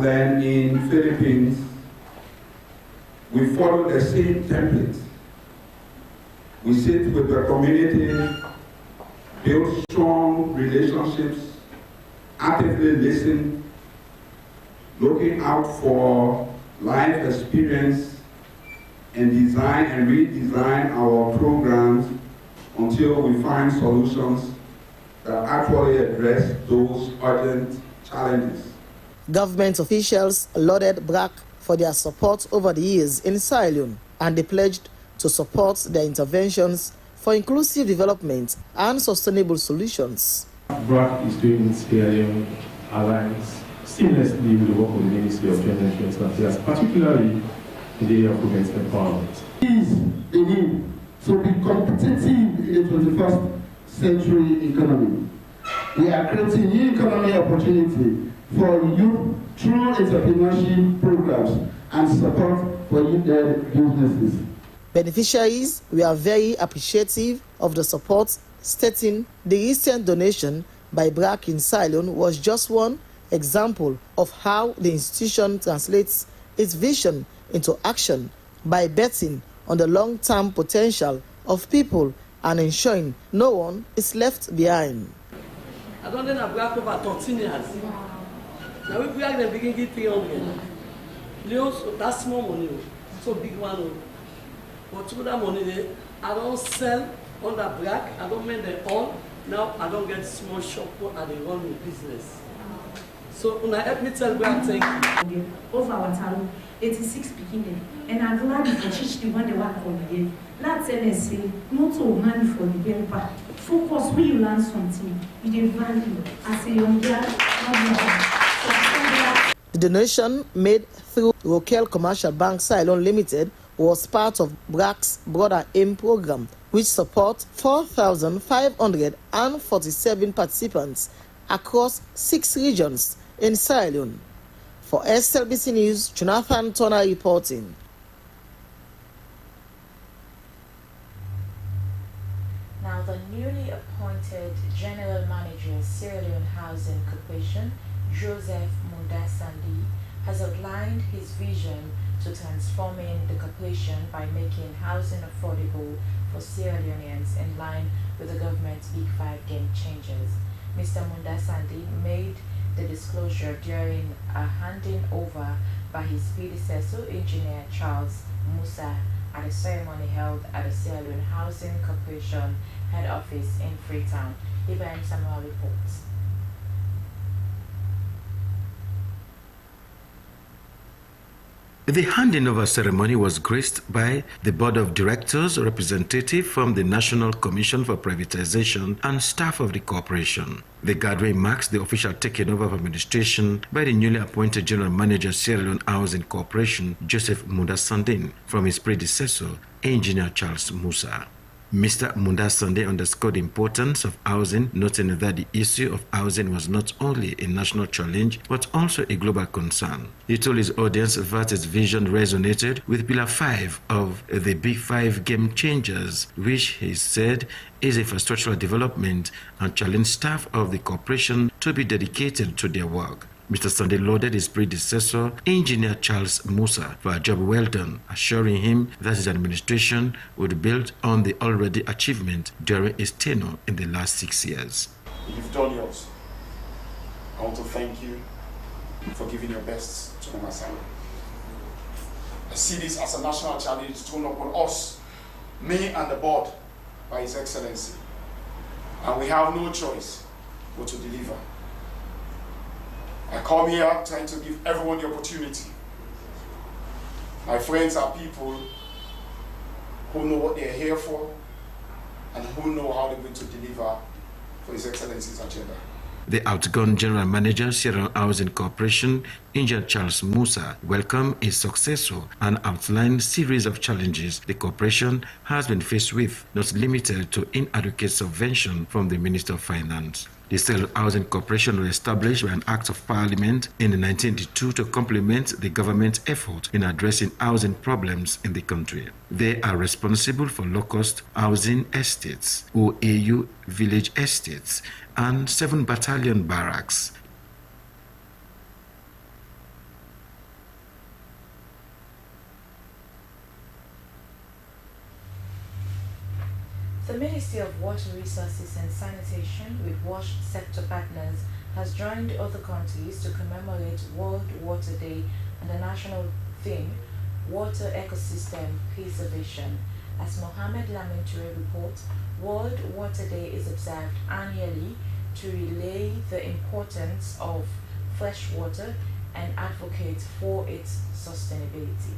then in Philippines, we follow the same template. We sit with the community, build strong relationships, actively listen, looking out for life experience, and design and redesign our programs until we find solutions that actually address those urgent challenges. Government officials lauded BRAC for their support over the years in Sierra Leone, and they pledged to support their interventions for inclusive development and sustainable solutions. BRAC is doing Sierra Leone Alliance seamlessly with the work of the Ministry of Gender and International Affairs, particularly in the area of women's empowerment. It is a need to be competitive in the 21st century economy. We are creating new economic opportunity for youth through entrepreneurship programs and support for youth-led businesses. Beneficiaries were very appreciative of the support, stating the recent donation by BRAC in Sierra Leone was just one example of how the institution translates its vision into action by betting on the long-term potential of people and ensuring no one is left behind. I don't know BRAC over 13 years. Now we BRAC the beginning 300. Leos, that's small money, so big one. But to that money there, I don't sell under BRAC, I don't make them all. Now I don't get small shop and they run the business. So when I help me tell BRAC thank you. Over our town, 86 beginning, and I'm glad for teach the one they want for the let's say, not to money for the paper. Focus when you learn something, you get value as a young girl. The donation made through Rokel Commercial Bank Sierra Leone Limited was part of BRAC's Broader Aim program, which supports 4,547 participants across 6 regions in Sierra Leone. For Slbc News, Jonathan Turner reporting. Now, the newly appointed General Manager, Sierra Leone Housing Corporation, Joseph Mundasandi, has outlined his vision to transforming the corporation by making housing affordable for Sierra Leoneans in line with the government's Big 5 game changers. Mr. Mundasandi made the disclosure during a handing over by his predecessor, Engineer Charles Musa, at a ceremony held at the Sierra Leone Housing Corporation head office in Freetown. Ibrahim Samuel reports. The handing over ceremony was graced by the Board of Directors, representative from the National Commission for Privatization, and staff of the corporation. The gathering marks the official taking over of administration by the newly appointed General Manager, Sierra Leone Housing Corporation, Joseph Mundasandi, from his predecessor, Engineer Charles Musa. Mr. Mundasandi underscored the importance of housing, noting that the issue of housing was not only a national challenge, but also a global concern. He told his audience that his vision resonated with Pillar 5 of the Big 5 game changers, which he said is infrastructural development, and challenged staff of the corporation to be dedicated to their work. Mr. Sandi lauded his predecessor, Engineer Charles Musa, for a job well done, assuring him that his administration would build on the already achievement during his tenure in the last 6 years. You've done yours. I want to thank you for giving your best to Musa. I see this as a national challenge thrown upon us, me and the board, by His Excellency. And we have no choice but to deliver. I come here trying to give everyone the opportunity. My friends are people who know what they're here for and who know how they're going to deliver for His Excellency's agenda. The outgone General Manager, Sierra Leone Housing Corporation, Engineer Charles Musa, welcomed his successor and outlined a series of challenges the corporation has been faced with, not limited to inadequate subvention from the Minister of Finance. The Sierra Leone Housing Corporation was established by an Act of Parliament in 1982 to complement the government's effort in addressing housing problems in the country. They are responsible for low-cost housing estates, OAU village estates, and 7 battalion barracks. The Ministry of Water Resources and Sanitation, with WASH sector partners, has joined other countries to commemorate World Water Day and the national theme, Water Ecosystem Preservation. As Mohammed Laminture reports, World Water Day is observed annually to relay the importance of fresh water and advocate for its sustainability.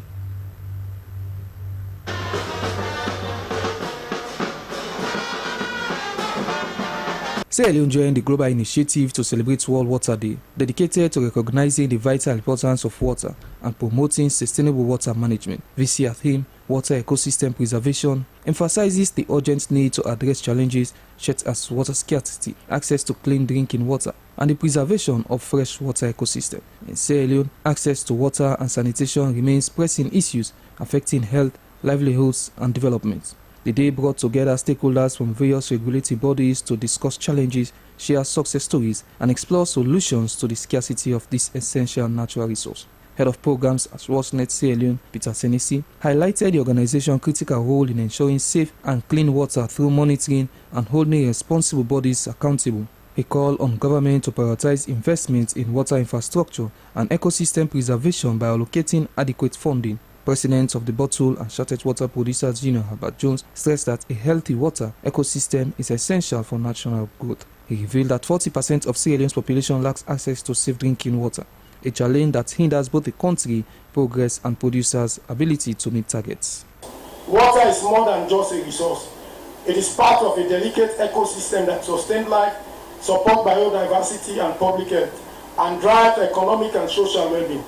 Sierra Leone joined the global initiative to celebrate World Water Day, dedicated to recognizing the vital importance of water and promoting sustainable water management. This year's theme, Water Ecosystem Preservation, emphasizes the urgent need to address challenges such as water scarcity, access to clean drinking water, and the preservation of fresh water ecosystem. In Sierra Leone, access to water and sanitation remains pressing issues affecting health, livelihoods, and development. The day brought together stakeholders from various regulatory bodies to discuss challenges, share success stories, and explore solutions to the scarcity of this essential natural resource. Head of Programs at WashNet Sierra Leone, Peter Senesi, highlighted the organization's critical role in ensuring safe and clean water through monitoring and holding responsible bodies accountable. He called on government to prioritize investments in water infrastructure and ecosystem preservation by allocating adequate funding. President of the Bottled and Shattered Water Producers Union, Herbert Jones, stressed that a healthy water ecosystem is essential for national growth. He revealed that 40% of Sierra Leone's population lacks access to safe drinking water, a challenge that hinders both the country's progress and producers' ability to meet targets. Water is more than just a resource. It is part of a delicate ecosystem that sustains life, supports biodiversity and public health, and drives economic and social well-being.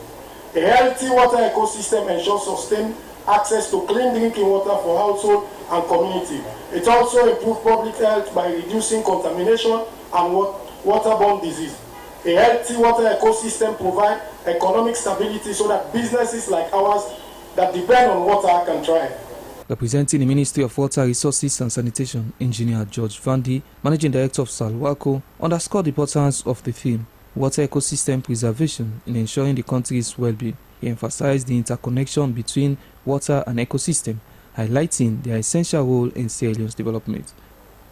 A healthy water ecosystem ensures sustained access to clean drinking water for household and community. It also improves public health by reducing contamination and waterborne disease. A healthy water ecosystem provides economic stability so that businesses like ours that depend on water can thrive. Representing the Ministry of Water Resources and Sanitation, Engineer George Vandy, Managing Director of Salwaco, underscored the importance of the theme, Water Ecosystem Preservation, in ensuring the country's well-being. He emphasized the interconnection between water and ecosystem, highlighting their essential role in Sierra Leone's development.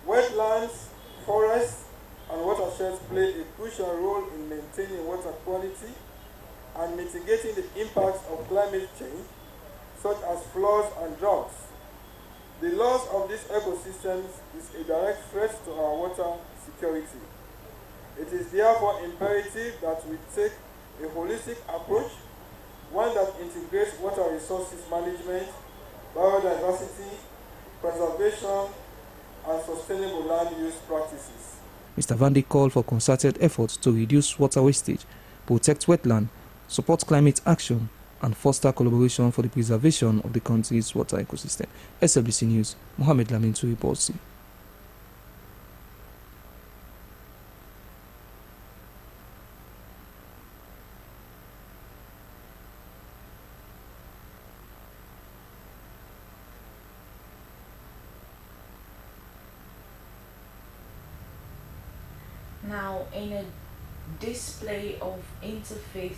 Wetlands, forests, and watersheds play a crucial role in maintaining water quality and mitigating the impacts of climate change, such as floods and droughts. The loss of these ecosystems is a direct threat to our water security. It is therefore imperative that we take a holistic approach, one that integrates water resources management, biodiversity, preservation, and sustainable land use practices. Mr. Vandy called for concerted efforts to reduce water wastage, protect wetland, support climate action, and foster collaboration for the preservation of the country's water ecosystem. SLBC News, Mohammed Lamintu reports. Now, in a display of interfaith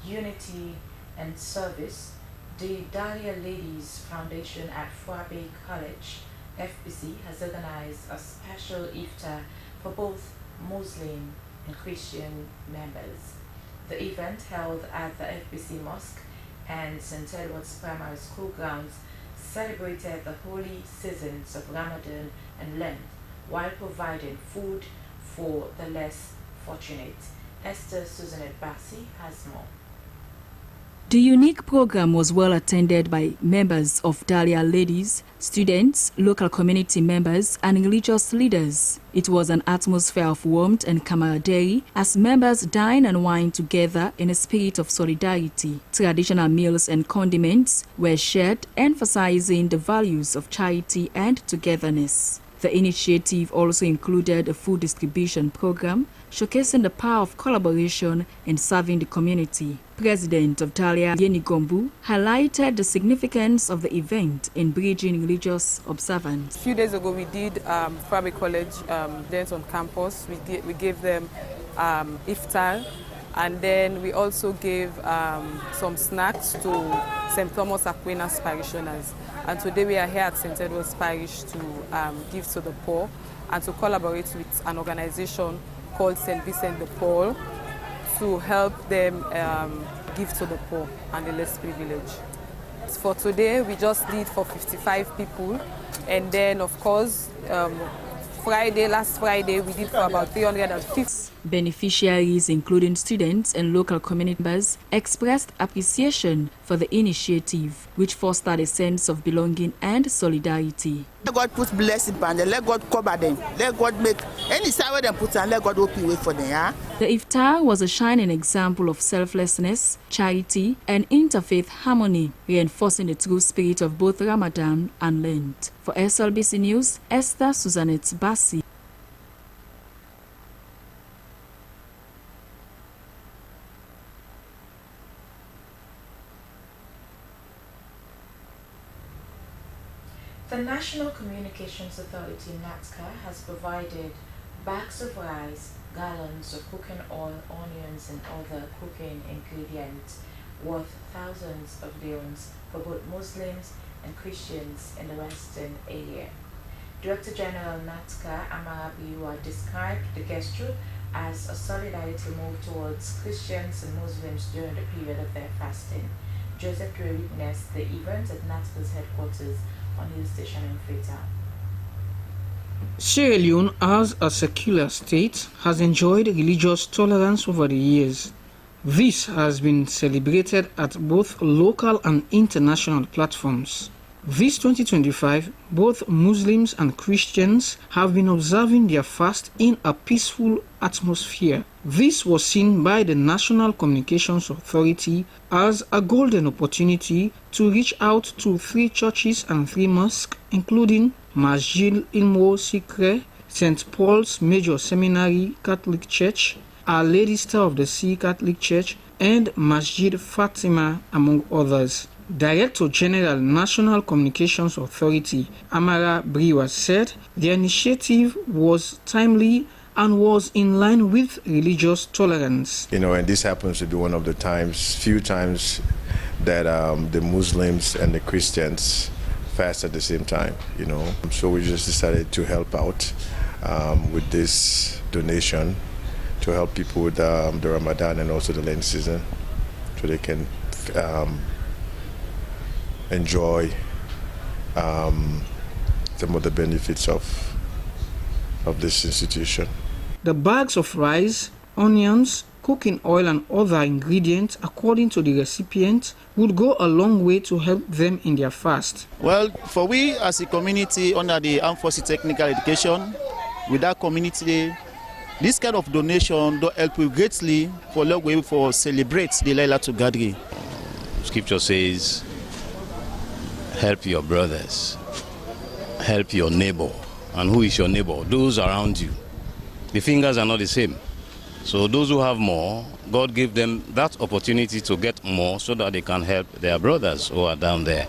unity and service, the Dahlia Ladies Foundation at Fuabe College, FBC, has organized a special iftar for both Muslim and Christian members. The event, held at the FBC Mosque and St. Edward's Primary School grounds, celebrated the holy seasons of Ramadan and Lent while providing food for the less fortunate. Esther Susan Bassi has more. The unique program was well attended by members of Dahlia Ladies, students, local community members, and religious leaders. It was an atmosphere of warmth and camaraderie as members dine and wine together in a spirit of solidarity. Traditional meals and condiments were shared, emphasizing the values of charity and togetherness. The initiative also included a food distribution program, showcasing the power of collaboration in serving the community. President of Dahlia, Yeni Gombu, highlighted the significance of the event in bridging religious observance. A few days ago, we did Fabi College dance on campus. We gave them iftar And then we also gave some snacks to St. Thomas Aquinas parishioners. And today we are here at St. Edward's Parish to give to the poor and to collaborate with an organization called St. Vincent de Paul to help them give to the poor and the less privileged. For today, we just did for 55 people. And then, of course, last Friday, we did for about 350. Beneficiaries, including students and local community members, expressed appreciation for the initiative, which fostered a sense of belonging and solidarity. Let God put blessing upon them, let God cover them, let God make any side where they put and let God open way for them. Yeah? The iftar was a shining example of selflessness, charity, and interfaith harmony, reinforcing the true spirit of both Ramadan and Lent. For SLBC News, Esther Suzanette Bassi. The National Communications Authority, Natca, has provided bags of rice, gallons of cooking oil, onions, and other cooking ingredients worth thousands of dirhams for both Muslims and Christians in the Western area. Director General Natca, Amara Biwa, described the gesture as a solidarity move towards Christians and Muslims during the period of their fasting. Joseph Dre witnessed the event at Natca's headquarters on Hill Station in Freetown. Sierra Leone, as a secular state, has enjoyed religious tolerance over the years. This has been celebrated at both local and international platforms. This 2025, both Muslims and Christians have been observing their fast in a peaceful atmosphere. This was seen by the National Communications Authority as a golden opportunity to reach out to 3 churches and 3 mosques, including Masjid Ilmo Sikre, St. Paul's Major Seminary Catholic Church, Our Lady Star of the Sea Catholic Church, and Masjid Fatima, among others. Director General National Communications Authority Amara Briwa said the initiative was timely and was in line with religious tolerance. And this happens to be one of the few times that the Muslims and the Christians fast at the same time, So we just decided to help out with this donation to help people with the Ramadan and also the Lent season, so they can enjoy some of the benefits of this institution. The bags of rice, onions, cooking oil and other ingredients, according to the recipient, would go a long way to help them in their fast. Well, for we as a community under the Armed Forces Technical Education, with that community, this kind of donation do help you greatly for long way for celebrate the Laylatul Qadr. Scripture says, help your brothers, help your neighbor. And who is your neighbor? Those around you. The fingers are not the same. So those who have more, God gave them that opportunity to get more so that they can help their brothers who are down there.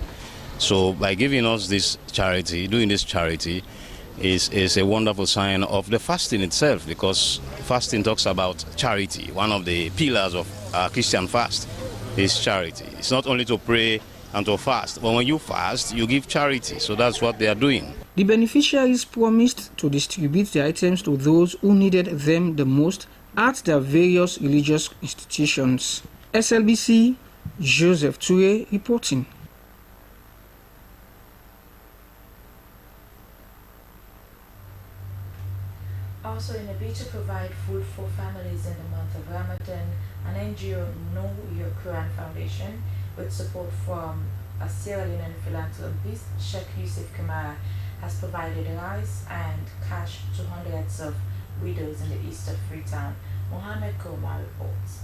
So by giving us this charity, doing this charity, is a wonderful sign of the fasting itself, because fasting talks about charity. One of the pillars of our Christian fast is charity. It's not only to pray and to fast, but when you fast, you give charity. So that's what they are doing. The beneficiaries promised to distribute the items to those who needed them the most at their various religious institutions. SLBC, Joseph Toure reporting. Also, in a bid to provide food for families in the month of Ramadan, an NGO, Know Your Quran Foundation, with support from a Sierra Leone philanthropist, Sheikh Yusuf Kamara, has provided rice and cash to hundreds of widows in the east of Freetown. Mohammed Komar reports.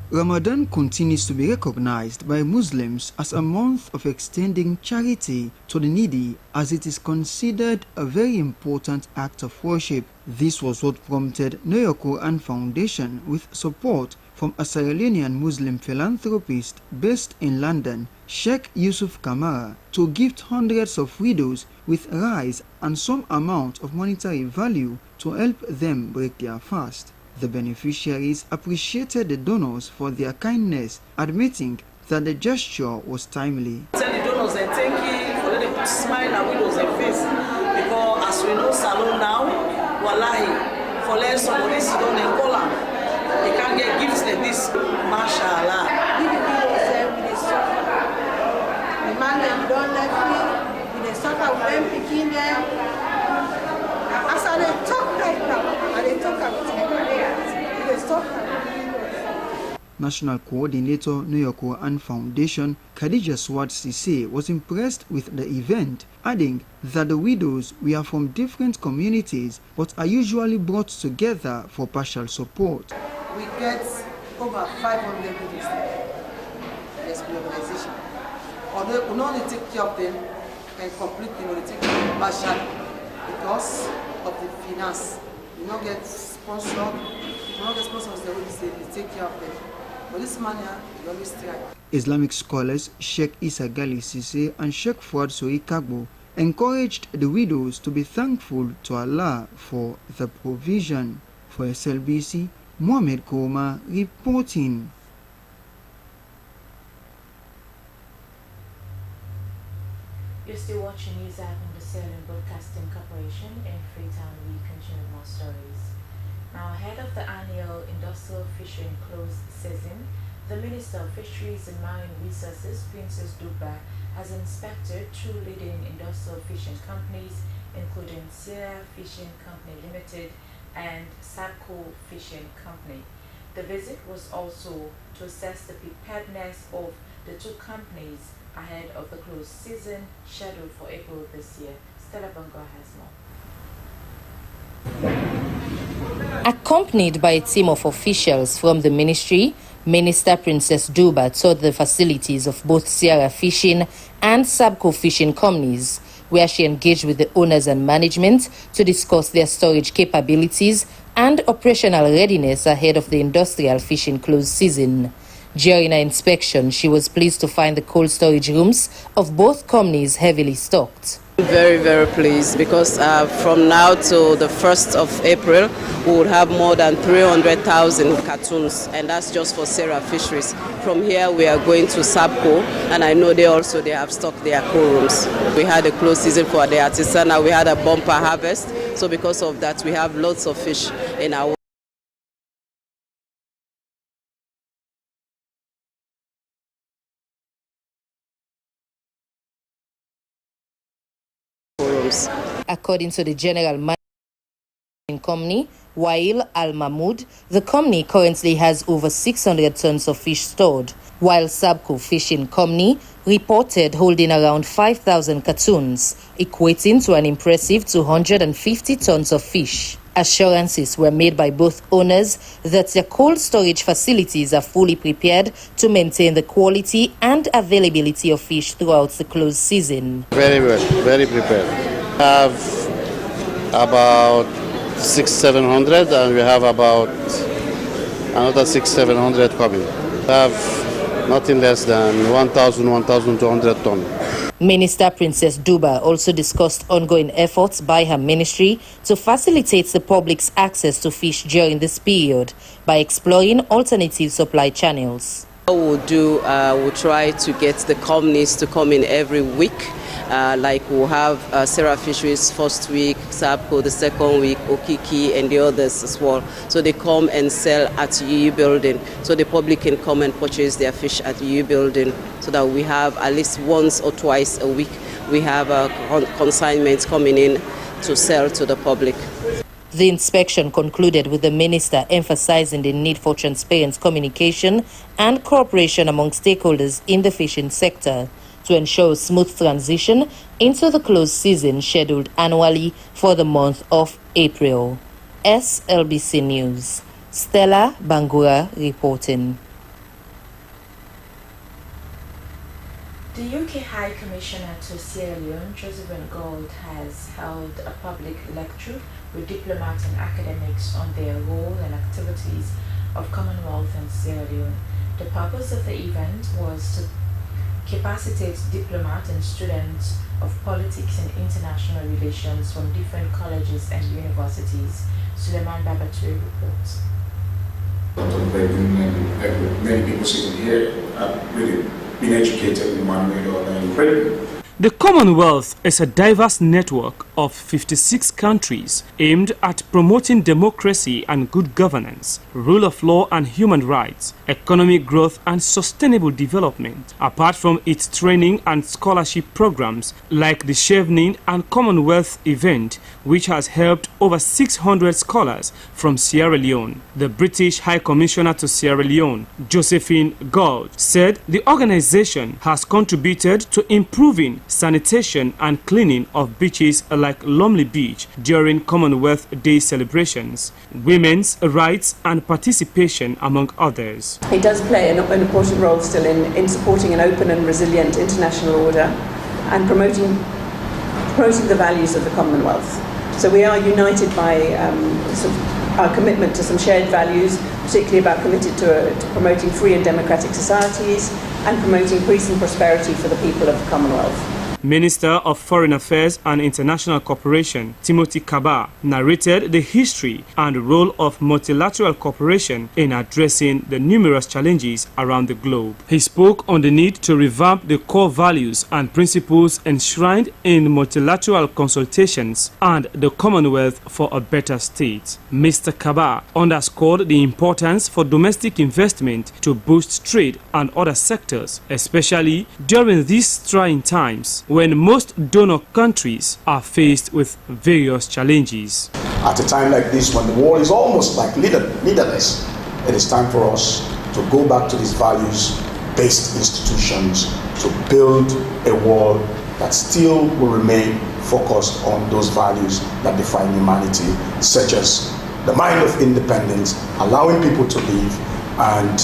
Ramadan continues to be recognized by Muslims as a month of extending charity to the needy, as it is considered a very important act of worship. This was what prompted Know Your Quran Foundation, with support from a Sierra Leonean Muslim philanthropist based in London, Sheikh Yusuf Kamara, to gift hundreds of widows with rice and some amount of monetary value to help them break their fast. The beneficiaries appreciated the donors for their kindness, admitting that the gesture was timely. Tell the donors and thank you for letting them smile and windows their face, because as we know salon now, wallahi, for letting somebody sit down and call them, they can't get gifts like this. Mashallah. The man that don't let me, they suffer with them picking them. As I talk right now, and they talk about it, they stop. National Coordinator, New York and Foundation, Khadija Swad Sise, was impressed with the event, adding that the widows were from different communities but are usually brought together for partial support. We get over 500 widows as an organization. Although we not only take care of them and complete them, we take care of partial because of the finance. We don't get sponsors, they take care of them. But this man here, he always try. Islamic scholars Sheikh Isa Gali Sise and Sheikh Fuad Sohi Kagbo encouraged the widows to be thankful to Allah for the provision. For SLBC, Mohamed Koma reporting. You're still watching news out on the Sierra Leone Broadcasting Corporation in Freetown. We continue with more stories. Now, ahead of the annual industrial fishing close season, the Minister of Fisheries and Marine Resources, Princess Duba, has inspected two leading industrial fishing companies, including Sierra Fishing Company Limited and Sabco Fishing Company. The visit was also to assess the preparedness of the two companies ahead of the close season scheduled for April this year. Stella Bongo has more. Accompanied by a team of officials from the ministry, Minister Princess Duba toured the facilities of both Sierra Fishing and Sabco Fishing companies, where she engaged with the owners and management to discuss their storage capabilities and operational readiness ahead of the industrial fishing close season. During her inspection, she was pleased to find the cold storage rooms of both companies heavily stocked. Very, very pleased because from now to the 1st of April, we would have more than 300,000 cartoons, and that's just for Sierra Fisheries. From here, we are going to Sabco, and I know they have stocked their cool rooms. We had a close season for the artisanal, we had a bumper harvest, so because of that, we have lots of fish in our rooms. According to the general managing company, Wail Al Mahmoud, the company currently has over 600 tons of fish stored, while Sabco Fishing Company reported holding around 5,000 cartoons, equating to an impressive 250 tons of fish. Assurances were made by both owners that their cold storage facilities are fully prepared to maintain the quality and availability of fish throughout the close season. Very well, very prepared. We have about 600-700, and we have about another 600-700 coming. We have nothing less than 1,200 tons. Minister Princess Duba also discussed ongoing efforts by her ministry to facilitate the public's access to fish during this period by exploring alternative supply channels. We'll try to get the companies to come in every week. Like we'll have Sierra Fisheries first week, Sabco the second week, Okiki and the others as well. So they come and sell at UU building. So the public can come and purchase their fish at UU building so that we have at least once or twice a week we have consignments coming in to sell to the public. The inspection concluded with the minister emphasizing the need for transparent communication and cooperation among stakeholders in the fishing sector to ensure a smooth transition into the close season scheduled annually for the month of April. SLBC News, Stella Bangura reporting. The UK High Commissioner to Sierra Leone, Joseph Gold, has held a public lecture with diplomats and academics on their role and activities of Commonwealth and Sierra Leone. The purpose of the event was to capacitate diplomats and students of politics and international relations from different colleges and universities. Suleiman Babaturi reports. Many people sitting here have really been educated in one way or another in Britain. The Commonwealth is a diverse network of 56 countries aimed at promoting democracy and good governance, rule of law and human rights, economic growth and sustainable development. Apart from its training and scholarship programs like the Chevening and Commonwealth event, which has helped over 600 scholars from Sierra Leone. The British High Commissioner to Sierra Leone, Josephine Gould, said the organization has contributed to improving sanitation and cleaning of beaches like Lumley Beach during Commonwealth Day celebrations, women's rights and participation, among others. It does play an important role still in supporting an open and resilient international order and promoting the values of the Commonwealth. So we are united by our commitment to some shared values, particularly about committed to promoting free and democratic societies and promoting peace and prosperity for the people of the Commonwealth. Minister of Foreign Affairs and International Cooperation, Timothy Kaba, narrated the history and role of multilateral cooperation in addressing the numerous challenges around the globe. He spoke on the need to revamp the core values and principles enshrined in multilateral consultations and the Commonwealth for a better state. Mr. Kaba underscored the importance for domestic investment to boost trade and other sectors, especially during these trying times when most donor countries are faced with various challenges. At a time like this, when the world is almost like leaderless, it is time for us to go back to these values-based institutions to build a world that still will remain focused on those values that define humanity, such as the mind of independence, allowing people to live and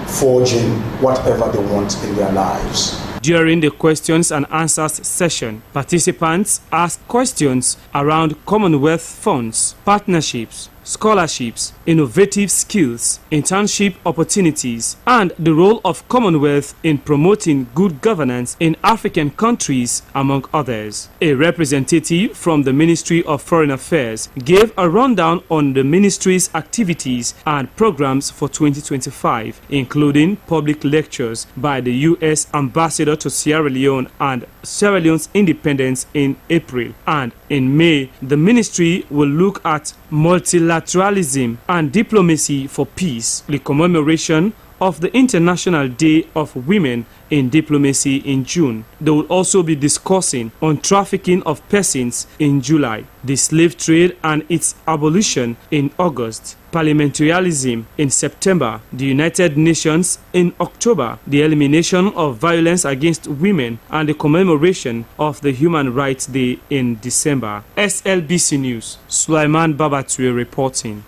forging whatever they want in their lives. During the questions and answers session, participants asked questions around Commonwealth funds, partnerships, scholarships, innovative skills, internship opportunities, and the role of Commonwealth in promoting good governance in African countries, among others. A representative from the Ministry of Foreign Affairs gave a rundown on the ministry's activities and programs for 2025, including public lectures by the U.S. Ambassador to Sierra Leone and Sierra Leone's independence in April. And in May, the ministry will look at multilateralism and diplomacy for peace, the commemoration of the International Day of Women in Diplomacy in June. They will also be discussing on trafficking of persons in July, the slave trade and its abolition in August, parliamentarism in September, the United Nations in October, the elimination of violence against women, and the commemoration of the Human Rights Day in December. SLBC News, Sulaiman Babatue reporting.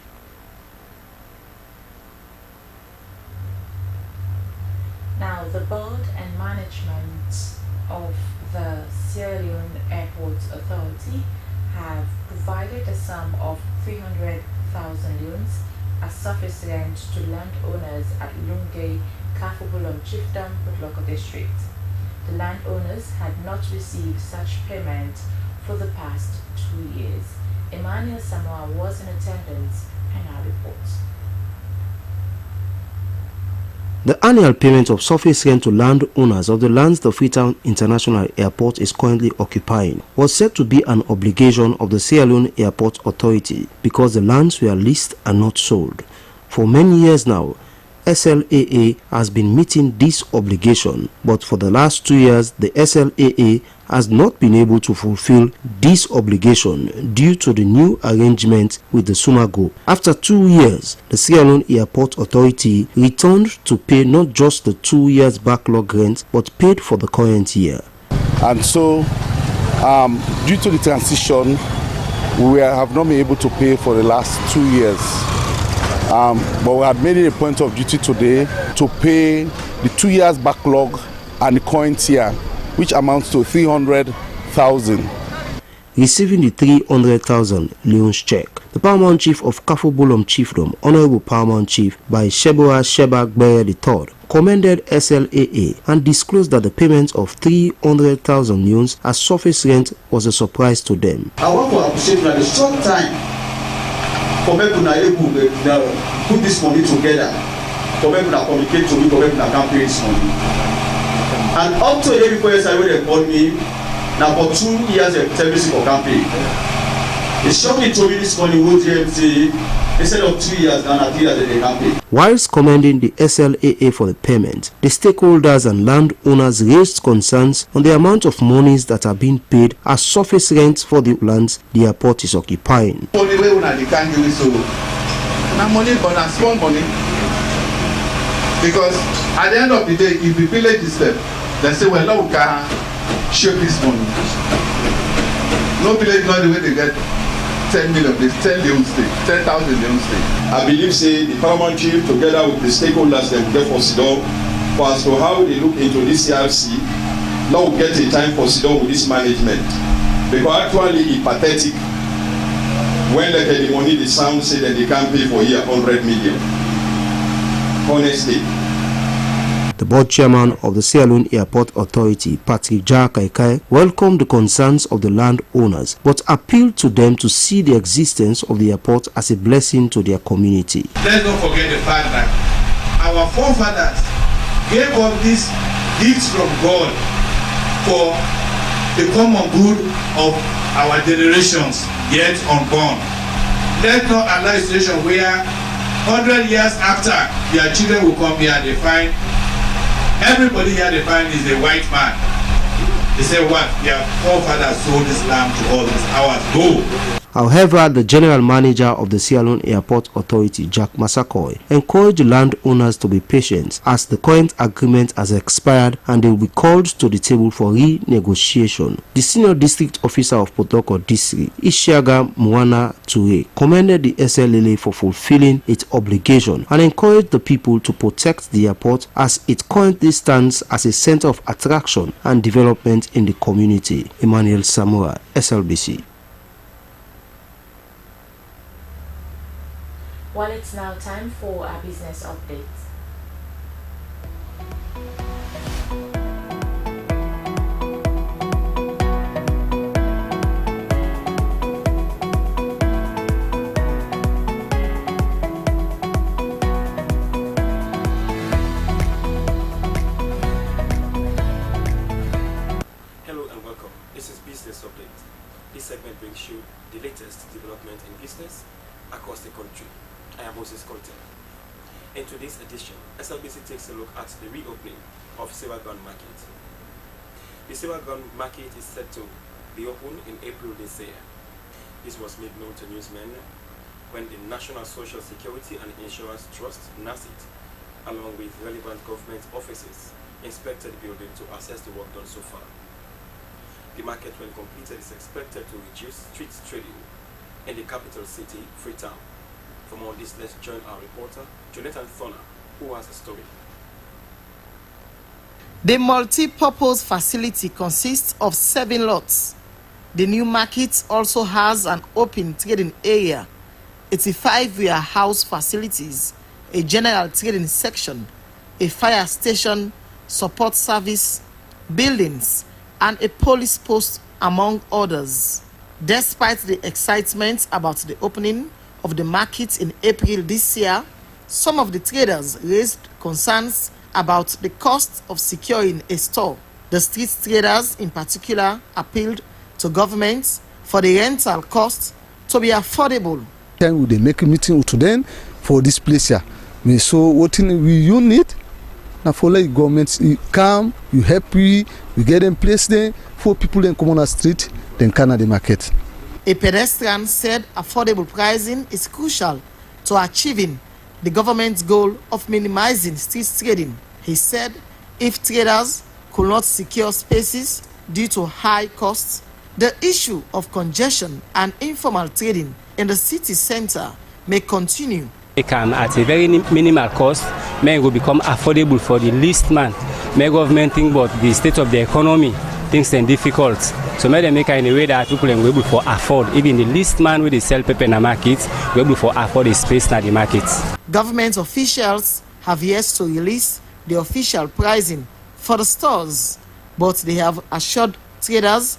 Now, the board and management of the Sierra Leone Airport Authority have provided a sum of 300,000 loans as surface rent to landowners at Lungay, Kafubulum Chiefdom, Putloko District. The landowners had not received such payment for the past 2 years. Emmanuel Samoa was in attendance and our reports. The annual payment of surface rent to landowners of the lands the Freetown International Airport is currently occupying was said to be an obligation of the Sierra Leone Airport Authority because the lands were leased and not sold. For many years now, SLAA has been meeting this obligation, but for the last 2 years, the SLAA has not been able to fulfill this obligation due to the new arrangement with the Sumago. After 2 years, the Sierra Leone Airport Authority returned to pay not just the 2 years backlog rent, but paid for the current year. And so, due to the transition, we have not been able to pay for the last 2 years. But we had made it a point of duty today to pay the 2 years backlog and the current year, which amounts to 300,000. Receiving the 300,000 loans check, the Paramount Chief of Kafubulum Chiefdom, Honorable Paramount Chief by Shebua Shebak III, commended SLAA and disclosed that the payment of 300,000 loans as surface rent was a surprise to them. I want to appreciate that the short time for people to able to put this money together, for people to communicate to me, for people to can pay this money. And up to the day before yesterday when they called me, now for 2 years they tell me for campaign. They showed me to me this money with GMC instead of 2 years now, 3 years they campaign. Whilst commending the SLAA for the payment, the stakeholders and landowners raised concerns on the amount of monies that are being paid as surface rent for the lands the airport is occupying. Only way they can't give it so now money but not small money. Because at the end of the day, if the village is there, they say, well, no, we can share this money. No village not the way they get 10 million, they 10 Leon State, 10,000 Leon State. I believe say the Parliamentary together with the stakeholders they will get for Sudan for as to how they look into this CRC. Now we get a time for Sudan with this management. Because actually it's pathetic when they get the money the sound say that they can't pay for here 100 million. Honestly. The board chairman of the Sierra Leone Airport Authority, Patrick Jakaikai, welcomed the concerns of the landowners, but appealed to them to see the existence of the airport as a blessing to their community. Let's not forget the fact that our forefathers gave us these gifts from God for the common good of our generations yet unborn. Let's not allow a situation where 100 years after their children will come here and they find everybody here they find is a white man. They say what? Their forefathers sold this land to us hours ago. However, the general manager of the Sierra Leone Airport Authority, Jack Massacoy, encouraged landowners to be patient as the current agreement has expired and they will be called to the table for renegotiation. The senior district officer of Potoko District, Ishiaga Mwana Ture, commended the SLLA for fulfilling its obligation and encouraged the people to protect the airport as it currently stands as a center of attraction and development in the community. Emmanuel Samura, SLBC. Well, it's now time for our business update. Hello and welcome. This is Business Update. This segment brings you the latest development in business across the country. I am Moses Colton. In today's edition, SLBC takes a look at the reopening of Sewa Grounds Market. The Sewa Grounds Market is set to be open in April this year. This was made known to newsmen when the National Social Security and Insurance Trust, NASIT, along with relevant government offices, inspected the building to assess the work done so far. The market, when completed, is expected to reduce street trading in the capital city, Freetown. For more on this, let's join our reporter, Jonathan Thorner, who has a story. The multi-purpose facility consists of 7 lots. The new market also has an open trading area, 85 warehouse facilities, a general trading section, a fire station, support service, buildings, and a police post, among others. Despite the excitement about the opening of the market in April this year, some of the traders raised concerns about the cost of securing a store. The street traders in particular appealed to governments for the rental cost to be affordable. Then they make a meeting to them for this place here. So what you need now for like government, you come, you help we get them place there for people in come on the street, then come at the market. A pedestrian said affordable pricing is crucial to achieving the government's goal of minimizing street trading. He said if traders could not secure spaces due to high costs, the issue of congestion and informal trading in the city center may continue. It can, at a very minimal cost, may will become affordable for the least man. May government think about the state of the economy, things are difficult. So may they make it in a way that people are able to afford. Even the least man with the sell paper in the market, will be able to afford a space in the market. Government officials have yet to release the official pricing for the stores, but they have assured traders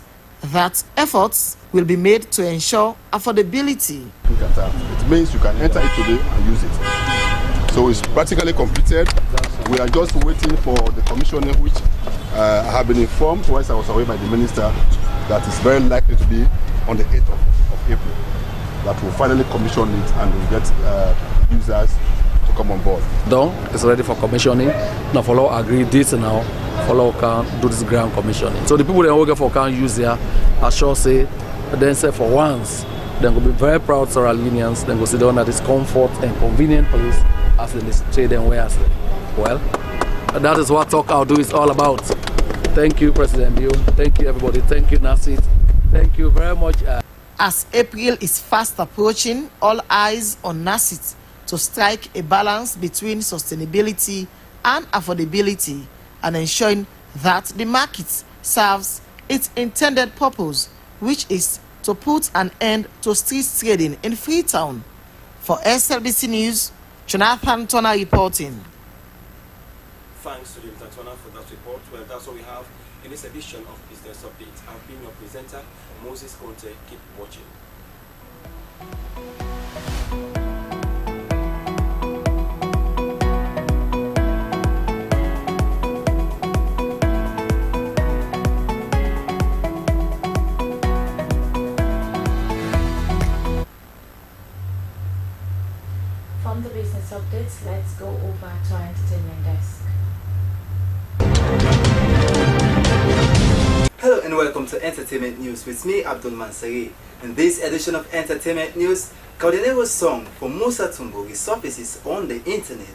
that efforts will be made to ensure affordability. It means you can enter it today and use it. So it's practically completed. We are just waiting for the commissioning, which I have been informed once I was away by the minister that it's very likely to be on the 8th of April that will finally commission it and we'll get users to come on board. Done. It's ready for commissioning. Now follow agree this now. Follow can do this ground commissioning. So the people that work for can use there, I sure say, then say for once, then will be very proud Sierra Leoneans. Then go sit down at this comfort and convenient place as they trade and where as well. That is what Talk I'll Do is all about. Thank you, President Bill. Thank you, everybody. Thank you, Nasit. Thank you very much. As April is fast approaching, all eyes on Nasit to strike a balance between sustainability and affordability and ensuring that the market serves its intended purpose, which is to put an end to street trading in Freetown. For Slbc News, Jonathan Turner reporting. Thanks to Jonathan Turner for that report. Well, that's all we have in this edition of Business Update. I've been your presenter, Moses Conte. Keep watching. From the business updates, let's go over to our entertainment desk. Hello and welcome to Entertainment News with me, Abdul Mansari. In this edition of Entertainment News, Caudinero's song for Musa Tumbo resurfaces on the internet.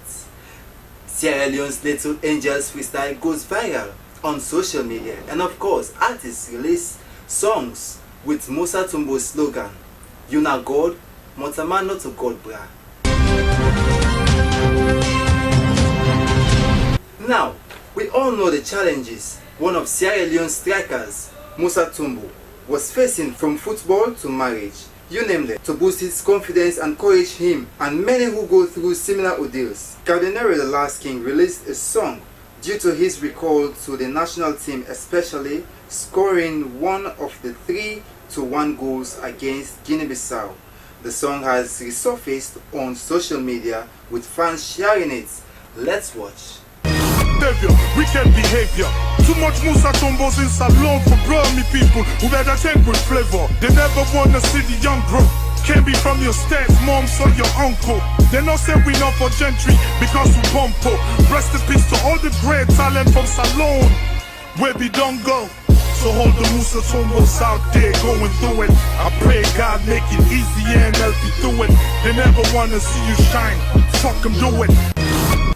Sierra Leone's Little Angels freestyle goes viral on social media, and of course, artists release songs with Musa Tumbo's slogan, "You na God, Motamano to God bra." Now, we all know the challenges one of Sierra Leone's strikers, Musa Tumbo, was facing from football to marriage. You name them, to boost his confidence and encourage him and many who go through similar ordeals. Cardinero the Last King released a song due to his recall to the national team, especially scoring one of the 3-1 goals against Guinea-Bissau. The song has resurfaced on social media with fans sharing it. Let's watch. Wicked behavior. Too much Musa Tumbos in salon for brummy people who better think with flavor. They never wanna see the young bro. Can't be from your stance, mom, so your uncle. They not say we not for gentry because we bumpo. Rest in peace to all the great talent from salon where we don't go. So hold the Musa Tumbos out there going through it. I pray God make it easier and help you through it. They never wanna see you shine. Fuck them, do it.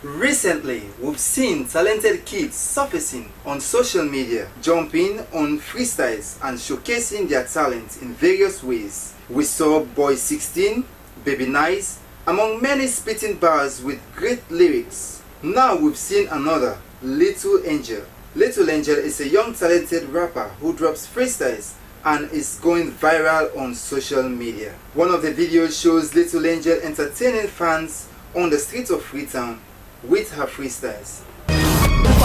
Recently, we've seen talented kids surfacing on social media, jumping on freestyles and showcasing their talent in various ways. We saw Boy 16, Baby Nice, among many spitting bars with great lyrics. Now we've seen another, Little Angel. Little Angel is a young talented rapper who drops freestyles and is going viral on social media. One of the videos shows Little Angel entertaining fans on the streets of Freetown with her freestyles.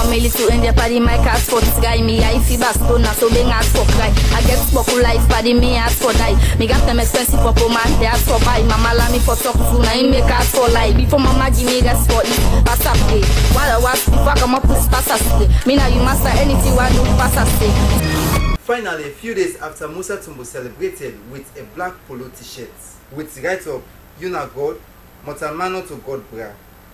Me little India party my cast for this guy. Me I feel bastona so being asked for guy. I get spoken life party me ask for die. Me got them expensive for man they ask for buy. Mama la me for talk to na him make ask for life. Before mama give me gas for it. Pass up day. While I was before come up with pass us day. Me now you master anything one do pass us day. Finally, a few days after Musa Tumbo celebrated with a black polo t-shirt with write up "You na God, Motamano to God bra."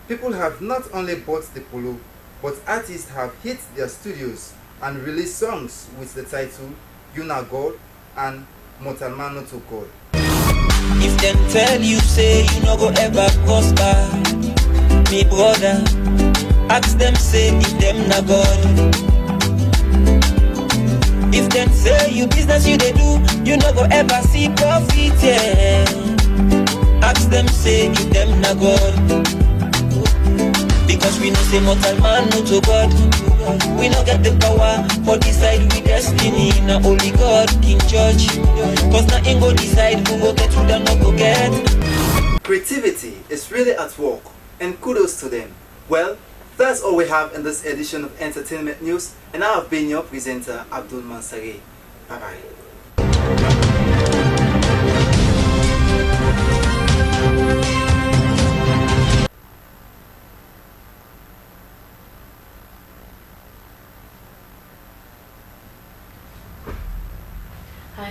People have not only bought the polo, but artists have hit their studios and released songs with the title "You na God" and "Motamano to God." If them tell you say you no go ever prosper, me brother, ask them say if them na God. If them say you business you they do, you no go ever see profit, yeah. Ask them say if them na God. Because we know say mortal man no to God. We no get the power for decide we destiny. Now only God can judge. Cause nothing go decide who go get who don't go get. Creativity is really at work, and kudos to them. Well, that's all we have in this edition of Entertainment News, and I have been your presenter, Abdul Mansari. Bye bye. Hi,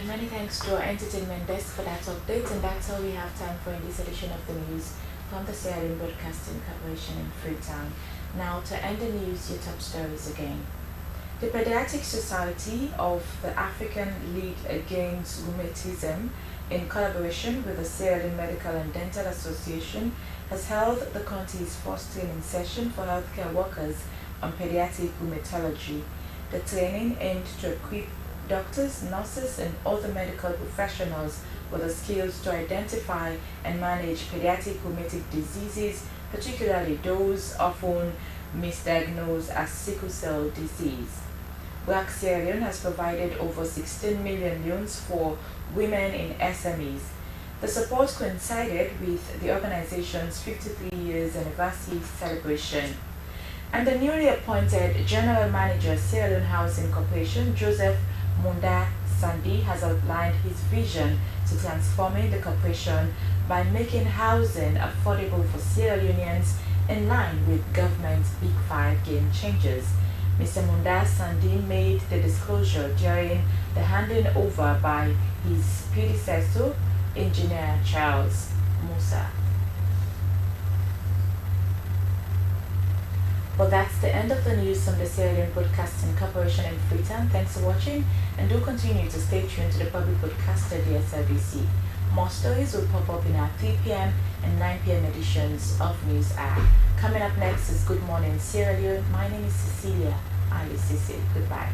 many thanks to our entertainment desk for that update, and that's all we have time for in this edition of the news from the Sierra Leone Broadcasting Corporation in Freetown. Now, to end the news, your top stories again. The Pediatric Society of the African League Against Rheumatism, in collaboration with the Sierra Leone Medical and Dental Association, has held the country's first training session for healthcare workers on pediatric rheumatology. The training aimed to equip doctors, nurses, and other medical professionals with the skills to identify and manage pediatric rheumatic diseases, particularly those often misdiagnosed as sickle cell disease. Black Sierra Leone has provided over 16 million loans for women in SMEs. The support coincided with the organization's 53 years anniversary celebration. And the newly appointed General Manager, Sierra Leone Housing Corporation, Joseph Munda Sandi, has outlined his vision to transforming the corporation by making housing affordable for Sierra Leoneans in line with government's Big Five game changers. Mr. Munda Sandi made the disclosure during the handing over by his predecessor, Engineer Charles Musa. Well, that's the end of the news from the Sierra Leone Broadcasting Corporation in Freetown. Thanks for watching, and do continue to stay tuned to the public broadcaster, the SLBC. More stories will pop up in our 3 p.m. and 9 p.m. editions of News Hour. Coming up next is Good Morning Sierra Leone. My name is Cecilia Ali Sisi. Goodbye.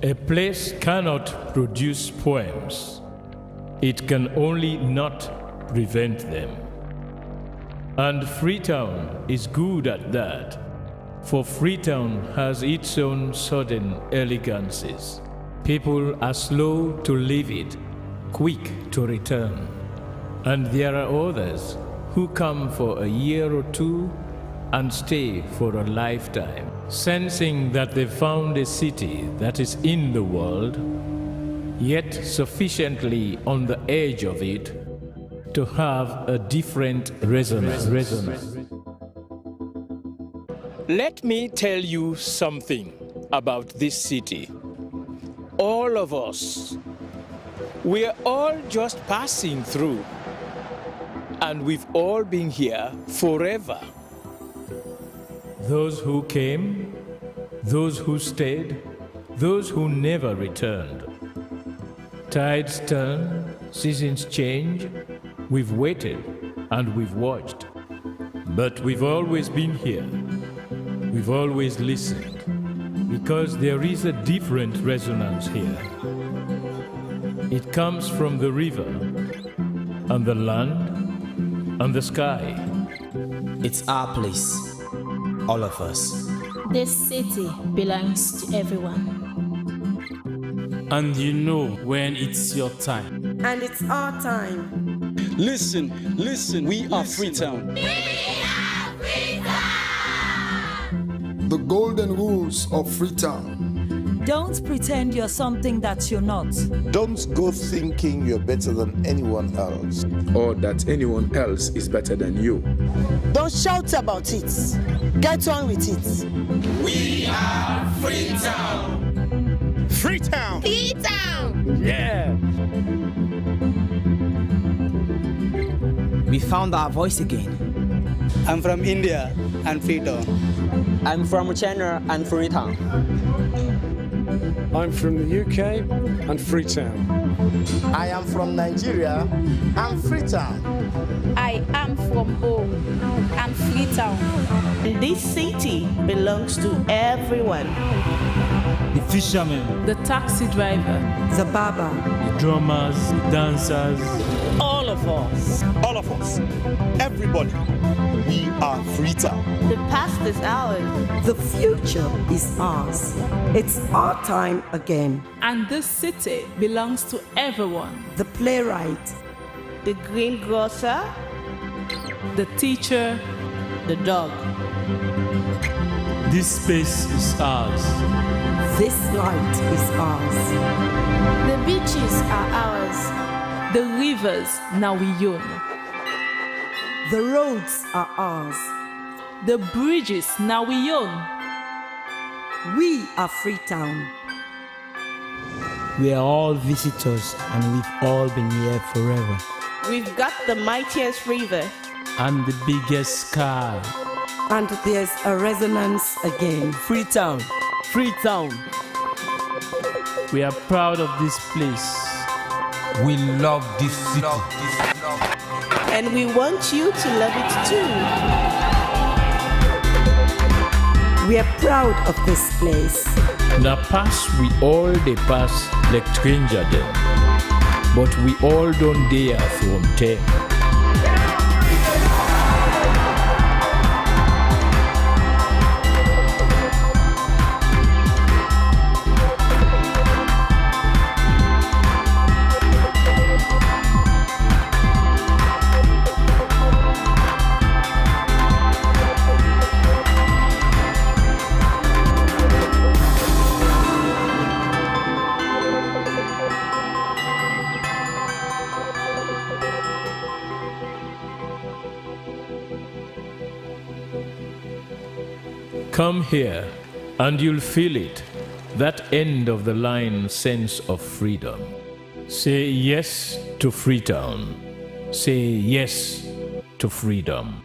A place cannot produce poems. It can only not prevent them. And Freetown is good at that, for Freetown has its own sudden elegances. People are slow to leave it, quick to return. And there are others who come for a year or two and stay for a lifetime, sensing that they found a city that is in the world, yet sufficiently on the edge of it to have a different resonance. Let me tell you something about this city. All of us, we're all just passing through, and we've all been here forever. Those who came, those who stayed, those who never returned. Tides turn, seasons change, we've waited and we've watched. But we've always been here, we've always listened, because there is a different resonance here. It comes from the river, and the land, and the sky. It's our place. All of us. This city belongs to everyone. And you know when it's your time. And it's our time. Listen, we are Freetown. We are Freetown! The golden rules of Freetown. Don't pretend you're something that you're not. Don't go thinking you're better than anyone else. Or that anyone else is better than you. Don't shout about it. Get on with it. We are Freetown. Freetown. Freetown. Yeah. We found our voice again. I'm from India and Freetown. I'm from China and Freetown. I'm from the UK and Freetown. I am from Nigeria and Freetown. I am from home and Freetown. This city belongs to everyone. The fishermen, the taxi driver, the barber, the drummers, the dancers. All of us. All of us. Everybody. We are Freetown. The past is ours. The future is ours. It's our time again. And this city belongs to everyone. The playwright, the greengrocer, the teacher, the dog. This space is ours. This light is ours. The beaches are ours. The rivers now we own. The roads are ours. The bridges now we own. We are Freetown. We are all visitors and we've all been here forever. We've got the mightiest river. And the biggest sky. And there's a resonance again. Freetown. Freetown. We are proud of this place. We love this city. And we want you to love it too. We are proud of this place. Na pass we all dey pass like stranger dem, but we all don dey from there. Come here, and you'll feel it, that end of the line sense of freedom. Say yes to Freetown. Say yes to freedom.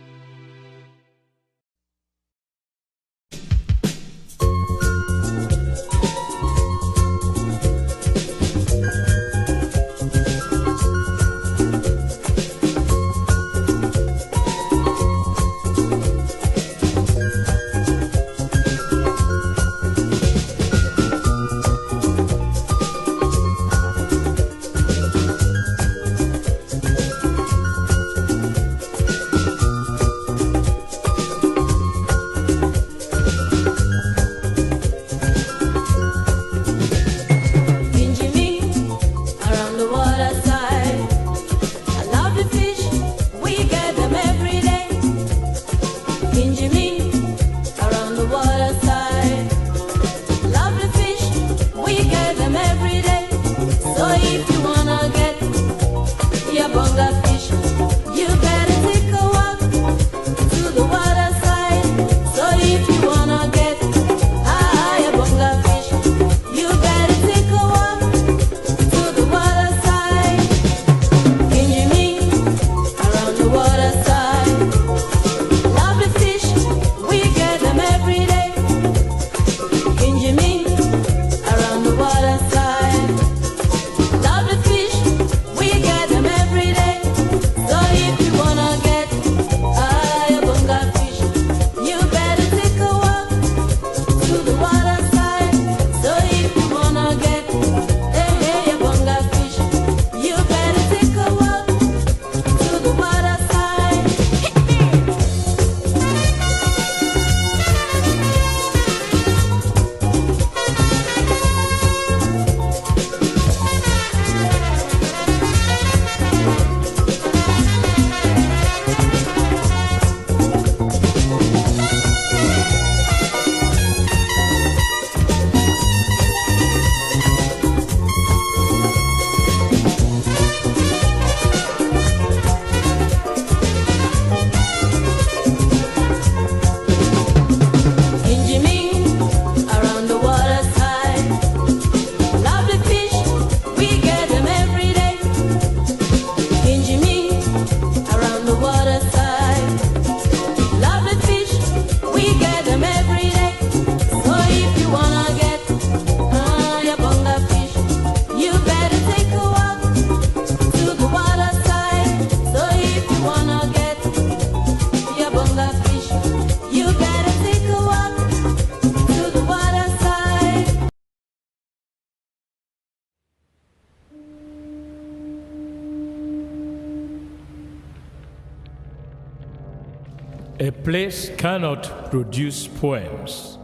A place cannot produce poems.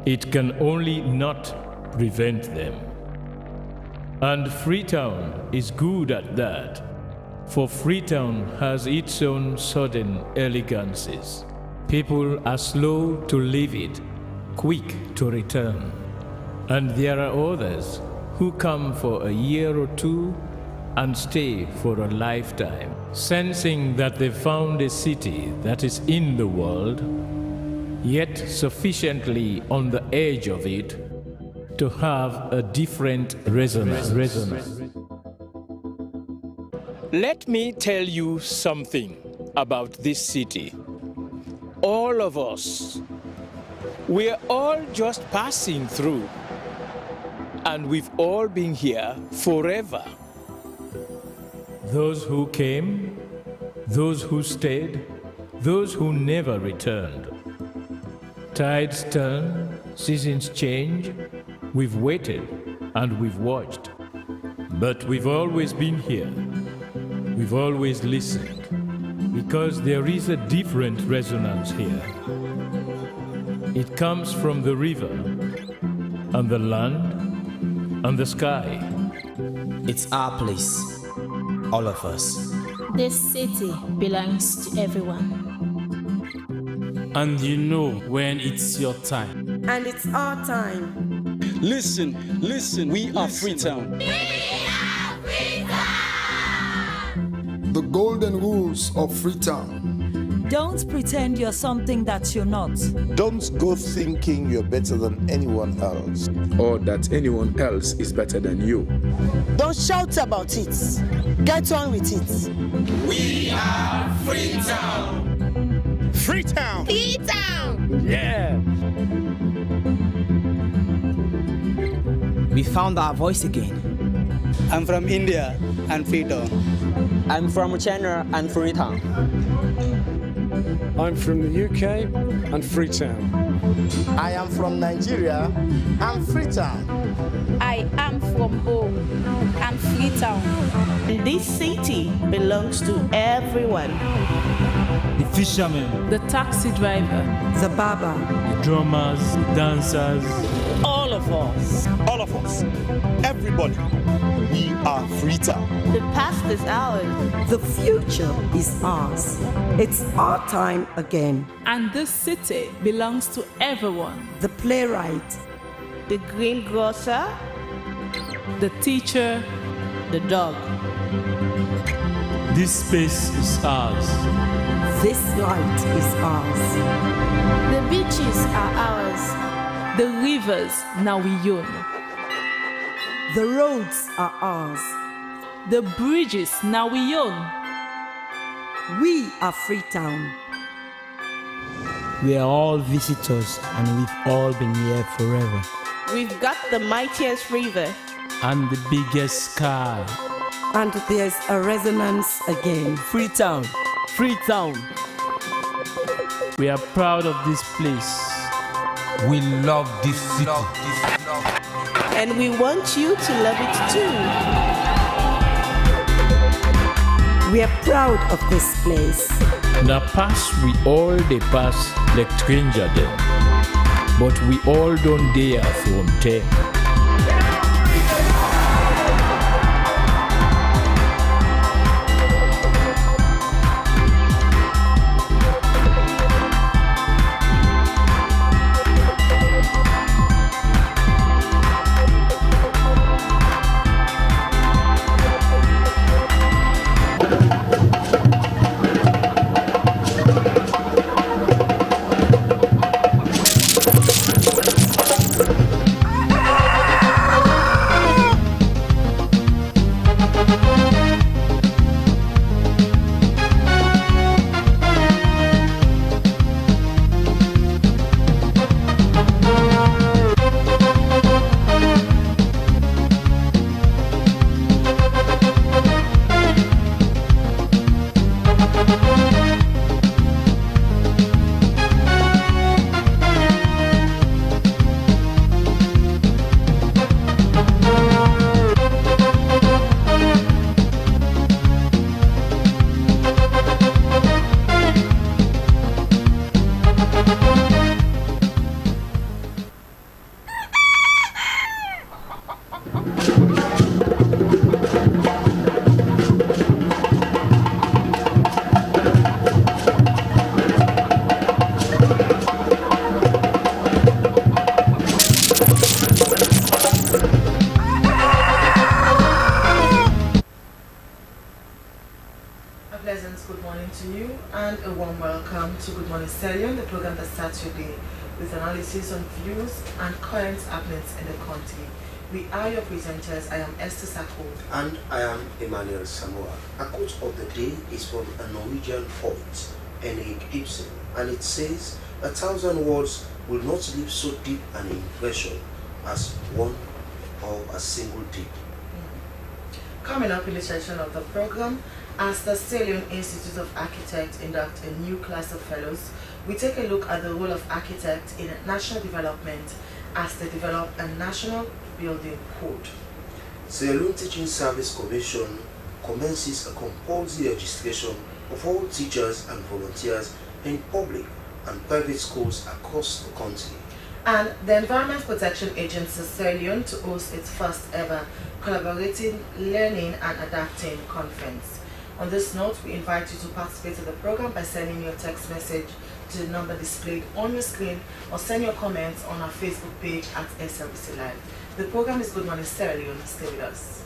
It can only not prevent them. And Freetown is good at that, for Freetown has its own sudden elegancies. People are slow to leave it, quick to return. And there are others who come for a year or two and stay for a lifetime, sensing that they found a city that is in the world, yet sufficiently on the edge of it to have a different resonance. Let me tell you something about this city. All of us, we're all just passing through, and we've all been here forever. Those who came, those who stayed, those who never returned. Tides turn, seasons change. We've waited and we've watched. But we've always been here. We've always listened, because there is a different resonance here. It comes from the river, and the land, and the sky. It's our place, all of us. This city belongs to everyone. And you know when it's your time. And it's our time. Listen, we are Freetown. The golden rules of Freetown. Don't pretend you're something that you're not. Don't go thinking you're better than anyone else. Or that anyone else is better than you. Don't shout about it. Get on with it. We are Freetown. Freetown. Freetown. Yeah. We found our voice again. I'm from India and Freetown. I'm from China and Freetown. I'm from the UK and Freetown. I am from Nigeria and Freetown. I am from O and Freetown. This city belongs to everyone. The fishermen, the taxi driver, the barber, the drummers, the dancers. All of us. All of us. Everybody. We are Freetown. The past is ours. The future is ours. It's our time again. And this city belongs to everyone. The playwright, the greengrocer, the teacher, the dog. This space is ours. This light is ours. The beaches are ours. The rivers now we own. The roads are ours. The bridges now we own. We are Freetown. We are all visitors and we've all been here forever. We've got the mightiest river. And the biggest sky. And there's a resonance again. Freetown. Freetown. We are proud of this place. We love this city. And we want you to love it too. We are proud of this place. Na pass we all dey pass like stranger dem, but we all don dey from there. and a warm welcome to Good Morning Sierra Leone, the program that starts your day with analysis on views and current happenings in the country. We are your presenters. I am Esther Sako. And I am Emmanuel Samoa. A quote of the day is from a Norwegian poet, Henrik Ibsen, and it says, 1,000 words will not leave so deep an impression as one or a single deed. Coming up in the session of the program, as the Sierra Leone Institute of Architects induct a new class of fellows, we take a look at the role of architects in national development as they develop a national building code. Sierra Leone Teaching Service Commission commences a compulsory registration of all teachers and volunteers in public and private schools across the country. And the Environment Protection Agency Sierra Leone to host its first ever collaborating learning and adapting conference. On this note, we invite you to participate in the program by sending your text message to the number displayed on your screen or send your comments on our Facebook page at Slbc Live. The program is Good Morning Sierra Leone. Stay with us.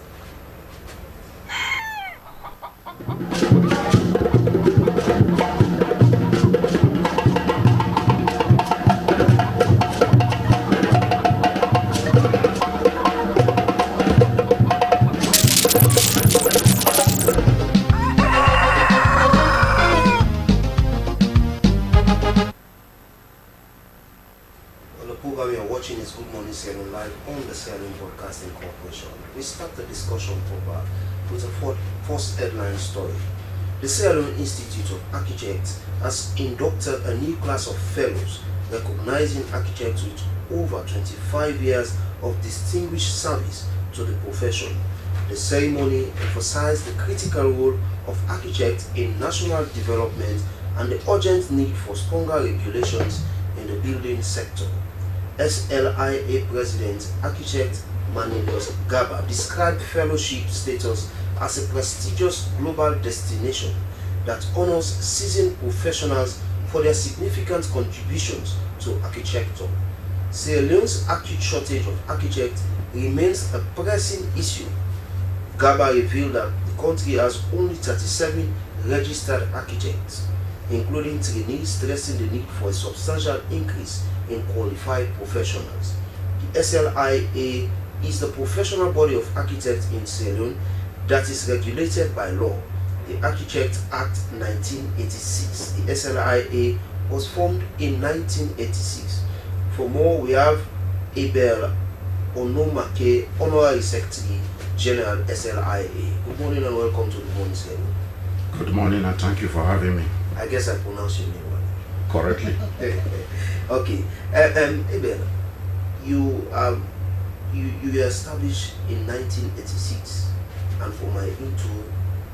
Is Good Morning Sierra Leone Live on the Sierra Leone Broadcasting Corporation. We start the discussion proper with a first headline story. The Sierra Leone Institute of Architects has inducted a new class of fellows recognizing architects with over 25 years of distinguished service to the profession. The ceremony emphasized the critical role of architects in national development and the urgent need for stronger regulations in the building sector. SLIA President Architect Manilius Gaba described fellowship status as a prestigious global destination that honors seasoned professionals for their significant contributions to architecture. Sierra Leone's acute shortage of architects remains a pressing issue. Gaba revealed that the country has only 37 registered architects, including trainees, stressing the need for a substantial increase in qualified professionals. The SLIA is the professional body of architects in Sierra Leone that is regulated by law. The Architect Act 1986. The SLIA was formed in 1986. For more, we have Abel Onomake, Honorary Secretary General SLIA. Good morning and welcome to the Morning Sierra Leone. Good morning and thank you for having me. I guess I pronounced your name right. Correctly. Okay. Abel, you were established in 1986, and for my intro,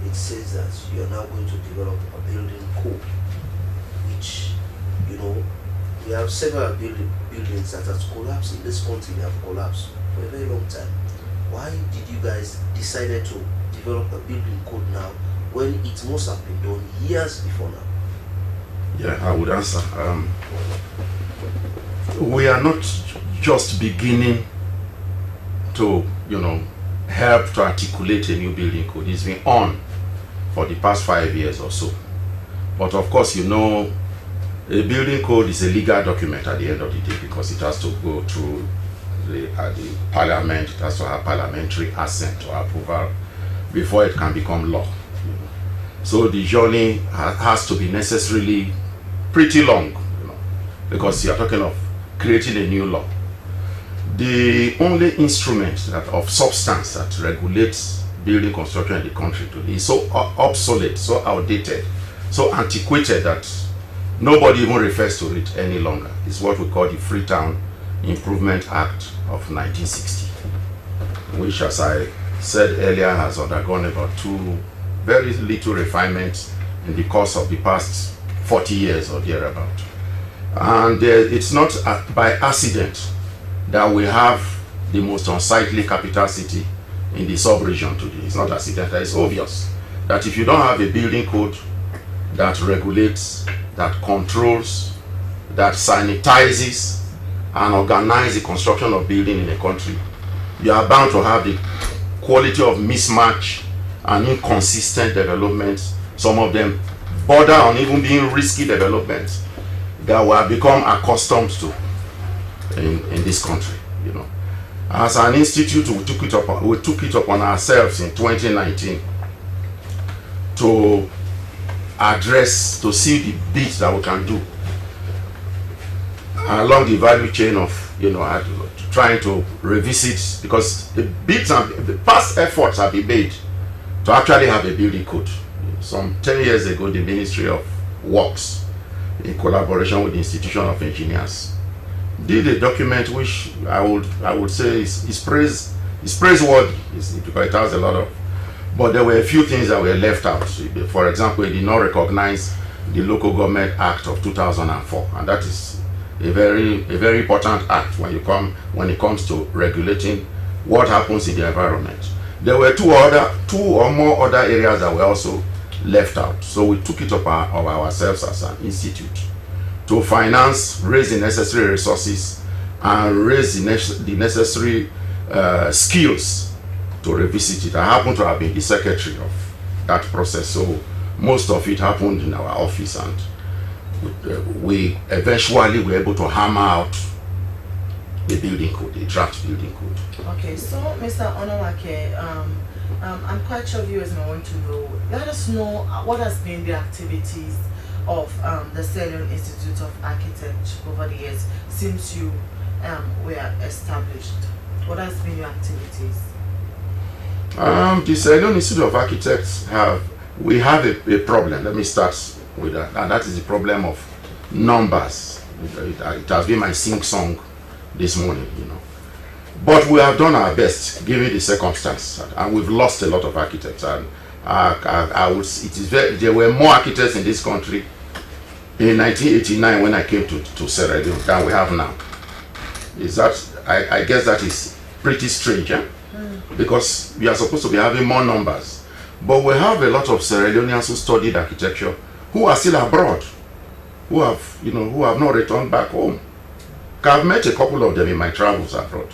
it says that you are now going to develop a building code, which, you know, we have several buildings that have collapsed in this country. They have collapsed for a very long time. Why did you guys decide to develop a building code now when it must have been done years before now? Yeah, I would answer. We are not just beginning to, help to articulate a new building code. It's been on for the past 5 years or so. But of course, a building code is a legal document at the end of the day because it has to go through the Parliament. It has to have parliamentary assent or approval before it can become law. So the journey has to be necessarily pretty long, because you are talking of creating a new law. The only instrument of substance that regulates building construction in the country today is so obsolete, so outdated, so antiquated that nobody even refers to it any longer. It's what we call the Freetown Improvement Act of 1960, which, as I said earlier, has undergone about very little refinements in the course of the past 40 years or thereabout. And it's not by accident that we have the most unsightly capital city in the sub-region today. It's not accidental. It's obvious that if you don't have a building code that regulates, that controls, that sanitizes and organizes the construction of building in a country, you are bound to have the quality of mismatch and inconsistent developments, some of them border on even being risky developments that we have become accustomed to in this country. You know, as an institute, we took it upon ourselves in 2019 to address, to see the bits that we can do along the value chain of, you know, trying to revisit, because the bits and the past efforts have been made to actually have a building code. Some 10 years ago, the Ministry of Works, in collaboration with the Institution of Engineers, did a document which I would say is praiseworthy, because it has a lot of, but there were a few things that were left out. For example, it did not recognize the Local Government Act of 2004, and that is a very important act when it comes to regulating what happens in the environment. There were two or more other areas that were also left out. So we took it upon ourselves as an institute to finance, raise the necessary resources, and raise the necessary skills to revisit it. I happen to have been the secretary of that process, so most of it happened in our office, and we eventually were able to hammer out the building code, the draft building code. Okay, so Mr. Onowake, I'm quite sure viewers may want to know, let us know what has been the activities of the Sierra Leone Institute of Architecture over the years since you were established. What has been your activities? The Sierra Leone Institute of Architects we have a problem. Let me start with that, and that is the problem of numbers. It has been my sing song this morning, you know. But we have done our best given the circumstance, and we've lost a lot of architects. And there were more architects in this country in 1989 when I came to Sierra Leone than we have now. I guess that is pretty strange, eh? Because we are supposed to be having more numbers, but we have a lot of Sierra Leoneans who studied architecture who are still abroad, who have not returned back home. I've met a couple of them in my travels abroad.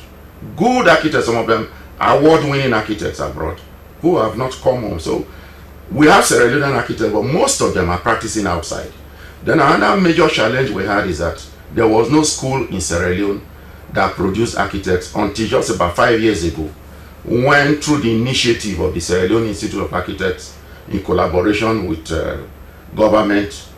Good architects, some of them award-winning architects abroad, who have not come home. So we have Sierra Leonean architects, but most of them are practicing outside. Then another major challenge we had is that there was no school in Sierra Leone that produced architects until just about 5 years ago, when through the initiative of the Sierra Leone Institute of Architects in collaboration with government,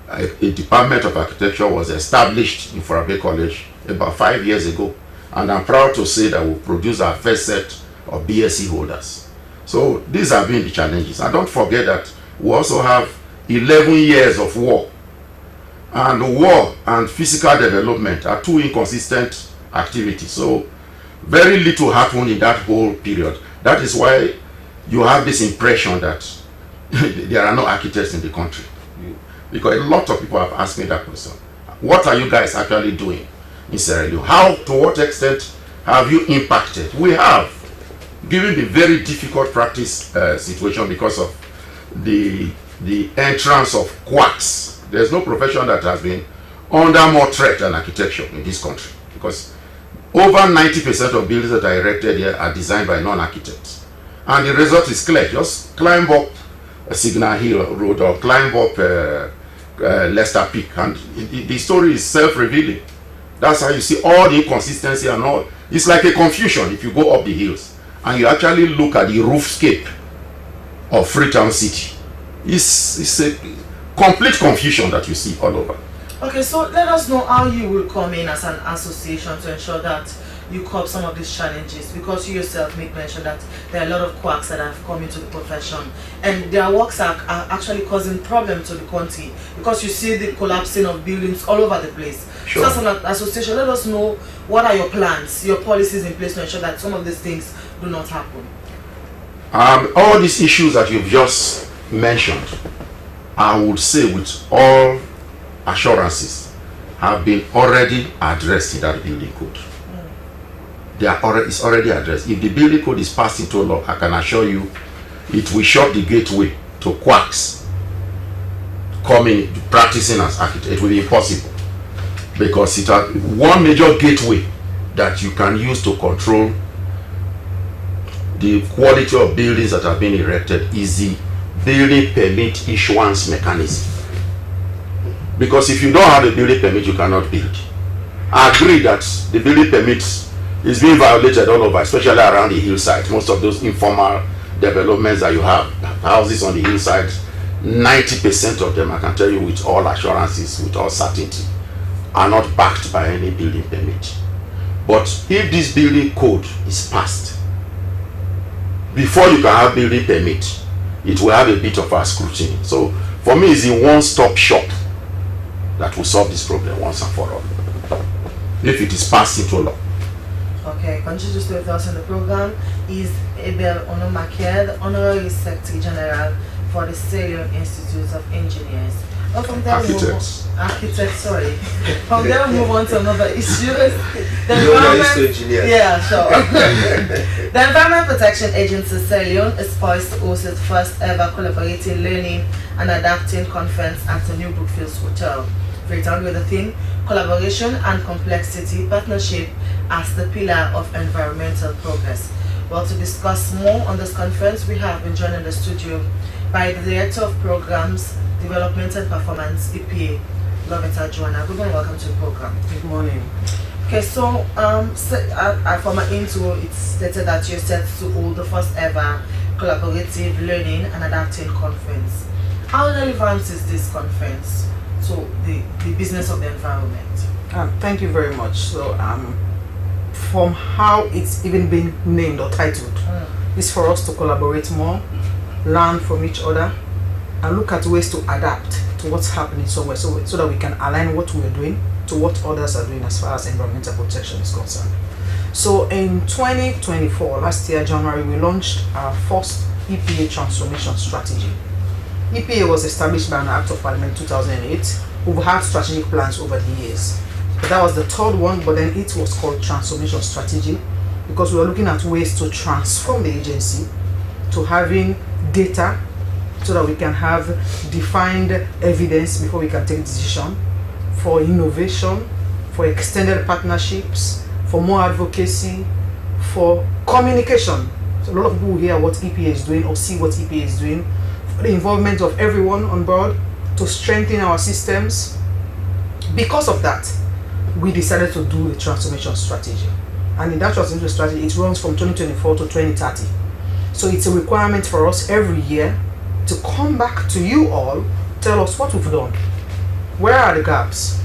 a department of architecture was established in Forabe College about 5 years ago, and I'm proud to say that we produced our first set of BSc holders. So these have been the challenges. And don't forget that we also have 11 years of war, and war and physical development are two inconsistent activities. So very little happened in that whole period. That is why you have this impression that there are no architects in the country. Because a lot of people have asked me that question. What are you guys actually doing in Sierra Leone? To what extent have you impacted? We have, given the very difficult practice situation because of the entrance of quacks. There's no profession that has been under more threat than architecture in this country, because over 90% of buildings that are erected here are designed by non-architects. And the result is clear. Just climb up Signal Hill Road or climb up Leicester Peak, and the story is self-revealing. That's how you see all the inconsistency and all. It's like a confusion if you go up the hills and you actually look at the roofscape of Freetown City. It's a complete confusion that you see all over. Okay, so let us know how you will come in as an association to ensure that you curb some of these challenges, because you yourself make mention that there are a lot of quacks that have come into the profession, and their works are actually causing problems to the country, because you see the collapsing of buildings all over the place. Sure. So as an association, let us know what are your plans, your policies in place to ensure that some of these things do not happen. All these issues that you've just mentioned, I would say with all assurances, have been already addressed in that building code. It's already addressed. If the building code is passed into law, I can assure you it will shut the gateway to quacks coming, practicing as architects. It will be impossible, because it has one major gateway that you can use to control the quality of buildings that have been erected is the building permit issuance mechanism. Because if you don't have a building permit, you cannot build. I agree that the building permit is being violated all over, especially around the hillside. Most of those informal developments that you have, houses on the hillside, 90% of them, I can tell you with all assurances, with all certainty, are not backed by any building permit. But if this building code is passed, before you can have building permit, it will have a bit of a scrutiny. So for me, it's a one-stop shop that will solve this problem once and for all, if it is passed into law. Okay, continue to stay with us in the program is Abel Onomake, the Honorary Secretary General for the Sierra Leone Institute of Engineers. From there architects, sorry. From there we move on to another issue. The environment, yeah, sure. The Environment Protection Agency Sierra Leone is poised to host its first ever collaborative learning and adapting conference at the New Brookfields Hotel, Freetown, with the theme Collaboration and Complexity Partnership as the Pillar of Environmental Progress. Well, to discuss more on this conference, we have been joined in the studio by the Director of Programs, Development and Performance, EPA, Lovetta Joanna. Good morning, welcome to the program. Good morning. Okay, so for my intro, it's stated that you're set to hold the first ever collaborative learning and adapting conference. How relevant is this conference to the business of the environment? Thank you very much. So, from how it's even been named or titled, is for us to collaborate more, learn from each other, and look at ways to adapt to what's happening somewhere, so that we can align what we're doing to what others are doing as far as environmental protection is concerned. So in 2024, last year, January, we launched our first EPA transformation strategy. EPA was established by an Act of Parliament 2008. We've had strategic plans over the years. But that was the third one, but then it was called transformation strategy because we were looking at ways to transform the agency to having data so that we can have defined evidence before we can take decision, for innovation, for extended partnerships, for more advocacy, for communication. So a lot of people will hear what EPA is doing or see what EPA is doing, for the involvement of everyone on board to strengthen our systems. Because of that, we decided to do the transformation strategy. And in that transformation strategy, it runs from 2024 to 2030. So it's a requirement for us every year to come back to you all, tell us what we've done. Where are the gaps?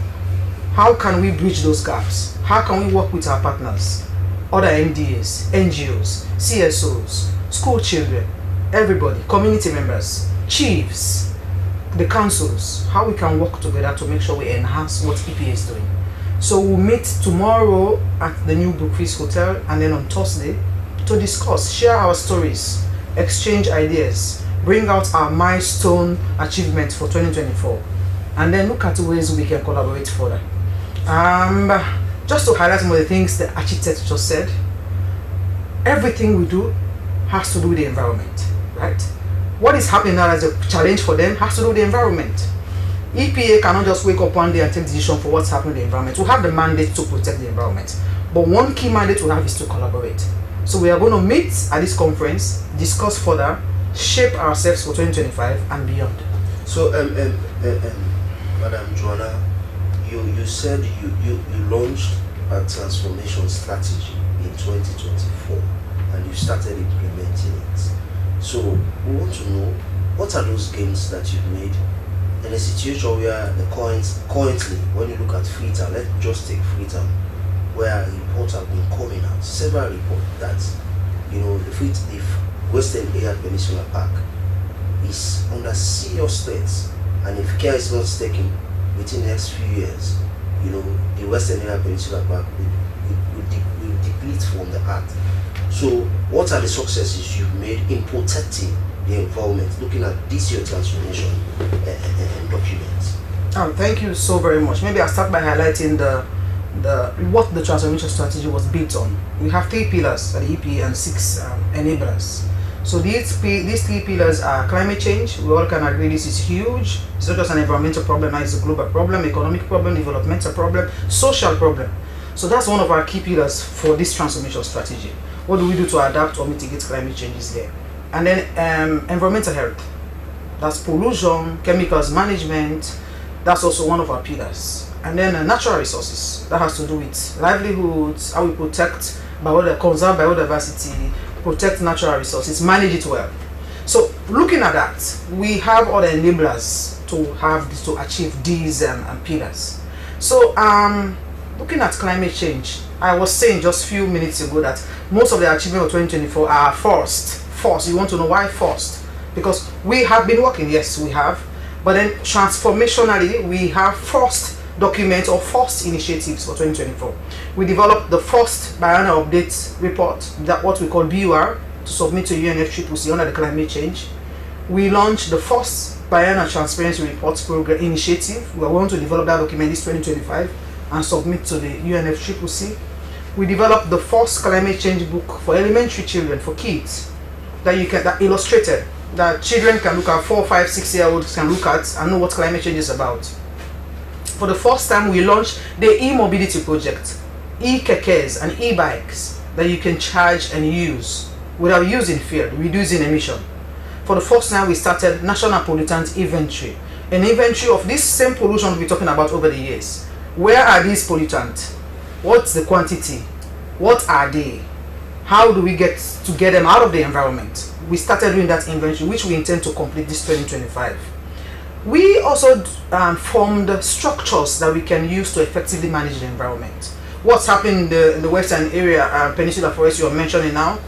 How can we bridge those gaps? How can we work with our partners, other MDAs, NGOs, CSOs, school children, everybody, community members, chiefs, the councils, how we can work together to make sure we enhance what EPA is doing. So we'll meet tomorrow at the New Brookfields Hotel and then on Thursday to discuss, share our stories, exchange ideas, bring out our milestone achievements for 2024, and then look at ways we can collaborate further. Just to highlight some of the things the architect just said, everything we do has to do with the environment, right? What is happening now as a challenge for them has to do with the environment. EPA cannot just wake up one day and take decision for what's happening in the environment. We have the mandate to protect the environment, but one key mandate we have is to collaborate. So we are going to meet at this conference, discuss further, shape ourselves for 2025 and beyond. So, Madam Joanna, you said you launched a transformation strategy in 2024 and you started implementing it. So we want to know, what are those gains that you've made in a situation where the currently, when you look at Freetown, let's just take Freetown, where reports have been coming out, several reports that, you know, the Western Area Peninsula Park is under serious threats, and if care is not taken within the next few years, you know, the Western Area Peninsula Park will deplete from the earth. So what are the successes you've made in protecting the environment, looking at this year transformation documents? Thank you so very much. Maybe I'll start by highlighting what the transformation strategy was built on. We have 3 pillars at the EPA and 6 enablers. So these 3 pillars are climate change. We all can agree this is huge. It's not just an environmental problem, now it's a global problem, economic problem, developmental problem, social problem. So that's one of our key pillars for this transformation strategy. What do we do to adapt or mitigate climate changes there? And then environmental health. That's pollution, chemicals management. That's also one of our pillars. And then natural resources. That has to do with livelihoods, how we protect, conserve biodiversity, protect natural resources, manage it well. So looking at that, we have other enablers to achieve these pillars. So looking at climate change, I was saying just a few minutes ago that most of the achievements of 2024 are forced. You want to know why forced? Because we have been working, yes we have, but then transformationally we have forced documents or forced initiatives for 2024. We developed the first biennial update report, that what we call BUR, to submit to UNFCCC under the climate change. We launched the first biennial transparency reports program initiative. We want to develop that document this 2025 and submit to the UNFCCC. We developed the first climate change book for elementary children, for kids, that illustrated, that children can look at, 4, 5, 6 year olds can look at and know what climate change is about. For the first time, we launched the e-mobility project, e-kekes and e-bikes that you can charge and use without using fuel, reducing emission. For the first time, we started national pollutant inventory, an inventory of this same pollution we're talking about over the years. Where are these pollutants? What's the quantity? What are they? How do we get them out of the environment? We started doing that inventory, which we intend to complete this 2025. We also formed structures that we can use to effectively manage the environment. What's happening in the western area, Peninsula Forest you're mentioning now,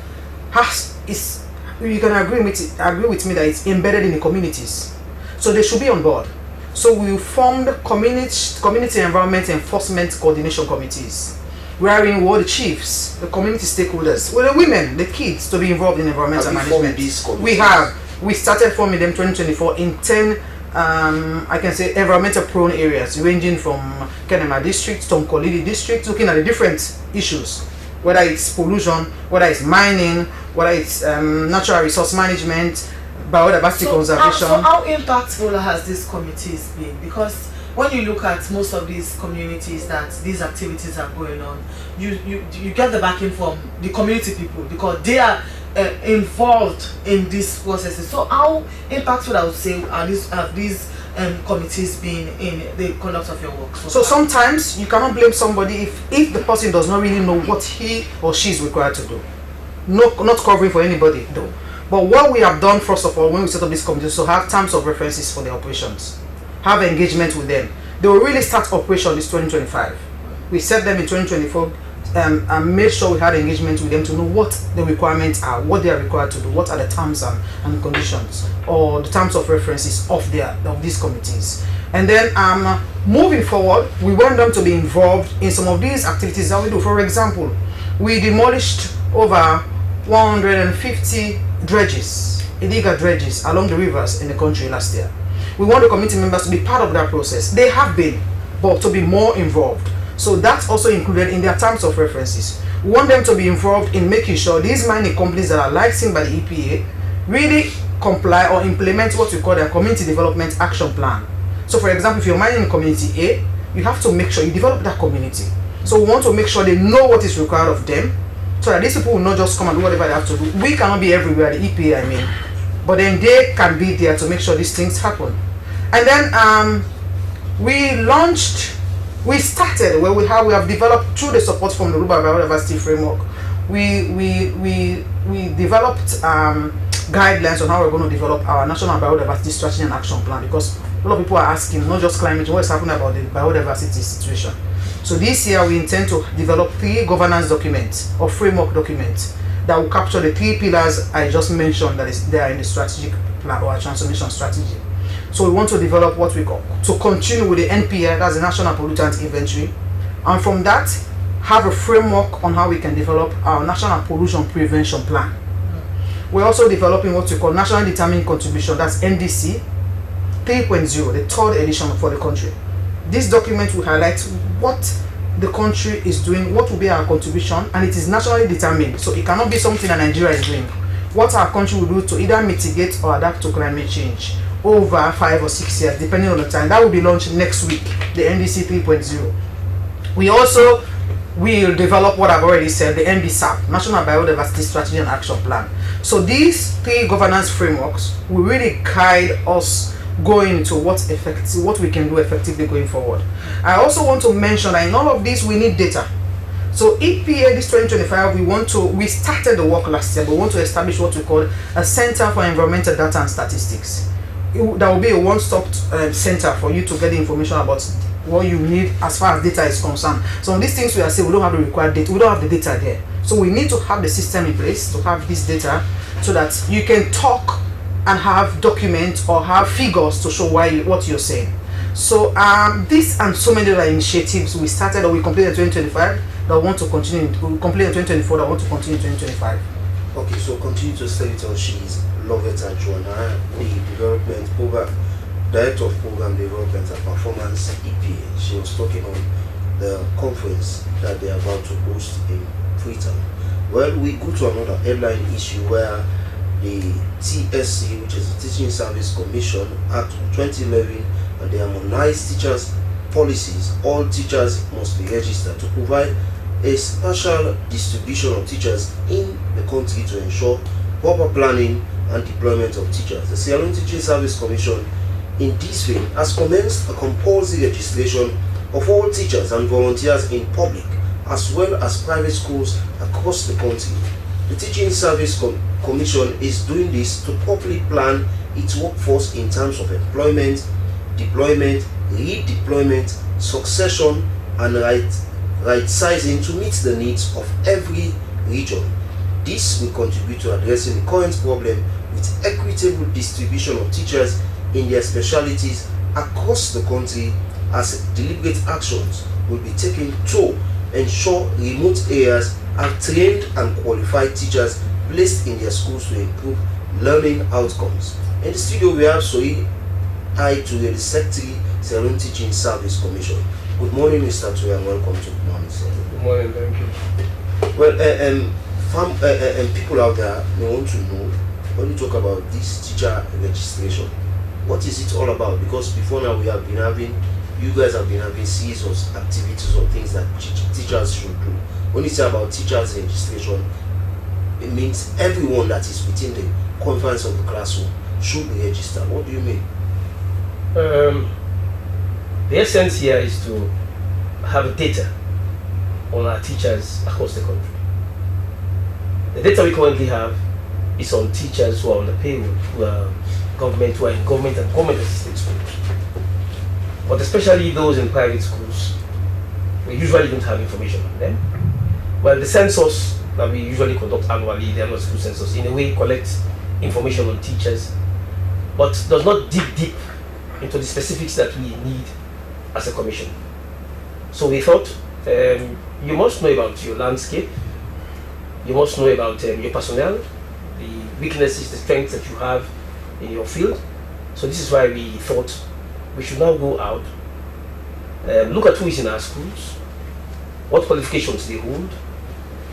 you can agree with me that it's embedded in the communities. So they should be on board. So we formed community environment enforcement coordination committees, wherein were the chiefs, the community stakeholders, the women, the kids to be involved in environmental management. We started forming them 2024 in 10 I can say environmental prone areas, ranging from Kenema district, Tonkolili district, looking at the different issues, whether it's pollution, whether it's mining, whether it's natural resource management, biodiversity conservation. So how impactful has these committees been? Because when you look at most of these communities that these activities are going on, you get the backing from the community people because they are involved in these processes. So how impactful, I would say, have these committees been in the conduct of your work? So sometimes you cannot blame somebody if the person does not really know what he or she is required to do. Not covering for anybody though. But what we have done, first of all, when we set up this committee, so have terms of references for the operations, have engagement with them. They will really start operation this 2025. We set them in 2024 and made sure we had engagement with them to know what the requirements are, what they are required to do, what are the terms and conditions, or the terms of references of these committees. And then moving forward, we want them to be involved in some of these activities that we do. For example, we demolished over 150 dredges, illegal dredges along the rivers in the country last year. We want the committee members to be part of that process. They have been, but to be more involved. So that's also included in their terms of references. We want them to be involved in making sure these mining companies that are licensed by the EPA really comply or implement what we call their community development action plan. So for example, if you're mining in community A, you have to make sure you develop that community. So we want to make sure they know what is required of them, so that these people will not just come and do whatever they have to do. We cannot be everywhere, the EPA I mean, but then they can be there to make sure these things happen. And then we started where we have developed, through the support from the Rural Biodiversity Framework, we developed guidelines on how we're going to develop our National Biodiversity Strategy and Action Plan, because a lot of people are asking, not just climate, what is happening about the biodiversity situation. So this year we intend to develop 3 governance documents or framework documents that will capture the 3 pillars I just mentioned that is there in the strategic plan or transformation strategy. So we want to develop what we call, to continue with the NPI, that's the National Pollutant Inventory, and from that have a framework on how we can develop our National Pollution Prevention Plan. We're also developing what we call National Determined Contribution, that's NDC 3.0, the 3rd edition for the country. This document will highlight what the country is doing, what will be our contribution, and it is nationally determined, so it cannot be something that Nigeria is doing. What our country will do to either mitigate or adapt to climate change over 5 or 6 years, depending on the time. That will be launched next week, the NDC 3.0. We also we'll develop what I've already said, the NBSAP, National Biodiversity Strategy and Action Plan. So these 3 governance frameworks will really guide us going into what we can do effectively going forward. I also want to mention that in all of this we need data. So EPA this 2025 we started the work last year, but we want to establish what we call a Center for Environmental Data and Statistics. That will be a one-stop center for you to get the information about what you need as far as data is concerned. Some of these things we are saying we don't have the required data, we don't have the data there. So we need to have the system in place to have this data so that you can talk and have documents or have figures to show what you're saying. So this and so many other initiatives we started or we completed in 2025 that want to continue. We completed in 2024 that want to continue in 2025. Okay, so continue to stay with us. She's Lovetta Joanna, the development program director of program development and performance EPA. She was talking on the conference that they are about to host in Freetown. Well, we go to another headline issue where the TSC, which is the Teaching Service Commission Act 2011, and they harmonized teachers' policies. All teachers must be registered to provide a special distribution of teachers in the country to ensure proper planning and deployment of teachers. The Sierra Leone Teaching Service Commission, in this way, has commenced a compulsory registration of all teachers and volunteers in public as well as private schools across the country. The Teaching Service Commission is doing this to properly plan its workforce in terms of employment, deployment, redeployment, succession, and right sizing to meet the needs of every region. This will contribute to addressing the current problem with equitable distribution of teachers in their specialties across the country, as deliberate actions will be taken to ensure remote areas have trained and qualified teachers placed in their schools to improve learning outcomes. In the studio we have Soyi Aitue, the Secretary, Sierra Leone Teaching Service Commission. Good morning, Mr. Aitue, and welcome to Good Morning, sir. Good morning, thank you. Well, people out there may want to know, when you talk about this teacher registration, what is it all about? Because before now you guys have been having series of activities or things that teachers should do. When you say about teachers registration, it means everyone that is within the confines of the classroom should be registered. What do you mean? The essence here is to have data on our teachers across the country. The data we currently have is on teachers who are on the payroll, who are in government and government-assisted schools. But especially those in private schools, we usually don't have information on them. Well, the census that we usually conduct annually, the annual school census, in a way collects information on teachers, but does not dig deep into the specifics that we need as a commission. So we thought, you must know about your landscape, you must know about your personnel, the weaknesses, the strengths that you have in your field. So this is why we thought we should now go out, look at who is in our schools, what qualifications they hold,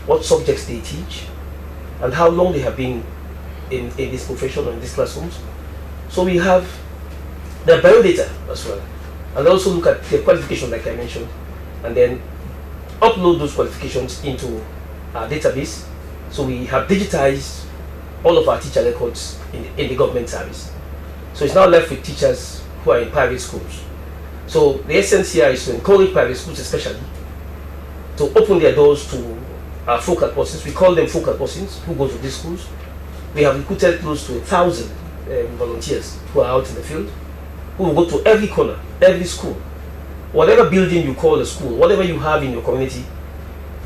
what subjects they teach, and how long they have been in this profession or in these classrooms. So we have the biodata as well, and also look at the qualifications like I mentioned, and then upload those qualifications into our database. So we have digitized all of our teacher records in the government service. So it's now left with teachers who are in private schools. So the essence here is to encourage private schools especially to open their doors to our focal persons. We call them focal persons who go to these schools. We have recruited close to 1,000 volunteers who are out in the field, who will go to every corner, every school, whatever building you call a school, whatever you have in your community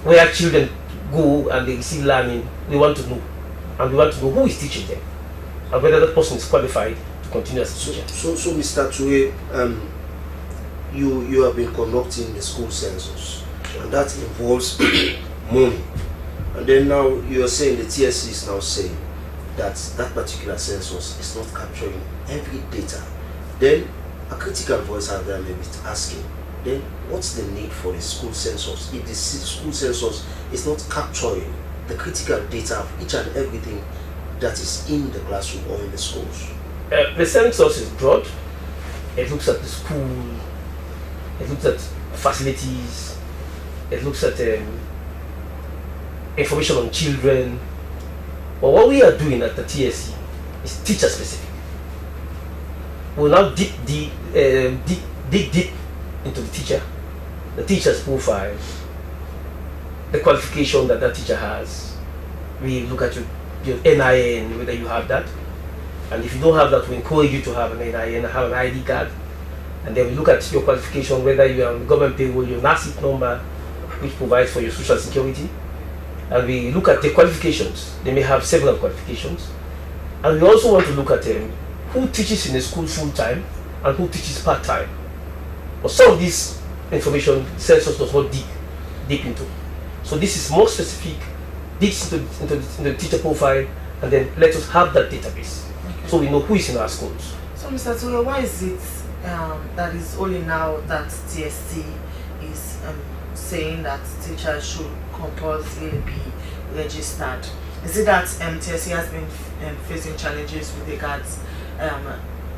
where children go and they receive learning. We want to know, and we want to know who is teaching them and whether that person is qualified to continue as a teacher. So Mr. Aitue, you have been conducting the school census, and that involves money. And then now you are saying the TSC is now saying that that particular census is not capturing every data. Then a critical voice out there may be asking, then what's the need for the school census if the school census is not capturing the critical data of each and everything that is in the classroom or in the schools? The census is broad. It looks at the school, it looks at facilities, It looks at information on children. But what we are doing at the TSC is teacher specific. We'll now dig deep into the teacher's profile, the qualification that that teacher has. We look at your NIN, whether you have that. And if you don't have that, we encourage you to have an NIN, have an ID card. And then we look at your qualification, whether you are on the government payroll, your NACIP number, which provides for your social security. And we look at the qualifications. They may have several qualifications. And we also want to look at who teaches in a school full-time and who teaches part-time. But some of this information census does not dig deep into. So this is more specific, digs into the teacher profile, and then let us have that database. Okay. So we know who is in our schools. So Mr. Togo, why is it that is only now that TSC is saying that teachers should compulsorily be registered? Is it that TSC has been facing challenges with regards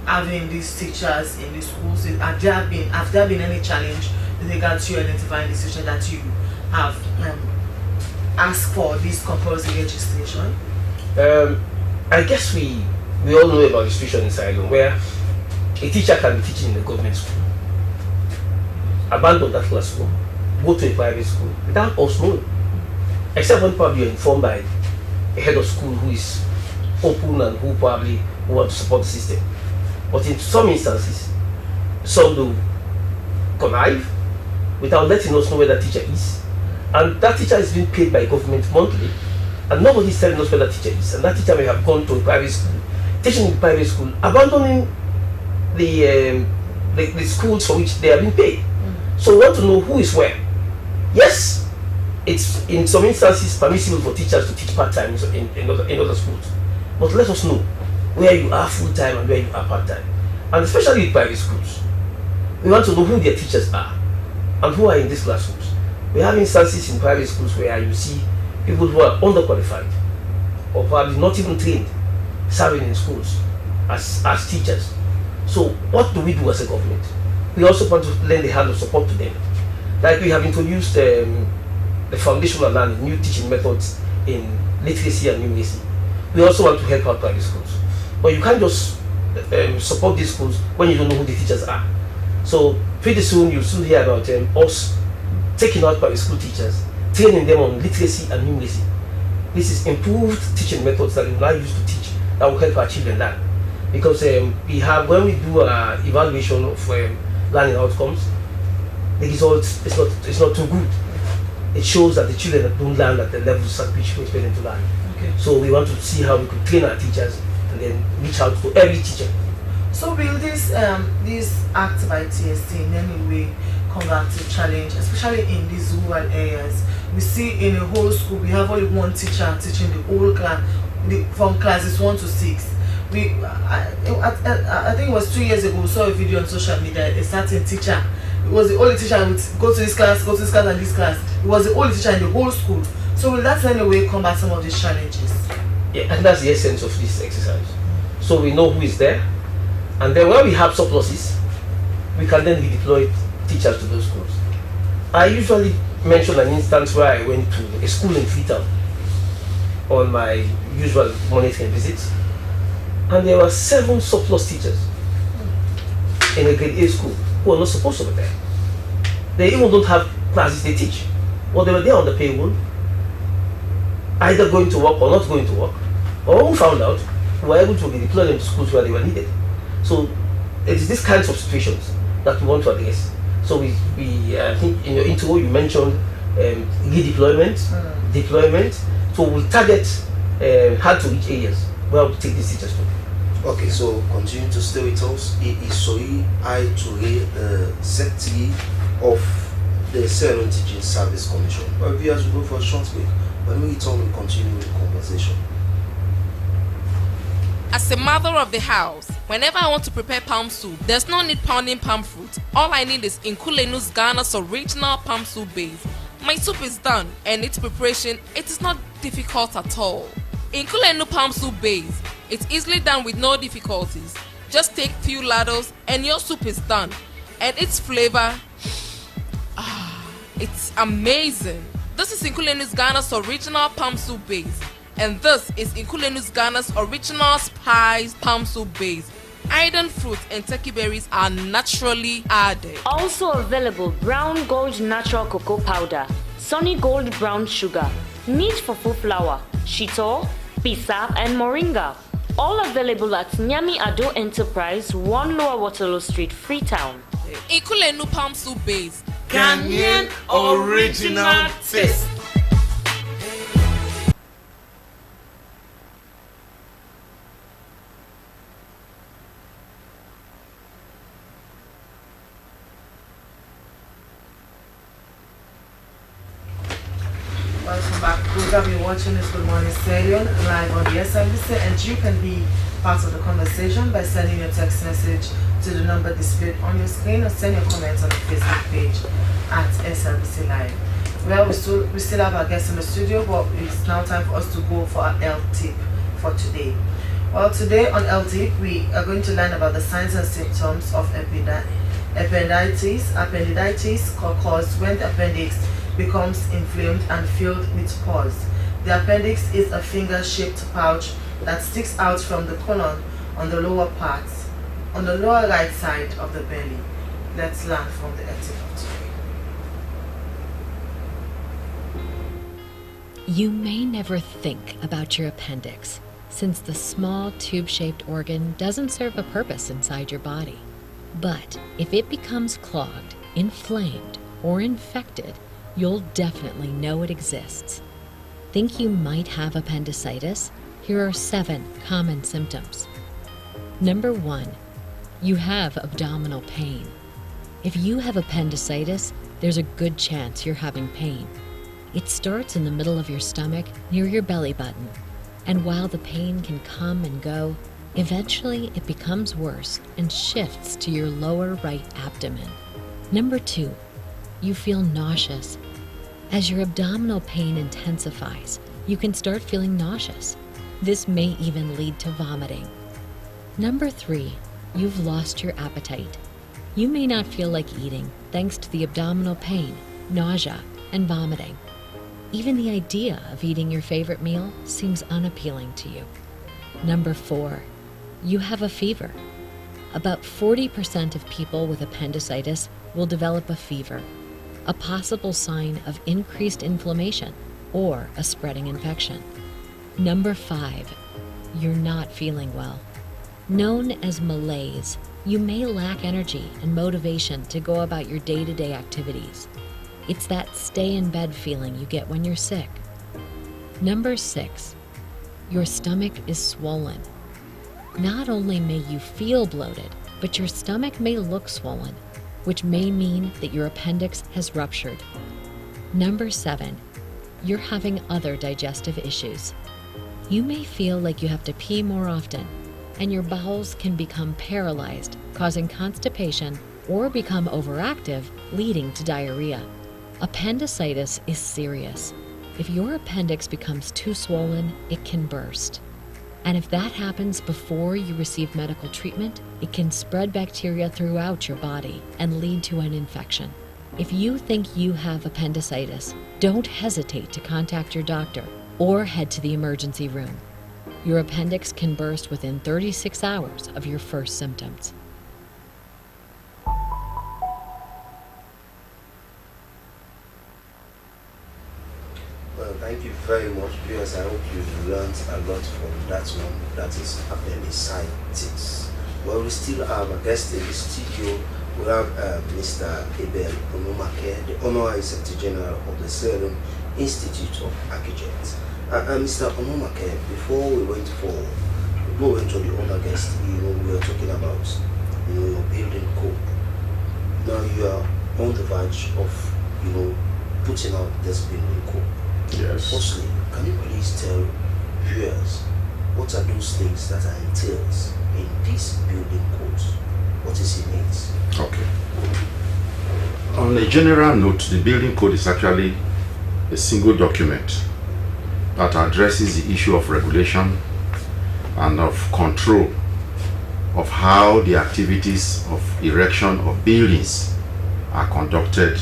having these teachers in the schools? Have there been any challenge with regards to identifying the teacher that you have asked for this compulsory registration? I guess we all know about the situation in Sierra Leone where a teacher can be teaching in a government school, abandon that classroom, go to a private school without us knowing, except when probably you're informed by a head of school who is open and who probably want to support the system. But in some instances, some do connive without letting us know where that teacher is. And that teacher is being paid by government monthly, and nobody is telling us where that teacher is. And that teacher may have gone to a private school, teaching in private school, abandoning the schools for which they are being paid. So we want to know who is where. Yes, it's in some instances permissible for teachers to teach part-time in other schools. But let us know where you are full-time and where you are part-time. And especially in private schools, we want to know who their teachers are and who are in these classrooms. We have instances in private schools where you see people who are underqualified or probably not even trained serving in schools as teachers. So what do we do as a government? We also want to lend a hand of support to them. Like we have introduced the foundational learning, new teaching methods in literacy and numeracy. We also want to help out private schools. But you can't just support these schools when you don't know who the teachers are. So pretty soon you'll soon hear about us taking out private school teachers, training them on literacy and numeracy. This is improved teaching methods that we now use to teach that will help our children learn. Because we have, when we do an evaluation of learning outcomes, the results it's not too good. It shows that the children don't learn at the levels at which we expect them to learn. Okay. So we want to see how we could train our teachers and then reach out to every teacher. So will this act by TSC in any way come back to challenge, especially in these rural areas? We see in a whole school we have only one teacher teaching the whole class, from classes 1 to 6. I think it was 2 years ago, we saw a video on social media, a certain teacher. It was the only teacher who would go to this class, and this class. It was the only teacher in the whole school. So will that in any way combat some of these challenges? Yeah, and that's the essence of this exercise. So we know who is there, and then when we have surpluses, we can then redeploy teachers to those schools. I usually mention an instance where I went to a school in Freetown on my usual monitoring visits, and there were 7 surplus teachers in a grade A school who are not supposed to be there. They even don't have classes they teach. Well, they were there on the payroll, either going to work or not going to work. But when we found out, we were able to redeploy them to schools where they were needed. So it is these kinds of situations that we want to address. So we I think in your intro you mentioned redeployment, deployment. So we'll target hard to reach areas where we'll take these teachers to. Okay, so continue to stay with us. It is Soyi Aitoure, Secretary of the Sierra Leone Teaching Service Commission. But viewers, we go for a short break. When we return, we'll continue with the conversation. As a mother of the house, whenever I want to prepare palm soup, there's no need pounding palm fruit. All I need is Nkulenu's Ghana's original palm soup base. My soup is done, and its preparation, it is not difficult at all. Nkulenu palm soup base, it's easily done with no difficulties. Just take few ladles and your soup is done. And its flavor, It's amazing. This is Inkulenu's Ghana's original palm soup base. And this is Inkulenu's Ghana's original spiced palm soup base. Iron fruit and turkey berries are naturally added. Also available brown gold natural cocoa powder, sunny gold brown sugar, neat fufu flour, shito, pisa, and moringa. All available at Nyami Ado Enterprise, 1 Lower Waterloo Street, Freetown. Inkulenu palm soup base. Ghanaian original taste. Welcome back. Program you're watching is Good Morning Stadium live on the Slbc, and you can be part of the conversation by sending your text message to the number displayed on your screen, or send your comments on the Facebook page at Slbc Live. Well, we still have our guests in the studio, but it's now time for us to go for our L tip for today. Well, today on L tip we are going to learn about the signs and symptoms of appendicitis. Appendicitis occurs when the appendix becomes inflamed and filled with pus. The appendix is a finger-shaped pouch that sticks out from the colon on the lower right side of the belly. Let's learn from the active today. You may never think about your appendix, since the small tube-shaped organ doesn't serve a purpose inside your body. But if it becomes clogged, inflamed, or infected, you'll definitely know it exists. Think you might have appendicitis? Here are 7 common symptoms. Number 1, you have abdominal pain. If you have appendicitis, there's a good chance you're having pain. It starts in the middle of your stomach, near your belly button, and while the pain can come and go, eventually it becomes worse and shifts to your lower right abdomen. Number 2, you feel nauseous. As your abdominal pain intensifies, you can start feeling nauseous. This may even lead to vomiting. Number 3, you've lost your appetite. You may not feel like eating thanks to the abdominal pain, nausea, and vomiting. Even the idea of eating your favorite meal seems unappealing to you. Number 4, you have a fever. About 40% of people with appendicitis will develop a fever, a possible sign of increased inflammation or a spreading infection. Number 5, you're not feeling well. Known as malaise, you may lack energy and motivation to go about your day-to-day activities. It's that stay-in-bed feeling you get when you're sick. Number 6, your stomach is swollen. Not only may you feel bloated, but your stomach may look swollen, which may mean that your appendix has ruptured. Number 7, you're having other digestive issues. You may feel like you have to pee more often, and your bowels can become paralyzed, causing constipation or become overactive, leading to diarrhea. Appendicitis is serious. If your appendix becomes too swollen, it can burst. And if that happens before you receive medical treatment, it can spread bacteria throughout your body and lead to an infection. If you think you have appendicitis, don't hesitate to contact your doctor or head to the emergency room. Your appendix can burst within 36 hours of your first symptoms. Well, thank you very much, viewers. I hope you've learned a lot from that one. That is appendicitis. Well, we still have a guest in the studio. We have Mr. Abel Onomake, the Honorary Secretary General of the Sierra Leone Institute of Architects. Mr. Onomake, before we went to the other guest, we were talking about your building code. Now you are on the verge of putting out this building code. Yes. Firstly, can you please tell viewers what are those things that are entails in this building code? What is it means? Okay. On a general note, the building code is actually a single document that addresses the issue of regulation and of control of how the activities of erection of buildings are conducted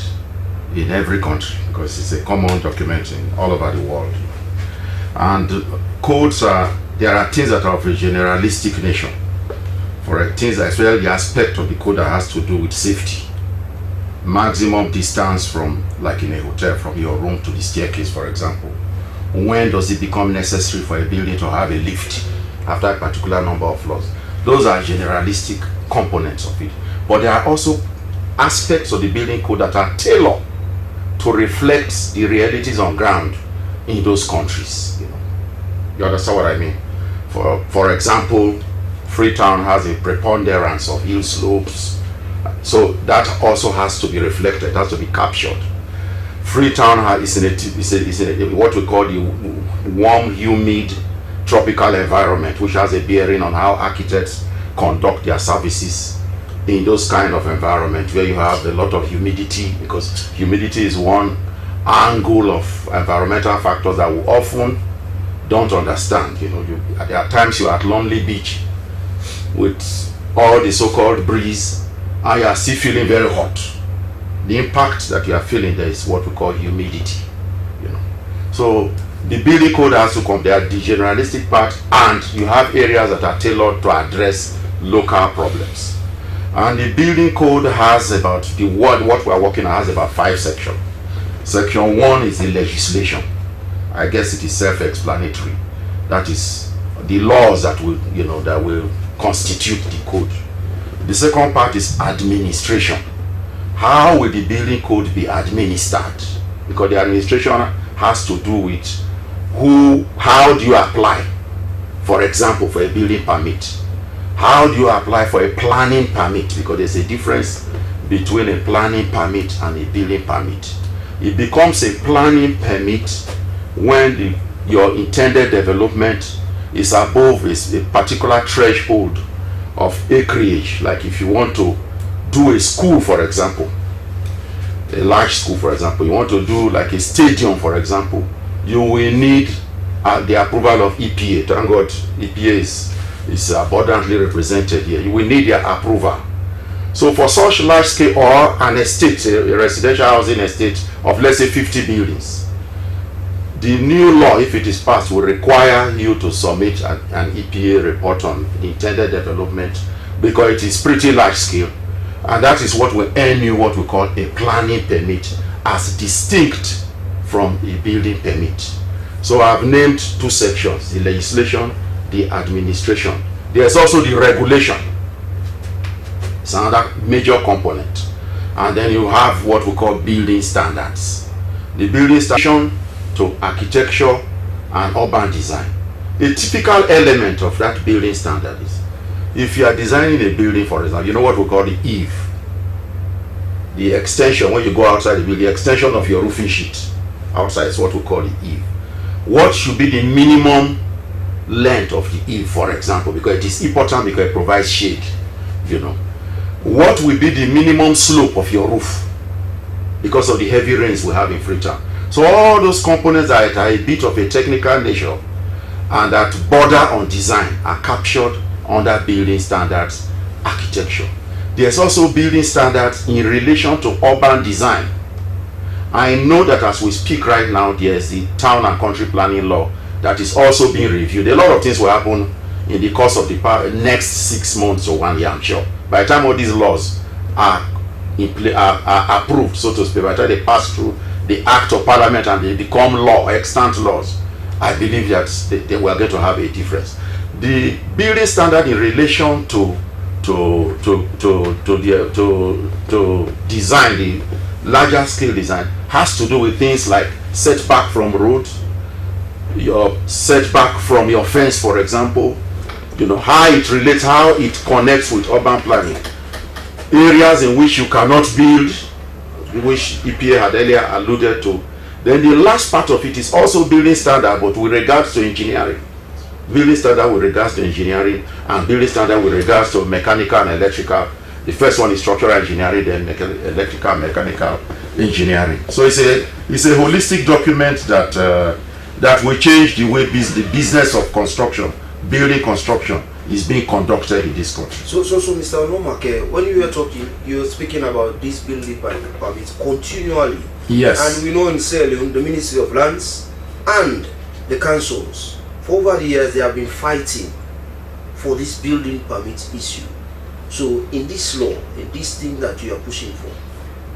in every country because it's a common document in all over the world. And codes there are things that are of a generalistic nature. For things as well, the aspect of the code that has to do with safety. Maximum distance from, like in a hotel, from your room to the staircase, for example. When does it become necessary for a building to have a lift after a particular number of floors? Those are generalistic components of it. But there are also aspects of the building code that are tailored to reflect the realities on ground in those countries. You understand what I mean? For example, Freetown has a preponderance of hill slopes, so that also has to be reflected, has to be captured. Freetown is in what we call the warm, humid, tropical environment, which has a bearing on how architects conduct their services in those kind of environment where you have a lot of humidity, because humidity is one angle of environmental factors that we often don't understand. There are times you're at Lonely Beach with all the so-called breeze and you are still feeling very hot. The impact that you are feeling there is what we call humidity. So the building code has to come there, the generalistic part, and you have areas that are tailored to address local problems. And the building code has about what we are working on has about 5 sections. Section 1 is the legislation. I guess it is self-explanatory. That is the laws that will, that will constitute the code. The second part is administration. How will the building code be administered? Because the administration has to do with how do you apply, for example, for a building permit? How do you apply for a planning permit? Because there's a difference between a planning permit and a building permit. It becomes a planning permit when your intended development is above a particular threshold of acreage. Like if you want to do a school, for example, a large school, for example, you want to do like a stadium, for example, you will need the approval of EPA. Thank God EPA is abundantly represented here. You will need their approval. So for such large scale, or an estate, a residential housing estate of let's say 50 buildings, the new law, if it is passed, will require you to submit an EPA report on intended development, because it is pretty large scale, and that is what will earn you what we call a planning permit, as distinct from a building permit. So I've named 2 sections: the legislation, the administration. There's also the regulation. It's another major component. And then you have what we call building standards. The building standards to architecture and urban design. A typical element of that building standard is, if you are designing a building, for example, you know what we call the eave. The extension, when you go outside the building, the extension of your roofing sheet outside is what we call the eave. What should be the minimum length of the eave, for example, because it is important, because it provides shade. What will be the minimum slope of your roof, because of the heavy rains we have in Freetown. So all those components that are a bit of a technical nature and that border on design are captured under building standards architecture. There's also building standards in relation to urban design. I know that as we speak right now, there's the town and country planning law that is also being reviewed. A lot of things will happen in the course of the next 6 months or 1 year, I'm sure. By the time all these laws are approved, so to speak, by the time they pass through the Act of Parliament and they become law, extant laws, I believe that they were going to have a difference. The building standard in relation to design, the larger scale design, has to do with things like setback from road, your setback from your fence, for example, how it relates, how it connects with urban planning, areas in which you cannot build, which EPA had earlier alluded to. Then the last part of it is also building standard, but with regards to engineering. Building standard with regards to engineering, and building standard with regards to mechanical and electrical. The first one is structural engineering, then electrical, mechanical engineering. So it's a holistic document that will change the way the business of construction, building construction, is being conducted in this country. So Mr. Onomake, when you were talking, you were speaking about this building permits continually. Yes. And we know in Sierra Leone, the Ministry of Lands and the councils, for over the years, they have been fighting for this building permit issue. So in this law, in this thing that you are pushing for,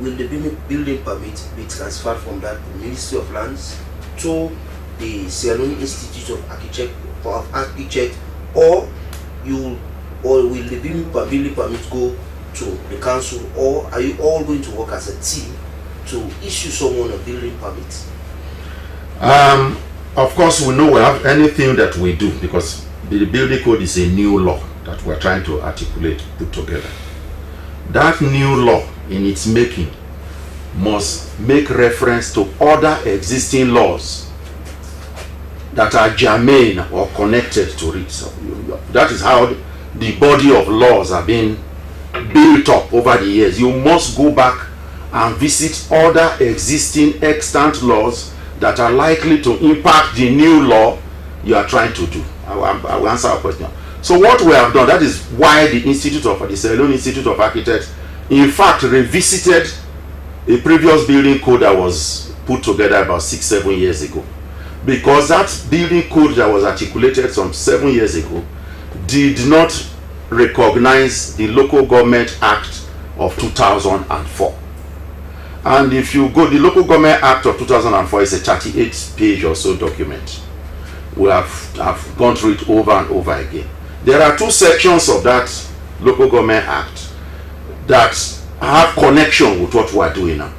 will the building permit be transferred from that Ministry of Lands to the Sierra Leone Institute of Architect, or will the building permit go to the council, or are you all going to work as a team to issue someone a building permit? Of course, we know we have anything that we do, because the building code is a new law that we're trying to articulate, put together. That new law in its making must make reference to other existing laws that are germane or connected to it. So that is how the body of laws are being built up over the years. You must go back and visit other existing extant laws that are likely to impact the new law you are trying to do. I will answer our question. So what we have done, that is why the Sierra Leone Institute of Architects, in fact, revisited a previous building code that was put together about 6-7 years ago. Because that building code that was articulated some 7 years ago did not recognize the Local Government Act of 2004. And if you go, the Local Government Act of 2004 is a 38-page or so document. We have gone through it over and over again. There are two sections of that Local Government Act that have connection with what we are doing now.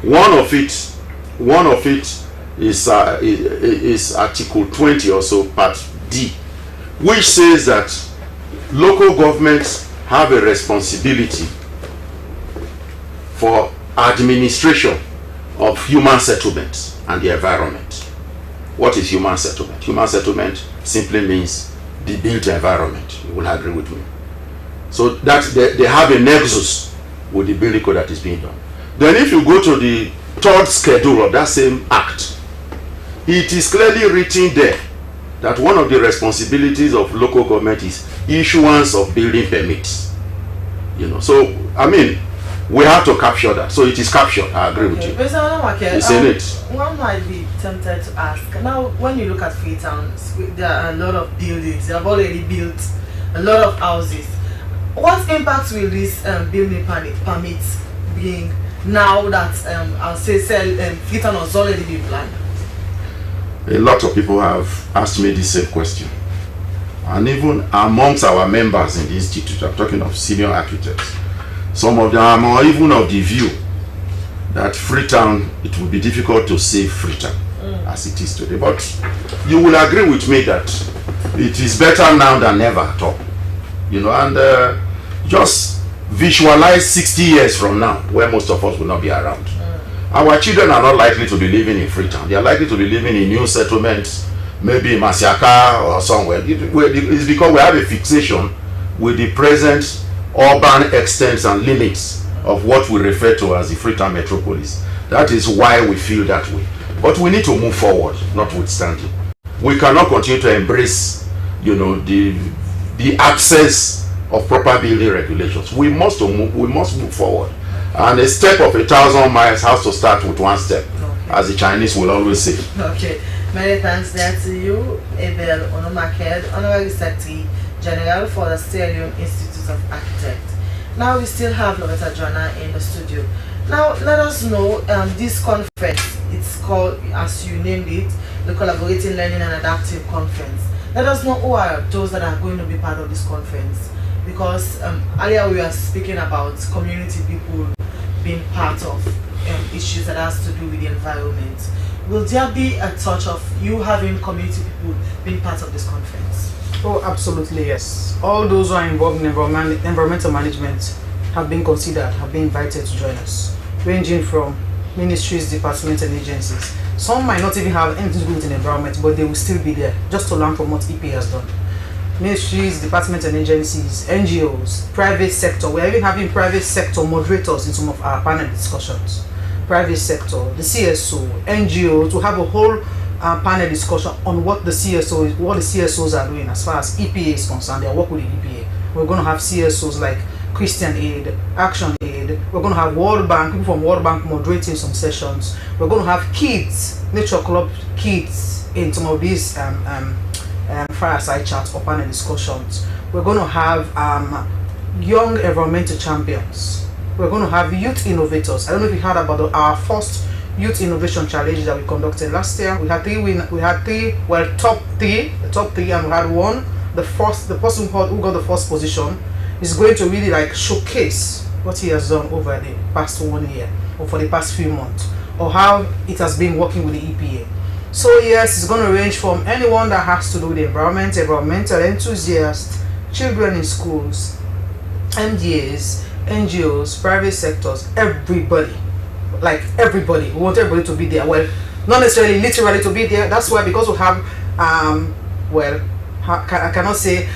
One of it is Article 20 or so, Part D, which says that local governments have a responsibility for administration of human settlements and the environment. What is human settlement? Human settlement simply means the built environment. You will agree with me. So that they have a nexus with the building code that is being done. Then if you go to the third schedule of that same act, it is clearly written there that one of the responsibilities of local government is issuance of building permits. So I mean, we have to capture that. So it is captured. I agree with you. It's in it. One might be tempted to ask. Now, when you look at Freetown, there are a lot of buildings. They have already built a lot of houses. What impact will this building permits bring now that I'll say Freetown has already been planned? A lot of people have asked me the same question, and even amongst our members in the institute, I'm talking of senior architects, some of them are even of the view that Freetown, it will be difficult to save Freetown as it is today. But you will agree with me that it is better now than never at all. And just visualize 60 years from now, where most of us will not be around. Our children are not likely to be living in Freetown. They are likely to be living in new settlements, maybe in Masiaka or somewhere. It's because we have a fixation with the present urban extents and limits of what we refer to as the Freetown metropolis. That is why we feel that way. But we need to move forward, notwithstanding. We cannot continue to embrace, the absence of proper building regulations. We must move forward. And a step of 1,000 miles has to start with one step, as the Chinese will always say. Okay. Many thanks there to you, Abel Onomaked, Honorary Secretary General for the Sierra Leone Institute of Architects. Now we still have Loretta Joanna in the studio. Now let us know this conference, it's called, as you named it, the Collaborating Learning and Adaptive Conference. Let us know who are those that are going to be part of this conference, because earlier we were speaking about community people being part of issues that has to do with the environment. Will there be a touch of you having community people being part of this conference? Oh, absolutely, yes. All those who are involved in environmental management have been considered, have been invited to join us, ranging from ministries, departments, and agencies. Some might not even have anything to do with the environment, but they will still be there just to learn from what EP has done. Ministries, departments, and agencies, NGOs, private sector. We're even having private sector moderators in some of our panel discussions. Private sector, the CSO, NGO, to have a whole panel discussion on what the CSOs are doing as far as EPA is concerned. They work with the EPA. We're going to have CSOs like Christian Aid, Action Aid. We're going to have World Bank, people from World Bank moderating some sessions. We're going to have kids, Nature Club kids in some of these fireside chats or panel discussions. We're going to have young environmental champions. We're going to have youth innovators. I don't know if you heard about our first youth innovation challenge that we conducted last year. We had top three, and we had one. The person who got the first position is going to really like showcase what he has done over the past 1 year or for the past few months, or how it has been working with the EPA. So yes, it's going to range from anyone that has to do with the environment, environmental enthusiasts, children in schools, MDAs, NGOs, private sectors, everybody. Like everybody. We want everybody to be there. Well, not necessarily literally to be there. That's why, because we have I cannot say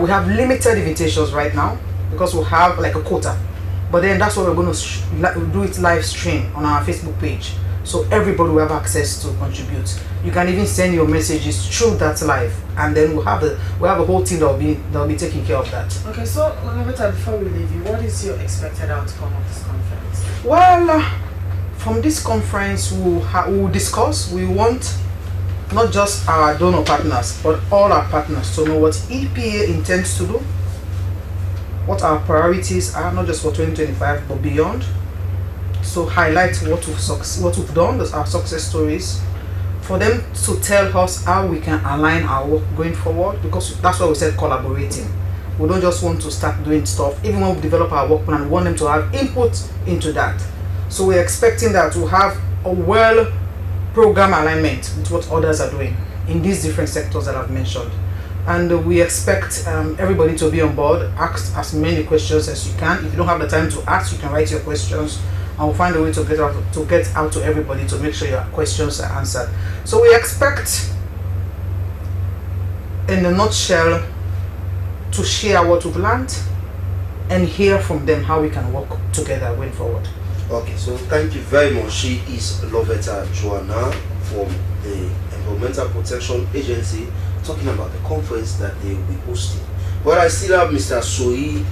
we have limited invitations right now because we have like a quota. But then that's what we're going to do it live stream on our Facebook page, so everybody will have access to contribute. You can even send your messages through that live, and then we'll have a whole team that will be taking care of that. Okay, so Laveta, before we leave you, what is your expected outcome of this conference? Well, from this conference we'll discuss. We want not just our donor partners, but all our partners to know what EPA intends to do, what our priorities are, not just for 2025 but beyond. So highlight what we've done, our success stories, for them to tell us how we can align our work going forward, because that's why we said collaborating. We don't just want to start doing stuff. Even when we develop our work plan, we want them to have input into that. So we're expecting that we'll have a program alignment with what others are doing in these different sectors that I've mentioned, and we expect everybody to be on board. Ask as many questions as you can. If you don't have the time to ask, you can write your questions, and we'll find a way to get out to everybody to make sure your questions are answered. So we expect, in a nutshell, to share what we've learned and hear from them how we can work together going forward. Okay, so thank you very much. She is Lovetta Joanna from the Environmental Protection Agency, talking about the conference that they will be hosting. But I still have Mr. Soyi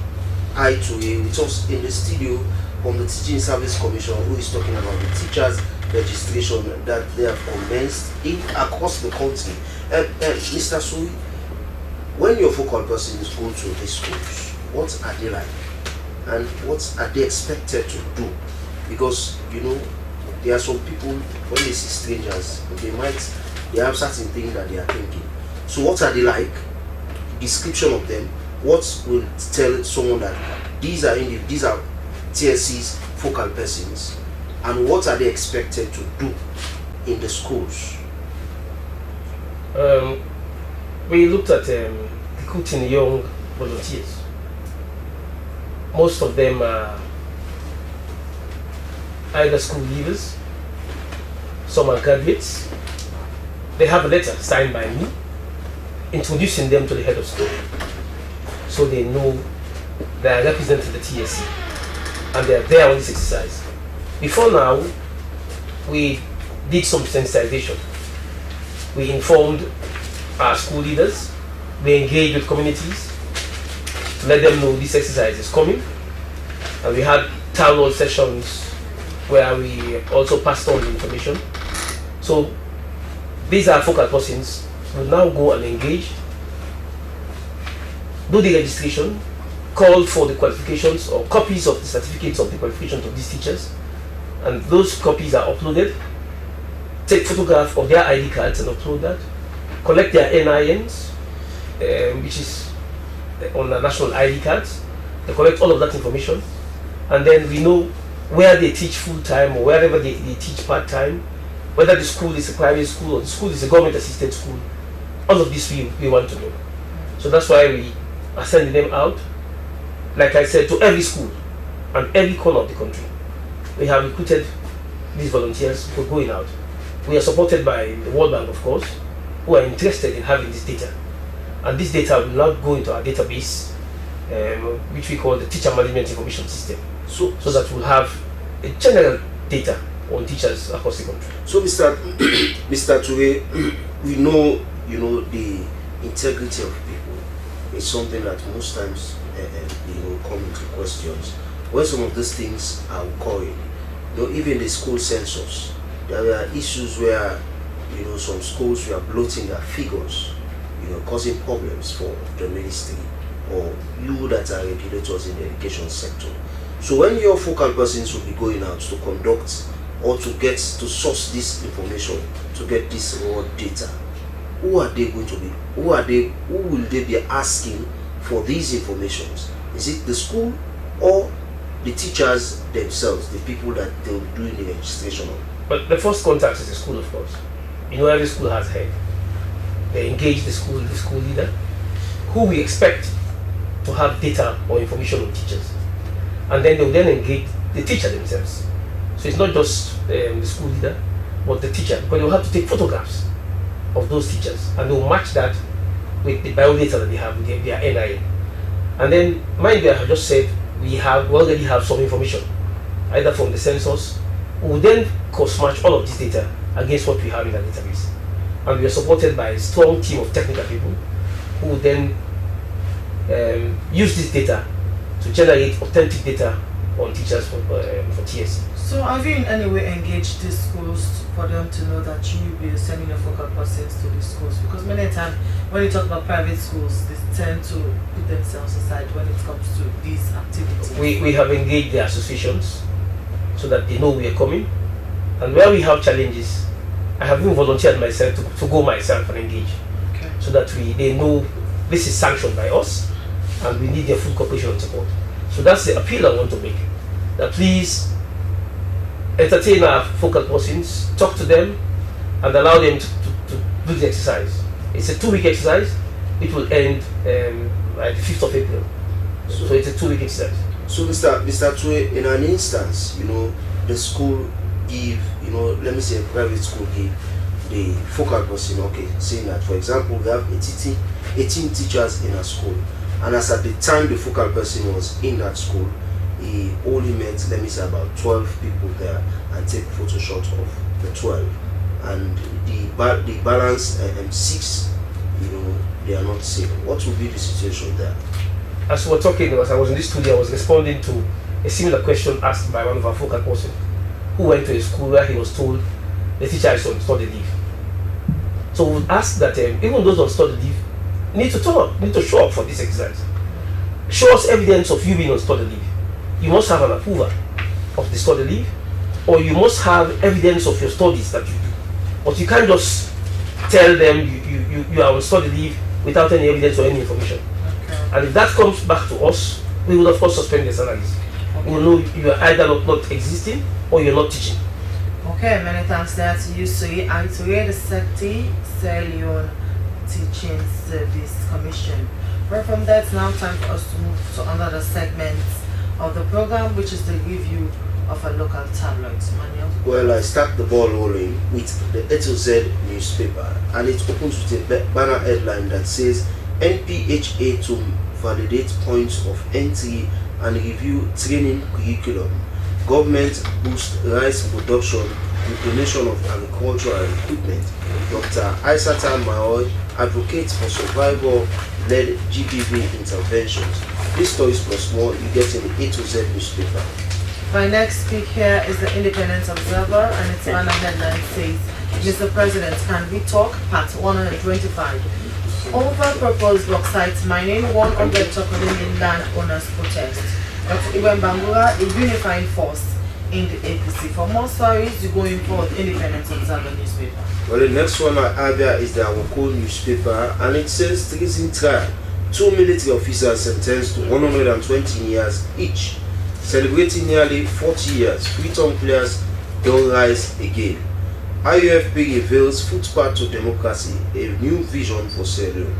Aitoye with us in the studio from the Teaching Service Commission, who is talking about the teachers' registration that they have commenced across the country. Mr. Soyi, when your focal persons go to the schools, what are they like? And what are they expected to do? Because, you know, there are some people, when they see strangers, they have certain things that they are thinking. So what are they like? Description of them. What will tell someone that these are TSC's focal persons, and what are they expected to do in the schools? We looked at recruiting young volunteers. Most of them are either school leavers, some are graduates. They have a letter signed by me introducing them to the head of school, so they know they are representing the TSC and they are there on this exercise. Before now, we did some sensitization. We informed our school leaders, we engaged with communities to let them know this exercise is coming, and we had town hall sessions where we also passed on the information. So these are focal persons who now go and engage, do the registration, call for the qualifications or copies of the certificates of the qualifications of these teachers, and those copies are uploaded. Take photograph of their ID cards and upload that, collect their NINs, which is on the national ID cards. They collect all of that information, and then we know where they teach full-time or wherever they teach part-time, whether the school is a private school or the school is a government-assisted school. All of this we want to know. So that's why we are sending them out, like I said, to every school and every corner of the country. We have recruited these volunteers for going out. We are supported by the World Bank, of course, who are interested in having this data. And this data will now go into our database, which we call the Teacher Management Information System, so that we'll have a general data on teachers across the country. So, Mr. Ture, we know, the integrity of people is something that most times come into questions. When some of these things are occurring, even the school census, there are issues where some schools were bloating their figures, causing problems for the ministry or you that are regulators in the education sector. So when your focal persons will be going out to conduct or to source this information, to get this raw data, who are they going to be? Who will they be asking for these informations? Is it the school or the teachers themselves, the people that they will be doing the registration on? But the first contact is the school, of course. Every school has head. They engage the school leader, who we expect to have data or information on teachers. And then they will then engage the teacher themselves. So it's not just the school leader, but the teacher, because they will have to take photographs of those teachers, and they will match that with the biodata that they have with their NIN. And then, mind you, I have just said, we already have some information, either from the census. We will then cross-match all of this data against what we have in our database. And we are supported by a strong team of technical people who will then use this data to generate authentic data on teachers for TSC. So have you in any way engaged these schools for them to know that you will be sending your focal persons to these schools? Because many times when you talk about private schools, they tend to put themselves aside when it comes to these activities. We have engaged the associations so that they know we are coming. And where we have challenges, I have even volunteered myself to go myself and engage. Okay. So that they know this is sanctioned by us and we need their full cooperation and support. So that's the appeal I want to make. That please entertain our focal persons, talk to them, and allow them to do the exercise. It's a 2-week exercise. It will end by the 5th of April. So it's a 2-week exercise. So Mr. Tue, in an instance, the school give, let me say a private school give the focal person, saying that, for example, we have 18 teachers in a school, and as at the time the focal person was in that school, he only met, let me say, about 12 people there and take photo shot of the 12, and the balance 6, they are not seen. What will be the situation there? As we were talking, as I was in this studio, I was responding to a similar question asked by one of our focal persons who went to a school where he was told the teacher is on study leave. So we would ask that even those on study leave need to turn up, need to show up for this exercise. Show us evidence of you being on study leave. You must have an approval of the study leave, or you must have evidence of your studies that you do. But you can't just tell them you are on study leave without any evidence or any information. Okay. And if that comes back to us, we will of course suspend the salaries. Okay. We will know you are either not existing or you're not teaching. Okay, many thanks there to you, Soyi, and to the Sierra Leone Teaching Service Commission. But from that, it's now time for us to move to another segment of the program, which is the review of a local tabloid. Manuel? Well, I start the ball rolling with the A to Z newspaper, and it opens with a banner headline that says NPHA to validate points of entry and review training curriculum. Government boost rice production with donation of agricultural equipment. Dr. Aissata Maoy advocates for survival-led GBV interventions. These stories plus more you get in the A to Z newspaper. My next speak here is the Independent Observer, and its banner headline says, Mr. President, can we talk? Part 125. Over proposed bauxite mining, 100 Tokolini land owners protest. Dr. Ibrahim Bangura, a unifying force in the APC. For more stories, you go in for the Independent Observer newspaper. Well, the next one I have here is the Awoko newspaper, and it says treason trial. 2 military officers sentenced to 120 years each. Celebrating nearly 40 years, Freetown players don't rise again. IUFP reveals footpath to democracy, a new vision for Sierra Leone.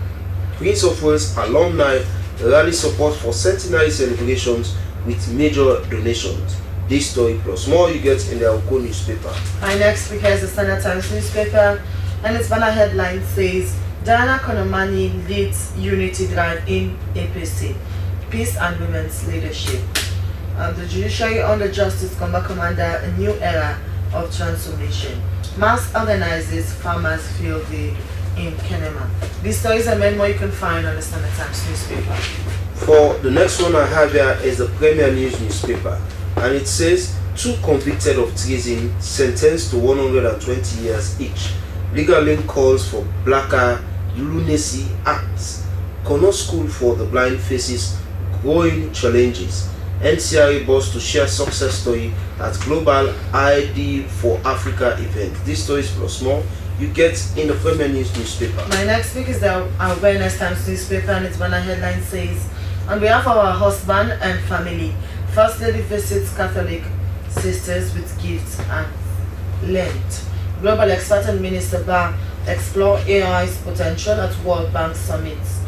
Prince of Wales alumni rally support for centenary celebrations with major donations. This story plus more you get in the Awoko newspaper. My next speaker is the Standard Times newspaper, and its banner headline says, Diana Konomani leads unity drive in APC, peace and women's leadership. The judiciary under Justice Commander, a new era of transformation. Mass organizes farmers field day in Kenema. These stories and many more you can find on the Standard Times newspaper. For the next one I have here is the Premier News newspaper, and it says 2 convicted of treason sentenced to 120 years each. Legal link calls for blacker lunacy acts. Corner School for the Blind faces growing challenges. NCRA boss to share success story at Global ID for Africa event. This story is plus more you get in the Premier News newspaper. My next week is the Awareness Times newspaper, and its banner headline says, on behalf of our husband and family, First Lady visits Catholic sisters with gifts and Lent. Global expert and Minister Bar explore AI's potential at World Bank summits.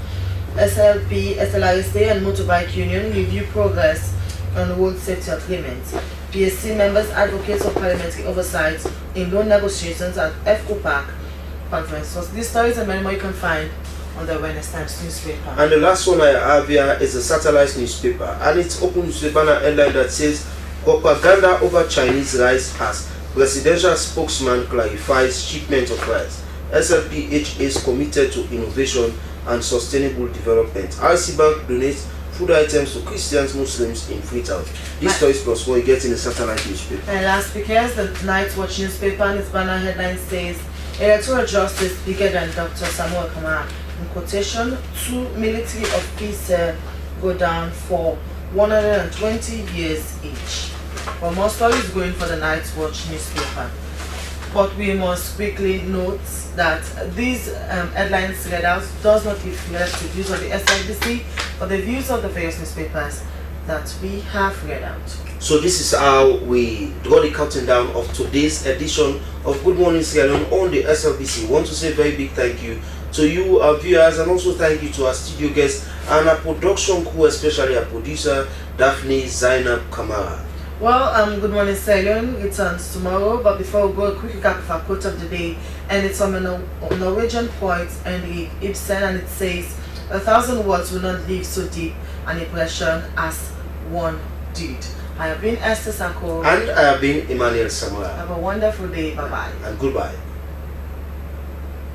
SLP, SLRSA and Motorbike Union review progress on road safety agreements. PSC members advocate for parliamentary oversight in loan negotiations at FCO Park conference. So these stories and many more you can find on the Awareness Times newspaper. And the last one I have here is the Satellite newspaper, and it's open to the banner headline that says propaganda over Chinese rice as presidential spokesman clarifies shipment of rice. SLPH is committed to innovation and sustainable development. RC Bank donates food items to Christians, Muslims in Freetown. This story is plus more you get in the Satellite newspaper. And last week, here's the Night Watch newspaper, and its banner headline says, electoral justice bigger than Dr. Samuel Kamara. In quotation, 2 military officers go down for 120 years each. For more stories going for the Night Watch newspaper. But we must quickly note that these headlines read out does not reflect the views of the SLBC or the views of the various newspapers that we have read out. So this is how we draw the curtain down of today's edition of Good Morning Sierra Leone on the SLBC. I want to say a very big thank you to you, our viewers, and also thank you to our studio guests and our production crew, especially our producer, Daphne Zainab Kamara. Well, Good Morning Sierra Leone returns tomorrow, but before we go, a quick recap of our quote of the day, and it's from a Norwegian poet, Henrik Ibsen, and it says, 1,000 words will not leave so deep an impression as one did. I have been Esther Sako. And I have been Emmanuel Samuel. Have a wonderful day. Bye-bye. And goodbye.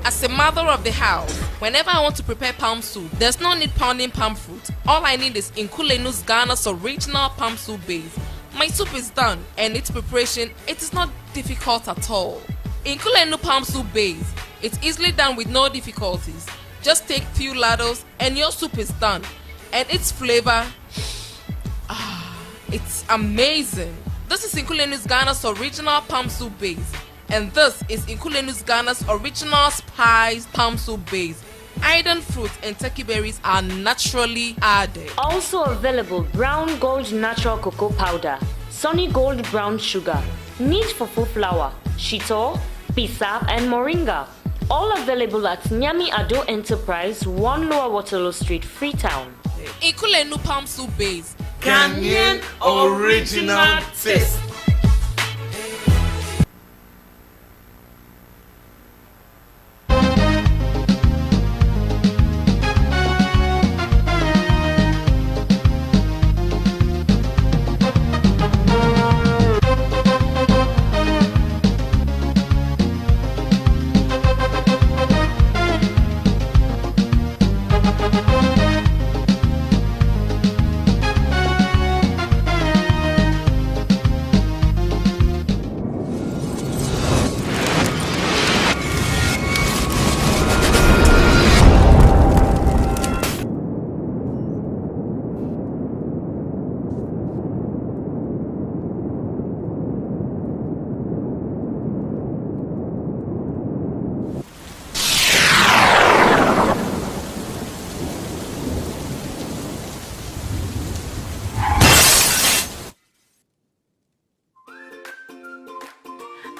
As a mother of the house, whenever I want to prepare palm soup, there's no need pounding palm fruit. All I need is Nkulenu's Ghana's original palm soup base. My soup is done, and its preparation, it is not difficult at all. Nkulenu palm soup base, it's easily done with no difficulties. Just take few ladles and your soup is done. And its flavor, it's amazing. This is Nkulenu's Ghana's original palm soup base. And this is Nkulenu's Ghana's original spiced palm soup base. Iron fruit and turkey berries are naturally added. Also available Brown Gold Natural Cocoa Powder, Sunny Gold Brown Sugar, Neat for Full Flour, Shito, Pisap and Moringa. All available at Nyami Ado Enterprise, 1 Lower Waterloo Street, Freetown. Nkulenu palm soup base. Ghanaian original taste.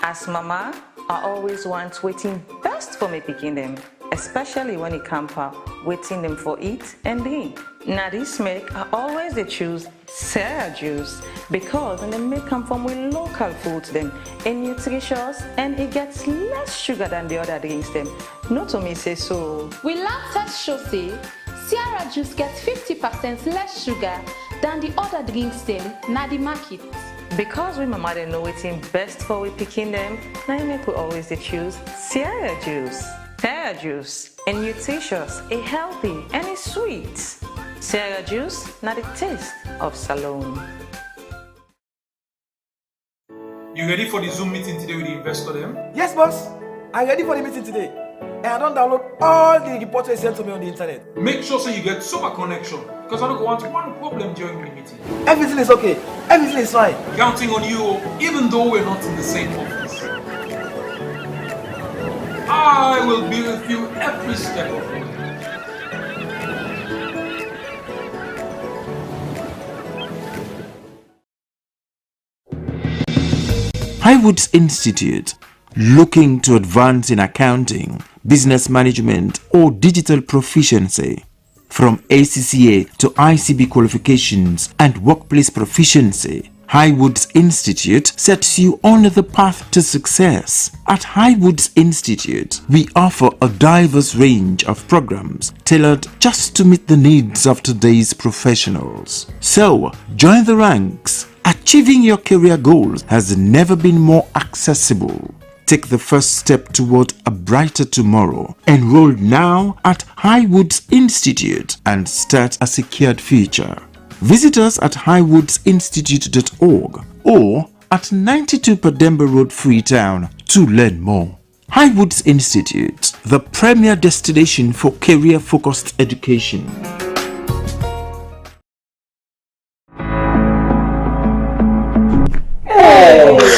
As mama, I always want waiting best for me picking them, especially when it comes up waiting them for eat and drink. Now this make I always they choose Sierra juice because when they make come from with local foods them and nutritious and it gets less sugar than the other drinks them. Not to me say so. We last test show say Sierra juice gets 50% less sugar than the other drinks them na the market. Because we mama they know waiting best for we picking them, now make we always they choose Sierra juice. Sierra juice, and nutritious, a healthy, and it's sweet. Sierra juice, not the taste of Salone. You ready for the Zoom meeting today with the investor them? Yes, boss. I'm ready for the meeting today. And I don't download all the reports they sent to me on the internet. Make sure so you get super connection, because I don't want one problem during the meeting. Everything is okay. Everything is fine. Counting on you, even though we're not in the same office. I will be with you every step of the way. Highwoods Institute, looking to advance in accounting, business management, or digital proficiency. From ACCA to ICB qualifications and workplace proficiency, Highwoods Institute sets you on the path to success. At Highwoods Institute, we offer a diverse range of programs tailored just to meet the needs of today's professionals. So, join the ranks. Achieving your career goals has never been more accessible. Take the first step toward a brighter tomorrow. Enroll now at Highwoods Institute and start a secured future. Visit us at highwoodsinstitute.org or at 92 Pademba Road, Freetown to learn more. Highwoods Institute, the premier destination for career-focused education.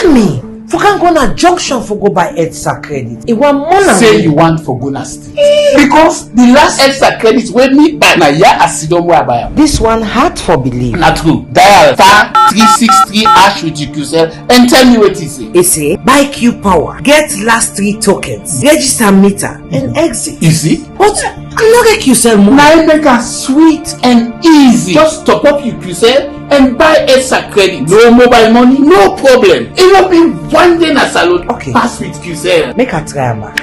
Me, for can go na junction for go buy EDSA credit. It want more than say you want for go na street. Because the last EDSA credit wey me buy na ya asidon wey I buy am. This one hard for believe. Na true. Dial *363# with QCell and tell me what it say. It say buy Q power, get last 3 tokens, register meter and exit. Easy? But I no get QCell more. Na it make am sweet and easy. Just top up your QCell and buy EDSA credit. No mobile money, no problem. It will be one day na salon. Okay. Pass with QCell. Make a try, man.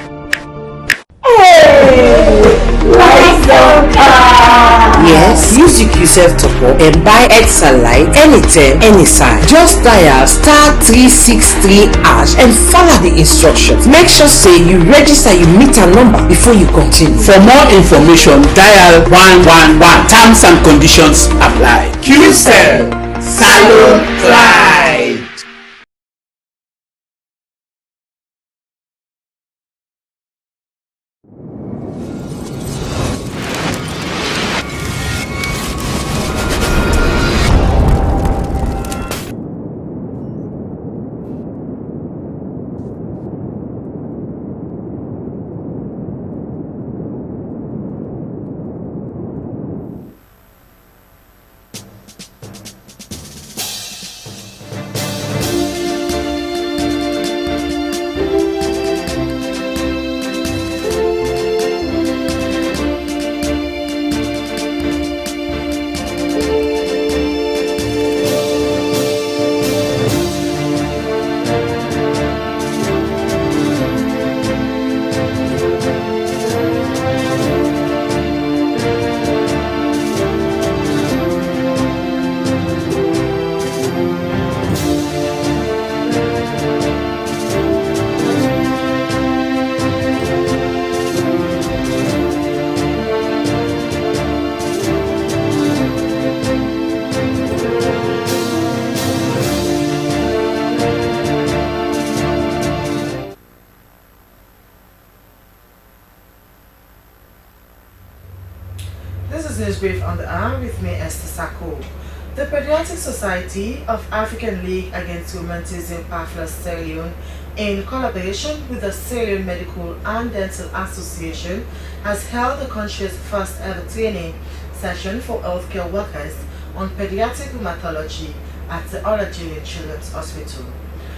Yes, use your QCell top up and buy EDSA Lite anytime, anytime. Just dial *363# and follow the instructions. Make sure say you register your meter number before you continue. For more information, dial 111. Terms and conditions apply. QCell, Salon Pride. Brief on the hour with me, Esther Sako. The Pediatric Society of African League Against Rheumatism, Sierra Leone, in collaboration with the Sierra Leone Medical and Dental Association, has held the country's first ever training session for healthcare workers on pediatric rheumatology at the Algeria Children's Hospital.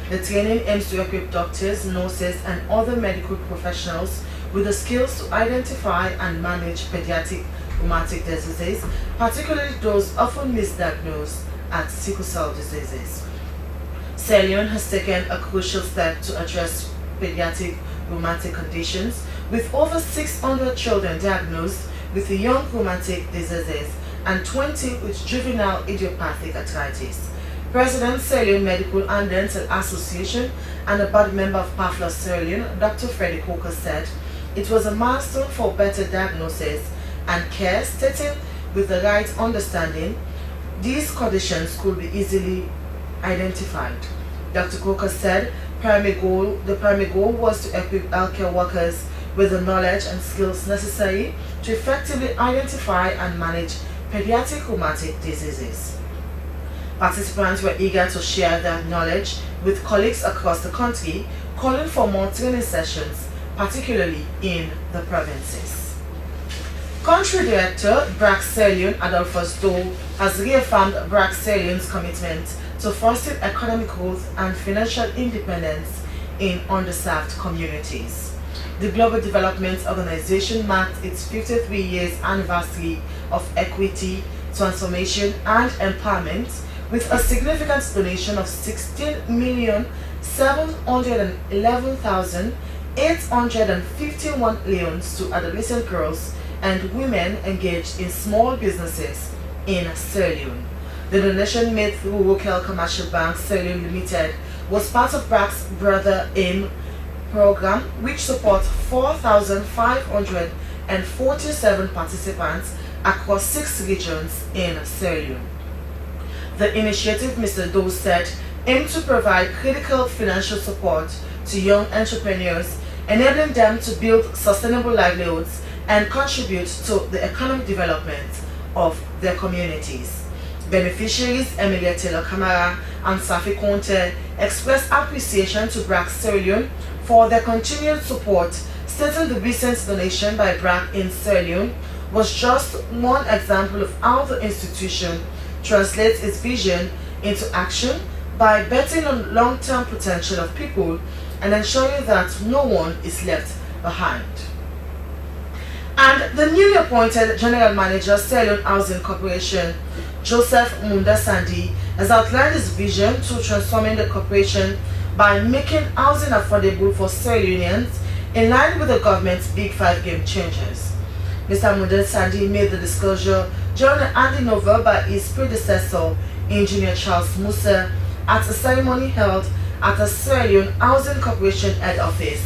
The training aims to equip doctors, nurses, and other medical professionals with the skills to identify and manage pediatric rheumatic diseases, particularly those often misdiagnosed as sickle cell diseases. Sierra Leone has taken a crucial step to address pediatric rheumatic conditions, with over 600 children diagnosed with young rheumatic diseases and 20 with juvenile idiopathic arthritis. President, Sierra Leone Medical and Dental Association and a board member of PAFLA Sierra Leone, Dr. Freddie Coker, said it was a milestone for better diagnosis and care, stating with the right understanding, these conditions could be easily identified. Dr. Coker said the primary goal was to equip healthcare workers with the knowledge and skills necessary to effectively identify and manage pediatric rheumatic diseases. Participants were eager to share their knowledge with colleagues across the country, calling for more training sessions, particularly in the provinces. Country Director BRAC Sierra Leone Adolphus Doe has reaffirmed BRAC Sierra Leone's commitment to fostering economic growth and financial independence in underserved communities. The Global Development Organization marked its 53 years anniversary of equity, transformation and empowerment with a significant donation of 16,711,851 leones to adolescent girls and women engaged in small businesses in Sierra Leone. The donation made through local commercial bank Sierra Leone Limited was part of BRAC's Brother AIM program, which supports 4,547 participants across 6 regions in Sierra Leone. The initiative, Mr. Doe said, aimed to provide critical financial support to young entrepreneurs, enabling them to build sustainable livelihoods and contribute to the economic development of their communities. Beneficiaries Emilia Taylor Camara and Safi Conte expressed appreciation to BRAC Sierra Leone for their continued support, stating the recent donation by BRAC in Sierra Leone was just one example of how the institution translates its vision into action by betting on long-term potential of people and ensuring that no one is left behind. And the newly appointed General Manager, Sierra Leone Housing Corporation, Joseph Munda Sandi, has outlined his vision to transforming the corporation by making housing affordable for Sierra Leoneans in line with the government's Big 5 game changers. Mr. Munda Sandi made the disclosure during the handing over by his predecessor, Engineer Charles Musa, at a ceremony held at the Sierra Leone Housing Corporation head office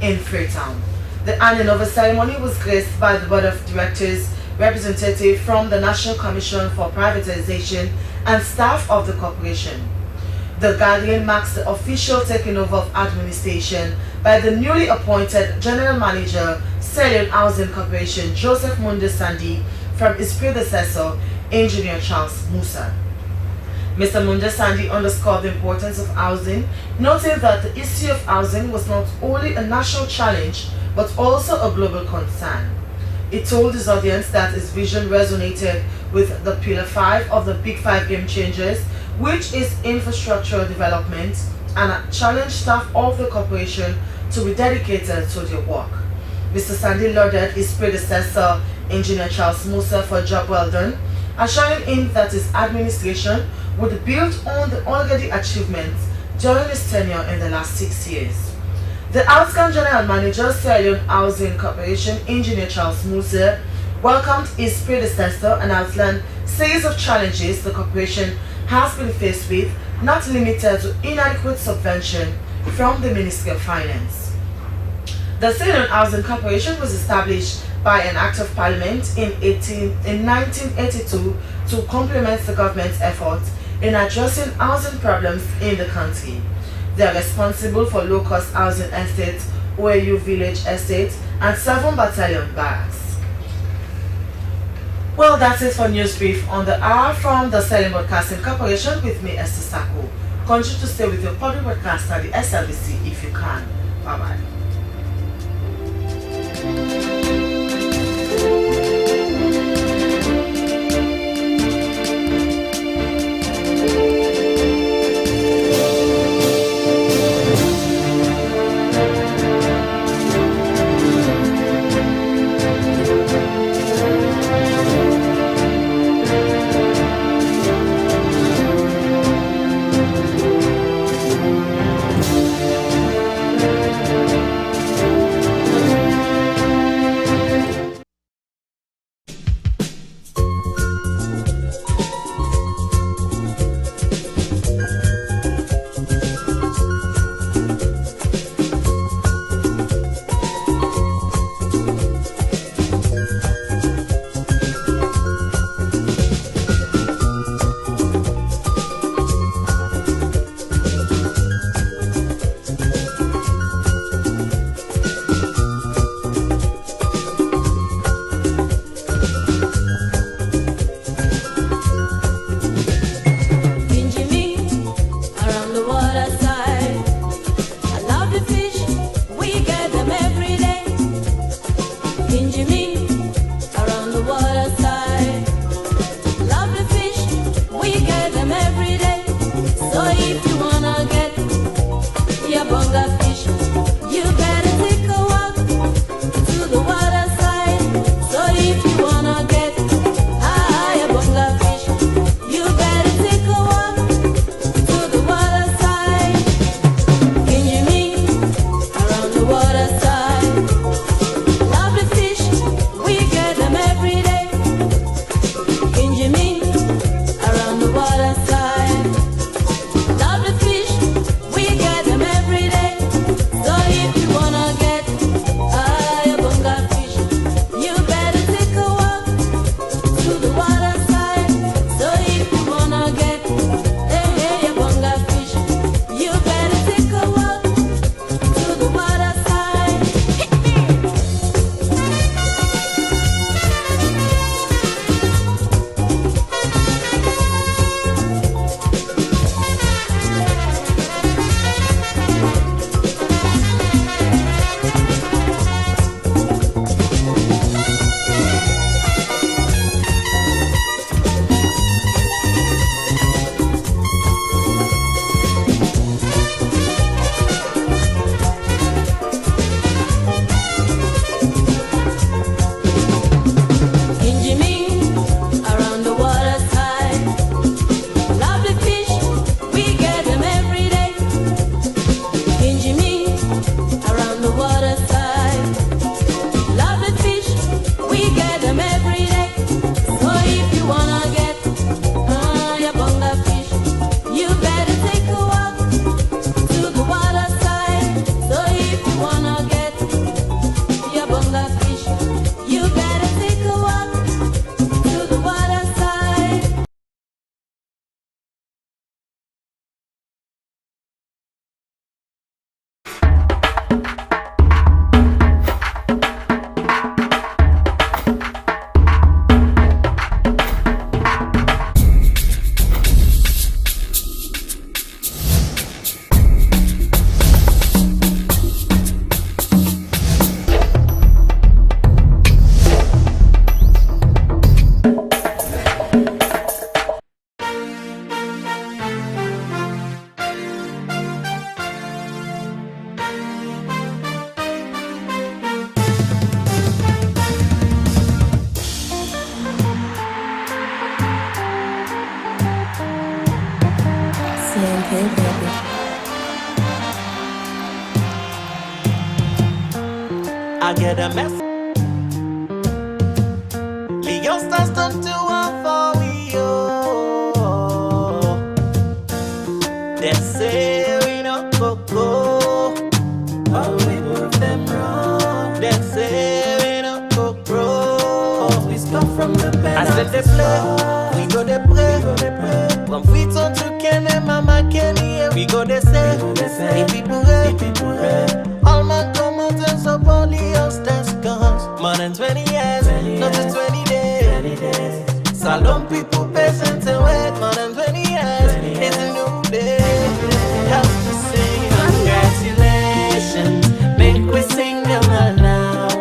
in Freetown. The handing over ceremony was graced by the Board of Directors, representative from the National Commission for Privatization, and staff of the corporation. The gathering marks the official taking over of administration by the newly appointed General Manager, Sierra Leone Housing Corporation, Joseph Munda Sandi, from his predecessor, Engineer Charles Musa. Mr. Munda Sandi underscored the importance of housing, noting that the issue of housing was not only a national challenge, but also a global concern. He told his audience that his vision resonated with the Pillar 5 of the Big 5 game changers, which is infrastructure development, and challenged staff of the corporation to be dedicated to their work. Mr. Sandi lauded his predecessor, Engineer Charles Musa, for a job well done, assuring him that his administration would build on the already achievements during his tenure in the last 6 years. The outgoing General Manager, Sierra Leone Housing Corporation, Engineer Charles Musa, welcomed his predecessor and outlined a series of challenges the corporation has been faced with, not limited to inadequate subvention from the Ministry of Finance. The Sierra Leone Housing Corporation was established by an Act of Parliament in 1982 to complement the government's efforts in addressing housing problems in the country. They are responsible for low-cost housing estates, OAU village estates, and 7 battalion barracks. Well, that's it for News Brief on the hour from the Sierra Leone Broadcasting Corporation with me, Esther Sako. Continue to stay with your public broadcaster, the Slbc, if you can. Bye-bye. I get a mess. The youngsters don't do one for me, oh. They say we no go, but we prove them wrong. They say we no go, always come from the bed. I said they play, we go they pray. From Freetown to Kenema, we go they say, the people pray. All man come out and support the youngsters, cause more than 20 years, not just 20 days. Salon people patient and wait more than 20 years. It's a new day. Help to sing congratulations. Make we sing them aloud.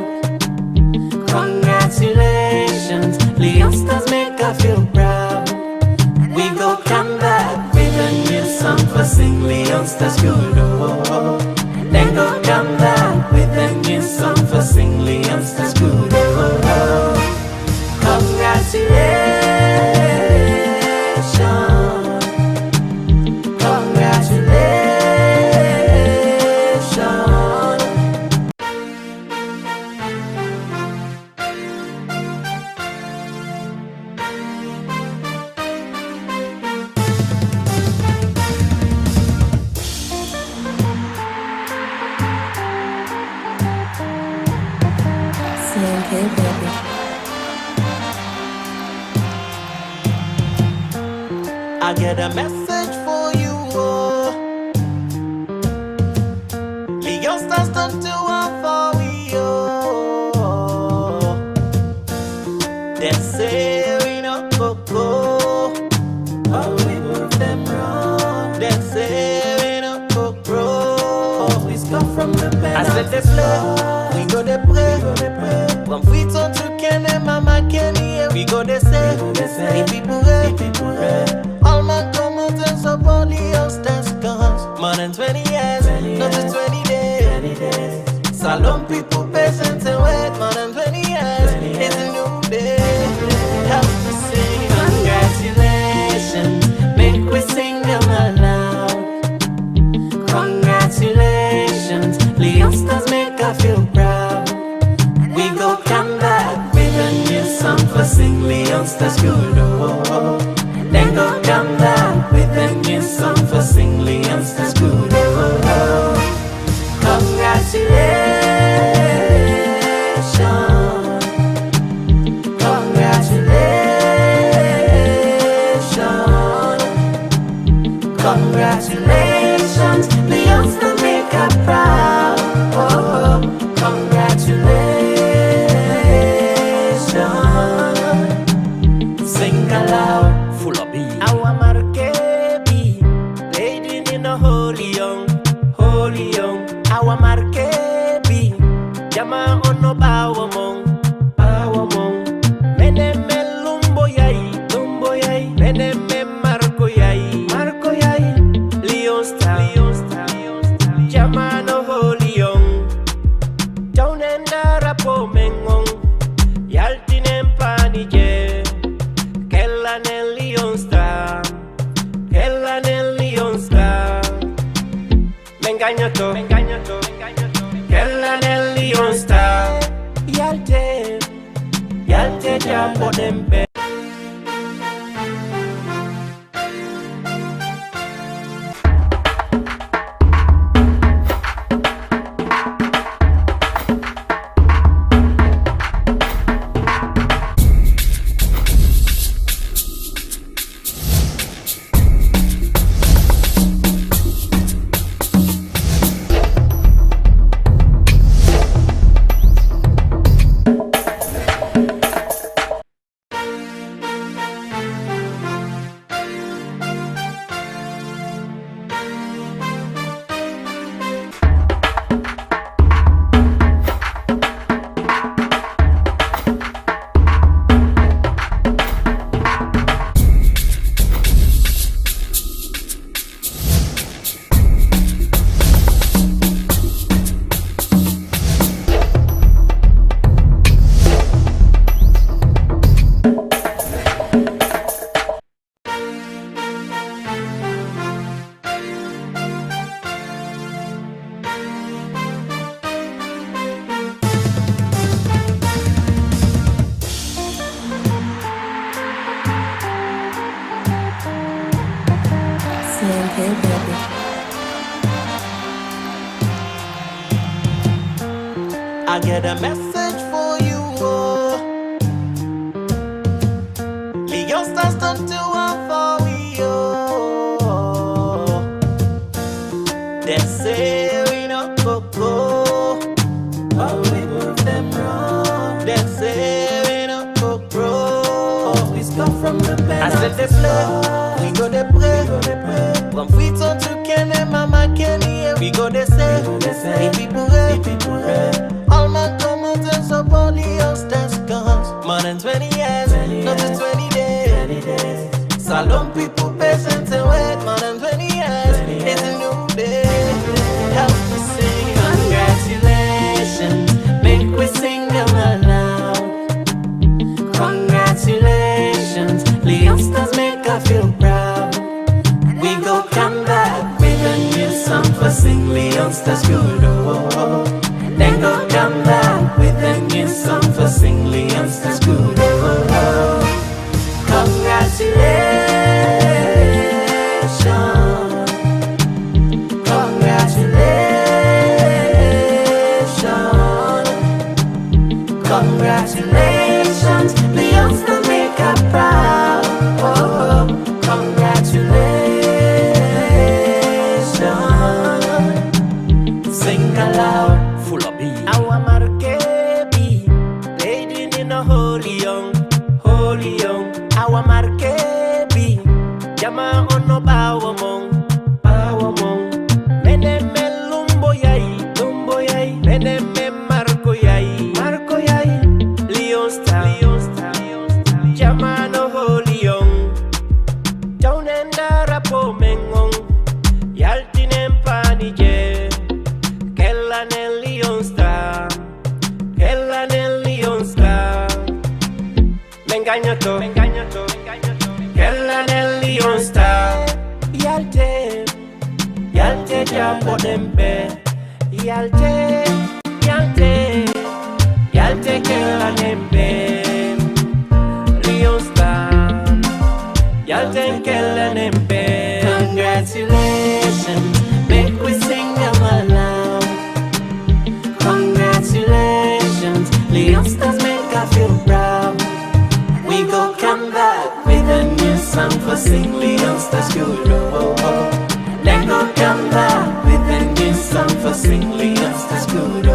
Congratulations. The youngsters make us feel proud. We go come back with a new song for sing the youngsters good. Oh. Then go come back with a new song for sing the youngsters good. Oh. Congratulations. I get a message for you, oh. The youngsters don't do one for me, oh. They say we no go, but we prove them wrong. They say we no go, always come from the bed. I said they play, we go they pray. From Freetown to Kenema, we go they say, the people pray. All man come out and support the youngsters, cause more than 20 years, not just 20 days. Salon people patient and wait more than 20 years. It's a new day. Help to sing congratulations. Make we sing them aloud. Congratulations. The youngsters make us feel proud. We go come back with a new song for sing the youngsters good. Oh. Then go come back with a new song for sing the youngsters good. Oh. Congratulations. Congratulations. Congratulations. The youngsters make us proud. Oh. Congratulations. Sing aloud. Our markebi, lady in a holy young. Our markebi, Jama on no power mong. Mene me lumbo yai, mene me marco yai, Leon star, Jama no holy young. Down and rapo mengong, Yaltinem panije. Kellan Leon star, Mengaño to, Kellan Leon star, Yalte ya podempe. Okay, baby. I get a message for you. Leon stars don't do one for me. They say we no go, but we prove them wrong. They say we no go, always come from the bed. I said they play, we go they pray. From Freetown to Kenema, we go they say, the people pray. All my commanders of all the youngsters guns. More than 20 years, not just 20 days. Salon people patient and wait. More than 20 years, it's a new day. Help me sing, congratulations. Make we sing them aloud. Congratulations, the youngsters make us feel proud. We go come back with a new song for sing the youngsters good. Then go come back with a new song for sing the youngsters good. Congratulations, the youngsters make us proud. Oh, congratulations. Sing aloud, full of beat. Our Markebi, lady in a holy young. Our Markebi, Jama on no bow among. Mene me lumbo yai, mene me Marco yai, Leon star, Jama no holy young. Down and rapo mengong, Yaltinem panije. Kellan Leon star, Mengaño to, Kellan Leon star. Yalte japo dembe, Yalte Kellan embe, Leon star, Yalte Kellan embe. Congratulations, make we sing them aloud. Congratulations, Leon stars make us feel proud. We go come back with a new song for sing Leon stars good. Then go come back with a new song for sing Leon stars good.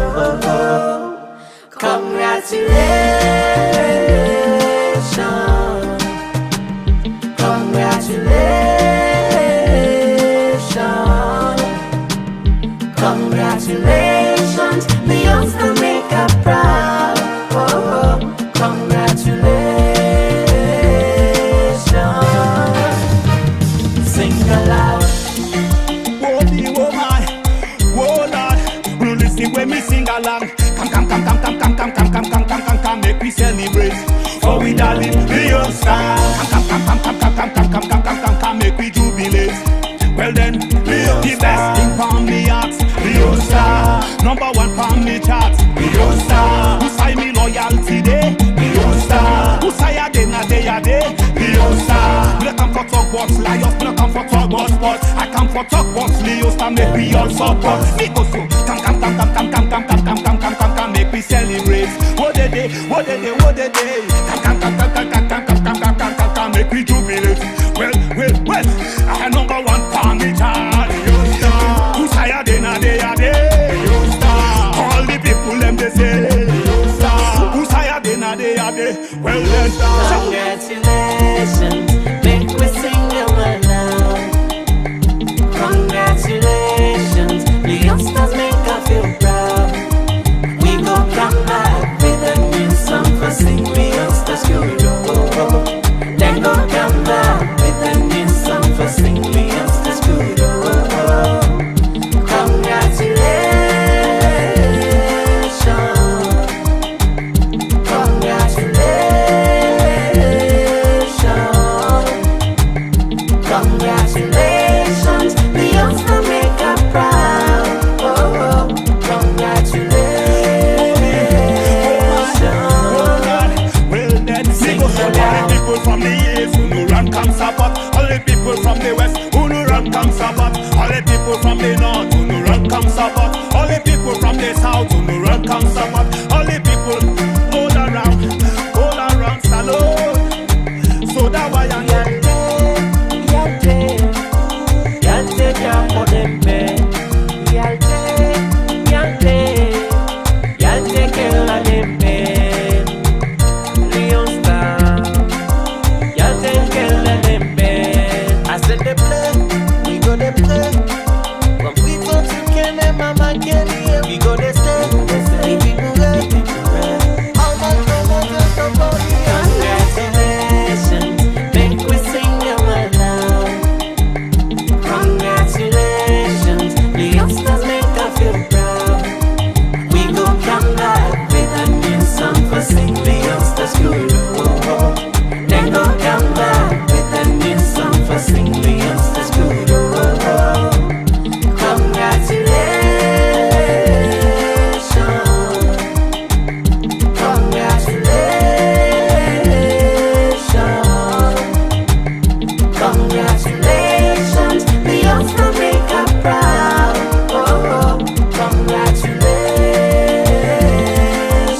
Congratulations, congratulations, the youngsters make us proud. Oh, congratulations. Sing aloud. Oh my, oh Lord, will listen when we sing along. Come, make we celebrate. For we darling, the youngsters. Come, make we jubilate. Well then, the best thing from the arts, Rio Star. Number one from the chart, Rio Star. Who say me loyalty day, Rio Star. Who say a day na day, Rio Star. We don't come for talk box liars, we don't come for talk box sports. I come for talk box Rio Star, make we all support. Me also, come, make we celebrate. What the day, come, make we jubilate. Well, I number one from the chart, Rio Star. Who's higher than a day, all the people them they say, Rio Star. Who's higher than a day, well then, congratulations, make we sing them aloud. Congratulations, the youngsters make us feel proud. We go come back with a new song for sing the youngsters good. Then go come back with a new song for sing the youngsters good. Congratulations, congratulations, the youngsters make us proud. Oh, congratulations. well then, sing all the people from the east who no run come support. All the people from the west who no run run come Sabbath. All the people from the north, who no run come Sabbath. All the people from the south, who no run come Sabbath. All the people all around salute. So that why I'm I said they play, we go they play. From Freetown to Kenema, we go they stay. We people ready. All my brothers are body. Congratulations, make we sing them aloud. Congratulations, the youngsters make us feel proud. We go come back with a new song for sing the youngsters school. Then go come back with a new song for sing the youngsters school. Congratulations, the youngsters make us proud.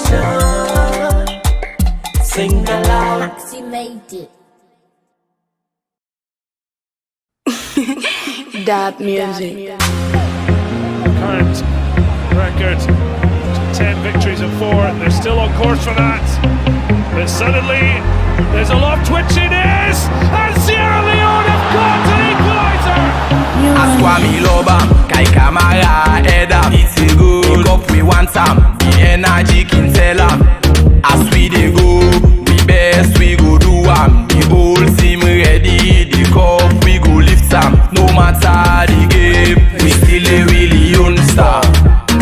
Congratulations, sing aloud. Activated. Dab music. Current record, 10 victories and 4. They're still on course for that. But suddenly, there's a lot of twitchiness, and Sierra Leone have got an equaliser! Askwami Loba, Kai Kamara, Edam, it's a good. Pick up we want some, the energy can tell them. As we dey go, we best we go do am. The whole team ready, the cup we go lift am. No matter the game, we still a really own star.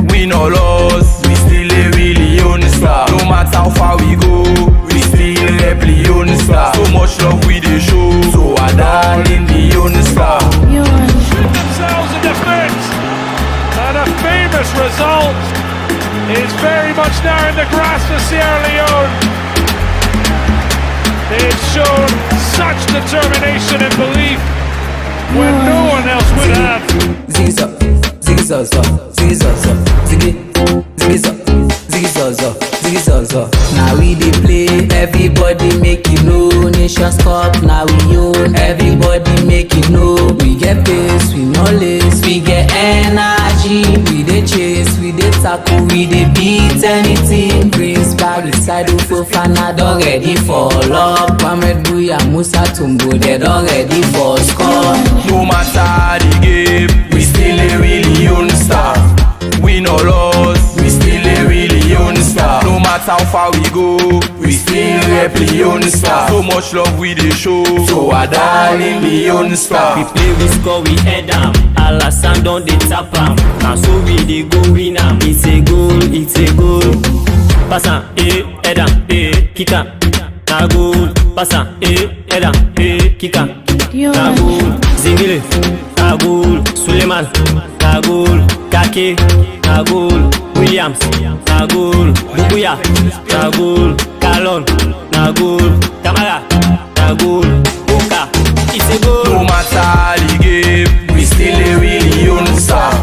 Win or loss, we still a really own star. No matter how far we go, we still a really own star. So much love we dey show, so I darling the own star. Shoot themselves in defence, and a famous result is very much now in the grasp of Sierra Leone. They've shown such determination and belief when no one else would have. Ziggy-zog, ziggy-zog-zog, ziggy-zog-zog, ziggy-zog, ziggy-zog-zog, ziggy-zog-zog. Now we dey play, everybody make it know. Nations Cup, now we own. Everybody make it know. We get pace, we know lace, we get energy. We dey chase, we dey tackle, we dey beat anything. Prince Paris, Saidu Fofana, don ready for love. Mohamed Bouya, Musa Tumbo, they don ready for score. No matter the game, we still a really own star. Win or loss, we still a really own star. No matter how far we go, we still a really own star. So much love we dey show, so I darling the own star. We play, we score, we head am. Alassane don dey tap am. Now so we dey go win am. It's a goal, it's a goal. Pass am, head am, kick am. Na goal, pass am, head am, kick am. Na goal, Zingile, na goal, Suleiman, na goal, Kake, na goal, Williams, na goal, Bukuya, na goal, Kalon, na goal, Kamara, na goal, Oka, it's a goal. No matter the game, we still a really own star.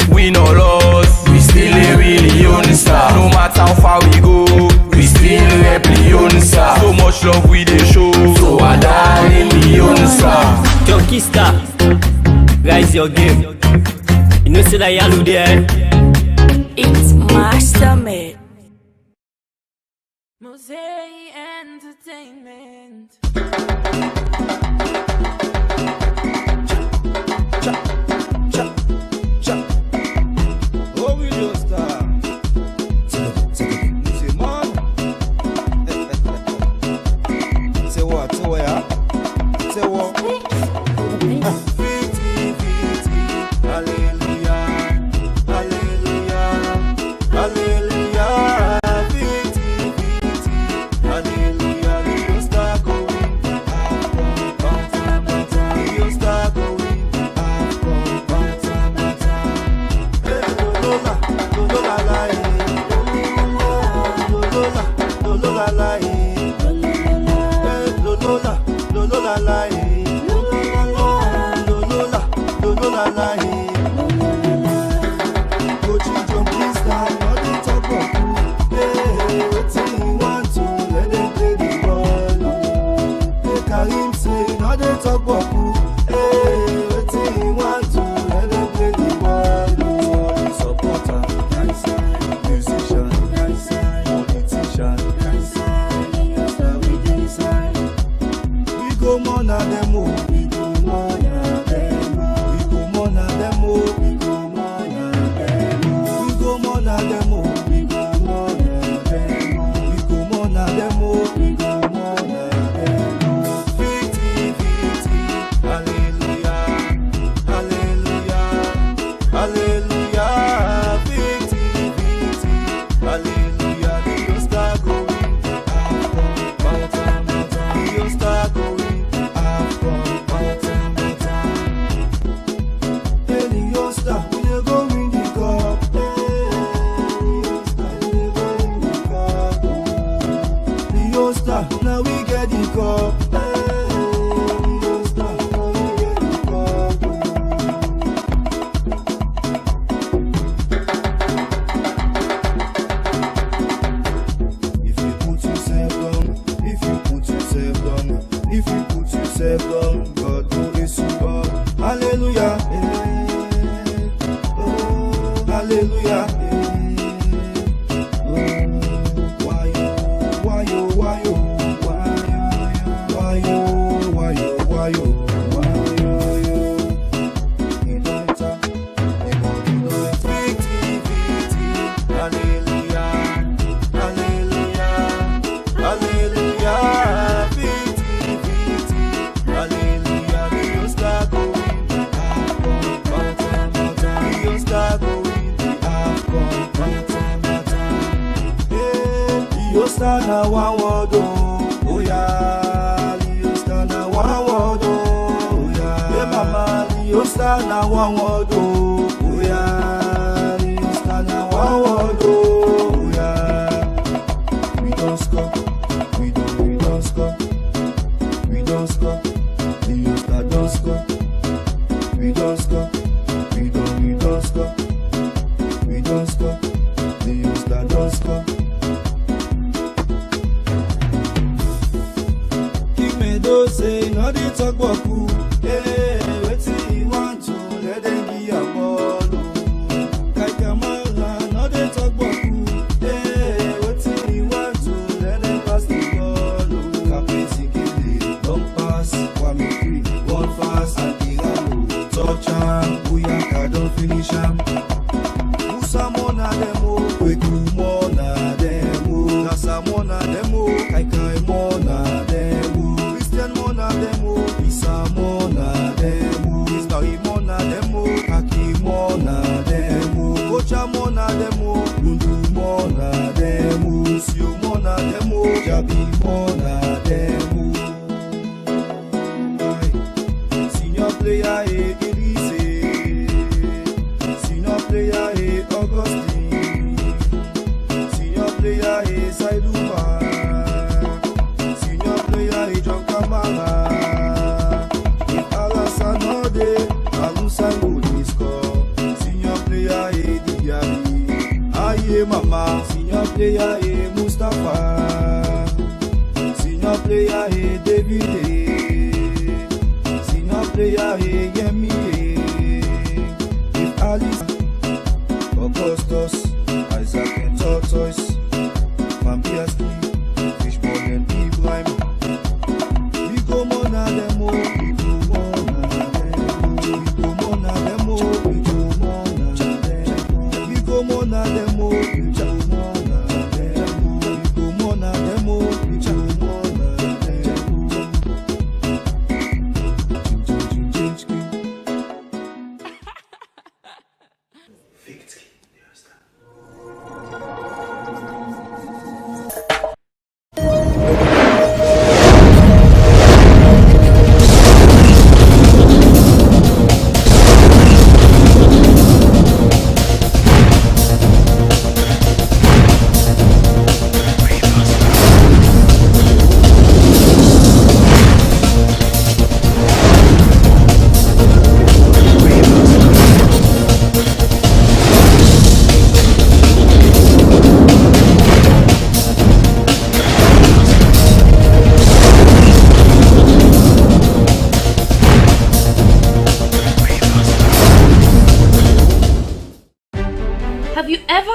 Win or loss, we still a really own star. No matter how far we go, we still a really own star. So much love we dey show, so I darling the own star. Junkie star, rise your game. You know say that yellow there. It's Master Made. Mosaic Entertainment. Oh, we just start. Say, man. Say what? Say where? Say what? Hallelujah. Hallelujah. Hallelujah. Hallelujah. We will start going. We will start going. Lola, Lola, Lola, Lola,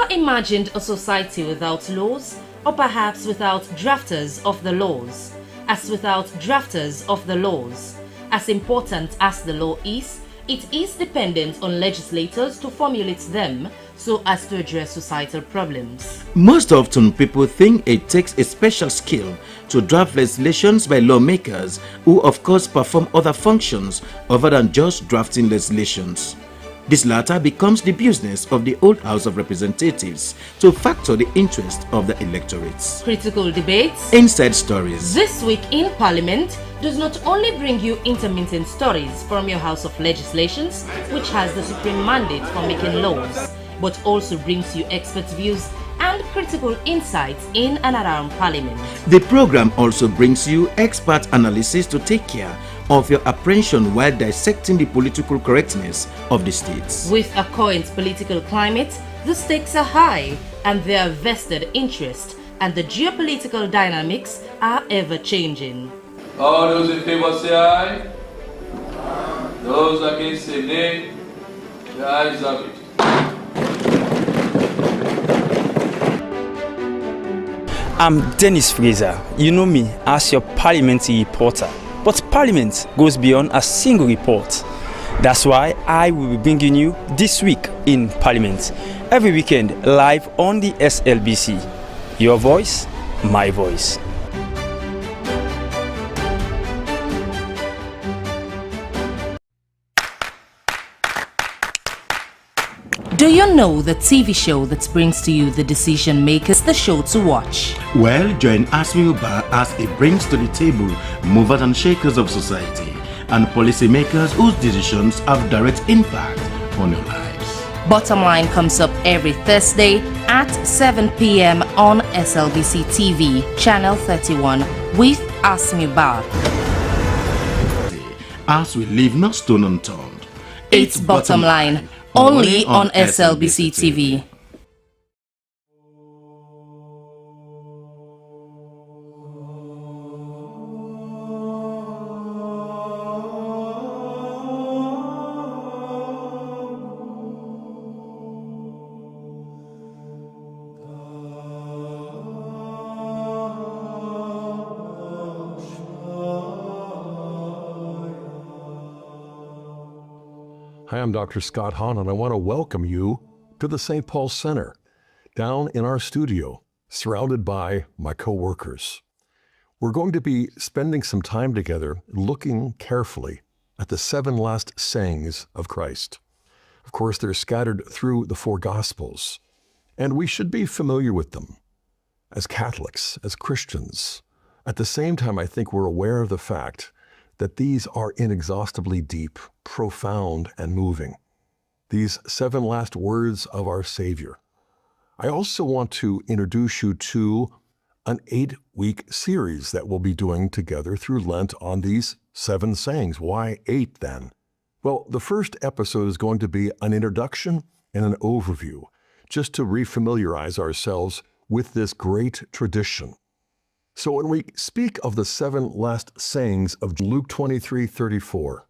Ever imagined a society without laws, or perhaps without drafters of the laws? As without drafters of the laws, as important as the law is, it is dependent on legislators to formulate them so as to address societal problems. Most often, people think it takes a special skill to draft legislations by lawmakers who of course perform other functions other than just drafting legislations. This latter becomes the business of the old House of Representatives to factor the interest of the electorates. Critical debates, inside stories. This Week in Parliament does not only bring you intermittent stories from your House of Legislations, which has the supreme mandate for making laws, but also brings you expert views and critical insights in and around Parliament. The program also brings you expert analysis to take care of your apprehension while dissecting the political correctness of the states. With a current political climate, the stakes are high and there are vested interest, and the geopolitical dynamics are ever changing. All those in favor say aye. Those against say nay. The ayes have it. I'm Dennis Fraser. You know me as your parliamentary reporter. But Parliament goes beyond a single report. That's why I will be bringing you This Week in Parliament every weekend live on the SLBC. Your voice, my voice. Do you know the TV show that brings to you the decision makers, the show to watch? Well, join Asmiuba as it brings to the table movers and shakers of society and policymakers whose decisions have direct impact on your lives. Bottom Line comes up every Thursday at 7 p.m. on SLBC TV, channel 31 with Asmiuba. As we leave no stone unturned. It's Bottom Line. Only on SLBC TV. Hi, I'm Dr. Scott Hahn, and I want to welcome you to the St. Paul Center, down in our studio, surrounded by my co-workers. We're going to be spending some time together looking carefully at the 7 last sayings of Christ. Of course, they're scattered through the 4 Gospels, and we should be familiar with them as Catholics, as Christians. At the same time, I think we're aware of the fact that these are inexhaustibly deep, profound, and moving. These 7 last words of our Savior. I also want to introduce you to an 8-week series that we'll be doing together through Lent on these 7 sayings. Why 8 then? Well, the first episode is going to be an introduction and an overview, just to refamiliarize ourselves with this great tradition. So when we speak of the 7 last sayings of Luke 23:34,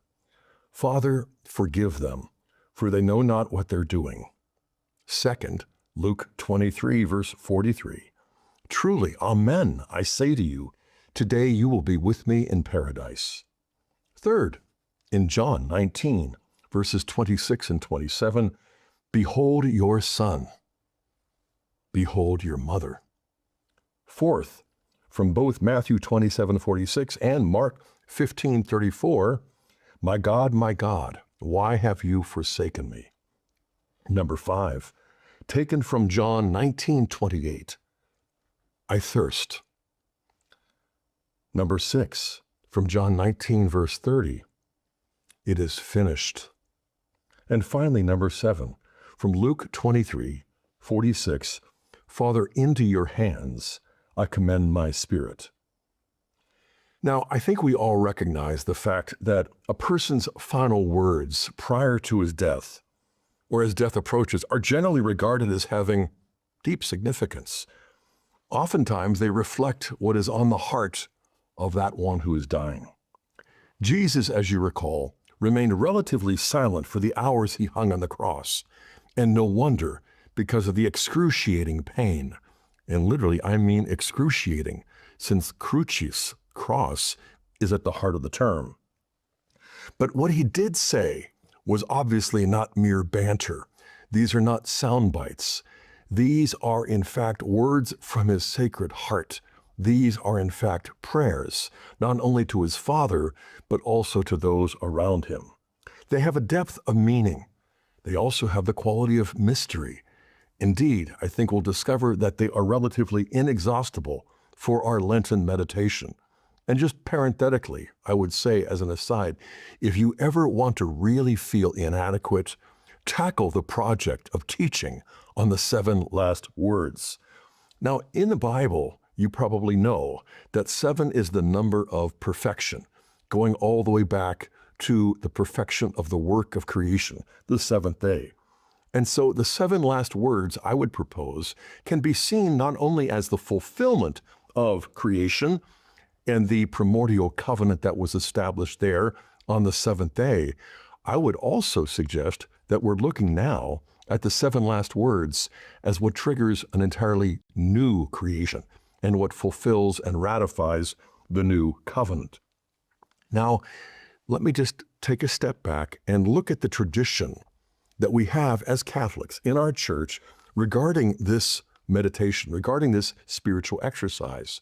Father, forgive them, for they know not what they're doing. Second, Luke 23, verse 43, truly, amen, I say to you, today you will be with me in paradise. Third, in John 19, verses 26 and 27, behold your son, behold your mother. Fourth, from both Matthew 27:46 and Mark 15:34, my God, why have you forsaken me? Number 5, taken from John 19:28, I thirst. Number 6, from John 19, verse 30, it is finished. And finally, number 7, from Luke 23:46, Father, into your hands I commend my spirit. Now, I think we all recognize the fact that a person's final words prior to his death, or as death approaches, are generally regarded as having deep significance. Oftentimes, they reflect what is on the heart of that one who is dying. Jesus, as you recall, remained relatively silent for the hours he hung on the cross, and no wonder, because of the excruciating pain. And literally, I mean excruciating, since crucis, cross, is at the heart of the term. But what he did say was obviously not mere banter. These are not sound bites. These are, in fact, words from his sacred heart. These are, in fact, prayers, not only to his Father, but also to those around him. They have a depth of meaning. They also have the quality of mystery. Indeed, I think we'll discover that they are relatively inexhaustible for our Lenten meditation. And just parenthetically, I would say as an aside, if you ever want to really feel inadequate, tackle the project of teaching on the 7 last words. Now, in the Bible, you probably know that 7 is the number of perfection, going all the way back to the perfection of the work of creation, the 7th day. And so the 7 last words, I would propose, can be seen not only as the fulfillment of creation and the primordial covenant that was established there on the 7th day. I would also suggest that we're looking now at the 7 last words as what triggers an entirely new creation and what fulfills and ratifies the new covenant. Now, let me just take a step back and look at the tradition that we have as Catholics in our church regarding this meditation, regarding this spiritual exercise.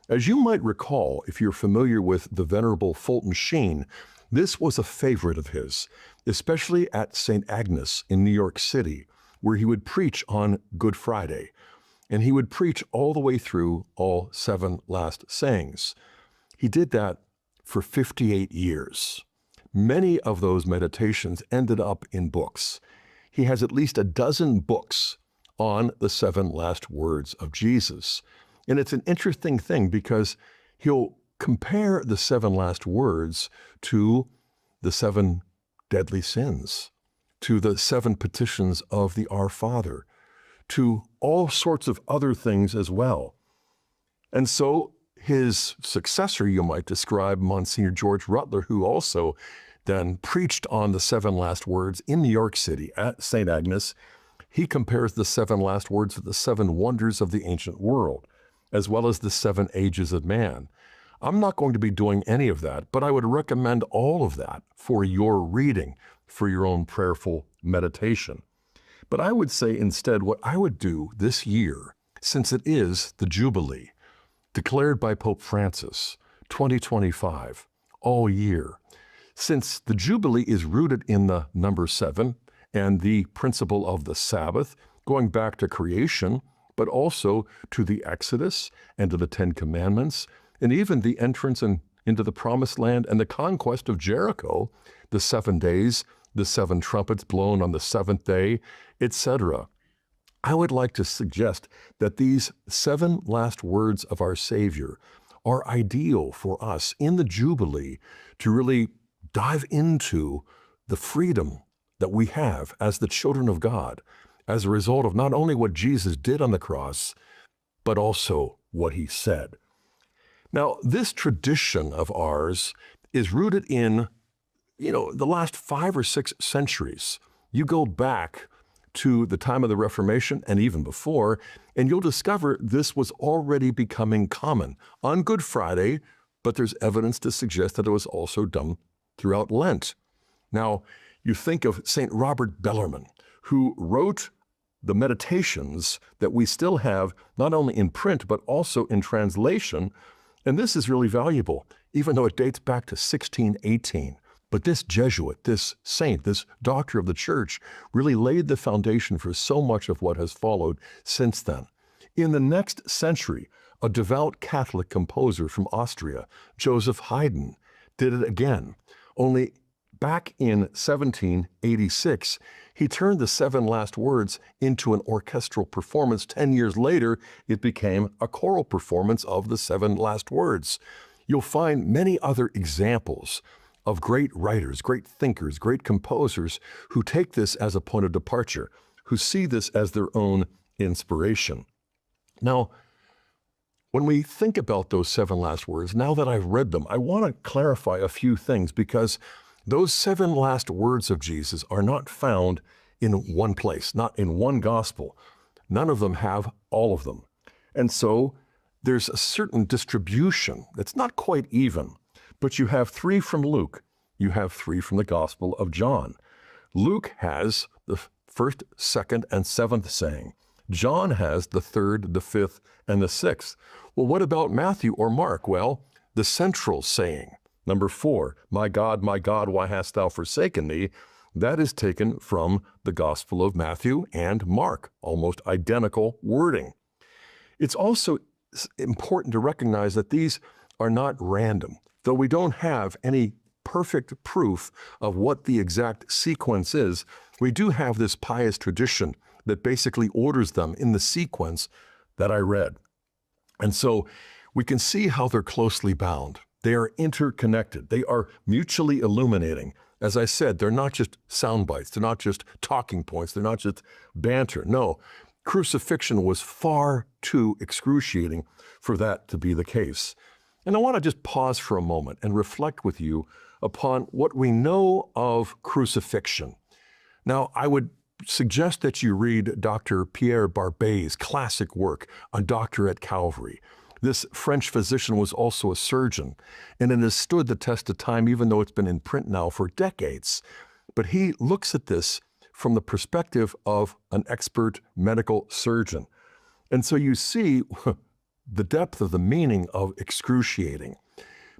As you might recall, if you're familiar with the Venerable Fulton Sheen, this was a favorite of his, especially at St. Agnes in New York City, where he would preach on Good Friday. And he would preach all the way through all 7 last sayings. He did that for 58 years. Many of those meditations ended up in books. He has at least a dozen books on the 7 last words of Jesus. And it's an interesting thing because he'll compare the 7 last words to the 7 deadly sins, to the 7 petitions of the Our Father, to all sorts of other things as well. And so his successor, you might describe, Monsignor George Rutler, who also then preached on the 7 last words in New York City at St. Agnes, he compares the 7 last words to the 7 wonders of the ancient world, as well as the 7 ages of man. I'm not going to be doing any of that, but I would recommend all of that for your reading, for your own prayerful meditation. But I would say instead what I would do this year, since it is the Jubilee, declared by Pope Francis, 2025, all year. Since the Jubilee is rooted in the number 7 and the principle of the Sabbath, going back to creation, but also to the Exodus and to the 10 Commandments, and even the entrance into the Promised Land and the conquest of Jericho, the 7 days, the 7 trumpets blown on the 7th day, etc. I would like to suggest that these 7 last words of our Savior are ideal for us in the Jubilee to really dive into the freedom that we have as the children of God as a result of not only what Jesus did on the cross, but also what he said. Now, this tradition of ours is rooted in, the last 5 or 6 centuries. You go back to the time of the Reformation and even before, and you'll discover this was already becoming common on Good Friday, but there's evidence to suggest that it was also done throughout Lent. Now, you think of St. Robert Bellarmine, who wrote the meditations that we still have not only in print, but also in translation. And this is really valuable, even though it dates back to 1618. But this Jesuit, this saint, this doctor of the church, really laid the foundation for so much of what has followed since then. In the next century, a devout Catholic composer from Austria, Joseph Haydn, did it again. Only back in 1786, he turned the 7 last words into an orchestral performance. 10 years later, it became a choral performance of the 7 last words. You'll find many other examples of great writers, great thinkers, great composers who take this as a point of departure, who see this as their own inspiration. Now, when we think about those 7 last words, now that I've read them, I want to clarify a few things because those 7 last words of Jesus are not found in one place, not in one gospel. None of them have all of them. And so there's a certain distribution that's not quite even, but you have 3 from Luke, you have 3 from the Gospel of John. Luke has the 1st, 2nd, and 7th saying. John has the 3rd, the 5th, and the 6th. Well, what about Matthew or Mark? Well, the central saying, number 4, my God, why hast thou forsaken me? That is taken from the Gospel of Matthew and Mark, almost identical wording. It's also important to recognize that these are not random. Though we don't have any perfect proof of what the exact sequence is, we do have this pious tradition that basically orders them in the sequence that I read. And so we can see how they're closely bound. They are interconnected. They are mutually illuminating. As I said, they're not just sound bites. They're not just talking points. They're not just banter. No, crucifixion was far too excruciating for that to be the case. And I want to just pause for a moment and reflect with you upon what we know of crucifixion. Now, I would suggest that you read Dr. Pierre Barbet's classic work, A Doctor at Calvary. This French physician was also a surgeon, and it has stood the test of time, even though it's been in print now for decades. But he looks at this from the perspective of an expert medical surgeon. And so you see the depth of the meaning of excruciating.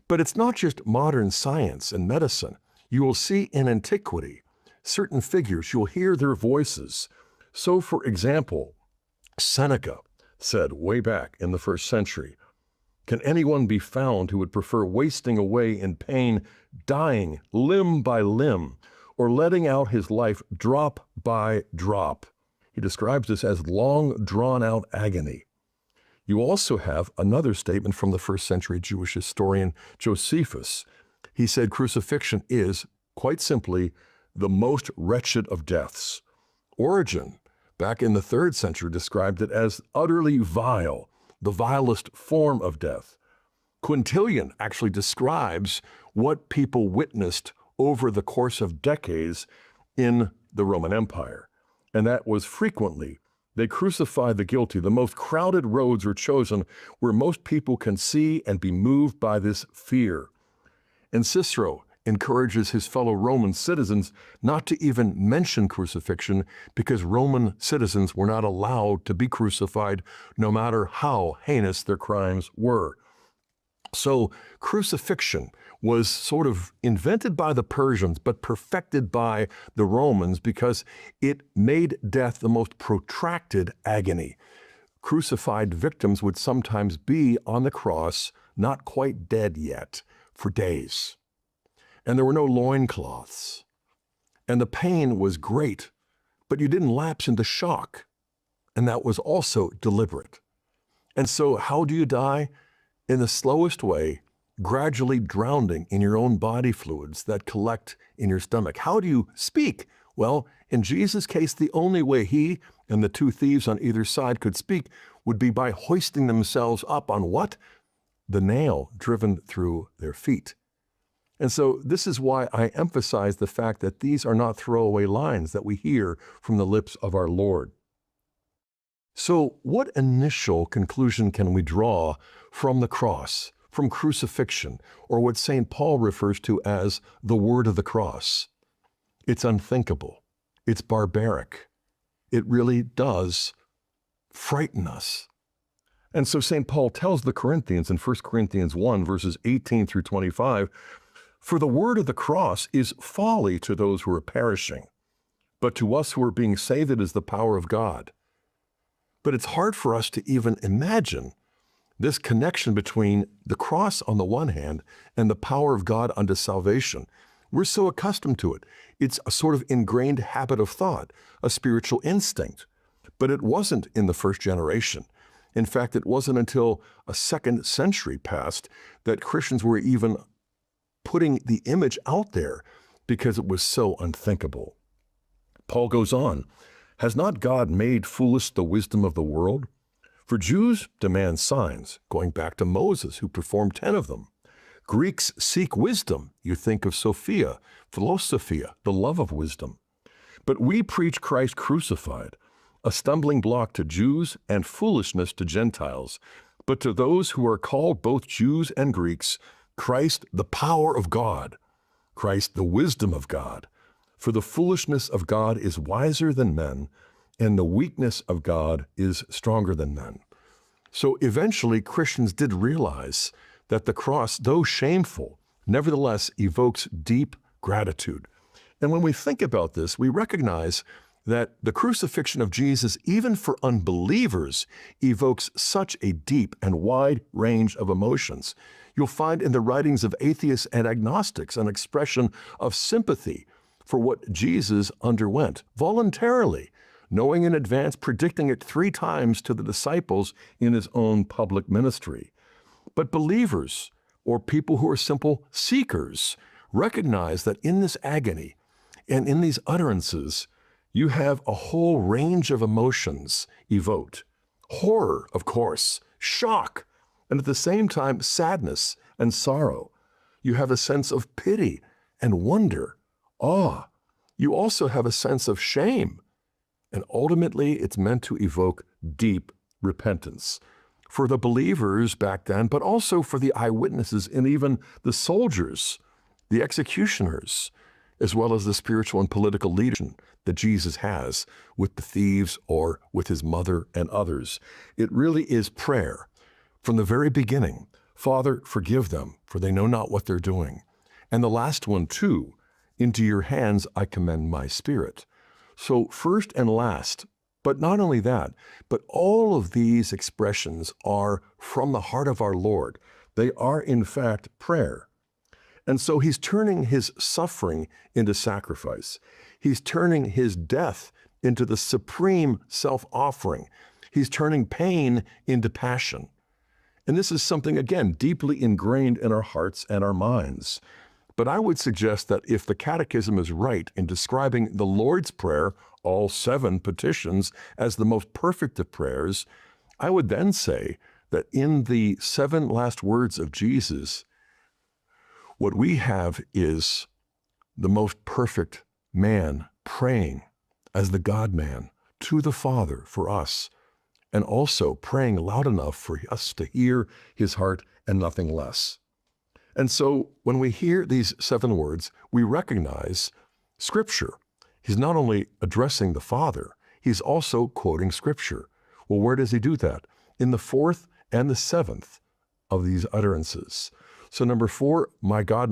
But it's not just modern science and medicine. You will see in antiquity certain figures, you'll hear their voices. So, for example, Seneca said way back in the 1st century, can anyone be found who would prefer wasting away in pain, dying limb by limb, or letting out his life drop by drop? He describes this as long drawn-out agony. You also have another statement from the 1st century Jewish historian Josephus. He said crucifixion is, quite simply, the most wretched of deaths. Origen, back in the 3rd century, described it as utterly vile, the vilest form of death. Quintilian actually describes what people witnessed over the course of decades in the Roman Empire. And that was frequently, they crucified the guilty. The most crowded roads were chosen where most people can see and be moved by this fear. And Cicero encourages his fellow Roman citizens not to even mention crucifixion because Roman citizens were not allowed to be crucified no matter how heinous their crimes were. So crucifixion was sort of invented by the Persians but perfected by the Romans because it made death the most protracted agony. Crucified victims would sometimes be on the cross, not quite dead yet, for days. And there were no loincloths. And the pain was great, but you didn't lapse into shock. And that was also deliberate. And so how do you die? In the slowest way, gradually drowning in your own body fluids that collect in your stomach. How do you speak? Well, in Jesus' case, the only way he and the 2 thieves on either side could speak would be by hoisting themselves up on what? The nail driven through their feet. And so this is why I emphasize the fact that these are not throwaway lines that we hear from the lips of our Lord. So what initial conclusion can we draw from the cross, from crucifixion, or what St. Paul refers to as the word of the cross? It's unthinkable. It's barbaric. It really does frighten us. And so St. Paul tells the Corinthians in 1 Corinthians 1, verses 18 through 25, for the word of the cross is folly to those who are perishing, but to us who are being saved it is the power of God. But it's hard for us to even imagine this connection between the cross on the one hand and the power of God unto salvation. We're so accustomed to it. It's a sort of ingrained habit of thought, a spiritual instinct. But it wasn't in the first generation. In fact, it wasn't until a 2nd century passed that Christians were even putting the image out there because it was so unthinkable. Paul goes on, has not God made foolish the wisdom of the world? For Jews demand signs, going back to Moses, who performed 10 of them. Greeks seek wisdom. You think of Sophia, Philosophia, the love of wisdom. But we preach Christ crucified, a stumbling block to Jews and foolishness to Gentiles. But to those who are called both Jews and Greeks, Christ the power of God, Christ the wisdom of God. For the foolishness of God is wiser than men, and the weakness of God is stronger than men. So eventually Christians did realize that the cross, though shameful, nevertheless evokes deep gratitude. And when we think about this, we recognize that the crucifixion of Jesus, even for unbelievers, evokes such a deep and wide range of emotions. You'll find in the writings of atheists and agnostics an expression of sympathy for what Jesus underwent voluntarily, knowing in advance, predicting it 3 times to the disciples in his own public ministry. But believers, or people who are simple seekers, recognize that in this agony and in these utterances, you have a whole range of emotions evoked. Horror, of course, shock, and at the same time, sadness and sorrow. You have a sense of pity and wonder, awe. You also have a sense of shame. And ultimately, it's meant to evoke deep repentance for the believers back then, but also for the eyewitnesses and even the soldiers, the executioners, as well as the spiritual and political leadership that Jesus has with the thieves or with his mother and others. It really is prayer from the very beginning. Father, forgive them, for they know not what they're doing. And the last one too, into your hands I commend my spirit. So first and last, but not only that, but all of these expressions are from the heart of our Lord. They are in fact prayer. And so he's turning his suffering into sacrifice. He's turning his death into the supreme self-offering. He's turning pain into passion. And this is something, again, deeply ingrained in our hearts and our minds. But I would suggest that if the Catechism is right in describing the Lord's Prayer, all 7 petitions, as the most perfect of prayers, I would then say that in the 7 last words of Jesus, what we have is the most perfect man praying as the God-man to the Father for us, and also praying loud enough for us to hear his heart and nothing less. And so when we hear these 7 words, we recognize Scripture. He's not only addressing the Father, he's also quoting Scripture. Well, where does he do that? In the 4th and the 7th of these utterances. So number 4, my God,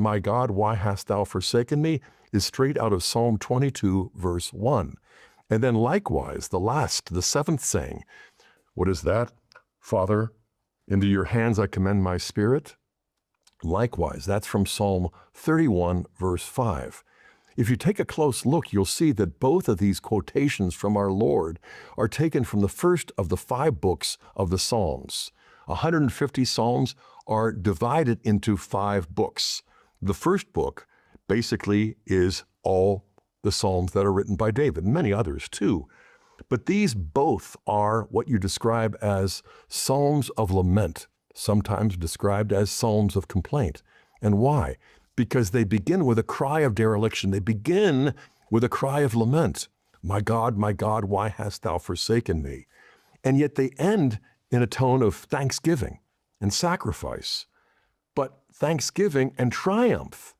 why hast thou forsaken me, is straight out of Psalm 22, verse 1. And then likewise, the 7th saying, what is that? Father, into your hands I commend my spirit. Likewise, that's from Psalm 31, verse 5. If you take a close look, you'll see that both of these quotations from our Lord are taken from the first of the 5 books of the Psalms. 150 Psalms are divided into 5 books. The first book basically is all the Psalms that are written by David, and many others too. But these both are what you describe as Psalms of lament, sometimes described as Psalms of complaint. And why? Because they begin with a cry of dereliction. They begin with a cry of lament. My God, why hast thou forsaken me? And yet they end in a tone of thanksgiving and sacrifice, but thanksgiving and triumph.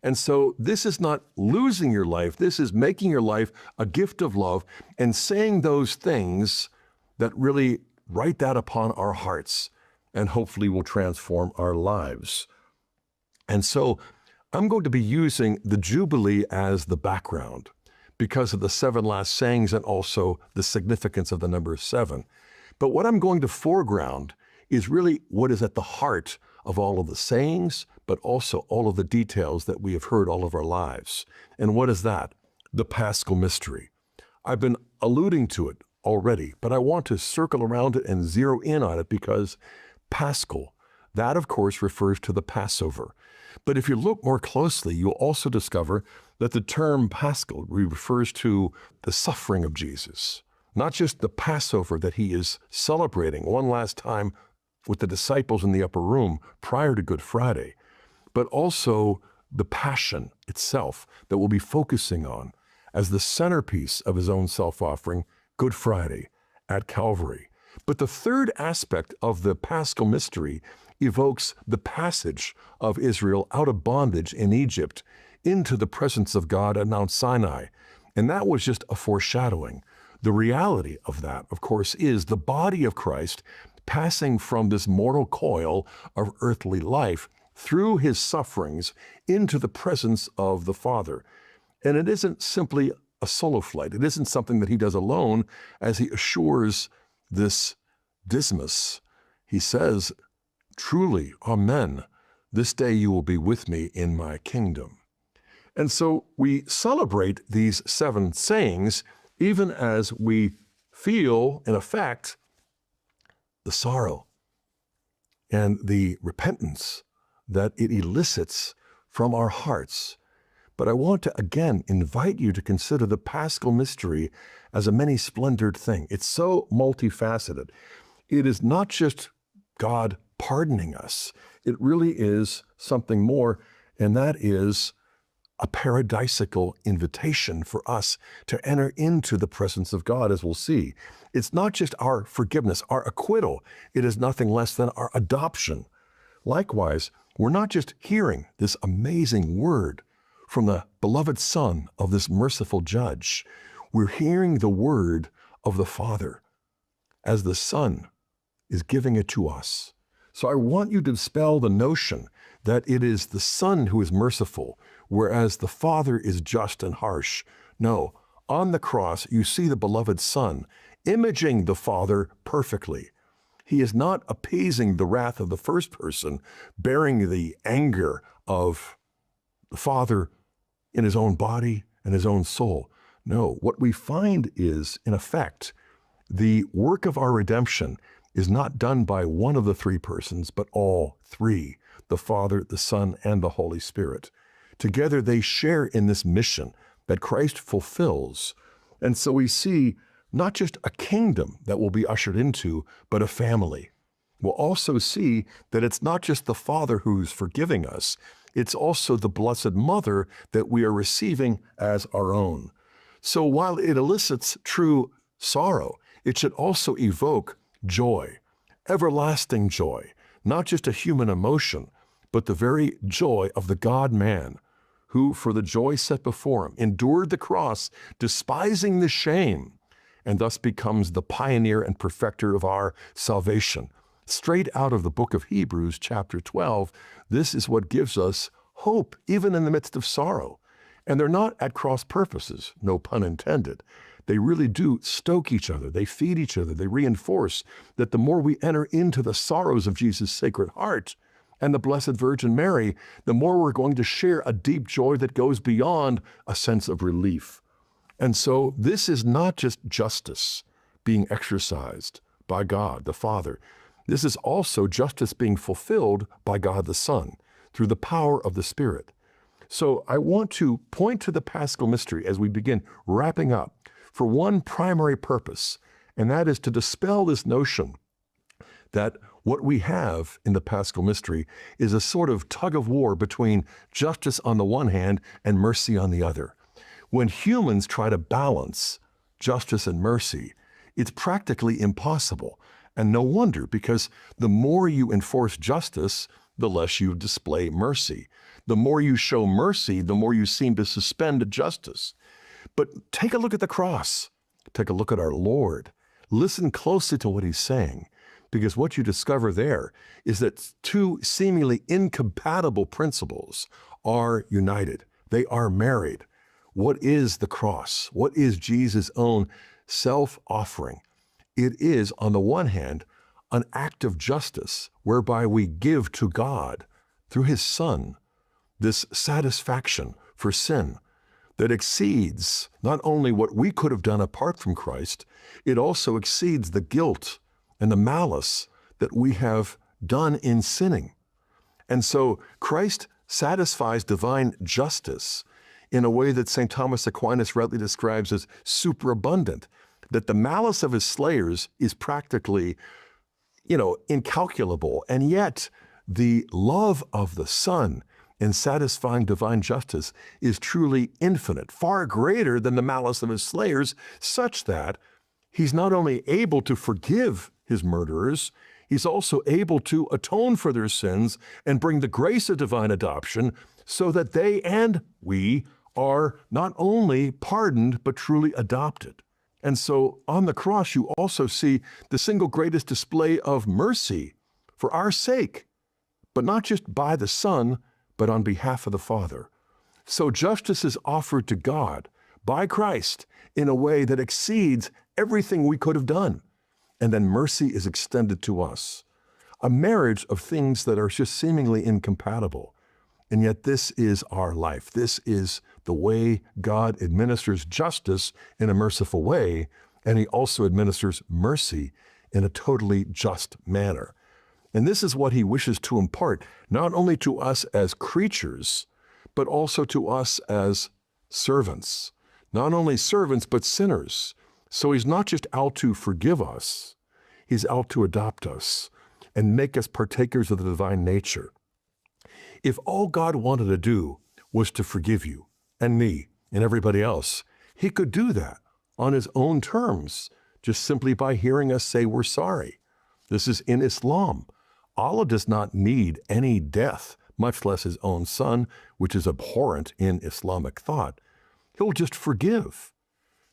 And so this is not losing your life. This is making your life a gift of love and saying those things that really write that upon our hearts and hopefully will transform our lives. And so I'm going to be using the Jubilee as the background because of the 7 last sayings and also the significance of the number 7. But what I'm going to foreground is really what is at the heart of all of the sayings, but also all of the details that we have heard all of our lives. And what is that? The Paschal mystery. I've been alluding to it already, but I want to circle around it and zero in on it because Paschal, that of course refers to the Passover. But if you look more closely, you'll also discover that the term Paschal refers to the suffering of Jesus. Not just the Passover that he is celebrating one last time with the disciples in the upper room prior to Good Friday, but also the passion itself that we'll be focusing on as the centerpiece of his own self-offering, Good Friday, at Calvary. But the third aspect of the Paschal mystery evokes the passage of Israel out of bondage in Egypt into the presence of God at Mount Sinai. And that was just a foreshadowing. The reality of that, of course, is the body of Christ passing from this mortal coil of earthly life through his sufferings into the presence of the Father. And it isn't simply a solo flight. It isn't something that he does alone, as he assures this Dismas. He says, truly, amen, this day you will be with me in my kingdom. And so we celebrate these 7 sayings even as we feel, in effect, the sorrow and the repentance that it elicits from our hearts. But I want to again invite you to consider the Paschal mystery as a many-splendored thing. It's so multifaceted. It is not just God pardoning us. It really is something more, and that is a paradisical invitation for us to enter into the presence of God, as we'll see. It's not just our forgiveness, our acquittal. It is nothing less than our adoption. Likewise, we're not just hearing this amazing word from the beloved Son of this merciful Judge. We're hearing the word of the Father as the Son is giving it to us. So I want you to dispel the notion that it is the Son who is merciful, whereas the Father is just and harsh. No, on the cross, you see the beloved Son imaging the Father perfectly. He is not appeasing the wrath of the first person, bearing the anger of the Father in his own body and his own soul. No, what we find is, in effect, the work of our redemption is not done by one of the 3 persons, but all 3, the Father, the Son, and the Holy Spirit. Together they share in this mission that Christ fulfills. And so we see not just a kingdom that will be ushered into, but a family. We'll also see that it's not just the Father who's forgiving us, it's also the Blessed Mother that we are receiving as our own. So while it elicits true sorrow, it should also evoke joy, everlasting joy, not just a human emotion, but the very joy of the God-man, who, for the joy set before him, endured the cross, despising the shame, and thus becomes the pioneer and perfecter of our salvation. Straight out of the book of Hebrews, chapter 12, this is what gives us hope, even in the midst of sorrow. And they're not at cross purposes, no pun intended. They really do stoke each other. They feed each other. They reinforce that the more we enter into the sorrows of Jesus' Sacred Heart and the Blessed Virgin Mary, the more we're going to share a deep joy that goes beyond a sense of relief. And so this is not just justice being exercised by God the Father. This is also justice being fulfilled by God the Son through the power of the Spirit. So I want to point to the Paschal mystery as we begin wrapping up for one primary purpose, and that is to dispel this notion that what we have in the Paschal mystery is a sort of tug of war between justice on the one hand and mercy on the other. When humans try to balance justice and mercy, it's practically impossible. And no wonder, because the more you enforce justice, the less you display mercy. The more you show mercy, the more you seem to suspend justice. But take a look at the cross. Take a look at our Lord. Listen closely to what he's saying, because what you discover there is that 2 seemingly incompatible principles are united. They are married. What is the cross? What is Jesus' own self-offering? It is, on the one hand, an act of justice whereby we give to God, through his Son, this satisfaction for sin that exceeds not only what we could have done apart from Christ, it also exceeds the guilt and the malice that we have done in sinning. And so Christ satisfies divine justice in a way that St. Thomas Aquinas rightly describes as superabundant, that the malice of his slayers is practically, incalculable, and yet the love of the Son in satisfying divine justice is truly infinite, far greater than the malice of his slayers, such that he's not only able to forgive his murderers, he's also able to atone for their sins and bring the grace of divine adoption so that they and we are not only pardoned, but truly adopted. And so on the cross, you also see the single greatest display of mercy for our sake, but not just by the Son, but on behalf of the Father. So justice is offered to God by Christ in a way that exceeds everything we could have done. And then mercy is extended to us. A marriage of things that are just seemingly incompatible. And yet this is our life. This is the way God administers justice in a merciful way, and he also administers mercy in a totally just manner. And this is what he wishes to impart, not only to us as creatures, but also to us as servants. Not only servants, but sinners. So he's not just out to forgive us, he's out to adopt us and make us partakers of the divine nature. If all God wanted to do was to forgive you and me and everybody else, he could do that on his own terms, just simply by hearing us say we're sorry. This is in Islam. Allah does not need any death, much less his own son, which is abhorrent in Islamic thought. He'll just forgive.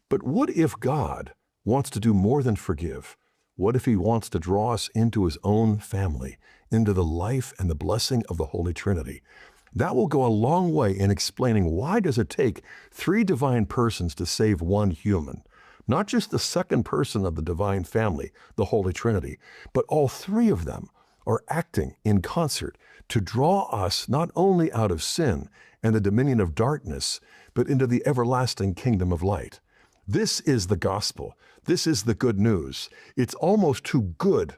But what if God wants to do more than forgive? What if he wants to draw us into his own family, into the life and the blessing of the Holy Trinity? That will go a long way in explaining why does it take three divine persons to save one human? Not just the second person of the divine family, the Holy Trinity, but all three of them are acting in concert to draw us not only out of sin and the dominion of darkness, but into the everlasting kingdom of light. This is the gospel. This is the good news. It's almost too good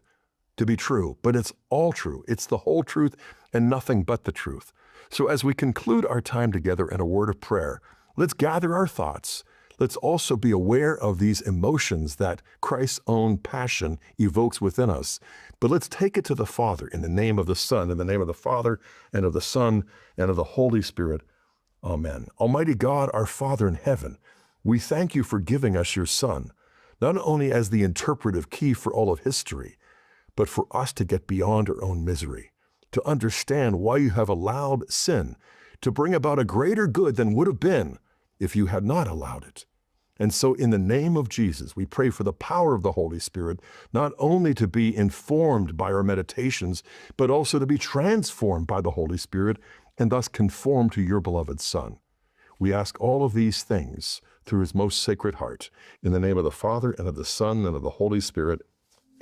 to be true, but it's all true. It's the whole truth and nothing but the truth. So as we conclude our time together in a word of prayer, let's gather our thoughts. Let's also be aware of these emotions that Christ's own passion evokes within us. But let's take it to the Father in the name of the Son, in the name of the Father and of the Son and of the Holy Spirit. Amen. Almighty God, our Father in heaven, we thank you for giving us your Son, not only as the interpretive key for all of history, but for us to get beyond our own misery, to understand why you have allowed sin to bring about a greater good than would have been if you had not allowed it. And so in the name of Jesus, we pray for the power of the Holy Spirit, not only to be informed by our meditations, but also to be transformed by the Holy Spirit and thus conformed to your beloved Son. We ask all of these things through his most sacred heart. In the name of the Father, and of the Son, and of the Holy Spirit.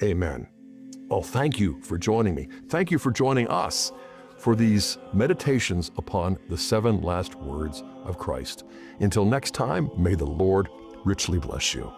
Amen. Oh, thank you for joining me. Thank you for joining us for these meditations upon the 7 last words of Christ. Until next time, may the Lord richly bless you.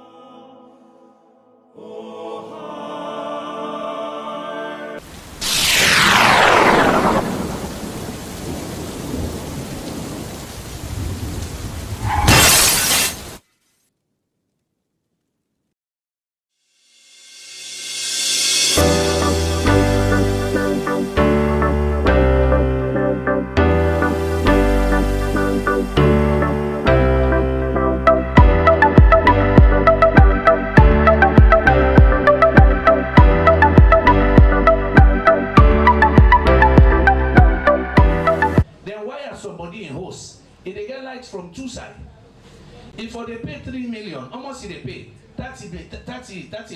From two sides. If they pay 3 million, how much they pay? 30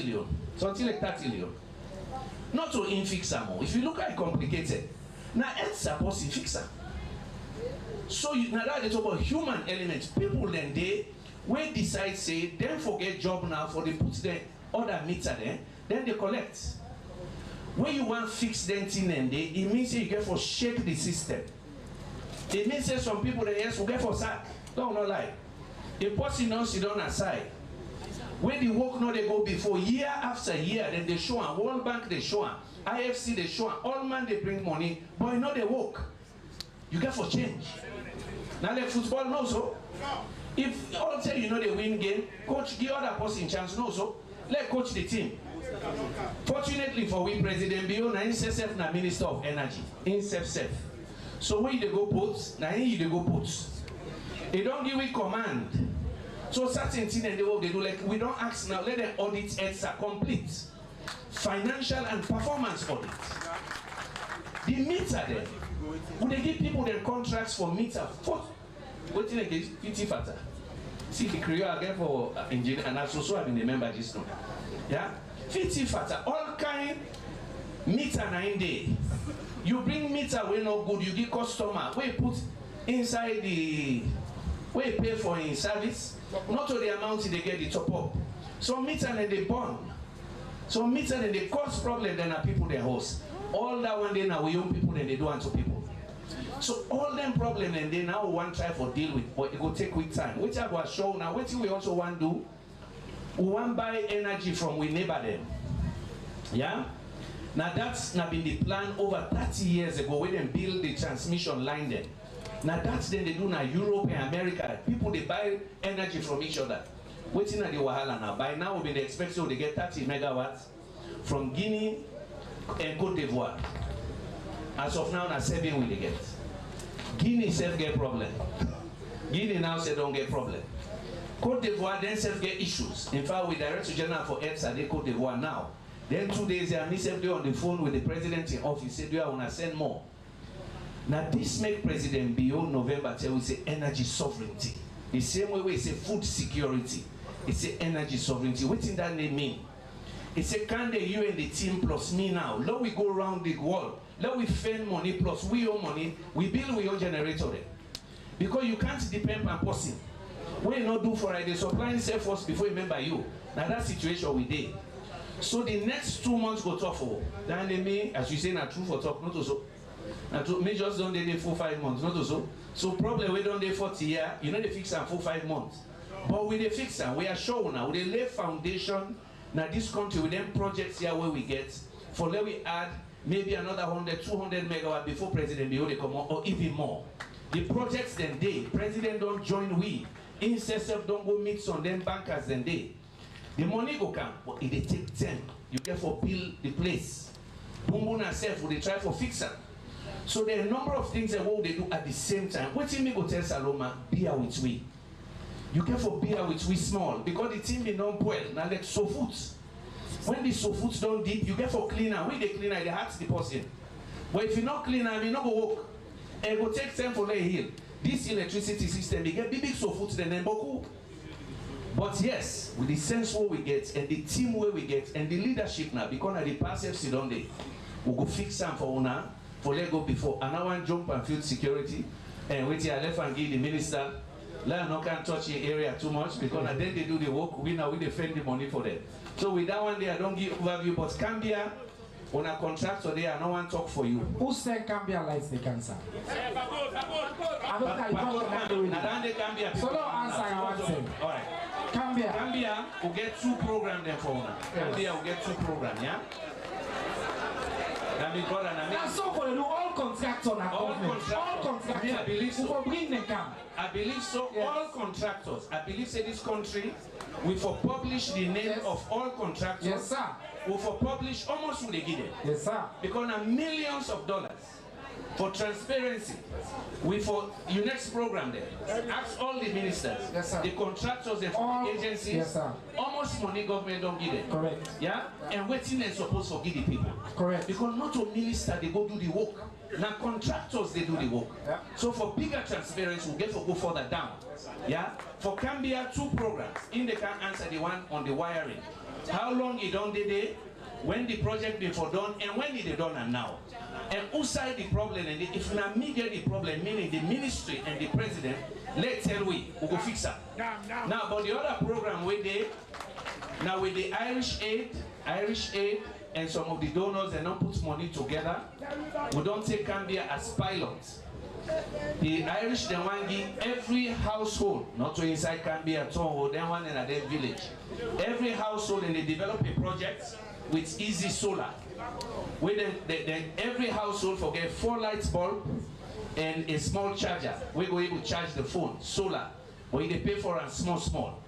million, something like 30 million. Not to infix them. If you look at it complicated, now it's supposed to fix them. So now that they talk about human elements, people then they when decide say then forget job now for they put the other meter there, then they collect. When you want fix them thing and they it means you get for shake the system. It means that some people they yes will get for sack. Don't not lie. A person now sit down aside. When the work now they go before year after year, then they show them. World Bank they show them. IFC they show them. All man they bring money, but you know they work. You get for change. Now like football no so. If all say you know they win game, coach give other person chance no so. Let coach the team. Fortunately for we President Bio, na himself na Minister of Energy. Himself. So where they go put, now here they go put. They don't give a command. So certain things they do, like we don't ask now, let them audit EDSA complete. Financial and performance audit. The meter there. When they give people their contracts for meter, what do they get? 50 fatter. See the Creole again for engineer, and also I've been a member this now. Yeah? 50 fatter, all kind meter 9 day. You bring meter where no good, you give customer, where you put inside the, where you pay for in service, not to the amount they get the top up. So meter and they burn. So meter and they cause problem, then are people they host. All that one day now we young people then they do unto people. So all them problem and they now want try for deal with, but it will take quick time. Which I was show now, what we also want to do, we want buy energy from we neighbor them. Yeah? Now that's not been the plan over 30 years ago when they build the transmission line there. Now that's then they do now Europe and America. People they buy energy from each other. Waiting at the Wahala now. By now we've been expecting to get 30 megawatts from Guinea and Cote d'Ivoire. As of now, 7 will they get. Guinea self get problem. Guinea now say don't get problem. Cote d'Ivoire then self get issues. In fact, we direct to General for EDSA, they Cote d'Ivoire now. Then 2 days they are myself on the phone with the president in office, said, do I want to send more? Now this make President beyond November tell we say energy sovereignty. The same way we say food security. It's say energy sovereignty. What in that name mean? It's say can the you and the team plus me now. Let we go around the world. Let we spend money plus we own money. We build we own generator there. Because you can't depend on person. What you not do for the supplying self first before you remember you. Now that situation we did. So the next 2 months go tough for. Then they may, as you say, not true for talk, not also. Now to me just don't they 4-5 months, not also. So probably we don't they 40 years, you know they fix them 4-5 months. But with the fix them, we are sure now, with the lay foundation, now this country with them projects here where we get, for let we add maybe another 100-200 megawatt before President Bio they come on, or even more. The projects then they, President don't join we, INSESF don't go mix on them bankers then they. The money go come, but it they take 10. You get for build the place. Boom boom and self, they try for fix them. So there are a number of things that what they do at the same time. What team me go tell Saloma, beer with we. You can for beer with we small because the team be non well. Now like so foods. When the so foods don't deep, you get for cleaner. When they cleaner, they have the person. But if you not cleaner, I mean not go work. And go take time for lay hill. This electricity system, they get big so foods then boku. But yes, with the sense what we get and the team where we get and the leadership now, because of the past FC don't they, we go fix them for una. For let go before, and I want jump and field security, and wait till I left and give the minister, let no can touch the area too much because then they do the work, we now we defend the money for them. So with that one there, I don't give overview, but Cambia, on a contractor there, I don't want to talk for you. Who said Cambia lights the cancer? I don't know. So don't answer, I want to say. All right. Cambia will get 2 programs there for una. Cambia will get 2 programs, yeah? That's so for the all contractors and all contractors. I believe so. Who bring them come? I believe so. Yes. All contractors. I believe say this country we for publish the name of all contractors. Yes, sir. We for publish almost what they give them. Yes, sir. Because now millions of dollars for transparency. We for your next program there. Ask all the ministers, yes, sir. the contractors, the agencies. Yes, sir. Almost money government don't give them. Correct. Yeah? And waiting they're supposed to give the people. Correct. Because not a minister they go do the work. Now contractors they do the work. Yeah. So for bigger transparency we'll get to go further down. Yeah? For Cambia 2 programs. In they can answer the one on the wiring. How long it done the day? When the project before done and when it done and now. And who side the problem and if not me get the problem, meaning the ministry and the president, let's tell we go fix it. Now but the other program where they now with the Irish aid and some of the donors and don't put money together, we don't take Cambia as pilots. The Irish they want give every household, not to inside Cambia at all, then one in a their village. Every household and they develop a project with easy solar. Where then every household forget 4 light bulb and a small charger. We go able to charge the phone, solar. But they pay for a small.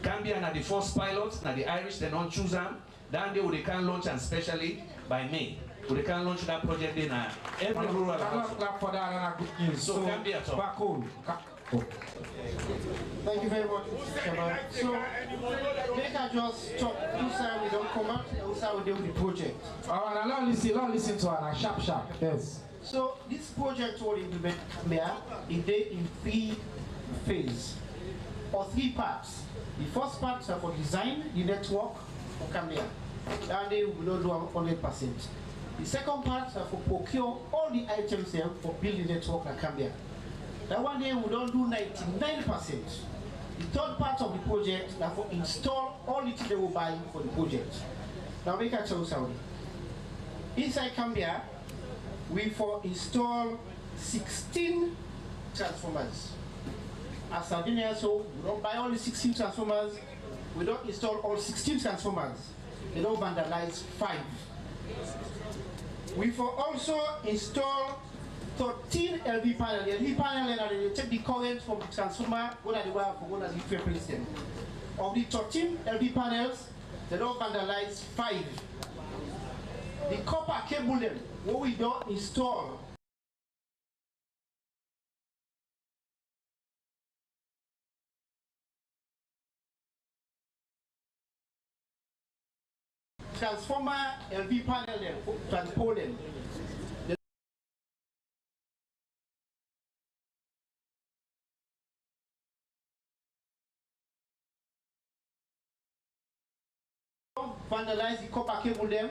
Cambia na the first pilots, na the Irish they don't choose them. Then they can launch and especially by May. We can launch that project in every rural house. For that and a good news. So can be at all. Back home. Thank you very much, Mr. Chairman. So, make I just talk, who say we don't come out, who say we deal with the project. Alright, now listen to her, sharp. Yes. So, this project will implement in 3 phases, or 3 parts. The first part are for design, the network, for Cambia. That day we don't do 100%. The second part are for procure all the items there for building the network in Cambia. That one day we don't do 99%. The third part of the project is for install all the things they will buy for the project. Now make a choice out. Inside Cambia, we for install 16 transformers. As Sardinia, so we don't buy all the 16 transformers, we don't install all 16 transformers. They don't vandalize 5. We for also install 13 LV panels. The LV panel, they take the current from the transformer, go to the wire for one of the replace them. Of the 13 LV panels, they don't vandalize 5. The copper cable them, what we don't install. Transformer LV panel them, transport them. Vandalize the copper cable them.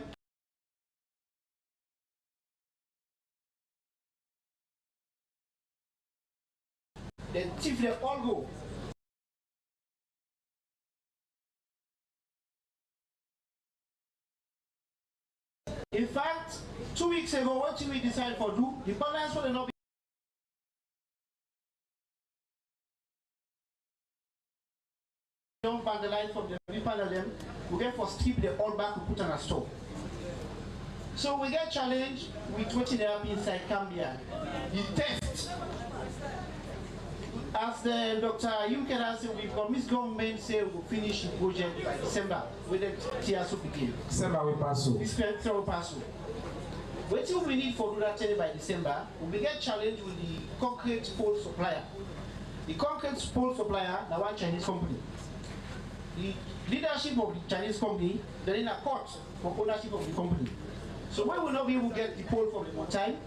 Then thief them all go. In fact, 2 weeks ago, what we decided for do, the balance will not be don't vandalize from the panel them, we get for strip the all back we put on a store. So we get challenged with what they have inside Cambia. The test. As the Dr. Yukera said, we promised government say we will finish the project by December with the TSO begin. December will pass. December will pass. What we need for do that by December, we get challenged with the concrete pole supplier. The concrete pole supplier, the one Chinese company. The leadership of the Chinese company, they're in a court for ownership of the company. So when we will not be able to get the pole from the time,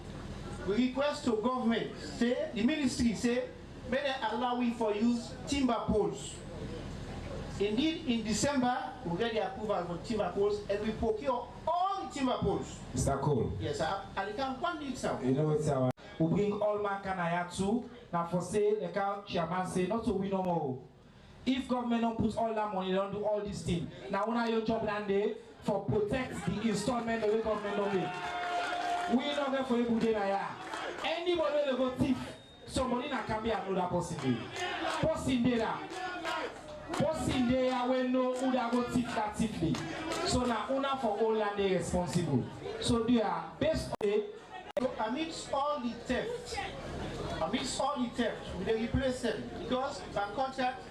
we request to government, say, the ministry say, may they allow we for use timber poles. Indeed, in December, we get the approval for timber poles and we procure all the timber poles. Is that cool? Yes, sir. And it can 1 week now. You know it's our. We bring all man can I too. Now for say, the chairman say, not to win no more. If government don't put all that money, they don't do all these things. Now when are your job land day for protect the installment the way government don't make. We don't get for every day. Anybody will go thief. Somebody can be another person there. Person there. Person there when no who that go thief that thiefly. So now owner for all land they responsible. So they are based on it. Amidst all the theft, we dey replace them because by contract,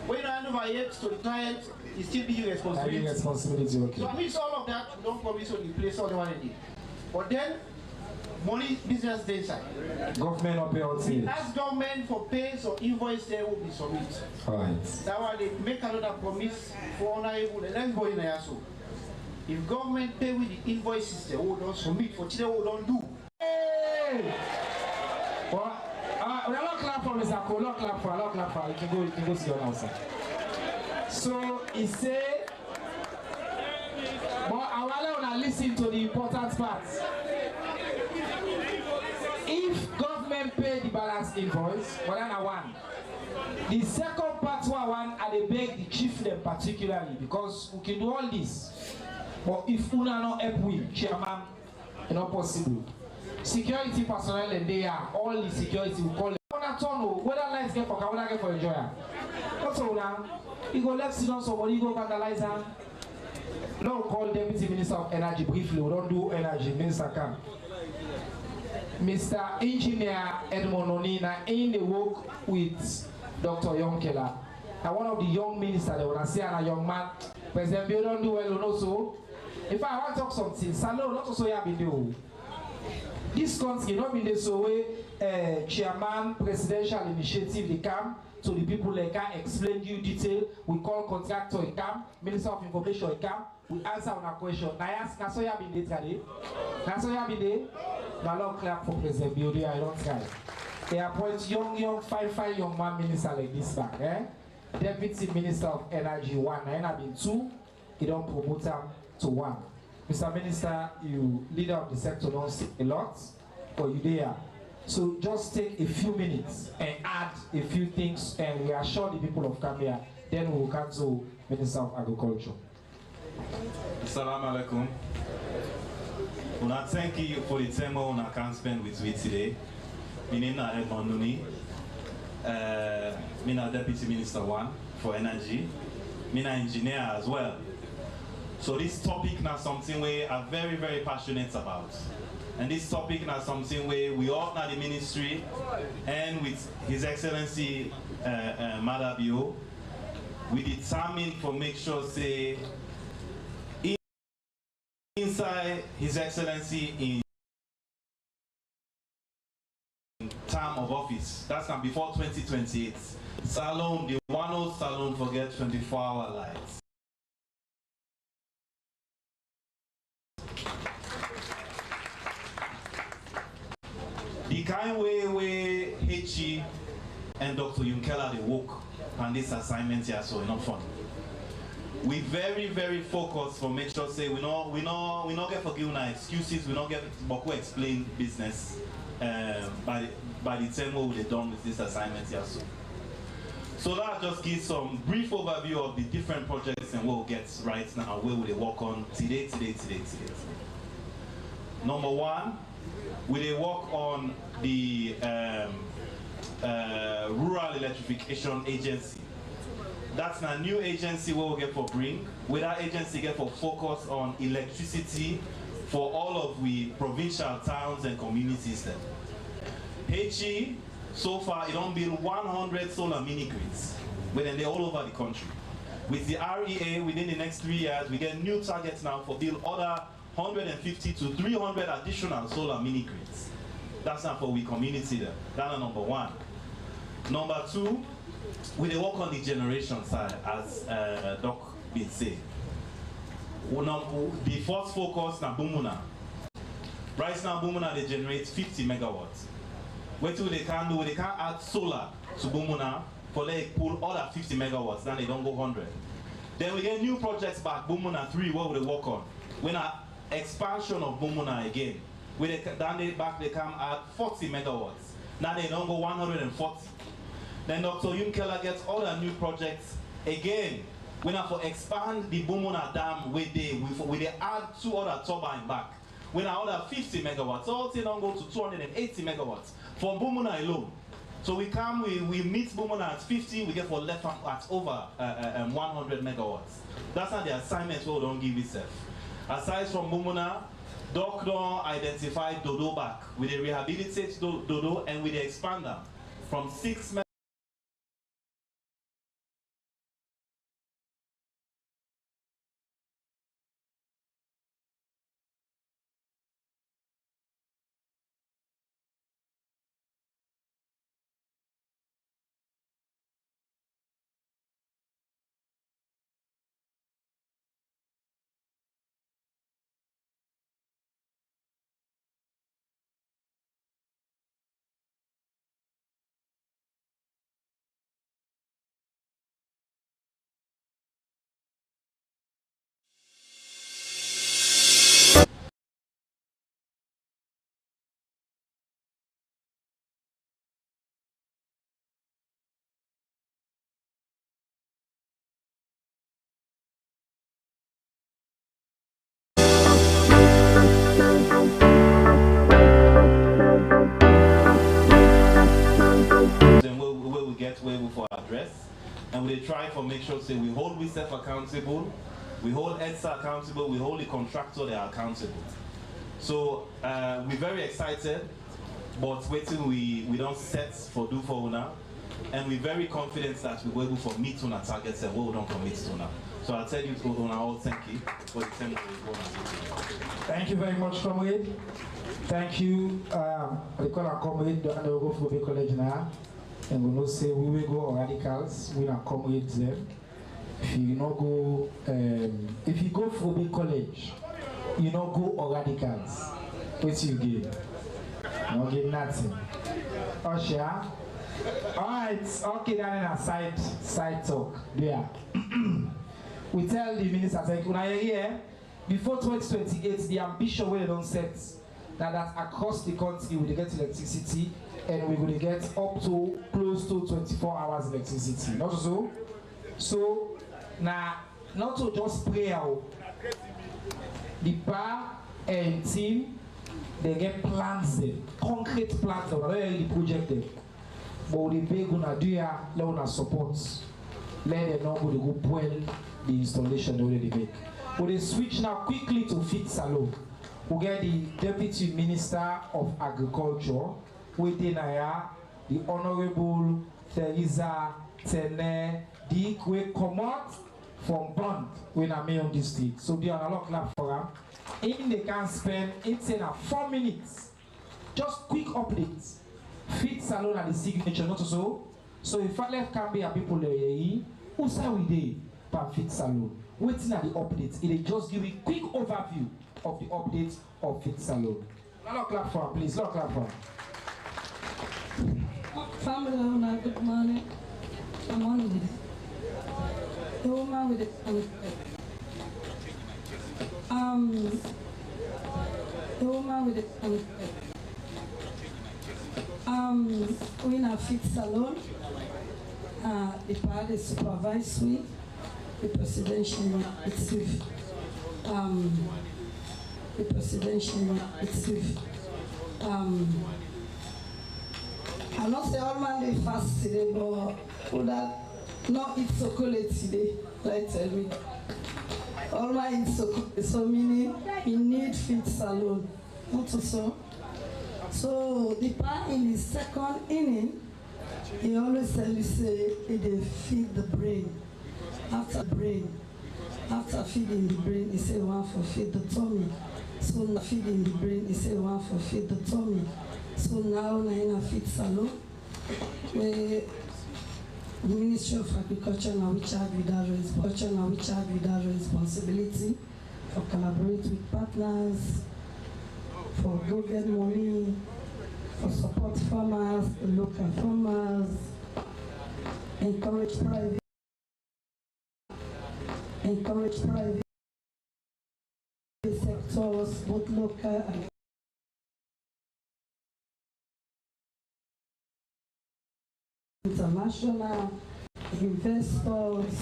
when you hand over yet to the client, it still be your responsibility. Okay. So amidst all of that, we don't promise to replace all the one in it. But then, money business day side. Government not pay out it. As government for pays or invoice there will be submit. Alright. That's why they make another promise for honorable and then go in there so. If government pay with the invoices they will don't submit for today we don't do. Hey! Well, we are not clap for Mr. Cole, not clap for, you can go see your answer. So he said, but I want to listen to the important parts. If government pay the balance invoice, well, that's one. The second part one, I they beg the chief them particularly because we can do all this. But if we not help with chairman, it's not possible. Security personnel and they are all the security we call them. Whether lights get for whether get for enjoyer. Also now, you go left sit on somebody, you go vandalize them. Don't call Deputy Minister of Energy briefly, we don't do energy, Minister can. Mr. Engineer Edmond Onina in the work with Dr. Yonkela. And one of the young ministers, they want to say, and a young man, President Bill don't do well also. If I want to talk something, Salon, not also have been do. This country, not been so way, chairman, presidential initiative, they come to the people they can explain you detail. We call contractor, they come, Minister of Information, they come. We answer on a question. Nasoya been there today. Nasoya been there. Now long clap for President Biodi. I don't try. They appoint young, fine young man minister like this back. Deputy Minister of Energy 1. I have been 2. He don't promote him to 1. Mr. Minister, you leader of the sector don't say a lot, but you there. So just take a few minutes and add a few things, and we assure the people of Gambia. Then we will come to Minister of Agriculture. Assalamu alaikum. Thank you for the time I can spend with you today. My name is Edmond Nuni. I'm Deputy Minister 1 for Energy. I'm an engineer as well. So this topic is something we are very, very passionate about. And this topic is something where we all know the ministry and with His Excellency Madabio, we determined for make sure say inside His Excellency in term of office, that's now before 2028, Salon, the one old Salon forget 24-hour lights. The kind way H.E. and Dr. Yunkela they work on this assignment here, so it's not fun. We very, very focused for make sure say we not get forgiven our excuses, we not get Boko explain business by the time what we done with this assignment here. So that just gives some brief overview of the different projects and what we'll get right now, where will they work on today. Number 1, we they work on the Rural Electrification Agency. That's a new agency where we get for bring. Where that agency get for focus on electricity for all of the provincial towns and communities then. HE, so far, it don't build 100 solar mini grids, but then they're all over the country. With the REA, within the next 3 years, we get new targets now for build other 150 to 300 additional solar mini grids. That's not for we community there. That's number 1. Number 2, we work on the generation side, as Doc did say. The first focus na Bumuna. Right now, Bumuna they generate 50 megawatts. What they can do, they can add solar to Bumuna for they pull other 50 megawatts, then they don't go 100. Then we get new projects back, Bumuna 3, what will they work on? When an expansion of Bumuna again, when they come add 40 megawatts. Now they don't go 140. Then Dr. Yunkela gets all the new projects again. When I for expand the Bumuna Dam where they add 2 other turbine back. When I order 50 megawatts, all things don't go to 280 megawatts from Bumuna alone. So we meet Bumuna at 50, we get for left at over 100 megawatts. That's not the assignment we don't give itself. Aside from Bumuna, Doc don't identify Dodo back. We rehabilitate Dodo and we expand them from 6 megawatts. And we try for make sure say we hold ourselves accountable, we hold EDSA accountable, we hold the contractor they are accountable. So we're very excited, but waiting we don't set for do for now, and we're very confident that we will able for meet on our targets and we don't commit to now. So I'll tell you to go on all thank you for the time we go. Thank you very much, comrade. Thank you. I call our comrade and we'll go for the college now. And we'll not say we will go radicals, we are comrades there. If you not go if you go for the college, you not go or radicals. What you give? You not give nothing. Usher. Alright, okay, then in a side talk. There. We tell the minister, like, when I hear before 2028, the ambition we don't set that across the country we get electricity and we're going to get up to close to 24 hours electricity. Not so? So now, not to just pray out. The bar and team, they get plans there, concrete plans, not really the project there. But the big gonna do ya, let una support. Let them know go to go well the installation they already make. But they switch now quickly to fit salon. We get the Deputy Minister of Agriculture, within the Honorable Theresa Tene, the we come out from Bond when I'm on this street. So they are a lot clap for them. In they can spend 4 minutes. Just quick updates. Fit salon at the signature, not so. So if I left can be a people there, who say we day per fit salon? Waiting at the updates. It just give a quick overview of the updates of fit salon. Lot clap for her, please. Lot clap for her. Family, good morning. I'm on with it. The woman with it. The woman with it. We in a fit salon. The party supervised with the presidential itself. The presidential itself. I not say all man they fast today, but would that not eat chocolate today? Like tell me. All man eat chocolate, so meaning he need fit salon. Not so. So the part in the second inning, he always tell you say they feed the brain. After feeding the brain, he say one for feed the tummy. So now feeding the brain, he say one for feed the tummy. So now in a fit salon, where the Ministry of Agriculture now we charge with that responsibility for collaborate with partners, for go get money, for support farmers, local farmers, encourage private sectors, both local and international investors,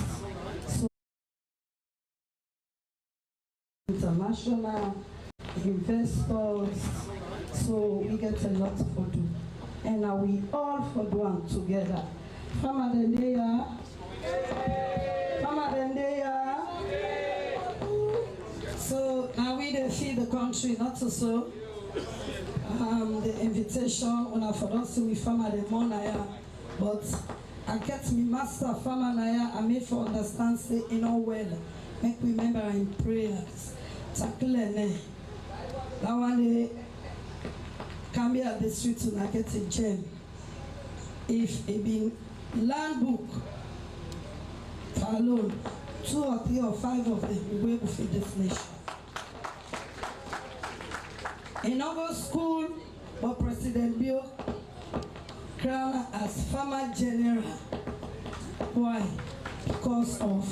so we get a lot for do. And now we all for do one together. Farmer Dendeya. So now we dey feed the country, not so. The invitation when I for us to we farmer the monaya, but I get me master farmer naya. I made for understand say you know well. Make remember in prayers. Tackle that one day can be at the street to not get a gem. If it be land book for alone, 2 or 3 or 5 of them we will feed this nation. In our school, but President Bill crowned as Farmer General. Why? Because of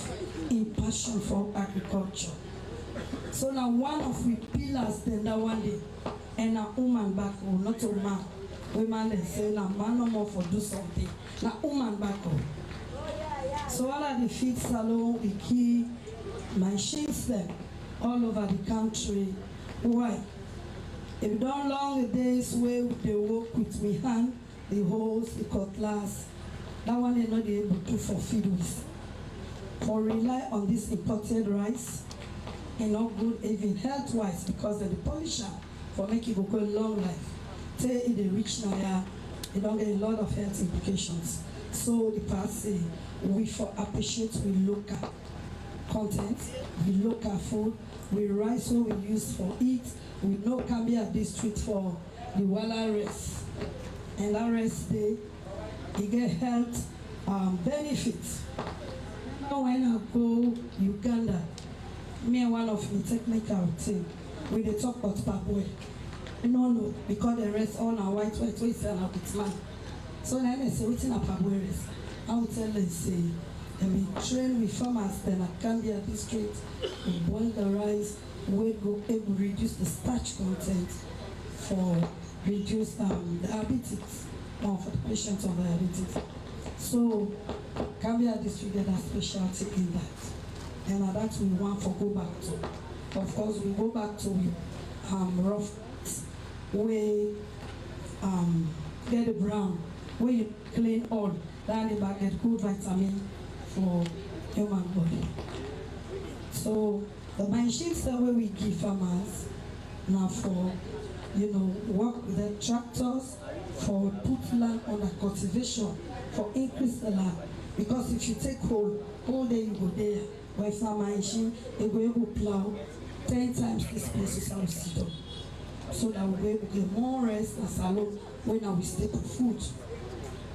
his passion for agriculture. So now one of the pillars then that one day, and a woman back home, not a man. Women they say now man no more for do something. Now woman back home. So all of the feed salon, we keep machines them all over the country. Why? If you don't long the days where they work with me hand, the hose, the cutlass, that one they not able to for fiddles. For rely on this imported rice, and not good even health-wise because of the polisher for making it go long life. Say if they reach now, yeah, they don't get a lot of health implications. So the past say we for appreciate we local content, with local food, with rice what we use for it, with no Cambia district for the Wala rest. And that rest day, you get health benefits. When I go Uganda, me and one of the technical team, we dey talk about Papua. No, because the rest all are white, we sell a bit man. So then they say, what's in a Papua rest? I will tell them, say, and we train with farmers, then I can be a district, we boil the rice, we go able to reduce the starch content for reduce diabetes, or for the patients of diabetes. So, Cambia district get a specialty in that. And that we want to go back to. Of course, we go back to rough way, get the brown, where you clean all, then the back get good vitamin for human body. So the machines that we give farmers now for, work with the tractors, for put land under cultivation, for increase the land. Because if you take whole day you go there, where farmer machine, they go able to plow 10 times this place is our seed. So that we'll be able to get more rest and salon when we staple food.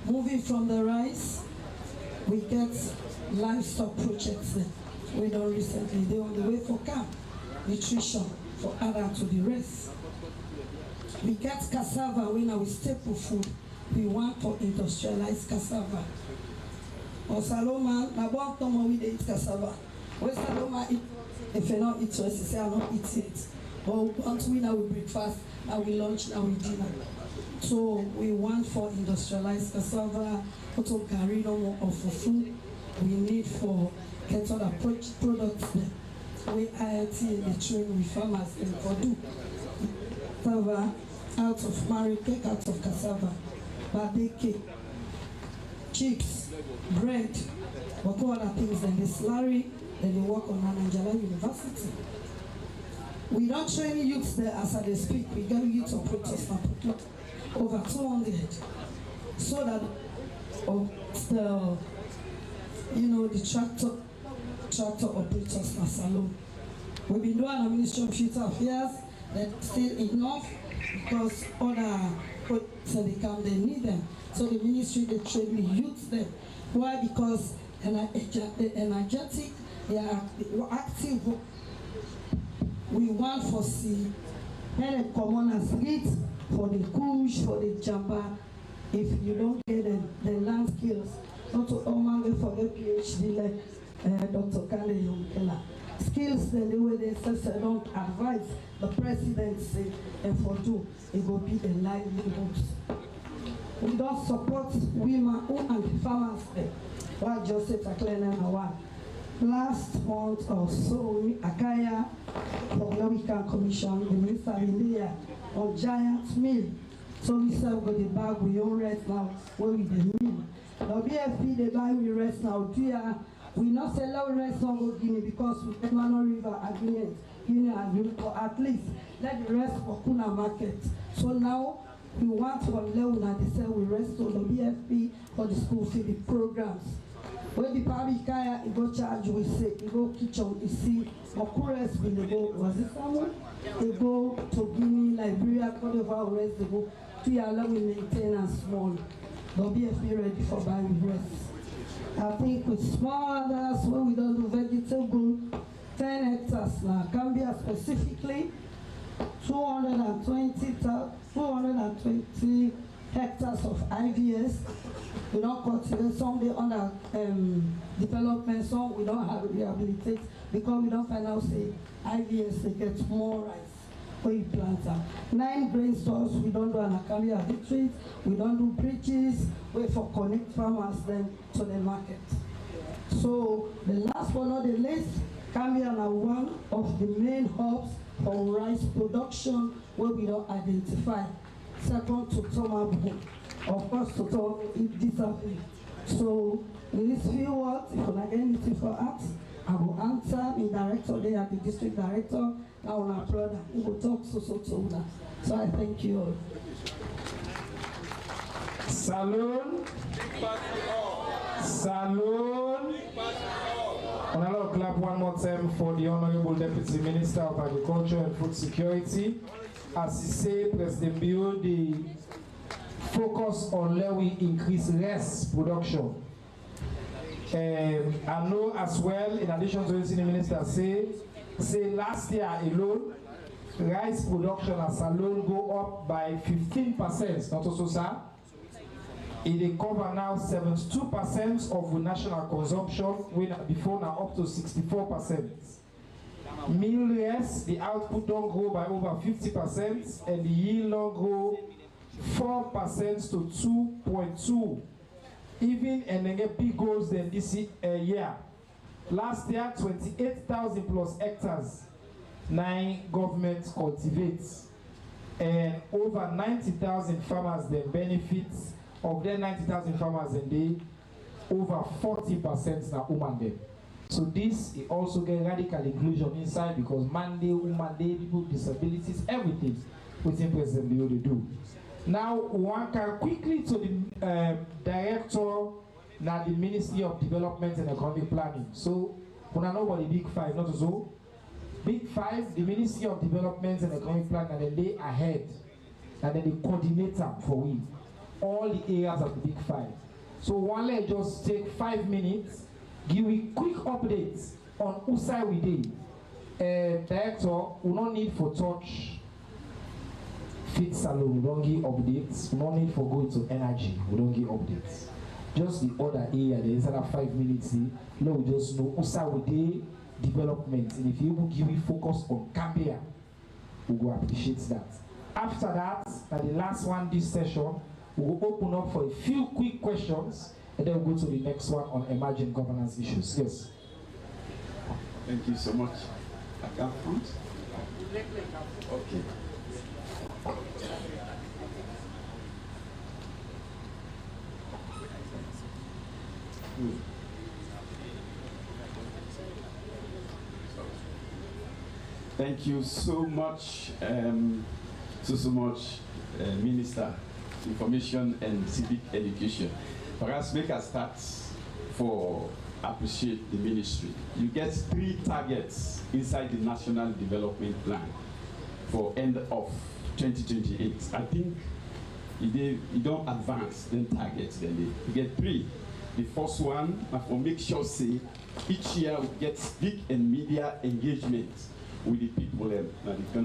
Moving from the rice, we get livestock projects we done recently. They're on the way for camp, nutrition for add to the rest. We get cassava when we staple food. We want to industrialize cassava. Or Saloma, na bon tomo we dey eat cassava. When Saloma eat, if you not eat rice, you say I don't eat it. But once we now we breakfast, now we lunch, now we dinner. So we want for industrialized cassava, photo carry no more of food. We need for get other products there. We IIT the train with farmers in Kodu. Cassava out of married cake, out of cassava, birthday cake, chips, bread, but all other things. Then they slurry, then they work on Nanjala University. We don't train youths there as they speak. We get youth operators now, over 200, so that the tractor operators are salon. We've been doing a Ministry of Future Affairs, that's still enough because other projects they come, they need them. So the ministry they train the youths there. Why? Because they're energetic, they are active. We want for see and common as lead for the kush, for the jamba. If you don't get the land skills, not to all forget PhD like Dr. Kale Yonkela. Skills the way they say don't advise the presidency and for do it will be the livelihoods. We don't support women and farmers there. Why Joseph Aklena Hawan? Last month or so, Akaya from the Weekend Commission, the Minister in there on giant mill. So we say we got the bag we own rest now where we the mill. The BFP they buy we rest now. We not sell our rest on go Guinea because we get Mano River agreement, Guinea agreement, or at least let the rest for Kuna market. So now we want for Leona, they say we rest on the BFP for the school feeding programs. When the public kaya, you go charge, we say, you go kitchen, you see, Okures will they go, was it someone? They go to Guinea, Liberia, Cote d'Ivoire, rest, they go to allow we maintain and small. The BFP ready for buying rest. I think with small others, when we don't do vegetable, 10 hectares now, Gambia specifically, 220 hectares of IVS. We don't cultivate some they under development, some we don't have rehabilitate because we don't find out say IVS they get more rice when you plant them. 9 grain stores we don't do an Akambia retreat, we don't do bridges, we for connect farmers then to the market. So the last but not the least, Kambia are one of the main hubs for rice production where we don't identify. Second to Tomabu. Of course, to talk it disappear. So, in this few words, if you like anything for us, I will answer. The director there, the district director, I will applaud. We will talk so. So I thank you all. Saloon. On a lot of clap. clap one more time for the Honorable Deputy Minister of Agriculture and Food Security. As he said, President Bio, the focus on let we increase rice production. I know as well, in addition to what the Minister say last year alone, rice production as alone go up by 15%, not also sir. It cover now 72% of the national consumption, when before now up to 64%. Meal rice, the output don't grow by over 50%, and the yield don't grow 4% to 2.2. Even and then get big goals than this year. Last year, 28,000 plus hectares, 9 governments cultivates, and over 90,000 farmers then benefits. Of their 90,000 farmers and they over 40% now women them. So this is also get radical inclusion inside because man day, woman day, people with disabilities, everything within President Bio they do. Now one can quickly to the director now the Ministry of Development and Economic Planning. So when I know about the Big Five, not so. Big Five, the Ministry of Development and Economic Planning, and then they ahead, and then the coordinator for we. All the areas of the Big Five. So one let's just take 5 minutes, give a quick update on who side we did. Director, we don't need for touch fit salon, we don't give updates. We don't need for go to energy, we don't give updates. Just the other area, there is another 5 minutes. Now we just know who side we did development. And if you will give me focus on Gambia, we will appreciate that. After that, the last one this session, we'll open up for a few quick questions and then we'll go to the next one on emerging governance issues. Yes. Thank you so much. I can't front. Okay. Thank you so much, Minister. Information and civic education. Perhaps make a start for appreciate the ministry. You get 3 targets inside the National Development Plan for end of 2028. I think you don't advance then targets then you get 3. The first one for make sure say each year we get big and media engagement with the people in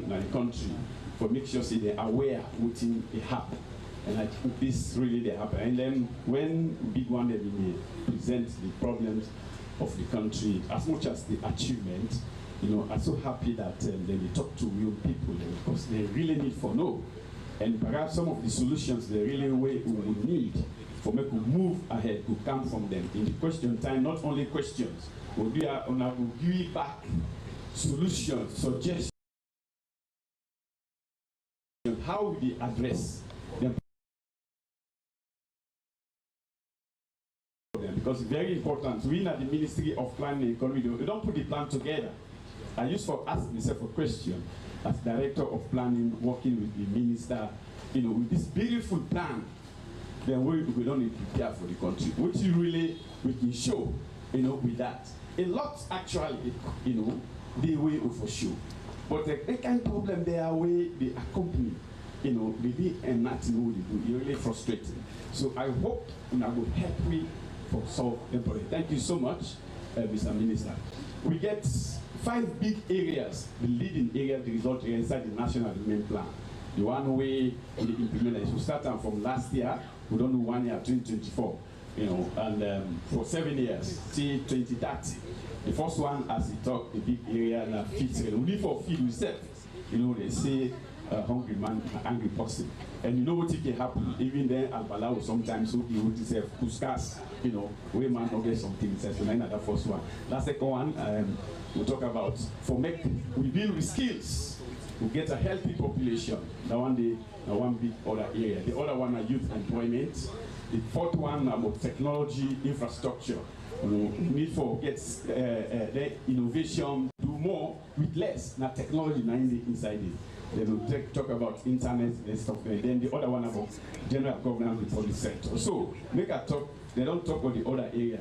the country for make sure say they're aware what's happen. And I think this really they happen. And then when big one they present the problems of the country as much as the achievement, you know, I'm so happy that they talk to real people because they really need for know. And perhaps some of the solutions they really we need for make we move ahead to come from them. In the question time, not only questions, we'll give back solutions, suggestions, how we address them. Because it's very important. We at the Ministry of Planning and Economy, we don't put the plan together. I used to ask myself a question as Director of Planning, working with the Minister, you know, with this beautiful plan, then we don't need to prepare for the country, which really we can show, you know, with that. A lot actually, you know, they way for sure. But the kind of problem they are way they accompany, you know, they did and not know what they do. It's really frustrating. So I hope you know, will help me for solve the problem. Thank you so much, Mr. Minister. We get 5 big areas, the leading area, the result area inside the National Development Plan. The one way we implement it. We start from last year, we don't do 1 year, 2024, you know, and for 7 years, till 2030. The first one, as we talk, the big area, and feeds. We need for feed ourselves. You know, they say hungry man, angry person. And you know what can happen, even then, Albala will sometimes so he would say, Puskas, you know, we man not get something. So that's the first one. The second one, we'll talk about for make we build with skills. We get a healthy population. That one day, one big other area. The other one are youth employment. The fourth one about technology infrastructure. We need for get the innovation, do more with less. Now technology now inside it. Then we'll talk about internet and stuff. And then the other one about general governance with police sector. So make a talk they don't talk about the other area.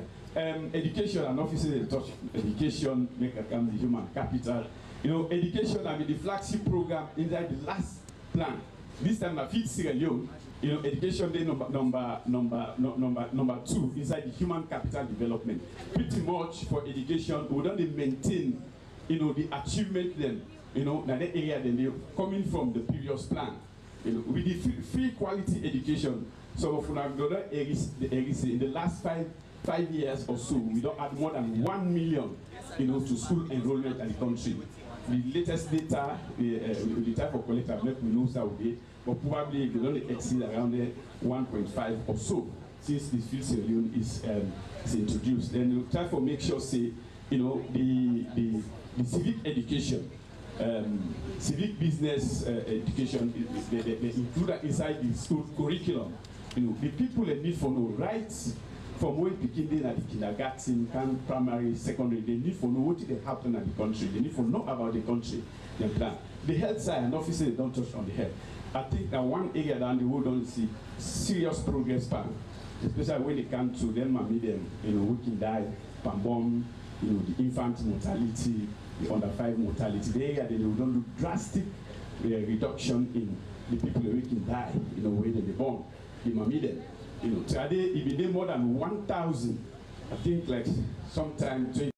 Education, and officers they touch education, make a come the human capital. You know, education, I mean the flagship program inside the last plan. This time I feed Sierra Leone. You know, education day number 2 inside the human capital development. Pretty much for education, we don't maintain, you know, the achievement then, you know, in that area then they coming from the previous plan. You know, with the free quality education, so for in the last five years or so, we don't add more than 1 million, you know, to school enrollment in the country. The latest data, the type of collector we know that we but probably we don't exceed around 1.5 or so since this field Sierra Leone is introduced. Then we try to make sure, say, you know, the civic education, civic business education, they include that inside the school curriculum. You know, the people that need for know rights from when beginning at the kindergarten, primary, secondary, they need to know what did happen at the country. They need to know about the country. The health side and officers don't touch on the health. I think that one area that the world don't see serious progress pan, especially when it comes to them, you know, who can die, pambom, you know, the infant mortality, the under 5 mortality. The area that they don't do drastic reduction in the people who can die, you know, when they're born. The mamiden. You know, today, if you did more than 1,000, I think like sometime 20.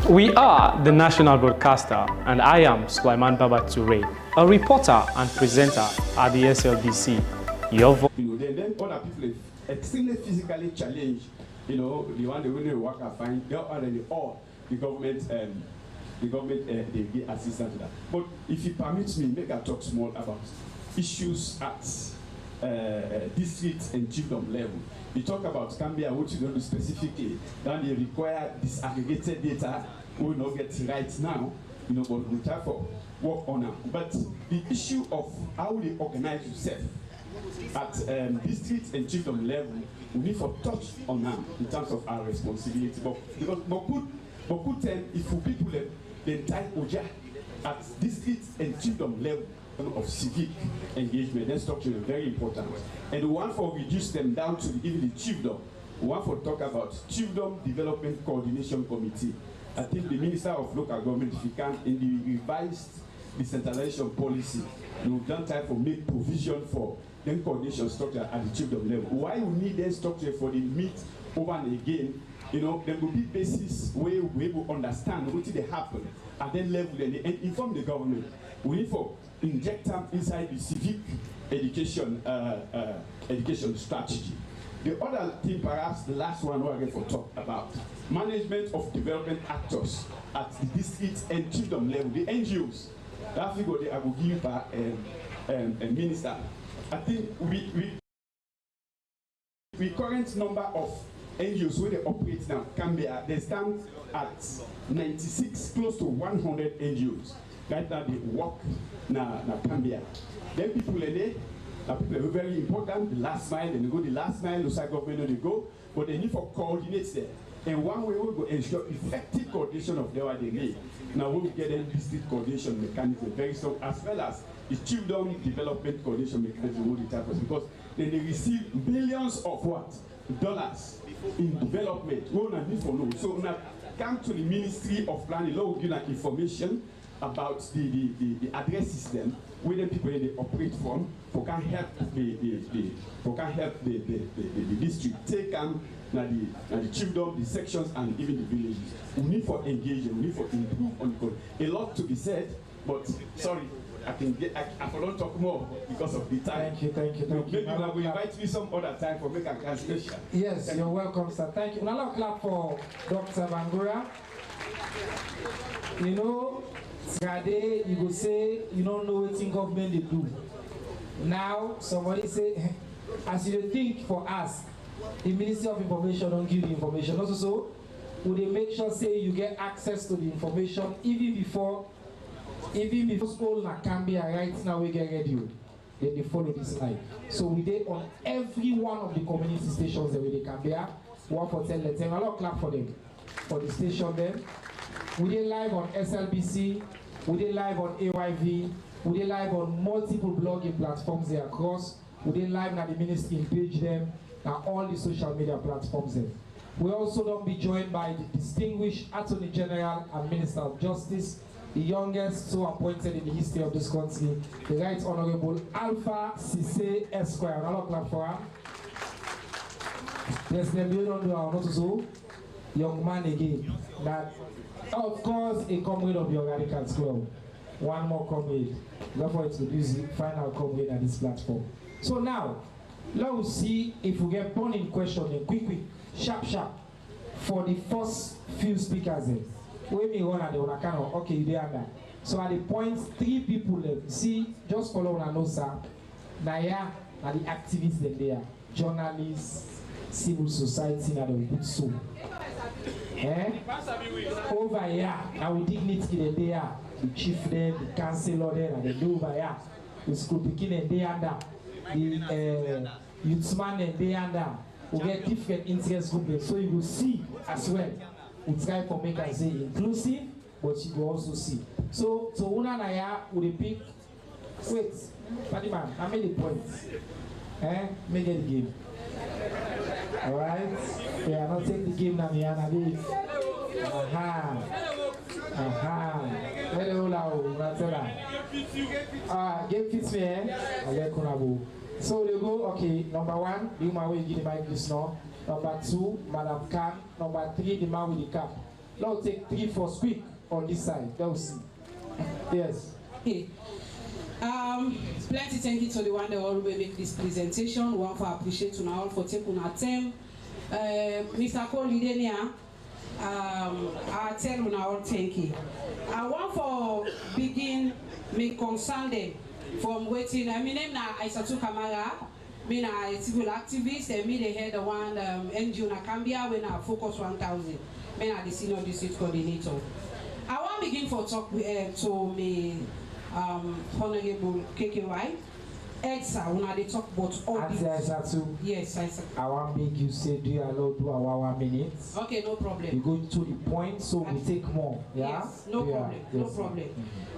We are the national broadcaster, and I am Sulaiman Baba Toure, a reporter and presenter at the SLBC. Your voice. You know, then other people extremely physically challenged. You know, the one they really work and find they are already all the government they give assistance to that. But if you permit me, make I talk small about issues at district and chiefdom level. You talk about Gambia, what you don't do specifically, then they require disaggregated data. We will not get right now, you know, but we try for work on them. But the issue of how they organize yourself at district and chiefdom level, we need to touch on them in terms of our responsibility. But because put them, if we people the entire Oja at district and chiefdom level of civic engagement, then structure is very important. And we want to reduce them down to even the chiefdom. We want to talk about Chiefdom Development Coordination Committee. I think the Minister of Local Government, if you can, in the revised decentralization policy, you don't try to make provision for then coordination structure at the chiefdom level. Why we need that structure for the meet over and again? You know, there will be basis where we will understand what did happen at that level and inform the government. We need to inject them inside the civic education education strategy. The other thing, perhaps the last one we're going to talk about, management of development actors at the district and chiefdom level, the NGOs. That figure I will give a minister. I think we current number of NGOs where they operate now, Gambia, they stand at 96, close to 100 NGOs. Right now they work na Gambia. Then people are there. People are very important, the last mile, and they go the last mile, the side government they go, but they need to coordinate there. And one way we will ensure effective coordination of their need. Now when we get in district coordination mechanism very strong, as well as the chiefdom development coordination mechanism will type of, because then they receive billions of what? Dollars in development. We don't need for no. So now come to the Ministry of Planning, law will give information about the address system where the people they operate from for can help the district take the chiefdom, the sections, and even the villages. We need for engagement, we need for improve on the code. A lot to be said, but sorry, I cannot talk more because of the time. Thank you. Maybe you will invite me some other time for make a translation. Yes, you're welcome, sir. Thank you. Now clap for Dr. Bangura. You know, Friday, you go say you don't know what government they do. Now somebody say, as you think for us, the Ministry of Information don't give the information. Also, so would they make sure say you get access to the information even before school na Cambia right now we get radio. Then they follow this line. So we did on every one of the community stations that we they Cambia. One for 10, let's a lot clap for them. For the station then. We did live on SLBC, we did live on AYV, we did live on multiple blogging platforms there across. We did live na the ministry page them, na all the social media platforms there. We also don't be joined by the distinguished Attorney General and Minister of Justice, the youngest so appointed in the history of this country, the Right Honorable Alpha Cisse Esquire. Another clap for him. Yes, then we don't do our not so young man again. That of course a comrade of your Radicals Club. One more comrade. Therefore introduce the final comrade at this platform. So now, let's see if we get burning question quick, sharp, for the first few speakers then. When me run at the one kind of okay, you there now. So at the point, 3 people left. See, just follow on know, sir. Now are the activists that they are. Journalists, civil society, and the good soul. Over here, now we dignity that they are. The chief there, the councillor there, and the over here. The school picking and they under. The youthman and they under. We get different interest groups. So you will see as well. We try to make us say inclusive, but you will also see. So Una Naya would pick. Wait, Padiman, I made the point. Make it the game. Alright? Yeah, not take the game now, Miana. Game fits me, So they go, okay, number 1, you my way give the mic this now. Number 2, Madam Khan. Number 3, the man with the cap. Now take 3 for speak on this side. Let's see. Yes. Okay. Plenty thank you to the one that already make this presentation. One for appreciate to all for taking our time. Mr. Cole Lidenia, I tell you now thank you. I want for begin make concern them from waiting. I mean, na Aisatu Kamara. Me na civil activist, and me the head of one NGO na Cambia when I focus 1,000. Me na the senior district coordinator. I want to begin for talk to me Honorable KKY. EDSA, when they talk about audit. Yes, I want to make you say do you allow do our 1 minute? Okay, no problem. You go to the point, so we take more. Yeah? Yes, no problem. Yes. No problem.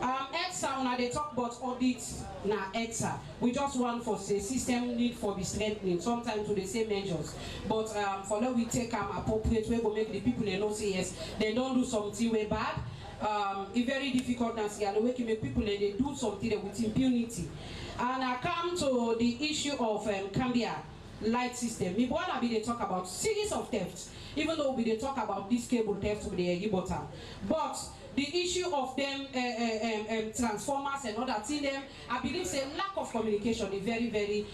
EDSA, when they talk about audit, na EDSA, we just want for say system need for be strengthening. Sometimes to the same measures, but for now we take appropriate way to make the people they know say yes, they don't do something way bad. It's very difficult now. See, the way to make people they do something with impunity. And I come to the issue of Cambia light system. Me wanna be they talk about series of thefts, even though we they talk about this cable theft with the bottom. But the issue of them transformers and all that in them, I believe say lack of communication is very, very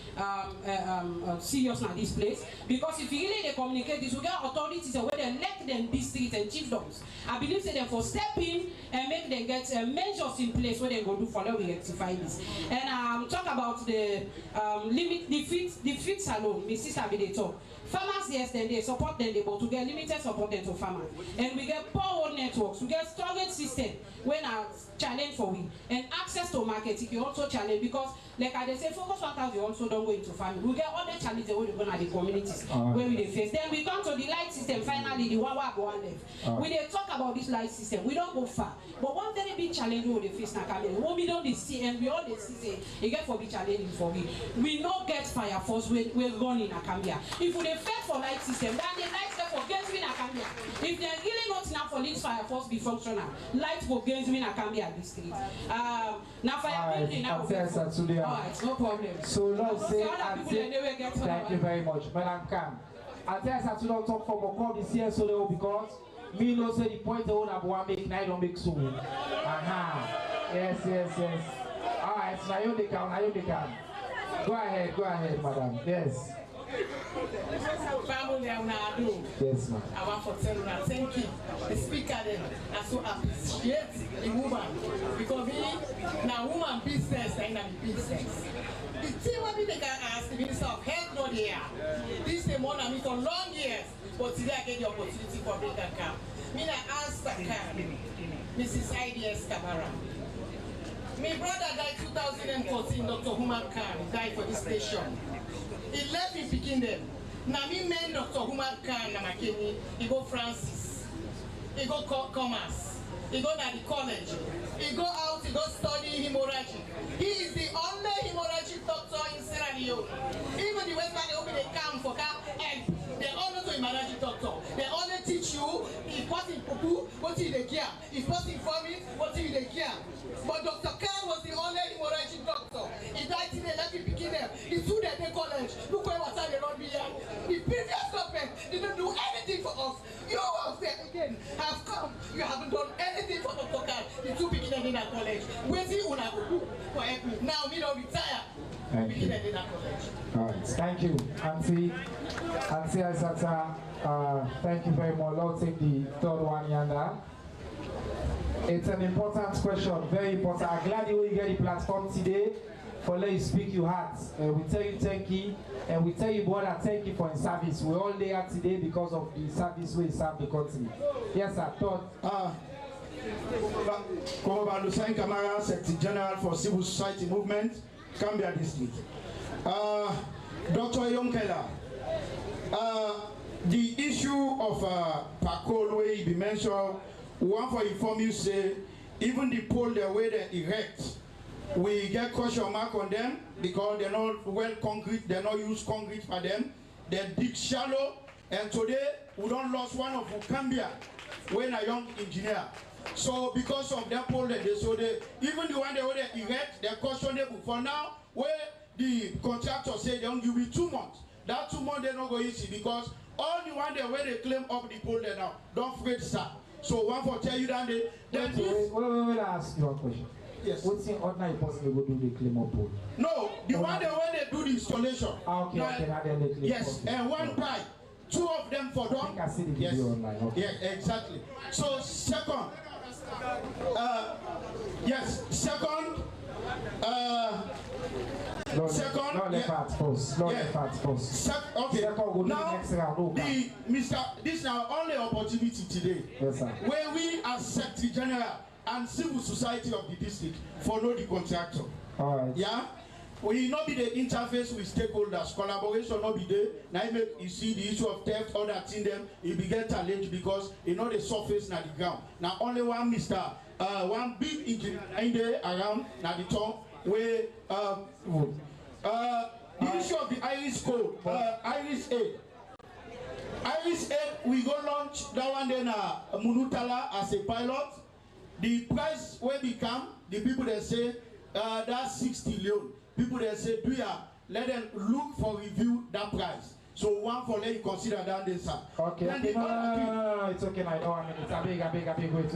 serious now this place. Because if you really they communicate this, we get authorities where they let them district and chiefdoms. I believe say them for step in and make them get measures in place where they go do for them we rectify this. And talk about the limit defeats alone. My sister be they talk. Farmers, yes, then they support them, but to get limited support them to farmers. And we get power networks, we get storage system when I challenge for we. And access to market, you also challenge because, like I say, focus 1,000, you also don't go into farming. We get other challenges when we go to the communities where we face. Then we come to the light system, finally, the one left. We they talk about this light system, we don't go far. But one very big challenge we face now, what we don't see, and we all see, say, you get for big challenging for we. We not get fire force, we're running a Cambia. If we fight for light system, then the light system for getting a Cambia. If they're really not enough for this fire force be functional, light will gain me na Cambia district. Now fire building now. Alright, no problem. So Lord say, thank you very much, Madam Cam. I tell us to don't talk for Moko this year so because me no say the point I want to make, I don't make so. Yes. Alright, now you can. Go ahead, madam. Yes. Yes, ma'am. I want to tell you that thank you. The speaker then I so appreciate the woman because we now woman business and the business. The thing what we can ask the Minister of Health not here. This is the one I mean for long years, but today I get the opportunity for bring that camp. Me I ask that camp, Mrs. IDS Kamara. My brother died 2014, Dr. Human Khan died for this station. He left him picking them. Now me men Dr. Human Khan na Makeni, he go Francis, he go Commerce, he go to the college, he go out, he go study hemorrhagic. He is the only hemorrhagic doctor in Sierra Leone. Even the West Valley open a camp for egg. They all know to hemorrhagic doctor. They only teach you if person poo what you the care, if person vomit what you the care. But Dr. Khan was the only hemorrhagic doctor. He died today, let me begin them. The student in college, look where was they not be here. The previous government didn't do anything for us. You out there again have come. You haven't done anything for Dr. Khan. The two beginners in that college. Where's he una go do for help me? Now me don't retire. Thank you. All right, thank you, Auntie Isata. Thank you very much. Lord, take the third one, Yanda. It's an important question, very important. I'm glad you will get the platform today for let you speak your heart. We tell you thank you, and we tell you brother thank you for your service. We're all there today because of the service we serve the country. Yes, sir. Commander Lucien Kamara, Secretary General for Civil Society Movement, Cambia District. Dr. Yonkela, the issue of Pakol where he be mentioned, one for inform you say, even the pole the way they erect, we get question mark on them because they're not well concrete, they're not use concrete for them, they dig shallow, and today we don't lost one of Cambia when a young engineer. So because of that pole that they so they even the one they were erect, they're questionable for now where the contractor say they don't give you 2 months. That 2 months they're not going easy because all the one they where they claim up the pole there now. Don't afraid start. So one for tell you that they wait, ask you a question. Yes. What's the ordinary person will do the claim up pole? No, the one they where they do the installation. Okay, okay, yes, and one pipe. 2 of them for them. I think I see the video online. Okay. Yeah, exactly. So second, yes, second, okay. Now, this is our only opportunity today. Yes, sir. Where we as Secretary General and Civil Society of the district follow the contractor. All right. Yeah. We not be the interface with stakeholders. Collaboration not be there. Now you see the issue of theft, all that in them, it be get challenged because you know the surface na the ground. Now only one one big engine in there around na the top where the issue of the Iris code, Iris 8. Iris 8, we go launch that one then Munutala as a pilot. The price where become the people that say that's 60 million. People that say, do ya, let them look for review that price. So one for let you consider that this sir. Okay, no, it's okay, I know, I mean, it's a big, wait.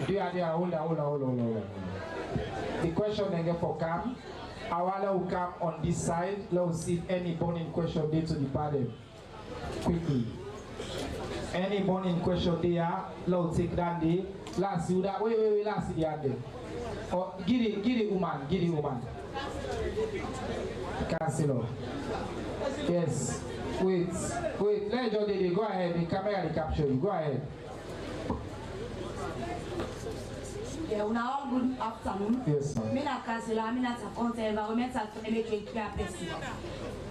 Do ya, hold on. The question again for Cam, Awala will come on this side, let's see if any burning question there to the panel. Quickly. Any burning question there, let's take that day. Last see that, wait, last see the other. Oh, give it, woman. Councilor. Yes. Wait. Let Jody go ahead. The camera will capture you. Go ahead. Yeah, now good afternoon. Yes, sir. Me na councilor, I'm not a county environmental make person.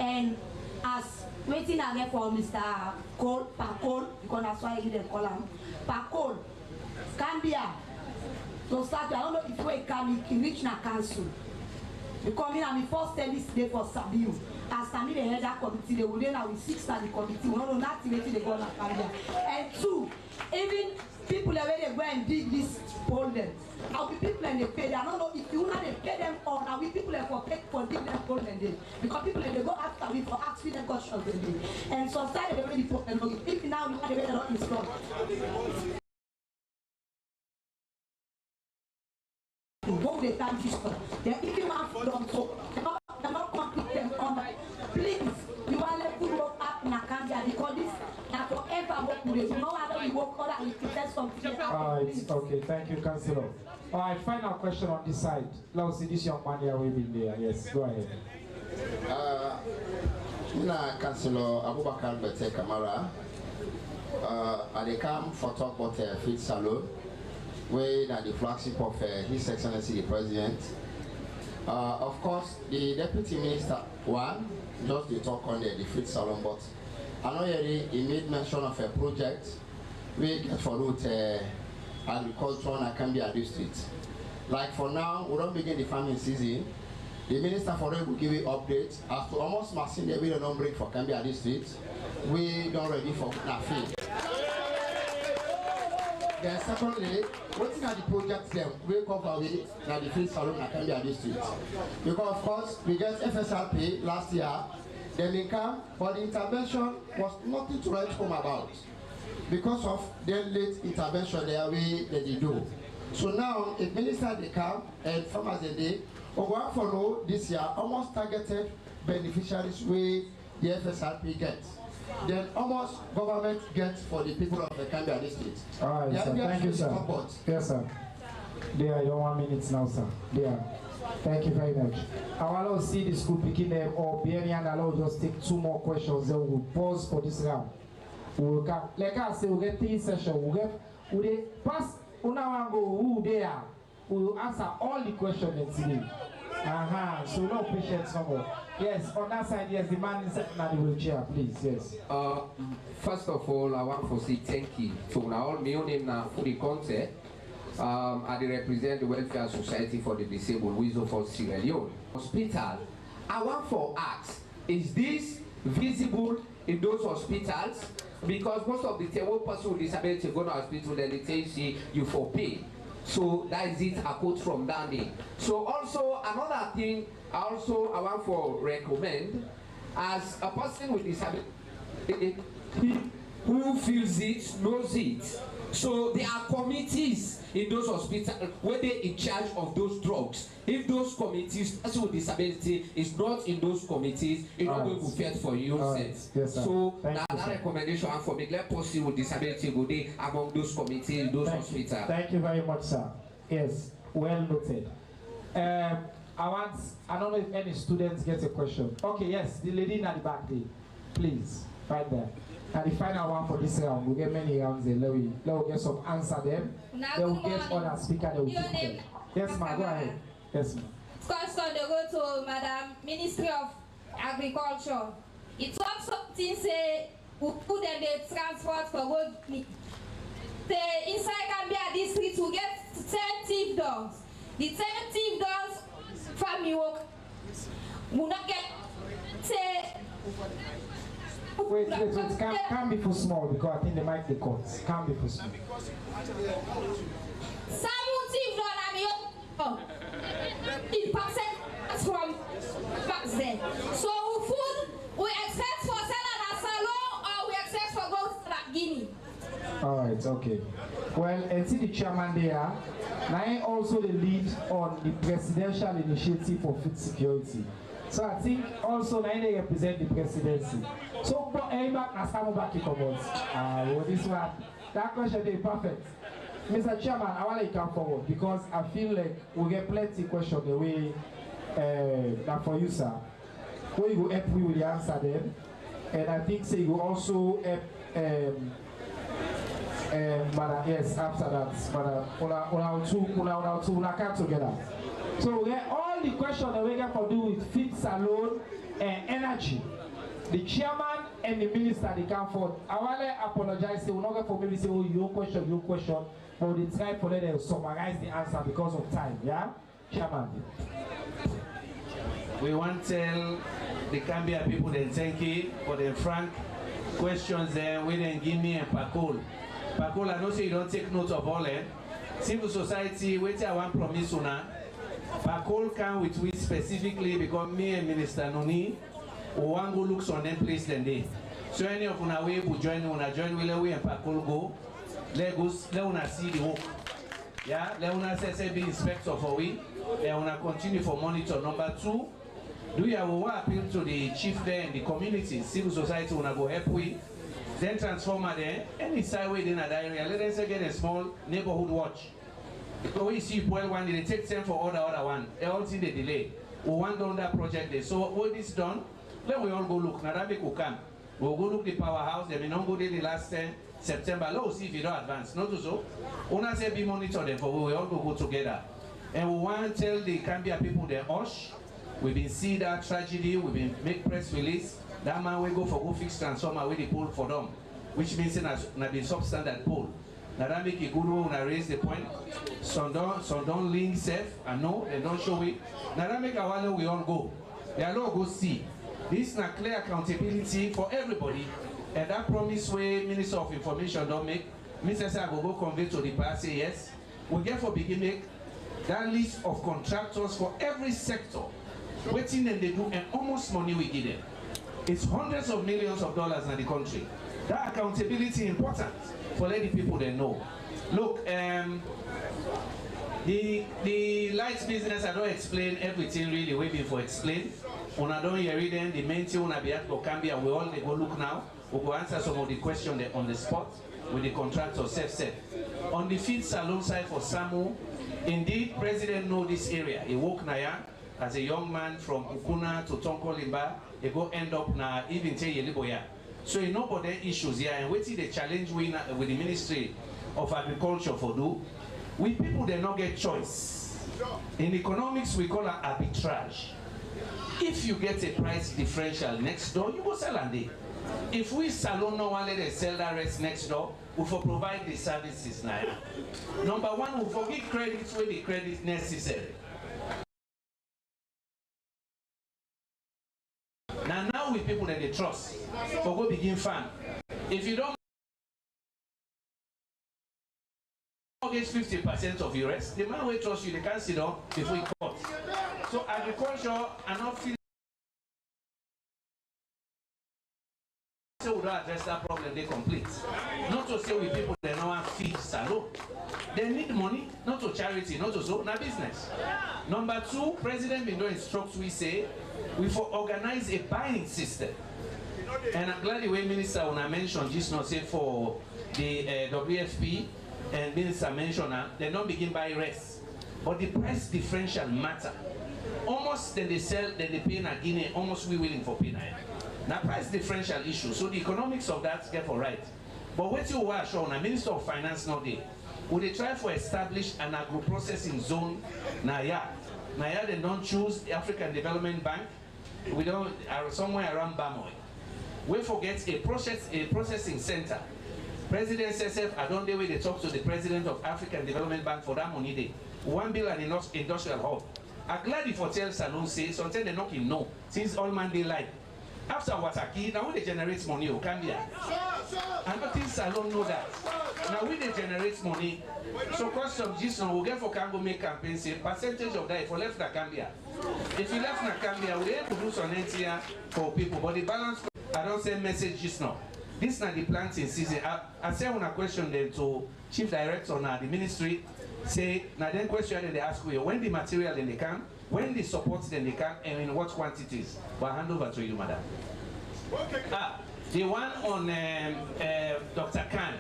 And as waiting again for Mr. Pakol, because that's why you didn't call him. Pakol, Cambia. So start, I don't know if we can reach na council. Because me na my first service day for Sabiu. As Tammy the head that committee, they will then have 6 at the committee. We don't know not to they go on Canada. And 2, even people where they go and dig this pollen. Now we people and they pay. I don't know if you want to pay them or now we people are for dig them pollen day. Because people they go after we for ask them questions day. And so started they already put them. If now you want to get a lot installed. Go the time system. Then if you have done so, cannot complete them on please. You want to put work up in a Gambia because this now forever work with you. No other you work other if you test something. Okay, thank you, Councillor. All right, final question on this side. Let's see this young man here will be there. Yes, go ahead. Councillor Abubakar Bete Kamara. I come for talk about Fit Salon, where the flagship of His Excellency the President. Of course, the Deputy Minister, just the talk on the Fit Salon, but I know he made mention of a project we get for root agriculture in Akambia district. Like for now, we don't begin the farming season. The Minister for it will give you updates as to almost machine that we don't bring for Kambia district. We don't ready for nothing. Then secondly, what's in the project them we cover with now the Fit Salon in Kambia district. Because of course we get FSRP last year, then income, but the intervention was nothing to write home about. Because of their late intervention there way that they do. So now if minister they come and farmers they over for no this year almost targeted beneficiaries way the FSRP gets. Then almost government gets for the people of the Kambia district. All right, sir. Thank you, sir. Yes, sir. There, you don't 1 minute now, sir. There. Thank you very much. I want to see the school picking them up. Benny and I'll just take 2 more questions. Then we'll pause for this round. We'll come. Like I say, we'll get 3 sessions. We'll get pass. Una go who they are. We'll answer all the questions today. So no patience no more. Yes, on that side, yes, the man is sitting at the wheelchair, please, yes. First of all, I want to say thank you to all my name now for the concert. I represent the Welfare Society for the Disabled, Wisdom for Sierra Leone. Hospital, I want to ask, is this visible in those hospitals? Because most of the time, one person with disability go to hospital, then they tell you for pay. So that is it, a quote from Danny. So also another thing, I want to recommend, as a person with disability who feels it, knows it. So there are committees in those hospitals where they in charge of those drugs. If those committees, person with disability is not in those committees, it's not going to fit for you. Yes, so that recommendation for me, let person with disability go there among those committees, those hospitals. Thank you very much, sir. Yes, well noted. I don't know if any students get a question. Okay, yes, the lady in the back there, please, right there. And the final one for this round, we'll get many rounds there. Let we get some answer them. Then we'll get other speaker. Yes, ma'am, go ahead. Yes, ma'am. Question they go to Madam Ministry of Agriculture. It talks something say we put them the transport for road. The inside Gambia district we get 10 thief dogs. The 10 thief dogs from New York will not get say. Wait, can't be for small because I think they might be caught. Can't be for small. Some thief dog it passes from back then. So food we accept for salad and salon or we accept for goat like Guinea. Alright, okay. Well, and see the chairman there. Now also the lead on the presidential initiative for food security. So I think also now they represent the presidency. So this one, that question is perfect. Mr. Chairman, I want to come forward because I feel like we get plenty of questions the way that for you, sir. Where you go help me with the answer them. And I think say you will also help yes, after that, una come together. So we get all the questions that we get for do with fit salon and energy. The chairman and the minister they come forward. I want to apologize. They will not get for maybe say, oh, your question, but they try for them to summarize the answer because of time. Yeah, chairman. We want to tell the Gambia people, then thank you for the frank questions there. We then give me a Pakol. Pakol, I know say you don't take note of all it. Civil society, wait till I want promise una. Pakol can with we specifically because me and Minister Noni, one go looks on them place then day. So any of una way will join will we and Pakol go. Let una see the work. Yeah, let una say be inspector for we. Let una continue for monitor. Number 2, do you have a appeal to the chief there in the community, civil society una go help we. Then transformer there, any side way in that area, let us get a small neighborhood watch. Because we see well one, they take time for other one. They all see the delay. We want done that project there. So all this done, then we all go look. Narabic will come. We'll go look the powerhouse. They may not go there the last September. Let's see if you don't advance. Not so. Una say be monitor them for we all go together. And we want to tell the Gambia people their hush. We've been see that tragedy. We've been make press release. That man will go for go fix transformer with the pole for them, which means na be substandard pole. Now that make a good one when I raise the point. Some don't link safe and no, they don't show it. Now that make a while we all go. They are all go see. This is not clear accountability for everybody. And that promise way Minister of Information don't make. Mr. Say I go convey to the past say yes. We get for begin make that list of contractors for every sector. Waiting and they do and almost money we give them. It's hundreds of millions of dollars in the country. That accountability important for letting people they know. Look, the lights business, I don't explain everything really waiting for explain. When I don't hear it, the main thing when I be at Gambia, we all they go look now. We go answer some of the questions on the spot with the contractor self-set. On the field salon side for Samu, indeed, President know this area. He walk Naya as a young man from Ukuna to Tonko Limba. They go end up na even tell Yeliboya. So you know about the issues here and waiting the challenge with the Ministry of Agriculture for do. We people they not get choice. In economics we call it arbitrage. If you get a price differential next door, you go sell and day. If we salon no one let us sell that rest next door, we for provide the services now. Number 1, we forget credits where the credit necessary. Now with people that they trust, for go begin farm. If you don't mortgage 50% of your rest, the man will trust you, they can't sit down before you cut. So agriculture are not feeling so we don't address that problem, they complete. Not to say with people they don't want feed salon. They need money, not to charity, not to so, not business. Number 2, President Bindo instructs we say, we for organize a buying system. And I'm glad the way Minister when I mentioned just now say for the WFP and Minister mentioned they don't begin by rest. But the price differential matter. Almost then they sell, then they pay na Guinea, almost we willing for pay na. Now price differential issue. So the economics of that get for right. But what you are showing, a Minister of Finance now day, would they try to establish an agro-processing zone Naya? Naya they don't choose the African Development Bank. We don't somewhere around Bamoy. We forget a processing center. President says I don't know where they talk to the president of African Development Bank for that money day. 1 billion in industrial hub. I'm glad if hotel salon say something they not in no since all man they like. After Wataki, now when they generate money, oh, Gambia. And nothing salon know that. Now when they generate money, so cost of this now we get for Kango make campaign say percentage of that if we left the Gambia. If you left the Gambia, we have to do some here for people, but the balance I don't send message just now. This is not the planting season. I say one question then to Chief Director now the ministry say now then question they ask you when the material then they come. When they support then they come and in what quantities? But hand over to you, madam. The one on Dr. Khan,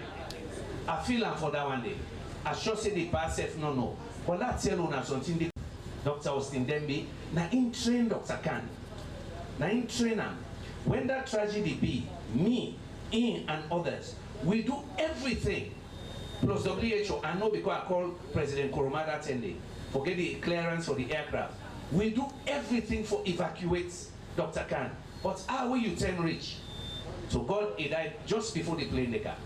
I feel for that one day. I sure say the past no. But that tell you now something Dr. Austin Dembi, now in train Dr. Khan. Now in train him. When that tragedy be, me, in and others, we do everything. Plus WHO, I know because I call President Koromada Tende. Forget the clearance for the aircraft. We do everything for evacuates Dr. Khan. But how will you turn rich? So God, he died just before the plane they got.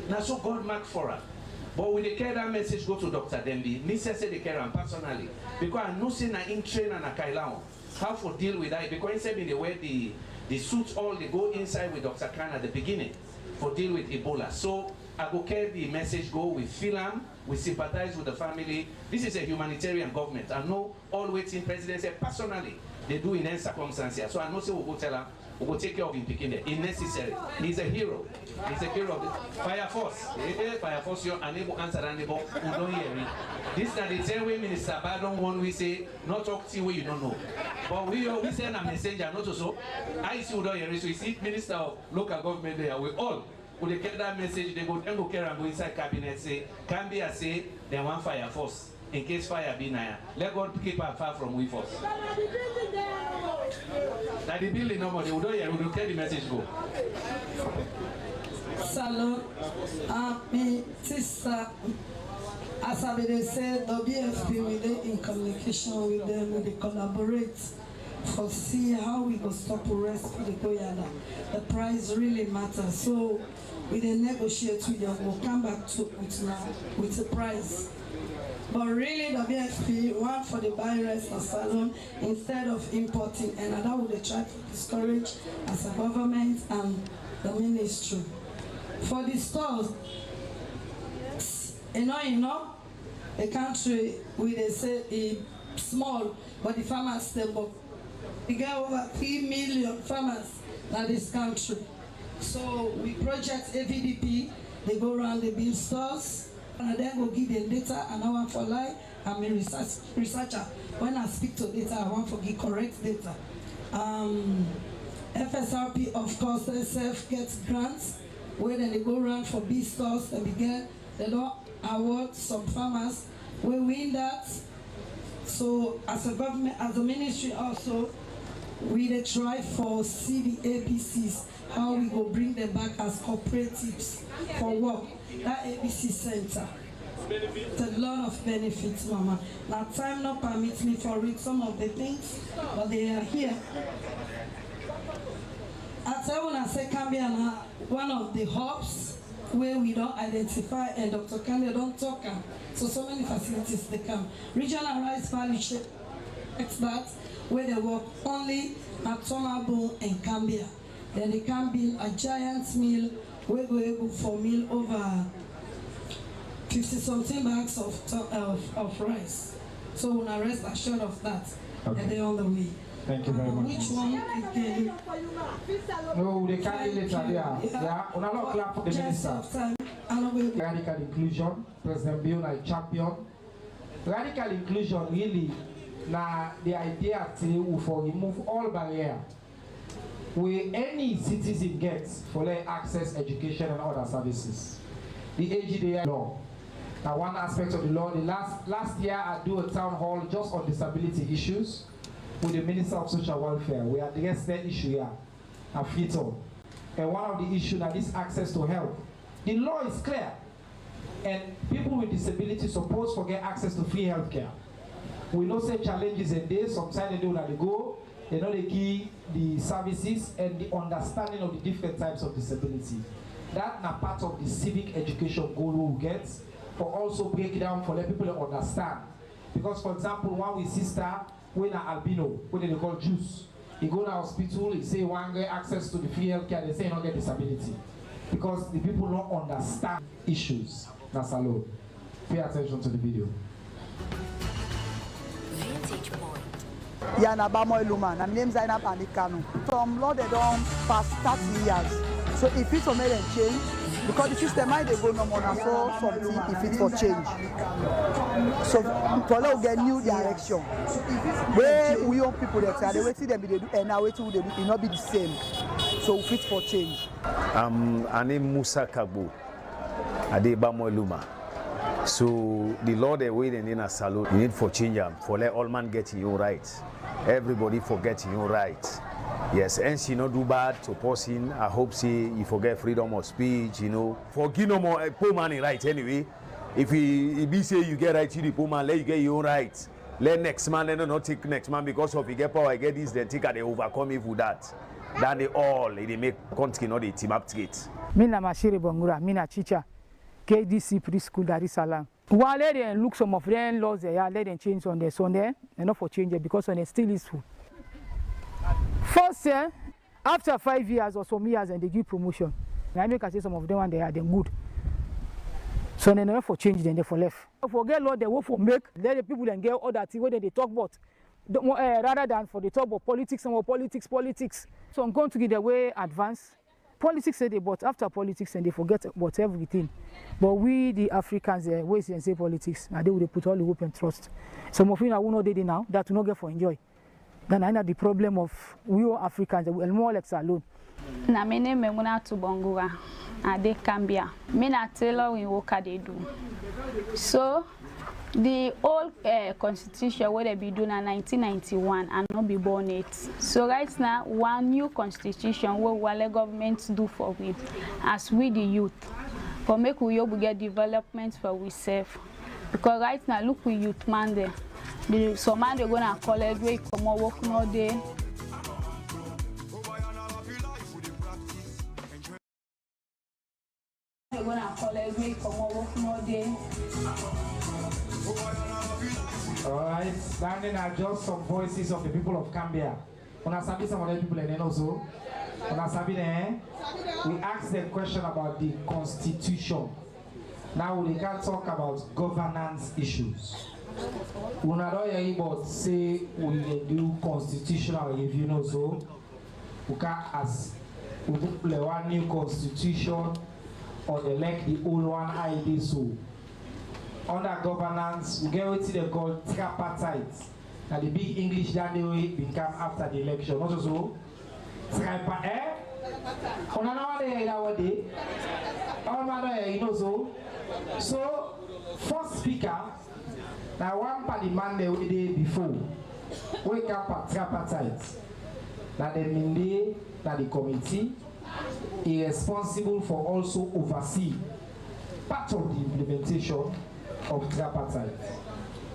Now so God marked for her. But when they carry that message go to Dr. Dembi, me say they carry him personally. Because I know say na in train and a kailao. how to deal with that. Because instead of the way the suits all they go inside with Dr. Khan at the beginning for deal with Ebola. So I go carry the message go, we feel them, we sympathize with the family. This is a humanitarian government. I know all waiting presidents say personally they do in any circumstances. So I know say we'll go tell them, we'll go take care of him picking there. It's necessary. He's a hero. He's a hero of the Fire Force. Fire Force, you're unable to answer unable who don't hear me. This is the same way Minister Badon one we say, not talk to you where you don't know. But we send a messenger, not so. I see who don't hear me. So you see Minister of Local Government there, we all would they get that message, they go and go carry and go inside cabinet, say, Cambia say, they want Fire Force. In case fire be now, let God keep her far from we first. That the building nobody we don't hear, we will tell the message go. Salon, sister, as I said, the BFP with them in communication with them, we collaborate for see how we go stop arrest for the Goyada. The price really matters. So we then negotiate with them, we'll come back to it now with the price. But really, the BFP want for the buyers of salon instead of importing, and that would try to discourage as a government and the ministry. For the stores, you know, the country we they say is small, but the farmers stable. We get over 3 million farmers in this country. So we project AVDP, they go around the build stores. And then go give them data, and I want for life. I'm a researcher. When I speak to data, I want to give correct data. FSRP, of course, SF gets grants where then they go around for bee stores and they don't award some farmers. We win that. So as a government, as a ministry also, we try for CDAPCs, how we go bring them back as cooperatives for work. That ABC center. It's a lot of benefits, Mama. Now time not permits me to read some of the things, but they are here. I tell when I say Cambiana, one of the hubs where we don't identify and Dr. Kanye don't talk. So many facilities they come. Regional rice value experts where they work only at Tomabo and Cambia. Then they can build a giant mill. We go able for meal over 50-something bags of rice. So when I rest assured of that, and they're on the way. Thank you very much. Which one again? No, they can't do it there. Yeah, on a lot of clap for the minister. Radical inclusion, President Bill like champion. Radical inclusion really, now the idea to for remove all barrier where any citizen gets for their access, education, and other services. The AGDI law. Now, one aspect of the law, the last year I do a town hall just on disability issues with the Minister of Social Welfare. We addressed that issue here at Freetown. And one of the issues that is access to health. The law is clear. And people with disabilities supposed to get access to free health care. We know say challenges in this, sometimes they do that they go. They know they give the services and the understanding of the different types of disability. That's not part of the civic education goal we get, but also break it down for let people to understand. Because for example, one with sister, when an albino, what they call juice, he go to the hospital, he say one get access to the free health care, they say not get disability. Because the people don't understand issues. That's alone. Pay attention to the video. Vintage Point. Yana Bamoy Luma, my name is Zainab Anikanu. From Lord, they don't pass 30 years. So if it's a made and change, because the system might they go no more now, so something if it's for change. So for get new direction. Where we young people that are they waiting them they do and now waiting they do it not be the same. So fit for change. My name Musa Kagbo. Ade Bamoy Luma. So the law they waiting in a salute, you need for change for let all man get your rights. Everybody forget your rights. Yes, and she not do bad to person. I hope she you forget freedom of speech, you know. Forgive no more poor man right anyway. If he be say you get right to the poor man, let you get your own rights. Let next man let not take next man because of he get power, I get this, then take they overcome it with that. Then they all they make country not they team up to it. Mina Mashiri Bongura, Mina Chicha. KDC preschool Dar es Salaam. While they look some of them laws there, let them change on their Sunday, and not for change it because on it still is full. say after 5 years or some years and they give promotion. And I make I say some of them when they are them good. So they never for change, then they for left. Forget Lord, they work for make. Let the people then get all that thing where they talk about. Rather than for the talk about politics and more politics. So I'm going to get the way advance. Politics say they, but after politics and they forget about everything. But we, the Africans, we say politics, and they will put all the hope and trust. Some of you now will not do now that will not get for enjoy. Then I know the problem of we all Africans, and more like alone. Na my name is Muna Tubongura, and they Cambia. Me na tailor we work they do. So the old constitution what they be doing in 1991 and not be born it. So right now one new constitution what the government do for we as we the youth. For make we get development for ourselves. Because right now look we youth man there. Some man they gonna college we come out work no day. They gonna college we come out work no day. Alright, standing are just some voices of the people of Gambia. When I sabi some other people and also, when I sabi them, we asked the question about the constitution. Now we can talk about governance issues. We don't hear about say we do constitutional review also. We can ask we do one new constitution or elect the old one ID so. Under governance, we get what they call tripartite. Now the big English that they become after the election. What so? Tripartite. On another day, that day. All matter, you know so. So, first speaker. Now one parliament the day before. Wake up at tripartite. Now the Minde, now the committee, is responsible for also oversee part of the implementation of tripartite.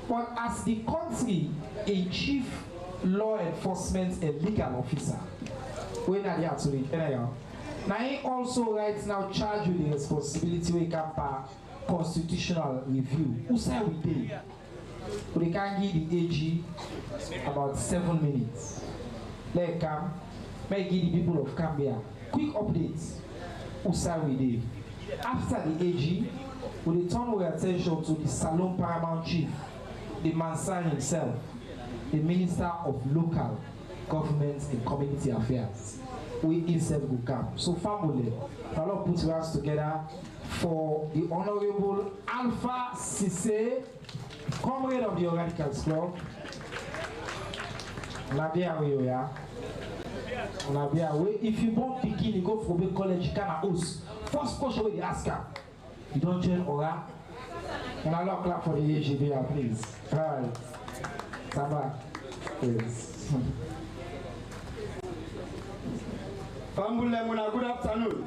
But as the country, a chief law enforcement and legal officer, when are they actually? Now he also right now charged with the responsibility we can by constitutional review. Who say we did? We can give the AG about 7 minutes. Let come, may give the people of Gambia quick updates. Who say we did? After the AG, we turn our attention to the Salon Paramount Chief, the Mansan himself, the Minister of Local Government and Community Affairs. We himself will come. So family, I'll put your hands together for the Honorable Alpha Cisse, comrade of the Radicals Club. If you want begin, you go for big college, you can host. First question where they ask her. You don't join Ora. And I'll clap for the AGB, please. All right. Saba. Please. Fambulemuna, good afternoon.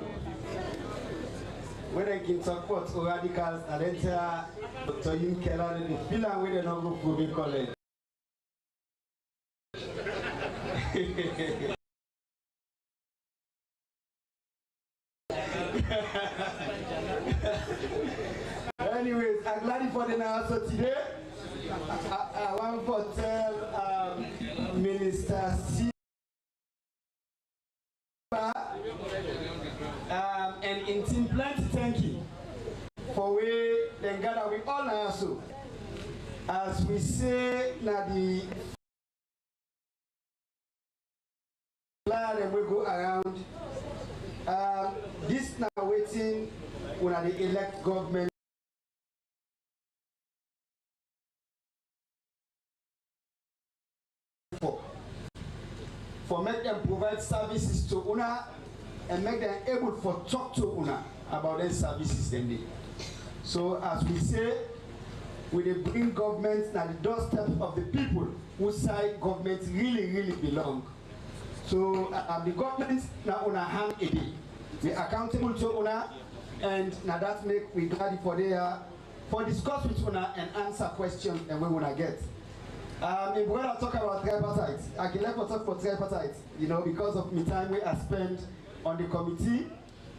When I can support radicals, I then tell Dr. Yim Keller the feeling where they don't go for big college. Anyways, I'm glad for the now. So today, I want to tell Minister Sewa and in team plenty thank you for we then gather with all now. So as we say, now the plan and we go around. This now waiting when they elect government. For make them provide services to UNA and make them able for talk to UNA about their services then they. So as we say, we bring government at the doorstep of the people whose side government really belong. So the government now UNA hand a day. We accountable to UNA and now that make we glad for their for discuss with UNA and answer questions and we wanna get. If we're gonna talk about tripartite, I can never talk for tripartite, you know, because of the time we have spent on the committee,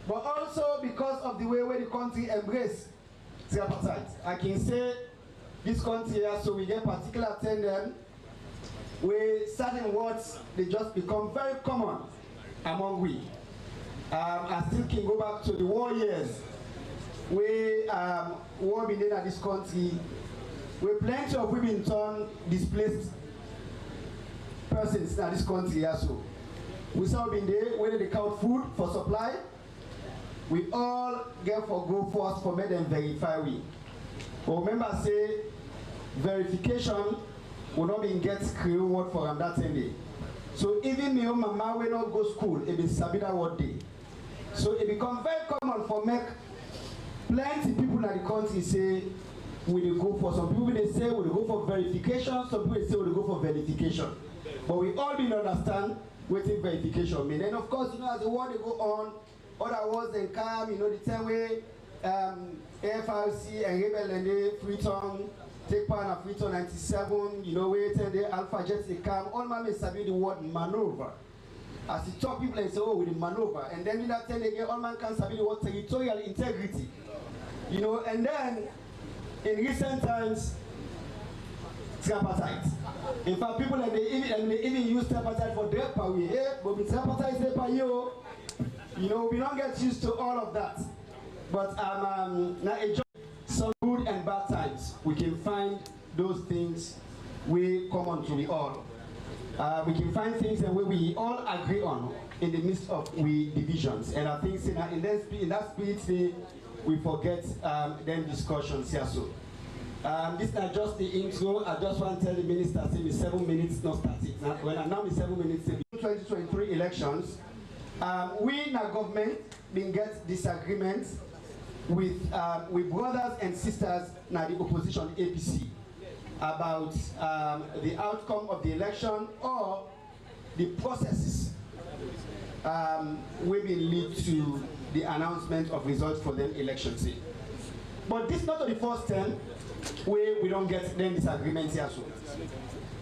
but also because of the way where the country embrace tripartite. I can say this country here, so we get particular attendance where certain words, they just become very common among we. I still can go back to the war years, where war began in this country, where plenty of women turn displaced persons in this country also. We saw been there, whether they count food for supply, we all get for go first for make them verify we. But remember say, verification will not be get Creole word for them that same day. So even my own mama will not go school, it be Sabida word day. So it becomes very common for make plenty people in the country say, we go for, some people they say we go for verification, some people they say we go for verification. But we all been understand waiting verification mean. And of course, you know, as the war they go on, other wars then come, you know, the time way AFRC and Rebel and they Freetown, take part in Freetown 97, you know, wait and the Alpha Jets they come, all my men sabi the word maneuver. As you talk people and say, oh, with the maneuver, and then in that time again, all man can sabi the word territorial integrity. You know, and then in recent times, tripartite. In fact, people and they even use tripartite for their power. Hey, but with tripartite they pay you. You know, we don't get used to all of that. But now some good and bad times, we can find those things we common to we all. We can find things that we all agree on in the midst of we divisions. And I think in that spirit, we forget them discussions here so. This is not just the intro. I just want to tell the minister, say me 7 minutes not started. When I now me 7 minutes, 2023 elections, we in our government been get disagreements with brothers and sisters now the opposition APC about the outcome of the election or the processes will be lead to the announcement of results for them elections. But this is not the first time where we don't get them disagreements here. So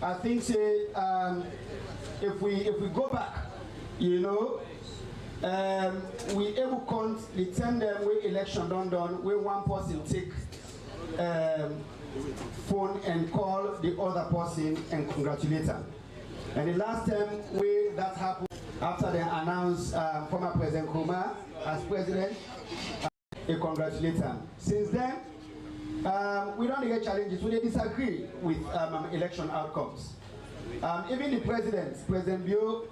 I think say if we go back, you know, we able count the 10 them where election done where one person take phone and call the other person and congratulate them. And the last time where that happened, after they announced former President Nkrumah as president, they congratulate them. Since then, we don't get challenges. We disagree with election outcomes. Even the President Bio,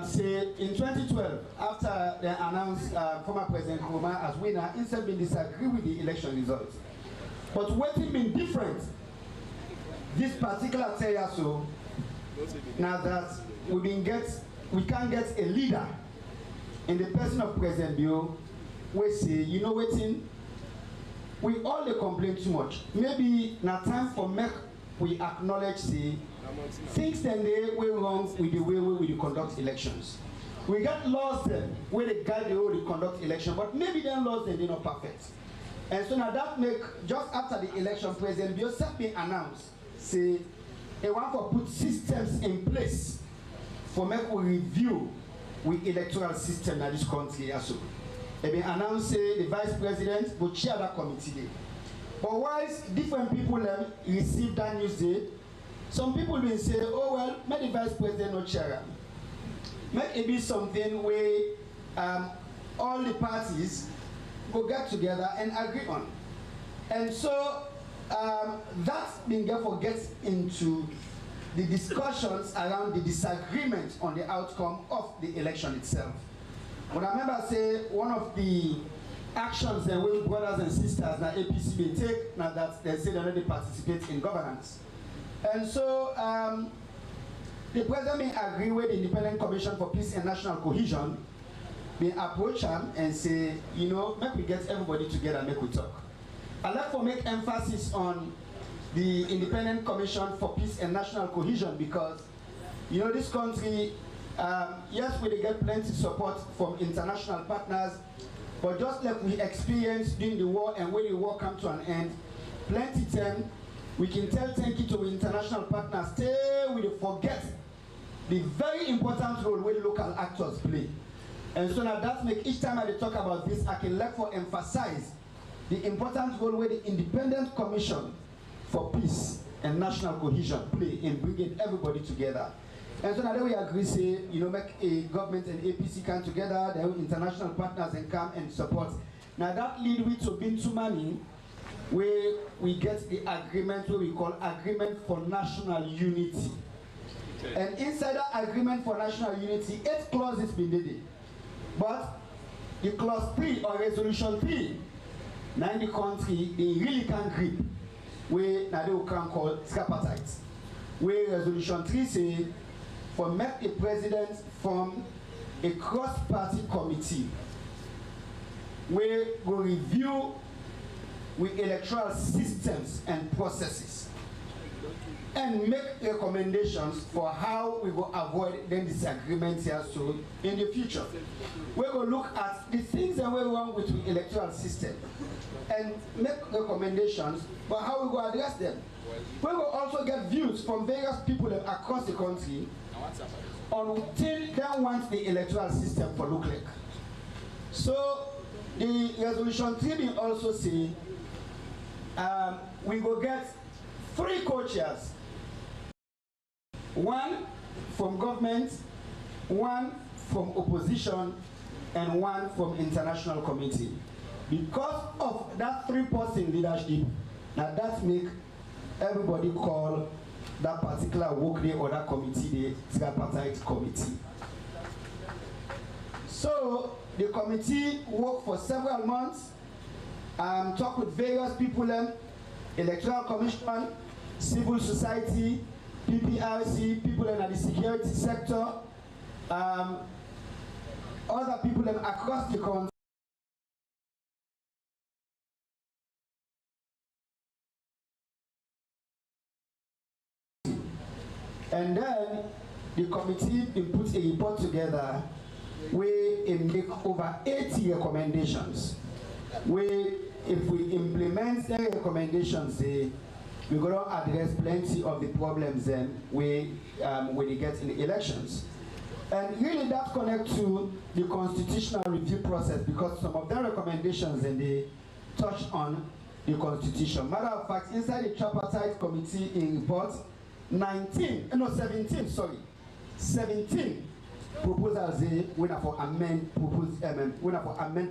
say in 2012, after they announced former President Nkrumah as winner, instead we disagree with the election results. But what it been different this particular year so now that we can't get a leader in the person of President Bio, we say, you know what in we all they complain too much. Maybe now time for make we acknowledge say things then they went wrong with the way we conduct elections. We got laws then where they guide the way we conduct election, but maybe then laws then they're not perfect. And so now that make just after the election, President Bio being announced, say they want to put systems in place for make we review with electoral system in this country also. They been announced say the vice president will chair that committee. But whilst different people receive that news day, some people will say, oh well, make the vice president not chair. Make it be something where all the parties go get together and agree on. And so that being therefore gets into the discussions around the disagreement on the outcome of the election itself. But I remember say one of the actions that we brothers and sisters that APC may take now that they say they already participate in governance. And so the president may agree with the Independent Commission for Peace and National Cohesion, may approach them and say, you know, make we get everybody together, make we talk. I'd like to make emphasis on the Independent Commission for Peace and National Cohesion because, you know, this country, yes, we get plenty support from international partners, but just like we experienced during the war and when the war come to an end, plenty time, we can tell thank you to international partners, stay we forget the very important role where local actors play. And so now that make each time I talk about this, I can like for emphasize the important role where the Independent Commission for Peace and national cohesion play in bringing everybody together. And so now that we agree, say, make a government and APC come together, then international partners and come and support. Now that lead we to Bintu Money, where we get the agreement, where we call Agreement for National Unity. And inside that Agreement for National Unity, 8 clauses been did. But the clause 3 or resolution 3, now in the country, they really can't grip, where now they can call tripartite. Where resolution 3 say, for make the president form a cross-party committee where we review with electoral systems and processes and make recommendations for how we will avoid then disagreements here so in the future. We will look at the things that were wrong with the electoral system and make recommendations for how we will address them. We will also get views from various people across the country on till they want the electoral system for look like. So the resolution 3 will also say we will get 3 co-chairs, 1 from government, 1 from opposition, and 1 from international committee. Because of that 3-person leadership, now that make everybody call that particular work day or that committee the tripartite committee. So the committee worked for several months, talked with various people, electoral commission, civil society, PPRC, people in the security sector, other people across the country. And then the committee put a report together where it make over 80 recommendations. Where if we implement the recommendations, we're going to address plenty of the problems when they get in the elections. And really that connects to the constitutional review process because some of their recommendations they touch on the constitution. Matter of fact, inside the tripartite committee in report, 17 proposals winner for amend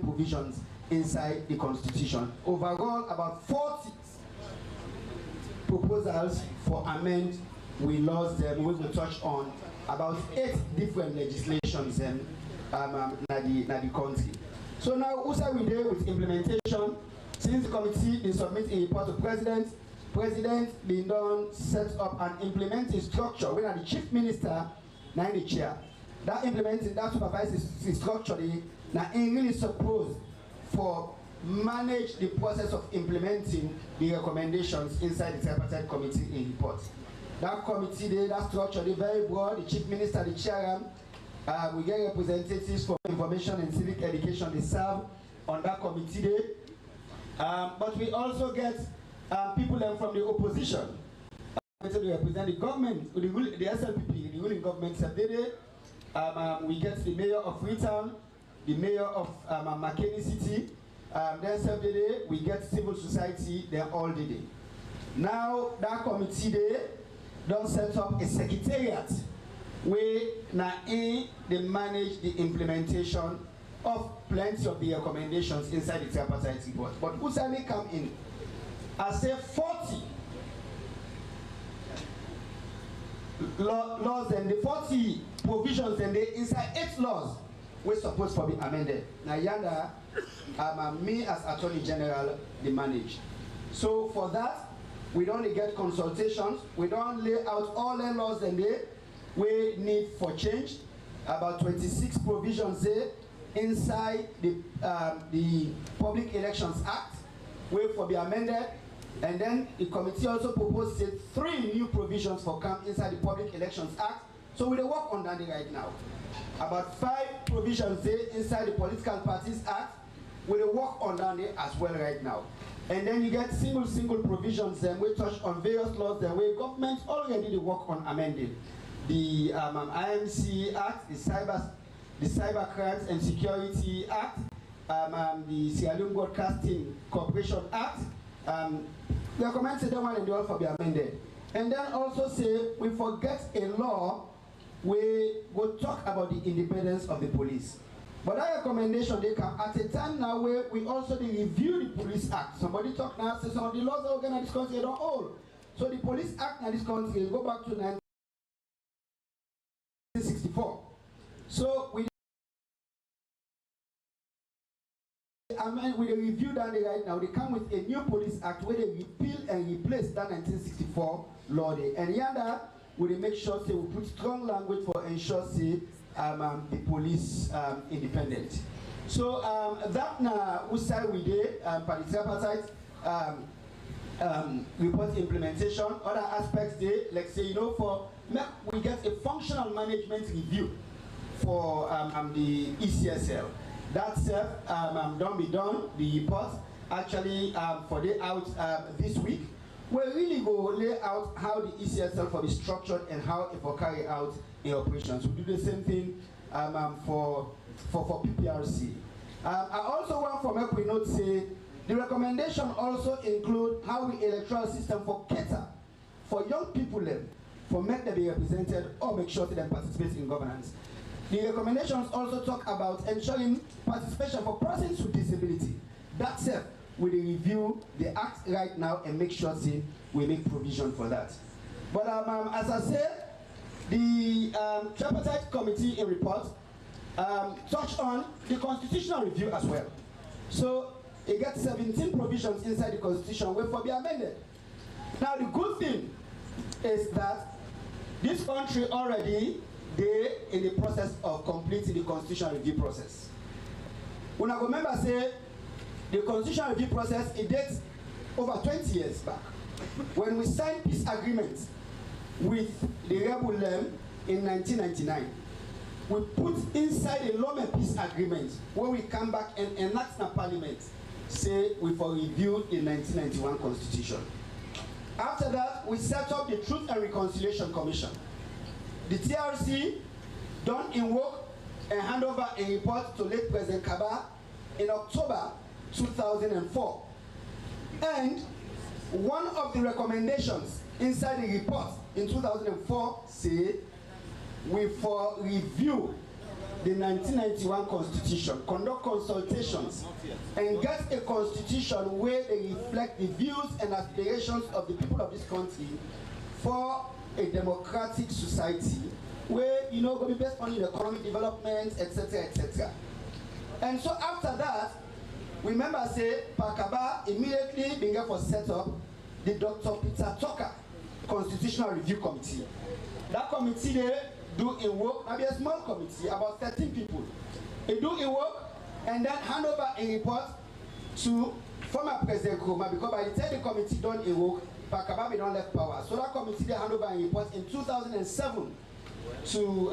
provisions inside the constitution. Overall, about 40 proposals for amend we lost them. We will touch on about 8 different legislations in the country. So now, also we deal with implementation. Since the committee is submitting a report to President been done set up and implement a structure where the chief minister now in the chair. That implementing, that supervises the structure now really supposed for manage the process of implementing the recommendations inside the tripartite committee in report. That committee, that structure, they very broad. The chief minister, the chair, we get representatives for information and civic education. They serve on that committee. But we also get people from the opposition. They represent the government, the SLPP, the ruling government. We get the mayor of Freetown, the mayor of Makeni City. Then we get civil society. They're all did it. Now that committee don't set up a secretariat where they manage the implementation of plenty of the recommendations inside the tripartite report. But who may come in? I say 40 laws and the 40 provisions and the inside 8 laws were supposed to be amended. Now yanda, me as Attorney General, they manage. So for that, we don't get consultations. We don't lay out all the laws and we need for change. About 26 provisions there inside the Public Elections Act, where for be amended. And then the committee also proposed 3 new provisions for come inside the Public Elections Act. So we work on that right now. About 5 provisions there inside the Political Parties Act. We work on that as well right now. And then you get single provisions and we touch on various laws that where government already work on amending. The IMC Act, the Cyber Crimes and Security Act, the Sierra Leone Broadcasting Corporation Act. The comments that one and the all for be amended. And then also say, we forget a law, we will talk about the independence of the police. But that recommendation, they come at a time now where we also review the Police Act. Somebody talk now, say some of the laws that are going to this country don't hold. So the Police Act in this country go back to 1964. So with the review that they right now, they come with a new Police Act where they repeal and replace that 1964 law. And yonder, we make sure say we put strong language for ensure say the police independent. So that now we say we did for the tripartite report implementation. Other aspects they like say for we get a functional management review for the ECSL. That's don't be done. The report actually for the out this week. We really go lay out how the ECSL for be structured and how it will carry out in operations. We do the same thing for PPRC. I also want for make we note say the recommendation also include how the electoral system for cater for young people them for make them be represented or make sure that they participate in governance. The recommendations also talk about ensuring participation for persons with disability. That's it. We review the act right now and make sure we make provision for that. But as I said, the tripartite committee in report touched on the constitutional review as well. So it gets 17 provisions inside the constitution which will be amended. Now the good thing is that this country already they in the process of completing the constitutional review process. When I remember say the constitutional review process, it dates over 20 years back. When we signed peace agreement with the rebel Lem in 1999, we put inside a Lome peace agreement where we come back and enact the parliament, say we for review the 1991 constitution. After that, we set up the Truth and Reconciliation Commission. The TRC don't invoke and hand over a report to late President Kaba in October 2004. And one of the recommendations inside the report in 2004 say we for review the 1991 constitution, conduct consultations, and get a constitution where they reflect the views and aspirations of the people of this country for a democratic society where going to be based on economic development, etc., etc. And so after that, remember say Pakaba immediately began for set up the Dr. Peter Tucker Constitutional Review Committee. That committee they do a work, maybe a small committee, about 13 people. They do a work and then hand over a report to former President Nkrumah, because by the time the committee done a work, Pakaba don't left power. So that committee they hand over a report in 2007 to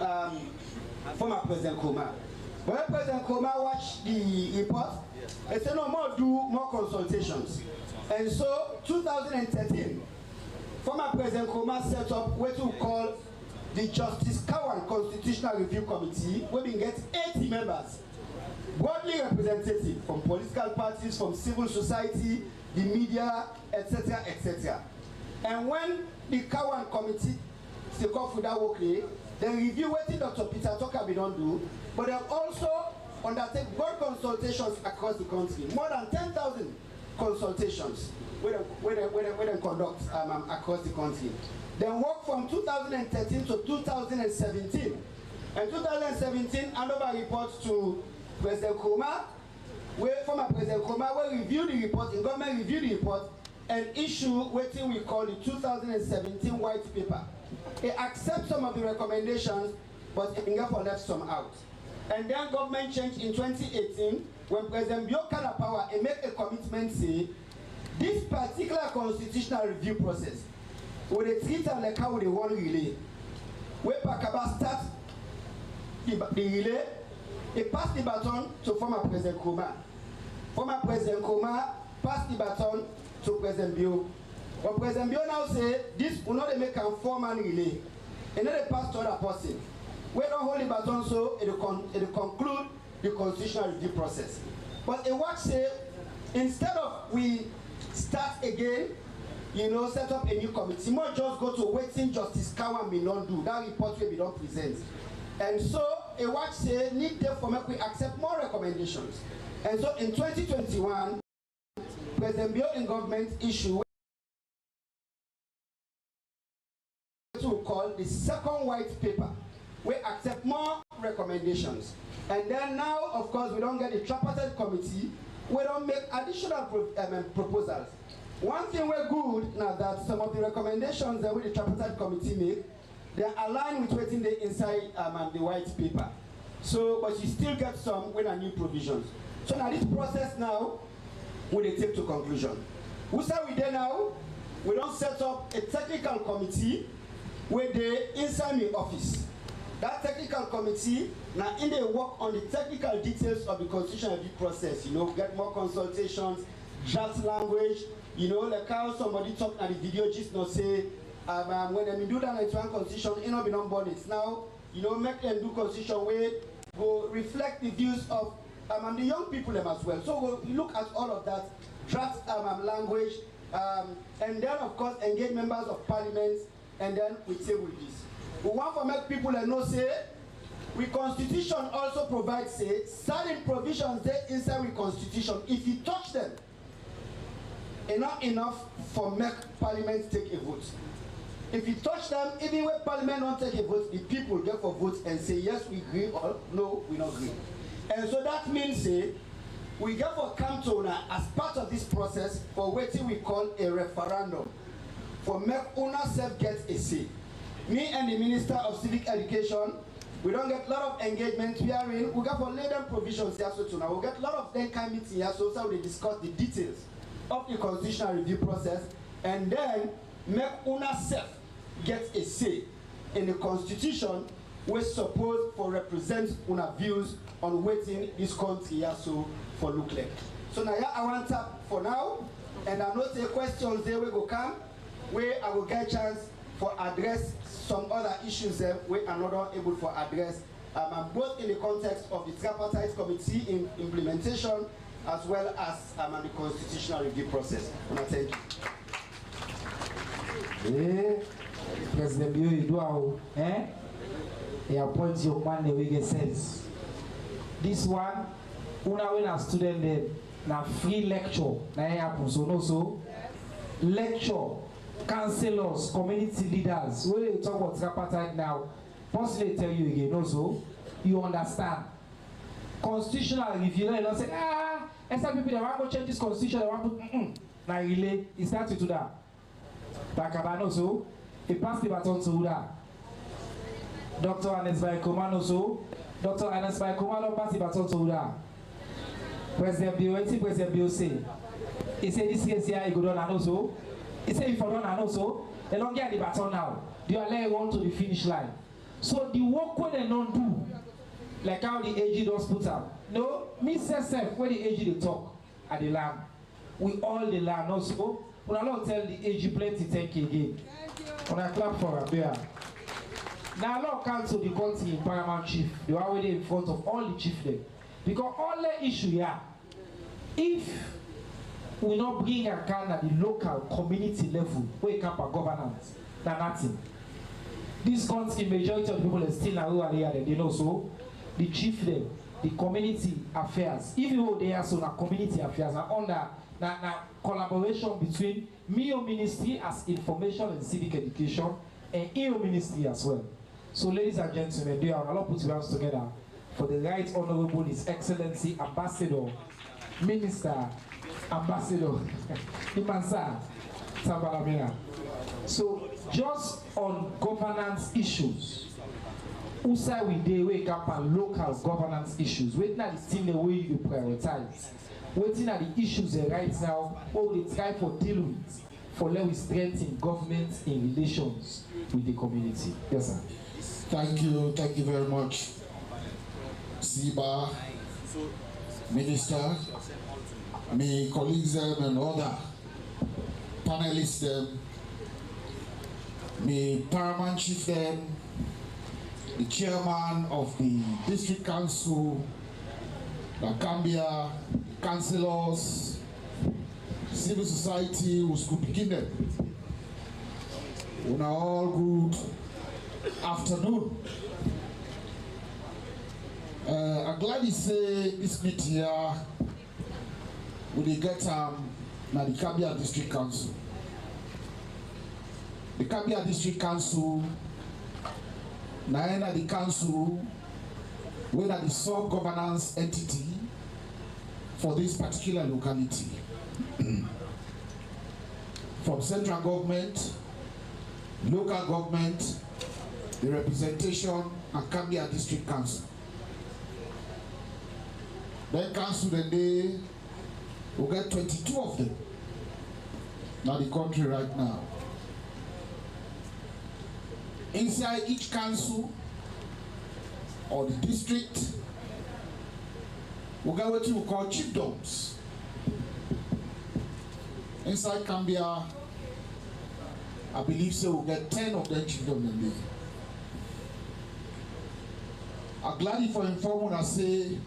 former President Nkrumah. When President Nkrumah watched the report, they said no more, do more consultations. And so 2013, former President Nkrumah set up what we call the Justice Cowan Constitutional Review Committee, where we get 80 members, broadly representative from political parties, from civil society, the media, etc., etc. And when the Cowan Committee take off with that work, they review what Dr. Peter Tucker be don't do, but they also undertake broad consultations across the country, more than 10,000 consultations where they conduct across the country. They work from 2013 to 2017. And 2017, another report to President Nkrumah, where former President Nkrumah will review the report, the government review the report, and issue what we call the 2017 white paper. It accepts some of the recommendations, but it left some out. And then government changed in 2018 when President Bio had power and make a commitment say this particular constitutional review process would they treat them like how they want relay. Where Pakaba starts the relay, it passed the baton to former President Nkrumah. Former President Nkrumah passed the baton to President Bio. But President Bio now say this will not make a four-man relay. And then they pass to other person. We don't hold the baton so it conclude the constitutional review process. But a watch say instead of we start again set up a new committee. More just go to waiting Justice Kawan may not do. That report will be not present. And so a watch say need therefore make we accept more recommendations. And so in 2021, President Bio in government issue to call the second white paper. We accept more recommendations. And then now, of course, we don't get the tripartite committee. We don't make additional proposals. One thing we're good now that some of the recommendations that the tripartite committee make, they're aligned with what's in the inside the white paper. So, but you still get some with a new provisions. So now this process now, will they take to conclusion. We say we there now, we don't set up a technical committee where they inside the office. That technical committee, now in they work on the technical details of the constitutional review process, get more consultations, draft language, like how somebody talk at the video just not say, when they do that 91 constitution, be non-bodies. Now, make them do constitution where go reflect the views of the young people them as well. So we'll look at all of that, draft language, and then of course engage members of parliament, and then we table this. We want to make people know say, we constitution also provides say, certain provisions there inside we constitution. If you touch them, enough for make parliament take a vote. If you touch them, even when parliament don't take a vote, the people get for votes and say yes we agree or no we don't agree. And so that means say, we get for come to una as part of this process for what we call a referendum. For make una self get a say. Me and the Minister of Civic Education, we don't get a lot of engagement we are in. We got for lay them provisions here so tonight. We get a lot of them kind meeting here so we discuss the details of the constitutional review process and then make una self get a say in the constitution we suppose for represent una views on waiting this country here so for look like. So now I want tap for now and I know say questions there we go come where I will get chance for address some other issues that we are not able to address, both in the context of the tripartite committee in implementation, as well as the constitutional review process. Thank you. President Bio, you do how, he appoints your man the way get sense. This one, when a student there, na free lecture, na happen so no so lecture. Councillors, community leaders, when you talk about tripartite now, possibly tell you again also, you understand. Constitutional review, you don't say, and some people that want to change this constitution, they want to now relay, he starts to do that. Bakaban also, he passed the baton to that. Dr. Anesbai Koman also, Dr. Anesbai Koman passed the baton to that. President Bio say, he said this case here, he go down and also. He said if I don't and also, they don't get the baton now. They are laying on to the finish line. So the work when they don't do, like how the AG does put up. No, me say self when the AG they talk at the land. We all the land also. When I don't tell the AG plenty thank you again. When I clap for a bear. Now Lord council the country in Paramount Chief. They are already in front of all the chief there. Because all the issue here, if we not bring a can at the local community level, wake up a governance, than nothing. This country, majority of people are still now here, they know so. The chief there, the community affairs, even though they are so community affairs, are under collaboration between MIO Ministry as Information and Civic Education and EO Ministry as well. So ladies and gentlemen, they are all put your hands together for the Right Honorable His Excellency Ambassador, Minister, Ambassador Imansa Tabalamina. So just on governance issues, Usa we dey wake up on local governance issues. Waiting at the thing the way you prioritize. Waiting at the issues right now, what we try for deal with, for let we strengthen government in relations with the community. Yes, sir. Thank you very much, Siba, Minister, my colleagues and other panelists, my Paramount Chief, the Chairman of the District Council, the Gambia, councillors, civil society, who school beginner. Una all good afternoon. I'm glad you say this meeting here we get na the Kabia District Council. The Kabia District Council na the council where the sole governance entity for this particular locality. From central government, local government, the representation, and Kabia District Council. Then council they will get 22 of them. Now the country right now. Inside each council or the district, we got what we call chiefdoms. Inside Gambia, I believe so we'll get 10 of them chiefdoms in there. I'm glad for informing I say,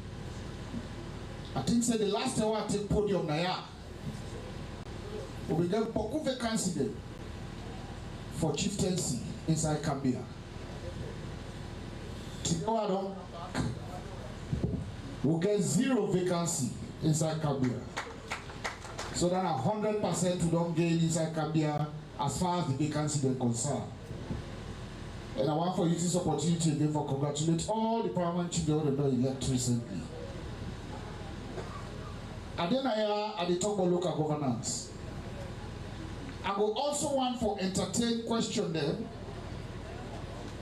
I think say the last time I take podium now, we get beaucoup vacancy there for chieftaincy inside Gambia. Togo we'll get 0 vacancy inside Gambia. So that 100% we don't gain inside Gambia as far as the vacancy is concerned. And I want for you this opportunity again for congratulate all the Parliamentary that elect recently. And then I talk about local governance. I will also want for entertain question them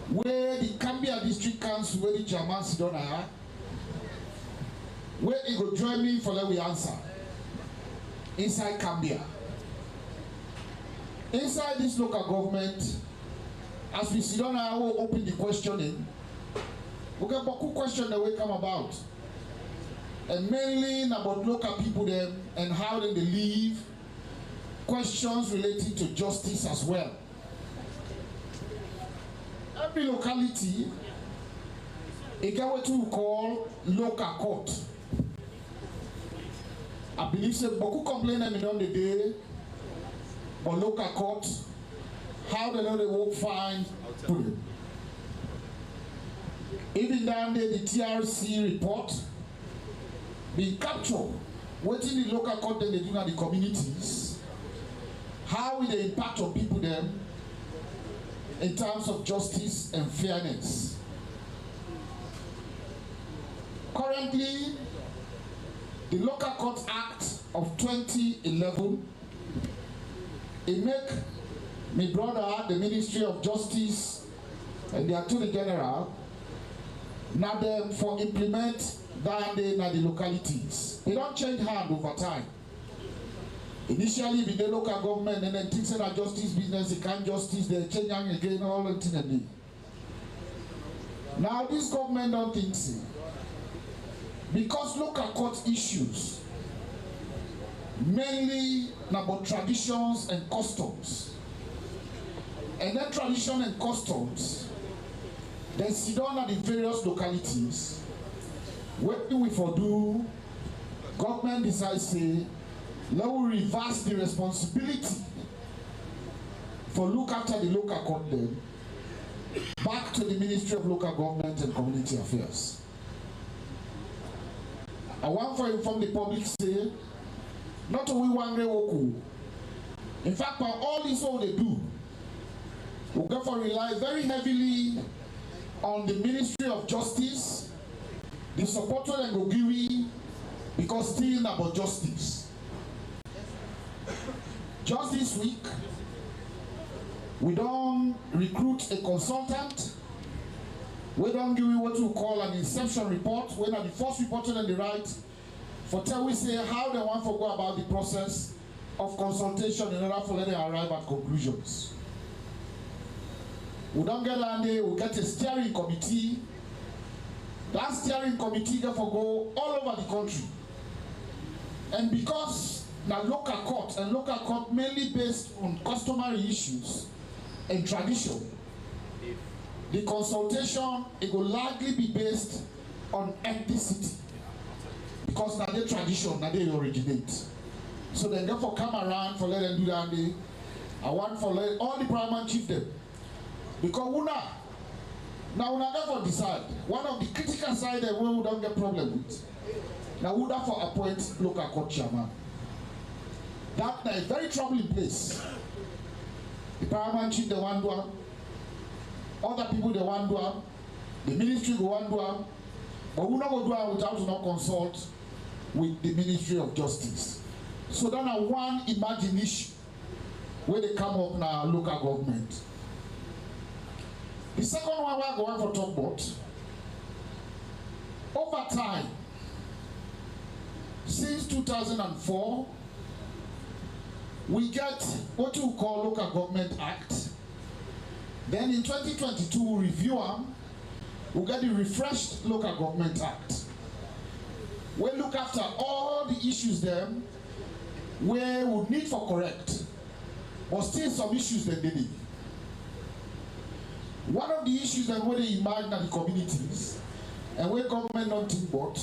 where the Gambia District Council, where the German Sudan where it will join me for let we answer. Inside Gambia. Inside this local government, as we sit down I will open the questioning. We get beaucoup questions that will come about. And mainly about local people them and how they live. Questions relating to justice as well. Every locality, it got what we call local court. I believe so beaucoup complain on the day on local court, how they know they won't find problem. Even down there the TRC report being captured, waiting the local court then they do at the communities, how will they impact on people them in terms of justice and fairness. Currently, the Local Court Act of 2011, it make my brother, the Ministry of Justice and the Attorney General, now them for implement down there in the localities. They don't change hand over time. Initially with the local government and then things that justice business, they can't justice, they're changing again, all the things. Now this government don't think so. Because local court issues mainly about traditions and customs. And then tradition and customs, then sit down at the various localities. What do we for do? Government decides say, let we reverse the responsibility for look after the local court then back to the Ministry of Local Government and Community Affairs. I want to inform the public say, not only one Woku. In fact, by all this all they do, we therefore rely very heavily on the Ministry of Justice, the support and go give because still about justice. Just this week, we don't recruit a consultant. We don't give you what we call an inception report. We're not the first reporter on the right. For tell we say how they want to go about the process of consultation in order for them to arrive at conclusions. We don't get land there, we get a steering committee. That steering committee therefore go all over the country. And because now local court mainly based on customary issues and tradition, the consultation it will likely be based on ethnicity because now the tradition now they originate. So then therefore come around for let them do that day. I want for let all the paramount chief them. Because now we therefore decide. One of the critical side that we don't get problem with. Now we therefore appoint local court chairman. That is a very troubling place. The paramount chief they want to do, other people they want to do, the ministry go want to do, but we not go do it without not consult with the Ministry of Justice. So then one imagination where they come up now local government. The second one we're going for talk about, over time, since 2004, we get what we call Local Government Act. Then in 2022, we review them, we get the refreshed Local Government Act. We look after all the issues them where we need for correct, but still some issues that they need. One of the issues that where they imagine at the communities and where government don't think about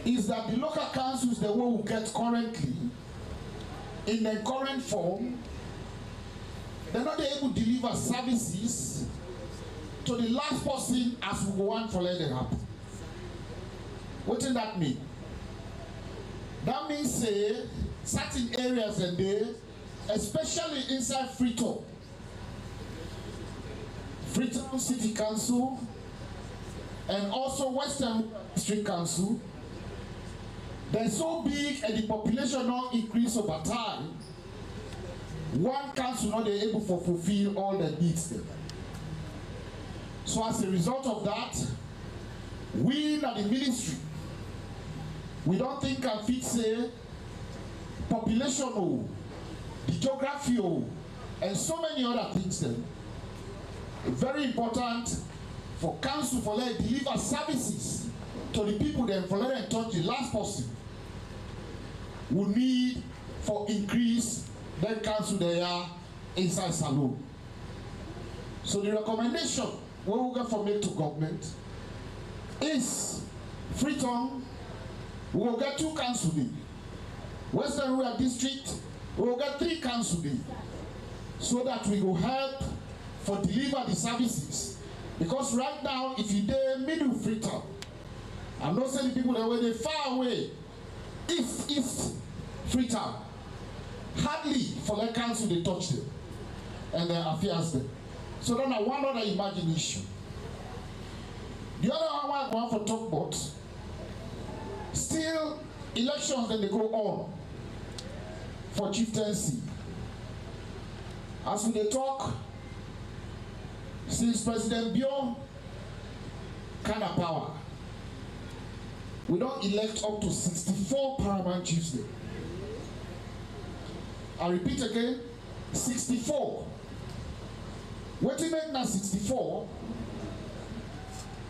is that the local councils that we will get currently in the current form, they're not able to deliver services to the last person as we want for let it happen. What does that mean? That means certain areas in there, especially inside Freetown City Council, and also Western District Council, they're so big and the population not increase over time, one council not able to fulfill all the needs there. So as a result of that, we at the ministry, we don't think can fit say population, the geography, and so many other things then. Very important for council for let deliver services to the people then for let them touch the last person. We need for increase then council they are inside saloon. So the recommendation we will get from it to government is Freetown, we will get 2 council there. Western Rural District, we will get 3 council there. So that we will help for deliver the services. Because right now, if you do middle Freetown, I'm not saying the people that were far away, East Freetown, hardly for their council they touch them and their affairs them. So then I one other emerging issue. The other one I want to talk about, still elections that they go on for chieftaincy. As we talk, since President Bio kind of power, we don't elect up to 64 paramount chiefs there. I repeat again, 64. What do you make now 64?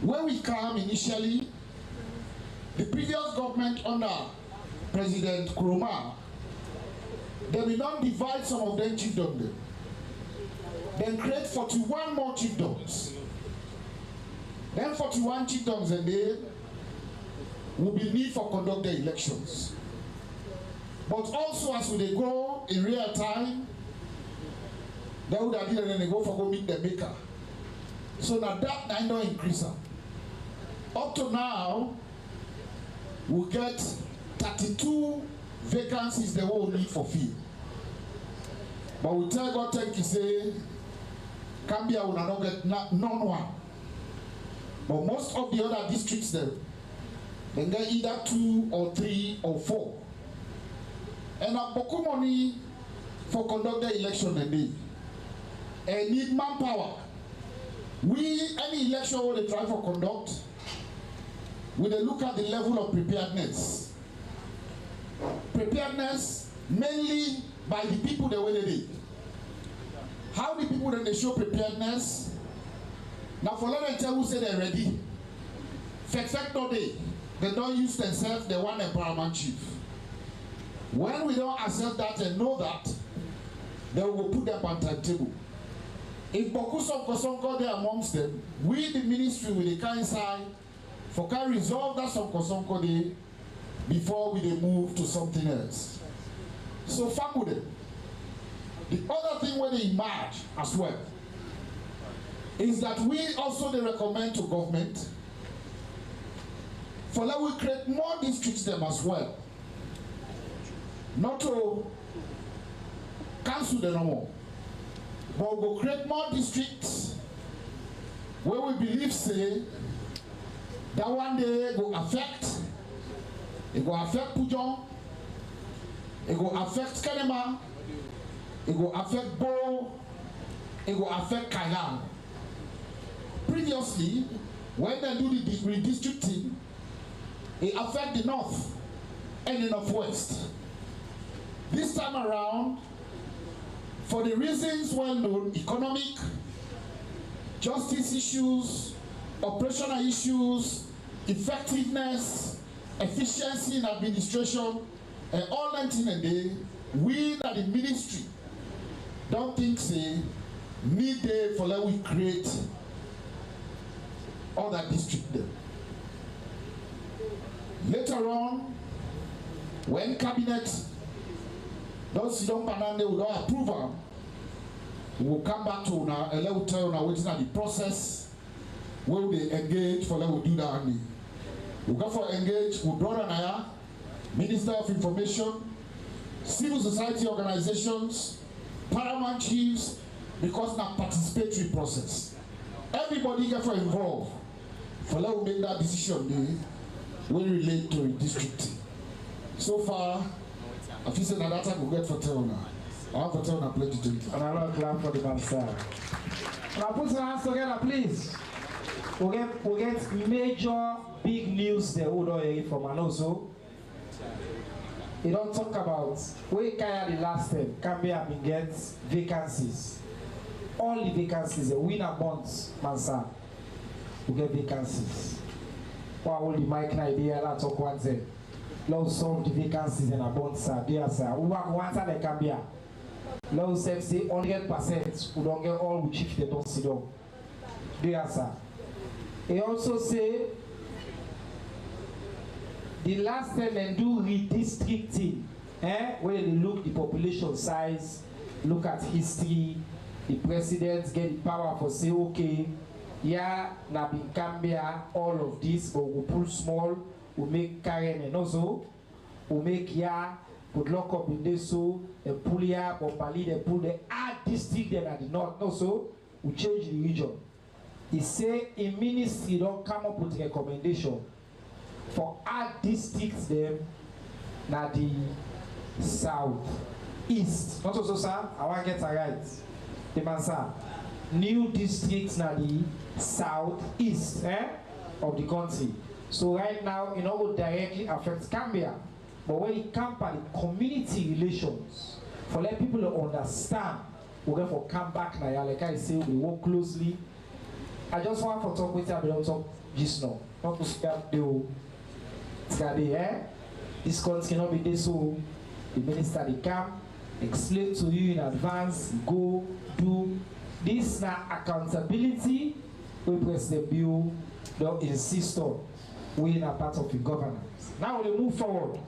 When we come initially, the previous government under President Nkrumah, they will not divide some of them chiefdoms there. Then create 41 more chiefdoms. Then 41 chiefdoms and there will be need for conduct the elections. But also as they go in real time, they would have did and then they go for go meet the maker. So now that I don't increase them. Up to now, we get 32 vacancies they will need for field. But we tell God thank you say, Gambia will not get none one. But most of the other districts they get either 2 or 3 or 4. And a boku money for conduct the election and need manpower. Any election where they try for conduct, we look at the level of preparedness. Preparedness mainly by the people that way they did. How the people then they show preparedness? Now for let them tell who say they're ready. Fact no day. They don't use themselves, they want a paramount chief. When we don't accept that and know that, then we will put them on timetable. If Bokus of Kosonko there amongst them, we the ministry with the kind side for can resolve that some Kosonko day before we dey move to something else. So family, the other thing when they emerge as well is that we also they recommend to government for that we create more districts them as well. Not to cancel the normal, but we will create more districts where we believe say that one day will affect, it will affect Pujon, it will affect Kenema, it will affect Bo, it will affect Kayang. Previously, when they do the redistricting, it affects the north and the northwest. This time around, for the reasons well known, economic, justice issues, operational issues, effectiveness, efficiency in administration, and all that in a day, we at the ministry don't think say need day for that we create other district there. Later on, when cabinet don't sit down and they will approve them, we will come back to now and let us tell you waiting at the process where they engage for let we do that. We go for engage with brother Naya, Minister of Information, civil society organizations, paramount chiefs, because now participatory process. Everybody get for involved for let we make that decision will relate to redistricting. So far, I feel that that time we get for Teona. I have for Teona pledge to drink. And I want to clap for the Bansa. Now put your hands together, please. We get major big news there from, and also you don't talk about where Kaya the last time Gambia been get vacancies. All the vacancies, the winner bonds, Mansa, we get vacancies. What will the mic idea that talk one say? Let's solve the vacancies in a bond, sir. Dear sir, we want one side like Gambia. Let's say 100%. We don't get all we chief they don't sit down. Dear sir. He also say the last time they do redistricting, where they look the population size, look at history, the presidents get the power for say okay. Yeah, na bin Gambia, all of this, but we pull small, we make Karen and also, we make ya, put lock up in this so, and pull ya, or Bali, they pull the art district then at the north, also, we change the region. He say in ministry don't come up with recommendation for art districts them na the south, east. Not also sir, I want to get it right. The man sir, new districts na the southeast of the country. So right now, it will directly affect Gambia. But when it comes to the community relations, for let people to understand, we're going to come back now. Like I say, we work closely. I just want to talk with you, but don't talk just now. Not to start the this country cannot be this so the minister they come, explain to you in advance, go, do. This now accountability, we President Bill don't insist on. We are part of the governance. Now we move forward.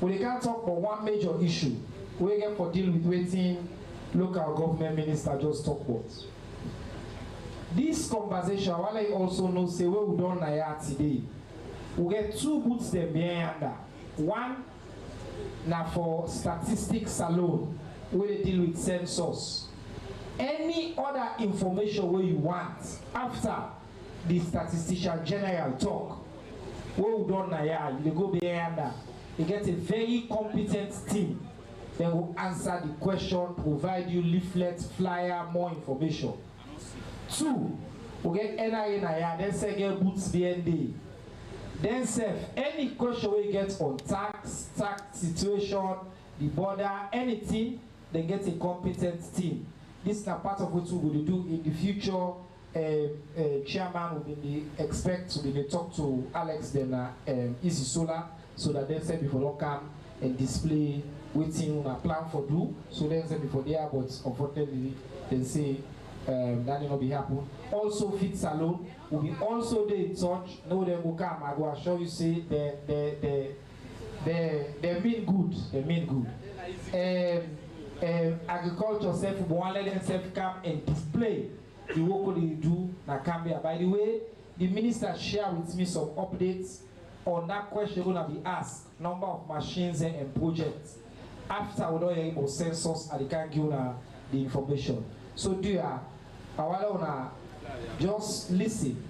We can't talk about one major issue. We get for deal with waiting local government minister just talk about. This conversation, while I also know say where we don't know today, we get two boots them behind that. One now for statistics alone, where they deal with census. Any other information where you want after the statistician general talk, where we don't know, you go behind that. You get a very competent team. They will answer the question, provide you leaflets, flyer, more information. Two, we get NIA, then say get boots BND. Then say any question we get on tax situation, the border, anything, they get a competent team. This is a part of what we will do in the future. Chairman will be expect to be talk to Alex then Easy Solar so that they say before long come and display waiting on a plan for do. So then say before there, but unfortunately they say that will not be happen. Also Fit Salon will be also there in touch. No them will come. I will assure you say the they mean good. They mean good. Agriculture self, one let themselves come and display the work they do na Gambia. By the way, the minister shared with me some updates on that question going to be asked, number of machines and projects. After we don't hear about census, I can give the information. So dear, I want to just listen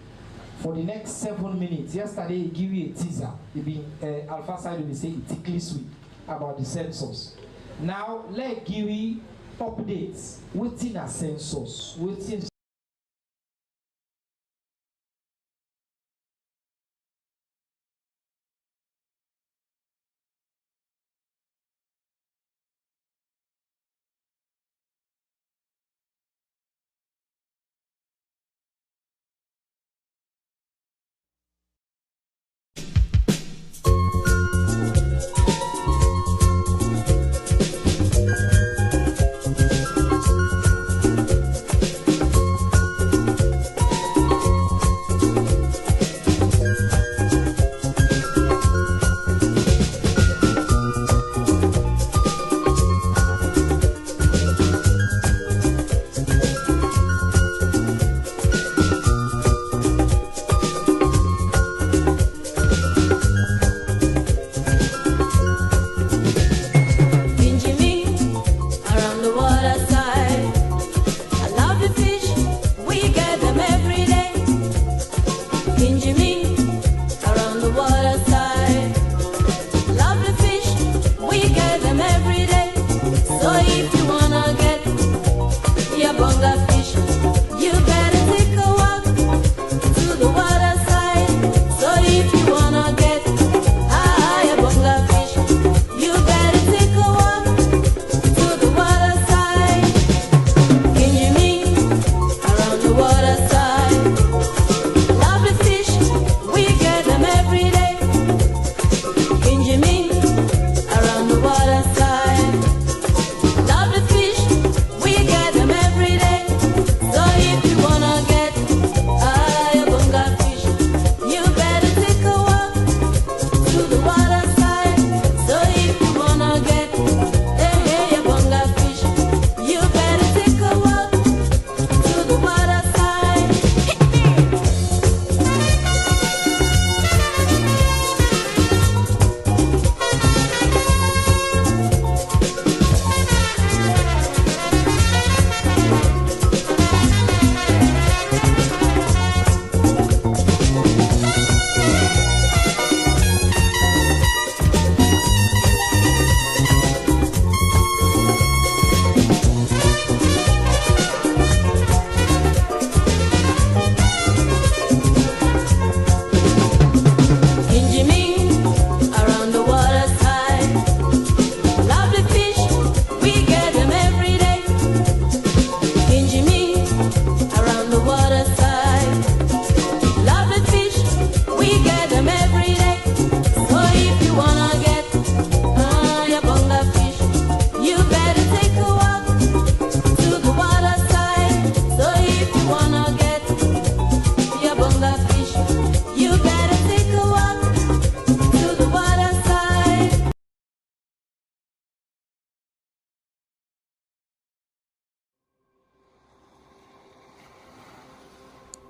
for the next 7 minutes. Yesterday, he gave you a teaser. Alpha side will say it ticklish sweet about the census. Now, let's give you updates within a census, within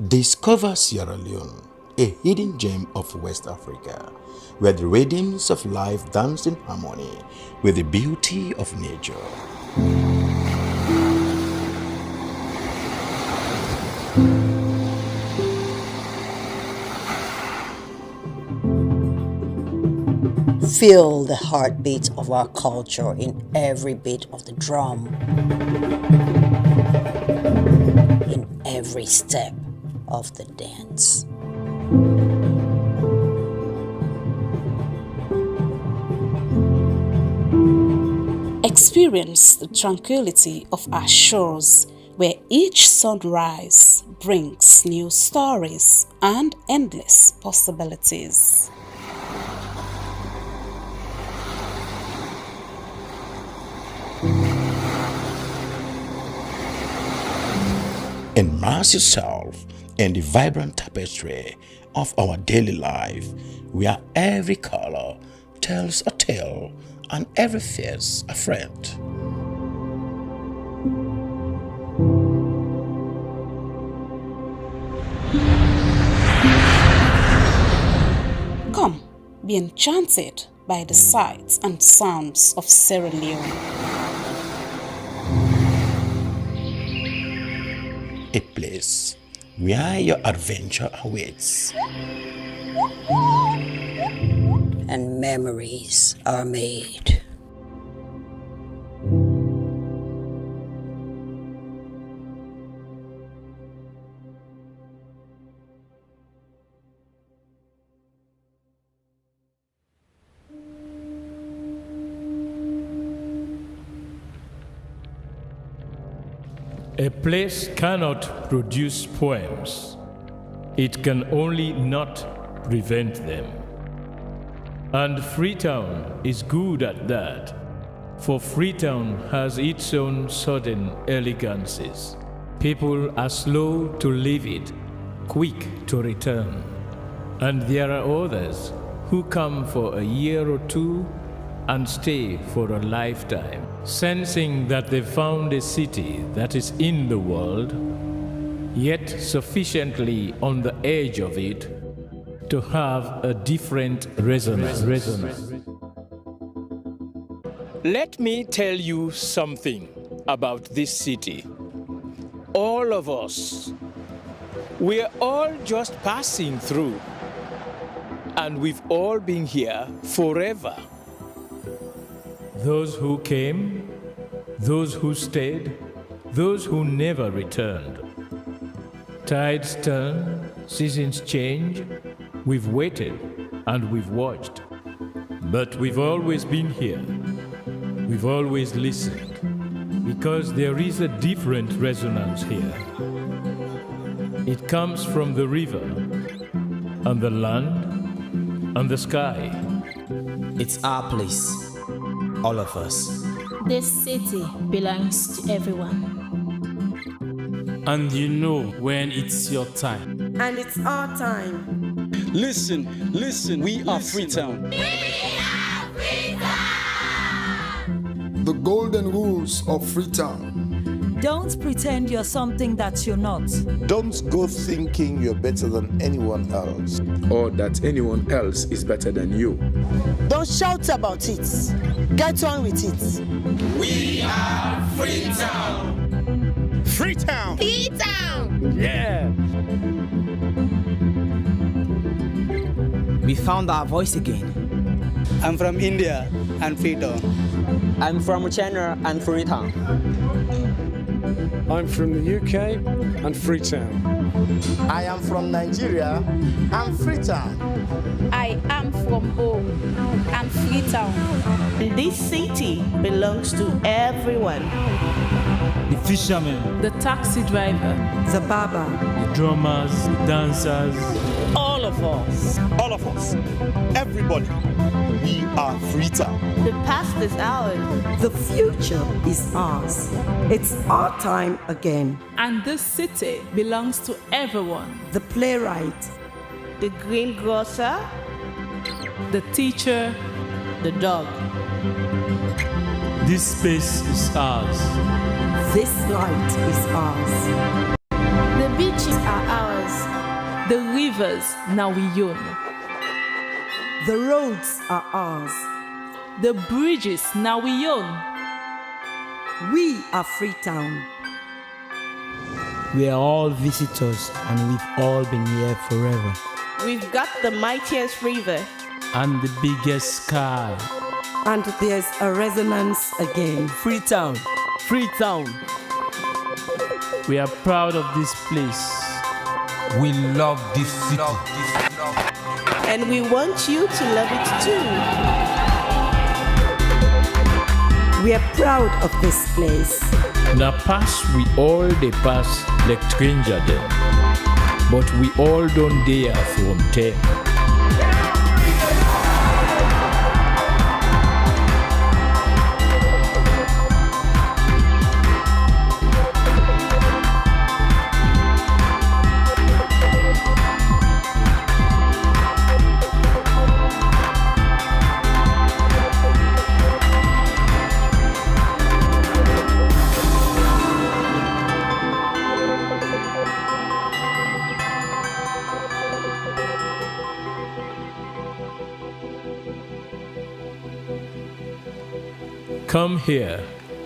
Discover Sierra Leone, a hidden gem of West Africa, where the rhythms of life dance in harmony with the beauty of nature. Feel the heartbeat of our culture in every beat of the drum, in every step of the dance. Experience the tranquility of our shores, where each sunrise brings new stories and endless possibilities. Immerse yourself in the vibrant tapestry of our daily life, where every color tells a tale, and every face a friend. Come, be enchanted by the sights and sounds of Sierra Leone. A place where your adventure awaits. And memories are made. A place cannot produce poems. It can only not prevent them. And Freetown is good at that, for Freetown has its own sudden elegances. People are slow to leave it, quick to return. And there are others who come for a year or two and stay for a lifetime, sensing that they found a city that is in the world, yet sufficiently on the edge of it to have a different resonance. Let me tell you something about this city. All of us, we're all just passing through, and we've all been here forever. Those who came, those who stayed, those who never returned. Tides turn, seasons change, we've waited and we've watched. But we've always been here. We've always listened, because there is a different resonance here. It comes from the river, and the land, and the sky. It's our place. All of us. This city belongs to everyone. And you know when it's your time. And it's our time. Listen, we are Freetown. We are Freetown! The golden rules of Freetown. Don't pretend you're something that you're not. Don't go thinking you're better than anyone else. Or that anyone else is better than you. Don't shout about it. Get on with it. We are Freetown. Freetown. Freetown. Yeah. We found our voice again. I'm from India and Freetown. I'm from China and Freetown. I'm from the UK and Freetown. I am from Nigeria and Freetown. I am from home and Freetown. This city belongs to everyone. The fishermen, the taxi driver, the barber, the drummers, the dancers. All of us. All of us. Everybody. We are Freetown. The past is ours. The future is ours. It's our time again. And this city belongs to everyone. The playwright, the greengrocer, the teacher, the dog. This space is ours. This light is ours. The beaches are ours. The rivers now we own. The roads are ours. The bridges now we own. We are Freetown. We are all visitors and we've all been here forever. We've got the mightiest river. And the biggest sky. And there's a resonance again. Freetown. Freetown. We are proud of this place. We love this city. And we want you to love it too. We are proud of this place. Now pass we all they pass like stranger them, but we all don't dare from them. come here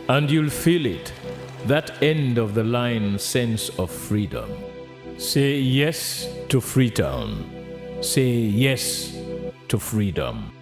and you'll feel it, that end of the line sense of freedom. Say yes to Freetown. Say yes to freedom.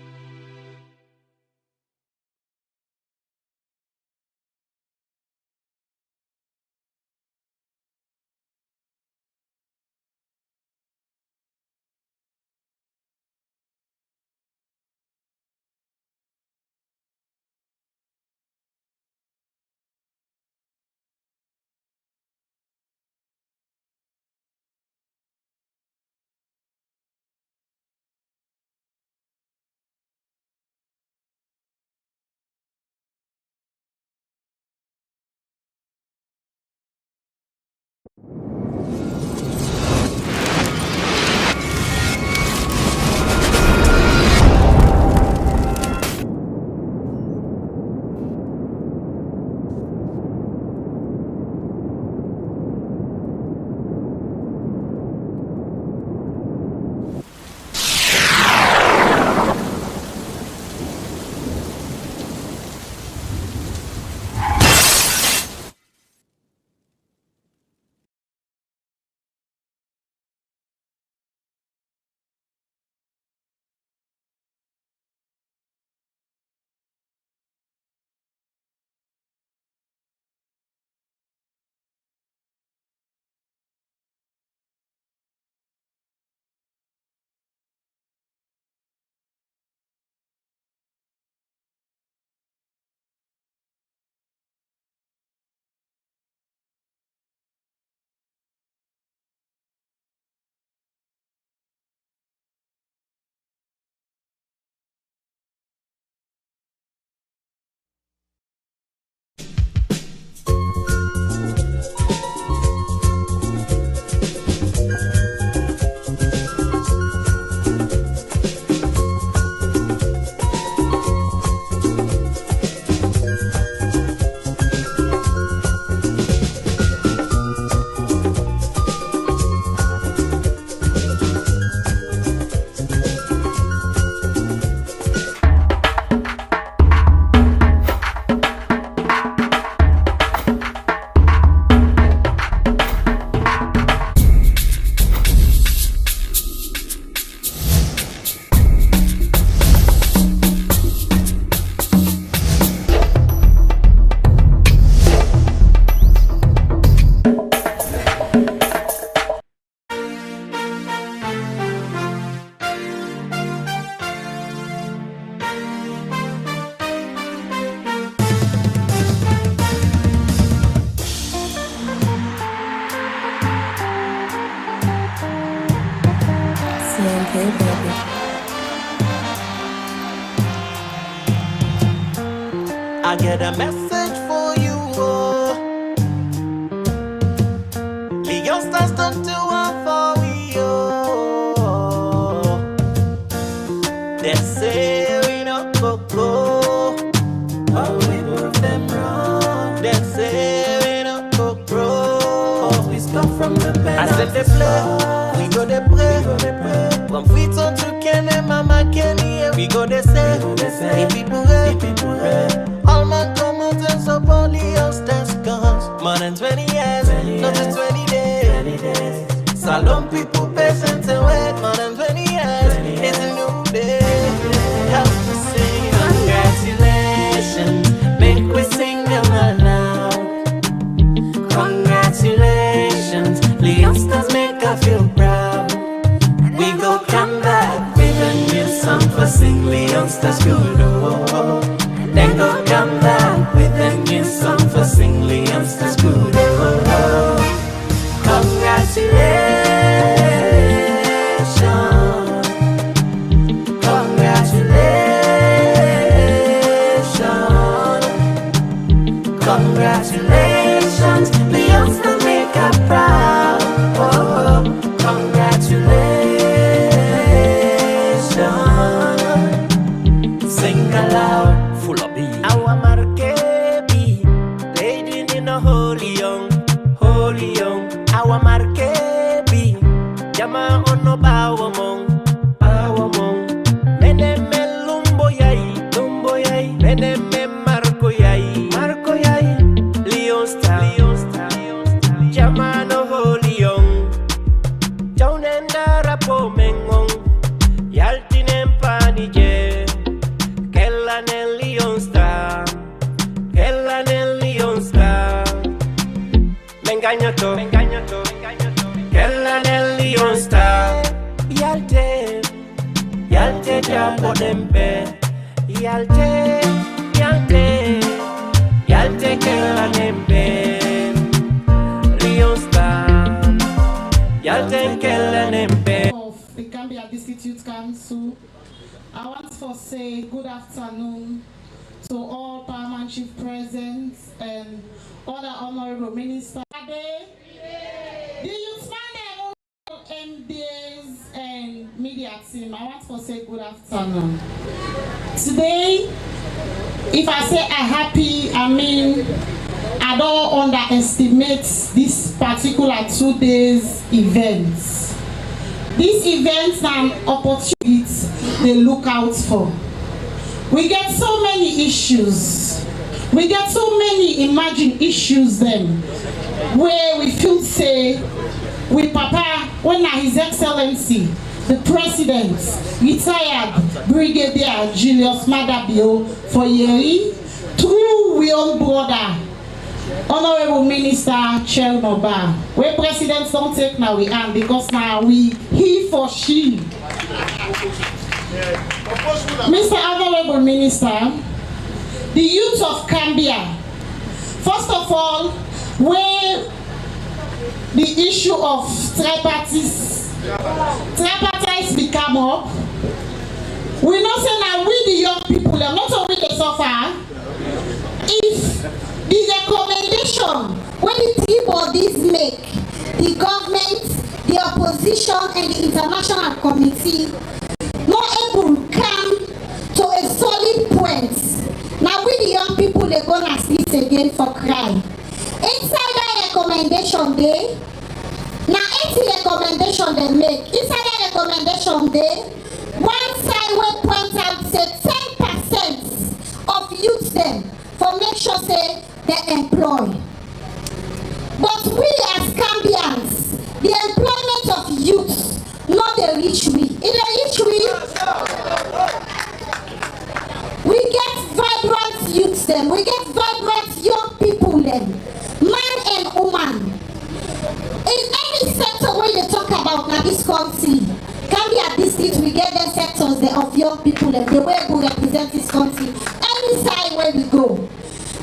I get a message for you. The youngsters don't do one for you. They say we no go, but we prove them wrong. They say we no go, we start from the bed. I said they play, we go they pray. From Freetown to Kenema, we go they say, hey people, all man come out and support all the youngsters cause more than 20 years, not just 20 days. Salon people patient and wait more than 20 years. It's a new day. Help me sing congratulations. Make we sing them aloud. Congratulations. The youngsters make us feel proud. We go come back with a new song for sing the youngsters good. Then go come back with a new song for sing the youngsters good. Congratulations. Congratulations, the youngsters make us proud. Oh, congratulations. Sing aloud, full of beat. Our marquee, lady in a holy young, holy young. Our marquee. can't put them pay. Yalte, Kela Nempe, Rio Star, Yalte Kela Nempe. Of the Gambia District Youth Council, I want to say good afternoon to all Paramount Chief present and all the honorable ministers. The youth MDAs and media team, I want to say good afternoon. Today, if I say I'm happy, I mean I don't underestimate this particular 2 days events. These events are opportunities they look out for. We get so many issues. We get so many imagined issues then, where we feel say, we Papa, when His Excellency, the President, retired Brigadier Julius Madabio for Yeri, through we own brother, Honorable Minister Chelnoba, where presidents don't take now we hand because now we he for she. Mr. Honorable Minister, the youth of Gambia, first of all, where the issue of tripartites become up, we know say now we the young people, not only the suffer, if the recommendation when the three bodies make, the government, the opposition and the international committee not able to come to a solid point, now we the young people they're gonna split again for crime. Inside that recommendation day, now 80 recommendation they make. Inside that recommendation day, one side will point out say 10% of youth them for make sure say they employ. But we as Gambians, the employment of youth, not the rich we. In the rich we get vibrant youth them, we get vibrant young people them, man and woman. In any sector where they talk about now this country, Gambia district we get them sectors there of young people them, the way we represent this country. Any side where we go.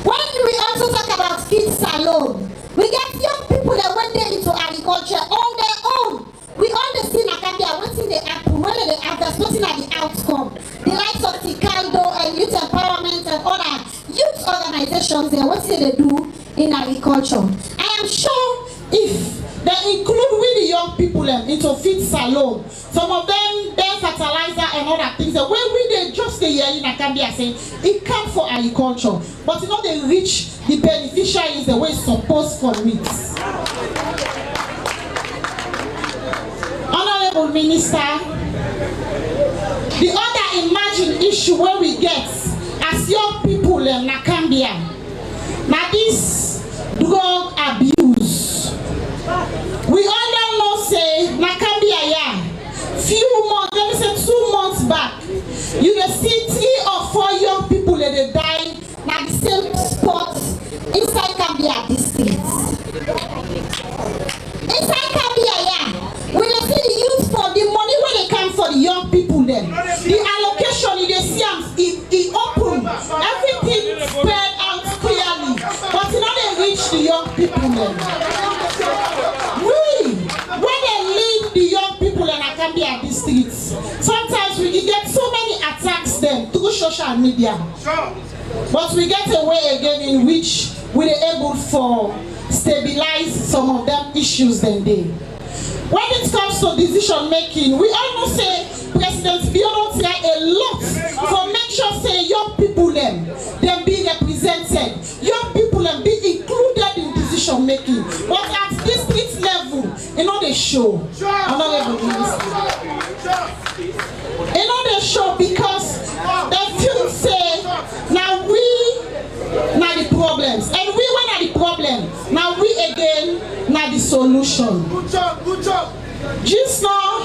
When we also talk about kids salon, we get young people that went there into agriculture on their own. We understand that Gambia, what's in the apple, whether they have that's what's in the outcome. The likes of Ticaldo and youth empowerment and other youth organizations there, what they do in agriculture. I am sure if they include with the young people into feed salon, some of them their fertilizer and other things. The way we they just the year in Gambia saying it comes for agriculture, but you know they reach the beneficiaries the way it's supposed for it. Honorable Minister, the other imagined issue where we get as young people in Gambia, now this drug abuse. We all know say Nakambia ya few months, let me say 2 months back, you will see 3 or 4 young people that they die at the same spot inside Gambia district. Inside Gambia ya, we will see the youth for the money when they come for the young people then. The allocation you see it open, everything spread out clearly, but you know they reach the young people then. When they lead the young people in Gambia districts, sometimes we get so many attacks them through social media. But we get a way again in which we are able to stabilize some of them issues then they. When it comes to decision making, we all know say President Biono try a lot for make sure say young people them be represented, young people them be included in decision making. But at district level, you know they show. Honorable Minister. You know they show because they feel say now we now the problems. And we when are the problem, now we again now the solution. Good job. Just now,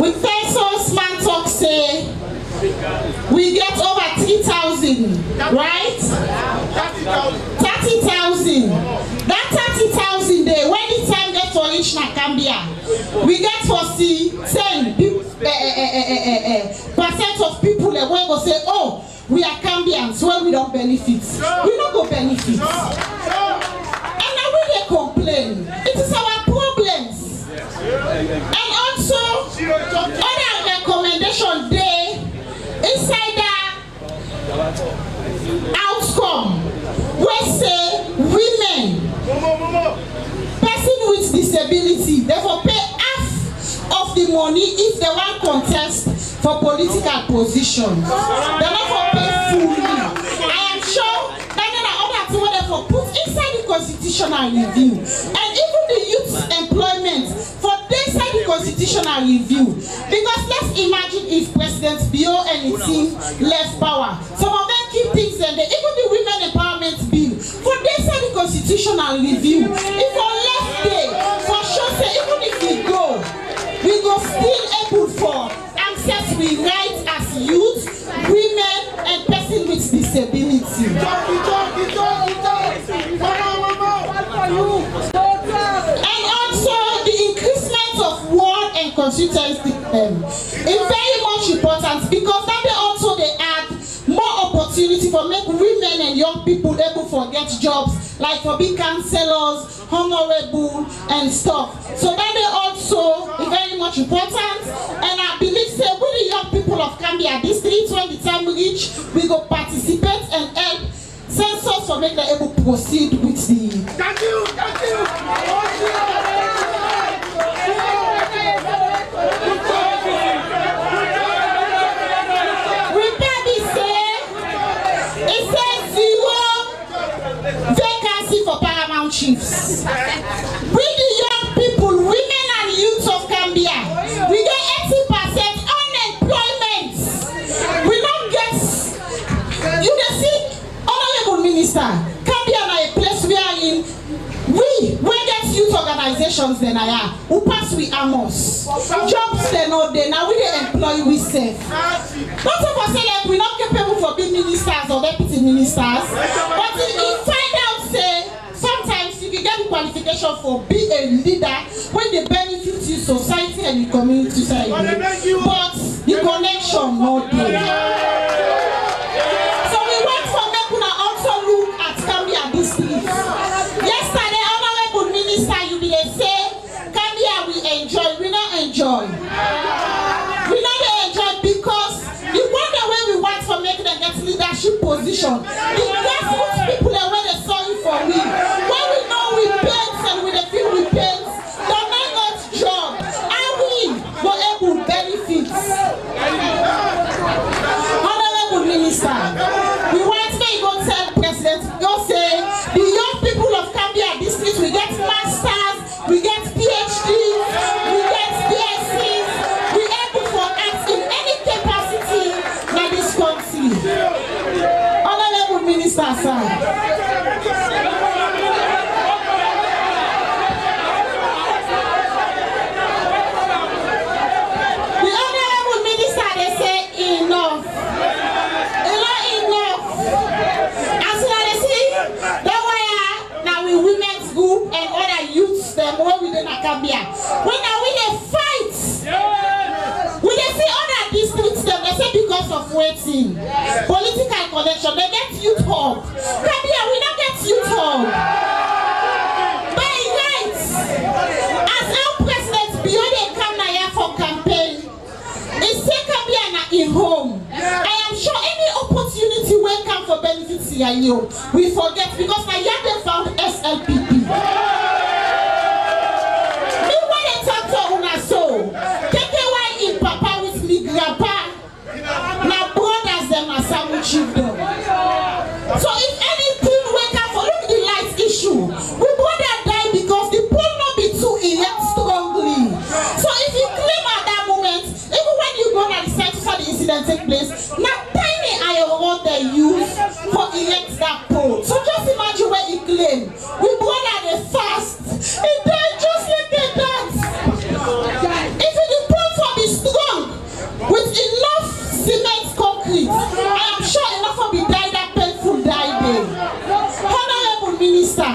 we first us man talk say we get over 3,000, right? 30,000. That 30,000 day, when the time gets for each Nakambia, we get for see 10 people. percent of people that when go say, oh, we are Gambians, when we don't benefit. We don't go benefit. And now we they complain. It is our problems. And also, other recommendation day inside that outcome, we say women, person with disability, therefore pay half of the money if they want contest for political position. They not for pay fully. I am sure that there are other things where they for put inside the constitutional review. And even the youth employment for inside the constitutional review. Because let's imagine if President Bio and his team left power. Some of them keep things and even the women empowerment bill for inside the constitutional review. If on left day, for sure say even if we go still able for access we rights as youth, women and person with disability. And also the increasement of ward and constituency is very much important because that they also they add more opportunity for make women and young people able to get jobs like for big councillors, honorable and stuff. So that they also is very much important. And I believe say with the young people of Gambia district when the time reach, we go participate and help census for make them able to proceed with the. Thank you. For paramount chiefs. We the young people, women and youth of Gambia, we get 80% unemployment. We don't get, you can see, Honorable Minister, Gambia is a place where we get youth organizations then who pass we amos. Jobs they know they now we they employ we safe. Not of us say like we're not capable for being ministers or deputy ministers, but in find out say sometimes you can get the qualification for be a leader when they benefit you society and the community side. But the connection not there. So we went for Mekuna also look at Gambia district. Yesterday, Honorable Minister, you be say Gambia we enjoy, we not enjoy. We not enjoy because the one the way we want for making them get leadership position. The grassroots people that when they saw you for we. When we know we paint and we feel we paint, they make us job. And we were able to benefit. Honorable Minister, we want to go tell President, go say the young people of Gambia district, we get masters, we get PhDs, we get BScs, we able to act in any capacity in this country. Honorable Minister, sir. When we in Gambia, when we they fight, we they see other districts them, they say because of waiting, political connection, they get youth hub. Gambia, we don't get youth hub. By right, as our president beyond they come here for campaign, it's say Gambia in home. I am sure any opportunity will come for benefits here, we forget because now here they found SLPP. Children. So if anything wake up for look at the life issue, we brother die because the poor not be too elect strongly. So if you claim at that moment, even when you go and decide for the incident take place, not tiny iron what they use for elect that poll. So just imagine where he claim. We brother the fast. It died just like that. If the poor for be strong with enough cement concrete, I am sure enough will be died that painful die day. Honorable Minister,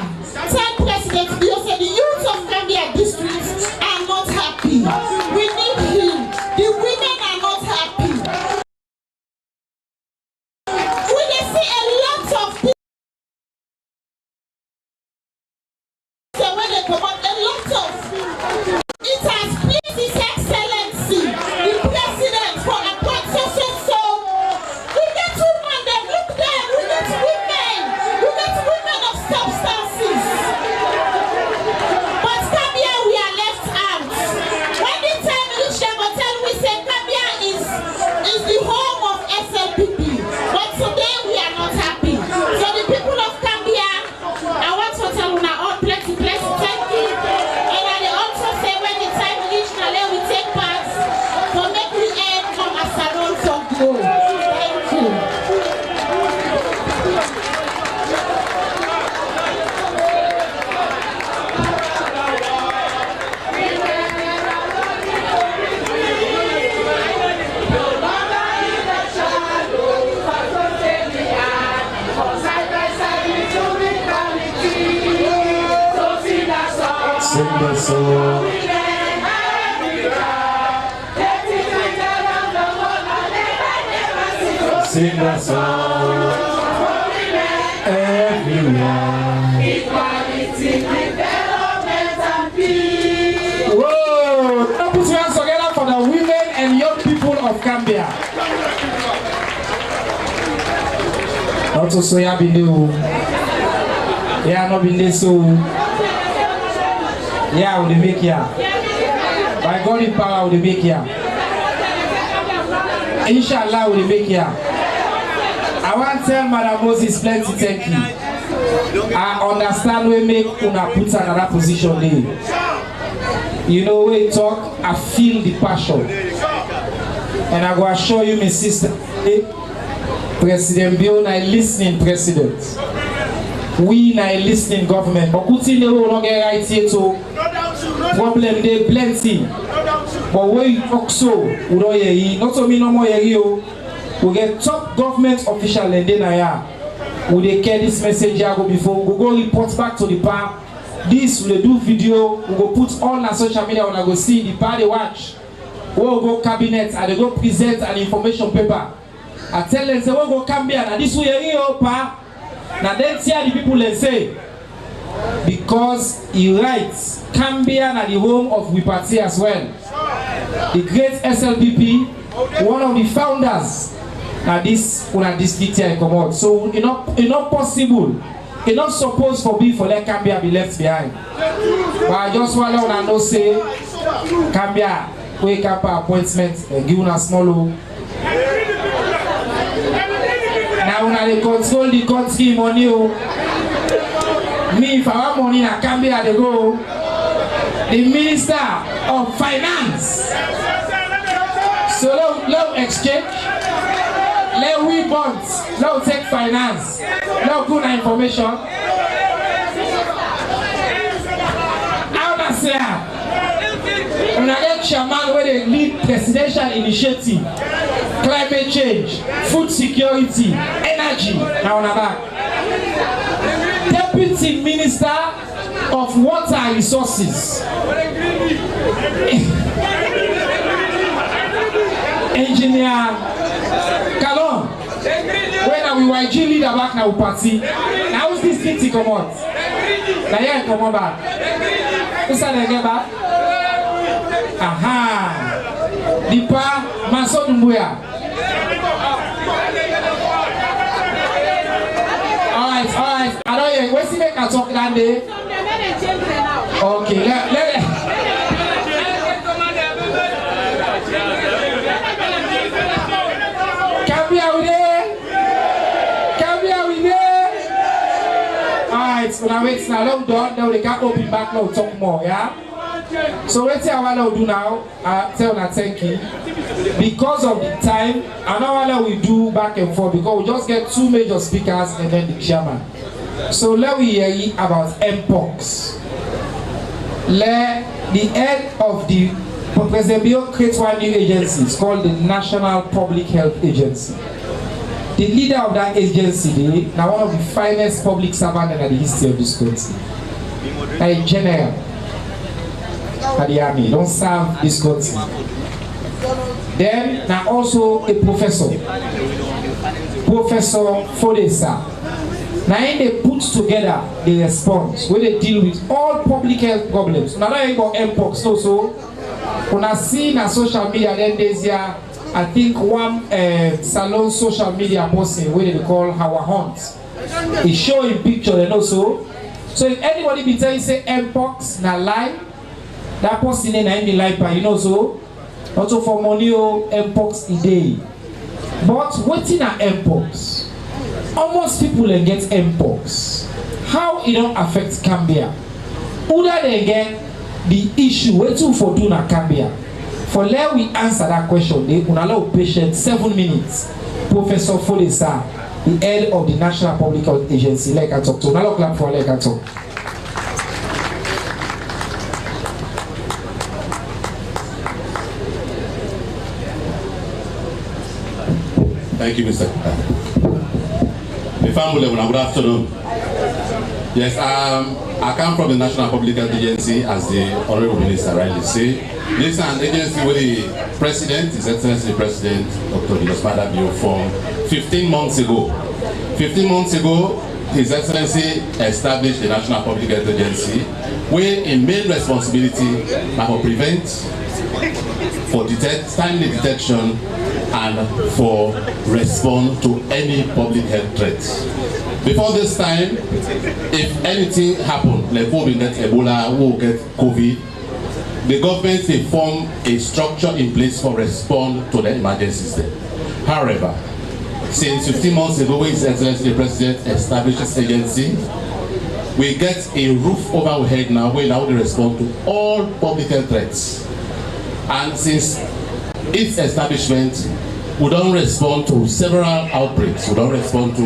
tell President Bio said the youth of Gambia districts are not happy. We need him. The It has pleased His Excellency, the President, for a so. We get women, then look there, we get women of substances. But Gambia, we are left out. When the time reach them, we say Gambia is the home of SLPP. But today we are not happy. So the people of Gambia, I want to tell you now, all plenty, thank you. And I also say when the time reach, now we take part to make the end from a salon for growth. Thank you. Sing the song. Sing the song. Everywhere. Equality, development, and peace. Whoa! Now put your hands together for the women and young people of Gambia. Not to say I've been there. Yeah, not been there so. Yeah, will make here. By God in power, will make here. Inshallah, will make here. I want to tell Madam Moses plenty thank you. I understand we make una put another position there. You know, when you talk, I feel the passion. And I go assure you, my sister, President Bill, I listening, President. We na listening government, but kuti ne we no get right here to problem dey plenty. But when you talk so, we don't hear you. Not to me no more hear you. We get top government official and then I we dey care this message here go before we go report back to the PA. This we do video, we go put all on social media when I go see the PA they watch. We go cabinet and they go present an information paper. I tell them say we go Gambia and this we hear you PA. Now then see the people and say, because he writes, Gambia and the home of we party as well. The great SLPP, one of the founders, now this detail come out. So it's not possible, it's not supposed for be for let Gambia be left behind. But I just want to know say, Gambia wake up appointment and give us small. Now when they control the country money, me if I want money I can be at the go. The Minister of Finance. So let exchange, let we bonds, let take finance, let good information. How does it? When I get chairman where they lead presidential initiative, climate change, food security, energy. Now on back. Deputy Minister of Water Resources. Engineer Kalon. When we YG leader back now party. Now who's this thing to come out? Now here come on back. Who's that get back? Aha. Dipa Mason Mbuya. Alright. I don't hear. Where's the make a talk that day? Okay, let it. Come here with me. Alright, so now wait now. Long done. Now they can't open back now. Talk more, yeah. So let's see what I'll do now. Tell na thank you. Because of the time, and now we do back and forth because we just get two major speakers and then the chairman. So let we hear about Mpox. Let the head of the President Bill create one new agency. It's called the National Public Health Agency. The leader of that agency, now one of the finest public servants in the history of this country. A general. At the army, don't serve this country. Then, now also a professor, Professor Fodesa. Now they put together the response where they deal with all public health problems. Now that about mpox also. When I see na social media then there's here, I think one salon social media person where they call our hunt. He showing picture and also. So if anybody be telling say mpox na lie, that person in any lie by you know so. Also for money or mpox a day. But waiting at mpox. Almost people then get mpox. How it don't affect Cambia? Other than again the issue waiting for doing a Cambia. For let we answer that question, they will allow patient 7 minutes. Professor Folesa, the head of the National Public Health Agency, like I talk to. Now clap for like I talk. Thank you, Mr. The family, good afternoon. Yes, I come from the National Public Health Agency, as the Honorable Minister rightly said. This is an agency where the President, His Excellency the President, Dr. Jospada Bio, formed 15 months ago. 15 months ago, His Excellency established the National Public Health Agency, where a main responsibility is for prevent, for timely detection, and for respond to any public health threats. Before this time, if anything happened, like who will get Ebola, who will get COVID, the government will form a structure in place for respond to the emergencies there. However, since 15 months ago, when His Excellency the President established this agency, we get a roof over our head now where now they respond to all public health threats. And since its establishment, we don't respond to several outbreaks. We don't respond to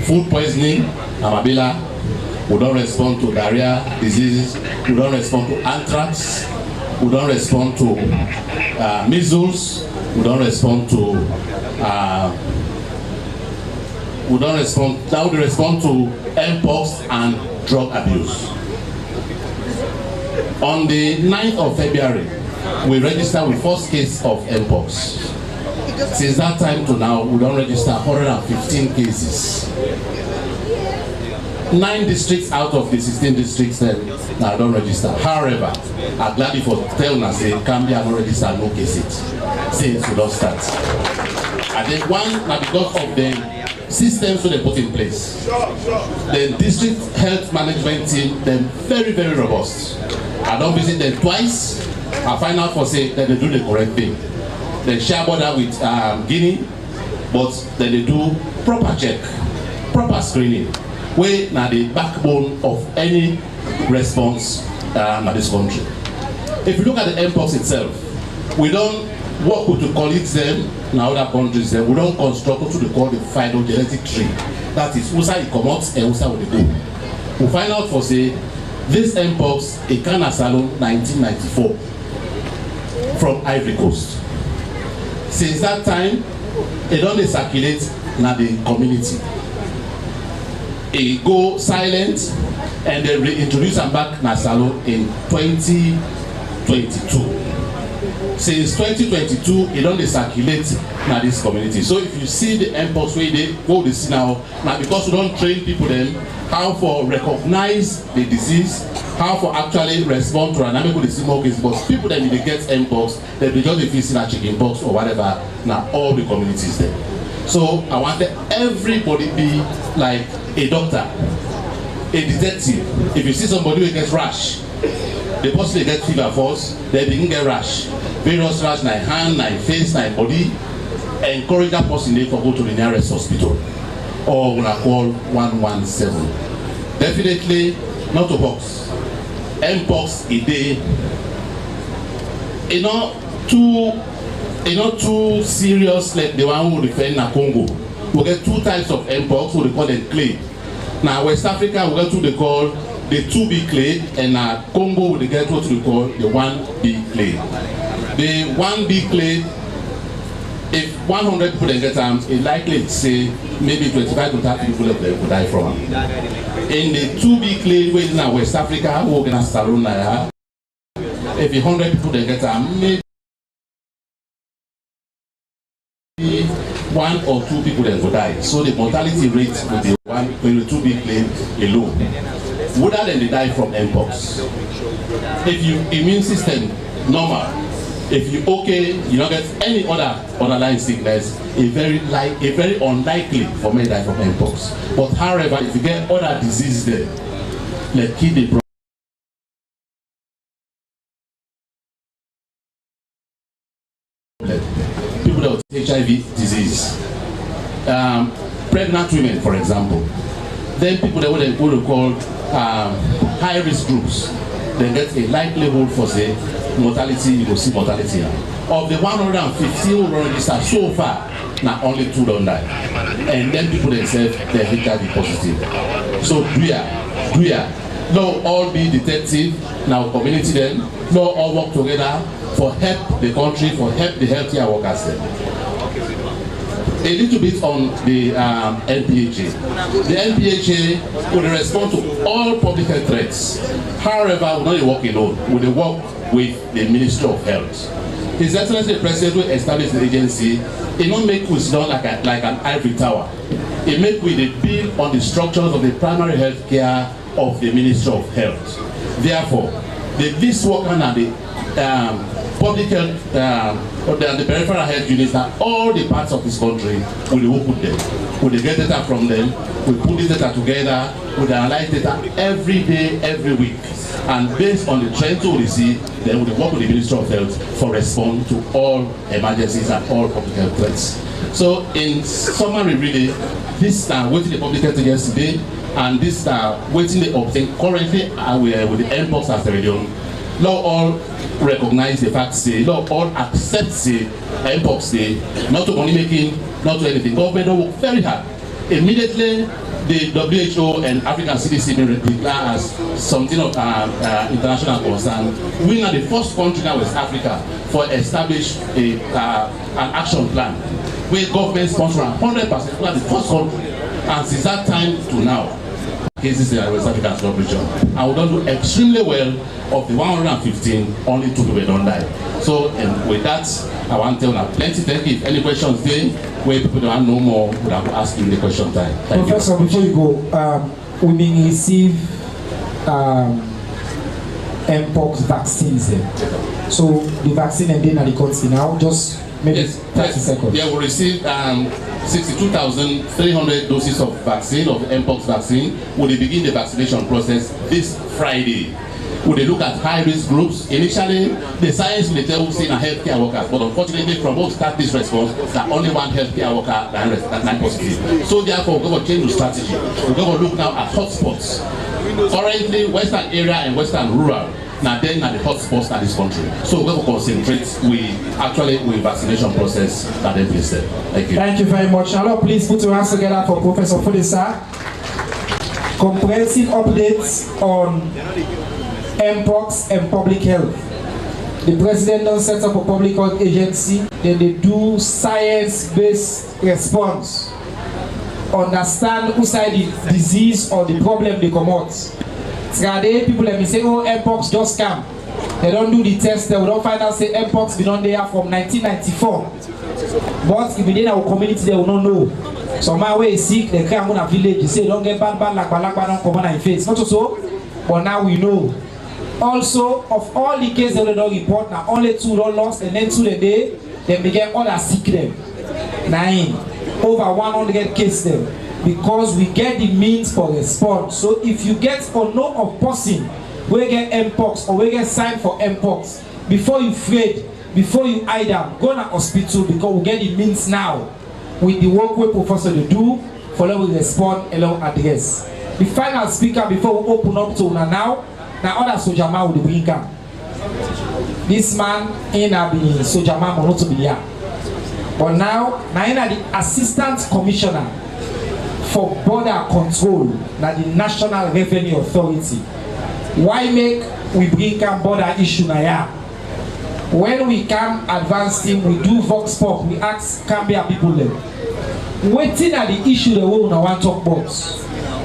food poisoning, amabila. We don't respond to diarrhea diseases. We don't respond to anthrax. We don't respond to measles. We don't respond to. We don't respond. Now we respond to mpox and drug abuse. On the 9th of February, we registered with first case of mpox. Since that time to now, we don't register 115 cases. 9 districts out of the 16 districts then now don't register. However, I'm glad if for telling us they can be not register no cases since we don't start. I think one now because of the systems they put in place. The district health management team, they're very, very robust. I don't visit them twice. I find out for say that they do the correct thing. They share border with Guinea, but then they do proper check, proper screening. Where now the backbone of any response in this country. If you look at the mpox itself, we don't work with the colleagues them in other countries. Then we don't construct what we call the phylogenetic tree. That is, usa it come out and usa will go. We find out for say this mpox a Ghana Salon 1994 from Ivory Coast. Since that time, it only circulate in the community. It go silent and then reintroduce them back in Salon in 2022. Since 2022, it only circulate in this community. So if you see the mpox where they go this now because we don't train people then how for recognize the disease, how for actually respond to an amiable disease more cases, but people that they get mpox, they be just if you see that chicken pox or whatever, now all the communities there. So I want that everybody be like a doctor, a detective. If you see somebody who gets rash, the person they get fever first, they begin get rash. Various rash, like hand, like face, like body. Encourage that person to go to the nearest hospital. Or when I call 117. Definitely not to box. Mpox a day. Too serious like the one who refer in Congo. We get 2 types of mpox, we call them clade. Now West Africa we get what they call the 2B clade, and Congo we get what we call the 1B clade. The 1B clade, if 100 people get them, it's likely to say maybe 25 to 30 people of them will die from it. In the 2B clade, where in West Africa, we're going to start on if 100 people get them, maybe 1 or 2 people that will die. So the mortality rate with the 122 big claim alone, whether they die from mpox. If your immune system normal, if you okay, you don't get any other underlying sickness, a very unlikely for men die from mpox. But however, if you get other diseases there, like kidney problem, people that with HIV disease, pregnant women, for example, then people that what we call high-risk groups, they get a likelihood for say mortality. You will see mortality of the 150 who registered so far. Now only 2 don't die, and then people themselves they're HIV positive. So do ya? No, all be detective now. Community then, no, all work together for help the country, for help the healthcare workers then. A little bit on the NPHA. The NPHA will respond to all public health threats. However, we don't work alone. We work with the Ministry of Health. His Excellency the President will establish the agency. It don't make us down like an ivory tower. It make we build on the structures of the primary health care of the Ministry of Health. Therefore, the least worker and the public health or the peripheral health units that all the parts of this country will work with them. We get data from them, we put this data together, we analyze data every day, every week. And based on the trend we see, then we work with the Ministry of Health for response to all emergencies and all public health threats. So in summary, really, this waiting the public health yesterday, and this waiting they obtain currently with the mpox as the region. Now all recognize the fact, say, now all accept the mpox, say, not to only making, not to anything. Government don't work very hard. Immediately, the WHO and African CDC declare as something of international concern. We are the first country in West Africa for establish an action plan where government sponsor 100%. We are the first country, and since that time to now, cases in West African Corporation, and we don't do extremely well. Of the 115, only 2 people don't die. So, and with that, I want to tell you plenty. Thank you. If any questions there, where people don't know more, we'll have to ask you in the question time. Thank Professor, you. before you go, we may receive mpox vaccines. So the vaccine and then at the country now, just maybe 30 seconds. Yeah, we received 62,300 doses of vaccine, of mpox vaccine. We will begin the vaccination process this Friday. Would they look at high-risk groups? Initially, the science will tell us in a healthcare workers, but unfortunately, from both start this response, that only one healthcare worker that positive. So therefore, we're going to change the strategy. We're going to look now at hotspots. Currently, Western area and Western rural, now then are the hotspots in this country. So we're going to concentrate with vaccination process that they placed there. Thank you. Thank you very much. Now, please put your hands together for Professor Fodesa. Comprehensive updates on mpox and public health. The president does set up a public health agency, then they do science-based response. Understand who side the disease or the problem they come out. Today people let me say, oh, mpox just come. They don't do the test, they don't find out say mpox been on there from 1994. But if within our community they will not know. So my way is sick, they come on a village, they say don't get bad like don't come on in face. Not so, but now we know. Also, of all the cases that they don't report, now only 2 don't lost, and then 2 a day, they begin other sick them. 9, over 100 cases them, because we get the means for response. So if you get or know of person, we get mpox or we get sign for mpox, before you afraid, before you hide them, go to hospital because we get the means now. With the work we professor to do, follow we respond along address. The final speaker before we open up to now. Now other soldier man will bring him. This man in a be soldier man will not to be here. But now in the assistant commissioner for border control, now the National Revenue Authority. Why make we bring him border issue now here? When we come advance team, we do vox pop, we ask Cambia people them. Waiting at the issue the way we want to talk about.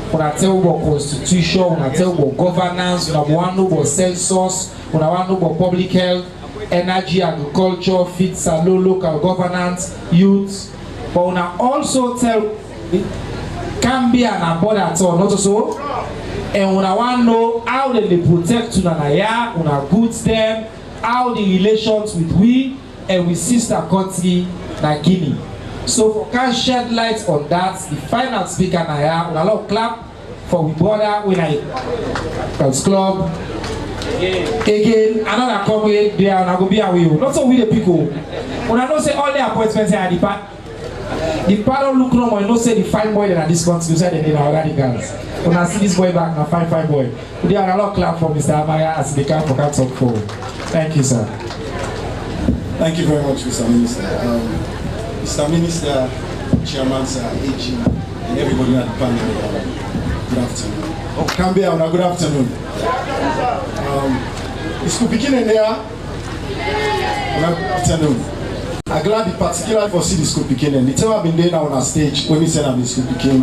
When I tell about constitution, when I tell about governance, when I want to about census, when I want to about public health, energy, agriculture, feed salon, local governance, youth. But we also tell Gambia and border at all, not so. And we want to know how they protect Tunanaya, we goods them, how the relations with we and with sister country like Guinea. So for can shed light on that, the final speaker Naya, we allow clap for we brother when I club. Again, another comrade there and I go be away. Not so with the people. When I don't say all the appointments are the part don't look normal, you know say the fine boy that are this country, you say they need our radicals. When I see this boy back, now fine boy. We are a lot clap for Mr. Amaya as they come for Cats of 4. Thank you, sir. Thank you very much, Mr. Minister. Mr. Minister, Chairman, sir, AG, and everybody at the panel, good afternoon. Oh, Cambia, good afternoon. It's beginning there. Good afternoon. I'm glad the particular for see the school beginning. The time I've been there now on our stage, when we said I'm the school beginning,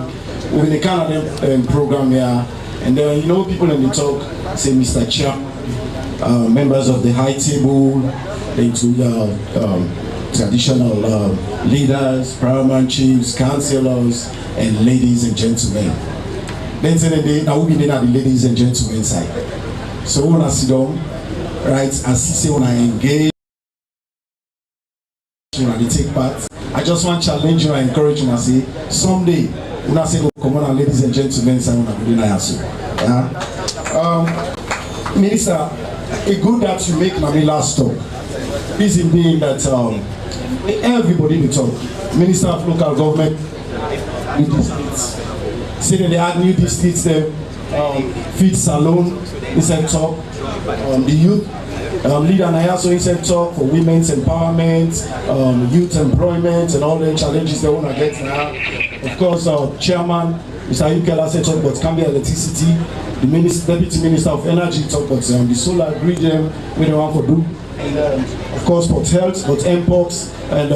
we're in the Canada program here, and then you know people in the talk say Mr. Chair, members of the high table, into traditional leaders, paramount chiefs, councillors, and ladies and gentlemen. Then say now we be there at the ladies and gentlemen side. So when I sit down, right, and see when I engage, when I take part, I just want to challenge you and encourage you and say, someday, when I say go come on, ladies and gentlemen, I want to be nice. Minister, it's good that you make my last talk. Reason being that everybody will talk. Minister of Local Government, new districts. Say that they add new districts there, feed salon, he said talk. The youth leader and I also he said talk for women's empowerment, youth employment, and all the challenges they want to get now. Of course, Chairman Mr. Yukela said talk about Gambia electricity. The Deputy Minister of Energy talk about the solar grid we don't want to do. And of course, for health, but MPOX and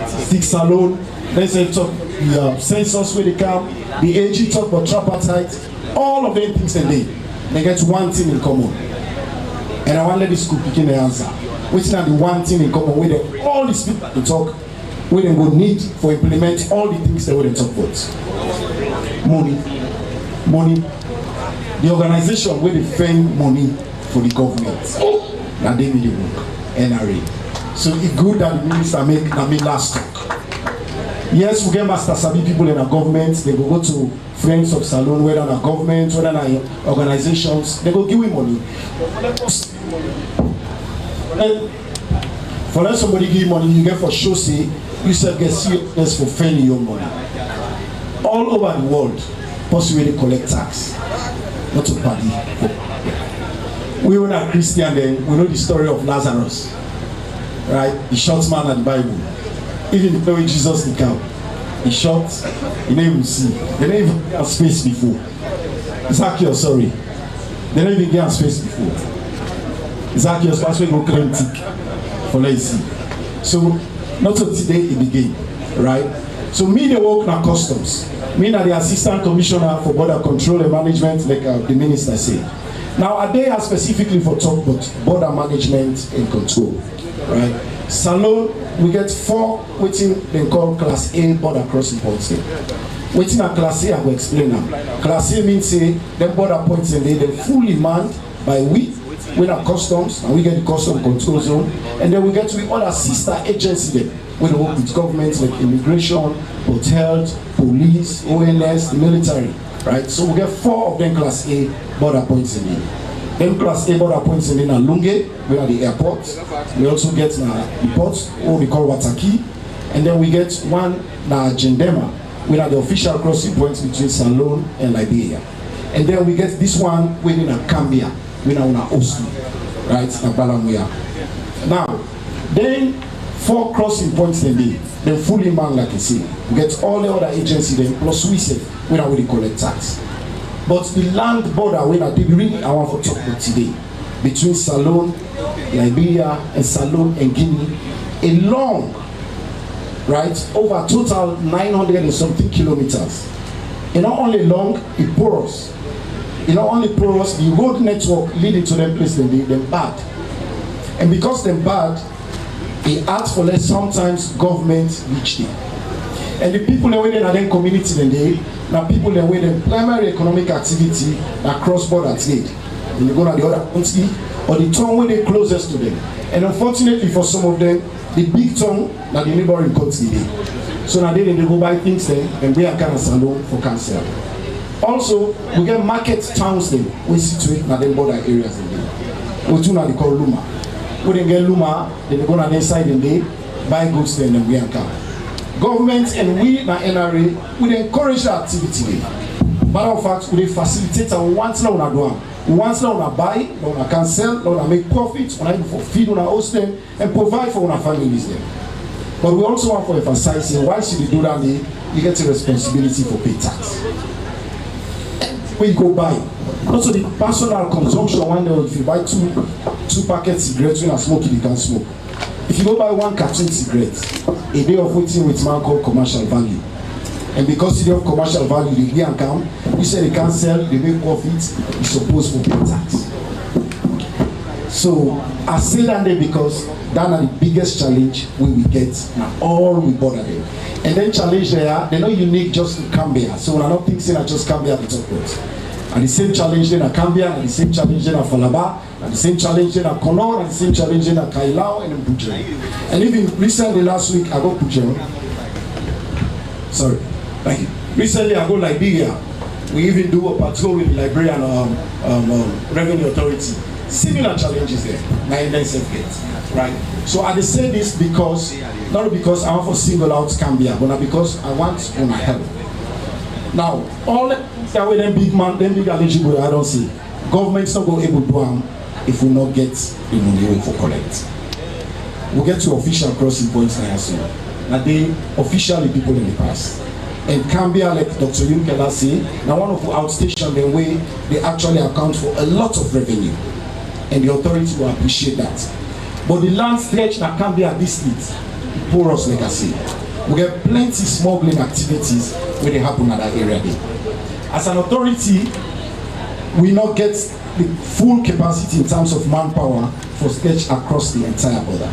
stick salon. They say talk the census where they come. The AG talk about tripartite. All of them things they get one thing in common. And I want to let this school begin the answer. Which is the one thing in common where all these people to talk, where they will need for implement all the things they will talk about. Money. The organization where they spend money for the government. Now they need the work. NRA. So it's good that the minister make last talk. Yes, we get Master Sabi people in our government. They will go to friends of salon, whether in our government, whether in our organizations. They go give him money. And for let somebody give money, you get for sure say you self get serious for spending your money. All over the world, possibly collect tax, not to party. We were not Christian then. We know the story of Lazarus, right? The short man at the Bible. Even the way Jesus the cow, he shot, he didn't even see. They didn't even get space before. Zacchaeus, sorry. They didn't even get space before. Zacchaeus, that's why go claim tick for let's see. So, not until today it began, right? So, me, they work in customs. Me, the Assistant Commissioner for Border Control and Management, like the Minister said. Now, a day are specifically for talk about border management and control, right? Salon, we get 4 waiting they call Class A border crossing points. Waiting at Class A, I will explain now. Class A means say them border points and they're fully manned by we our customs, and we get the custom control zone, and then we get to other sister agencies there. We work with governments like immigration, health, police, ONS, the military, right? So we get 4 of them Class A border points in there. Then Class A border points in there are Lunge, we are the airport. We also get the ports, what we call Wataki, and then we get one Kenema, we are the official crossing points between Salone and Liberia. And then we get this one within a Gambia, we are Oslo, right? Now, then 4 crossing points in there, then fully manned like I say. We get all the other agencies then, plus we say, we are with the collect tax. But the land border, we are really I want to talk about today, between Salone, Liberia, and Salone and Guinea, a long, right, over total 900 and something kilometers. And not only long, it porous. It not only porous, the road network leading to them place, them bad. And because they're bad, it adds for less sometimes government reach them. And the people that within the community today, now people that within primary economic activity that cross-border trade. And you go to the other country or the town where they closest to them. And unfortunately for some of them, the big town that the neighboring country dey. So now they go buy things there and we are kind of salon for cancer. Also, we get market towns there, we situate na them border areas in there. We do now they call Luma. We then get Luma, then they go on the inside and they buy goods there and we are come. Government and we na NRA, we encourage that activity there. Matter of fact, we facilitate and once now on do am. Once now on buy, now on can sell, now on make profits, on even for feed on host them and provide for our families there. But we also want to emphasize here, why should you do that there, you get a responsibility for pay tax. When you go buy, also the personal consumption one day, if you buy two packets of cigarettes when you smoke it, you can smoke. If you go buy one carton cigarette, a day of waiting with man called commercial value. And because you don't have commercial value, they get account, you say they can't sell, they make profits, you're supposed to pay tax. So I say that there because that's the biggest challenge we get now all we bother them. And then challenge they're not unique just to Cambia. So we're not thinking that just Cambia at the top roads. And the same challenge then at Cambia, and the same challenge then at Falaba, and the same challenge then at Kono, and the same challenge then at Kailao and Bujero. And even recently last week I got Bujero. Sorry, thank you. Recently I go Liberia. We even do a patrol with the Liberian Revenue Authority. Similar challenges there, 9 certificates, right? So I say this because, not because I want to single out Cambia, but because I want to help. Now, all that way them big man, them big eligible, I don't see. Government's not going to able to do them if we not get the money for collect. We get to official crossing points now soon. Now they officially people in the past. And Cambia, like Dr. Yunkela say, now one of the outstation the way they actually account for a lot of revenue. And the authority will appreciate that. But the land stretch that can be at this state, porous like I say. We get plenty smuggling activities when they happen at that area there. As an authority, we not get the full capacity in terms of manpower for stretch across the entire border.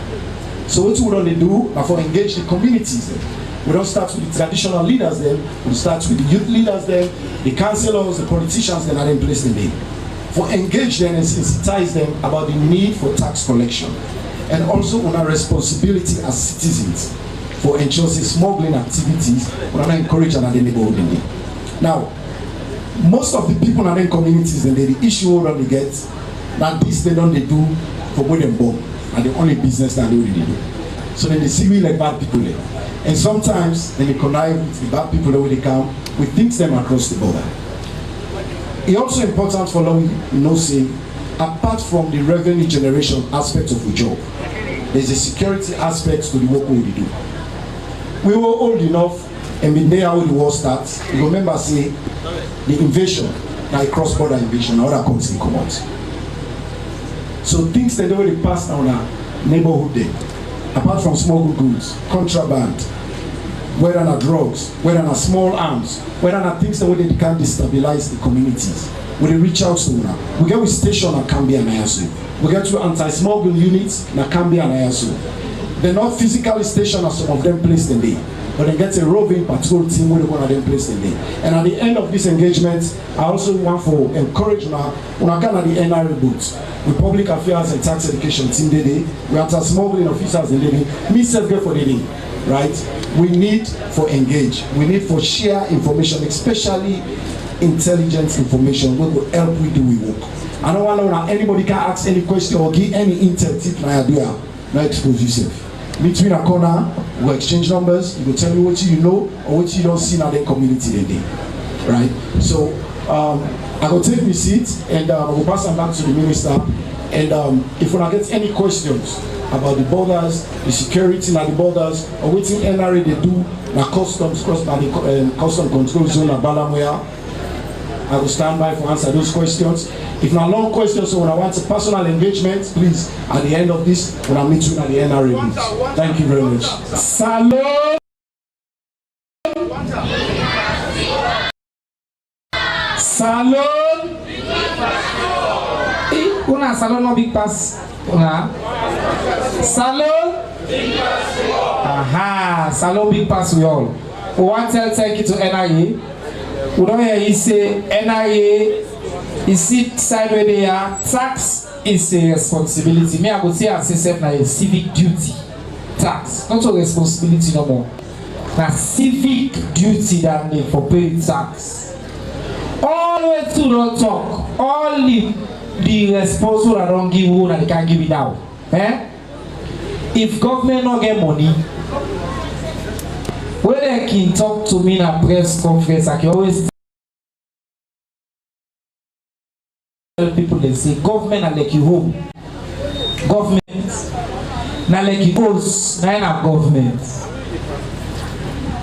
So what we don't do now for engage the communities there. We don't start with the traditional leaders there, we start with the youth leaders there, the councillors, the politicians that are in place today. For engage them and sensitize them about the need for tax collection and also on our responsibility as citizens for ensuring smuggling activities we are not encouraged in the neighborhood. Now, most of the people in the communities and the issue that they get that this they don't do for more than bomb and the only business that they really do. So then they see me like bad people there. And sometimes then they connive with the bad people that when they come, we think them across the border. It's also important for law, say, apart from the revenue generation aspect of the job, there's a security aspect to the work we do. We were old enough and been there how the war starts. You remember, say, the invasion, like cross-border invasion, other countries come out. So things that already passed on our neighborhood there, apart from smuggled goods, contraband, whether not drugs, whether not small arms, whether not things that they can destabilize the communities. We reach out to them. We get with station at Cambia and Ayasu. We get to anti-smuggle units at Cambia and Ayasu. They're not physically stationed as some of them placed in there, but they get a roving patrol team where they go to them placed in there. And at the end of this engagement, I also want to encourage when I come at the NRA booth, with public affairs and tax education team they we anti-smuggling officers in there. Me self get for the day. Right? We need for engage. We need for share information, especially intelligence information. We will help we do we work. I don't want to know anybody can ask any question or give any intel tip na idea. No expose yourself. Between a corner, we'll exchange numbers. You will tell me what you know or what you don't see in the community today. Right? So I will take my seat and I will pass them back to the minister. And if we get any questions about the borders, the security at the borders, or what NRA they do, the customs cross by the custom control zone at Balamoya, I will stand by for answer those questions. If not long questions, so when I want a personal engagement, please, at the end of this, when I meet you at the NRA booth. Thank you very much. Salon! Salon! Una salon no big pass. Salon? Aha, Salon big pass we all. We want to thank you to NIA. We don't hear you say NIA is sit side where they are. Tax is a responsibility. Me, I would say as a civic duty. Tax, not a responsibility no more. Now civic duty that they for paying tax. Always to not talk. All the responsible that don't give you and they can't give it out. Eh? If government not get money, when they can talk to me in a press conference, I can always tell people, they say, government are like you home. Government, not like you host, not government.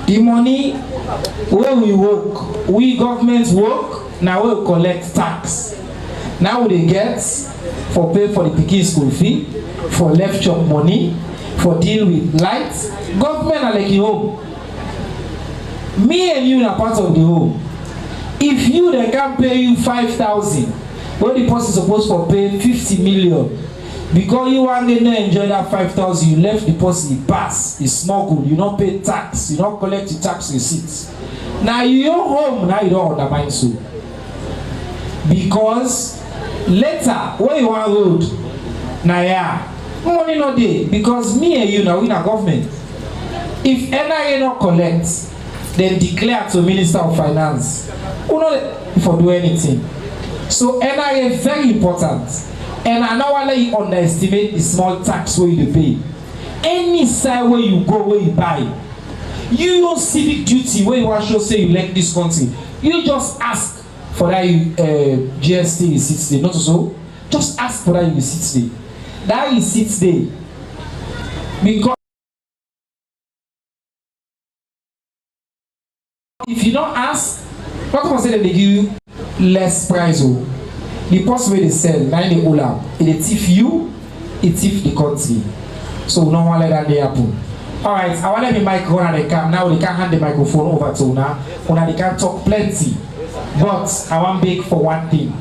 The money, where we work, we governments work, now we collect tax. Now they get for pay for the pikin school fee, for left chop money, for deal with lights. Government are like your home. Me and you are part of the home. If you they can pay you 5,000, when the person supposed to pay 50 million, because you want to enjoy that 5,000, you left the person, he pass, he smuggle, you don't pay tax, you don't collect the tax receipts. Now you're home, now you don't undermine so. Because later, when you want road, now yeah, money not there. Because me and you now in a government. If NIA not collect, then declare to Minister of Finance. Who not for do anything. So NIA is very important. And I don't want to let you underestimate the small tax where you pay. Any side where you go, where you buy, you know civic duty where you want to say you like this country. You just ask for that GST receipts day, not so. Just ask for that receipts day. That receipts day. Because if you don't ask, not to say that they give you less price. Oh. The person where they sell, now they all out. If they thief you, it thief the country. So no one let that day happen. Alright, I want to let the mic run and they can now they can't hand the microphone over to now. They can talk plenty. But I want beg for one thing.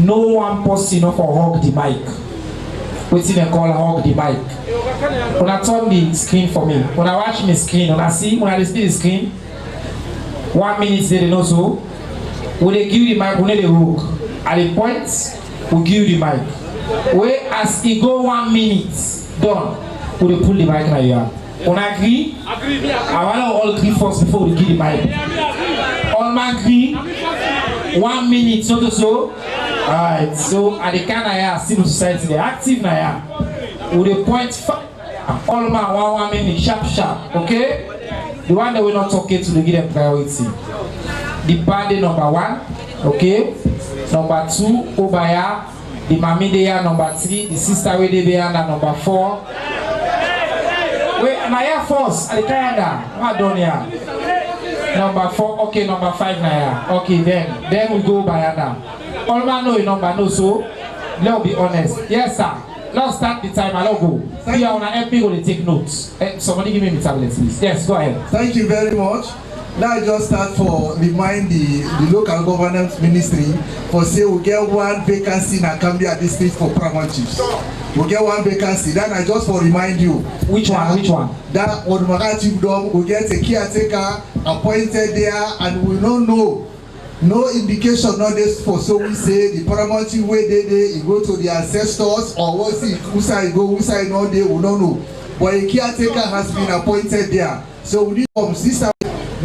No one person for hug the mic. What's they call hug the mic? When I turn the screen for me, when I watch my screen, when I see the screen, 1 minute they know so. When they give the mic, when they hook. At the point, we give you the mic. Where as it go 1 minute, done, we pull the mic now here. On agree? I want to all agree first before we give the mic. All agree? 1 minute, so. Alright, so at the kind of civil society, they're active now. With the point, all man 1 minute, sharp, okay? The one that we're not talking to, they give them priority. The body number 1, okay? Number 2, Obaya, the Mami there, number 3, the sister way they there, number 4. Wait, am I here first? At the Canada, what done here? Number 4, okay, number 5 now. Okay, then we go by now. All man know your number, no, so let's be honest. Yes, sir. Let's start the time. I'll go. We are on an MP going to take notes. Somebody give me the tablet, please. Yes, go ahead. Thank you very much. Now I just start for remind the local governance ministry for say we get 1 vacancy in Akambia district for paramount chiefs. We get 1 vacancy. Then I just for remind you. Which one? That Odumaka chiefdom we get a caretaker appointed there, and we don't know. No indication on this for so we say the paramount chief where they go to the ancestors or what's it who side go, who side not they we don't know. But a caretaker has been appointed there. So we need from sister.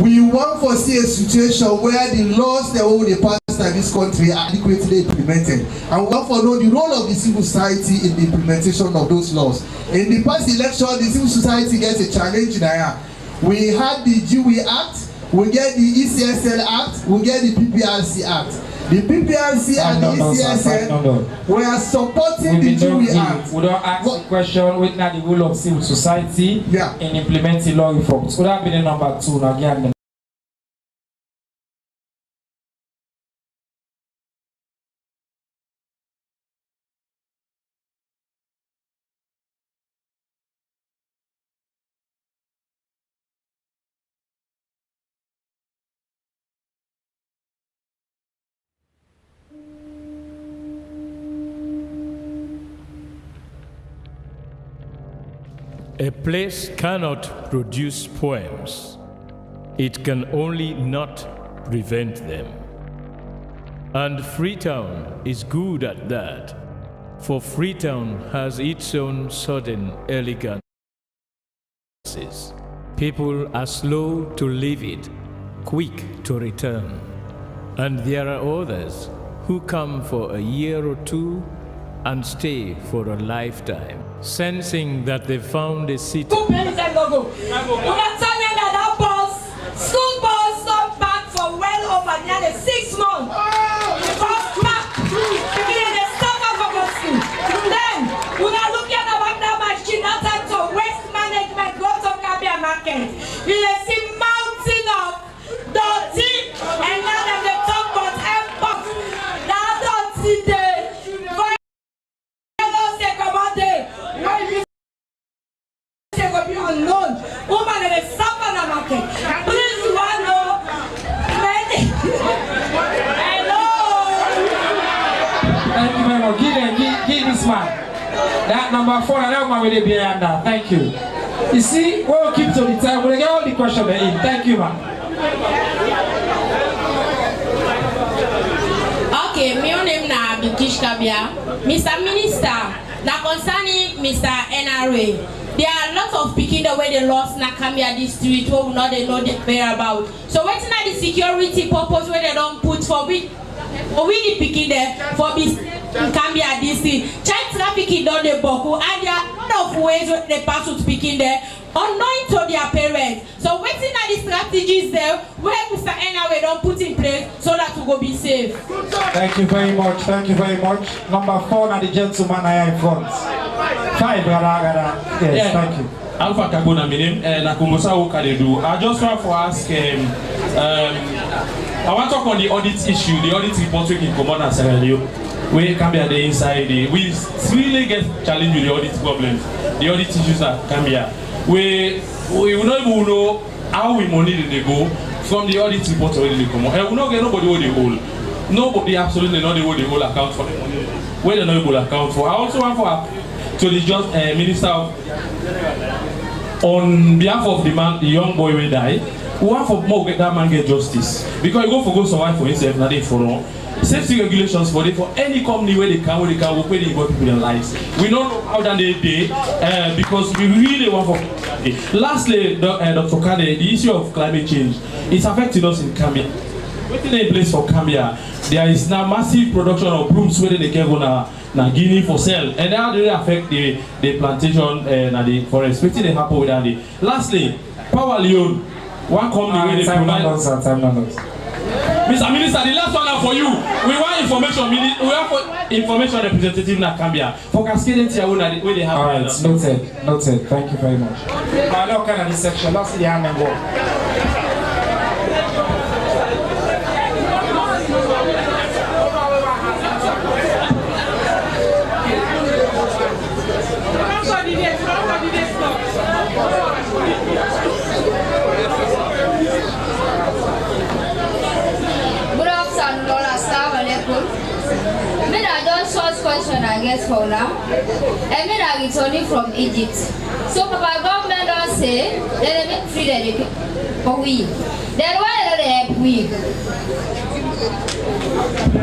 We want to see a situation where the laws that all the passed in this country are adequately implemented. And we want to know the role of the civil society in the implementation of those laws. In the past election, the civil society gets a challenge now. We had the GWE Act, we get the ECSL Act, we get the PPRC Act. The PPRC and the ECSL were supporting the GWE Act. We don't ask the question with the role of civil society in implementing law reforms. Would that be the number 2 now again? A place cannot produce poems. It can only not prevent them. And Freetown is good at that, for Freetown has its own sudden elegance. People are slow to leave it, quick to return. And there are others who come for a year or two and stay for a lifetime, sensing that they found a city. School bus not back for well over nearly 6 months. First back, beginning the summer for the school. Then, we are looking about that machine outside to waste management, go to Gambia market. We see mountain of dirty, and now them they talk about airport. Now dirty day. Unknown woman in the savannah market. Please, you want to know many. Hello. Thank you very much. Give this man. That number 4, and that man will be under. Thank you. You see, we'll keep to the time. We'll get all the questions in. Thank you, man. Okay, my name is Bitish Kabia. Mr. Minister, now concerning Mr. NRA. There are a lot of people the way they lost Nakambia district who not they know the whereabouts. So what's not the security purpose where they don't put for we the picking there for this Nakambia district. Child trafficking down the Boku, and there are a lot of ways where they pass to picking there unknown to their parents. So what's not the strategies there where Mr. NRA don't put in place so that we go be safe. Thank you very much. Thank you very much. Number 4 now the gentleman I in front. 5, brother. Yes, yeah. Thank you. Alpha Kabuna Minim and Akumusa Okadedu. I just want to ask I want to talk on the audit issue, the audit report we can come on as Sierra Leone. We can be at the inside. We really get challenged with the audit problems, the audit issues that come here. We will not even know how we money they go from the audit report already they come on. And we not get nobody what they hold. Nobody absolutely know the whole account for the money. Where they not able account for. I also want to the just minister on behalf of the man, the young boy will die. We want for more get that man get justice because he go survive for himself, nothing for all. Safety regulations for any company where they can work where they involve people in their lives. We don't know how that they because we really want for. Lastly, Dr. Kade, the issue of climate change is affecting us in Gambia. Waiting in place for Gambia, there is now massive production of brooms where they can go now Guinea for sale, and how do they affect the plantation and the forest? Waiting they happen with that. Lastly, Power Leone, one company where they provide. Mr. Minister, the last one now for you. We want information. We have information representative in Gambia for cascading tier where they have. All right, noted. Thank you very much. I look at this section. Let's see the hand and go. Question I guess for now. I mean I'm returning from Egypt. So our government don't say they make free education for we. Then why don't they help we?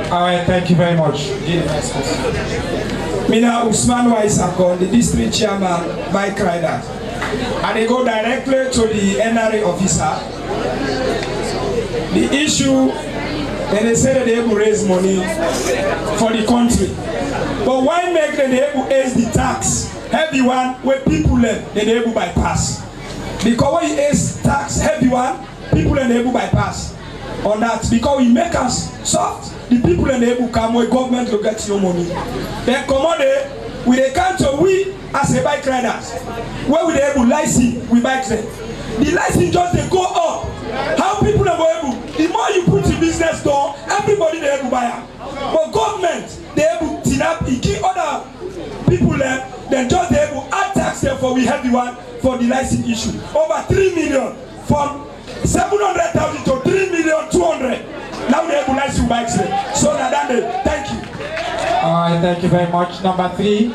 Alright, thank you very much. Mina Usman Waisakon, the district chairman, bike rider. And they go directly to the NRA officer. The issue, and they say that they will raise money for the country. But why make them able to raise the tax? Heavy one where people live, they able to bypass. Because when you raise tax, heavy one, people are able to bypass on that. Because we make us soft, the people are able to come where government will get your money. Then come on there, with a country, we as a bike riders, where we able license, we bike them. The license just they go up. How people are able, the more you put in business door, everybody they able to buy it. But government, they able to up, give other people there, then just they able to add tax there for we have the one for the license issue. Over 3 million from 700,000 to 3,200,000. Now they able license bikes there. So now that thank you. Alright, thank you very much. Number 3.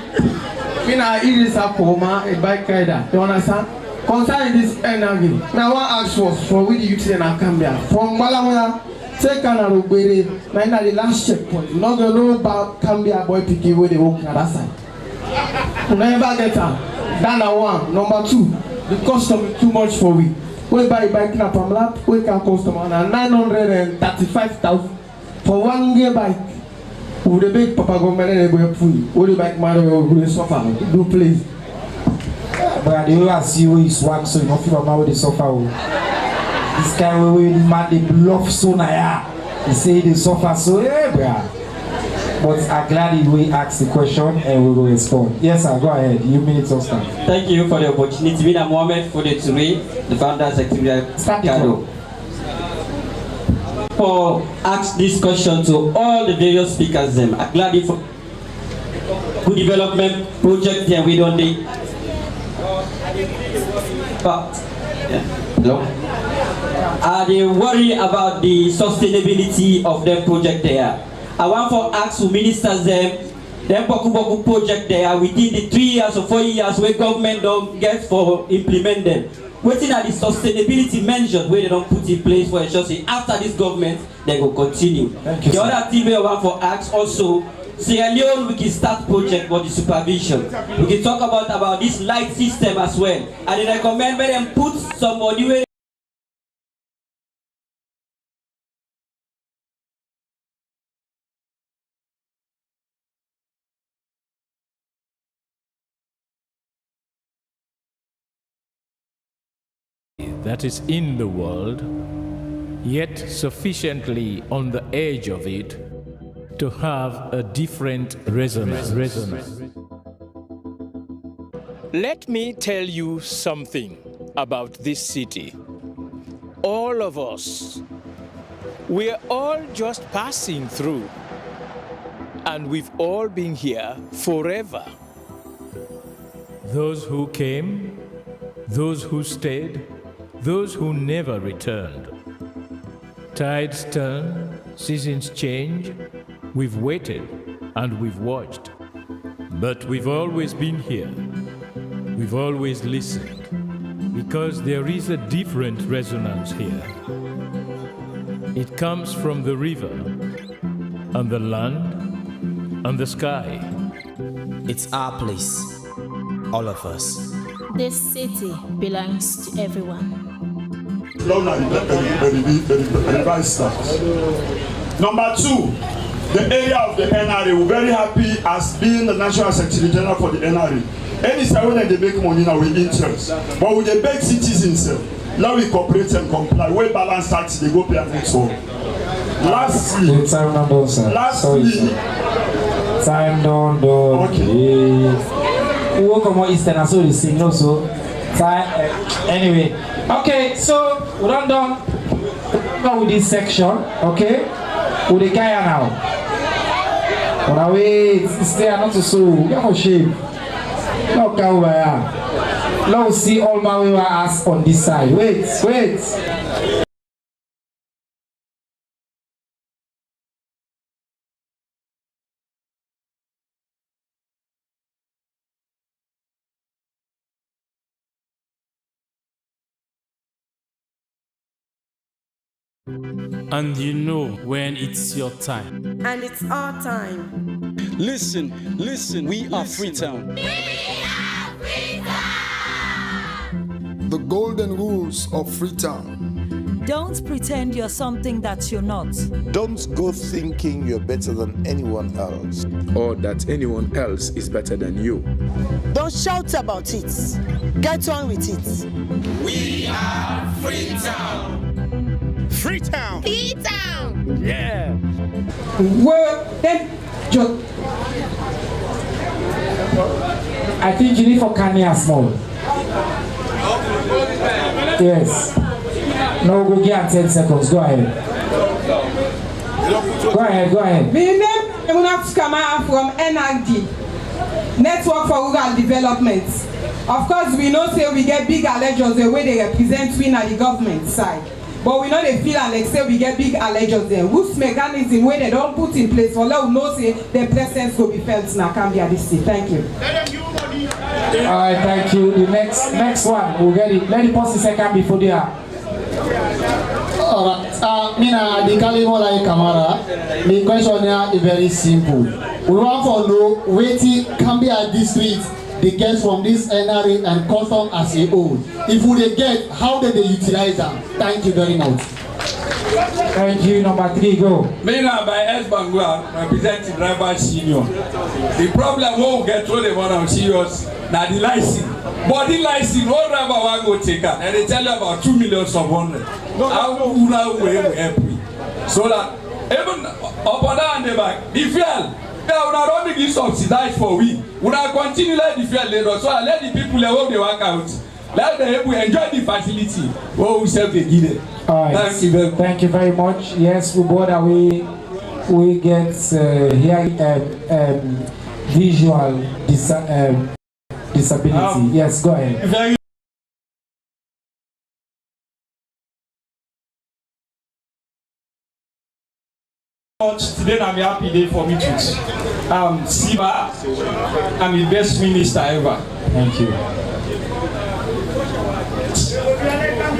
I eat this apple, a bike rider. You understand? Concerning this energy, now one ask was from with the youth in Cambia. From Malawi, take an obey. Now the last checkpoint. Not gonna know about Cambia boy picking where they walk at that side. Never get her. That's one. Number two, the custom is too much for we. We buy bike in a Pamela, we can customer and 935,000 for one gear bike. With the big papa government and they free. Only bike man will suffer. Do please. But the way I see where you swag, so you don't feel about the suffer. This guy where man they bluff so now. He say they suffer so bro. But I'm glad he asked the question and we will respond. Yes, sir, go ahead. You minutes of time. Thank you for the opportunity. Me and Mohammed for the Touré, the founder secretary. For ask this question to all the various speakers. I'm glad for good development project here we don't need. But hello. Are they worried about the sustainability of the project there? I want to ask the ministers them boku project there within the 3 years or 4 years where government don't get for implement them. Waiting at the sustainability measures where they don't put in place for ensure after this government they will continue. The other thing I want to ask also, Sierra Leone we can start project for the supervision. We can talk about this light system as well. And I recommend where them put somebody where that is in the world, yet sufficiently on the edge of it to have a different resonance. Let me tell you something about this city. All of us, we're all just passing through, and we've all been here forever. Those who came, those who stayed, those who never returned. Tides turn, seasons change, we've waited and we've watched. But we've always been here. We've always listened, because there is a different resonance here. It comes from the river, and the land, and the sky. It's our place, all of us. This city belongs to everyone. Number two, the area of the NRA, we're very happy as being the National Secretary General for the NRA. Anytime when they make money now with interest, but with the big citizens, now we cooperate and comply. We balance tax, they go pay and next one. Lastly, time done, sir. Lastly, time done. Okay. We will come on Eastern, so they sing also. Anyway, okay, so we're done with this section, okay? With the guy now. On our way, it's there not to so. Get for shame. No cow there. Now see all my way ask on this side. Wait. And you know when it's your time. And it's our time. Listen, we are Freetown. The golden rules of Freetown. Don't pretend you're something that you're not. Don't go thinking you're better than anyone else. Or that anyone else is better than you. Don't shout about it. Get on with it. We are Freetown. Freetown. Yeah. Well, then, I think you need for Kanye small. Yes. No, go get 10 seconds. Go ahead. Go ahead. My name is Natca from NRD, Network for Rural Development. Of course, we know say we get big allegiance the way they represent we at the government side. but we know they feel like say we get big allegiance there. Which mechanism where they don't put in place for let we know say the presence will be felt in Akambia this year. Thank you. Alright, thank you. The next one, we'll get it. Let the person second before they are. Alright, Mina, the Kalimola Kamara, the question here is very simple. We want to know waiting Kambia district they get from this NRA and custom as a whole. If we get, how do they utilize them? Thank you very much. Thank you. Number 3, go. Mina by S. Bangua, representing driver senior. The problem won't get through the one on serious. Now the license. But the license, no driver will go take her. And they tell you about 2 million of 100. How will we help you? So that even upon that and the back, the fuel. Yeah, we not only give subsidized for we not continue let the fuel later. So I let the people hope they work out. Let them enjoy the facility. Oh, we self they give it. Alright. Thank you very much. Yes, we both we get here visual disability. Yes, go ahead. Very much. Today I'm a happy day for me too. Siba, I'm the best minister ever. Thank you.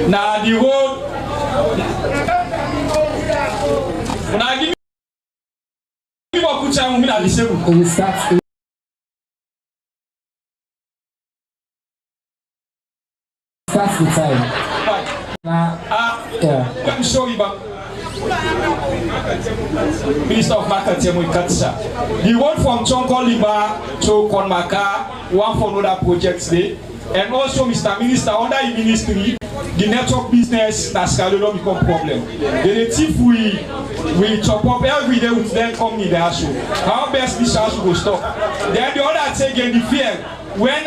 Now the road. Now give me what put time at the same. We start the time. Yeah. Let me show you back. Minister of Market, the one from Chonko Liba to Konmaka, one for another projects there, and also Mr. Minister under the ministry, the network business that's going to become problem. The thief we chop up every day with them come in the show. How best this house will stop? Then the other thing again the fear. When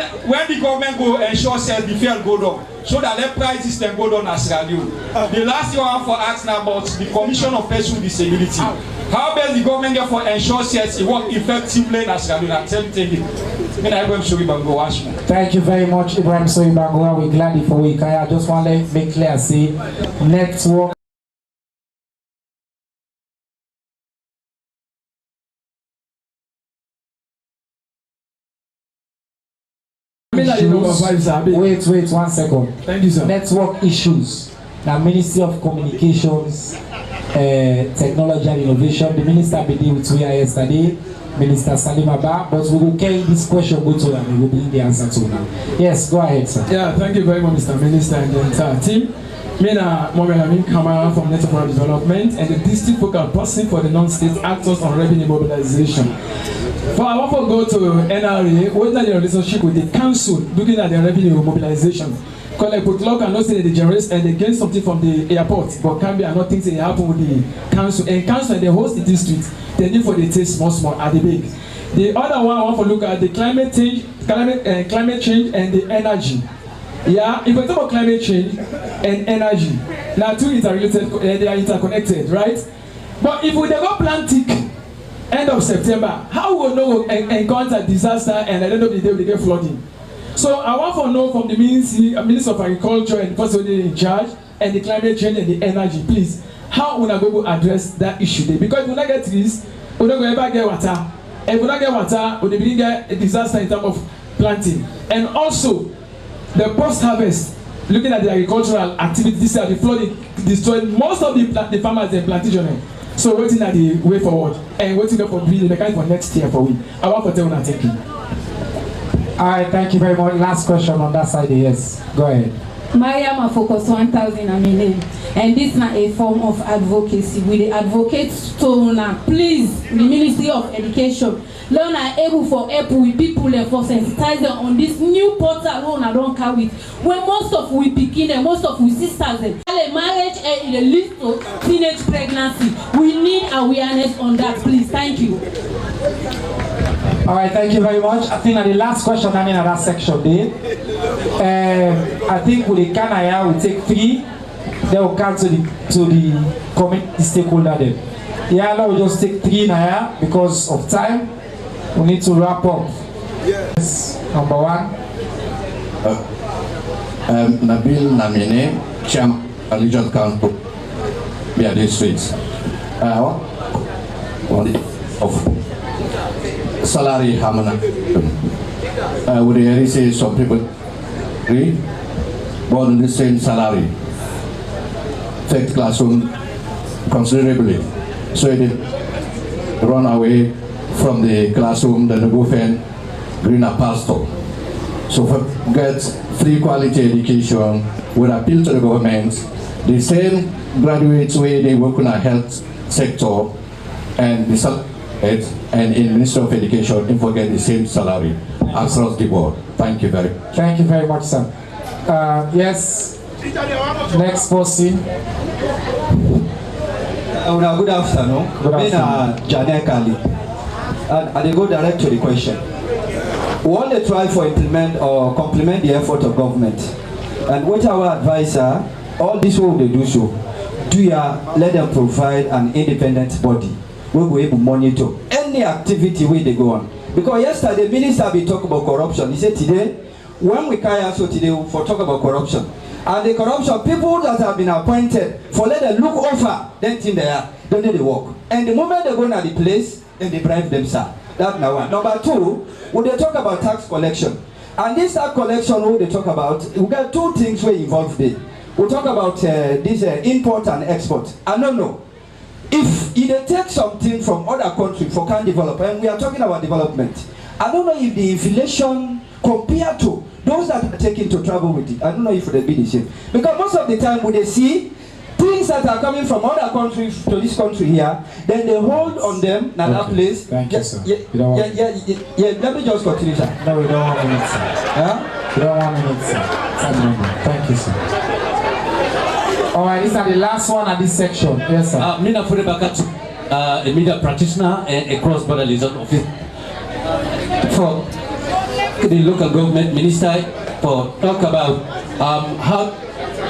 the government go ensure says the fuel go down, so that the price system go down as Sierra Leone. The last year I have for asking about the Commission of Persons with Disability. How best the government get for ensure says it work effectively as Sierra Leone? Thank you very much, Ibrahim Soyibangoa. We're glad for we I just want to make clear say network. Wait 1 second. Thank you, sir. Network issues. The Ministry of Communications, Technology and Innovation. The minister be there with we yesterday, Minister Salim Abba. But we will carry this question go to them. We will bring the answer to now. Yes, go ahead, sir. Yeah, thank you very much, Mr. Minister and the entire team. Mina Mohamed Kamara from Network Development and the district focal person for the non-state actors on revenue mobilization. For I want to go to NRA, what is the relationship with the council looking at the revenue mobilization? Because like Putlock and not say they generate and they gain something from the airport, but can be not things that happen with the council. And council and they host the district, they need for the taste small at the big. The other one I want to look at the climate change and the energy. Yeah, if we talk about climate change and energy, now two interrelated, they are interconnected, right? But if we go planting end of September, how will we know encounter disaster and at the end of the day we get flooding? So I want to know from the Minister of Agriculture and person in charge and the climate change and the energy, please, how we are going to address that issue there? Because if we not get this, we don't ever get water. If we not get water, we will get a disaster in terms of planting. And also, the post-harvest, looking at the agricultural activities, this year the flooding destroyed most of the farmers and plantation. So waiting at the way forward and waiting for the mechanism for next year for we. I want to tell you thank you. Alright, thank you very much. Last question on that side, yes. Go ahead. Mariam a focus 1,000 a million. And this is not a form of advocacy. We advocate to now, please, the Ministry of Education, learn are able for help with people and for sensitize them on this new portal we don't carry with. When most of we begin and most of we sisters marriage and the list of teenage pregnancy. We need awareness on that, please. Thank you. All right, thank you very much. I think that the last question I mean at that section there. I think with the Kanaya we take 3. They will come to the community stakeholder then. Yeah, now we just take 3 now because of time. We need to wrap up. Yes. Number 1. Nabil Namine, Chairman, Religious Council. via the streets. Of salary hamana. Would you say some people born the same salary? Affect classroom considerably. So they run away from the classroom, then they go find greener pasture. So for get free quality education, would appeal to the government, the same graduates where they work in a health sector and in Ministry of Education, they forget the same salary across the board. Thank you very much. Thank you very much, sir. Yes. Next person. Good afternoon. Good afternoon. Janet Kali. And I go direct to the question. We want to try for implement or complement the effort of government. And what our advisor, all this will they do so. Do you let them provide an independent body where we able to monitor any activity where they go on. Because yesterday the minister be talk about corruption. He said today, when we carry out so today for talk about corruption. And the corruption, people that have been appointed for let them look over, then think they are, don't do the work. And the moment they go to the place, then they bribe themselves. That's number one. Number two, when they talk about tax collection, and this tax collection, what they talk about, we got two things we involved there. We talk about this import and export. I don't know. If they take something from other countries for can develop, and we are talking about development, I don't know if the inflation compared to those that are taking to travel with it, I don't know if it will be the same. Because most of the time when they see things that are coming from other countries to this country here, then they hold on them in that place. Thank you, sir. Yeah, let me just continue, sir. No, we don't want minutes, sir. Huh? We don't want minutes, sir. Thank you, sir. All right, these are the last one at this section. Yes, sir. Mina Furebakatu, a media practitioner and a cross-border liaison officer for the local government minister for talk about how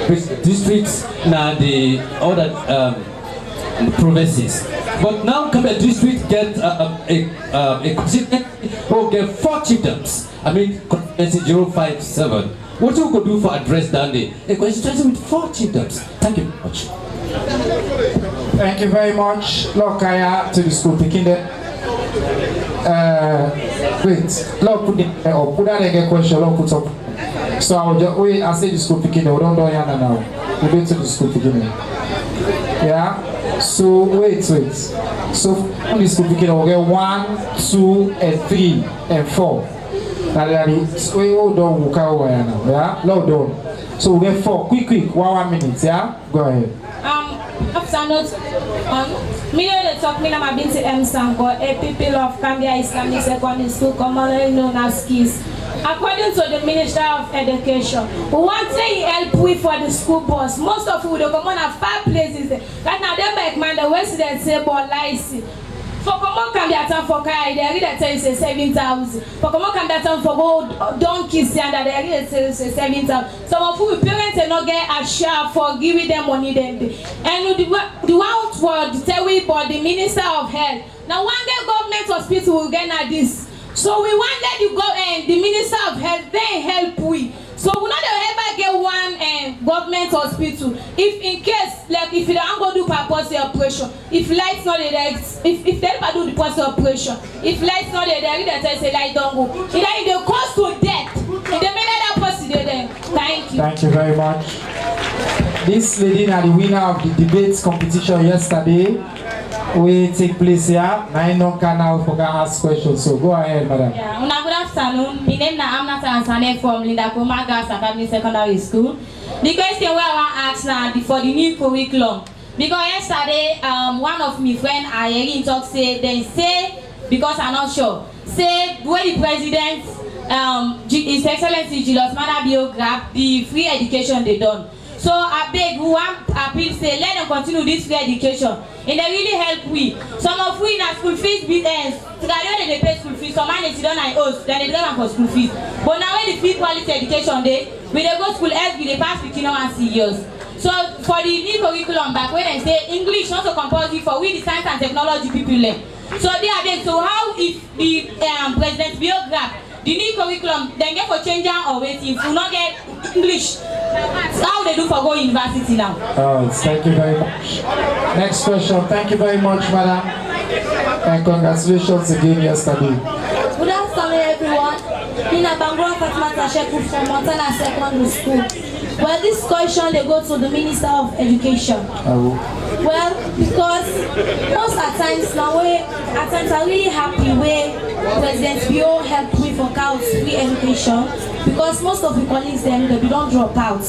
districts now the other provinces. But now Kambia district get a constituency who get 4 chiefdoms. I mean constituency 057. What you could do for address down there? A constituency with 4 chiefdoms. Thank you very much. Thank you very much. Lord Kaya to the school picking there. Wait, Lord put it up. Put that again question, Lord put up. So I will just wait, I say the school picking there. We don't do Yana now. We go to the school picking there. Yeah? So wait. So on the school picking there, we'll get 1, 2, and 3, and 4. Now we all don't walk over now. Yeah? Lord done. So we'll get 4. Quick, 1 minute, yeah? Go ahead. Afternoon. Me know they talk me na my binti M Sanko, a people of Gambia Islamic Secondary School, commonly known as KISS. According to the Minister of Education, we want to help with for the school bus. Most of you they come on at 5 places. Right now they make man the residents say about license. For common Gambia town for car, they read that say 7,000. For common Gambia town for gold donkeys and they read say 7,000. Some of you parents are not get a share for giving them money then. And the one for the Tewi but the Minister of Health. Now one day government hospital will get at this. So we want that you go and the Minister of Health then help we. So we not ever get one government hospital. If in case like if you don't go do purpose operation, if lights not there, if they never do the purpose operation, if lights not there, they say light don't go. It the cause to death. If they make that person there, thank you. Thank you very much. This lady are the winner of the debates competition yesterday. We take place here. Now no can now for ask questions. So go ahead, madam. Yeah, good afternoon. My name is Amnata Ansane from Linda Komaga Academy Secondary School. The question where I want to ask now for the new curriculum. Because yesterday, one of my friends I heard in talk say they say because I'm not sure. Say where the president, His Excellency Julius Madabio grab the free education they done. So I beg who want appeal say let them continue this free education. And they really help we. Some of we in our school fees be they pay school fees, some money don't I owe, then they don't for school fees. But now when the free quality education day, we they go school SB, they pass between 1 and 6 years. So for the new curriculum back when I say English not so compulsory for we the science and technology people learn. So they are there. So how if the President Biograph the new curriculum then get for changing or waiting if we not get English How they do for go university now? Thank you very much. Next question. Thank you very much, madam. And congratulations again yesterday. Good afternoon, everyone. In Abangua Fatma Sheku from Montana Secondary School. Well, this question they go to the Minister of Education. Well, because most at times now I'm really happy where President Bio helped me for free education, because most of the colleagues them they don't drop out.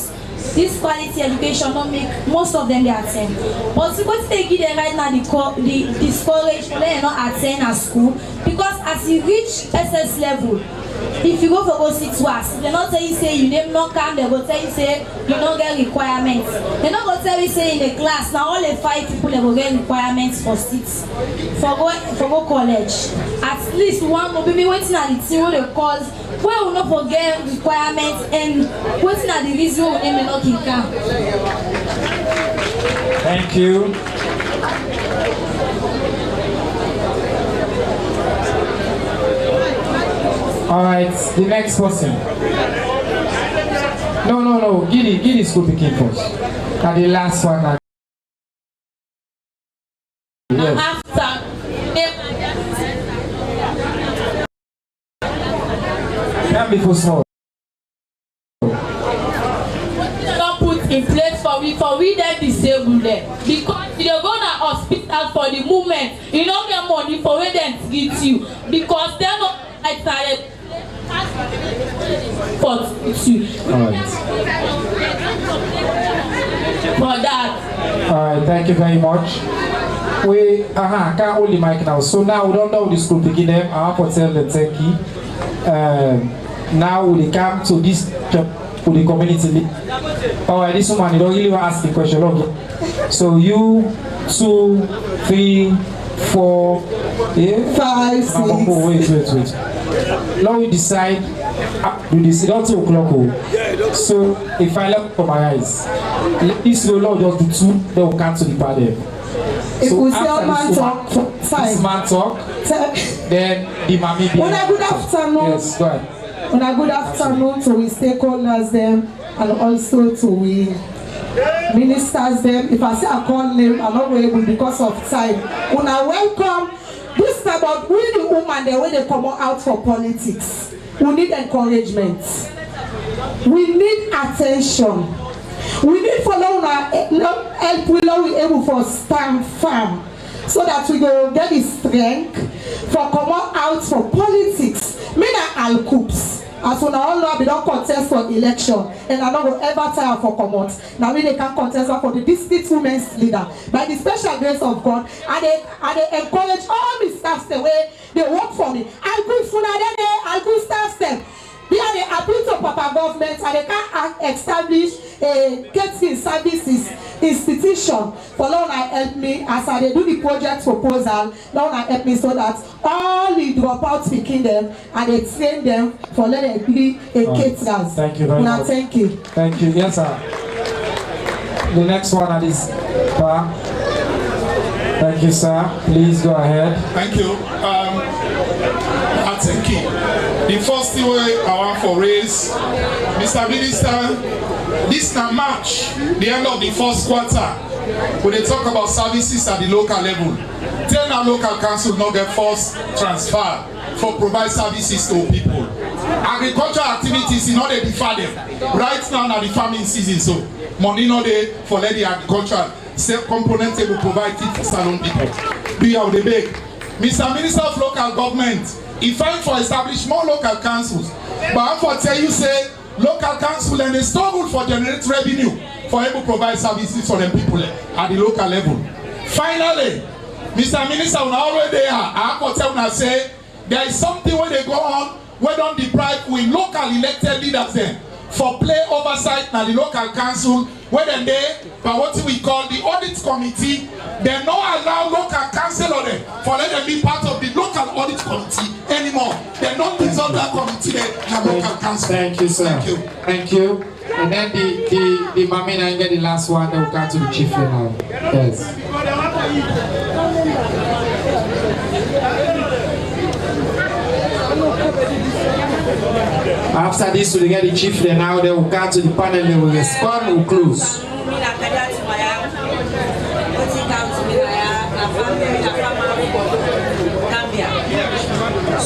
This quality education don't make most of them they attend. But because they give them right now the discourage for them not attend at school, because as you reach SS level, if you go for go sit was, they not tell you say you name not come, they go tell you say you don't get requirements. They not go tell you say in the class now all the 5 people they will get requirements for seats for go college. At least one will be waiting at the team what they cause where will not forget requirements and waiting at the reason when they may not kick out. Thank you. All right, the next person. No. Give the school picking first. And the last one. Yes. After Can't be for small. not put in place for we them disabled them, because you go to hospital for the movement, you don't get money for where them give you, because they're not excited. For that. Alright, thank you very much. We can't hold the mic now. So now we don't know the school picking them. I want to tell the techie. Now we come to this to the community. Alright, this woman you don't really want to ask the question. Okay. So you 2, 3, 4, 5, 6. Wait. Now we decide do this at 2 o'clock. So if I look for my eyes, this will just do 2, they will cancel the panel. If So we say after man talk, this man talk, then the mommy be good afternoon. Yes, go ahead. Good afternoon to we stakeholders them and also to we ministers them. If I say I call name, I'm not able because of time. When I welcome this about we the woman the way they come out for politics. We need encouragement. We need attention. We need for help we able for stand firm so that we go get the strength for come out for politics. Me na all coops. As when all know we don't contest for election and I don't ever tire for come out. Now we they can contest for the district women's leader by the special grace of God, and they encourage all the staffs the way they work for me. I'll good staff them. They are the appeal to Papa government and they can establish a catering services institution for long I help me as I do the project proposal. Long I help me so that all the dropouts picking them and they train them for let them be a caterers. Thank you very much. Thank you. Thank you. Yes, sir. The next one is Thank you, sir. Please go ahead. Thank you. The first thing I want for raise, Mr. Minister, this now March, the end of the first quarter, when they talk about services at the local level, tell our local council not get forced transfer for provide services to people. Agricultural activities in order to defer them. Right now, now the farming season, so money not there for let the agricultural component will provide it for salon people. Do you have the big? Mr. Minister of Local Government, he fight for establish more local councils. But I'm for tell you say local council and they struggle for generate revenue for able to provide services for them people at the local level. Finally, Mr. Minister, when already there, I have to tell you say there is something where they go on where don't deprive with local elected leaders then for play oversight now the local council where then they by what we call the audit committee, they not allow local council them for let them be part of the local audit committee anymore. They not dissolve that committee there in the local council. Thank you, sir. Thank you. Thank you. And then the mammy and get the last one that will come to the chief now. Yes. After this, we'll get the chief then now, then we'll come to the panel, then we'll respond, we'll close.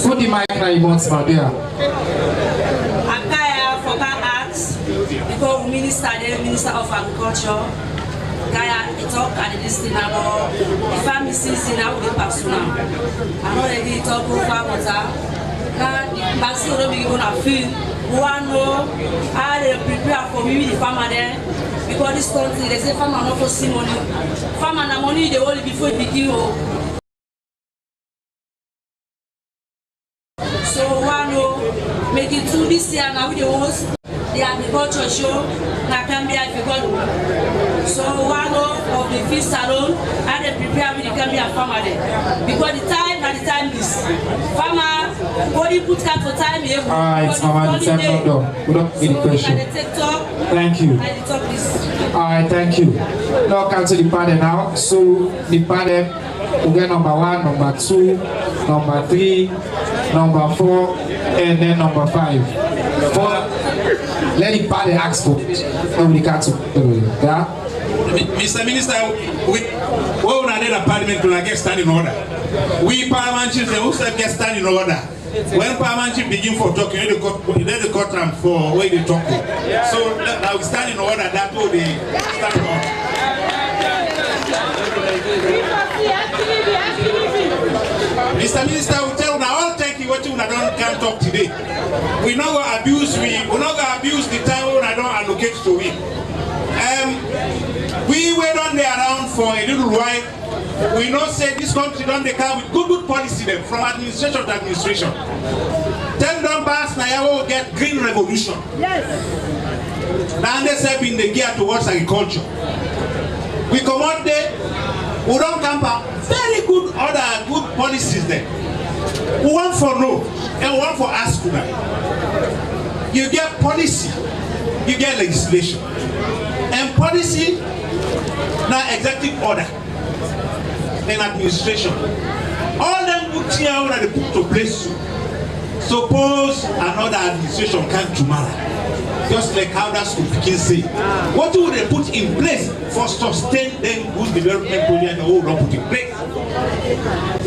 Put the mic now, you want about there. Because Minister of Agriculture, Gaya, talk at the listing about the family season now with Pasuna. I already talk about farmers. But still, don't be going to feel one know how they prepare for me, the farmer there. Because this country, they say farmer not for see money. Farmer na money, they only before the deal. So one know, make it through this year now with the host. The agriculture show na Gambia agriculture. So one of the fish salon and they prepare with the Gambia farmer there. Because the time is farmer body put cat for time here. Alright, Mama, the time not done. We don't need the question. Thank you. Alright, thank you. Now come to the panel now. So the panel we get number 1, number 2, number 3, number 4, and then number 5. Let the party ask for nobody can to yeah. Mr. Minister, we will not need a parliament to get stand in order. We parliamentary they also get stand in order. When parliamentary begin for talking, you let the court room for where they talk. So now we stand in order, that will be stand in order. Mr. Minister, we tell now all thank you what you don't can talk today. We not go abuse the time when I don't allocate to we. We were on there around for a little while. We know say this country don't they come with good policy them from administration to administration. 10 don't pass now will get green revolution. Yes. Now they say in the gear towards agriculture. We come out there, we don't come back. Very good other good policies there. One for no and one for ask now. You get policy, you get legislation. And policy, now executive order and administration. All them put here that they put to place. Suppose another administration come tomorrow. Just like how that school can say. What would they put in place for sustain them good development project and all not put in place?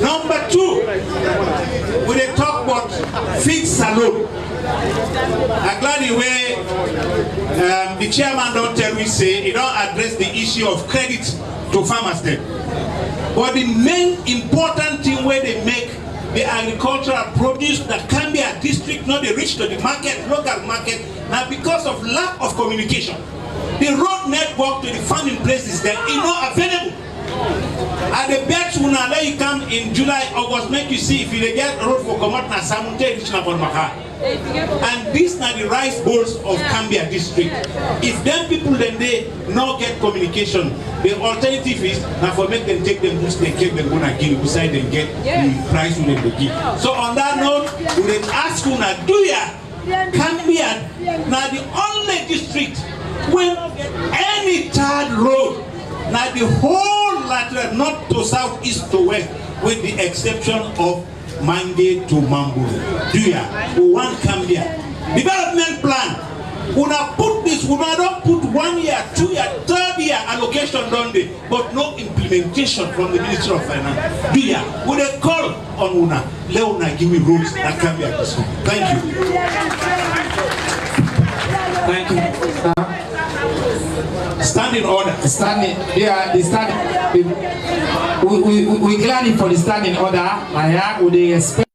Number 2, when they talk about fixed salon. I'm glad the way the chairman don't tell me say he don't address the issue of credit to farmers then. But the main important thing where they make the agricultural produce that can be a district, not they reach to the market, local market, now because of lack of communication. The road network to the farming places there is not available. At the best when I let you come in July, August, make you see if you get a road for Commonwealth na Samunte reach na Maka. And these are the rice bowls of Cambia district. If them people then they not get communication, the alternative is now for make them take them boost they take them gonna give beside them get the price when they give. So on that note, we then ask you now, do ya Cambia now the only district when any third road now the whole lateral north to south, east to west, with the exception of Mange to Mamburu. Do ya? One Cambia. Development plan. Una put this, una don't put 1 year, 2 year, 3rd year allocation done there, but no implementation from the Ministry of Finance. Do ya? Would they call on una? Let una give me roads that Cambia. Thank you. Thank you. Standing order. Standing. Yeah, the standing. We glad for the standing order. Yeah, would they expect?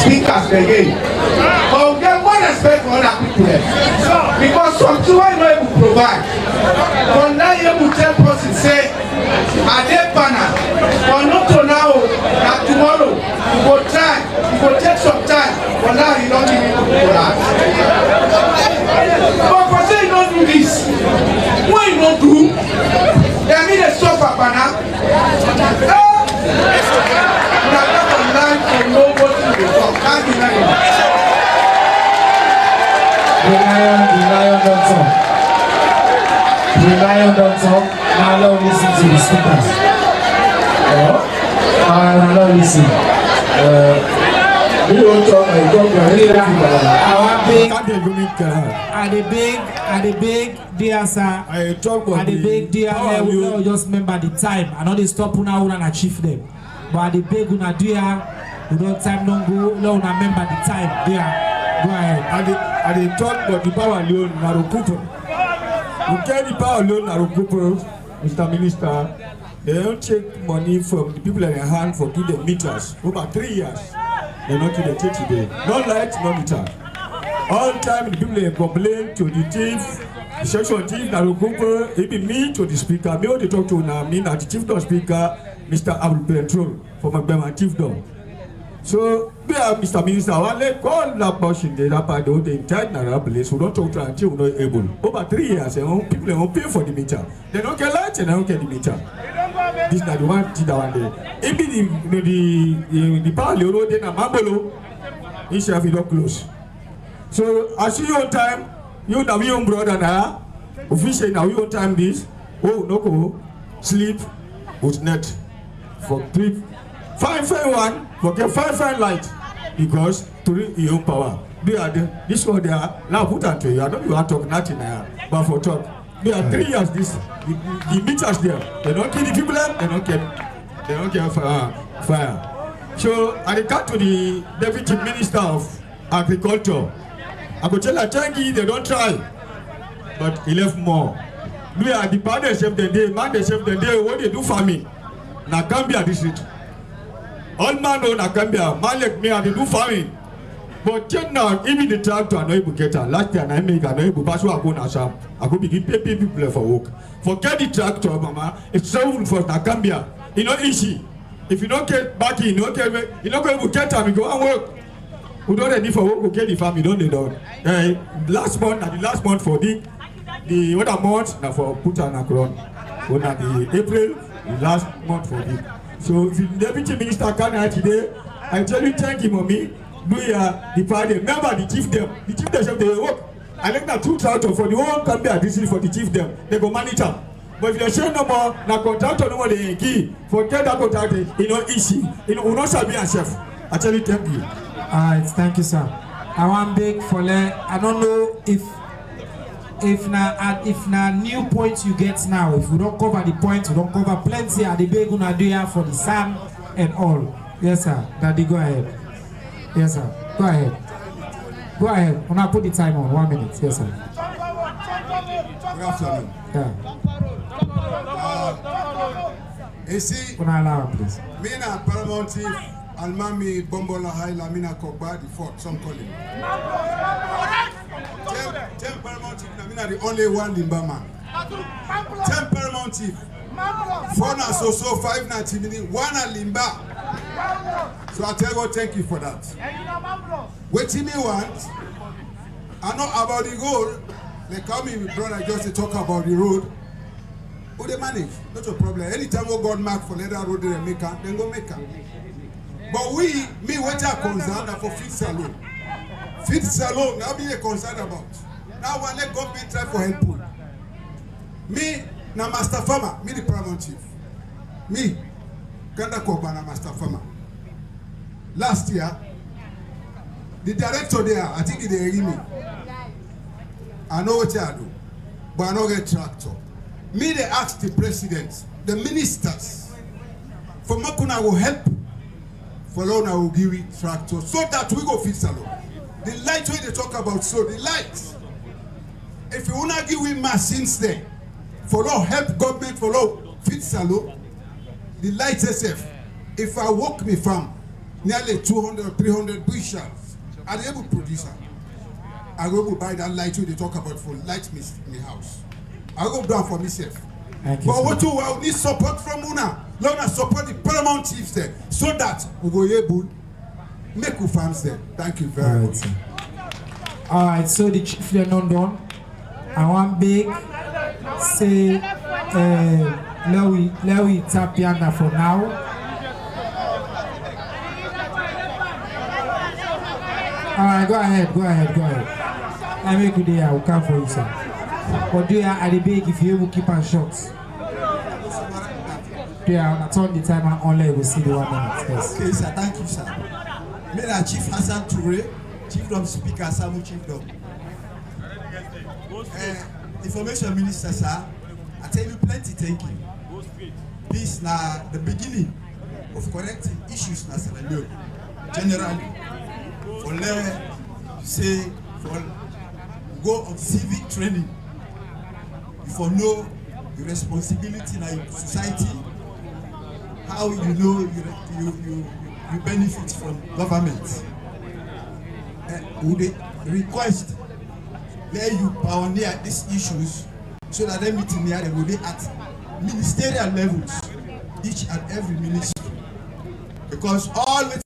speakers again. But we get more respect for other people there. Because something why not able to provide. But now you able to tell person say, I dey banner, but not to now, not tomorrow. You go try, you go take some time, but now you don't give it to people that. But for say you don't do this, what you don't do? They mean they suffer banner. Now not online for nobody to talk. Can't do that. The lion don't talk. The lion don't talk. Now let me listen to the speakers. Now let me listen. You don't talk. I talk. I the big dear sir. I talk. I the big dear. We will just remember the time. I know they stop una and achieve them. But I the big una dear. We don't time don't go. No, una remember the time. Dear. Go ahead. I dey talk about the power loan na Rokupo. We get the power loan na Rokupo, Mr. Minister. They don't take money from the people in their hand for give them meters. Over 3 years, they don't take today. No light, no meter. All the time the people they complain to the chief, the section chief na Rokupo. It be me to the speaker. Me only talk to na me na the chief door speaker, Mr. Abdul for my chief door. So, we are Mr. Minister, I let call that portion there by the entire place. We don't talk to until we're not able. Over 3 years, people don't pay for the meter. They don't get light and they don't get the meter. This is not the one thing that one day. Even the power road in a Mambolo, he shall be not close. So, I see you on time, you know, your brother now, officially now, you on time this. Oh, no, go sleep with net for 3. 551 for get 5 light because to your own power. They are this one they are now put on to you. I don't you want to talk nothing now, but for talk. They are 3 years this the meters there. They don't kill the people there, they don't care fire. So I come to the Deputy Minister of Agriculture. I could tell Changi they don't try, but he left more. We are the partner chef the day, man the chef the day, what they do farming. Now Gambia district. All man know na Gambia, man like me, I do farming. But just now, even the tractor, I know able to get a last year, I make, I know able to pass what I go na sham. I go begin pay people for work. Forget the tractor, mama. It's so for na Gambia. You know easy. If you don't get back in, you don't go able to get time, you go and work. We don't need for work, we get the farm, you don't need done. Last month for the other month, now for put on a crown. When at the April, the last month for the. So if the Deputy Minister come here today, I tell you thank you, mommy. We are the party. Remember the chief them. The chief them they work. I like that 2 tractors for the whole Gambia district for the chief them. They go manage them. But if they say no more, na contractor no more they give. Forget that contractor. You know easy. You know we not shall be a chef. I tell you thank you. Alright, thank you, sir. I want big for I don't know if na new points you get now, if we don't cover the points, we don't cover plenty at the big una do here for the sand and all. Yes, sir. Daddy, go ahead. Yes, sir. Go ahead. Go ahead. Una put the time on 1 minute. Yes, sir. Good afternoon. Yeah. You see, una allow him, please. Me na Parliamentary Almami Bombola High Lamina Kogba the fourth, some call him. 10 Parliamentary, I the only one Limba man. 10 Parliamentary, 4 na so 5 na Timini, 1 na Limba. So I tell you, thank you for that. What me want, I know about the road. They call me brother just to talk about the road. Who they manage? Not a problem. Anytime we got mark for let that road they make her, then go make her. But me what are concerned for fit salon. Fit salon, now be a concern about. Now one let government try for help. Me, na master farmer, me the paramount chief. Me, Ganda Koba na master farmer. Last year, the director there, I think they hear me. I know what I do, but I don't get tractor. Me, they ask the president, the ministers, for Makuna will help. For Lona will give it tractor so that we go fit salon. The light when they talk about so the light. If you wanna give we machines there, for law help government for law fit salon, the light SF. If I walk me farm, nearly 200 or 300 bushels. Are they able to produce them? I go buy that light they talk about for light me in the house. I go down for myself. But what you will need support from Una. Lona support the paramount chiefs there so that we go able make we farms there. Thank you very much. Alright, so the chief they're not done. I want big say Lewi Tapiana for now. Alright, go ahead. I make good day, I will come for you, sir. But do you at the big if you will keep on shots? Yeah, I turn the timer only will see the 1 minute. Yes. Okay, sir, thank you, sir. Me na Chief Hassan Toure, Chiefdom Speaker, Samu Chiefdom. Information Minister, sir, I tell you plenty thank you. This na the beginning of correcting issues na Sierra Leone. Generally, for learn, say, for go on civic training, for know the responsibility in your society, how you know you benefit from government. Would they request let you pioneer these issues so that they meeting here they will be at ministerial levels, each and every ministry, because all this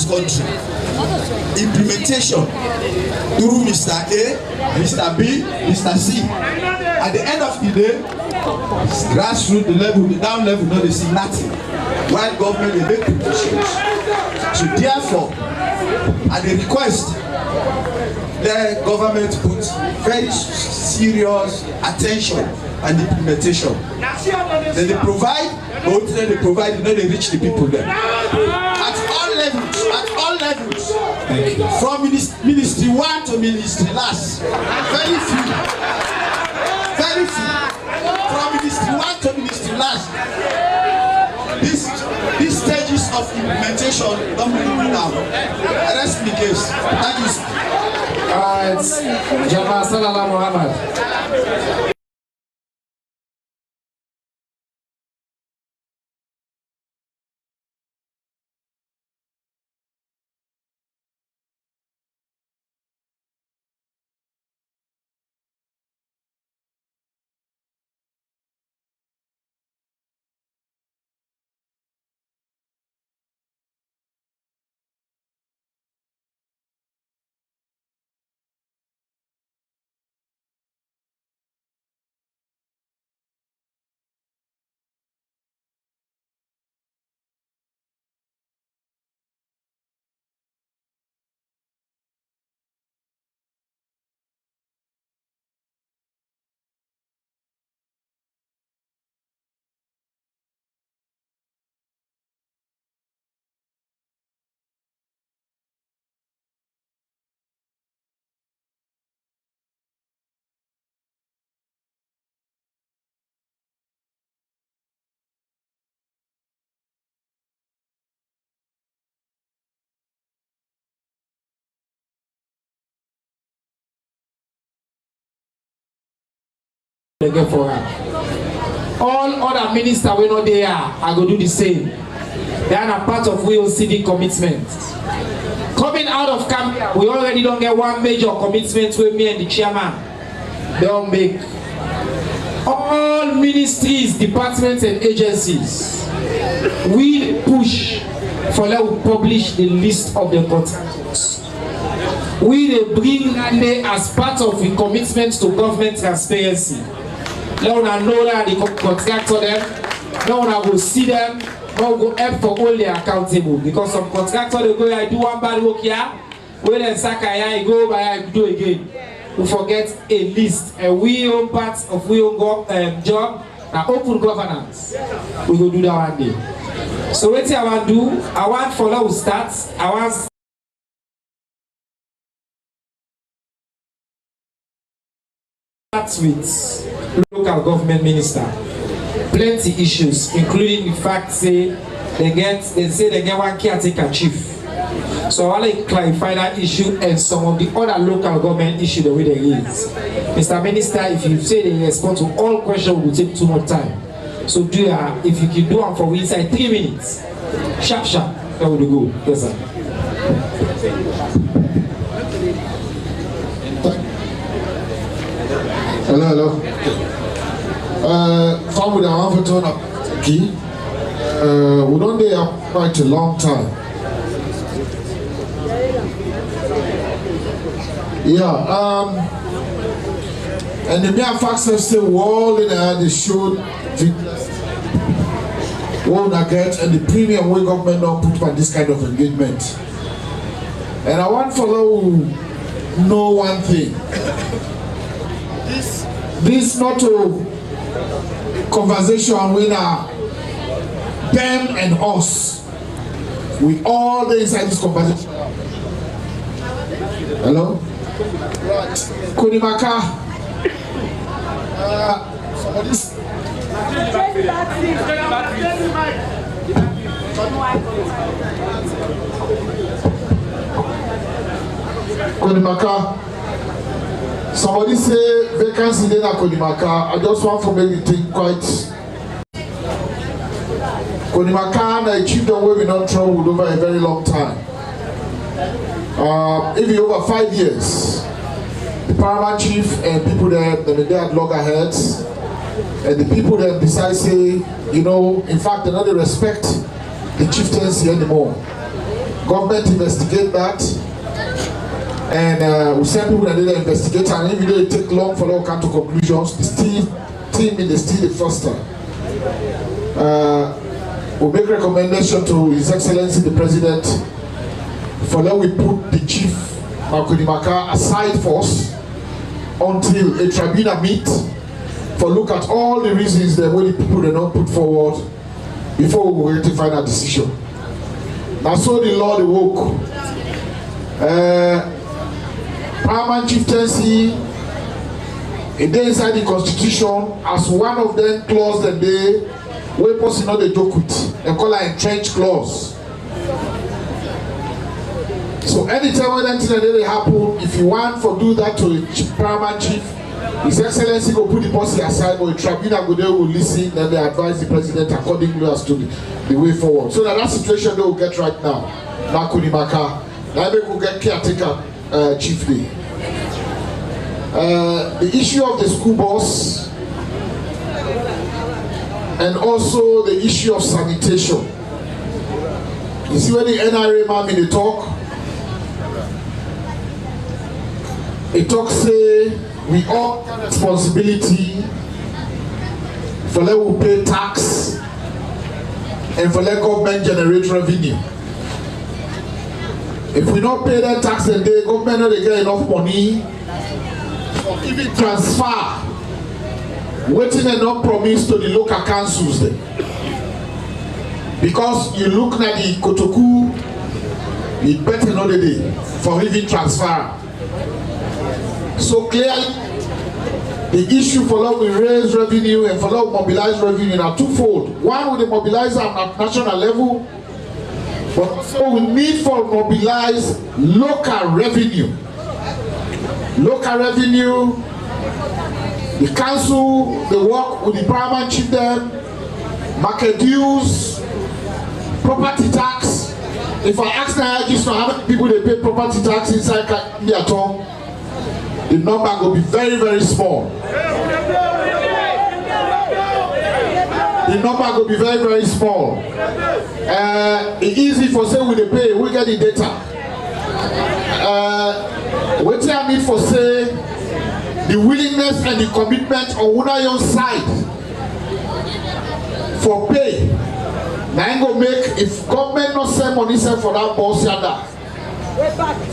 country. Implementation through Mr. A, Mr. B, Mr. C. At the end of the day, grassroots level, the down level, no, they see nothing. While government they make provisions. So therefore, at the request, the government puts very serious attention and implementation. Then they provide, but then they provide, you know, they reach the people there. At all levels, from ministry 1 to ministry last, very few. From ministry 1 to ministry last, these stages of implementation don't really now. Rest in case. Thank you. Jama'a Sallallahu Muhammad. For her. All other ministers we know they are going to do the same. They are a part of we civic commitment. Coming out of camp, we already don't get one major commitment with me and the chairman. They don't make. All ministries, departments and agencies will push for let we publish the list of the contractors. We will bring Nande as part of the commitment to government transparency. Let us know that the contractor them, let us go see them, let us go help for all they are accountable. Because some contractors they go, I do one bad work here, when then sack I go by I do again. We forget a list, and we own parts of we own job, and open governance. We go do that one day. So what I want to do, I want for now start, I want Starts with local government minister. Plenty issues, including the fact say they say they get one caretaker chief. So I want to clarify that issue and some of the other local government issue the way they is. Mr. Minister, if you say they respond to all questions, will take too much time. So do if you can do them for inside 3 minutes, sharp, that will go. Yes, sir. Hello. Family, I want to turn up key. We don't do it quite a long time. Yeah, and the mere facts have said all in they showed what I get and the premium we government don't put on this kind of engagement. And I want for you to know one thing. This not a conversation with them and us. We all there inside this conversation. Hello? Right. Konimaka. Somebody's. Konimaka. Somebody say vacancy there at Konimaka. I just want to make the thing quite. Konimaka and achieved the way we don't travel over a very long time. Even over 5 years, the paramount chief and people there, they had loggerheads, and the people there decide say, you know, in fact, they don't respect the chieftaincy anymore. Government investigate that, and we send people that they investigate, and even though it take long for all come to conclusions, the team in the still the first time. We make recommendation to His Excellency the President. For that we put the chief Konimaka aside first until a tribunal meet for look at all the reasons that the people did not put forward before we will ratify that decision. Now so the law they woke. Paramount chieftaincy it is inside the constitution as one of them clause that they we person not the joke with. They call it entrenched clause. So anytime when anything that they happen, if you want to do that to a paramount chief, His Excellency will put the policy aside, or a tribunal will listen, then they advise the president accordingly as to the way forward. So that situation they will get right now. Now Konimaka, now they will get caretaker chief day. The issue of the school bus and also the issue of sanitation. You see when the NRA man in the talk. It talks say we all have responsibility for let we pay tax and for let government generate revenue. If we don't pay that tax, then the government not get enough money for even transfer waiting and not promise to the local councils then. Because you look at the Kotoku, it better not the day for even transfer. So clearly, the issue for law we raise revenue and for law we mobilize revenue are twofold. One, we mobilize at national level, but also we need for mobilize local revenue. Local revenue, the council, they work with the paramount chief there, market dues, property tax. If I ask now, just how many people they pay property tax inside their town, the number will be very, very small. The number will be very, very small. It's easy for say we pay, we get the data. What I mean for say the willingness and the commitment on one your side for pay. Now I'm gonna make if government not send money send for that bus yada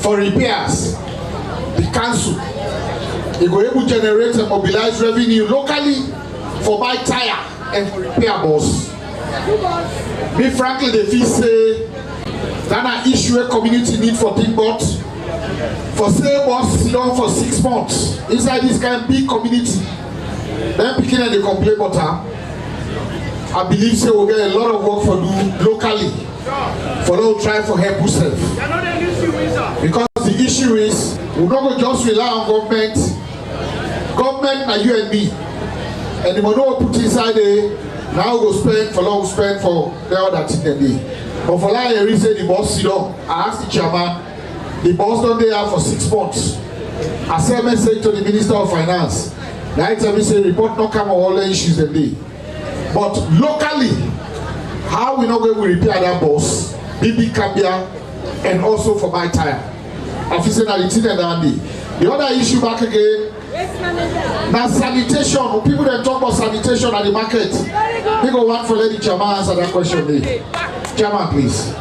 for repairs, the council. They go able to generate and mobilize revenue locally for buy tire and for repair bus. Me frankly, the fee say that an issue a community need for Timbot For say was sit down for 6 months inside this kind of big community. Then beginning they complain about her. I believe say we'll get a lot of work for do locally. For those try for help yourself. Because the issue is we're not going to just rely on government. Government are you and me. And the money we put inside there, now we go spend for long spend for the other thing they do. But for like a reason the boss sit down. I asked the chairman, the boss don't there for 6 months. I sent a message to the Minister of Finance. That time he said report not come on all the issues they do. But locally, how we not going to repair that boss, BB Cambia, and also for my tire. Officer Nalitina Nandi. The other issue back again, now sanitation. When people that talk about sanitation at the market, they go one for Lady Chairman answer that question. Chairman, please.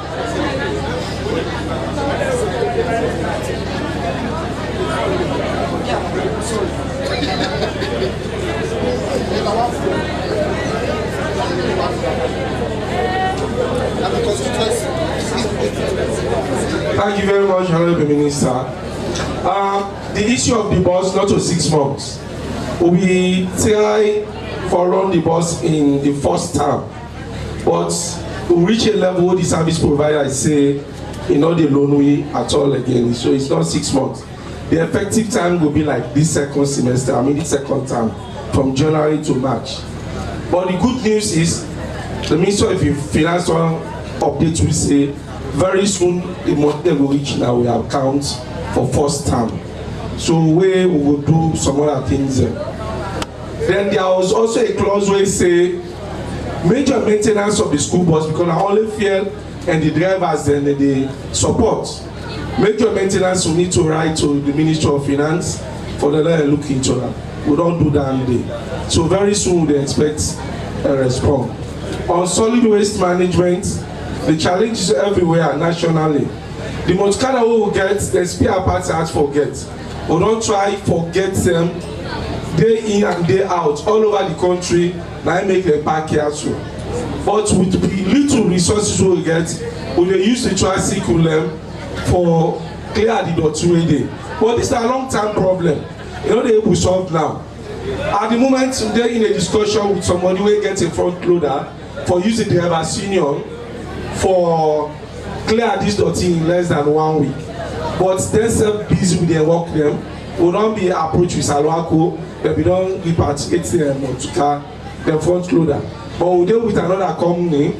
Thank you very much, Honorable Minister. The issue of the bus, not to 6 months. We try for run the bus in the first term, but we reach a level where the service provider say, you know, the loan we at all again. So it's not 6 months. The effective time will be like this second semester, this second term, from January to March. But the good news is, the Minister of Finance update will say, very soon the money will reach now, we have count for first term. So we will do some other things. Then there was also a clause where say, major maintenance of the school bus, because I only feel and the drivers then they support. Major maintenance we need to write to the Ministry of Finance for the look into that. We don't do that today. So very soon they expect a response. On solid waste management, the challenges everywhere nationally. The most kind of we will get, the spare parts as forget. We don't try forget them day in and day out all over the country. Now make them back here too. But with the little resources we get, we will use the tricycle for clear the dot day. But this is a long-term problem. You know they will solve now. At the moment, they're in a discussion with somebody who gets a front loader for using the driver senior for clear this dot in less than 1 week. But they're so busy with their work them. We don't be approached with Salwako, but we don't repatriate them to car the front loader. But we deal with another company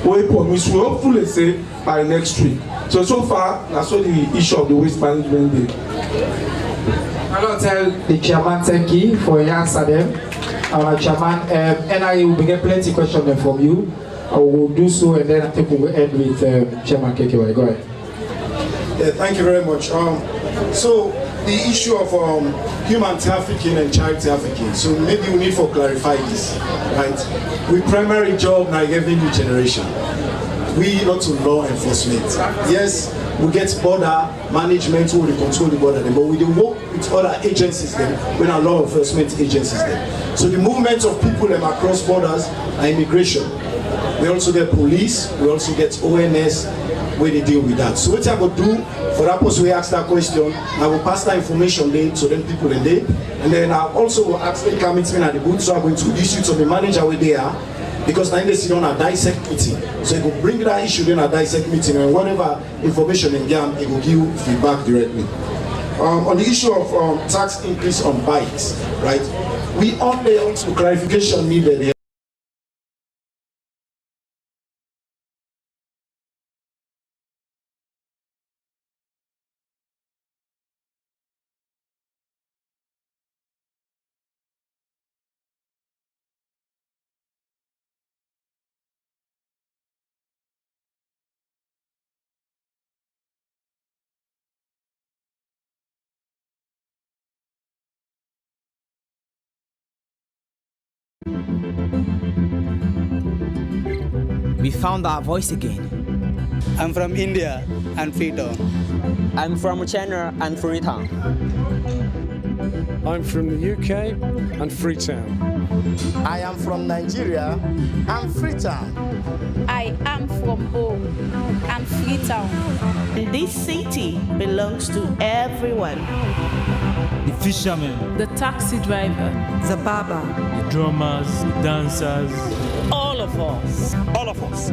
we promise we hopefully say by next week. So far, that's all the issue of the waste management day. I don't tell the chairman thank you for your answer them. Chairman, and I will get plenty of questions from you. I will do so, and then I think we will end with Chairman Kekewa. Go ahead. Yeah, thank you very much. So the issue of human trafficking and child trafficking. So maybe we need to clarify this, right? We primary job now giving new generation. We not to law enforcement. Yes, we get border management who will control the border, but we do work with other agencies then, when our law enforcement agencies then. So the movement of people across borders are immigration. We also get police, we also get ONS, where they deal with that. So what I will do, for that person we ask that question, I will pass that information there to them people in there. And then I also will ask them commitment at the booth, so I'm going to issue to the manager where they are. Because now they sit on a dissect meeting. So you will bring that issue in a dissect meeting, and whatever information in game, it will give feedback directly. On the issue of tax increase on bikes, right? We only also clarification needed here. We found our voice again. I'm from India and Freetown. I'm from China and Freetown. I'm from the UK and Freetown. I am from Nigeria and Freetown. I am from home and Freetown. This city belongs to everyone. The fishermen, the taxi driver, the barber, the drummers, the dancers. All of us. All of us.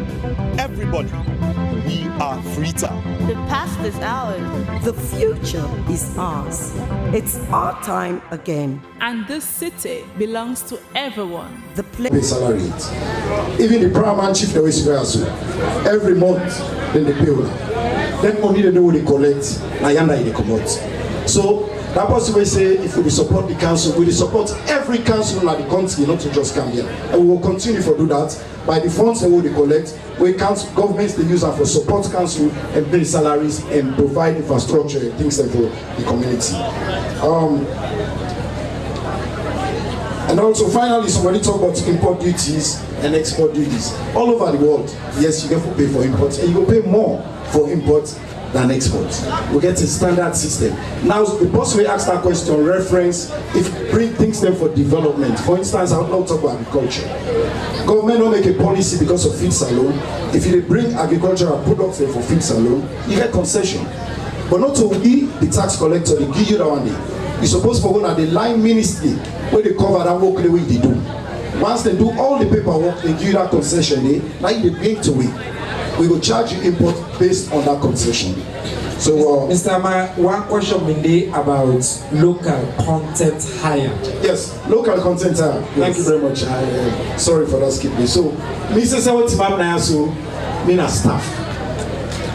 Everybody. We are Freetown. The past is ours. The future is ours. It's our time again. And this city belongs to everyone. The pay salary. Even the paramount chief, they always pay us every month. Then they pay us. That money they know what they collect. Na yanda they come out. So that person will say, if we support the council, we support every council in the country, not to just come here. And we will continue to do that by the funds that we collect. We council governments they use them for support council and pay salaries and provide infrastructure and things like for the community. And also finally, somebody talk about import duties and export duties. All over the world, yes, you get to pay for imports, and you will pay more for imports than exports. We get a standard system. Now, the boss will ask that question, reference, if bring things there for development. For instance, I will not talk about agriculture. Government don't make a policy because of feeds alone. If you bring agricultural products there for feeds alone, you get concession. But not to be the tax collector, they give you that one day. You're supposed to go to the line ministry where they cover that work the way they do. Once they do all the paperwork, they give you that concession day, now they bring to it. We will charge you import based on that concession. So, Mr. Amaya, one question Mindy about local content hire. Yes, local content hire. Yes. Thank you very much. Sorry for that skipping. So, Mr. Sewa Timam so mean a staff,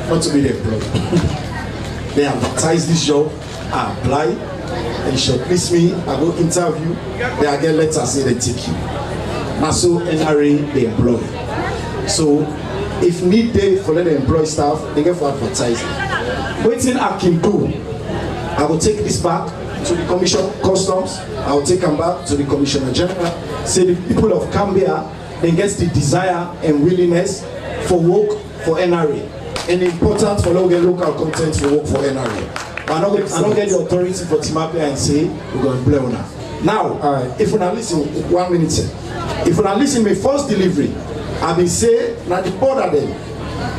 not to be the employee. They advertise this job, I apply, and shortlist me, I go interview, they get letters say they take you. Now so NRA they employ. So if need they for let them employ staff, they get for advertising. Waiting I can do, I will take this back to the Commission Customs, I will take them back to the Commissioner General, say the people of Gambia, they get the desire and willingness for work for NRA. And important for local content for work for NRA. I don't get the authority for Timapia and say we're going to play on that. Now, if you not listen, 1 minute. If you not listen, my first delivery, I will say, now the border then,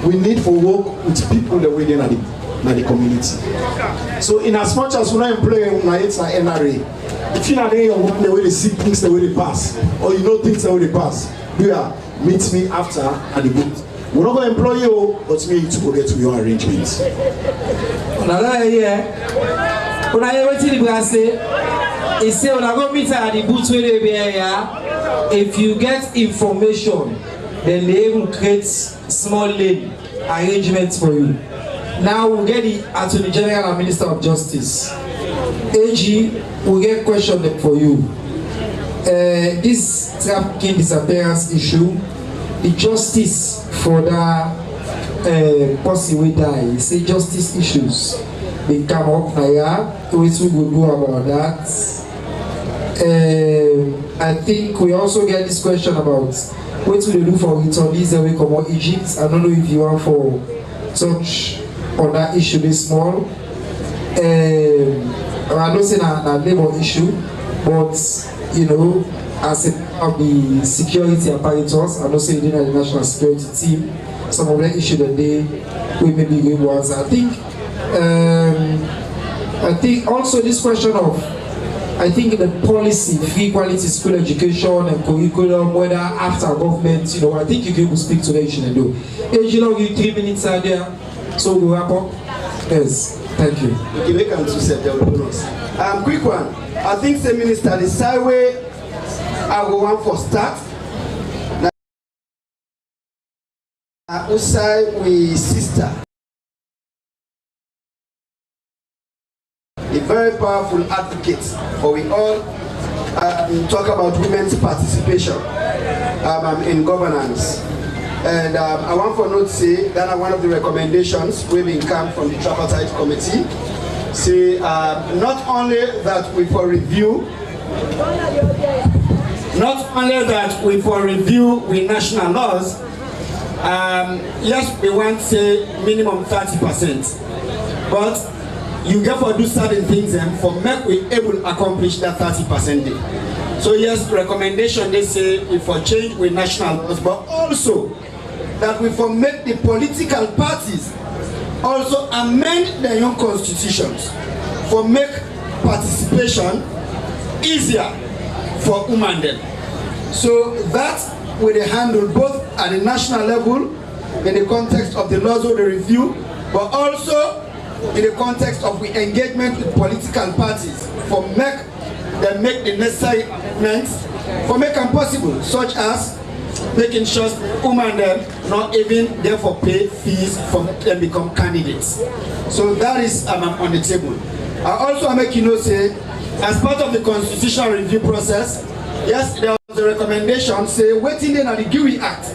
we need for work with people that we in the community. So, in as much as we're not employing it's like NRA, if you're not there, work the way they see things the way they pass, or you know things the way they pass, meet me after at the booth. We're not going to employ you, but me to go get to your arrangements. Another year, when I went to the say, he said, when I go meet at the booth where they be here, if you get information, then they will create small lane arrangements for you. Now we'll get the Attorney General and Minister of Justice. AG will get question for you. This trafficking disappearance issue, the justice for that person we die, say justice issues, they come up here, what we will do about that. I think we also get this question about what will they do for returnees that we come out Egypt. I don't know if you want for touch on that issue this small. I don't say a labor issue, but you know, as a of the security apparatus, I don't say the national security team, some of the issues that we may be going towards. I think also this question of, I think the policy, free quality school education and curriculum, whether after government, you know, I think you can speak to the issue and do. You know, you 3 minutes are there, so we'll wrap up. Yes, thank you. Okay, we can to set the bonus. Quick one. I think the minister, the sideway, I go one for staff. Usai we sister. A very powerful advocate, for we all talk about women's participation in governance. And I want for note to say that one of the recommendations will be come from the tripartite committee. Say not only that we for review, with national laws. Yes, we want say minimum 30%, but you get for do certain things and for make we able to accomplish that 30% day. So yes, recommendation they say we for change with national laws, but also that we for make the political parties also amend their own constitutions for make participation easier for women then. So that we handle both at the national level in the context of the laws of the review, but also in the context of the engagement with political parties for make the necessary amendments for make them possible, such as making sure women them not even therefore pay fees for them become candidates. So that is on the table. I also make you know say, as part of the constitutional review process, yes, there was a recommendation say waiting in the GUI Act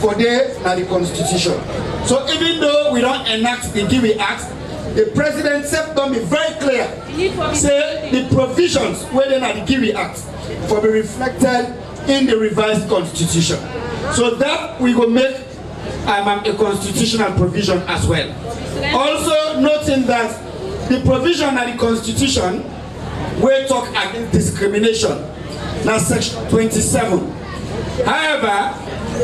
for the constitution. So even though we don't enact the GUI Act, the president said to me very clear, say the provisions within the GUI Act for be reflected in the revised constitution. So that we will make a constitutional provision as well. Also noting that the provision of the constitution will talk against discrimination. Now section 27. However,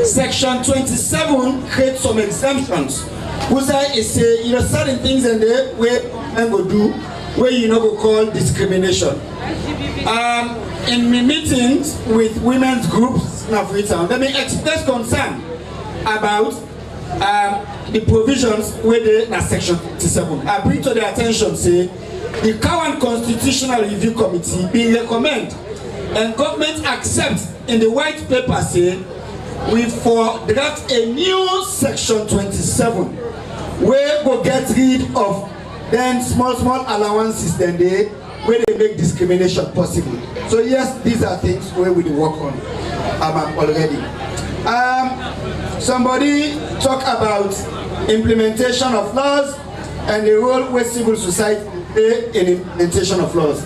section 27 creates some exemptions. Who say say certain things in there where men go do where go call discrimination. In the meetings with women's groups in Freetown, let me express concern about the provisions where they na section 27. I bring to their attention say the current constitutional review committee be recommend and government accept in the white paper say we for draft a new section 27 where go get rid of then small allowances then they where they make discrimination possible. So yes, these are things where we work on already. Somebody talk about implementation of laws and the role where civil society play in implementation of laws.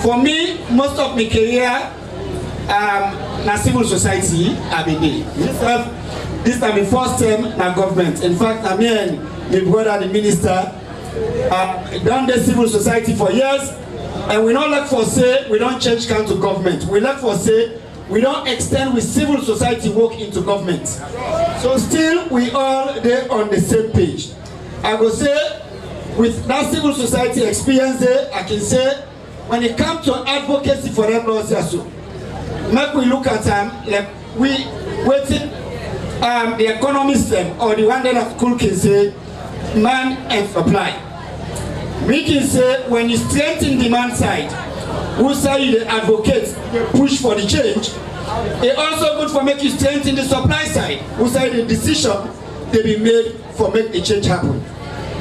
For me, most of my career na civil society I been there. This time the first term na government. In fact, I mean my brother the minister done the civil society for years, and we don't like for say we don't change count to government. We like for say we don't extend with civil society work into government. So still we all there on the same page. I go say with that civil society experience there, I can say when it comes to advocacy for them laws, so make we look at like we waiting the economists or the one that school can say demand and supply. We can say when you strengthen demand side, who say you advocate, you push for the change, it also good for make you strengthen the supply side, who say the decision they be made for make the change happen.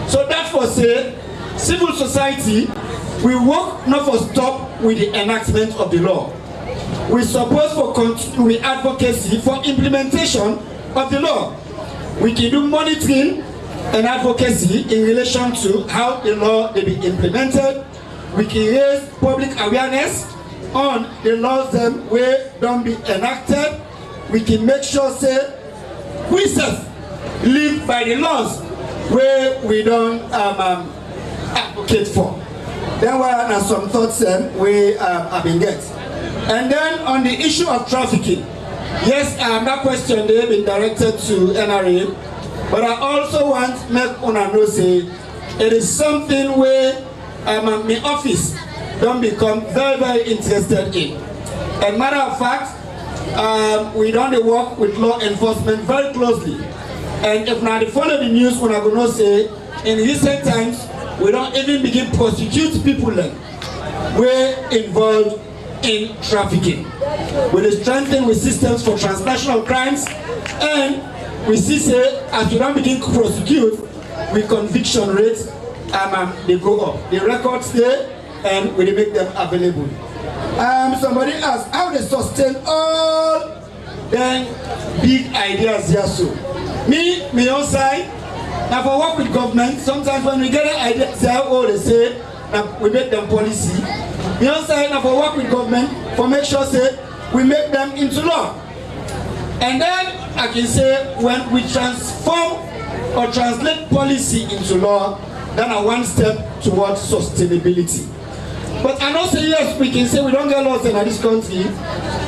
So that for say, civil society, we work not for stop with the enactment of the law. We suppose for continue with advocacy for implementation of the law. We can do monitoring and advocacy in relation to how the law will be implemented. We can raise public awareness on the laws that where don't be enacted. We can make sure say we live by the laws where we don't advocate for. There were some thoughts we have been get. And then on the issue of trafficking, yes, that question they have been directed to NRA, but I also want to make una know say it is something where my office don't become very interested in. As matter of fact, we don't work with law enforcement very closely. And if now they follow the news, when I go to say in recent times we don't even begin to prosecute people then we're involved in trafficking. We strengthen with systems for transnational crimes, and we see say as we don't begin to prosecute, with conviction rates they go up. The records there, and we make them available. Somebody asked how they sustain all the big ideas here. So me on side, now for work with government, sometimes when we get an idea, they say we make them policy. Me on side, now for work with government, for make sure say we make them into law. And then I can say when we transform or translate policy into law, then a one step towards sustainability. But I don't say yes, we can say we don't get laws in this country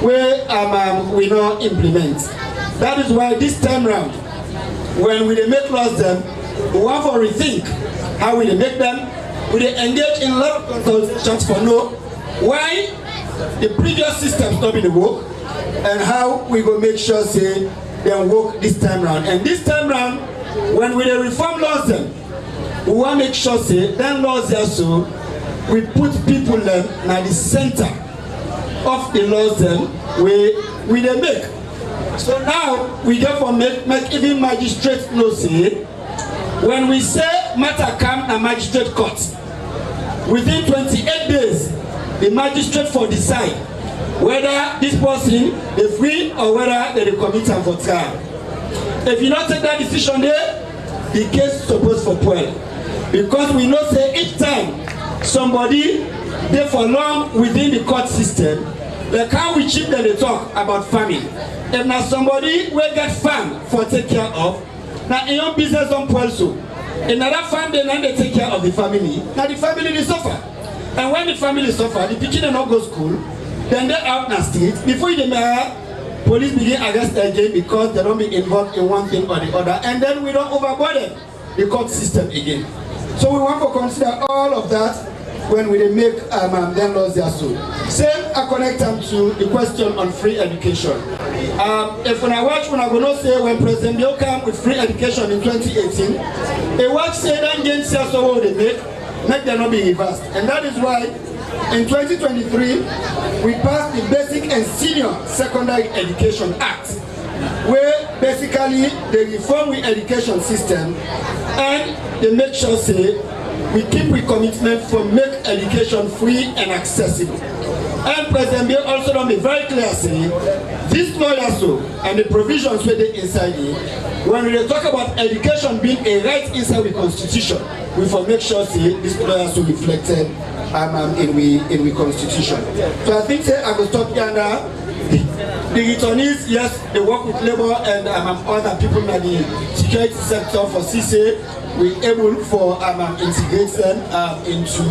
where we don't implement. That is why this time round, when we make laws them, we want to rethink how we make them. We engage in a lot of consultations for know why the previous systems not been work and how we go make sure say they work this time round. And this time round, when we reform laws them, we want to make sure say then laws there so we put people them at the center of the laws them we they make. So now we therefore make even magistrates know say when we say matter come to magistrate court, within 28 days the magistrate for decide whether this person is free or whether they commit him for trial. If you not take that decision there, the case supposed for spoil. Because we know say each time somebody they for long within the court system, like how we cheap that they talk about family. If now somebody will get farm for take care of, now in your business don't spoil so. Another family then they take care of the family. Now the family they suffer. And when the family suffer, the pikin they not go school, then they out in the street. Before they may police begin arrest again because they don't be involved in one thing or the other, and then we don't overburden the court system again. So we want to consider all of that when we make them laws there soon. Same, I connect them to the question on free education. If when I watch, when I go to say when President Bill came with free education in 2018, they watch say that against what they make them not be reversed. And that is why in 2023, we passed the Basic and Senior Secondary Education Act, where basically they reform the education system and they make sure say we keep with commitment for make education free and accessible. And President Bill also don't be very clear saying this law also and the provisions where they inside it, when we talk about education being a right inside the constitution, we for make sure say this law also reflected in the constitution. So I think say I will stop here now. The returnees, yes, they work with labor and other people in the security sector for CC. We're able for integrate them into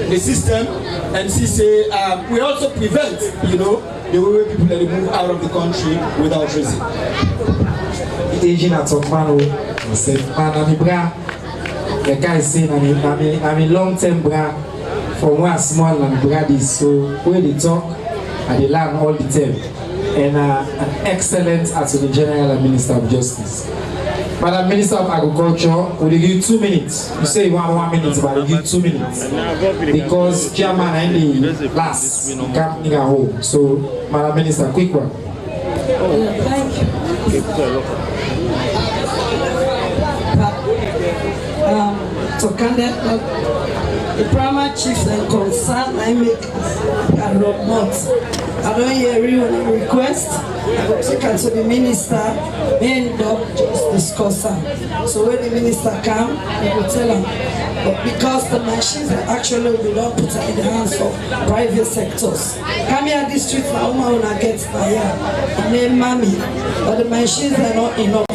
the system, and CC. We also prevent, you know, the way people that move out of the country without reason. The guy is saying I'm a long-term bra from where small and bra is, so where they talk and they learn all the time. And an excellent Attorney General and Minister of Justice. Madam Minister of Agriculture, will you give 2 minutes? You say you want 1 minute, but you give 2 minutes. Because Chairman and the last can't get home. So, Madam Minister, quick one. Thank you. The primary chiefs and concern I make a lot not. I don't hear you on a request. I will take it to the minister and just discuss them. So when the minister comes, I will tell him. But because the machines are actually we don't put it in the hands of private sectors. Come here district now, when I get here, name mommy, but the machines are not enough.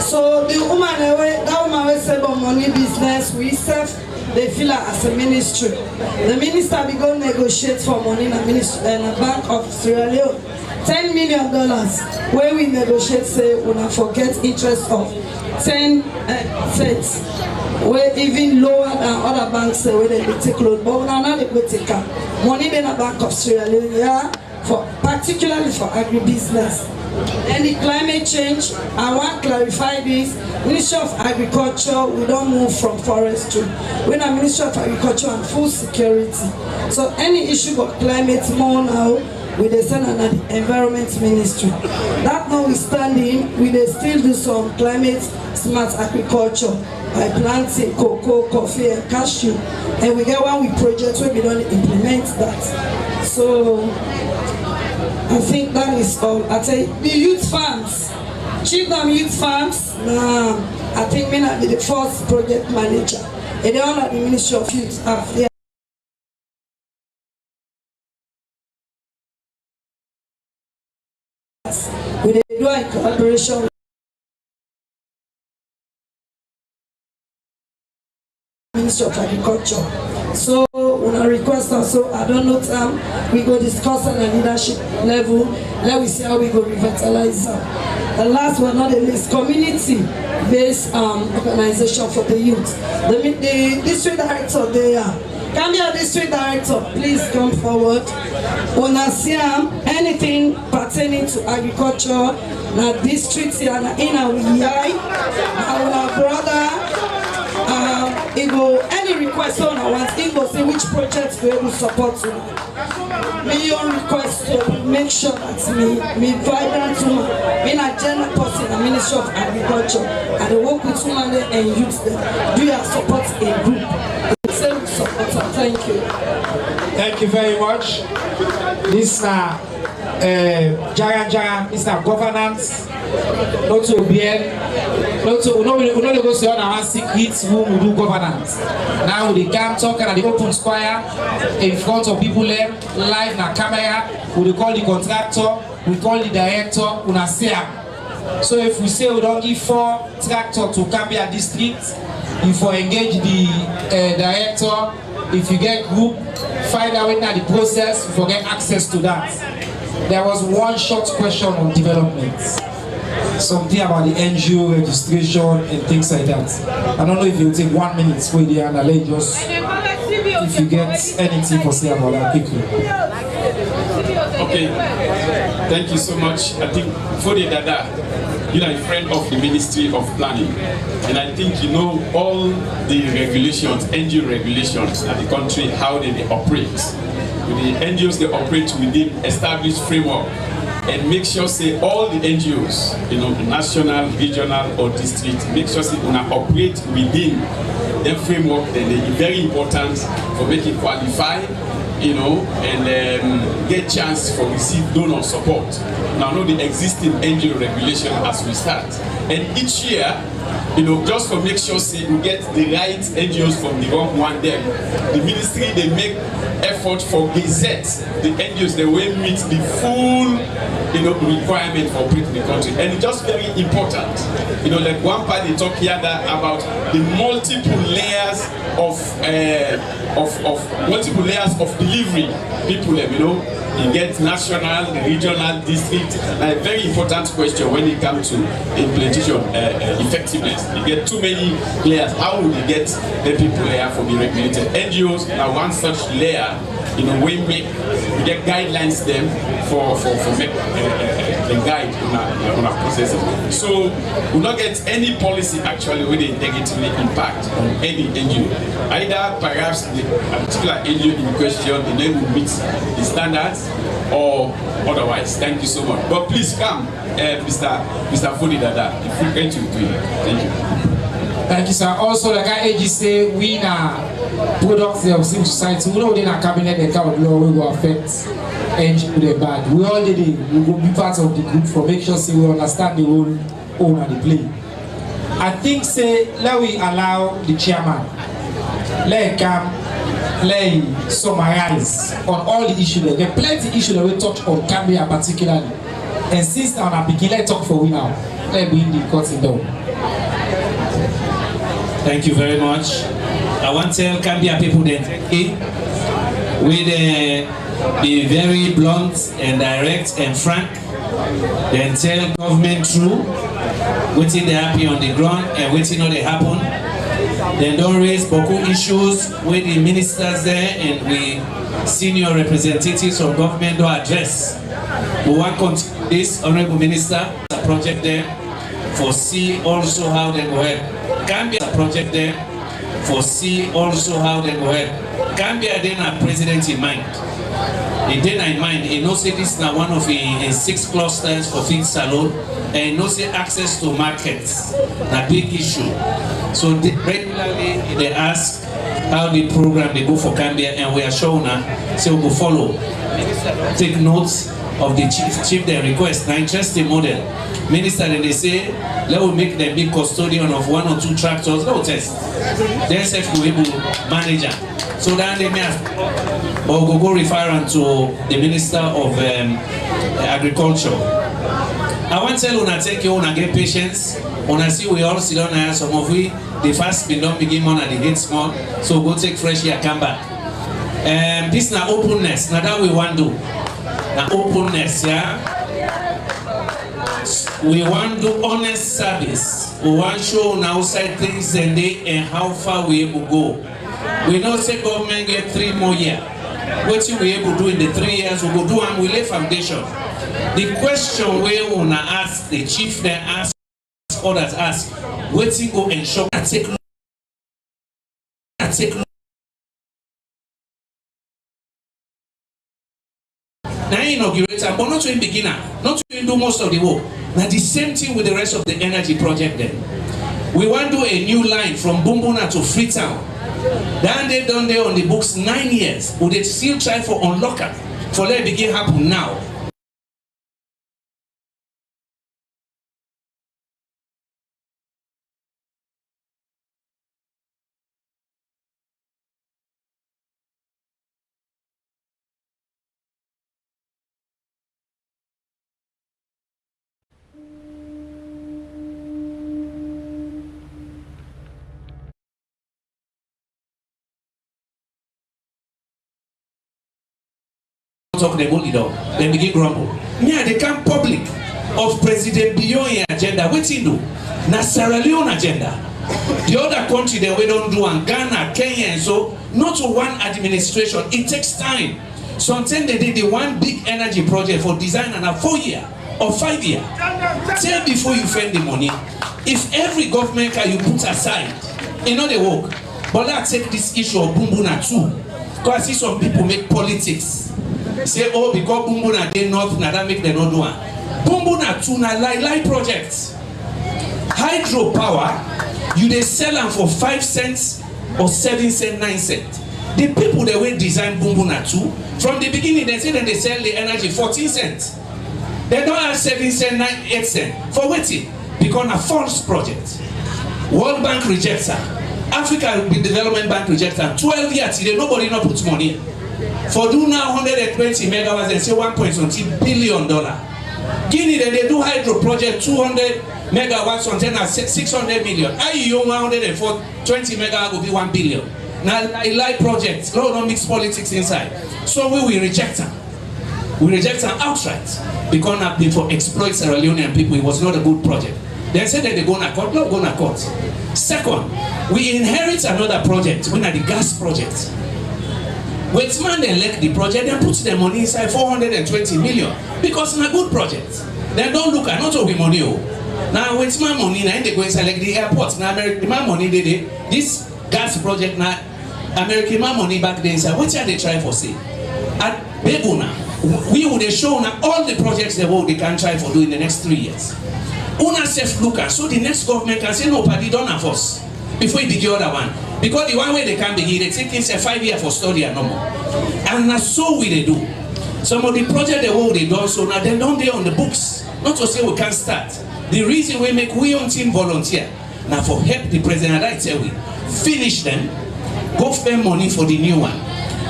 So the woman, that woman will say about money business, we serve. They feel like as a ministry. The minister be going to negotiate for money in a bank of Sierra Leone. $10 million where we negotiate say we not forget interest of 10 cents. Where even lower than other banks say where they take loan, but we not able to take money in a bank of Sierra Leone, yeah, for particularly for agribusiness. And the climate change, I want to clarify this. Ministry of Agriculture, we don't move from forestry. We're a Ministry of Agriculture and Food Security. So any issue of climate more now, we send an Environment Ministry. That notwithstanding, we still do some climate smart agriculture by planting cocoa, coffee, and cashew. And we get one with projects where we don't implement that. So I think that is all. I tell you, the youth farms, children youth farms. I think me not be the first project manager. And they all at the Ministry of Youth. We do a collaboration. Ministry of Agriculture. So when I request also, I don't know time, we go discuss on a leadership level. Let we see how we go revitalize them. And last but not the least, community-based organization for the youth. The district director there. Come here, district director, please come forward. Onasiam, anything pertaining to agriculture, na district here, in our brother. Any request on our ones, say which projects we will support you. May your request to make sure that me vibrant woman, being a general person, the Ministry of Agriculture, and the work with women and youth, do you support a group? Thank you. Thank you very much. This Jara, this governance. Not to be not to we go see on our secrets who will do governance. Now they come talking at the open square in front of people live na camera. We call the contractor, we call the director, we say. So if we say we don't give 4 tractors to Cambia district, if we engage the director, if you get group, find out in the process, you get access to that. There was one short question on development. Something about the NGO registration and things like that. I don't know if you take 1 minute for the analyze just if you get anything for say about that quickly. Okay, thank you so much. I think for the Dada, you are a friend of the Ministry of Planning, and I think you know all the regulations, NGO regulations in the country, how they operate. With the NGOs, they operate within established framework. And make sure say all the NGOs, national, regional or district, make sure say una operate within the framework. Then they are very important for making qualify, and get chance for receive donor support. Now know the existing NGO regulation as we start. And each year, just for make sure say we get the right NGOs from the wrong one them. The ministry they make effort for gazette the NGOs they will meet the full requirement for operating the country, and it's just very important. Like one part they talk here about the multiple layers of delivery. People, you get national, regional, district. A very important question when it comes to implementation effectiveness. You get too many layers. How would you get the people there for the regulated NGOs? Now one such layer, we get guidelines them for make the guide on our processes. So we not get any policy actually with the negatively impact on any NGO. Either perhaps the particular NGO in question they will meet the standards or otherwise. Thank you so much. But please come, Mr. Fodi Dada, if we can to do it. Thank you. Thank you, sir. Also, like I say, we are products of civil society. We know in our cabinet the kind of law will affect NGO bad. We all did it. We will be part of the group for make sure we understand the role owner the play. I think let we allow the chairman let come summarize on all the issues. There are plenty of issues that we touch on Gambia particularly. And since now I begin, let's talk for we now. Let's be in the cutting down. Thank you very much. I want to tell Gambia people that we be very blunt and direct and frank. Then tell government true, waiting they happy on the ground and waiting on they happen. Then don't raise Boko issues with the ministers there and we senior representatives of government don't address. We want to continue this, Honorable Minister, a project there for see also how they go ahead. Gambia a project there for see also how they go ahead. Gambia then a president in mind. He did in mind, he knows this is now one of the 6 clusters for feed salon, and he knows access to markets, a big issue. So regularly they ask how the program they go for Gambia, and we are shown so we will follow. Take notes of the chief their request. Now interesting model. Minister and they say, let us make them be custodian of 1 or 2 tractors. No test. Then say we will manage them. So then they may have, or go refer to the Minister of Agriculture. I want to tell you, take you and get patience. When I see we all sit down here, some of we, the fast been don't begin on and the hate small, so go take fresh air, come back. This na openness, now that we want to do. Now openness, yeah? We want to do honest service. We want to show outside things and how far we able to go. We know say government get 3 more years. What we able to do in the 3 years, we go do and we lay foundation. The question we wanna ask, the chief then ask, others ask, what you go ensure that take now inaugurator, but not to beginner, not to do most of the work. Now the same thing with the rest of the energy project then. We want to do a new line from Bumbuna to Freetown. Then they done there on the books 9 years, but they still try for unlocker for let it begin happen now. Talk the bully dog, then begin grumble. Yeah, they come public of President Biyo's agenda. What he do? Na Sierra Leone agenda. The other country that we don't do, and Ghana, Kenya, and so not one administration. It takes time. Sometimes they did the one big energy project for design and a 4 year or 5 year. Tell before you spend the money. If every government can you put aside, you know they work. But let's take this issue of Bumbuna too, because I see some people make politics. Say, oh, because Bumbuna they north, now that make them not do one. Bumbuna too na lie projects. Hydropower, you they sell them for 5 cents or 7 cents, 9 cents. The people that will design Bumbuna too, from the beginning they say that they sell the energy 14 cents. They don't have 7 cents, 9, 8 cents. For waiting, because a false project. World Bank rejects her. Africa Development Bank rejects her. 12 years, nobody not put money. For do now 120 megawatts and say $1.20 billion. Guinea then they do hydro project 200 megawatts on 10 at 600 million. IEO 120 megawatts will be 1 billion. Now I like projects, no don't mix politics inside. So we will reject them. We reject them outright because not for exploit Sierra Leonean people. It was not a good project. They said that they're going to court, not going to court. Second, we inherit another project, we are the gas project. Waitzman they elect the project and put the money inside 420 million because it's a good project. They don't look at not all the money. Now Waitzman money now they go inside like the airport. Now American money they this gas project now American money back there inside. What are they trying for say? At Beguna, we would show now all the projects they can try for doing the next 3 years. Una self look at so the next government can say no party don't have us before you begin the other one. Because the one way they can begin, they take things a 5 year for study and no more. And that's so we they do. Some of the project they do so now they don't they on the books. Not to say we can't start. The reason we make we own team volunteer. Now for help the president, I tell we finish them, go spend money for the new one.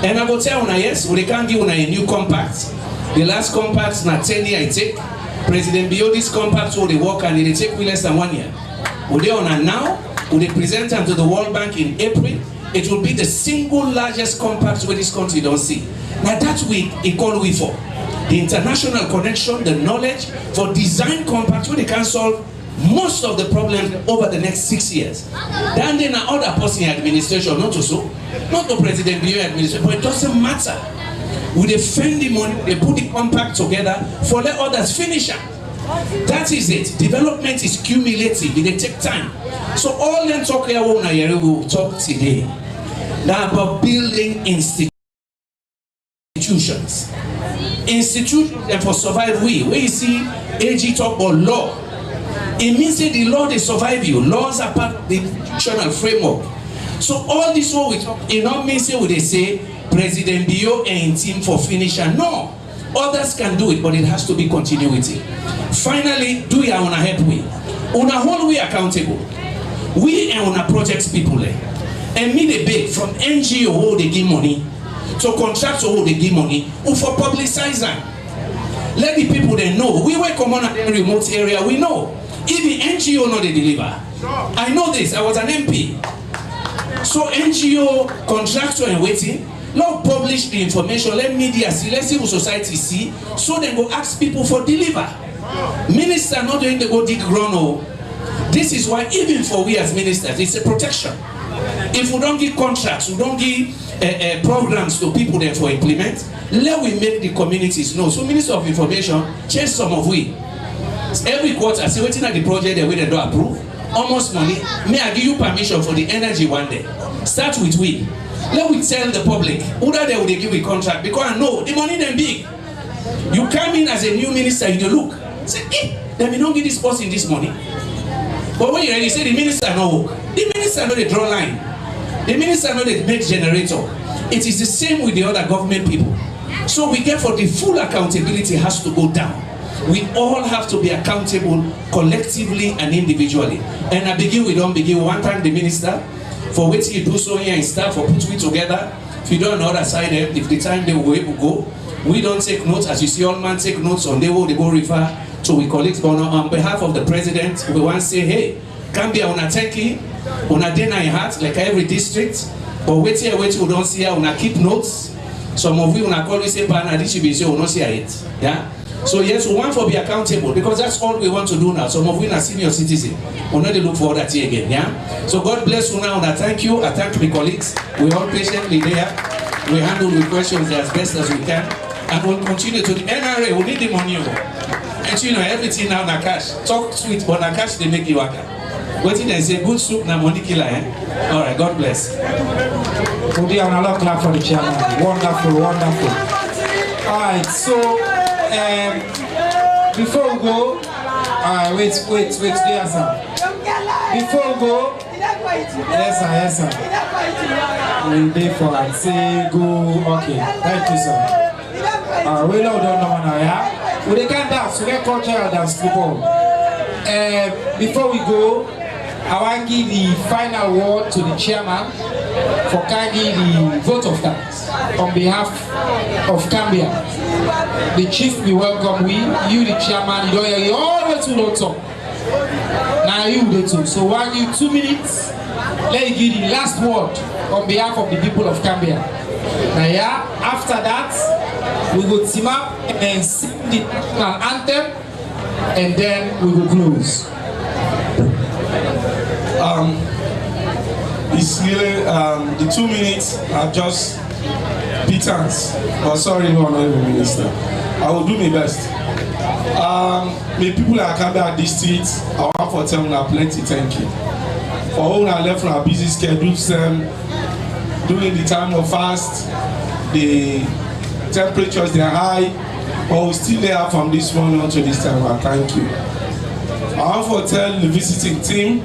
And I will tell you yes, we can't give a new compact. The last compact na 10 years I take. President Bio this compact will they work and it take less than 1 year. Will they on now? Will they present them to the World Bank in April? It will be the single largest compact where this country don't see. Now that we equal we for the international connection, the knowledge for design compact where they can solve most of the problems over the next 6 years. Then there are other person in administration, not also, not the President Bio administration, but it doesn't matter. We defend the money, they put the compact together for let others finish it. That is it. Development is cumulative, it take time. So all them talk here will talk today now about building institutions. Institutions and for survive we. Where you see AG talk about law. It means that the law they survive you. Laws are part of the institutional framework. So all this what we talk, it not means that they say President Bio and team for finisher. No. Others can do it, but it has to be continuity. Finally, do you want to help we? On a whole we accountable. We and on a projects people and me they beg from NGO who they give money to contractor who they give money or for publicize them. Let the people they know. We work common at the remote area, we know. Even NGO no dey deliver. I know this, I was an MP. So NGO contractor and waiting, now publish the information, let media see, let civil society see, so they go ask people for deliver. Minister not doing the go dig ground. This is why even for we as ministers, it's a protection. If we don't give contracts, we don't give programs to people there for implement, let we make the communities know. So Minister of Information, change some of we. Every quarter, see waiting at the project the way they don't approve, almost money, may I give you permission for the energy one day. Start with we. Let we tell the public, who that they will give a contract, because I know the money them big. You come in as a new minister, you look, say, let me not give this person this money. But when you ready, say the minister no work. The minister know they draw line. The minister know they make generator. It is the same with the other government people. So we get for the full accountability has to go down. We all have to be accountable collectively and individually. And I begin, we don't begin. One time the minister, for what you do so here and staff, or put we together. If you don't know the side, if the time they will able to go, we don't take notes. As you see, all man take notes on they go refer to we colleagues. But on behalf of the president, we want to say, hey, can be on a tanky, on a dinner in heart, like every district. But wait here, we don't see her, on a keep notes. Some of you on a call, we say, Pana, this should be so, not see it. Yeah. So yes, we want to be accountable because that's all we want to do now. Some of you are senior citizens. We're not to look for that here again. Yeah. So God bless you now, and I thank you. I thank my colleagues. We're all patiently there. We handle the questions as best as we can, and we'll continue to the NRA. We need the money. And you know everything now na cash. Talk sweet, but na cash they make you work. Waiting and say good soup na money killer. All right. God bless. We'll do another clap for the chairman. Wonderful, wonderful. All right. So. Before we go, wait, there, sir. Before we go, yes, sir. We'll be for it. Say go, okay. Thank you, sir. We don't know now, yeah? We can't dance, we can't cultural dance football. Before we go, I want to give the final word to the chairman for carrying the vote of thanks on behalf of Gambia. The chief we welcome you the chairman, you don't hear you always to talk. Now you do too. So while you 2 minutes, let me give the last word on behalf of the people of Gambia. Now yeah, after that, we will team up and sing the national anthem, and then we will close. It's really the 2 minutes are just pittance. But sorry, no, Honorable Minister. I will do my best. The people that come back district, I want for telling them plenty thank you. For all that left from our busy schedules, during the time of fast, the temperatures they are high, but we still there from this morning until this time. I thank you. I want for tell the visiting team,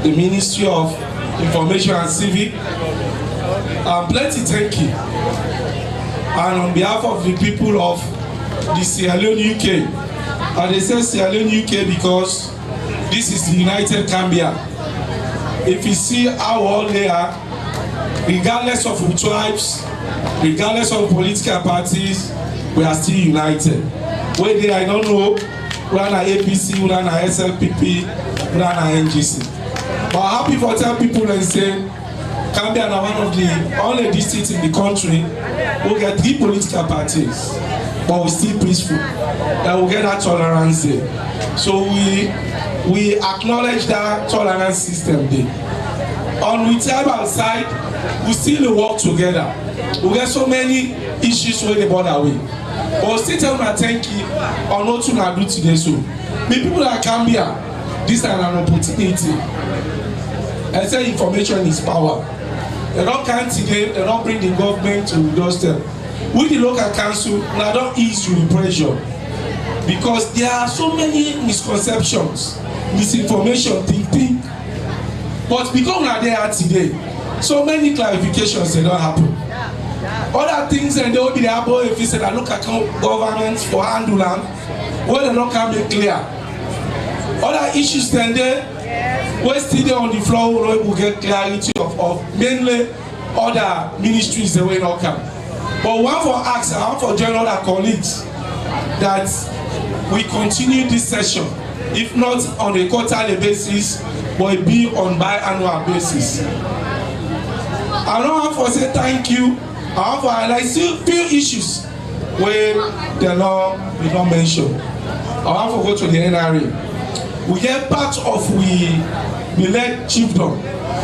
the Ministry of Information and Civic, plenty thank you. And on behalf of the people of the Sierra Leone UK, and they say Sierra Leone UK because this is the United Gambia. If you see how all they are, regardless of tribes, regardless of political parties, we are still united. Where they I don't know, we are APC, we are SLPP, we are NGC. But I'm happy for tell people and say Gambia is one of the only districts in the country who get 3 political parties, but we still peaceful. And we get that tolerance there. So we acknowledge that tolerance system there. On the tribal side, we still work together. We get so many issues where they bother with. But we still tell them thank you or not to do today. So the people that come here, this is an opportunity. I say information is power. They don't count today, they don't bring the government to doorstep. With the local council, now don't ease you the pressure. Because there are so many misconceptions, misinformation, think. But because now they are today, so many clarifications they don't happen. Other things and they will be there if you say that local government for handle them, where they don't come be clear. Other issues then there, we're still there on the floor, we will get clarity of mainly other ministries that will not come. But one for ask, one for join other colleagues that we continue this session if not on a quarterly basis, but it be on biannual basis. I don't have to say thank you. I have to highlight still few issues where the law did not mention. I have to go to the NRA. We get part of we led chiefdom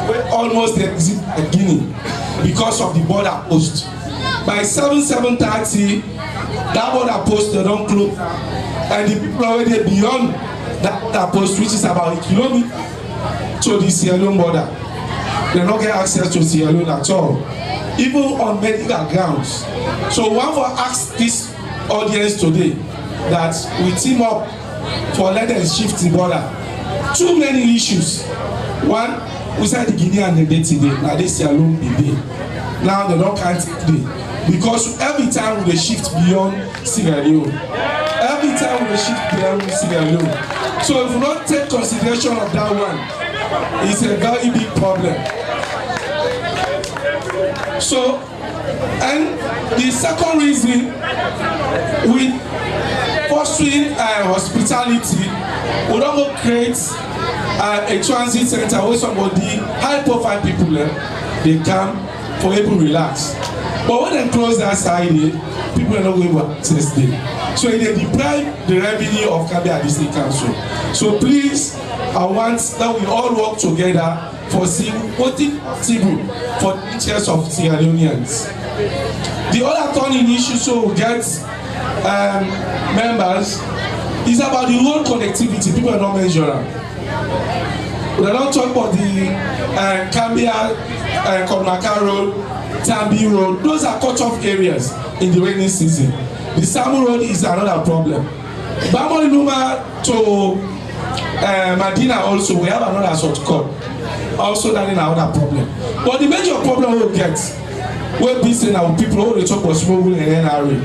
where almost exit at Guinea because of the border post. By 7:30, that border post they don't close, and the people already beyond that border post, which is about a kilometer to the Sierra Leone border. They don't get access to Sierra Leone at all, even on medical grounds. So we want to ask this audience today that we team up for let them shift the border. Too many issues. One, we said the Guinea and the day today, now they Sierra Leone be there. Now they don't count today. Because every time we shift beyond Sierra Leone, every time we shift beyond Sierra Leone. So if we don't take consideration of that one, it's a very big problem. So, and the second reason, with fostering hospitality, we don't go create a transit center where somebody high-profile people they come for able to relax. But when they close that side, people are not going to access them. So they deprive the revenue of Gambia District Council. So please, I want that we all work together for voting possible for the interests of Sierra Leoneans. The other turning issue, so we get members, is about the road connectivity. People are not measuring. We don't talk about the Gambia, Konmaka Road, Tambi Road. Those are cut-off areas in the rainy season. The Samu Road is another problem. Bamoli Luma to Medina also, we have another shortcut. Also, that is another problem. But the major problem we get, we're busy now, people who talk about smuggling and NRA.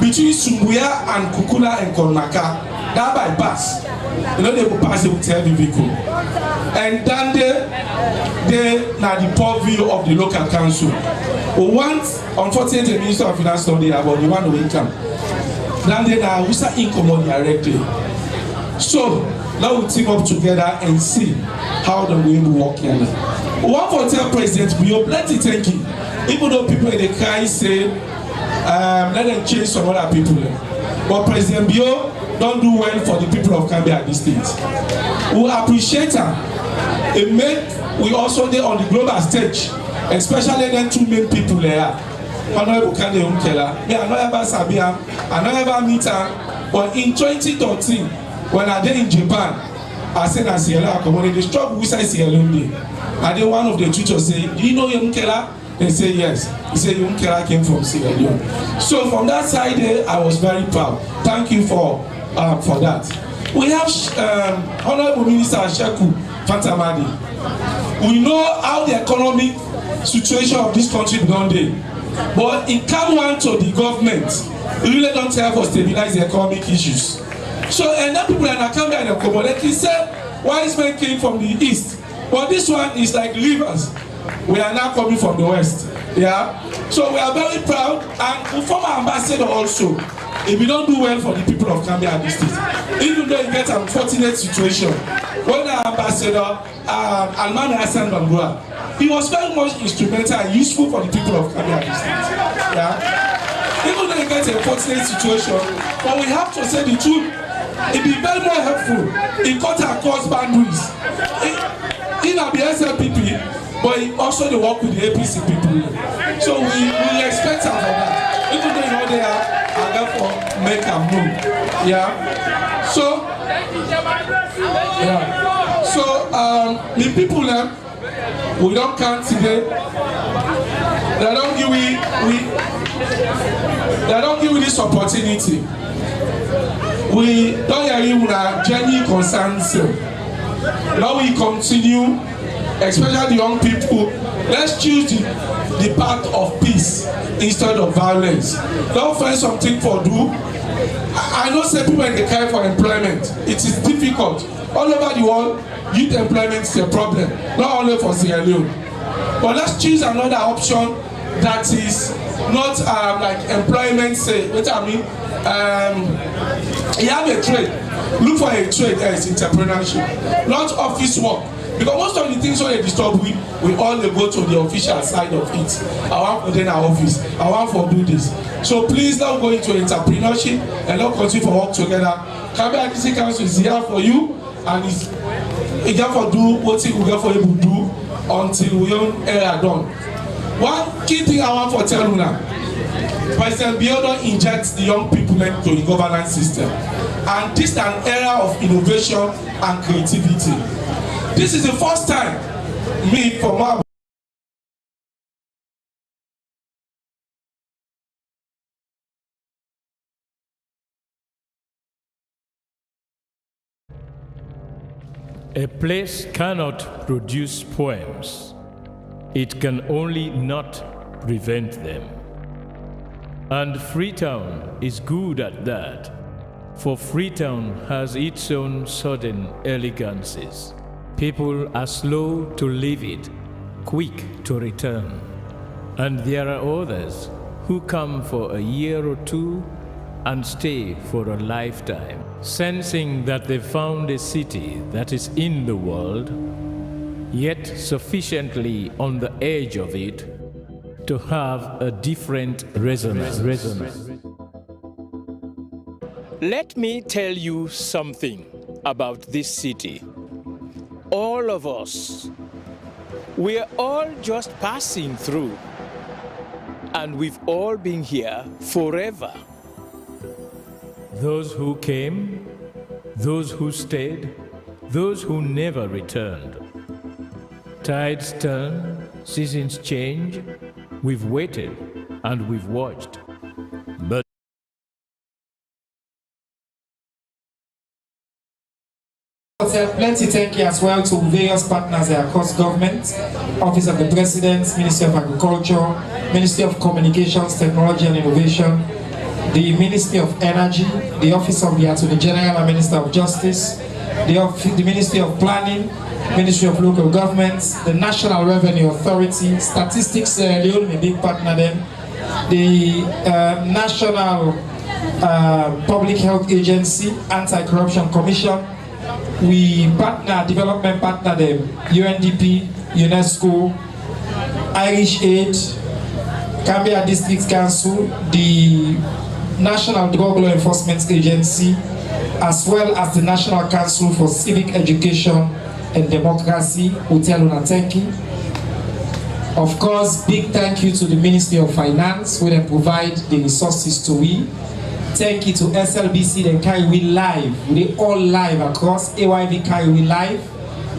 Between Sumbuya and Kukula and Konmaka, that bypass, you know, they will pass it with heavy vehicle. And then they now the poor view of the local council. We want, unfortunately, the Minister of Finance told about the one who income. Then they now we start income directly. So now we team up together and see how the way we work here. We want to tell President Bio plenty thinking. Even though people in the cry say let them change some other people. But President Bio don't do well for the people of Gambia at this stage. We appreciate her. It made we also there on the global stage, especially then two main people there. Honorable Kande Umkela. Me, I never sabi her, I never meet her. But in 2013, when I did in Japan, I said that Sierra Leone community, they struggle with Sierra Leone. And then one of the tutors say, do you know Umkela? They say yes. He said Umkela came from Sierra Leone. So from that side there, I was very proud. Thank you for that. We have Honorable Minister Sheku Fantamadi. We know how the economic situation of this country began there. But it come on to the government, it really don't help us stabilize the economic issues. So, and then people are not coming and accommodate. He said, wise men came from the east. But this one is like rivers. We are now coming from the west. Yeah. So we are very proud, and former ambassador also. If we don't do well for the people of Gambia at this stage, even though you get an unfortunate situation, when the ambassador Alman Hassan Bangura, he was very much instrumental and useful for the people of Gambia at this stage. Yeah. Even though you get an unfortunate situation, but we have to say the truth. It be very more helpful in cut across boundaries. In the SLPP, but also they work with the APC people. So we expect them for that. Even though you know they are therefore make a move. Yeah. So the people we don't count today. They don't give we this opportunity. We don't hear you with our genuine concerns. Now we continue, especially the young people. Let's choose the path of peace instead of violence. Don't find something for do. I know some people in the cry for employment. It is difficult. All over the world, youth employment is a problem. Not only for Sierra Leone. But let's choose another option that is not like employment say, what I mean, you have a trade, look for a trade as entrepreneurship, not office work. Because most of the things when they disturb we all go to the official side of it. I want to do our office, I want to do this. So please now go into entrepreneurship and now continue to work together. Appendicitis Council is here for you, and it's here for do what we get for you to do until we don't are done. One key thing I want to tell you now, President Biodun injects the young people into the governance system, and this is an era of innovation and creativity. This is the first time me for my A place cannot produce poems. It can only not prevent them. And Freetown is good at that, for Freetown has its own sudden elegances. People are slow to leave it, quick to return. And there are others who come for a year or two and stay for a lifetime, sensing that they found a city that is in the world, yet sufficiently on the edge of it to have a different resonance. Let me tell you something about this city. All of us, we're all just passing through, and we've all been here forever. Those who came, those who stayed, those who never returned. Tides turn, seasons change, we've waited and we've watched. But plenty thank you as well to various partners across government, Office of the President, Ministry of Agriculture, Ministry of Communications, Technology and Innovation, the Ministry of Energy, the Office of the Attorney General and Minister of Justice, the Ministry of Planning, Ministry of Local Governments, the National Revenue Authority, Statistics Sierra Leone, a big partner then, the National Public Health Agency, Anti-Corruption Commission. We partner, development partner them, UNDP, UNESCO, Irish Aid, Gambia District Council, the National Drug Law Enforcement Agency, as well as the National Council for Civic Education and Democracy, Hotel Unatenki. Of course, big thank you to the Ministry of Finance, who then provide the resources to we. Thank you to SLBC, then carry we live. We all live across AYV carry we live.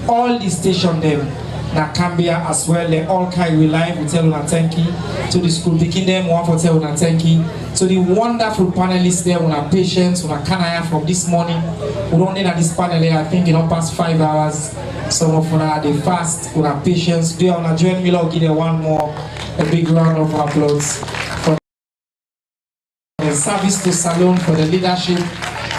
All the station them, Nakambia as well, they all carry we live. We tell Unatenki to the school picking them, one for tell Unatenki. To the wonderful panelists there, our patients, our Kanaya from this morning. We don't need at this panel here, I think, past 5 hours. Some of them they fast, our patients. Do you want to join me? I'll give them one more, a big round of applause. Service to Salon for the leadership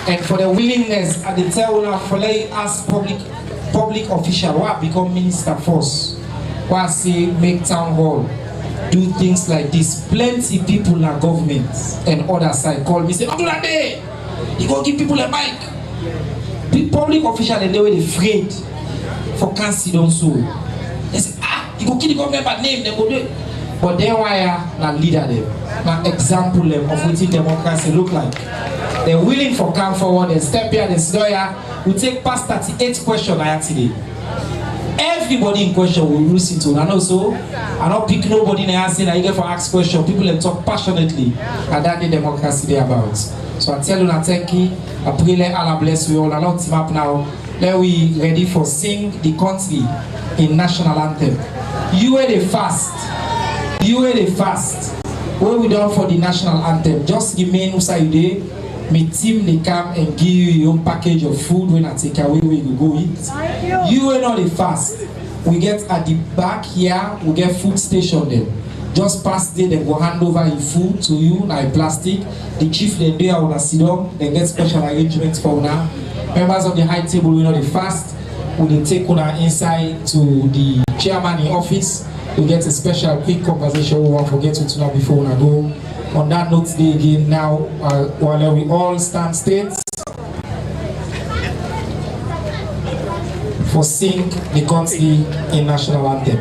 and for the willingness at the table for letting us public official who become minister first, who say make town hall, do things like this. Plenty people in our government and other side call me say, "Oh, day, you go give people a mic." The public official and they were afraid for cancer also. They say, you go kill the government by name, they go do it. But then why not leader them, not example them of what democracy look like. They're willing for come forward and step here and sit here. We take past 38 questions today. Everybody in question will listen to. And also, I don't pick nobody in the answer that you get for ask question. People that talk passionately, and that the democracy they about. So I tell you, I thank you. I pray let Allah bless you all. I don't team up now. Let we ready for sing the country in national anthem. You are the fast. You are the fast. What we done for the national anthem? Just remain inside there. My team they come and give you your own package of food when I take away where you go eat. You are not the fast. We get at the back here, we get food station there. Just past there, they go hand over your food to you, now plastic. The chief then there on a sit down, they get special arrangements for now. Members of the high table, we know the fast. We take on inside to the chairman in office. we get a special quick conversation we won't forget to tonight before we go. On that note, today again now, while we all stand states for sing the country in national anthem.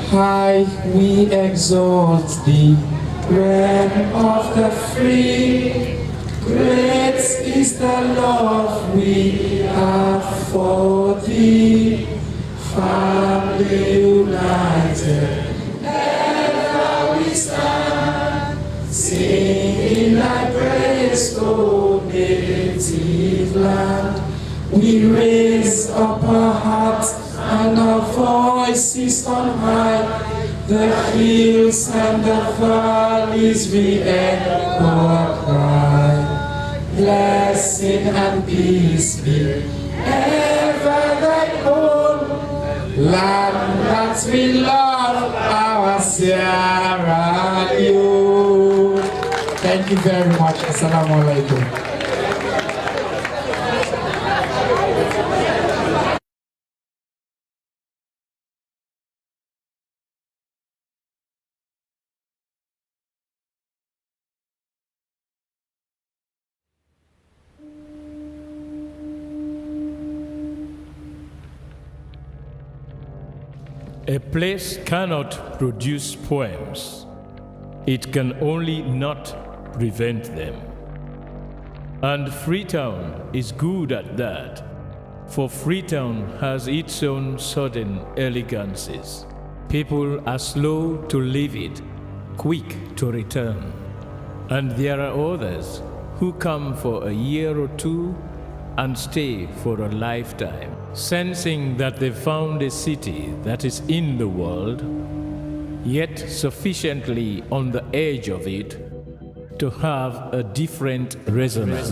High we exalt thee, realm of the free. Great is the love we have for thee. Family united, ever we stand, singing thy praise, O native land. We raise up our hearts and our voices on high. The hills and the valleys we echo our cry. Blessing and peace be ever thy own. Land that we love, our Sierra Leone. Thank you very much. Assalamu alaikum. A place cannot produce poems. It can only not prevent them. And Freetown is good at that, for Freetown has its own sudden elegances. People are slow to leave it, quick to return. And there are others who come for a year or two and stay for a lifetime, sensing that they found a city that is in the world, yet sufficiently on the edge of it to have a different resonance.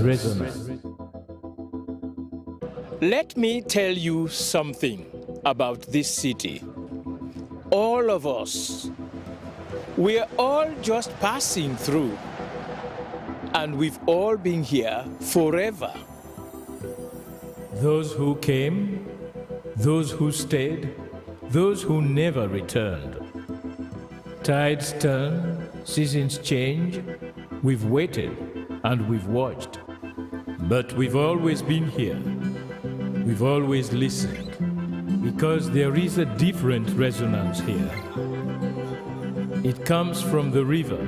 Let me tell you something about this city. All of us, we're all just passing through, and we've all been here forever. Those who came, those who stayed, those who never returned. Tides turn, seasons change, we've waited and we've watched. But we've always been here, we've always listened, because there is a different resonance here. It comes from the river.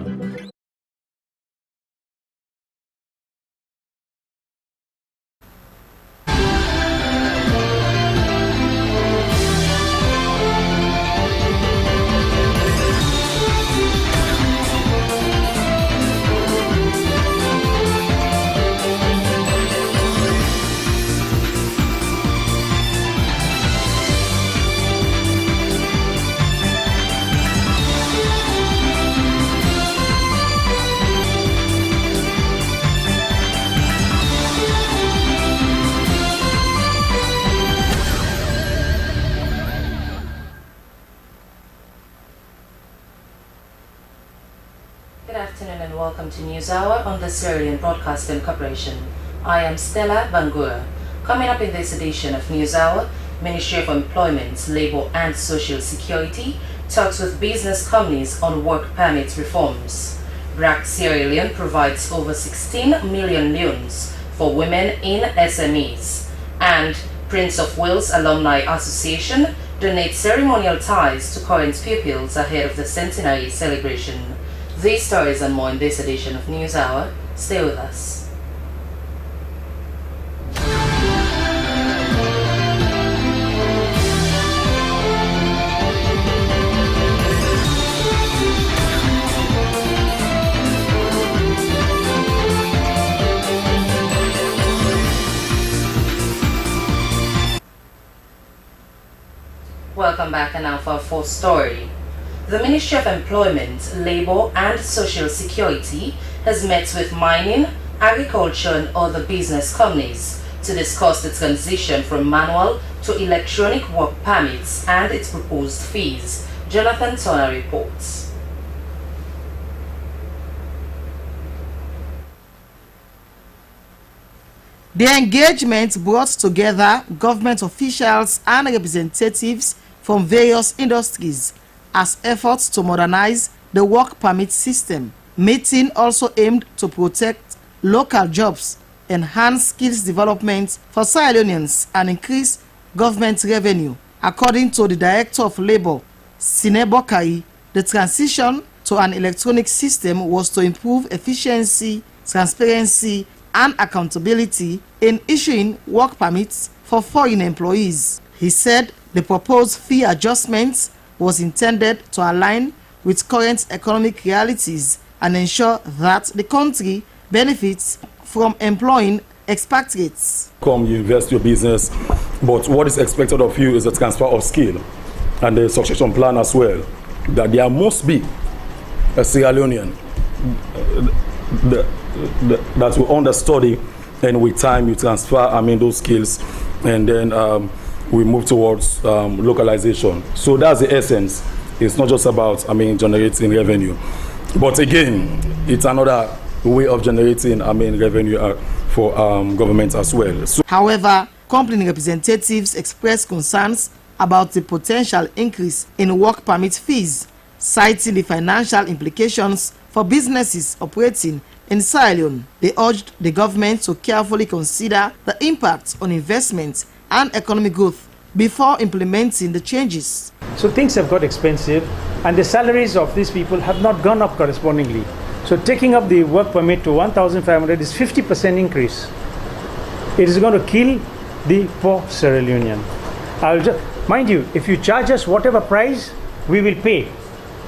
Welcome to News Hour on the Sierra Leone Broadcasting Corporation. I am Stella Bangura. Coming up in this edition of News Hour, Ministry of Employment, Labour and Social Security talks with business companies on work permit reforms. BRAC Sierra Leone provides over 16 million loans for women in SMEs. And Prince of Wales Alumni Association donates ceremonial ties to current pupils ahead of the centenary celebration. These stories and more in this edition of News Hour. Stay with us. Welcome back, and now for our fourth story. The Ministry of Employment, Labour and Social Security has met with mining, agriculture and other business companies to discuss its transition from manual to electronic work permits and its proposed fees. Jonathan Turner reports. The engagement brought together government officials and representatives from various industries as efforts to modernize the work permit system. Meeting also aimed to protect local jobs, enhance skills development for Sierra Leoneans, and increase government revenue. According to the Director of Labour, Sinebokai, the transition to an electronic system was to improve efficiency, transparency, and accountability in issuing work permits for foreign employees. He said the proposed fee adjustments was intended to align with current economic realities and ensure that the country benefits from employing expatriates. You invest your business, but what is expected of you is a transfer of skill and a succession plan as well. That there must be a Sierra Leonean that will understudy, and with time you transfer those skills, and then we move towards localization. So that's the essence. It's not just about generating revenue, but again, it's another way of generating revenue for government as well. So however, company representatives expressed concerns about the potential increase in work permit fees, citing the financial implications for businesses operating in Sierra Leone. They urged the government to carefully consider the impact on investment and economic growth before implementing the changes. So things have got expensive, and the salaries of these people have not gone up correspondingly. So taking up the work permit to 1,500 is 50% increase. It is going to kill the poor Sierra Leonean. Mind you, if you charge us whatever price, we will pay.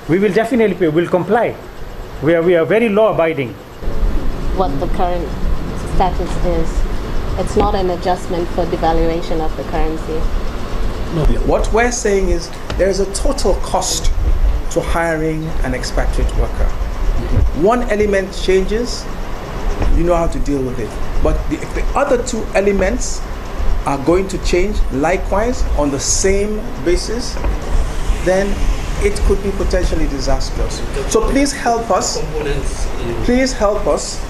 We will definitely pay. We'll comply. We are very law-abiding. What the current status is, it's not an adjustment for devaluation of the currency. No. What we're saying is there is a total cost to hiring an expatriate worker. One element changes, you know how to deal with it. But the other two elements are going to change likewise on the same basis, then it could be potentially disastrous. So please help us. Please help us,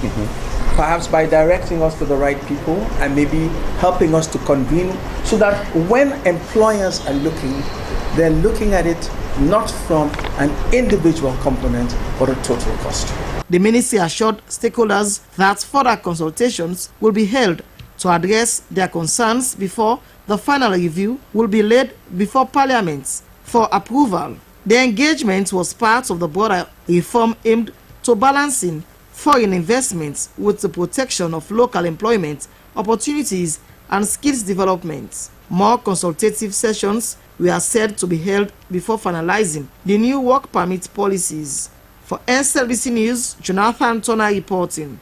perhaps by directing us to the right people and maybe helping us to convene so that when employers are looking, they're looking at it not from an individual component but a total cost. The ministry assured stakeholders that further consultations will be held to address their concerns before the final review will be laid before Parliament for approval. The engagement was part of the broader reform aimed to balancing foreign investments with the protection of local employment opportunities and skills development. More consultative sessions were said to be held before finalizing the new work permit policies. For Slbc News, Jonathan Turner reporting.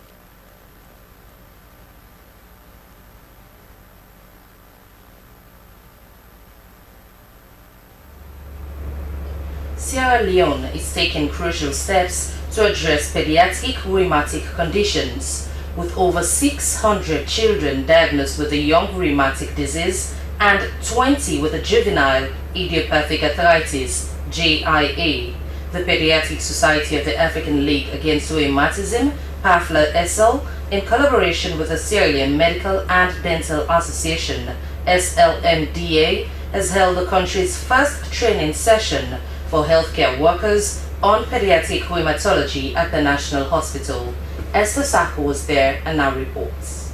Sierra Leone is taking crucial steps to address pediatric rheumatic conditions, with over 600 children diagnosed with the young rheumatic disease and 20 with a juvenile idiopathic arthritis, JIA. The Pediatric Society of the African League Against Rheumatism, PAFLA-SL, in collaboration with the Sierra Leone Medical and Dental Association, SLMDA, has held the country's first training session for healthcare workers on pediatric rheumatology at the National Hospital. Esther Sako was there and now reports.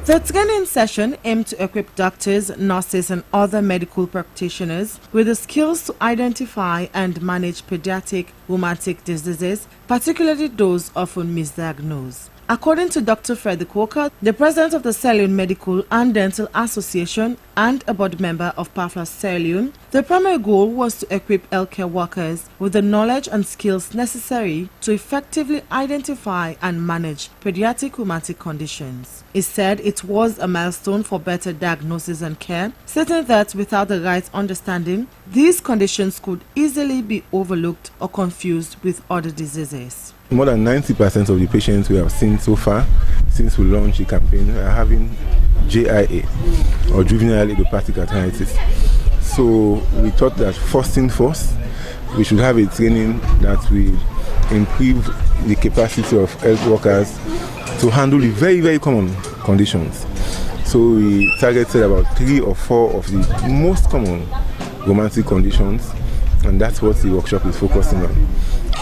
The training session aimed to equip doctors, nurses and other medical practitioners with the skills to identify and manage pediatric rheumatic diseases, particularly those often misdiagnosed. According to Dr. Frederick Walker, the president of the Sierra Leone Medical and Dental Association and a board member of PAFLA Sierra Leone, the primary goal was to equip healthcare workers with the knowledge and skills necessary to effectively identify and manage pediatric rheumatic conditions. He said it was a milestone for better diagnosis and care, stating that without the right understanding, these conditions could easily be overlooked or confused with other diseases. More than 90% of the patients we have seen so far since we launched the campaign are having JIA or juvenile idiopathic arthritis. So we thought that first thing first, we should have a training that will improve the capacity of health workers to handle the very, very common conditions. So we targeted about 3 or 4 of the most common rheumatic conditions And that's what the workshop is focusing on.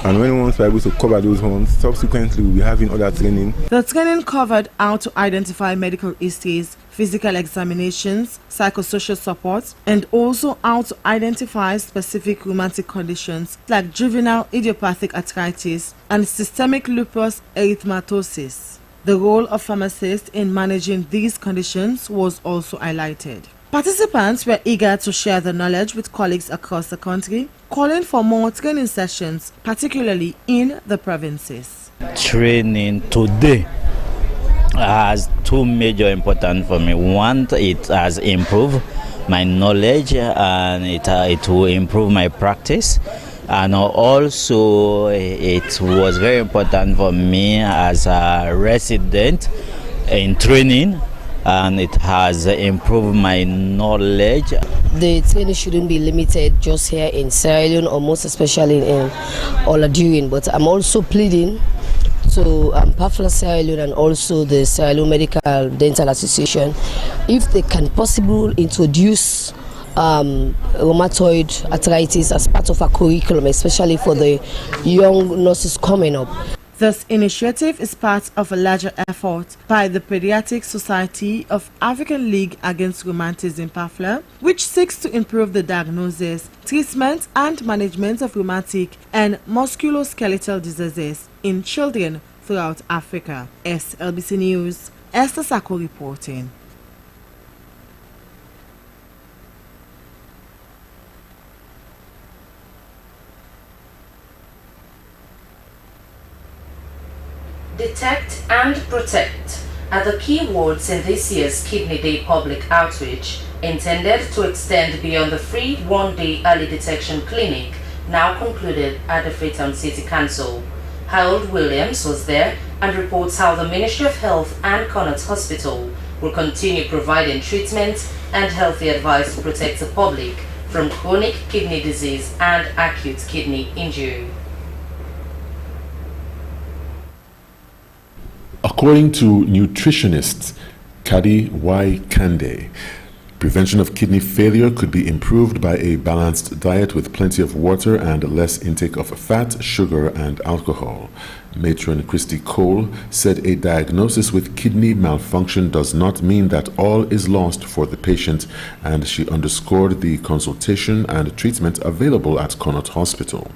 And when once we're able to cover those ones, subsequently we'll be having other training. The training covered how to identify medical histories, physical examinations, psychosocial support, and also how to identify specific rheumatic conditions like juvenile idiopathic arthritis and systemic lupus erythematosus. The role of pharmacists in managing these conditions was also highlighted. Participants were eager to share the knowledge with colleagues across the country, calling for more training sessions, particularly in the provinces. Training today has two major important for me. One, it has improved my knowledge and it will improve my practice. And also it was very important for me as a resident in training, and it has improved my knowledge. The training shouldn't be limited just here in Sierra Leone, or most especially in Olajuwon, but I'm also pleading to PAFLA Sierra Leone and also the Sierra Leone Medical Dental Association, if they can possibly introduce rheumatoid arthritis as part of a curriculum, especially for the young nurses coming up. This initiative is part of a larger effort by the Pediatric Society of African League Against Rheumatism (PAFLA), which seeks to improve the diagnosis, treatment and management of rheumatic and musculoskeletal diseases in children throughout Africa. Slbc News, Esther Sako reporting. Detect and protect are the key words in this year's Kidney Day public outreach, intended to extend beyond the free one-day early detection clinic now concluded at the Freetown City Council. Harold Williams was there and reports how the Ministry of Health and Connaught Hospital will continue providing treatment and healthy advice to protect the public from chronic kidney disease and acute kidney injury. According to nutritionist Kadi Y. Kande, prevention of kidney failure could be improved by a balanced diet with plenty of water and less intake of fat, sugar, and alcohol. Matron Christy Cole said a diagnosis with kidney malfunction does not mean that all is lost for the patient, and she underscored the consultation and treatment available at Connaught Hospital.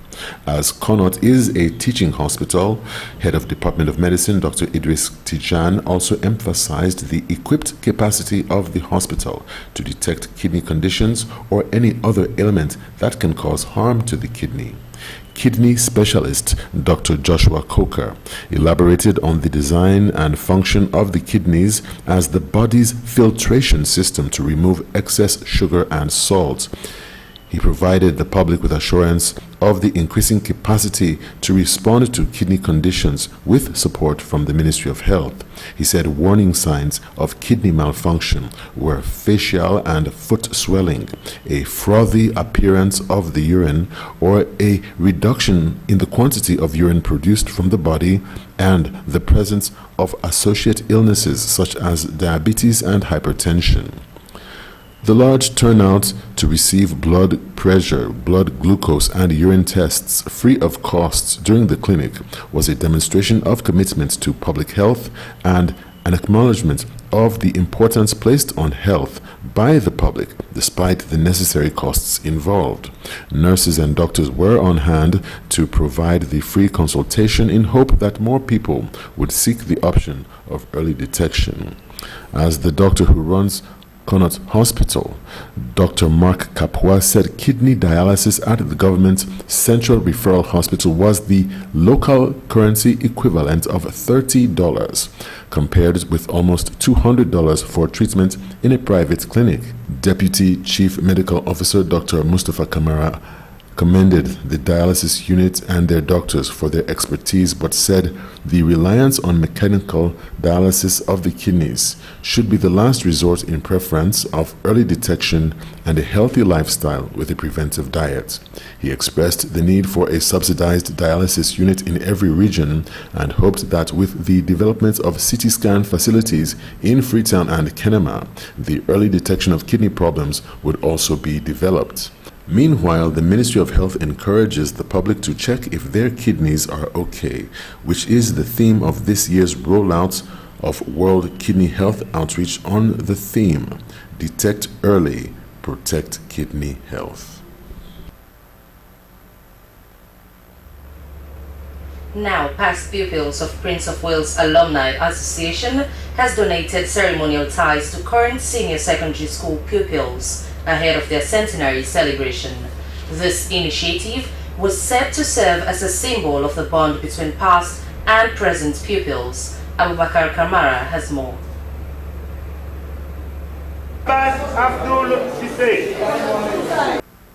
As Connaught is a teaching hospital, Head of Department of Medicine Dr. Idris Tijan also emphasized the equipped capacity of the hospital to detect kidney conditions or any other ailment that can cause harm to the kidney. Kidney specialist Dr. Joshua Coker elaborated on the design and function of the kidneys as the body's filtration system to remove excess sugar and salt. He provided the public with assurance of the increasing capacity to respond to kidney conditions with support from the Ministry of Health. He said warning signs of kidney malfunction were facial and foot swelling, a frothy appearance of the urine, or a reduction in the quantity of urine produced from the body, and the presence of associated illnesses such as diabetes and hypertension. The large turnout to receive blood pressure, blood glucose, and urine tests free of costs during the clinic was a demonstration of commitment to public health and an acknowledgement of the importance placed on health by the public despite the necessary costs involved. Nurses and doctors were on hand to provide the free consultation in hope that more people would seek the option of early detection. As the doctor who runs Connaught Hospital, Dr. Mark Kapua, said kidney dialysis at the government Central Referral Hospital was the local currency equivalent of $30, compared with almost $200 for treatment in a private clinic. Deputy Chief Medical Officer Dr. Mustafa Kamara commended the dialysis unit and their doctors for their expertise, but said the reliance on mechanical dialysis of the kidneys should be the last resort in preference of early detection and a healthy lifestyle with a preventive diet. He expressed the need for a subsidized dialysis unit in every region and hoped that with the development of CT scan facilities in Freetown and Kenema, the early detection of kidney problems would also be developed. Meanwhile, the Ministry of Health encourages the public to check if their kidneys are okay, which is the theme of this year's rollout of World Kidney Health Outreach on the theme, Detect Early, Protect Kidney Health. Now, past pupils of Prince of Wales Alumni Association has donated ceremonial ties to current senior secondary school pupils ahead of their centenary celebration. This initiative was said to serve as a symbol of the bond between past and present pupils. Abubakar Kamara has more.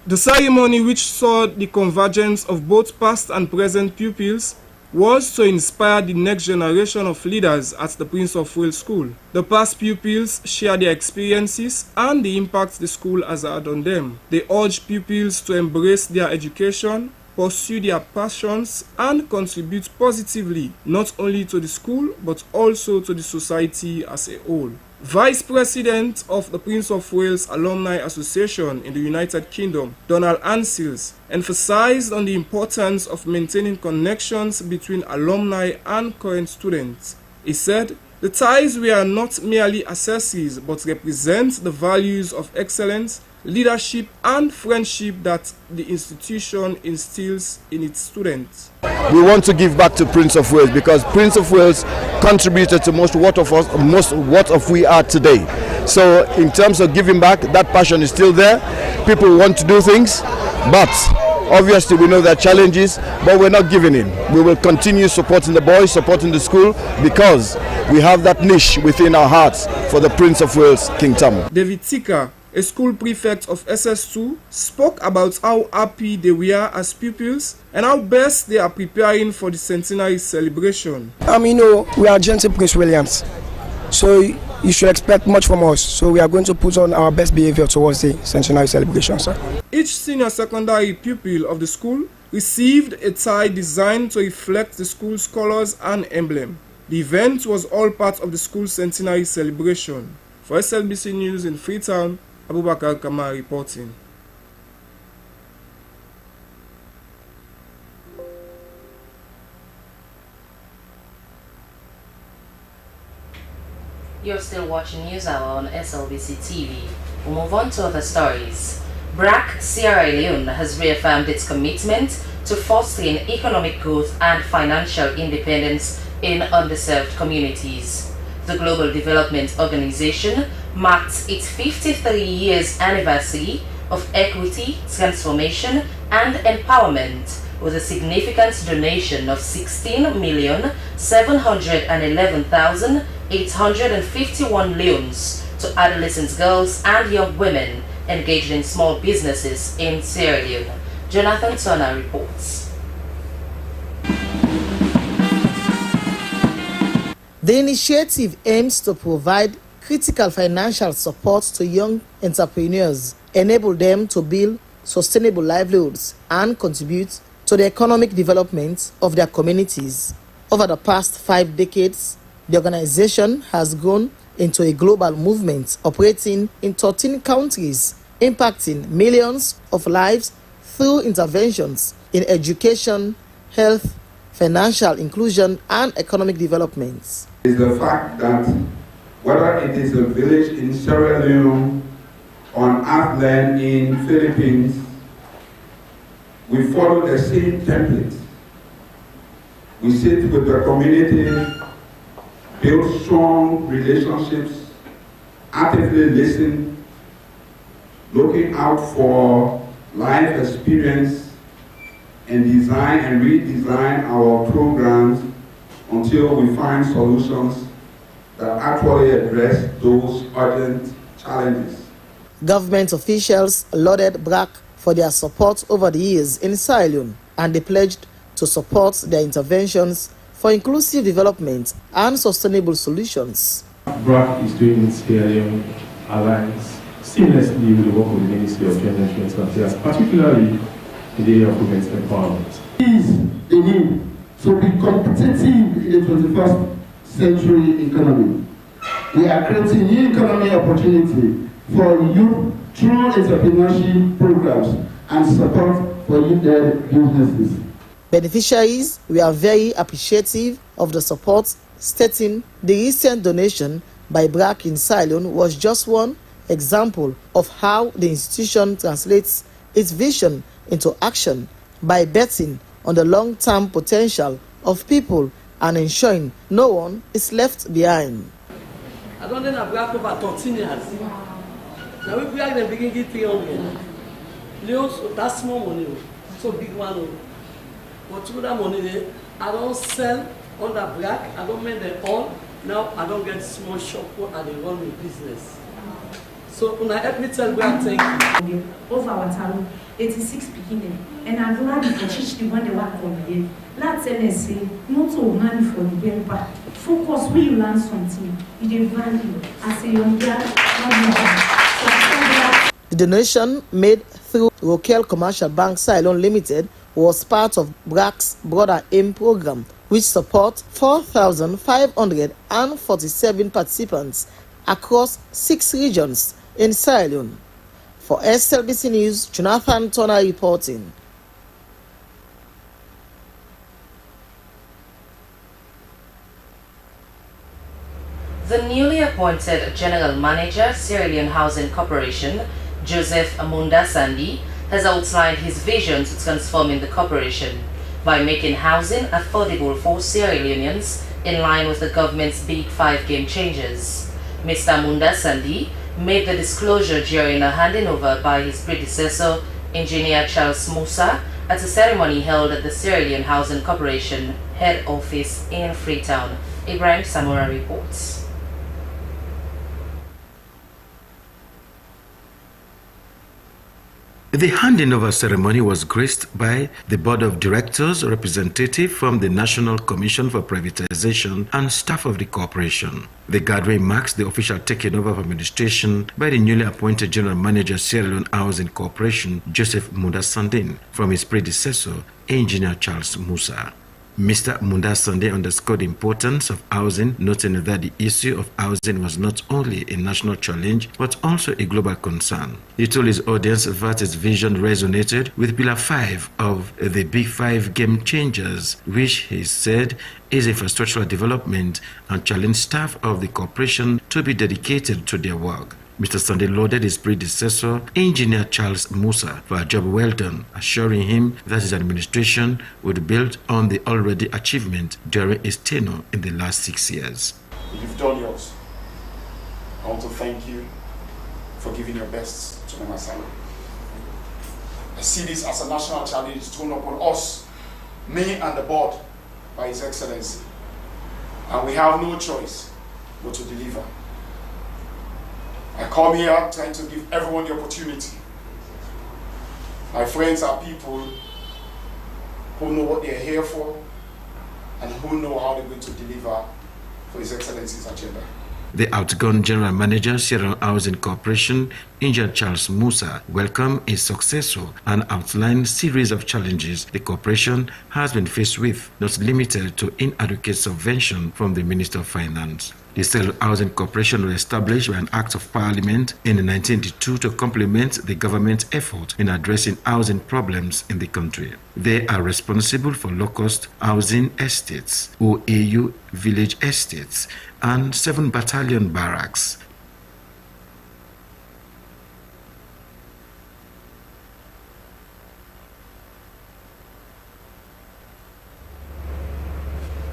The ceremony, which saw the convergence of both past and present pupils, was to inspire the next generation of leaders at the Prince of Wales School. The past pupils share their experiences and the impact the school has had on them. They urge pupils to embrace their education, pursue their passions, and contribute positively not only to the school but also to the society as a whole. Vice President of the Prince of Wales Alumni Association in the United Kingdom, Donald Ansels, emphasized on the importance of maintaining connections between alumni and current students. He said, "The ties were not merely accessories but represent the values of excellence, leadership and friendship that the institution instills in its students." We want to give back to Prince of Wales because Prince of Wales contributed to most what we are today. So in terms of giving back, that passion is still there. People want to do things, but obviously we know there are challenges, but we're not giving in. We will continue supporting the boys, supporting the school, because we have that niche within our hearts for the Prince of Wales, King Tam. David Tika, a school prefect of SS2, spoke about how happy they were as pupils and how best they are preparing for the centenary celebration. We are Gentle Prince Williams, so you should expect much from us. So we are going to put on our best behavior towards the centenary celebration, sir. Each senior secondary pupil of the school received a tie designed to reflect the school's colors and emblem. The event was all part of the school's centenary celebration. For SLBC News in Freetown, Abubakar Kamara reporting. You're still watching News Hour on SLBC TV. We'll move on to other stories. BRAC Sierra Leone has reaffirmed its commitment to fostering economic growth and financial independence in underserved communities. The Global Development Organization marked its 53 years anniversary of equity, transformation and empowerment with a significant donation of 16,711,851 loans to adolescent girls and young women engaged in small businesses in Sierra Leone. Jonathan Turner reports. The initiative aims to provide critical financial support to young entrepreneurs, enable them to build sustainable livelihoods, and contribute to the economic development of their communities. Over the past 5 decades, the organization has grown into a global movement operating in 13 countries, impacting millions of lives through interventions in education, health, financial inclusion, and economic developments. Is the fact that whether it is a village in Sierra Leone or an Earthland in Philippines, we follow the same template. We sit with the community, build strong relationships, actively listen, looking out for life experience, and design and redesign our programs until we find solutions that actually address those urgent challenges. Government officials lauded BRAC for their support over the years in Sierra Leone, and they pledged to support their interventions for inclusive development and sustainable solutions. BRAC is doing its Sierra Leone Alliance seamlessly with the work of the Ministry of Gender and Human Affairs, particularly in the area of women's empowerment. It is a need to be competitive in the 21st century economy. We are creating new economic opportunity for youth through entrepreneurship programs and support for youth-led businesses. Beneficiaries were very appreciative of the support, stating the recent donation by BRAC in Sierra Leone was just one example of how the institution translates its vision into action by betting on the long-term potential of people and ensuring no one is left behind. I don't know BRAC over 13 years. Now we BRAC then begin to get 300. Leos, that's small money, so big one. But through that money there, I don't sell under BRAC, I don't make them all. Now I don't get small shop and they run the business. So when I help me tell BRAC thank you. Over our town, 86 beginning, and I've learned to teach the one they want to be. Let's say, not to money for the paper. Focus when you learn something, you value as a young girl. The donation made through Rokel Commercial Bank Sierra Leone Limited was part of BRAC's Broader Aim program, which supports 4,547 participants across 6 regions in Sierra Leone. For Slbc News, Jonathan Turner reporting. The newly appointed General Manager, Sierra Leone Housing Corporation, Joseph Amunda Sandi, has outlined his vision to transforming the corporation by making housing affordable for Sierra Leoneans in line with the government's Big 5 game changers. Mr. Amunda Sandi made the disclosure during a handing over by his predecessor, Engineer Charles Musa, at a ceremony held at the Sierra Leone Housing Corporation head office in Freetown. Ibrahim Samora reports. The handing over ceremony was graced by the Board of Directors, representative from the National Commission for Privatization, and staff of the corporation. The gathering marks the official taking over of administration by the newly appointed General Manager, Sierra Leone Housing Corporation, Joseph Amunda Sandi, from his predecessor, Engineer Charles Musa. Mr. Amunda Sandi underscored the importance of housing, noting that the issue of housing was not only a national challenge but also a global concern. He told his audience that his vision resonated with Pillar 5 of the Big 5 game changers, which he said is infrastructural development, and challenged staff of the corporation to be dedicated to their work. Mr. Sandi lauded his predecessor, Engineer Charles Musa, for a job well done, assuring him that his administration would build on the already achievement during his tenure in the last 6 years. You've done yours. I want to thank you for giving your best to my son. I see this as a national challenge thrown upon us, me and the board, by His Excellency. And we have no choice but to deliver. I come here trying to give everyone the opportunity. My friends are people who know what they're here for and who know how they're going to deliver for His Excellency's agenda. The outgone General Manager, Sierra Leone Housing Corporation, Engineer Charles Musa, welcomed his successor and outlined a series of challenges the corporation has been faced with, not limited to inadequate subvention from the Minister of Finance. The Sierra Leone Housing Corporation was established by an Act of Parliament in 1982 to complement the government's effort in addressing housing problems in the country. They are responsible for low-cost housing estates, OAU village estates, and 7 battalion barracks.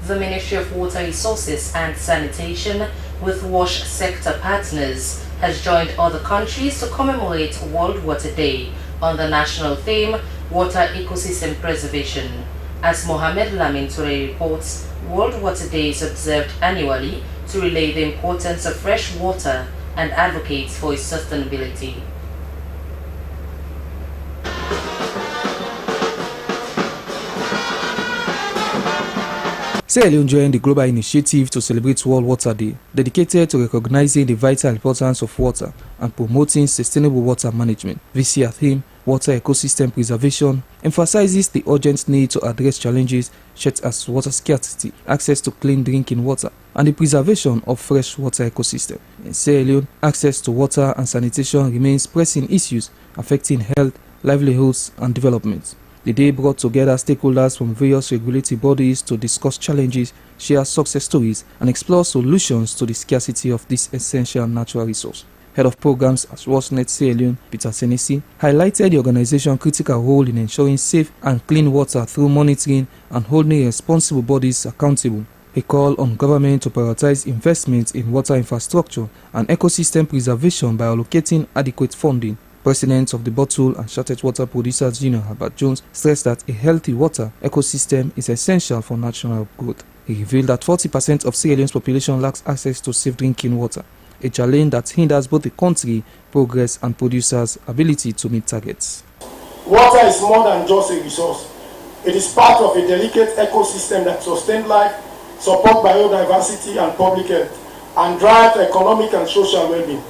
The Ministry of Water Resources and Sanitation, with WASH sector partners, has joined other countries to commemorate World Water Day on the national theme, Water Ecosystem Preservation. As Mohamed Lamin Toure reports, World Water Day is observed annually to relay the importance of fresh water and advocates for its sustainability. Sierra Leone joined the global initiative to celebrate World Water Day, dedicated to recognizing the vital importance of water and promoting sustainable water management. This year's theme, Water Ecosystem Preservation, emphasizes the urgent need to address challenges such as water scarcity, access to clean drinking water, and the preservation of fresh water ecosystem. In Sierra Leone, access to water and sanitation remains pressing issues affecting health livelihoods and development. The day brought together stakeholders from various regulatory bodies to discuss challenges, share success stories, and explore solutions to the scarcity of this essential natural resource. Head of Programs at Rosnet Sierra Leone, Peter Senesi, highlighted the organization's critical role in ensuring safe and clean water through monitoring and holding responsible bodies accountable. He called on government to prioritize investments in water infrastructure and ecosystem preservation by allocating adequate funding. President of the Bottled and Shattered Water Producers Union, Herbert Jones, stressed that a healthy water ecosystem is essential for national growth. He revealed that 40% of Sierra Leone's population lacks access to safe drinking water, a challenge that hinders both the country progress and producers' ability to meet targets. Water is more than just a resource. It is part of a delicate ecosystem that sustains life, supports biodiversity and public health, and drives economic and social well-being.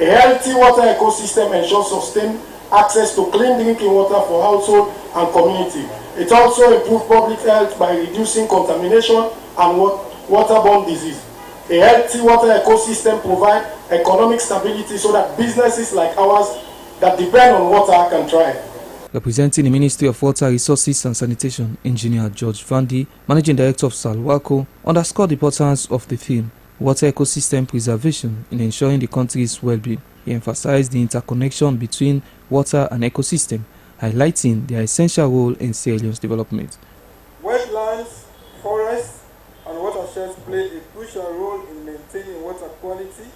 A healthy water ecosystem ensures sustained access to clean drinking water for household and community. It also improves public health by reducing contamination and waterborne disease. A healthy water ecosystem provides economic stability so that businesses like ours that depend on water can thrive. Representing the Ministry of Water Resources and Sanitation, Engineer George Vandy, Managing Director of Salwaco, underscored the importance of the theme, water ecosystem preservation, in ensuring the country's well-being. He emphasized the interconnection between water and ecosystem, highlighting their essential role in Sierra Leone's development. Wetlands, forests, and watersheds play a crucial role in maintaining water quality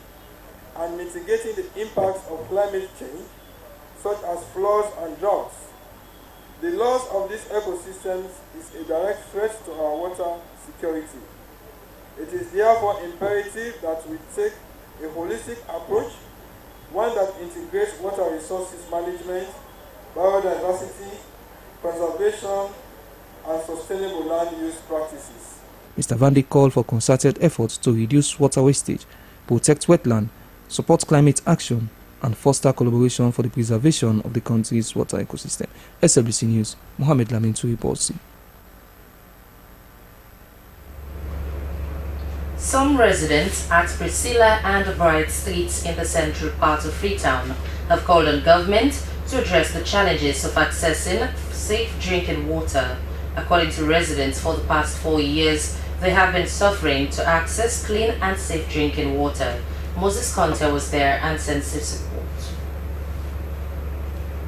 and mitigating the impacts of climate change, such as floods and droughts. The loss of these ecosystems is a direct threat to our water security. It is therefore imperative that we take a holistic approach, one that integrates water resources management, biodiversity, conservation, and sustainable land use practices. Mr. Vandy called for concerted efforts to reduce water wastage, protect wetland, support climate action, and foster collaboration for the preservation of the country's water ecosystem. SLBC News, Mohamed Lamin to report. Some residents at Priscilla and Bright Streets in the central part of Freetown have called on government to address the challenges of accessing safe drinking water. According to residents, for the past 4 years, they have been suffering to access clean and safe drinking water. Moses Conte was there and sent his report.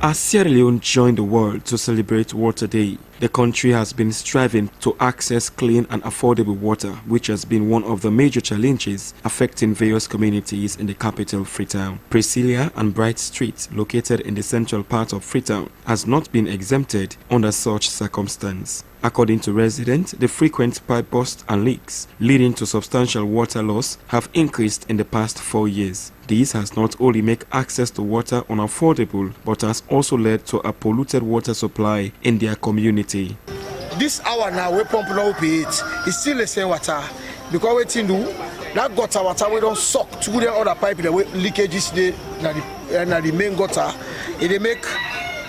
As Sierra Leone joined the world to celebrate Water Day, the country has been striving to access clean and affordable water, which has been one of the major challenges affecting various communities in the capital, Freetown. Priscilla and Bright Street, located in the central part of Freetown, has not been exempted under such circumstance. According to residents, the frequent pipe bursts and leaks, leading to substantial water loss, have increased in the past 4 years. This has not only made access to water unaffordable, but has also led to a polluted water supply in their community. This hour now, we pump now it. It's still the same water because we think do that gutter water we don't suck through the other pipe. The leakages the main gutter. It make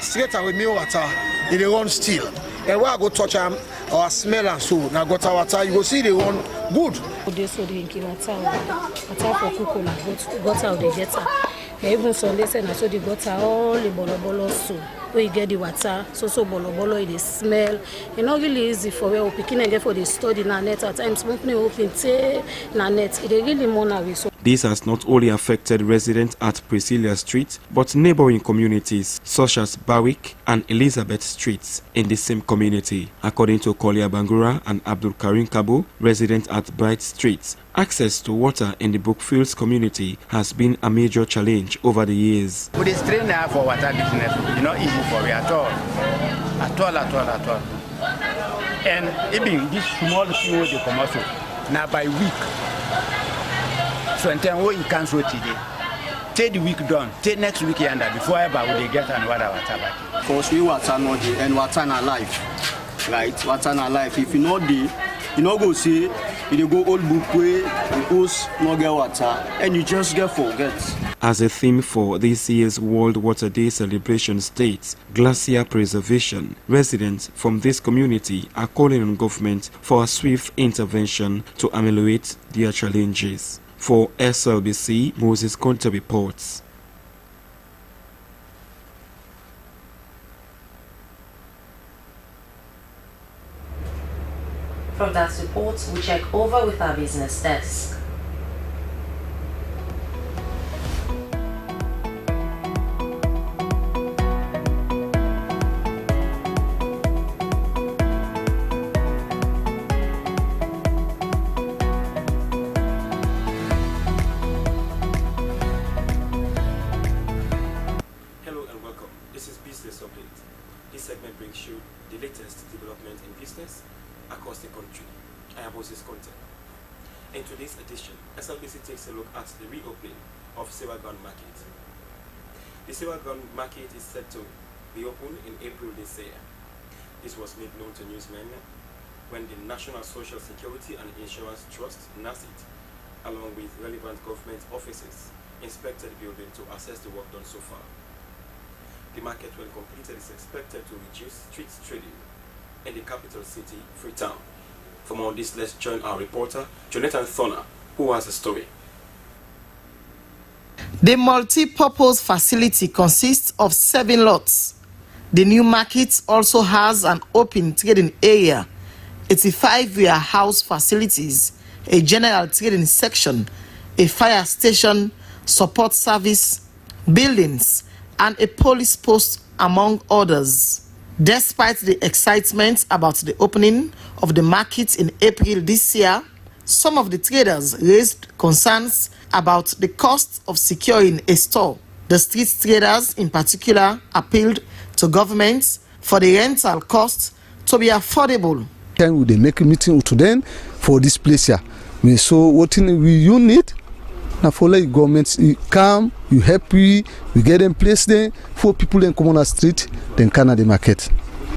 straight away main water. It run still. And when I go touch them or smell and so now gutter water, you go see they run good. This would drink water for cocoa, gutter they get. Even Sunday say na so the gutter all the bolo so. When you get the water, so bolo it smell. It's not really easy for we picking and get for the study na net at times. Company open say na net. It really more na so. This has not only affected residents at Priscilla Street, but neighboring communities such as Barwick and Elizabeth Streets in the same community. According to Kolia Bangura and Abdul Karim Kabo, residents at Bright Streets, access to water in the Brookfields community has been a major challenge over the years. But it's trained now for water business. It's not easy for me at all. At all. And even this small thing they come out now by week. So until we cancel today, take the week done, take next week and before ever we get and water back. Because we water not the and water na life, right? Water na life. If you know the, you know go see, you go old book way, house no get water, and you just get forget. As a theme for this year's World Water Day celebration states, glacier preservation, residents from this community are calling on government for a swift intervention to ameliorate their challenges. For SLBC, Moses Conte reports. From that report, we check over with our business desk. In today's edition, Slbc takes a look at the reopening of Sewa Grounds Market. The Sewa Grounds Market is set to reopen in April this year. This was made known to newsmen when the National Social Security and Insurance Trust, NASIT, along with relevant government offices, inspected the building to assess the work done so far. The market, when completed, is expected to reduce street trading in the capital city, Freetown. For more on this, let's join our reporter, Jonathan Thorner, who has a story. The multi-purpose facility consists of 7 lots. The new market also has an open trading area, 85 warehouse facilities, a general trading section, a fire station, support service, buildings, and a police post, among others. Despite the excitement about the opening of the market in April this year, some of the traders raised concerns about the cost of securing a store. The street traders in particular appealed to governments for the rental cost to be affordable. Can we make a meeting to them for this place here? So what you need? Now for the government, you come, you happy, we get them place there for people in come on the street, then can at the market.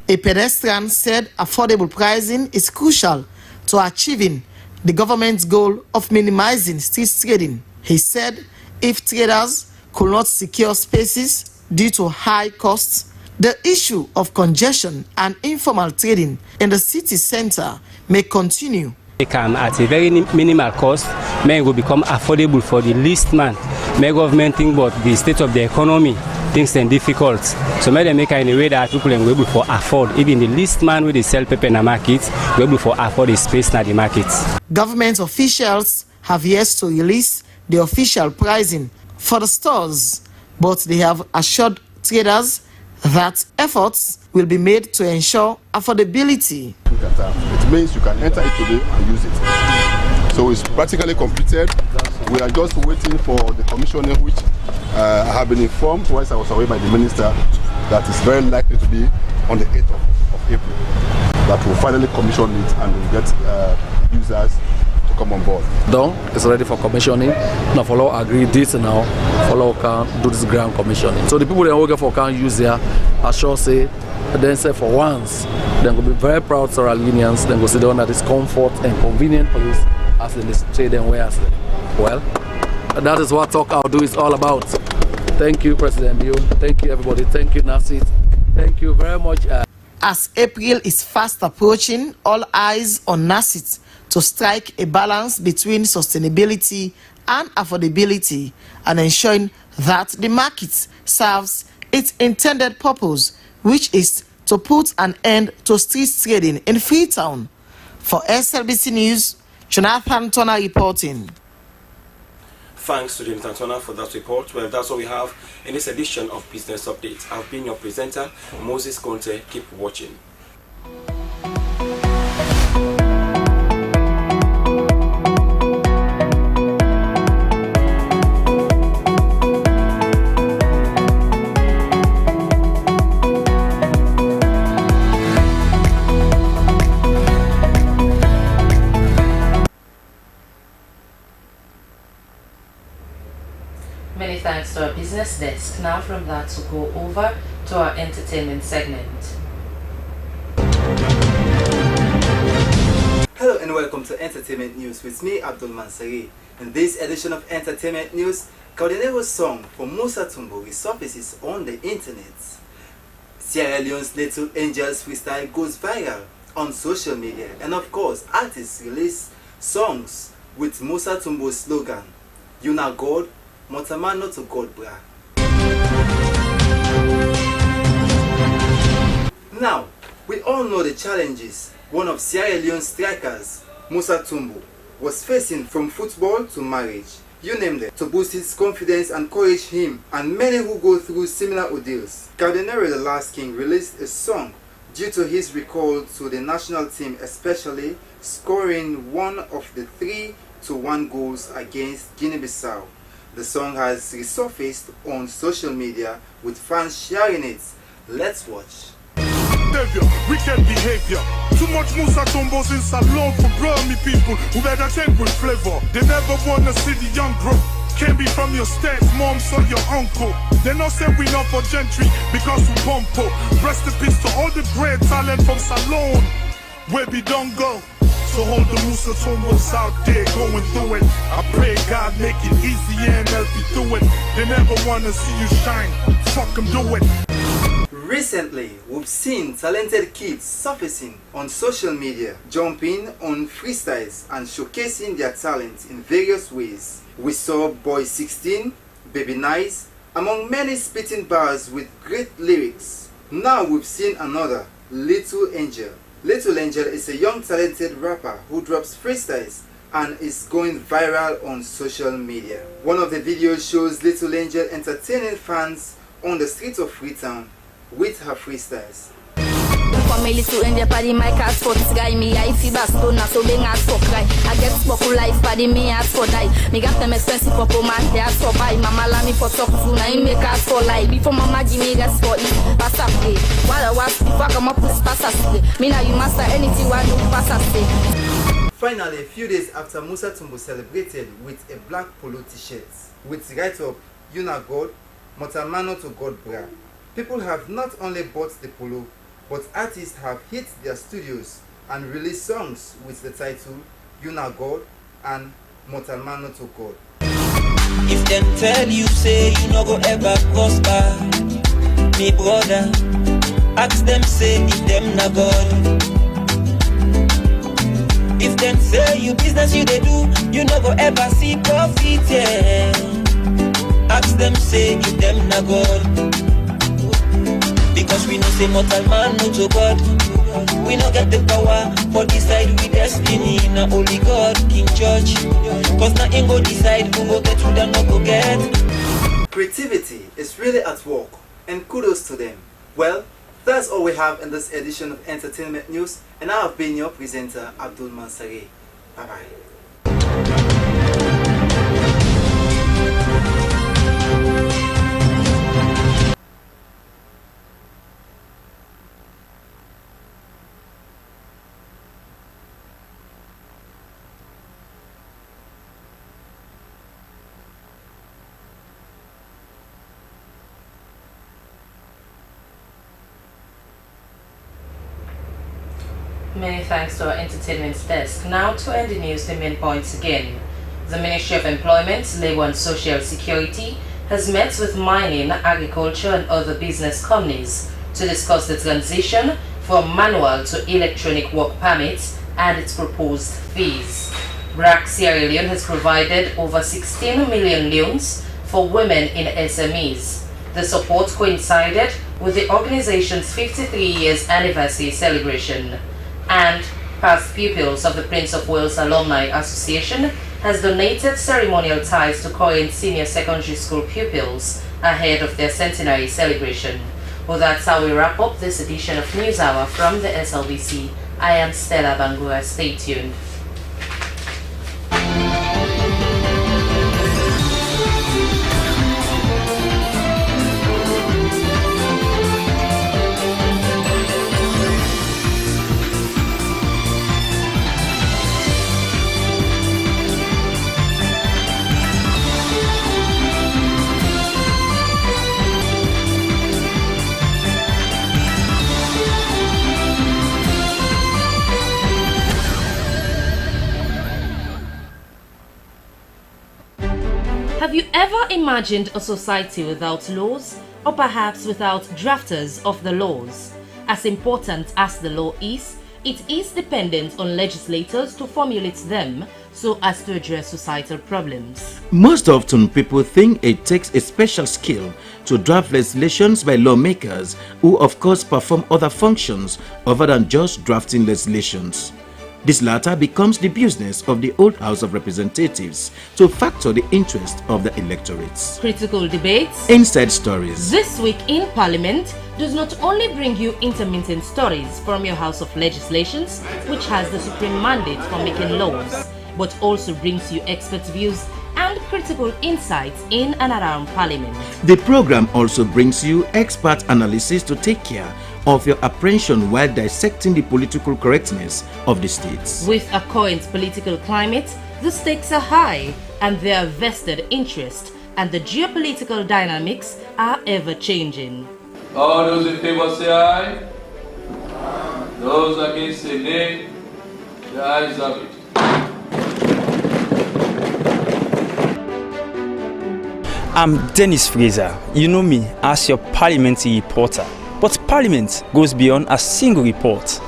A pedestrian said affordable pricing is crucial to achieving the government's goal of minimizing street trading. He said if traders could not secure spaces due to high costs, the issue of congestion and informal trading in the city center may continue. They can, at a very minimal cost, may will become affordable for the least man. May government think about the state of the economy, things are difficult. So may they make it in a way that people are able to afford. Even the least man with the sell paper in the market, will be able to afford a space in the market. Government officials have yet to release the official pricing for the stores, but they have assured traders that efforts will be made to ensure affordability. It means you can enter it today and use it. So it's practically completed. We are just waiting for the commissioner, which I have been informed once I was away by the minister that it's very likely to be on the 8th of April that will finally commission it and we'll get users to come on board. Done. It's ready for commissioning. Now follow agree this now. Follow can do this ground commissioning. So the people that work for can use here, I sure say, then say for once, then will be very proud Sierra Leoneans. Then go sit down at this comfort and convenient place as in this trade and wares. Well, that is what Talk I'll Do is all about. Thank you, President Bill. Thank you, everybody. Thank you, Nasit. Thank you very much. As April is fast approaching, all eyes on Nasit to strike a balance between sustainability and affordability and ensuring that the market serves its intended purpose, which is to put an end to street trading in Freetown. For SLBC News, Jonathan Turner reporting. Thanks to Jonathan Turner for that report. Well, that's all we have in this edition of Business Update. I've been your presenter, Moses Conte. Keep watching. Many thanks to our business desk. Now from that to go over to our entertainment segment. Hello and welcome to Entertainment News with me, Abdul Mansari. In this edition of Entertainment News, Caudinero's song for Musa Tumbo resurfaces on the internet. Sierra Leone's Little Angels freestyle goes viral on social media, and of course, artists release songs with Musa Tumbo's slogan, "You na God, Motamano to God, bra." Now, we all know the challenges one of Sierra Leone's strikers, Musa Tumbo, was facing from football to marriage, you name it, to boost his confidence and encourage him and many who go through similar ordeals. Cardinero the Last King released a song due to his recall to the national team, especially scoring one of the 3-1 goals against Guinea-Bissau. The song has resurfaced on social media with fans sharing it. Let's watch. Wicked behavior. Too much Musa Tumbos in Salon for brownie people who better take with flavor. They never wanna see the young grow. Can be from your step, mom, or your uncle. They not say we not for gentry because we bumpo. Rest in peace to all the great talent from Salon, where we don't go. So hold the Musa Tumbos out there going through it. I pray God make it easier and help you through it. They never wanna see you shine. Fuck them, do it. Recently, we've seen talented kids surfacing on social media, jumping on freestyles and showcasing their talent in various ways. We saw Boy 16, Baby Nice, among many spitting bars with great lyrics. Now we've seen another, Little Angel. Little Angel is a young talented rapper who drops freestyles and is going viral on social media. One of the videos shows Little Angel entertaining fans on the streets of Freetown with her freestyles. Me little India party my car sports guy me I see bastona so being asked for cry I get spoken life party me ask for die me got them expensive for man they ask for buy mama la me for talk to na make ask for life before mama give me gas for it pass up day while I was before I come up with pass us me now you master anything while you pass us. Finally, a few days after Musa Tumbo celebrated with a black polo t-shirt with write up Yuna God Motamano to God Bra, people have not only bought the polo, but artists have hit their studios and released songs with the title Yuna God and Motamano to God. If them tell you say you no go ever prosper, me brother, ask them say if them na God. If them say you business you they do, you no go ever see profit, yeah. Ask them say if them na God. Because we know say mortal man no to God. We no get the power, but decide we destiny. Na only God King Judge. Cause nothing go decide who go get who them no go get. Creativity is really at work, and kudos to them. Well, that's all we have in this edition of Entertainment News, and I have been your presenter, Abdul Mansari. Bye-bye. Many thanks to our entertainment desk. Now to end the news, the main points again. The Ministry of Employment, Labour and Social Security has met with mining, agriculture and other business companies to discuss the transition from manual to electronic work permits and its proposed fees. BRAC Sierra Leone has provided over 16 million loans for women in SMEs. The support coincided with the organization's 53 years anniversary celebration. And past pupils of the Prince of Wales Alumni Association has donated ceremonial ties to current senior secondary school pupils ahead of their centenary celebration. Well, that's how we wrap up this edition of News Hour from the SLBC. I am Stella Bangura. Stay tuned. Have you ever imagined a society without laws, or perhaps without drafters of the laws? As important as the law is, it is dependent on legislators to formulate them so as to address societal problems. Most often, people think it takes a special skill to draft legislations by lawmakers who, of course, perform other functions other than just drafting legislations. This latter becomes the business of the old House of Representatives to factor the interest of the electorates. Critical debates, inside stories. This week in Parliament does not only bring you intermittent stories from your House of Legislations, which has the supreme mandate for making laws, but also brings you expert views and critical insights in and around Parliament. The program also brings you expert analysis to take care of your apprehension while dissecting the political correctness of the states. With a current political climate, the stakes are high and there are vested interest, and the geopolitical dynamics are ever changing. All those in favor say aye. Those against say nay. The ayes have it. I'm Dennis Fraser. You know me as your parliamentary reporter. But Parliament goes beyond a single report.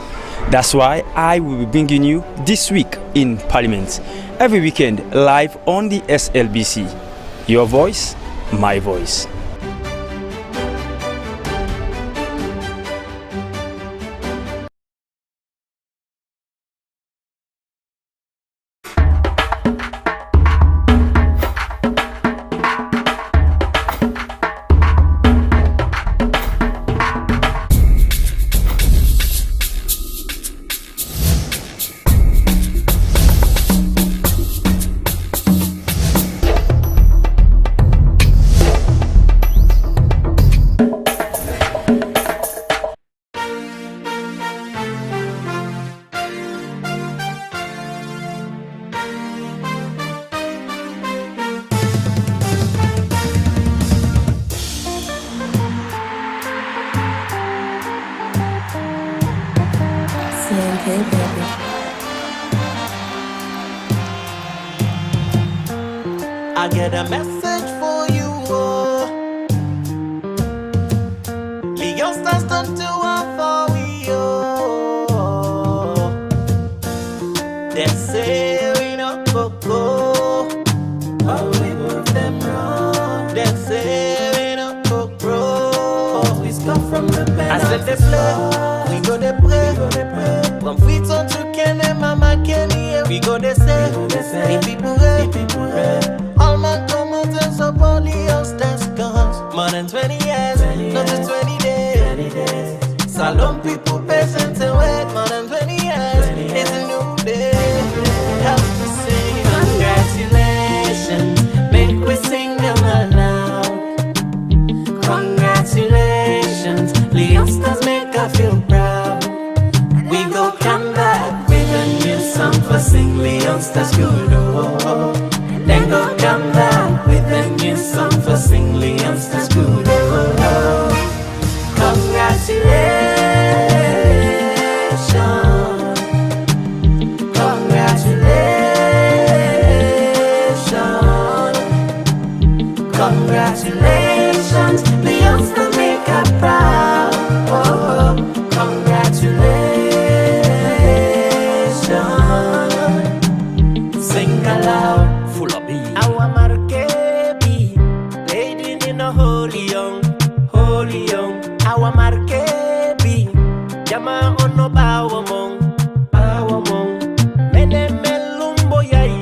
That's why I will be bringing you This Week in Parliament every weekend live on the SLBC. Your voice, my voice. I get a message for you, oh. Leon starts done to for we, oh. They say we no go, but we prove them wrong. They say we no go, always come from the bed. I said they play, we go they pray. From Freetown to Kenema, we go they say, the people all my commoners are Leon's that's gone. More than 20 years, not just 20 days. Salon people patient and wait. More than 20 years, it's a new day. Help to sing congratulations, make we sing them aloud. Congratulations, Leon's does make us feel proud. We go come back with a new song for sing Leon's that's good. Oh. Then go come back with a new song for sing Leon's that's good. Oh. Congratulations, congratulations, congratulations, Leon's the make us proud. Oh, congratulations, sing aloud. Our Markebi, lady in a holy young. Our Markebi, Jama on no bawamong. Mene me lumbo yai,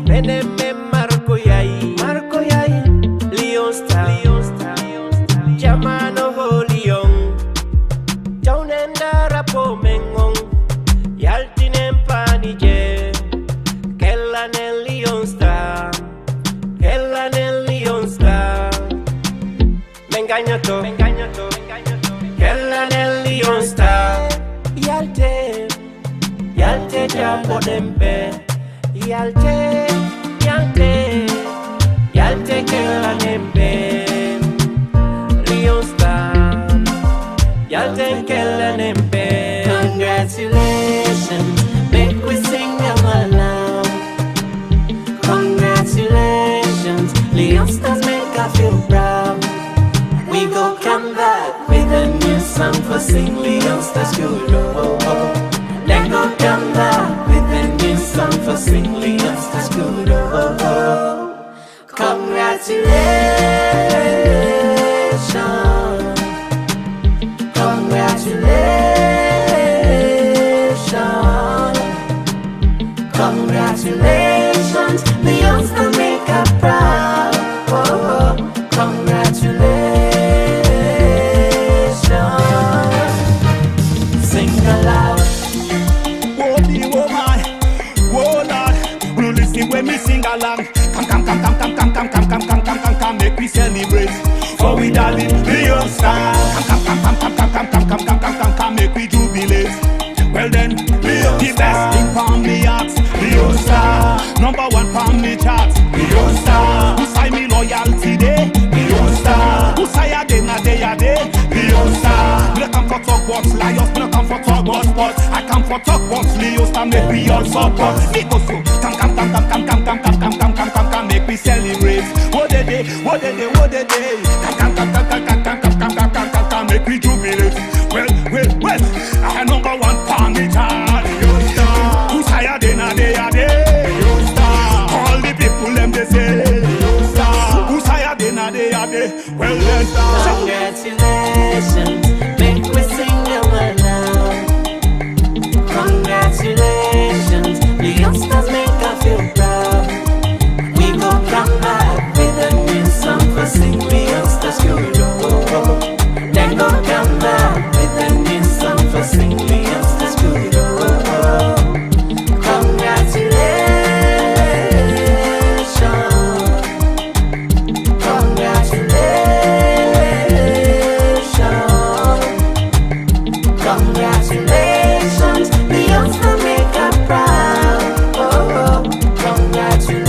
mene me Marco yai, Leon Star, Jama no holy young. Down and rapo mengong, Yaltinem panije. Leon Star, Mengaño to, Leon Star, Yalte ya podempe, Yalte kelanempe, Leon Star, Yalte kelanempe. Congratulations, make we sing them aloud. Congratulations, Leon Stars make us feel proud. We go come back with a new song for sing Leon Stars good. Oh. Then go come back with a new song. song for singly youngsters good. Congratulations, congratulations, congratulations, the youngster make us proud. Congratulations, sing aloud. Whoa, the woman, whoa, Lord, no listen when me sing along. Come, make we celebrate. For we darling, the youngster. Come, make we jubilate. Well then, the best thing for me heart, the youngster. Number one for me chart, the youngster. Who say me loyalty day, the youngster. Who say a day na day a day, the youngster. Me come for talk what's liars, me come for talk what's sports. I come for talk what's Leos, and make we all support. Me go so, come, make we celebrate. What the day, what the day, what the day. Come, make we jubilate. Well, I number one for me chart. Who's higher than a day a day? All the people them they say. Who's higher than a day a day? Well then, congratulations, make we sing them aloud. Congratulations, the youngsters make us feel proud. We go come back with a new song for sing the youngsters good. Then go come back with a new song for sing the youngsters good. Congratulations, congratulations, congratulations, the youngsters make us proud. Congratulations.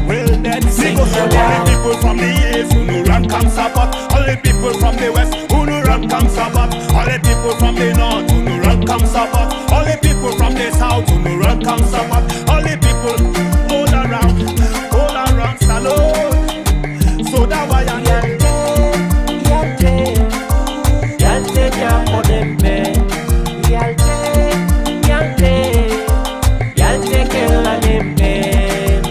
well then, sing all the people from the east who no run come support. All the people from the west who no run come support. All the people from the north who no run come support. All the people from the south who no run come support. All the people all around, salute. So that why I'm Yalte for them men. Yalte kela them men.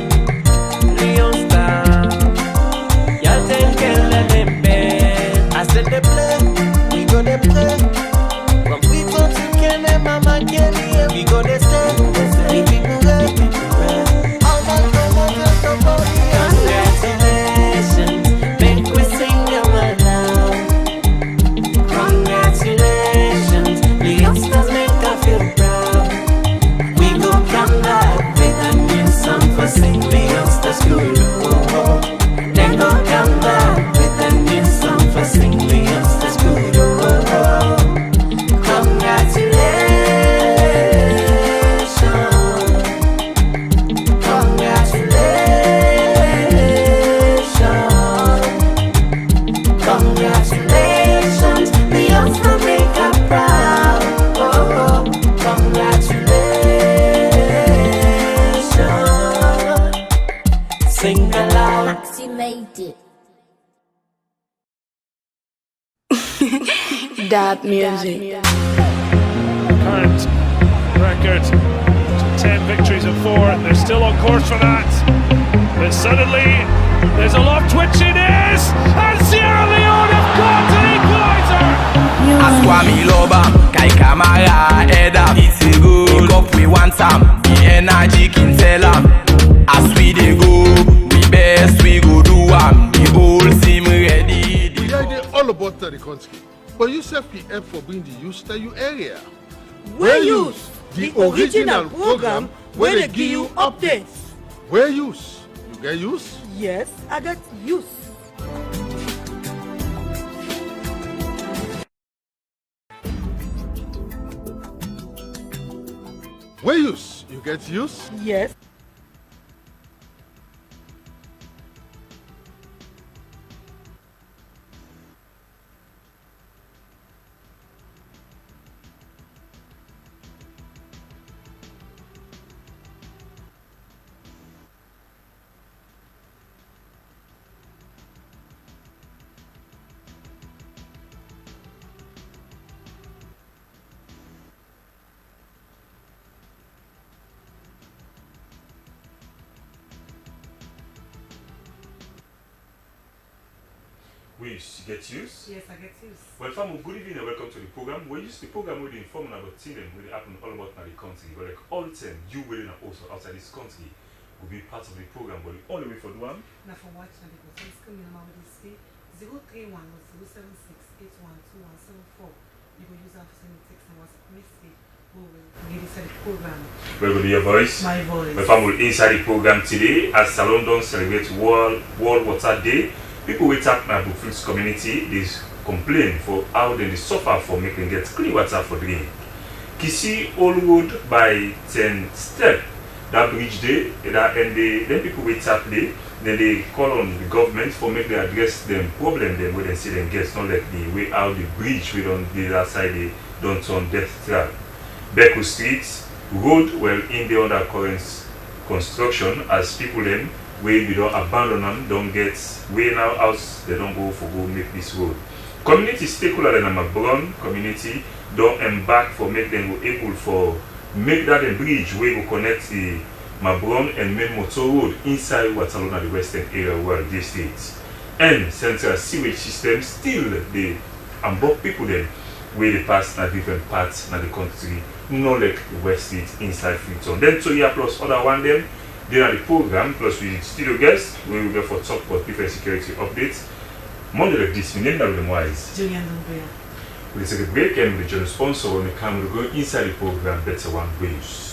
Leon Star. Yalte kela them men. I said they play, we go they play. From Freetown to Kenema, we go they stay. The people ready. All that congratulations, make we sing them aloud. Congratulations, the youngsters make us feel proud. We go come back with a new song for sing the youngsters good. Then go come back with a new song for sing the youngsters good. Congratulations, congratulations, congratulations, the youngsters make us proud. Congratulations, sing aloud. Vaccinated. That music. Current record, 10 victories and 4. They're still on course for that. But suddenly, there's a lot of twitching is, and Sierra Leone have got an equaliser. Aswami Loba, Kai Kamara, Eda, it's a good. Pick up we want some, the energy can tell them. As we dey go, we best we go do am. The whole team ready. We are all about the country, but you self PF for being the use to your area. We use the original program where they give you updates. We use. You get use? Yes, I got use. We use. You get use? Yes. Greece, you get used? Yes, I get used. Well, family, good evening and welcome to the program. We use the program with the inform about things that will happen all about the country. But like all the time, you will also outside this country will be part of the program. But the only way for the one. Now for watching the conference coming on with this 031 076 812174. You will use our send text and WhatsApp message. We will give you the program. Where will be your voice? My voice. My family inside the program today as London celebrates World Water Day. People wait up in the Brookfields community, they complain for how they suffer for making get clean water for drinking. Kisi all road by 10 step, that bridge day, then people wait up there, then they call on the government for make they address them problem them when they see them get not like the way out the bridge we don't the other side they don't turn death trap. Beku Street road well in the undercurrent construction as people then where we don't abandon them, don't get way now house, they don't go make this road. Community stakeholder in McBrown community don't embark for make them go able for make that a bridge where we connect the McBrown and main motor road inside Waterloo the western area where this states. And central sewage system still they unbox people then where they pass in different parts of the country, not like the west state inside Freetown. Then 2 years plus other one them. They are the program, plus with studio guests, we will go for talk about different security updates. Monday like this, we name them wise. We'll take a break and we'll join the sponsor when we come, we'll go inside the program, Better One Waves.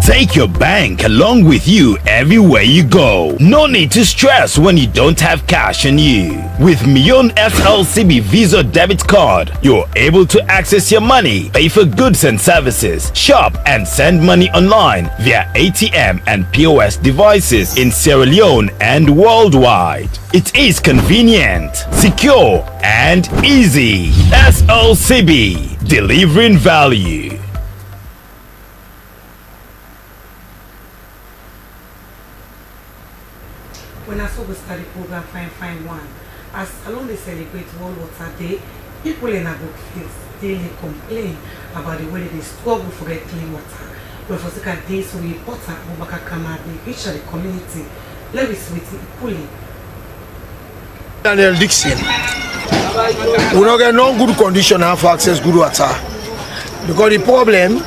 Take your bank along with you everywhere you go. No need to stress when you don't have cash on you. With Mion Slcb Visa debit card, you're able to access your money, pay for goods and services, shop and send money online via ATM and POS devices in Sierra Leone and worldwide. It is convenient, secure and easy. SLCB, delivering value. When I saw we start the program Fine One, as along they celebrate World Water Day, people in Brookfields daily complain about the way they struggle for get clean water. But for second days we important Bobaka Kama they reach the community. Let us with pulling. Daniel Dixon. We don't get no good condition have access good water. Because the problem,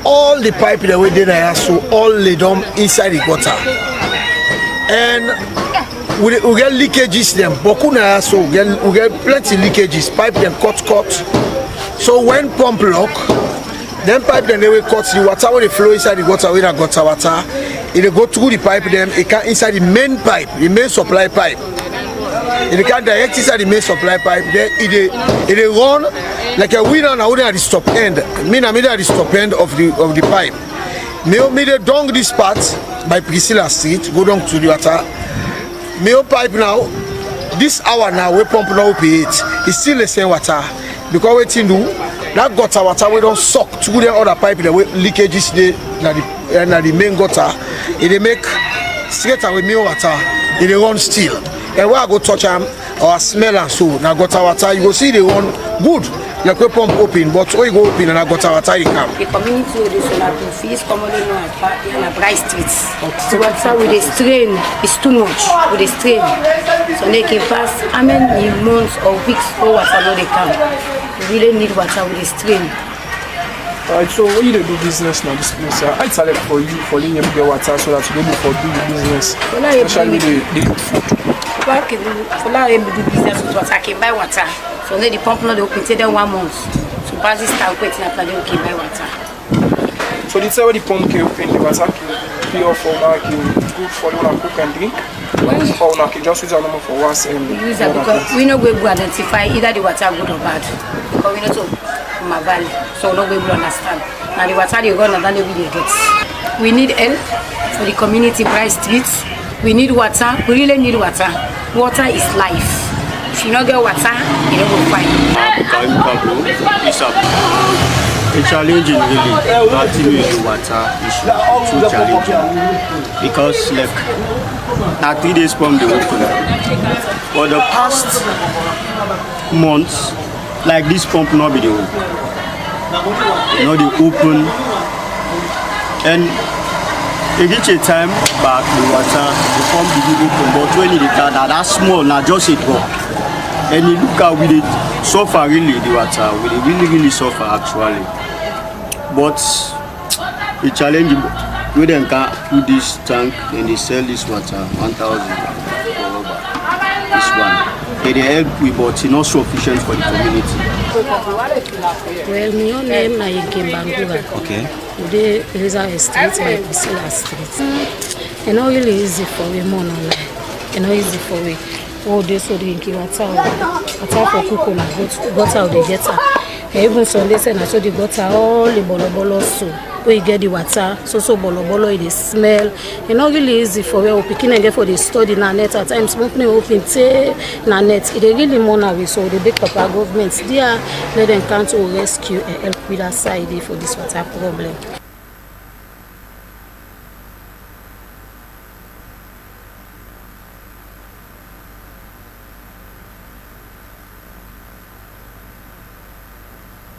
all the pipe the way they are so all lay down inside the water. And we get leakages them. Bokuna so we get plenty leakages. Pipe them cut. So when pump lock, then pipe them they will cut the water when they flow inside the gutter. When I gutter water, it go through the pipe them. It can inside the main pipe, the main supply pipe. It can direct inside the main supply pipe. Then it run like a winner now at the stop end. Me at the stop end of the pipe. Me they dong this part by Priscilla Street, go down to the water. Me pipe now, this hour now we pump now pay it. It's still the same water. Because what you do, that gutter water we don't suck through the other pipe the way leakages the main gutter. It make straight away me water. It run still. And where I go touch them or smell and so now gutter water you go see they run good. Like we pump open, but when you go open and I got our tie come. The community with this fees commonly known as bright streets. So water with the strain is too much with the strain. So they can pass how many months or weeks for water no they come. We really need water with the strain. Alright, so when you do business now, this place, I tell it for you for letting you get water so that you don't for do business. Especially the good food. For now, you do business with water, I can buy water. So then the pump not open till 1 month. So pass this time waiting after they can buy water. So So the time the pump can open, the water can pure for like good for the cook and drink. Or not just use a number for once and use it because we know we will identify either the water good or bad. Because we know to my valley, so no we will understand. Now the water they run and then we get. We need help for the community bright streets. We need water. We really need water. Water is life. If you don't get water, you don't go find. It's challenging really. Batting with the water is too challenging because like now 3 days from the open. For the past months, like this pump not be the open. Not the open, and it reach a time back the water the pump be open, but when it that small now just a drop. And you look at with it suffer really the water, with it really suffer actually. But the challenge we then can put this tank and they sell this water 1,000 for rubber. This one. They help we but it's not sufficient for the community. Well, my name is Bangura. Okay. Today is a street like Priscilla Street. It's not really easy for we money. It's not easy for we. Oh, they so they give water for cook on gutter they get her. Even Sunday say I saw the gutter all the bolo so we get the water so bolo it smell. It's not really easy for we picking again for the study na net at times open na net. It really money so the big papa government there let them come to rescue and help with that side for this water problem.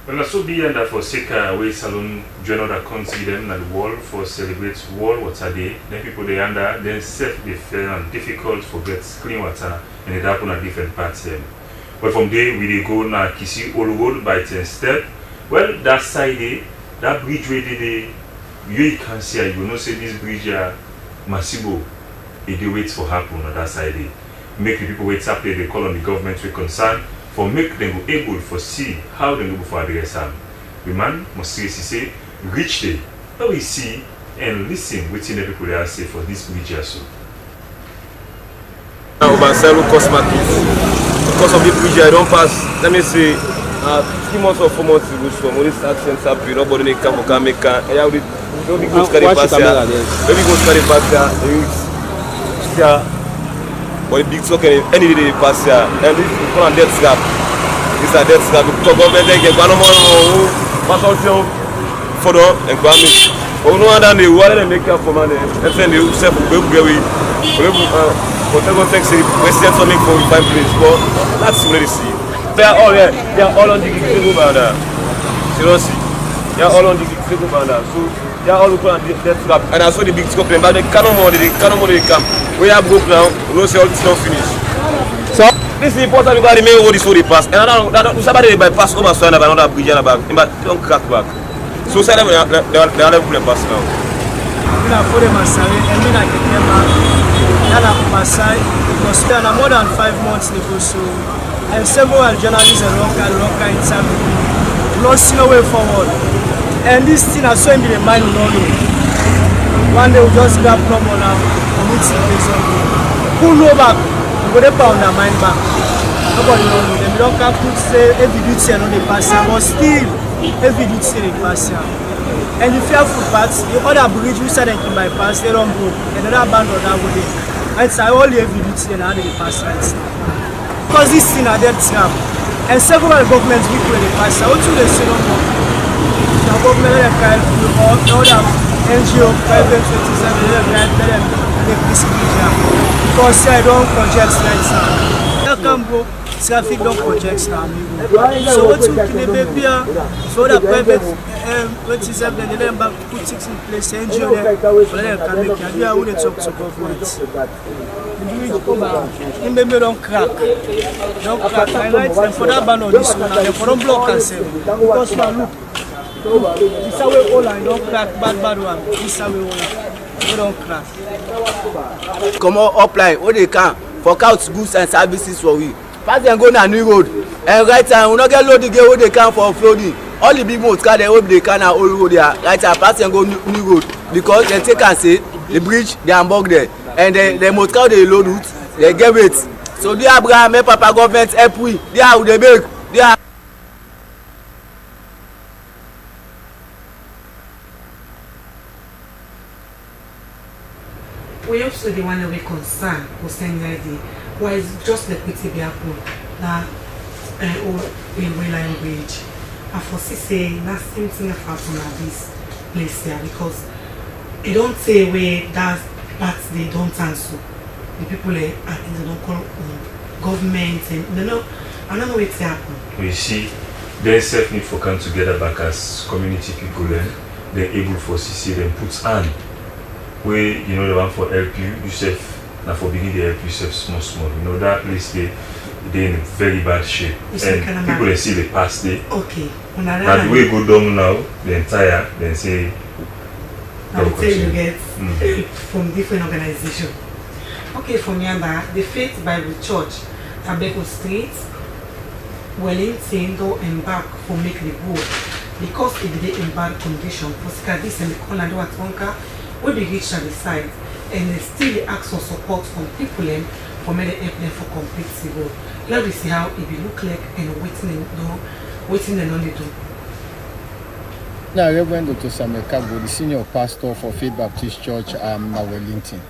Well, so be and for Seka away salon join other country them and the world for celebrate World Water Day. Then people they under then self they feel and difficult for get clean water and it happen at different parts them. But from there we they go now Kisi all road by 10 step. Well that side that bridge where they you can see you know say this bridge Masibo they wait for happen on that side. Make the people wait up there they call on the government with concern. For make them go able for see how they go for address them. The man must seriously say, reach there, how we see and listen within the people they say for this bridge also. Now, because of the bridge I don't pass, let me say, 3 months or 4 months ago, from only start since up, nobody may come or make a nobody goes carry pass here, nobody goes carry pass here. But the big truck any day they pass here, and this is one death scrap. This is a death scrap. The government they get one more pass out for them and go and make. But no other than the water they make up for money. And then they self go away. But they go take say Western something for 5 place. But that's what they see. They are all here. They are all on the Kigo Banda. Seriously, they are all on the Kigo Banda. So they are all looking at death scrap. And I saw the big truck. But they cannot more. They come. We have broke now, we don't see all this not finished. So this is important because the main road is so they pass. And somebody they bypass over so another bridge and back. But don't crack back. So say they are able to pass now. We are for the Masai and we are Kenema. We are Masai because we are more than 5 months ago. So and several journalists and local inside not see no way forward. And this thing has so in the mind of all. One day we just grab problem now, commit situation. Who know back? We go on their mind back. Nobody know them. They don't come to say every duty and not the pass, but still every duty they pass. And the fearful parts, the other bridge we said they can bypass, they don't go. And they don't abandon that way. And so all the every duty and how they pass right. Because this thing are dead trap. And several governments we play the pass. How do they say no more? The government they can do all NGO, private 27, let them make this bridge because I don't project right now. I can go, traffic don't project now. So what you can be for the private 27, let them put things in place, NGO, let them can make it. I wouldn't talk to government. The bridge don't crack. Don't crack. I write for that ban on this one, and for don't block and say, because now look. This is way all and don't crack bad one. This is way all. We don't crack. Come on, apply what they can for out goods and services for we. Pass them go na new road. And right time we not get load again what they can for offloading. all the big motor dem wey dey carry na old road there right here pass dem go new road because dem take am say the bridge dey hamburg there and the motor dey load route dey get weight so there Abraham make papa government help we there we dey make there. We also the one that we concern concerning the why is just the pity be happen that in real language. I foresee say that same thing happen at this place here because it don't say where that they don't answer. The people at the local government and they know I don't know what's happen. We see they self need for come together back as community people then they're able for CC them put hand where you know the one for help you self now for beginning they help yourself small you know that place they're in very bad shape and people they see the past day okay now the way go down now the entire then say I will tell you get from different organizations. Okay, from Yanda, the Faith Bible Church Abeco Street Wellington don't embark for make the boat because it did in bad condition for Scadis and the Colorado at Wonka will be reached at the site and they still ask for support from people for many help them for complete civil. Let me see how it will look like and waiting and only do. Now, Reverend Dr. Samuel Kabo, the senior pastor for Faith Baptist Church Wellington,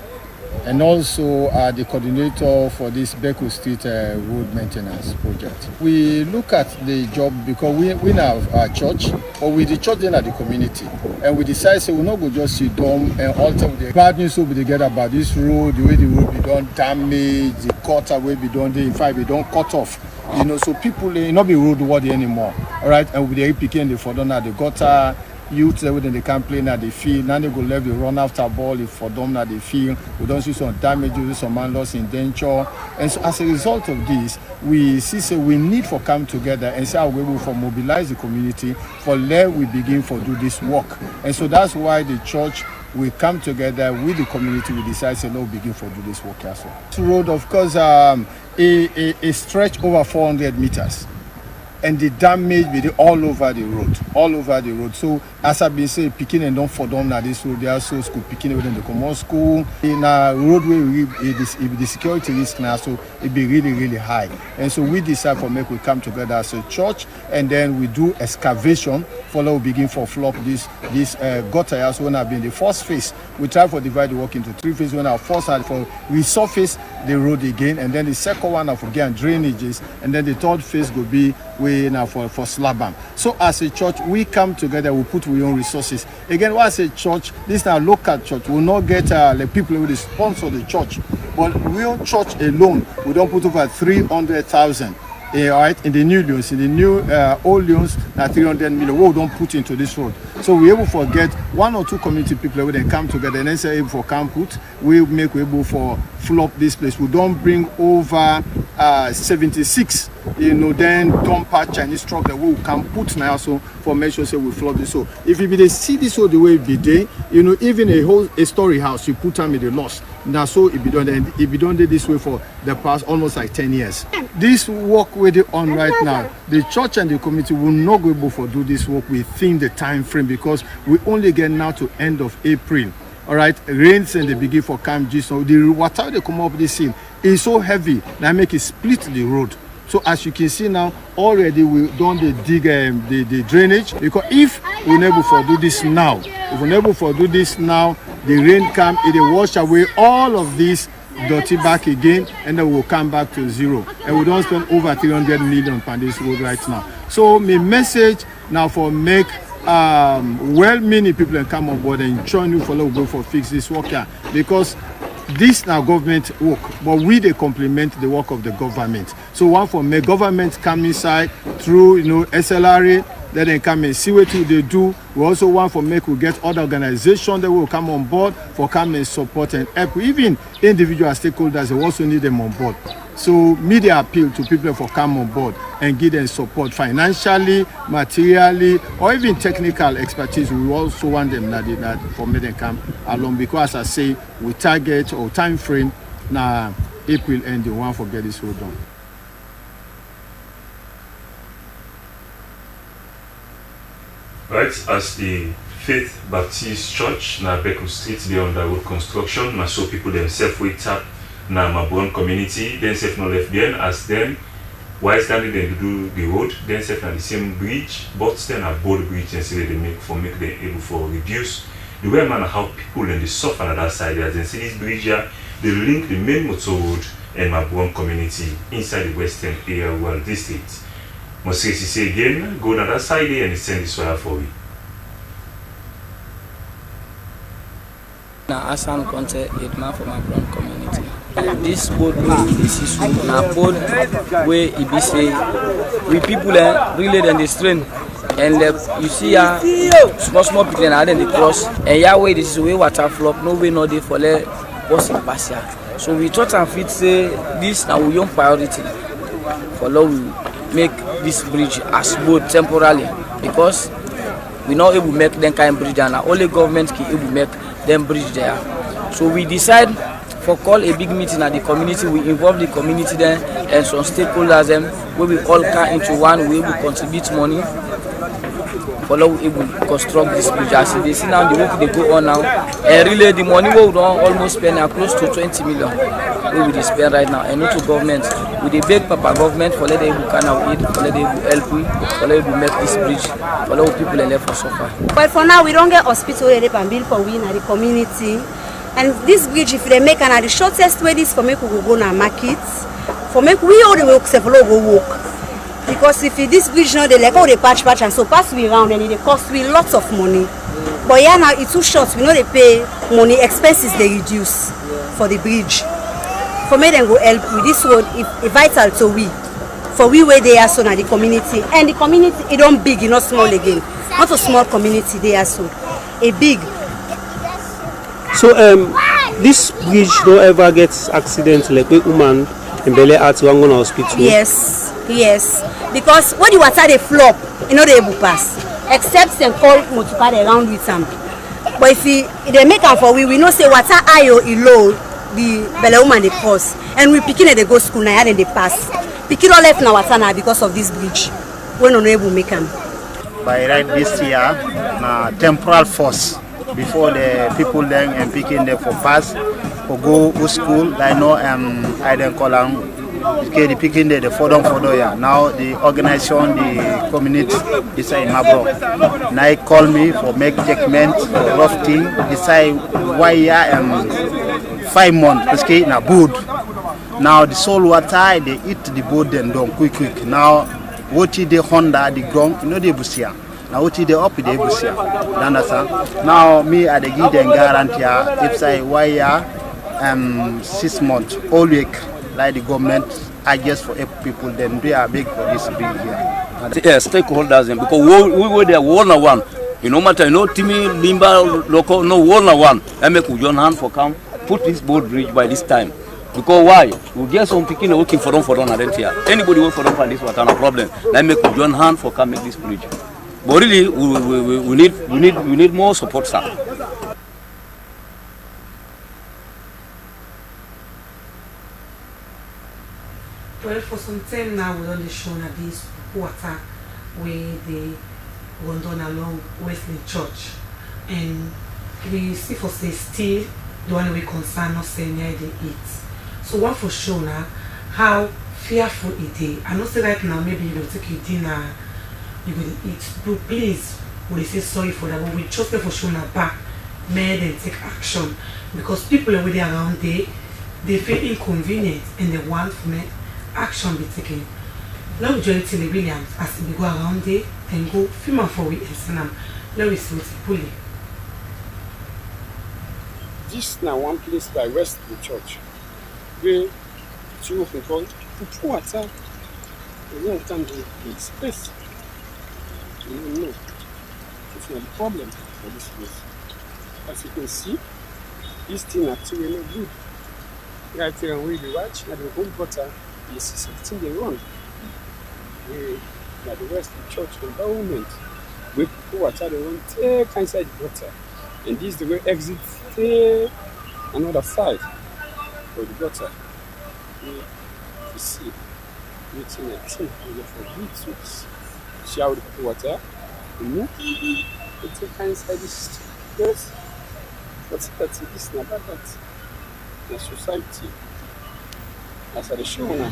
and also the coordinator for this Beco Street road maintenance project. We look at the job because we have our church, or with the church then at the community, and we decide say we not go just sit down and all time the bad news will be together about this road, the way the road be done damage, the cutter will be done, in fact we don't cut off. You know, so people not be roadworthy anymore. All right, and with the APK and the for done at the gutter, youth within the campaign at the field. Now they go left, they run after ball. If for them at the field, we don't see some damages, some man loss in danger. And so as a result of this, we see say we need for come together and say how we will for mobilize the community for let we begin for do this work. And so that's why the church we come together with the community. We decide say no begin for do this work as well. This road, of course, a stretch over 400 meters. And the damage be all over the road. So as I've been saying, picking and don't for them now this road, they are so school picking within the common school. In a roadway, the security risk now, so it be really high. And so we decide for make we come together as a church, and then we do excavation. Follow we begin for flop this gutter house. When I've been the first phase, we try for divide the work into 3 phases. When our first had for resurface the road again, and then the second one of again drainages, and then the third phase will be now for Slbc. So as a church, we come together, we put our own resources. Again, as a church, this is our local church. We will not get the people who sponsor the church. But we own church alone, we don't put over 300,000. Right, in the new loans, in the new old loans, now 300 million. We don't put into this road. So we're able to get 1 or 2 community people who then come together and then say able for camp put. We make able for flop this place. We don't bring over 76. Then dump part Chinese truck that we can put now so for make sure say we flop this. So if you be they see this road the way it be there, even a story house you put them in the loss. Now so it be done, and it be done this way for the past almost like 10 years. This work we're on right now, the church and the community will not go able to do this work within the time frame because we only get now to end of April. All right, rains and the begin for Camp G. So the water they come up this scene is so heavy that make it split the road. So as you can see now, already we done the dig the drainage because if we're able to do this now, the rain come, it will wash away all of this dirty back again, and then we'll come back to zero. And we don't spend over 300 million on this road right now. So my message now for make well-meaning people can come on board and join you for go for fix this work here because this now government work, but we they complement the work of the government. So one for make government come inside through SLRA, then they come and see what they do. We also want for make we get other organizations that will come on board for come and support and help. Even individual stakeholders, they also need them on board. So media appeal to people for come on board and give them support financially, materially, or even technical expertise. We also want them that for me to come along because as I say, we target or time frame now April end the one for get this road done. Right, as the Faith Baptist Church na Beku Street, they undergo construction. Na so people themselves wait up na Mabron community. Themselves no left behind as them. While standing they do the road, themselves na the same bridge, but then a bold bridge and say they make them able for reduce the way man how people then they suffer on that side. As they see this bridge here, they link the main motor road and Mabron community inside the western area well district. Must say again, go on that side and send this wire for you. Na Asan Conte, a man from my brown community. This boat this is na boat where it be say we people really then they strain and you see small people and then they cross and Yahweh this is way water flop no way no day for let what's in pass here. So we thought and fit say this now we young priority for law we make this bridge as boat temporarily because we not able to make them kind of bridge and only government can able to make them bridge there. So we decide for call a big meeting at the community. We involve the community there and some stakeholders them where we all come into one. We will contribute money for law we able to construct this bridge. As they see now the work they go on now and really the money we don't almost spend close to 20 million we will spend right now and not to government. We the big papa government for let them can aid, for let them help we, for let them make this bridge, for let people left for suffer. But for now we don't get hospital and build for we in the community. And this bridge, if they make the shortest way this for make we go na market, for make we all the work go walk. Because if this bridge now they like all the patch and so pass we around and it cost we lots of money. But yeah now it's too short, we know they pay money, expenses they reduce for the bridge. For me then go help with this road if vital to we. For we where they are so now the community. And the community it don't big, it's not small again. Not a small community they are so. A big. So this bridge don't ever get accident like a woman in Bele at Wangon Hospital. Yes, yes. Because when the water they flop, you know they able pass. Except them call motorbike around with them. But if they make them for we know say water high or low, the Bele woman they cross. And we picking they go school now and they pass. Picking all left now water now because of this bridge. When no able make them. By right this year, na temporal force. Before the people then and picking them for pass for go to school, I know I then call them the picking the further yeah. Now the organization, the community is in Mabro. Now call me for make checkment for rough thing. Decide why I am 5 months because na board. Now the soil water they eat the board then don't quick. Now what is the Honda the ground you know the busia. Now what is the up the busia. Understand? Now me I dey give them guarantee if say why 6 months all week like the government adjust for people then they are big for this big here. Yeah, stakeholders because we were there one on one. You know matter no Timmy Limba local no one on one. I make we join hand for come put this board bridge by this time. Because why? We get some people working for them here. Anybody work for them for this what no problem. Let me make we join hand for come make this bridge. But really, we need more support, sir. Well, for some time now, we only shown that this water where they run down along Wesley Church, and we see for say still the one we concern us say near the eat. So what for sure now how fearful it is. I know say right now maybe you will take your dinner. You will eat. Do please, we say sorry for that, but we just for showing our back, made and take action because people are already around there, they feel inconvenient and they want to make action be taken. Now we join Tilly Williams as we go around there and go film for it and send them. Let me see what pull it. This now one place by West the church where two of them called water. We don't time to space. No, it's not a problem for this place. As you can see, this thing actually not good. Right here and we watch, and the home butter is something they run. At the West Church environment, where people water they run take inside the water. And this is the way exit take another side for the water. You see, it's in a thing for big suits. Shower the water, It's a kind of this. Yes. But that's this not that. The society. As a show now.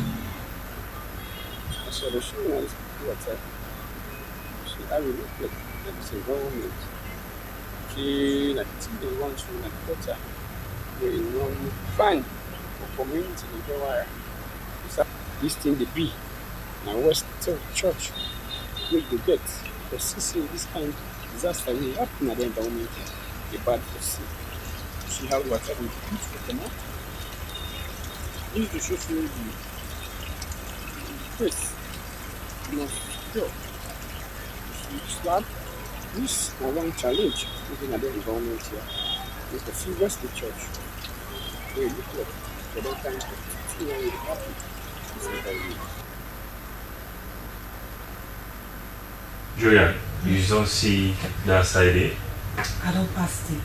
As a show now is water. She I will look like that is environment. She like they want to like water. They want fine for community everywhere. This thing they be. Now West Church. Which they get. The see this kind of disaster will happen at the environment. The bad to see. See how water will use to come out. Use to show you the place. You must go. Slab. This is one challenge looking at the environment here. It's the figures the church. They look like for that kind of thing will happen. Julian, you don't see that side there? I don't pass it.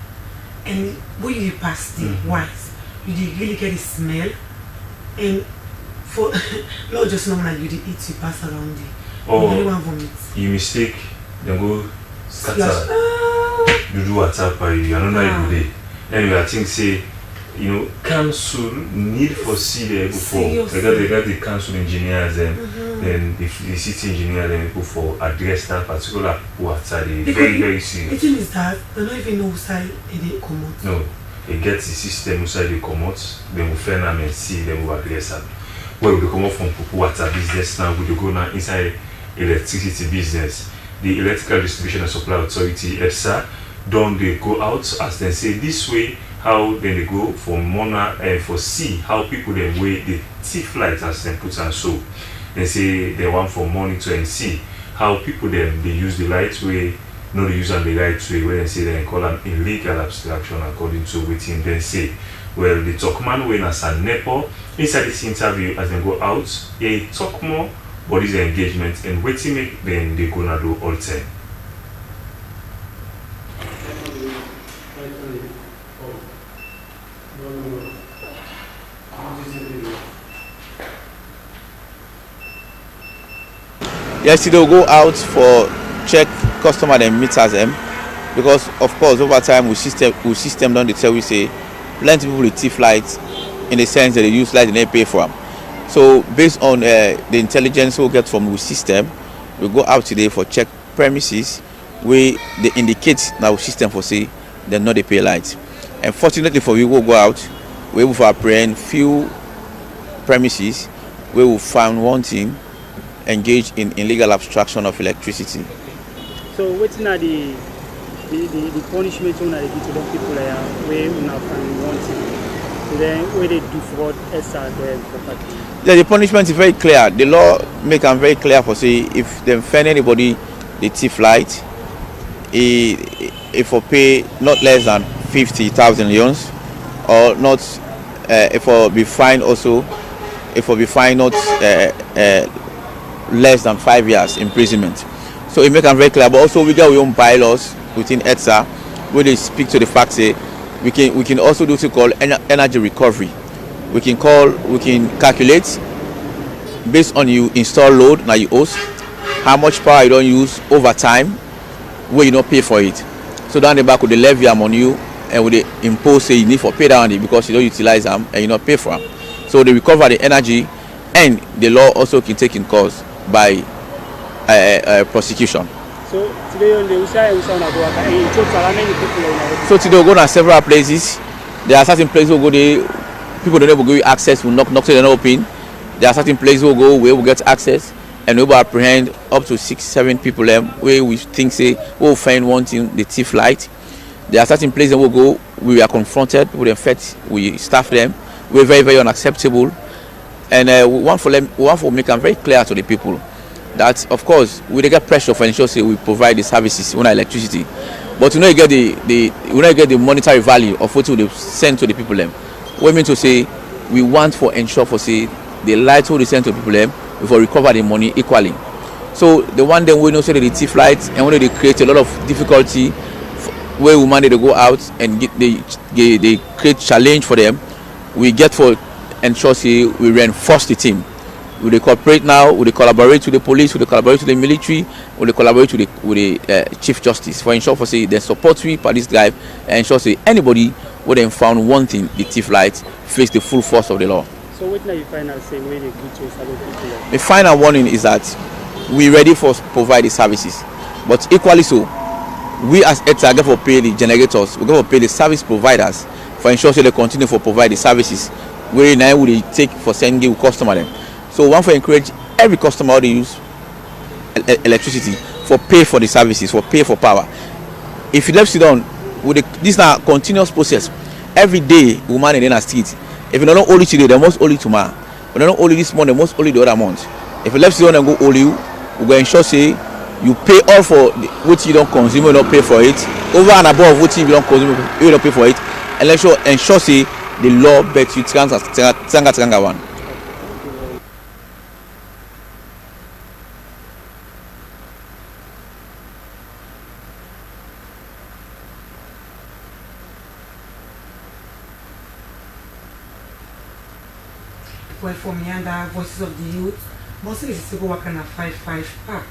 And when you pass it once, you did really get the smell. And for not just normal, you did eat, you pass around it. Oh, you mistake, then go scatter. You do WhatsApp by you, I don't know how you do. Anyway, I think say, you know, council need for see there before. They got the council engineers then the city engineer then go for address that particular water. They very serious. The thing is that they don't even know who side they come out. No, they get the system who side they come out. Then we find them and see them who address them. Where we come out from water business now, we go now inside electricity business. The Electrical Distribution and Supply Authority (EDSA) don't they go out as they say this way. How then they go for Mona and for C, how people then weigh the thief light as they put and so. They say they want for monitor and see how people then they use the light way, not use the right way, where they say they call them illegal abstraction according to within then say. Well, the Talkman when as a Nepo inside this interview as they go out, they talk more about this engagement and waiting make then they gonna do all time. Yes, they'll go out for check customer and meters them because of course over time we system down the tell we say plenty people with thief lights in the sense that they use light and they pay for them. So based on the intelligence we get from the system, we go out today for check premises where they indicate now system for say they're not they pay light. And fortunately for we will go out, we will apprehend few premises where we found wanting engaged in illegal abstraction of electricity. So what are the punishment when they give to the people where we now find wanting? So then where they do fraud their property? Yeah, the punishment is very clear. The law make them very clear for say if they find anybody the thief light, if for pay not less than 50,000 leons or not if for be fined also if for be fined not less than 5 years imprisonment. So it makes them very clear. But also we got our own bylaws within EDSA where they speak to the fact say we can also do what we call energy recovery. We can calculate based on you install load now you host how much power you don't use over time where you don't pay for it. So down the back with the levy on you and with the impose say you need for pay down it because you don't utilize them and you not pay for them. So they recover the energy and the law also can take in cause by prosecution. So today on the so today we go to several places. There are certain places we go there, people don't ever go access, will knock till they're not open. There are certain places we go where we get access and we will apprehend up to 6-7 people where we think say we will find wanting the thief light. There are certain places we go we are confronted with the fact we staff them. We're very, very unacceptable. And we want to make them very clear to the people that, of course, we get pressure for ensure say we provide the services on electricity, but we get the monetary value of what we send to the people. We mean to say we want for ensure for say the light we send to people before recover the money equally. So the one then we know say the thief lights and when they create a lot of difficulty where we manage to go out and they create challenge for them. We get for ensure say we reinforce the team. We cooperate now. We collaborate with the police. We collaborate with the military. We collaborate with the Chief Justice for ensure for say they support we for this drive and ensure say anybody who then found one thing the thief light face the full force of the law. So what now you final say when they good to Salon people? The final warning is that we ready for provide the services, but equally so, we as ETA get for pay the generators. We get for pay the service providers for ensure they continue for provide the services where now we take for sending customer them. So one for encourage every customer to use electricity for pay for the services, for pay for power. If you left Sudan with this now continuous process, every day woman in the street. If you don't hold it today, they must hold it tomorrow. If you don't hold it this month, they must hold it the other month. If you left Sudan and go hold you, we go ensure say you pay all for what you don't consume, you don't pay for it. Over and above what you don't consume, you don't pay for it. And let's ensure say the law bet you tsanga one. Well, for me and the Voices of the Youth, mostly it's to go work on a 5-5 park.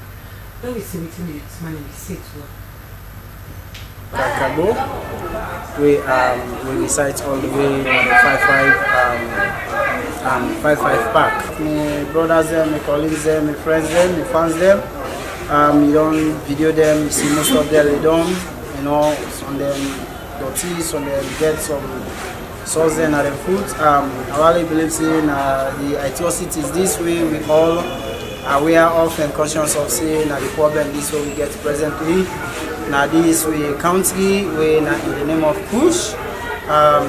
When we see within the youth man, we say to Kakabo, we recite all the way on the 5-5 park. My brothers them, my colleagues them, my friends them, my fans them. You don't video them, you see most of them they don't, you know, some them dirty, some them get some sauce and the food. I really believe in the atrocities this way we all are aware of and conscious of saying the problem this way we get presently. Now this way country we in the name of push.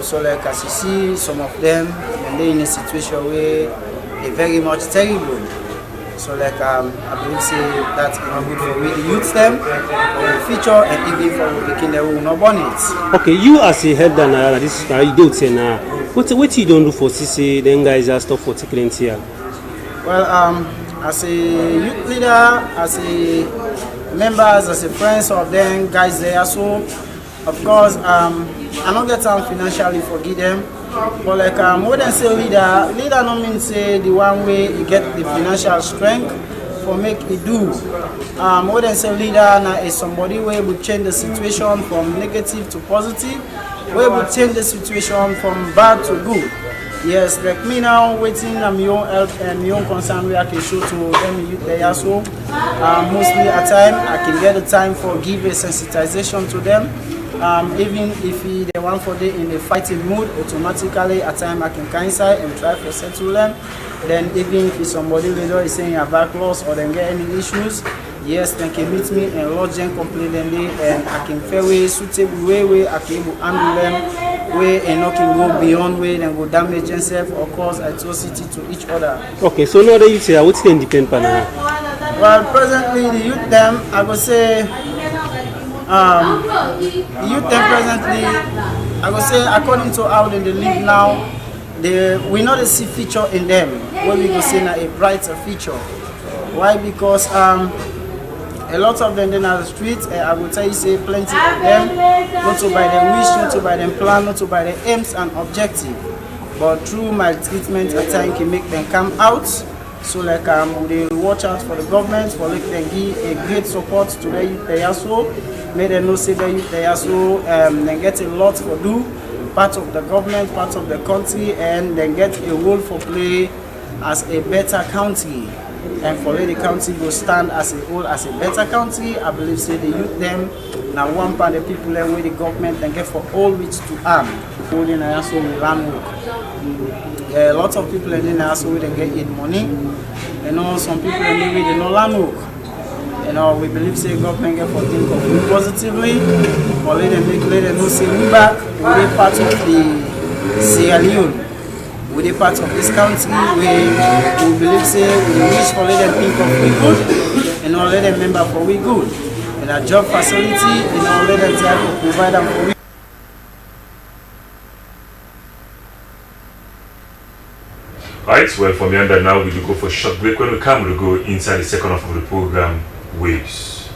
So like as you see some of them when they're in a situation where they're very much terrible. So like I believe say that's good for we the youth them for the future and even for making the will not burn it. Okay, you as a head and this is you don't say now. What you don't do for CC then guys are stop for taking here? Well as a youth leader, as a members, as a friends of them guys there, so of course I don't get time financially forgive them. But like more than say leader don't mean say the one way you get the financial strength for make it do. More than say leader now is somebody where will change the situation from negative to positive, where will change the situation from bad to good. Yes, like me now waiting on my own help and my own concern where I can show to them youth there so mostly at time I can get the time for give a sensitization to them. Even if they want for them in a fighting mood, automatically at time I can come inside and try to settle them. Then even if somebody later is saying a back loss or then get any issues, yes, they can meet me and lodge them completely and I can fairway suitable way I can handle them way and not can go beyond way and go damage themselves or cause atrocity to each other. Okay, so now that you say what's the independent panel? Well, presently the youth them I would say the youth them presently I would say according to how they live now, we not see feature in them where we go see now a brighter feature. Why? Because a lot of them then on the streets, I will tell you say plenty of them, not to by their wish, not to by their plan, not to by their aims and objective. But through my treatment at time can make them come out. So like they watch out for the government, for like them give a great support to the youth they also. May they know say the youth they also they get a lot for do, part of the government, part of the country, and then get a role for play as a better country. And for the country will stand as a whole as a better country. I believe say the youth them now one part of the people and with the government and get for all which to arm. Holding also land work. A lot of people in the also they get in money. You know some people in the way they no land work. You know we believe say government get for think of it positively. But let them know say we back, we part of the Sierra Leone. With a part of this country where we believe say we wish for let them think of we good and all let them member for we good. And a job facility and all let them try to provide them for we. Alright, well from yonder now we will go for a short break. When we come we'll go inside the second half of the program Waves.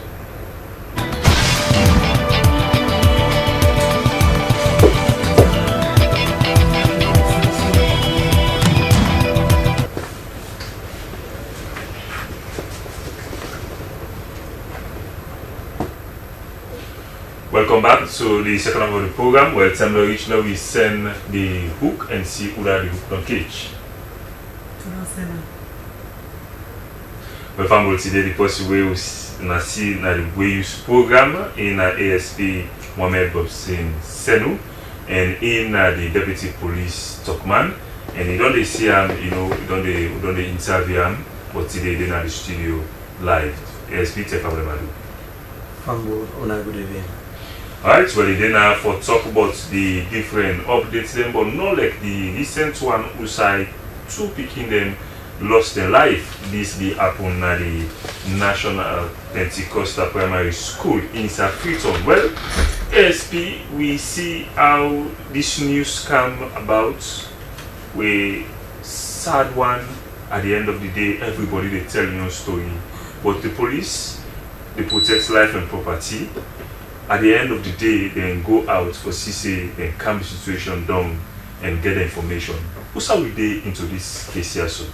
Welcome back to the second half of the program where time to reach now we send the hook and see who that the hook don't catch. Well, family today the person way na see na the way use program in ASP Mohamed Bobsin Senu and in the deputy police Tokman, and he don't see him, you know, he don't interview him, but today they in the studio live. ASP take a Family, good evening. Alright, well, then now for talk about the different updates, them, but not like the recent one who side two picking them lost their life. This be happened at the National Pentecostal Primary School in Freetown. Well, ASP, we see how this news come about. We sad one at the end of the day, everybody they tell your story, but the police they protect life and property. At the end of the day, then go out for CC, then calm the situation down and get the information. Who's how we day into this case here, so?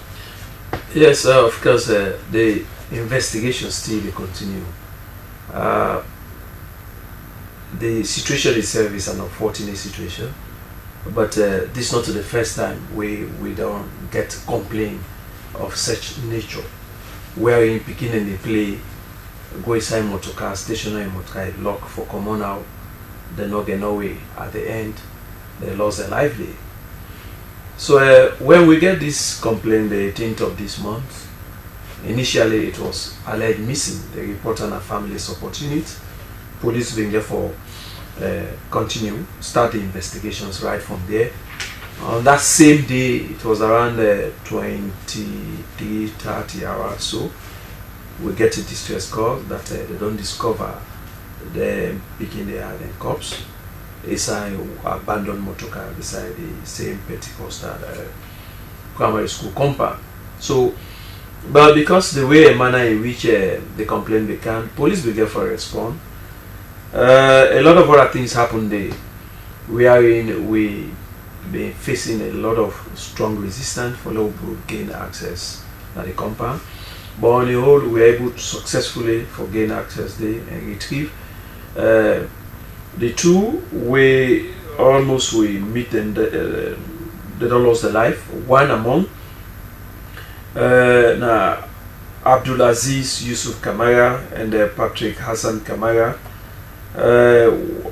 Yes, of course, the investigation still continue. The situation itself is an unfortunate situation, but this is not the first time we don't get complaint of such nature, wherein beginning they play go inside motorcar, stationary motorcar, lock for common out, they not get no way. At the end, they lost their life there. So when we get this complaint the 18th of this month, initially it was alleged missing. The report and a family support unit. Police being therefore continue, start the investigations right from there. On that same day, it was around 23-30 hours so. We get a distress call that they don't discover them picking their corpse. It's an abandoned motor car beside the same Pentecostal primary school compound. So, but because the way and manner in which the complaint began, police began for a response. A lot of other things happened there. We been facing a lot of strong resistance for low gain access to the compound. But on the whole, we were able to successfully gain access there and retrieve. The two, we meet and they don't lose their life. One among Abdulaziz Yusuf Kamara and Patrick Hassan Kamara.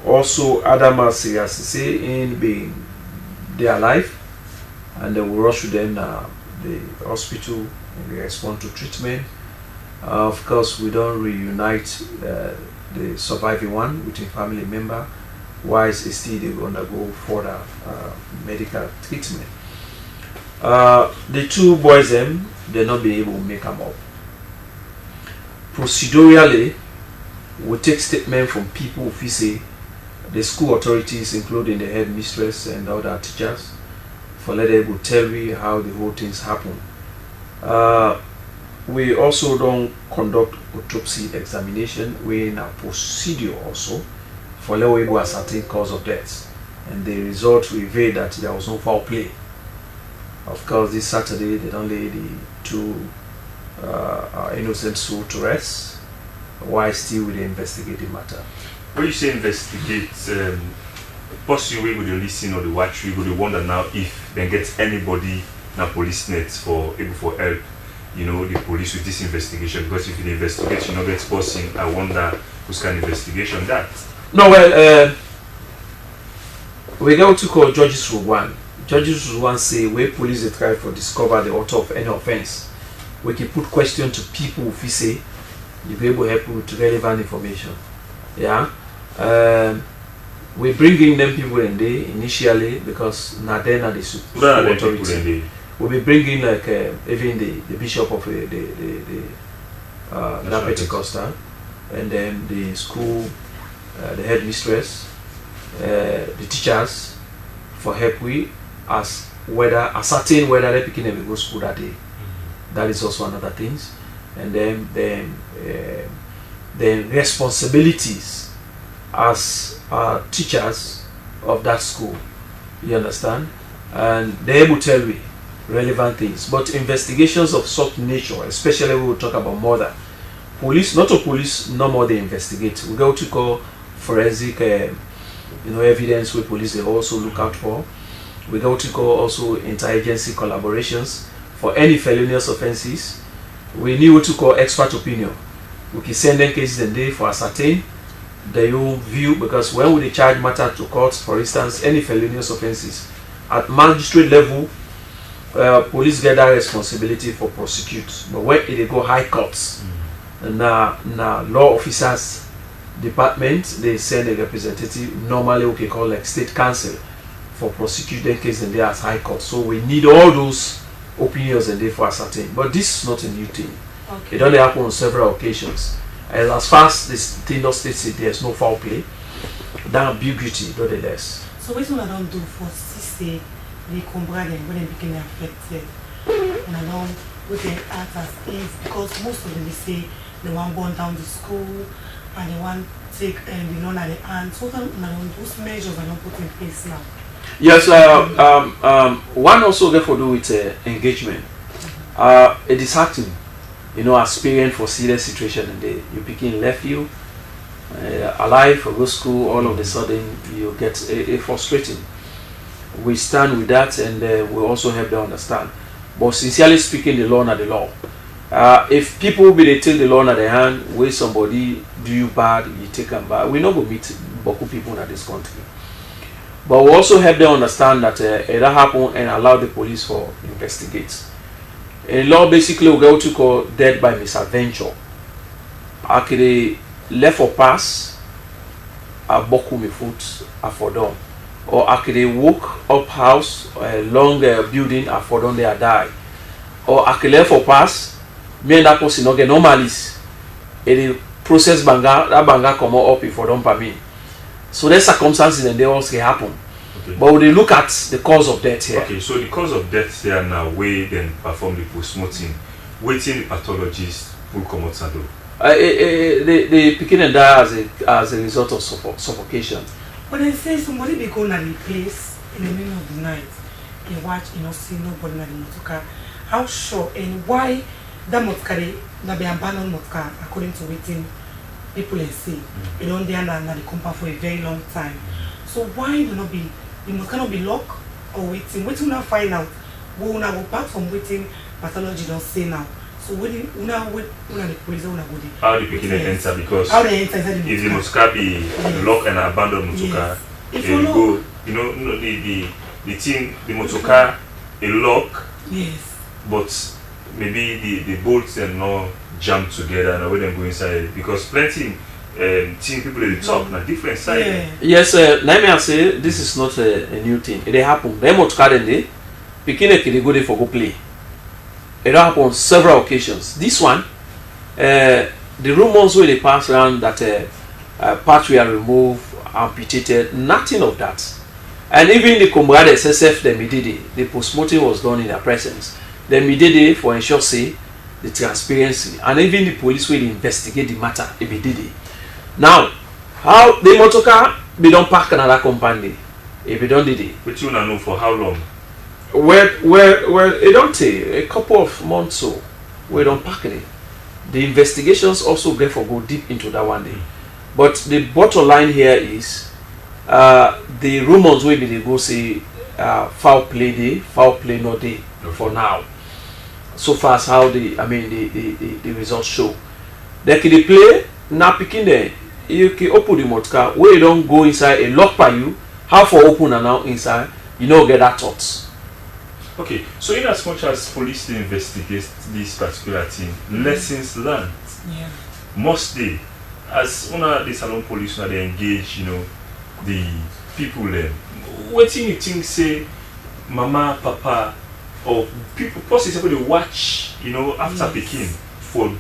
Also Adama Siyasise in being their life, and they will rush to them the hospital. We respond to treatment. Of course, we don't reunite the surviving one with a family member, whilst still they will undergo further medical treatment. The two boys, they not be able to make them up. Procedurally, we take statement from people who say the school authorities, including the headmistress and other teachers, for let them tell me how the whole things happen. We also don't conduct autopsy examination. We're in a procedure also for let we ascertain cause of death, and the result revealed that there was no foul play. Of course, this Saturday they don't lay the two innocent souls to rest, while still with the investigative matter. When you say investigate, possibly we will listen or the watch, we will wonder now if they get anybody na police net for able for help, you know, the police with this investigation, because if you investigate, you know, get person, I wonder who's kind of investigation that. No, well, we go to call Judges Rule 1. Judges Rule 1 say where police try for discover the author of any offense, we can put question to people who say you be able to help with relevant information. Yeah. We bring in them people in there initially because now then are the school authority. We'll be bringing like even the bishop of the Pentecostal, and then the school, the headmistress, the teachers, for help we as whether ascertain whether they picking them to go school that day. That is also another thing, and then the responsibilities as teachers of that school. You understand, and they will tell me relevant things. But investigations of such nature, especially we will talk about murder, police, not a police, no more they investigate. We go to call forensic evidence where police they also look out for. We got to call also interagency collaborations for any felonious offenses. We need what to call expert opinion. We can send them cases and day for ascertain their own view, because when we charge matter to courts, for instance, any felonious offenses at magistrate level, police get that responsibility for prosecute. But when they go high courts, now law officers department, they send a representative, normally we can call like state council, for prosecuting case and they as high court. So we need all those opinions and they for ascertain. But this is not a new thing. Okay. It only happened on several occasions. And as far as this thing not states it, there's no foul play. That ambiguity, nonetheless. So what I don't do for say they come when they become affected, and I don't what they act as if, because most of them they say they want burn down the school and they want take the loan at the hand. So those measures are not put in place now. Yes, one also therefore do with engagement. It is hurting, aspiring for serious situation, and you begin left you alive for go school. All of a sudden you get a frustrating. We stand with that, and we also help them understand. But sincerely speaking, the law not the law. If people be they take the law in their hand, where somebody do you bad, you take them bad. We not go meet Boku people in this country. But we also help them understand that it happen and allow the police for investigate. In law, basically, we go to call death by misadventure. Actually, left or pass, a boku me foot a for them, or actually walk up house, a long building a for them they are die, or actually left or pass, me and that person no get no malice. It process banga that banga come up if for them per me. So there's circumstances and they also happen. Okay. But we look at the cause of death here. Okay, so the cause of death here now, we then perform the post-mortem. Waiting the pathologist will come out and do. The picking and die as a result of suffocation. But they say somebody be going at the place in the middle of the night, you watch, see nobody at the motorcar. How sure and why that motorcar that be abandoned motorcar according to waiting people say it don't there and the compound for a very long time. So why do not be cannot be locked or waiting? Waiting now find out. We will now apart from waiting pathology don't say now. So when the police go there. How the picking enter, because how they enter if the motorcar be locked and abandoned motorcar, if you go, the thing, the motorcar a lock, yes, but maybe the bolts are not jammed together and when them go inside, because plenty team people they talk na different side. Yeah. Yes, let me say this is not a new thing. It happen. They motorcar then they picking a kid go there for go play. It happened on several occasions. This one, the rumors where they pass around that parts were removed, amputated, nothing of that. And even the comrade SSF, them did it. The post-mortem was done in their presence. Then we did it for ensure say the transparency, and even the police will investigate the matter if they did it. Now, how the motorcar we don't park another company if we don't did it. But you know for how long? Well, it don't take a couple of months so we don't pack it. The investigations also therefore go deep into that one day. But the bottom line here is the rumors will be they go say foul play day, foul play no day for now. So far as how the results show. They can play now picking there. You can open the motor where you don't go inside a lock by you, how for open and now inside, you don't get that thoughts. Okay, so in as much as police investigate this particular thing, lessons learned. Yeah. Must they, as one of the Salon police now they engage, the people there. What do you think say mama, papa, or people possibly watch, after picking for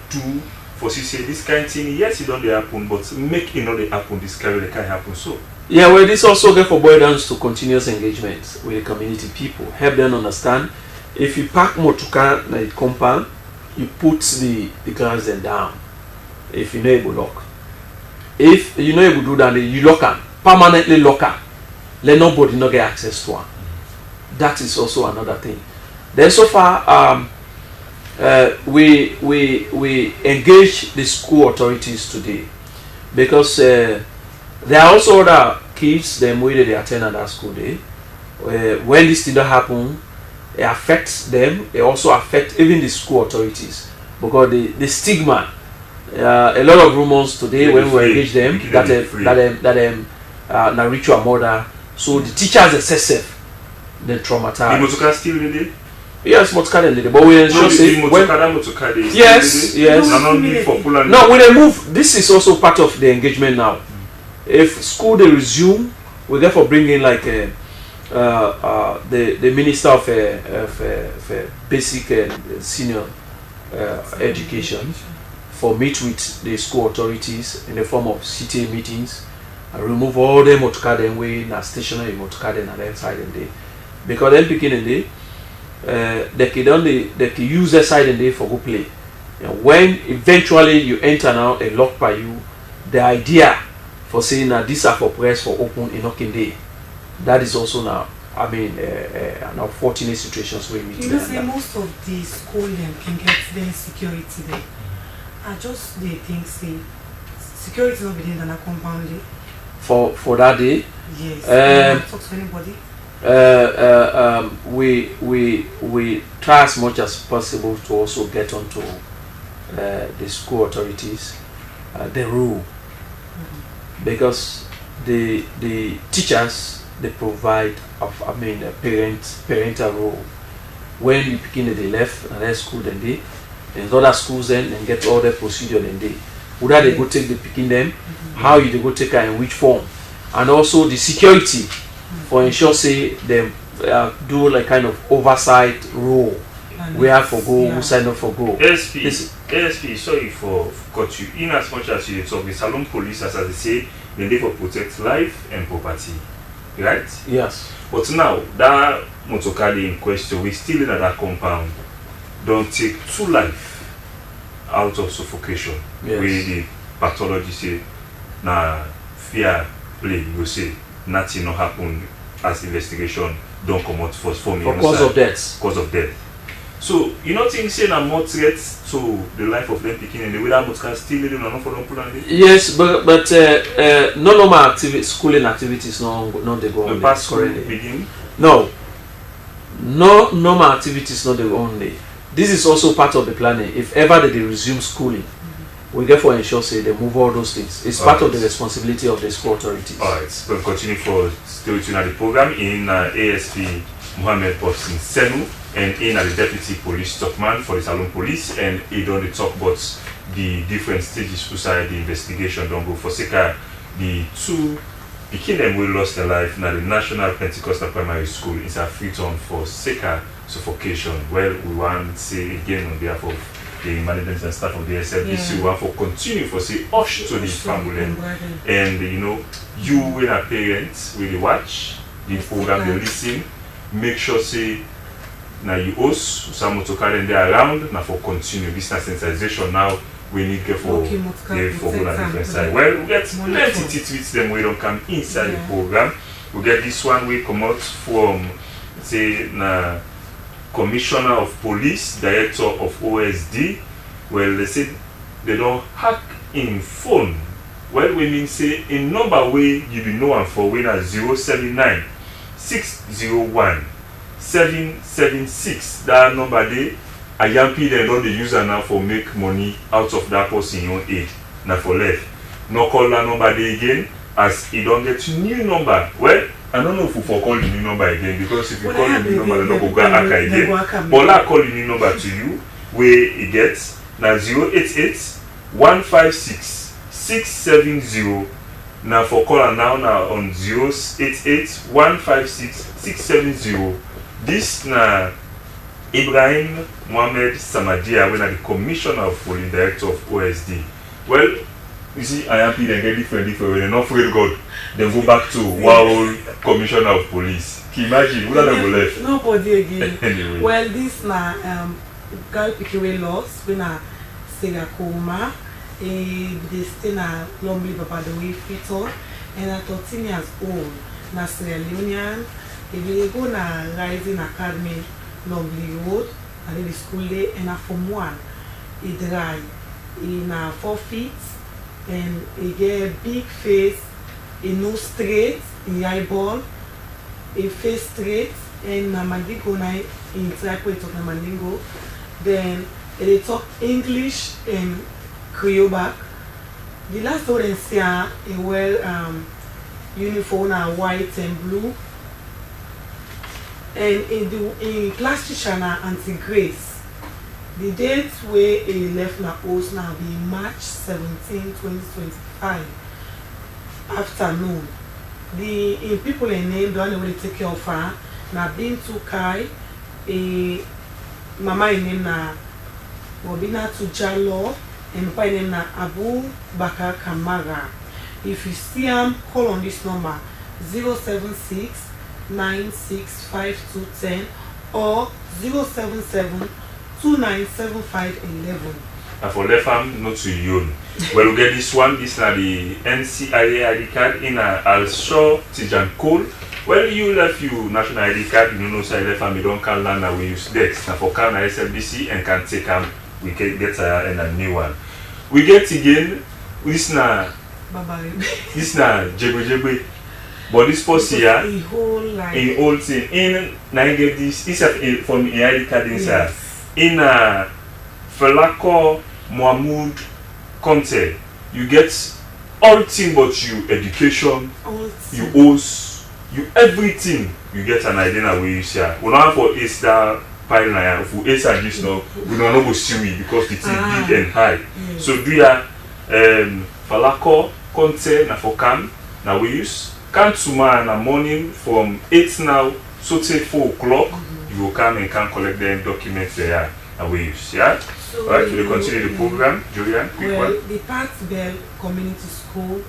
say this kind of thing, yes it don't happen, but make it not happen, this kind of can happen so. Yeah, well, this also get for boil down to continuous engagement with the community people. Help them understand. If you park motorcar in the compound, you put the glass then down. If you're not able to lock. If you're not able to do that, you lock them. Permanently lock them. Let nobody not get access to them. That is also another thing. Then so far, we engage the school authorities today because There are also other kids them way they attend at that school day. When this did not happen, it affects them. It also affects even the school authorities because the stigma. A lot of rumors today when we engage them that ritual murder. So the teachers excessive, they traumatized. The motoka still in there? Yes, motoka in there. But we ensure say yes. No, when they move, this is also part of the engagement now. If school they resume, we therefore bring in like the minister of basic and senior education for meet with the school authorities in the form of CTA meetings and remove all the motoka then way na stationary motoka then and then side and day because then picking in day they can use that side and day for go play. And when eventually you enter now a lock by you, the idea for saying that these are for press for open inoking day, that is also now an unfortunate situations where we say most of the school them can get their security there. I just they think say security not within the compound day. For that day. Yes. Talk to anybody. We try as much as possible to also get onto the school authorities the rule because the teachers they provide parental role when you begin at the left and then school then they in other schools then and get all the procedure then they whether they go take the picking them how you they go take her in which form and also the security for ensure say them do like kind of oversight role where for go who sign up for go. ASP sorry for cut you in as much as you talk with Salon police as they say they need for protect life and property, right? Yes. But now that motokari in question we still in that compound don't take two life out of suffocation. Yes. Where the pathology say na fear play you say nothing not happen as investigation don't come out for cause of death. Cause of death. So you not think saying a more threat to the life of them picking and the way that can still living or not for them plan. Yes, but no normal activity schooling activities not they go on currently. No normal activities not the only. This is also part of the planning. If ever they resume schooling, we therefore ensure say they move all those things. It's part of the responsibility of the school authorities. Alright, we'll continue for still tuning the program in ASP Mohammed Popsin Senu and in the deputy police topman for the Salon Police and he don't talk about the different stages beside the investigation don't go for Seka the two picking them will lost their life now the National Pentecostal Primary School is a Freetown for Seka suffocation. Well we want to say again on behalf of the management and staff of the SLBC we want for continue for say hush to the family and you know you when a parent really watch the program they listen make sure say now you host some motokari they around now for continue this sensitization now we need get for go on different side. Well we get plenty tweets them we don't come inside the program. We get this one we come out from say na Commissioner of Police, Director of OSD. Well they say they don't hack in phone. Well we mean say in number way you be know and for when 079 601 776 that number they a young people they don't the user now for make money out of that person in your aid now for left. No call that number they again as he don't get new number. Well I don't know if we for call the new number again because if you call the new number they don't go back again. But I call the new number to you where it gets now 088 156 670 now for call now on 088 156 670. This na Ibrahim Mohammed Samadia when the Commissioner of Police, Director of OSD. Well, you see, I am they get different when they're not afraid of God. Then go back to Wow Commissioner of Police. Can you imagine? Who are they left? Nobody again. Anyway. Well, this na girl picking loss when I say a coma. They stay na long live about the way Freetown and at 13 years old. Na Sierra Leone. If they go na Rising Academy Longley Road and then the school day and a Form 1 he dry in 4 feet and he get big face a nose straight, in eyeball, a face straight, and na mandingo na in type way talk na mandingo. Then they talk English and Creole back. The last one they see a well uniform na white and blue. And in class teacher na Auntie Grace. The date where he left na house now be March 17, 2025 afternoon. The people in name the one where they take care of her na Bintu Kai, mama in name na Robina Tujalo, and by name na Abu Bakar Kamara. If you see him, call on this number 076 965210 or 077 297511. And for left arm, not to you. Well, we get this one. This is the NCIA ID card in Al-Shaw Tijan Cole. Well, you left your national ID card, you know, so left arm, you don't can learn that we use Dex. Now for can SLBC and can take them, we can get a new one. We get again, this na Jebe. But this post here, in whole thing, in now get this, it's from the ID card inside. In Felako Mohamed Conte, you get all thing but you education, you host, you everything, you get an idea where you share. We don't for Easter pile now, if we Easter this now, we don't know go see because it's big and high. So do ya Felako Conte na for can now we use can tomorrow in the morning from 8 now, so till 4 o'clock. You will come and can collect them documents there and we use, yeah? So alright, so they continue the program. Julian, quick well, one. the Park Bell Community School,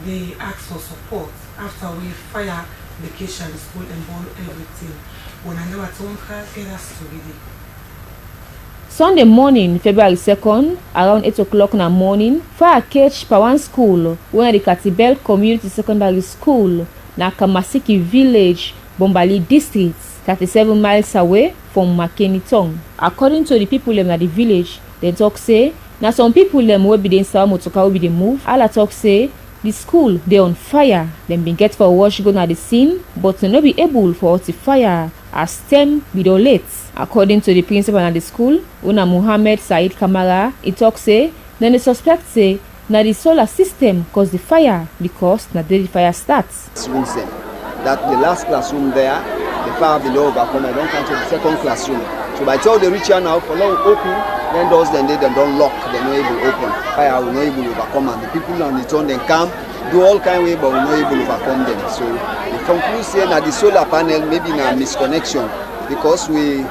they ask for support after we fire vacation the school and burn everything. When I know at home, get us to read it. Sunday morning, February 2nd, around 8 o'clock in the morning, fire catch Pawan School, where the Katibel Community Secondary School, na Kamasiki Village, Bombali District, 37 miles away from Makenitong. According to the people in the village, they talk say, now some people will be the inside motoka will be the move. All talk say, the school they on fire. Them been get for wash go na the scene, but to not be able for the fire as them be the late. According to the principal at the school, Una Muhammad Said Kamara, he talk say, then the suspect say, now the solar system cause the fire because now the fire starts. That the last classroom there, the fire below overcome, I don't count the second classroom. So by the time they reach here now, for long open, then doors then they don't lock, they're not able to open. Fire will not able to overcome, and the people on the turn then come, do all kind of way, but will not able to overcome them. So the conclusion that the solar panel maybe in a misconnection because we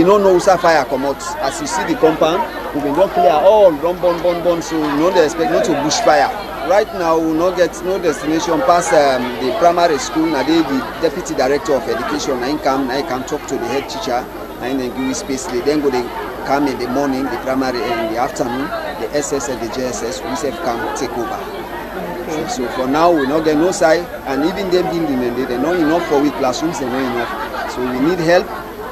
don't know how fire come out. As you see the compound, we will not clear all, don't burn, so we don't expect not to bushfire. Right now, we will not get no destination past the primary school. Now, the deputy director of education, I can talk to the head teacher, and then give space. They then go, they come in the morning, the primary, and in the afternoon, the SS and the JSS, we say can take over. So for now, we not get no side, and even them building, they're not enough for week classrooms, they're not enough. So we need help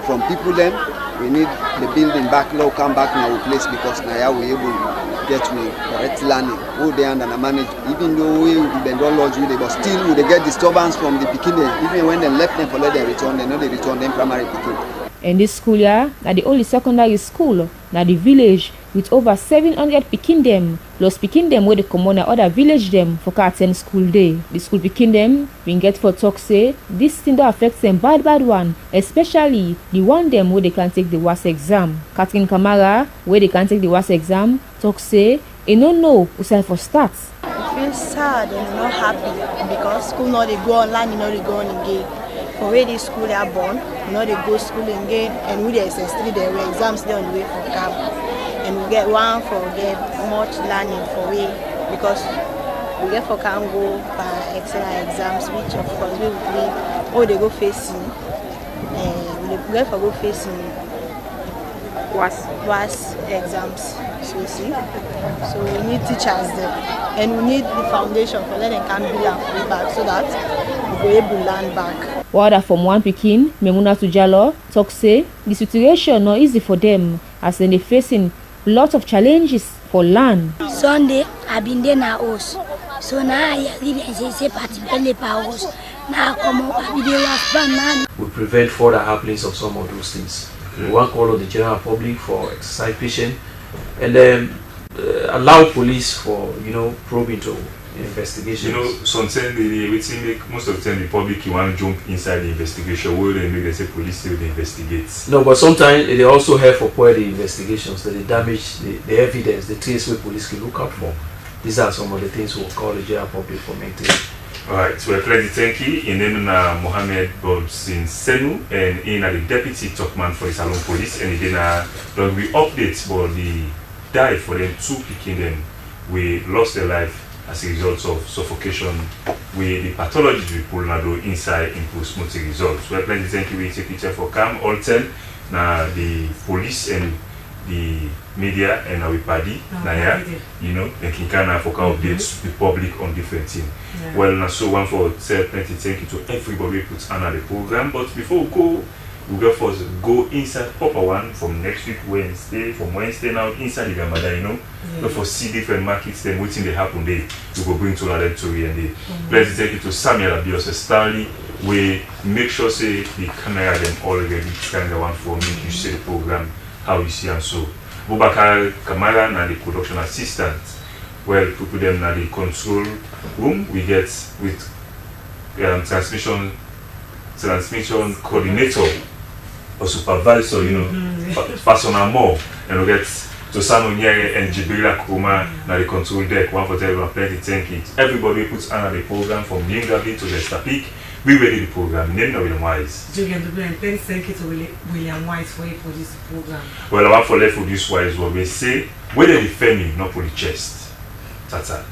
from people then. We need the building back now, come back in our place because now we're able to get with correct learning. Oh, they under manage, even though we don't lodge with it, but still they get disturbance from the beginning. Even when they left them for let them return, they know they return them primary beginning. In this school year, na the only secondary school na the village with over 700 pikin dem, plus pikin dem where they come on other village dem for attend school day. The school pikin dem been get for talk say this thing that affects them bad one, especially the one dem where they can take the WAS exam. Catherine Kamara, where they can take the WAS exam, talk say he no know who for start. I feel sad and not happy because school not they go online, you know they go on again. For where this school they are born, you know they go school again, and with the SS3 there were exams there on the way for camp, and we get one for get much learning for way because we get for camp go by external exams, which of course we will they go facing, and we get for go facing was exams. So see, so we need teachers there, and we need the foundation for letting them build and back so that we go able to learn back. Water from one pikin, Memuna Tujalo, talk say the situation not easy for them as they facing lots of challenges for land. Sunday, I been there na house. So now I really say particularly powers. Now come up with the last ban. We prevent further happenings of some of those things. We want call on the general public for exercise patience, and then allow police for probe into investigations. Sometimes they make most of the time the public want to jump inside the investigation where they make they say police still investigate. No, but sometimes they also help for poor the investigations, that they damage the evidence, the trace where police can look out for. These are some of the things we'll call the general public for maintaining. Alright, so plenty thank you. In name Mohammed Bobsin Senu, and in the deputy topman for the Salon Police, and then there will be updates about the die for them 2 picking them. We lost their life as a result of suffocation where the pathology we pull now inside in smooth results. Well, plenty thank you. We take picture for Cam all 10 now the police and the media and our party they can kind of updates the public on different things. Yeah. Well, now so one for say plenty thank you to everybody who puts on the program. But before we go, we'll first go inside proper one from next week Wednesday, from Wednesday now inside the Gamada, but for see different markets, then waiting they happen there, we will bring to another story and they plenty thank you to Samuel Abios Stanley. We make sure say the camera them already kind of one for me you see the program how you see and so. Bubakar Kamara and the production assistant. Well, people them in the control room. We get with transmission coordinator or supervisor, personal more, and we get to Simon Nyere and Jibrila Kuma na the control deck. One for everyone, plenty thank you. Everybody puts on the program from Lingabi to the Stapik. We ready the program. Name now William Wise. Julian Dublin, and plenty thank you to William Wise for this program. Well, I want for left for this Wise what we say whether they defend me, not for the chest. Tata.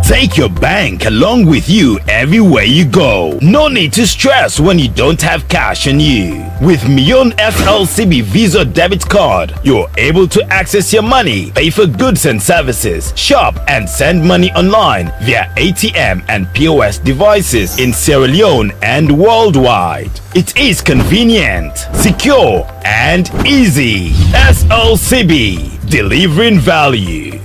Take your bank along with you everywhere you go. No need to stress when you don't have cash on you. With Million Slcb Visa debit card, you're able to access your money, pay for goods and services, shop and send money online via ATM and POS devices in Sierra Leone and worldwide. It is convenient, secure and easy. SLCB, delivering value.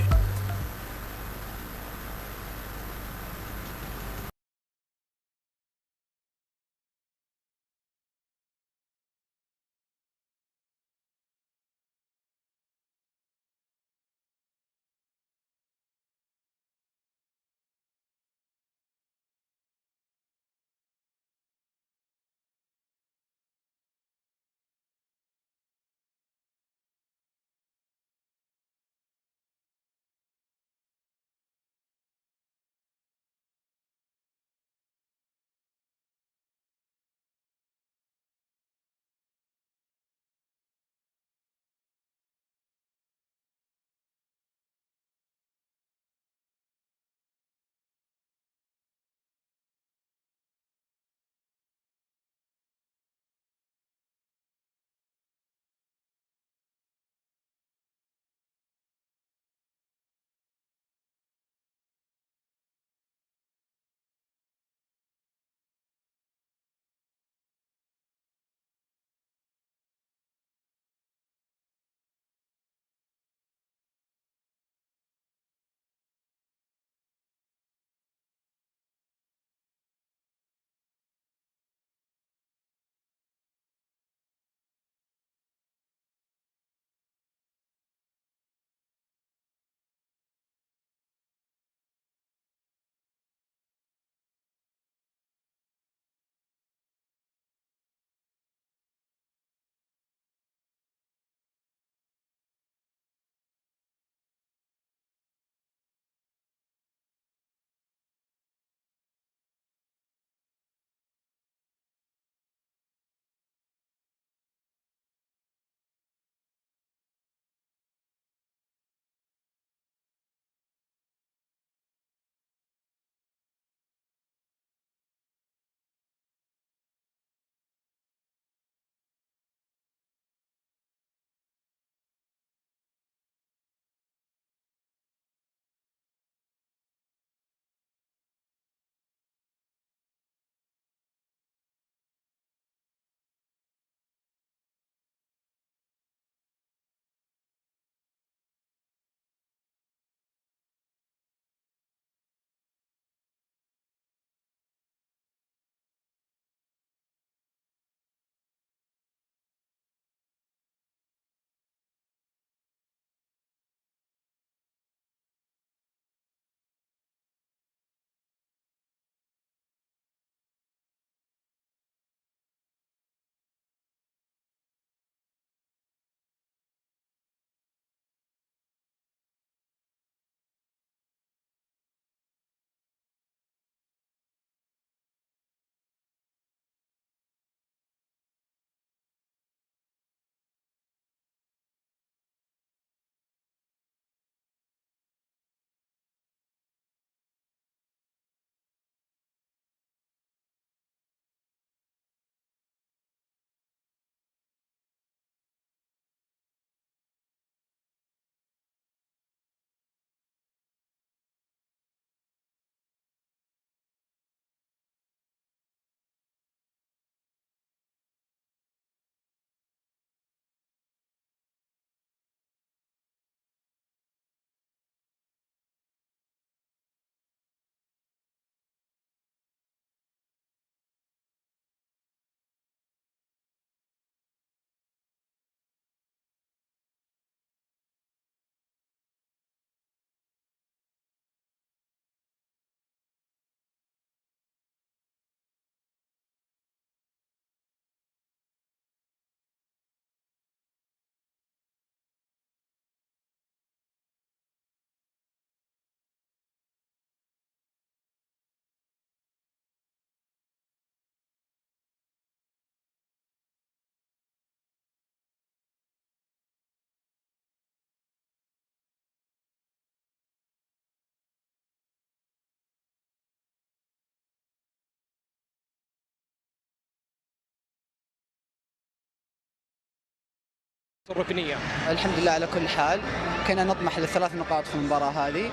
الركنية. الحمد لله على كل حال، كنا نطمح ل3 نقاط في المباراة هذه،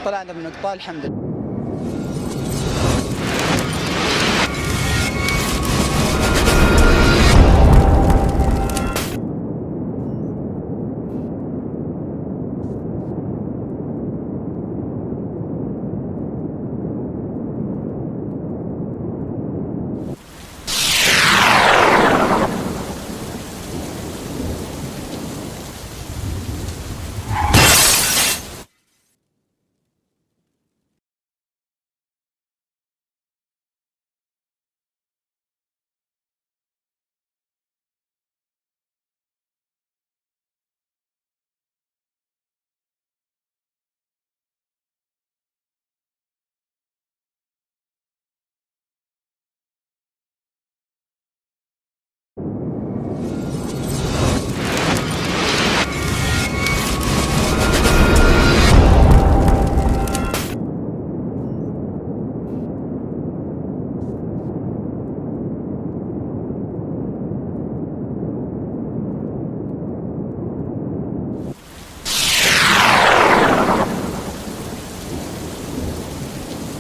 طلعنا بنقطة الحمد لله.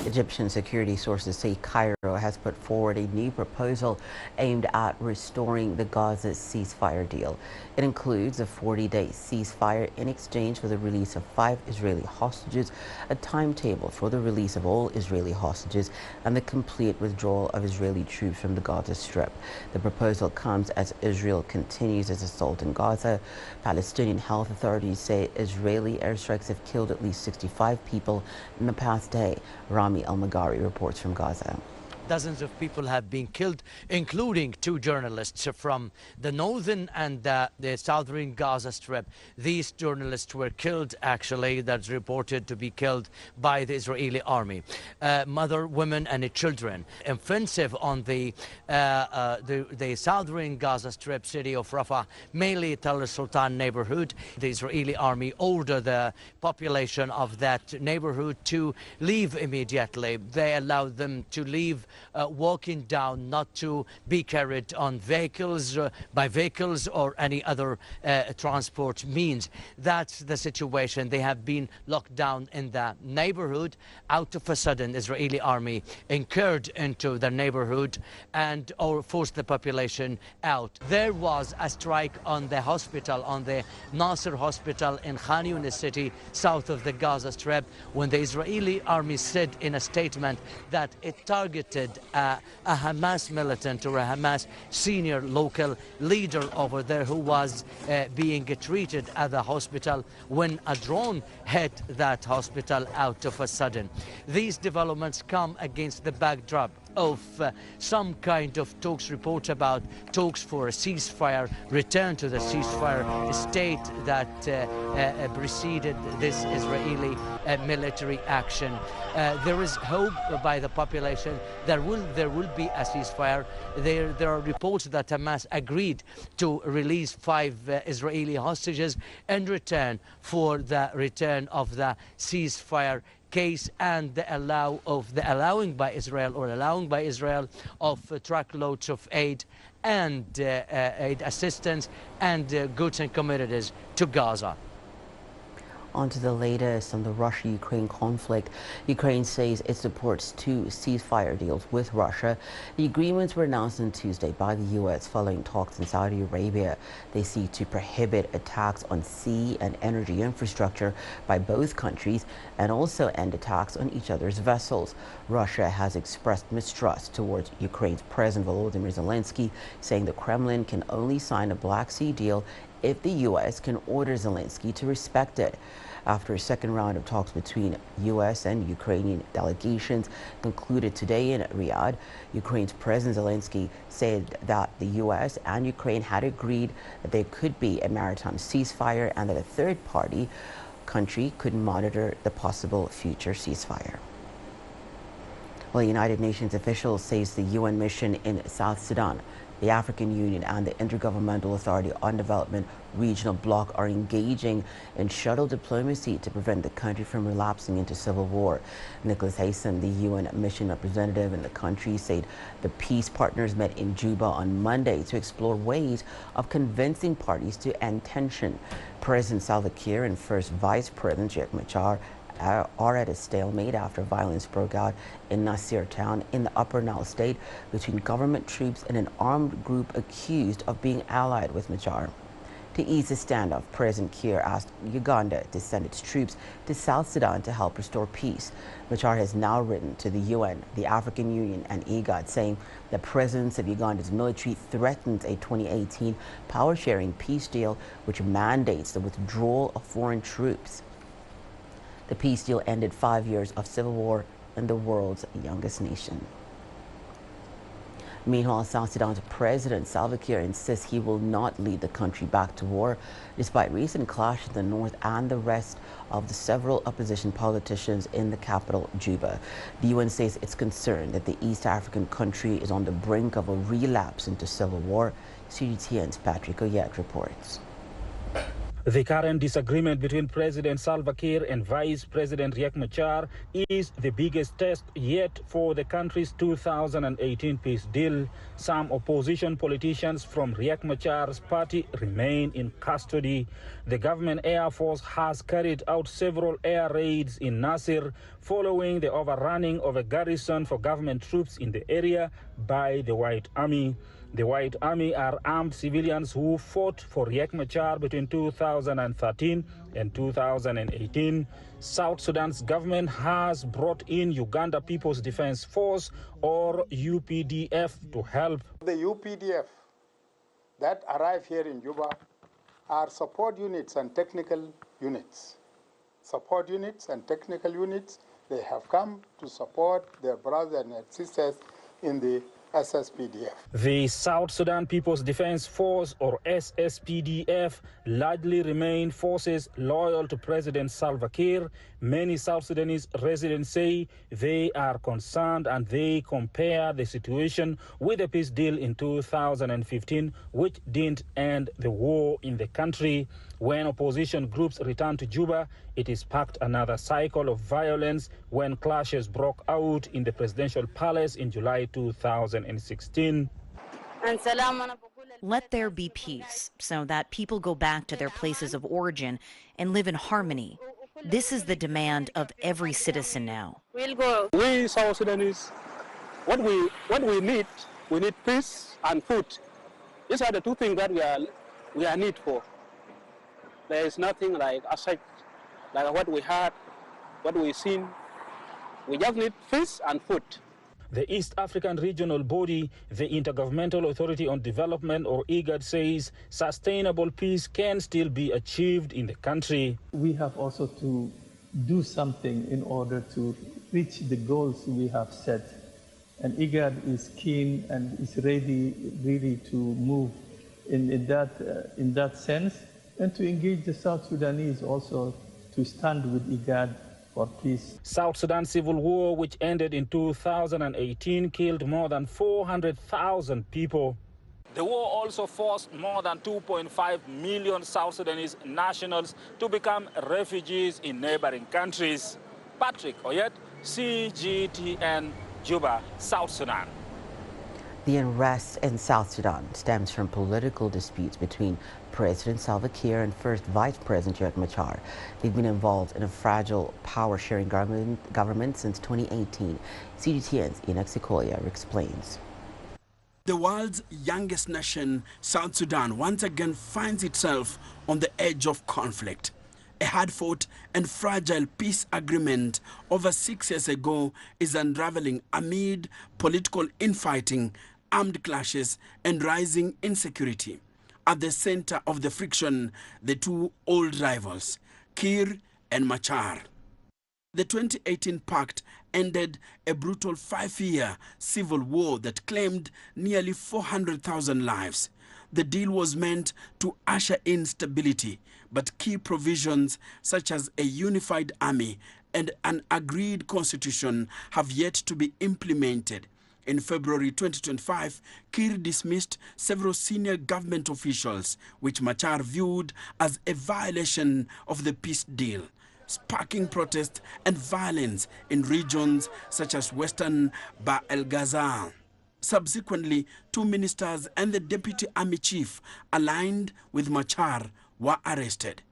Egyptian security sources say Cairo has put forward a new proposal aimed at restoring the Gaza ceasefire deal. It includes a 40-day ceasefire in exchange for the release of 5 Israeli hostages, a timetable for the release of all Israeli hostages, and the complete withdrawal of Israeli troops from the Gaza Strip. The proposal comes as Israel continues its assault in Gaza. Palestinian health authorities say Israeli airstrikes have killed at least 65 people in the past day. Rami Al-Magari reports from Gaza. Dozens of people have been killed, including 2 journalists from the northern and the southern Gaza Strip. These journalists were killed, actually, that's reported to be killed by the Israeli army. Mother, women and children. Offensive on the southern Gaza Strip city of Rafah, mainly Tel Sultan neighborhood. The Israeli army ordered the population of that neighborhood to leave immediately. They allowed them to leave walking down, not to be carried on vehicles, by vehicles or any other transport means. That's the situation. They have been locked down in the neighborhood. Out of a sudden, Israeli army incurred into the neighborhood and or forced the population out. There was a strike on the hospital, on the Nasser hospital in Khan Yunis city, south of the Gaza Strip, when the Israeli army said in a statement that it targeted a Hamas militant or a Hamas senior local leader over there who was being treated at the hospital when a drone hit that hospital out of a sudden. These developments come against the backdrop of some kind of talks, report about talks for a ceasefire, return to the ceasefire state that preceded this Israeli military action. There is hope by the population there will be a ceasefire. There are reports that Hamas agreed to release 5 Israeli hostages in return for the return of the ceasefire case and the allowing by Israel of truckloads of aid and aid assistance and goods and commodities to Gaza. On to the latest on the Russia-Ukraine conflict. Ukraine says it supports 2 ceasefire deals with Russia. The agreements were announced on Tuesday by the U.S. following talks in Saudi Arabia. They seek to prohibit attacks on sea and energy infrastructure by both countries and also end attacks on each other's vessels. Russia has expressed mistrust towards Ukraine's President Volodymyr Zelensky, saying the Kremlin can only sign a Black Sea deal if the U.S. can order Zelensky to respect it. After a second round of talks between U.S. and Ukrainian delegations concluded today in Riyadh, Ukraine's President Zelensky said that the U.S. and Ukraine had agreed that there could be a maritime ceasefire and that a third country could monitor the possible future ceasefire. Well, United Nations officials say the UN mission in South Sudan The African Union and the Intergovernmental Authority on Development Regional Bloc are engaging in shuttle diplomacy to prevent the country from relapsing into civil war. Nicholas Hayson, the UN mission representative in the country, said the peace partners met in Juba on Monday to explore ways of convincing parties to end tension. President Salva Kiir and First Vice President Riek Machar are at a stalemate after violence broke out in Nasir town in the Upper Nile state between government troops and an armed group accused of being allied with Machar. To ease the standoff, President Kiir asked Uganda to send its troops to South Sudan to help restore peace. Machar has now written to the UN, the African Union and IGAD saying the presence of Uganda's military threatens a 2018 power-sharing peace deal which mandates the withdrawal of foreign troops. The peace deal ended 5 years of civil war in the world's youngest nation. Meanwhile, South Sudan's President Salva Kiir insists he will not lead the country back to war, despite recent clashes in the north and the rest of the several opposition politicians in the capital, Juba. The UN says it's concerned that the East African country is on the brink of a relapse into civil war. CGTN's Patrick Oyet reports. The current disagreement between President Salva Kiir and Vice President Riek Machar is the biggest test yet for the country's 2018 peace deal. Some opposition politicians from Riek Machar's party remain in custody. The government Air Force has carried out several air raids in Nasir following the overrunning of a garrison for government troops in the area by the White Army. The White Army are armed civilians who fought for Riek Machar between 2013 and 2018. South Sudan's government has brought in Uganda People's Defense Force, or UPDF, to help. The UPDF that arrive here in Juba are support units and technical units. Support units and technical units, they have come to support their brothers and sisters in the SSPDF. The South Sudan People's Defense Force, or SSPDF, largely remain forces loyal to President Salva Kiir. Many South Sudanese residents say they are concerned and they compare the situation with the peace deal in 2015, which didn't end the war in the country. When opposition groups returned to Juba, it sparked another cycle of violence when clashes broke out in the presidential palace in July 2016. Let there be peace so that people go back to their places of origin and live in harmony. This is the demand of every citizen now. We South Sudanese, what we need peace and food. These are the two things that we are need for. There is nothing like aside, like what we had, what we've seen. We just need peace and food. The East African regional body, the Intergovernmental Authority on Development, or IGAD, says sustainable peace can still be achieved in the country. We have also to do something in order to reach the goals we have set. And IGAD is keen and is ready really to move in that sense, and to engage the South Sudanese also to stand with IGAD for peace. South Sudan civil war, which ended in 2018, killed more than 400,000 people. The war also forced more than 2.5 million South Sudanese nationals to become refugees in neighboring countries. Patrick Oyet, CGTN, Juba, South Sudan. The unrest in South Sudan stems from political disputes between President Salva Kiir and First Vice President Riek Machar. They've been involved in a fragile power-sharing government since 2018. CGTN's Enoch Sequoia explains. The world's youngest nation, South Sudan, once again finds itself on the edge of conflict. A hard-fought and fragile peace agreement over 6 years ago is unraveling amid political infighting, armed clashes, and rising insecurity. At the center of the friction, the two old rivals, Kiir and Machar. The 2018 pact ended a brutal 5-year civil war that claimed nearly 400,000 lives. The deal was meant to usher in stability, but key provisions such as a unified army and an agreed constitution have yet to be implemented. In February 2025, Kiir dismissed several senior government officials, which Machar viewed as a violation of the peace deal, sparking protest and violence in regions such as western Bahr el Ghazal. Subsequently, 2 ministers and the deputy army chief aligned with Machar were arrested.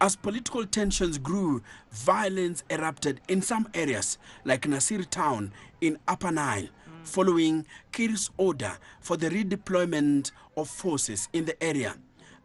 As political tensions grew, violence erupted in some areas like Nasir Town in Upper Nile, following Kiir's order for the redeployment of forces in the area.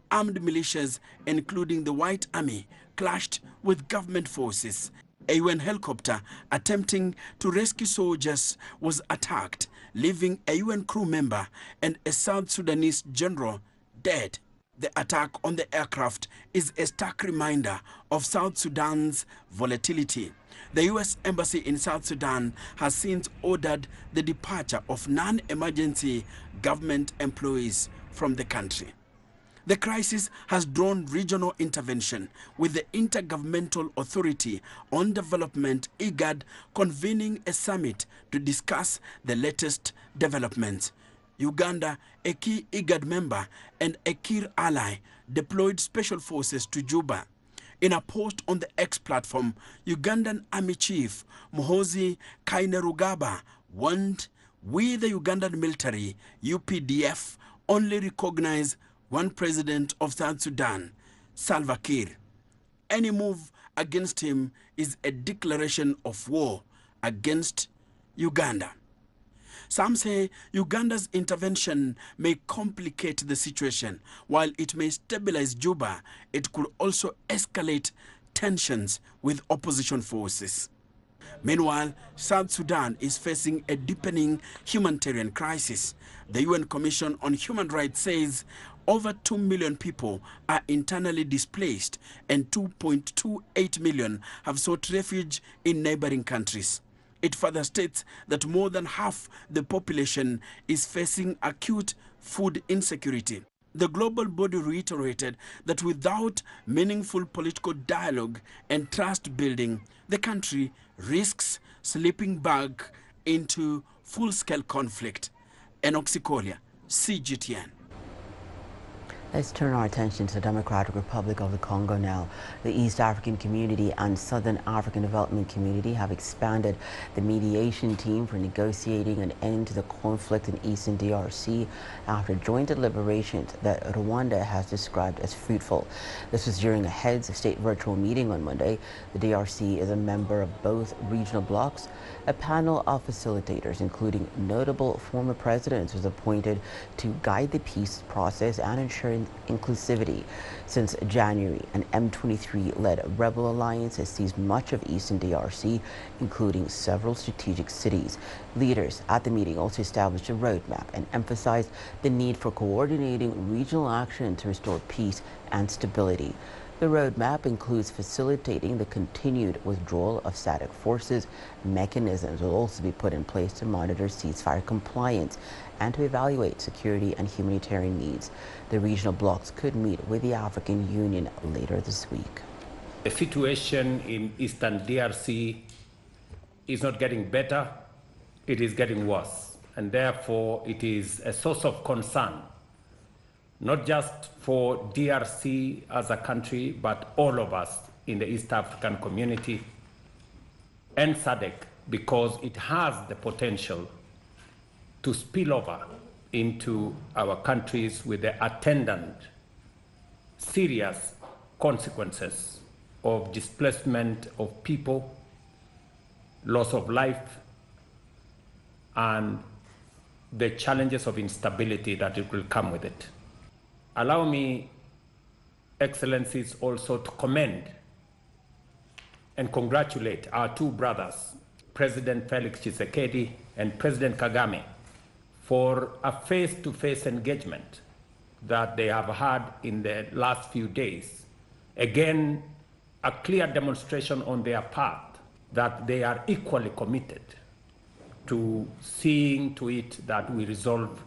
Armed militias, including the White Army, clashed with government forces. A UN helicopter attempting to rescue soldiers was attacked, leaving a UN crew member and a South Sudanese general dead. The attack on the aircraft is a stark reminder of South Sudan's volatility. The U.S. Embassy in South Sudan has since ordered the departure of non-emergency government employees from the country. The crisis has drawn regional intervention, with the Intergovernmental Authority on Development, IGAD, convening a summit to discuss the latest developments. Uganda, a key IGAD member and a Kiir ally, deployed special forces to Juba. In a post on the X platform, Ugandan Army Chief Muhoozi Kainerugaba warned, "We, the Ugandan military, UPDF, only recognize one president of South Sudan, Salva Kiir. Any move against him is a declaration of war against Uganda." Some say Uganda's intervention may complicate the situation. While it may stabilize Juba, it could also escalate tensions with opposition forces. Meanwhile, South Sudan is facing a deepening humanitarian crisis. The UN Commission on Human Rights says over 2 million people are internally displaced and 2.28 million have sought refuge in neighboring countries. It further states that more than half the population is facing acute food insecurity. The global body reiterated that without meaningful political dialogue and trust building, the country risks slipping back into full-scale conflict. Enoch Sikolia, CGTN. Let's turn our attention to the Democratic Republic of the Congo now. The East African Community and Southern African Development Community have expanded the mediation team for negotiating an end to the conflict in Eastern DRC after joint deliberations that Rwanda has described as fruitful. This was during a heads of state virtual meeting on Monday. The DRC is a member of both regional blocs. A panel of facilitators, including notable former presidents, was appointed to guide the peace process and ensure inclusivity. Since January, an M23-led rebel alliance has seized much of eastern DRC, including several strategic cities. Leaders at the meeting also established a roadmap and emphasized the need for coordinating regional action to restore peace and stability. The roadmap includes facilitating the continued withdrawal of SADC forces. Mechanisms will also be put in place to monitor ceasefire compliance and to evaluate security and humanitarian needs. The regional blocs could meet with the African Union later this week. The situation in Eastern DRC is not getting better, it is getting worse. And therefore, it is a source of concern, not just for DRC as a country, but all of us in the East African community and SADC, because it has the potential to spill over into our countries with the attendant serious consequences of displacement of people, loss of life, and the challenges of instability that it will come with it. Allow me, Excellencies, also to commend and congratulate our two brothers, President Felix Tshisekedi and President Kagame, for a face-to-face engagement that they have had in the last few days. Again, a clear demonstration on their part that they are equally committed to seeing to it that we resolve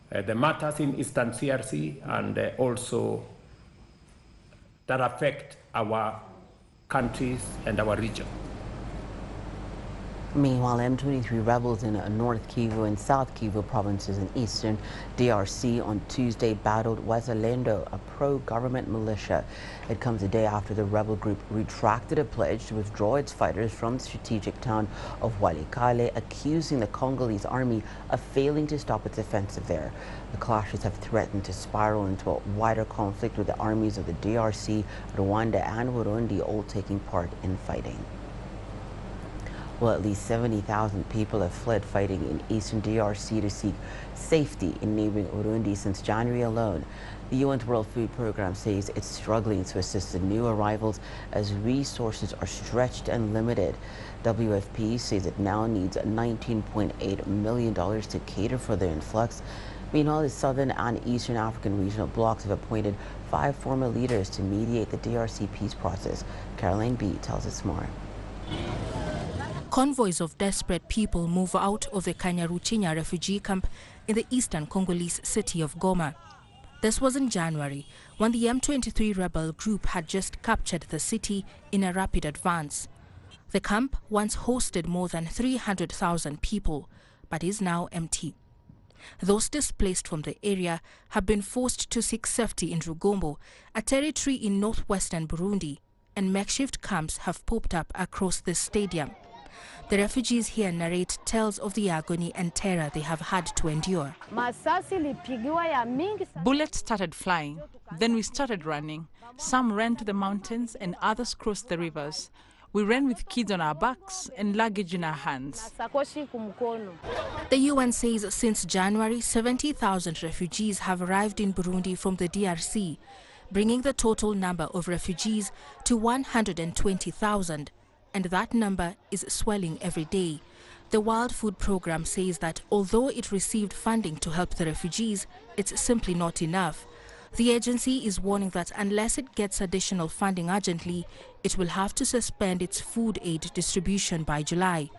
the matters in Eastern DRC and also that affect our countries and our region. Meanwhile, M23 rebels in North Kivu and South Kivu provinces in eastern DRC on Tuesday battled Wazalendo, a pro-government militia. It comes a day after the rebel group retracted a pledge to withdraw its fighters from the strategic town of Walikale, accusing the Congolese army of failing to stop its offensive there. The clashes have threatened to spiral into a wider conflict, with the armies of the DRC, Rwanda and Burundi all taking part in fighting. Well, at least 70,000 people have fled fighting in eastern DRC to seek safety in neighboring Burundi since January alone. The UN's World Food Programme says it's struggling to assist the new arrivals as resources are stretched and limited. WFP says it now needs $19.8 million to cater for the influx. Meanwhile, the Southern and Eastern African regional blocs have appointed 5 former leaders to mediate the DRC peace process. Caroline B. tells us more. Convoys of desperate people move out of the Kanyaruchinya refugee camp in the eastern Congolese city of Goma. This was in January, when the M23 rebel group had just captured the city in a rapid advance. The camp once hosted more than 300,000 people, but is now empty. Those displaced from the area have been forced to seek safety in Rugombo, a territory in northwestern Burundi, and makeshift camps have popped up across the stadium. The refugees here narrate tales of the agony and terror they have had to endure. Bullets started flying, then we started running. Some ran to the mountains and others crossed the rivers. We ran with kids on our backs and luggage in our hands. The UN says since January, 70,000 refugees have arrived in Burundi from the DRC, bringing the total number of refugees to 120,000. And that number is swelling every day. The World Food Programme says that although it received funding to help the refugees, it's simply not enough. The agency is warning that unless it gets additional funding urgently, it will have to suspend its food aid distribution by July.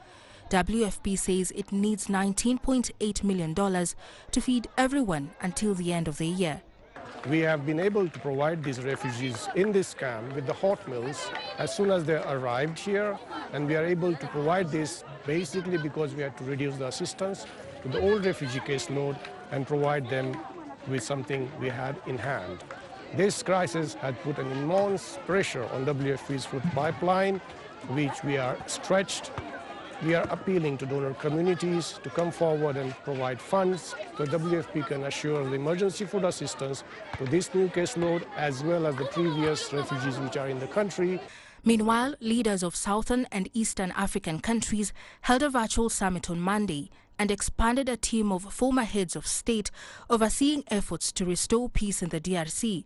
WFP says it needs $19.8 million to feed everyone until the end of the year. We have been able to provide these refugees in this camp with the hot meals as soon as they arrived here, and we are able to provide this basically because we had to reduce the assistance to the old refugee caseload and provide them with something we had in hand. This crisis had put an immense pressure on WFP's food pipeline, which we are stretched. We are appealing to donor communities to come forward and provide funds so WFP can assure the emergency food assistance to this new caseload as well as the previous refugees which are in the country. Meanwhile, leaders of southern and eastern African countries held a virtual summit on Monday and expanded a team of former heads of state overseeing efforts to restore peace in the DRC.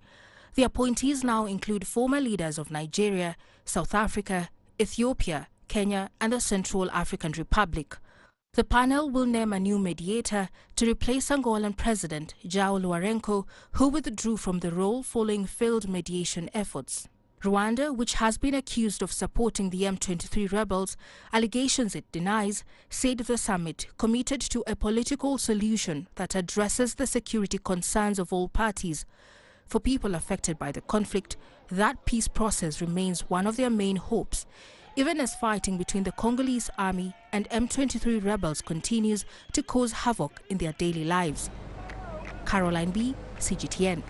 The appointees now include former leaders of Nigeria, South Africa, Ethiopia, Kenya and the Central African Republic. The panel will name a new mediator to replace Angolan President João Lourenço, who withdrew from the role following failed mediation efforts. Rwanda, which has been accused of supporting the M23 rebels, allegations it denies, said the summit committed to a political solution that addresses the security concerns of all parties. For people affected by the conflict, that peace process remains one of their main hopes, even as fighting between the Congolese army and M23 rebels continues to cause havoc in their daily lives. Caroline B., CGTN.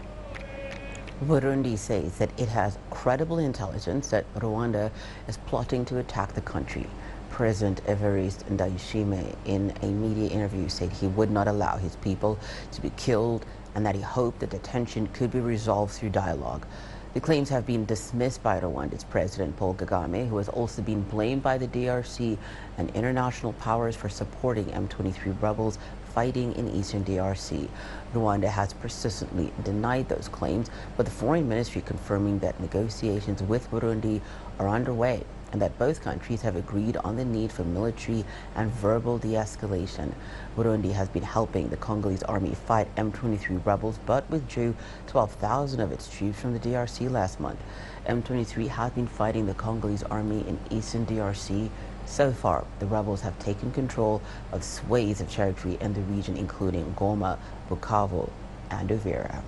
Burundi says that it has credible intelligence that Rwanda is plotting to attack the country. President Evariste Ndayishimiye, in a media interview, said he would not allow his people to be killed and that he hoped that the tension could be resolved through dialogue. The claims have been dismissed by Rwanda's President Paul Kagame, who has also been blamed by the DRC and international powers for supporting M23 rebels fighting in eastern DRC. Rwanda has persistently denied those claims, but the foreign ministry confirming that negotiations with Burundi are underway and that both countries have agreed on the need for military and verbal de-escalation. Burundi has been helping the Congolese army fight M23 rebels, but withdrew 12,000 of its troops from the DRC last month. M23 has been fighting the Congolese army in eastern DRC. So far, the rebels have taken control of swathes of territory in the region, including Goma, Bukavu, and Uvira.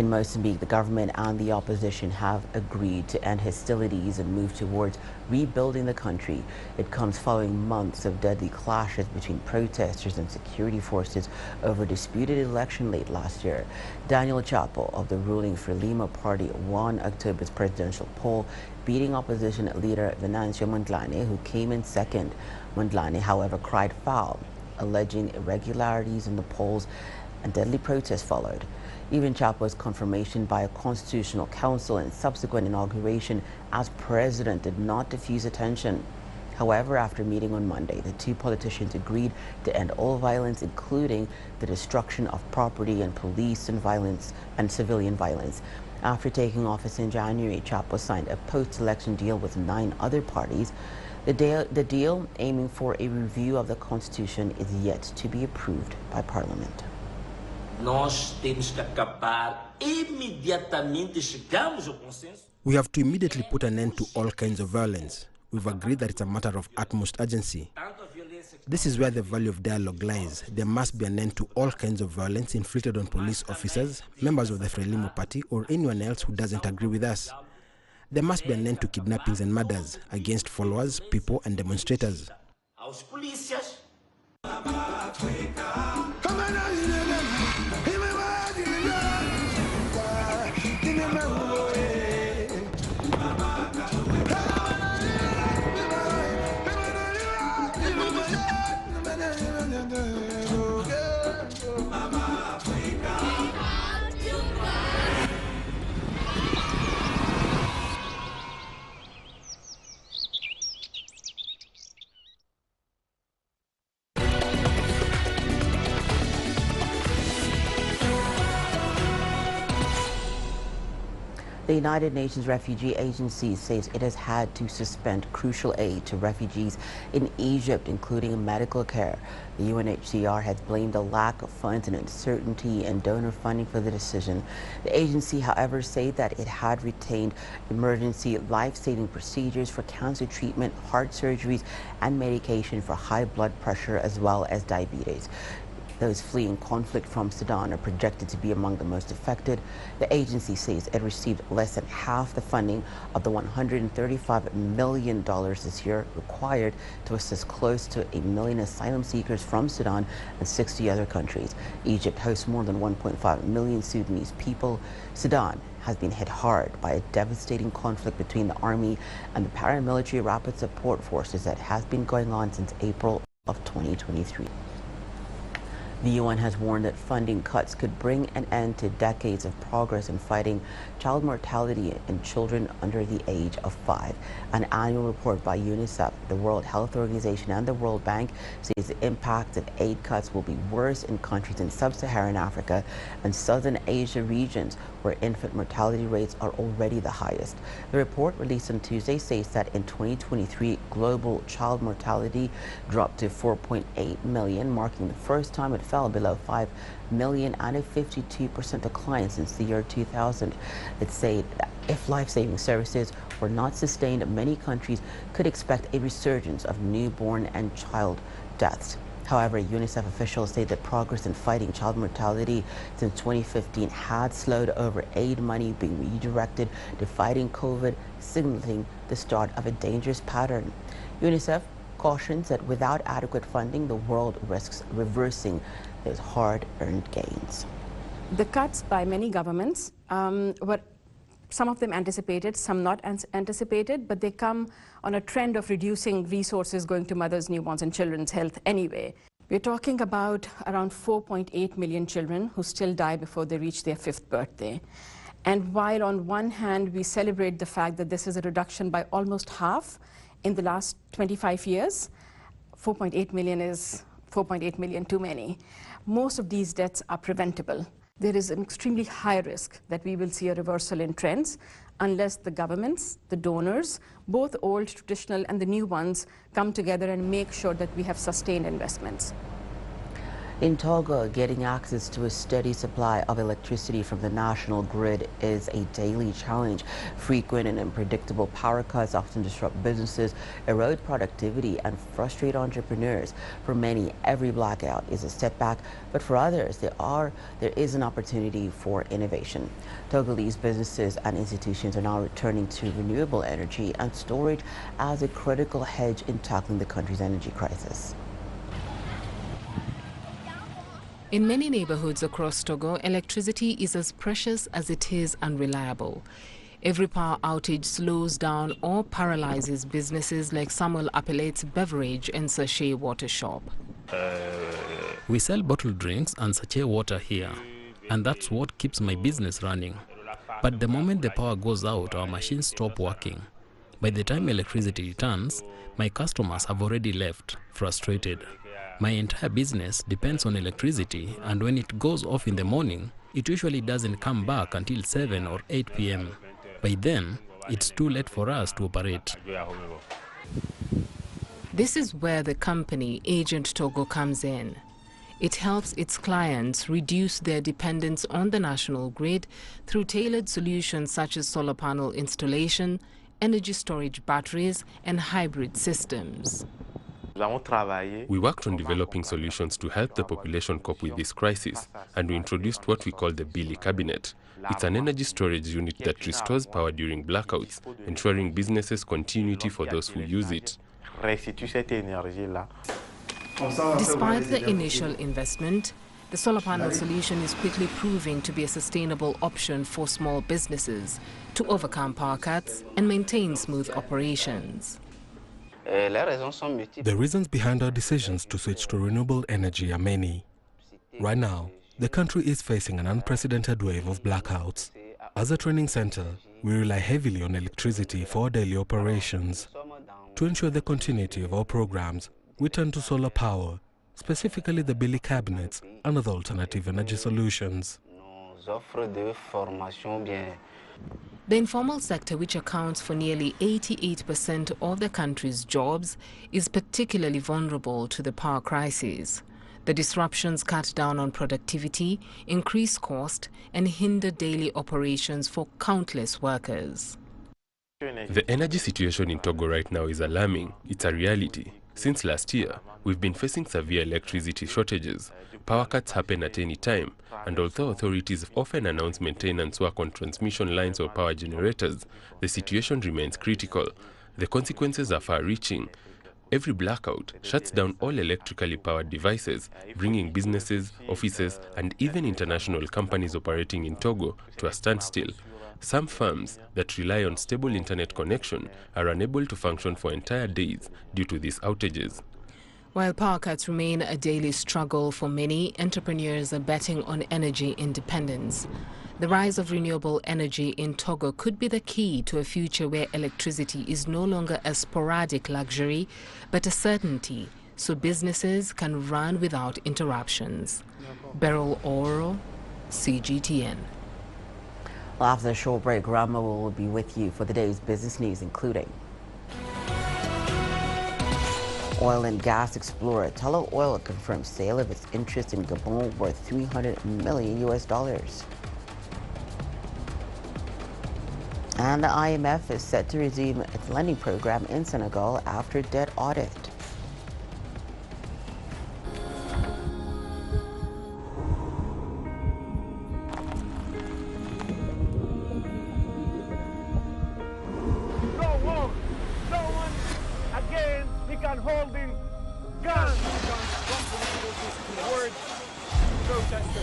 In Mozambique, the government and the opposition have agreed to end hostilities and move towards rebuilding the country. It comes following months of deadly clashes between protesters and security forces over a disputed election late last year. Daniel Chapo of the ruling Frelimo party won October's presidential poll, beating opposition leader Venancio Mondlane, who came in second. Mondlane, however, cried foul, alleging irregularities in the polls, and deadly protests followed. Even Chapo's confirmation by a constitutional council and subsequent inauguration as president did not diffuse attention. However, after meeting on Monday, the two politicians agreed to end all violence, including the destruction of property and police and violence and civilian violence. After taking office in January, Chapo signed a post-election deal with 9 other parties. The deal, aiming for a review of the constitution, is yet to be approved by Parliament. We have to immediately put an end to all kinds of violence. We've agreed that it's a matter of utmost urgency. This is where the value of dialogue lies. There must be an end to all kinds of violence inflicted on police officers, members of the Frelimo party, or anyone else who doesn't agree with us. There must be an end to kidnappings and murders against followers, people, and demonstrators. The United Nations Refugee Agency says it has had to suspend crucial aid to refugees in Egypt, including medical care. The UNHCR has blamed a lack of funds and uncertainty in donor funding for the decision. The agency, however, said that it had retained emergency life-saving procedures for cancer treatment, heart surgeries, and medication for high blood pressure as well as diabetes. Those fleeing conflict from Sudan are projected to be among the most affected. The agency says it received less than half the funding of the $135 million this year required to assist close to 1 million asylum seekers from Sudan and 60 other countries. Egypt hosts more than 1.5 million Sudanese people. Sudan has been hit hard by a devastating conflict between the army and the paramilitary rapid support forces that has been going on since April of 2023. The UN has warned that funding cuts could bring an end to decades of progress in fighting child mortality in children under the age of 5. An annual report by UNICEF, the World Health Organization, and the World Bank says the impact of aid cuts will be worse in countries in sub-Saharan Africa and Southern Asia regions where infant mortality rates are already the highest. The report, released on Tuesday, says that in 2023, global child mortality dropped to 4.8 million, marking the first time it fell below 5 million and a 52% decline since the year 2000. It said that if life-saving services were not sustained, many countries could expect a resurgence of newborn and child deaths. However, UNICEF officials say that progress in fighting child mortality since 2015 had slowed over aid money being redirected to fighting COVID, signaling the start of a dangerous pattern. UNICEF cautions that without adequate funding, the world risks reversing those hard-earned gains. The cuts by many governments were some of them anticipated, some not anticipated, but they come on a trend of reducing resources going to mothers, newborns, and children's health anyway. We're talking about around 4.8 million children who still die before they reach their 5th birthday. And while on one hand we celebrate the fact that this is a reduction by almost half in the last 25 years, 4.8 million is 4.8 million too many. Most of these deaths are preventable. There is an extremely high risk that we will see a reversal in trends unless the governments, the donors, both old, traditional, and the new ones come together and make sure that we have sustained investments. In Togo, getting access to a steady supply of electricity from the national grid is a daily challenge. Frequent and unpredictable power cuts often disrupt businesses, erode productivity, and frustrate entrepreneurs. For many, every blackout is a setback, but for others, there is an opportunity for innovation. Togolese businesses and institutions are now returning to renewable energy and storage as a critical hedge in tackling the country's energy crisis. In many neighborhoods across Togo, electricity is as precious as it is unreliable. Every power outage slows down or paralyzes businesses like Samuel Appelet's beverage and sachet water shop. We sell bottled drinks and sachet water here, and that's what keeps my business running. But the moment the power goes out, our machines stop working. By the time electricity returns, my customers have already left, frustrated. My entire business depends on electricity, and when it goes off in the morning, it usually doesn't come back until 7 or 8 p.m. By then, it's too late for us to operate. This is where the company Agent Togo comes in. It helps its clients reduce their dependence on the national grid through tailored solutions such as solar panel installation, energy storage batteries, and hybrid systems. We worked on developing solutions to help the population cope with this crisis, and we introduced what we call the Billy Cabinet. It's an energy storage unit that restores power during blackouts, ensuring businesses' continuity for those who use it. Despite the initial investment, the solar panel solution is quickly proving to be a sustainable option for small businesses to overcome power cuts and maintain smooth operations. The reasons behind our decisions to switch to renewable energy are many. Right now, the country is facing an unprecedented wave of blackouts. As a training center, we rely heavily on electricity for our daily operations. To ensure the continuity of our programs, we turn to solar power, specifically the Billy cabinets and other alternative energy solutions. The informal sector, which accounts for nearly 88% of the country's jobs, is particularly vulnerable to the power crisis. The disruptions cut down on productivity, increase cost, and hinder daily operations for countless workers. The energy situation in Togo right now is alarming. It's a reality. Since last year, we've been facing severe electricity shortages. Power cuts happen at any time, and although authorities often announce maintenance work on transmission lines or power generators, the situation remains critical. The consequences are far-reaching. Every blackout shuts down all electrically powered devices, bringing businesses, offices, and even international companies operating in Togo to a standstill. Some firms that rely on stable internet connection are unable to function for entire days due to these outages. While power cuts remain a daily struggle for many, entrepreneurs are betting on energy independence. The rise of renewable energy in Togo could be the key to a future where electricity is no longer a sporadic luxury, but a certainty, so businesses can run without interruptions. Beryl Oro, CGTN. Well, after the short break, Rama will be with you for the day's business news, including oil and gas explorer Tullow Oil confirms sale of its interest in Gabon worth $300 million. And the IMF is set to resume its lending program in Senegal after debt audit. Holding guns. Word protesters.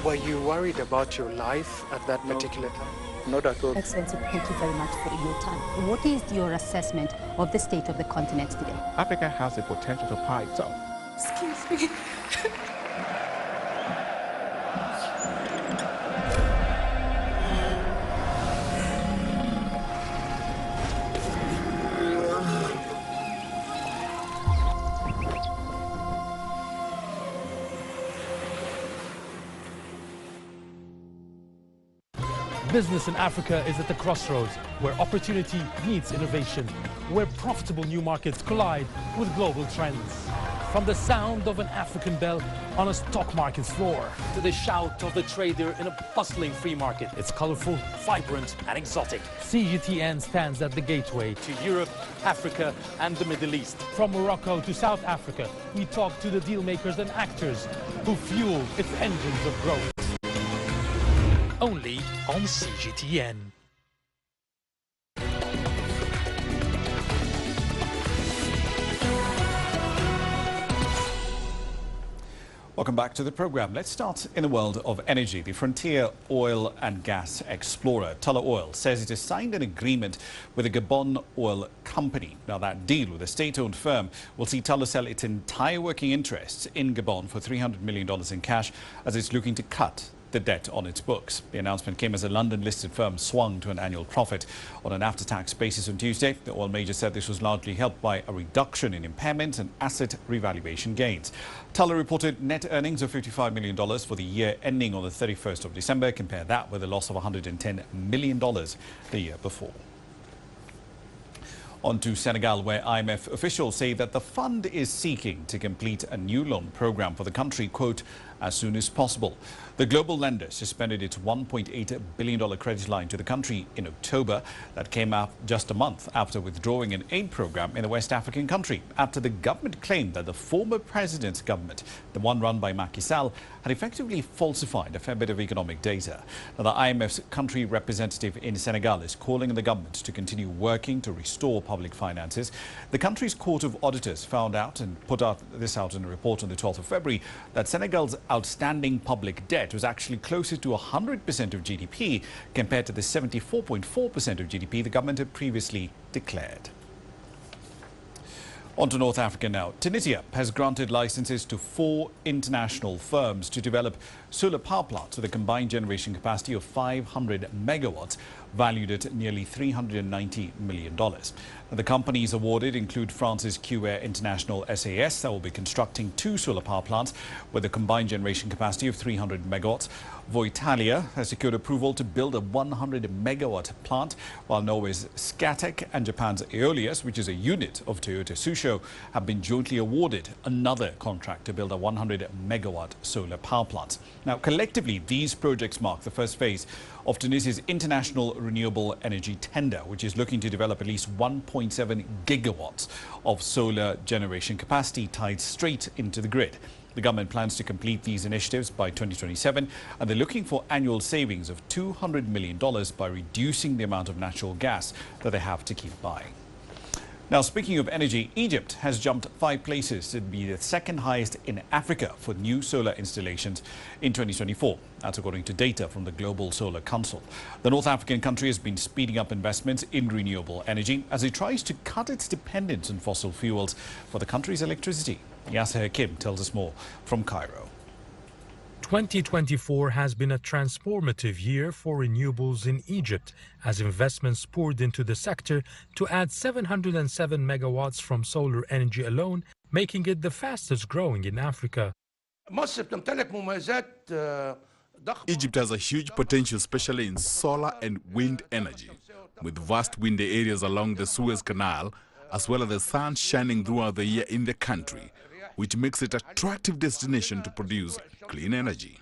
Were you worried about your life at that particular time? Not at all. Excellency, thank you very much for your time. What is your assessment of the state of the continent today? Africa has the potential to power itself. Excuse me. Business in Africa is at the crossroads, where opportunity meets innovation, where profitable new markets collide with global trends. From the sound of an African bell on a stock market's floor to the shout of the trader in a bustling free market, it's colorful, vibrant, and exotic. CGTN stands at the gateway to Europe, Africa, and the Middle East. From Morocco to South Africa, we talk to the deal makers and actors who fuel its engines of growth. Only on CGTN. Welcome back to the program. Let's start in the world of energy. The frontier oil and gas explorer, Tullow Oil, says it has signed an agreement with a Gabon oil company. Now, that deal with a state-owned firm will see Tullow sell its entire working interests in Gabon for $300 million in cash as it's looking to cut the debt on its books. The announcement came as a London-listed firm swung to an annual profit on an after-tax basis on Tuesday. The oil major said this was largely helped by a reduction in impairment and asset revaluation gains. Tullow reported net earnings of $55 million for the year ending on the 31st of December. Compare that with a loss of $110 million the year before. On to Senegal, where IMF officials say that the fund is seeking to complete a new loan program for the country, quote, as soon as possible. The global lender suspended its $1.8 billion credit line to the country in October. That came out just a month after withdrawing an aid program in the West African country, after the government claimed that the former president's government, the one run by Macky Sall, had effectively falsified a fair bit of economic data. Now, the IMF's country representative in Senegal is calling on the government to continue working to restore public finances. The country's Court of Auditors found out and put this out in a report on the 12th of February that Senegal's outstanding public debt was actually closer to 100% of GDP compared to the 74.4% of GDP the government had previously declared. On to North Africa now. Tunisia has granted licenses to 4 international firms to develop solar power plants with a combined generation capacity of 500 megawatts, valued at nearly $390 million. The companies awarded include France's QAir International SAS, that will be constructing 2 solar power plants with a combined generation capacity of 300 megawatts. Voitalia has secured approval to build a 100 megawatt plant, while Norway's Scatec and Japan's Aeolus, which is a unit of Toyota Tsusho, have been jointly awarded another contract to build a 100 megawatt solar power plant. Now, collectively, these projects mark the first phase of Tunisia's international renewable energy tender, which is looking to develop at least 1.7 gigawatts of solar generation capacity tied straight into the grid. The government plans to complete these initiatives by 2027, and they're looking for annual savings of $200 million by reducing the amount of natural gas that they have to keep buying. Now, speaking of energy, Egypt has jumped 5 places to be the second highest in Africa for new solar installations in 2024. That's according to data from the Global Solar Council. The North African country has been speeding up investments in renewable energy as it tries to cut its dependence on fossil fuels for the country's electricity. Yasser Hakim tells us more from Cairo. 2024 has been a transformative year for renewables in Egypt as investments poured into the sector to add 707 megawatts from solar energy alone, making it the fastest growing in Africa. Egypt has a huge potential, especially in solar and wind energy, with vast windy areas along the Suez Canal, as well as the sun shining throughout the year in the country, which makes it an attractive destination to produce clean energy.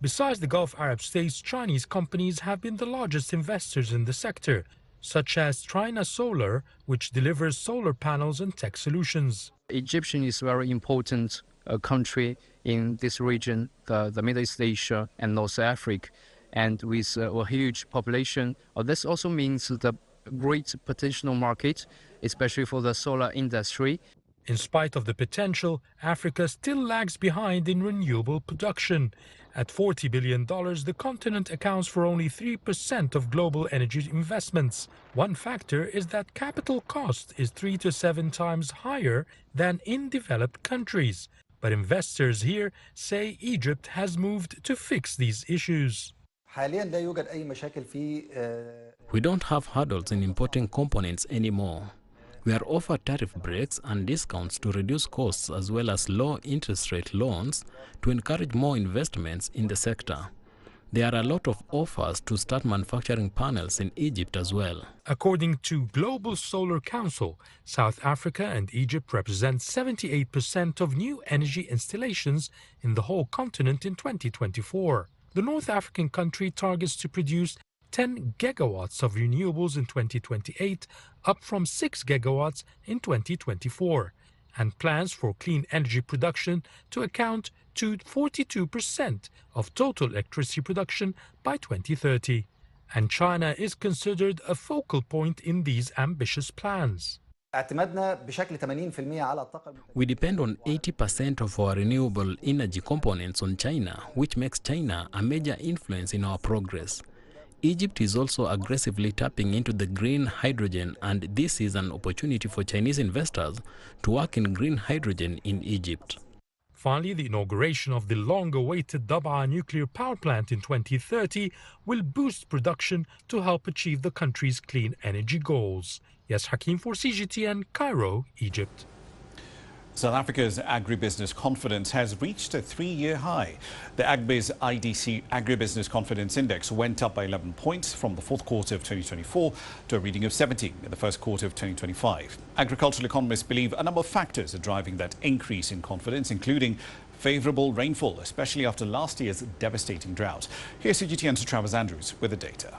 Besides the Gulf Arab states, Chinese companies have been the largest investors in the sector, such as Trina Solar, which delivers solar panels and tech solutions. Egypt is a very important country in this region, the Middle East Asia and North Africa, and with a huge population. This also means the great potential market, especially for the solar industry. In spite of the potential, Africa still lags behind in renewable production. At $40 billion, the continent accounts for only 3% of global energy investments. One factor is that capital cost is 3 to 7 times higher than in developed countries. But investors here say Egypt has moved to fix these issues. We don't have hurdles in importing components anymore. We are offered tariff breaks and discounts to reduce costs, as well as low interest rate loans to encourage more investments in the sector. There are a lot of offers to start manufacturing panels in Egypt as well. According to Global Solar Council, South Africa and Egypt represent 78% of new energy installations in the whole continent in 2024. The North African country targets to produce 10 gigawatts of renewables in 2028, up from 6 gigawatts in 2024, and plans for clean energy production to account to 42% of total electricity production by 2030. And China is considered a focal point in these ambitious plans. We depend on 80% of our renewable energy components on China, which makes China a major influence in our progress. Egypt is also aggressively tapping into the green hydrogen, and this is an opportunity for Chinese investors to work in green hydrogen in Egypt. Finally, the inauguration of the long-awaited Dab'a nuclear power plant in 2030 will boost production to help achieve the country's clean energy goals. Yes, Hakim for CGTN, Cairo, Egypt. South Africa's agribusiness confidence has reached a 3-year high. The Agbiz IDC Agribusiness Confidence Index went up by 11 points from the fourth quarter of 2024 to a reading of 70 in the first quarter of 2025. Agricultural economists believe a number of factors are driving that increase in confidence, including favourable rainfall, especially after last year's devastating drought. Here's CGTN's Travis Andrews with the data.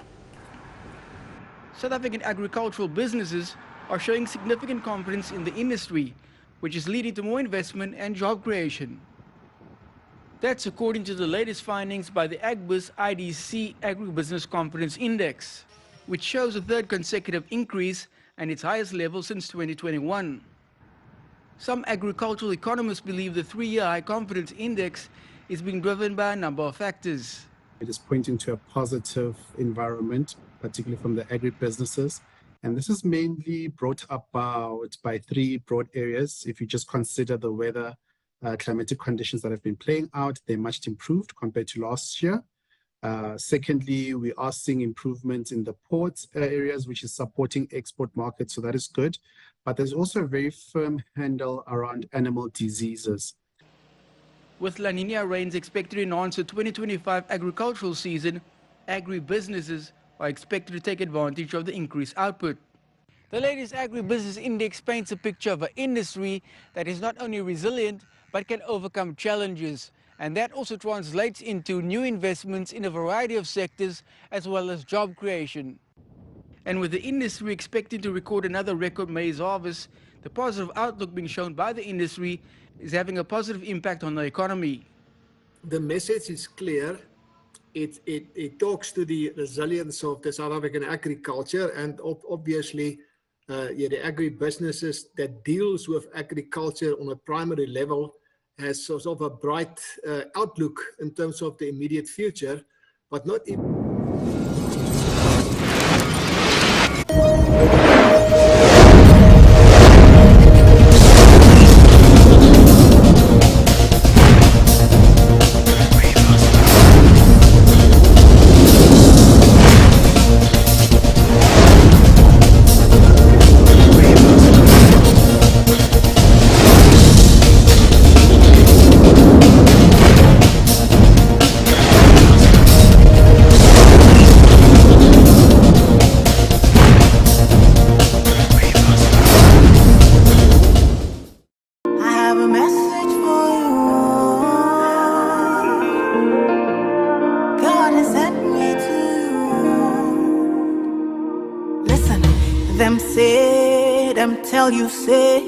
South African agricultural businesses are showing significant confidence in the industry, which is leading to more investment and job creation. That's according to the latest findings by the Agbiz IDC Agribusiness Confidence Index, which shows a third consecutive increase and its highest level since 2021. Some agricultural economists believe the 3-year high confidence index is being driven by a number of factors. It is pointing to a positive environment, particularly from the agribusinesses. And this is mainly brought about by 3 broad areas. If you just consider the weather, climatic conditions that have been playing out, they're much improved compared to last year. Secondly, we are seeing improvements in the ports areas, which is supporting export markets, so that is good. But there's also a very firm handle around animal diseases. With La Nina rains expected to enhance the 2025 agricultural season, agribusinesses are expected to take advantage of the increased output. The latest agribusiness index paints a picture of an industry that is not only resilient but can overcome challenges, and that also translates into new investments in a variety of sectors as well as job creation. And with the industry expecting to record another record maize harvest, the positive outlook being shown by the industry is having a positive impact on the economy. The message is clear. It talks to the resilience of the South African agriculture, and obviously the agribusinesses that deals with agriculture on a primary level has sort of a bright outlook in terms of the immediate future, but not tell you say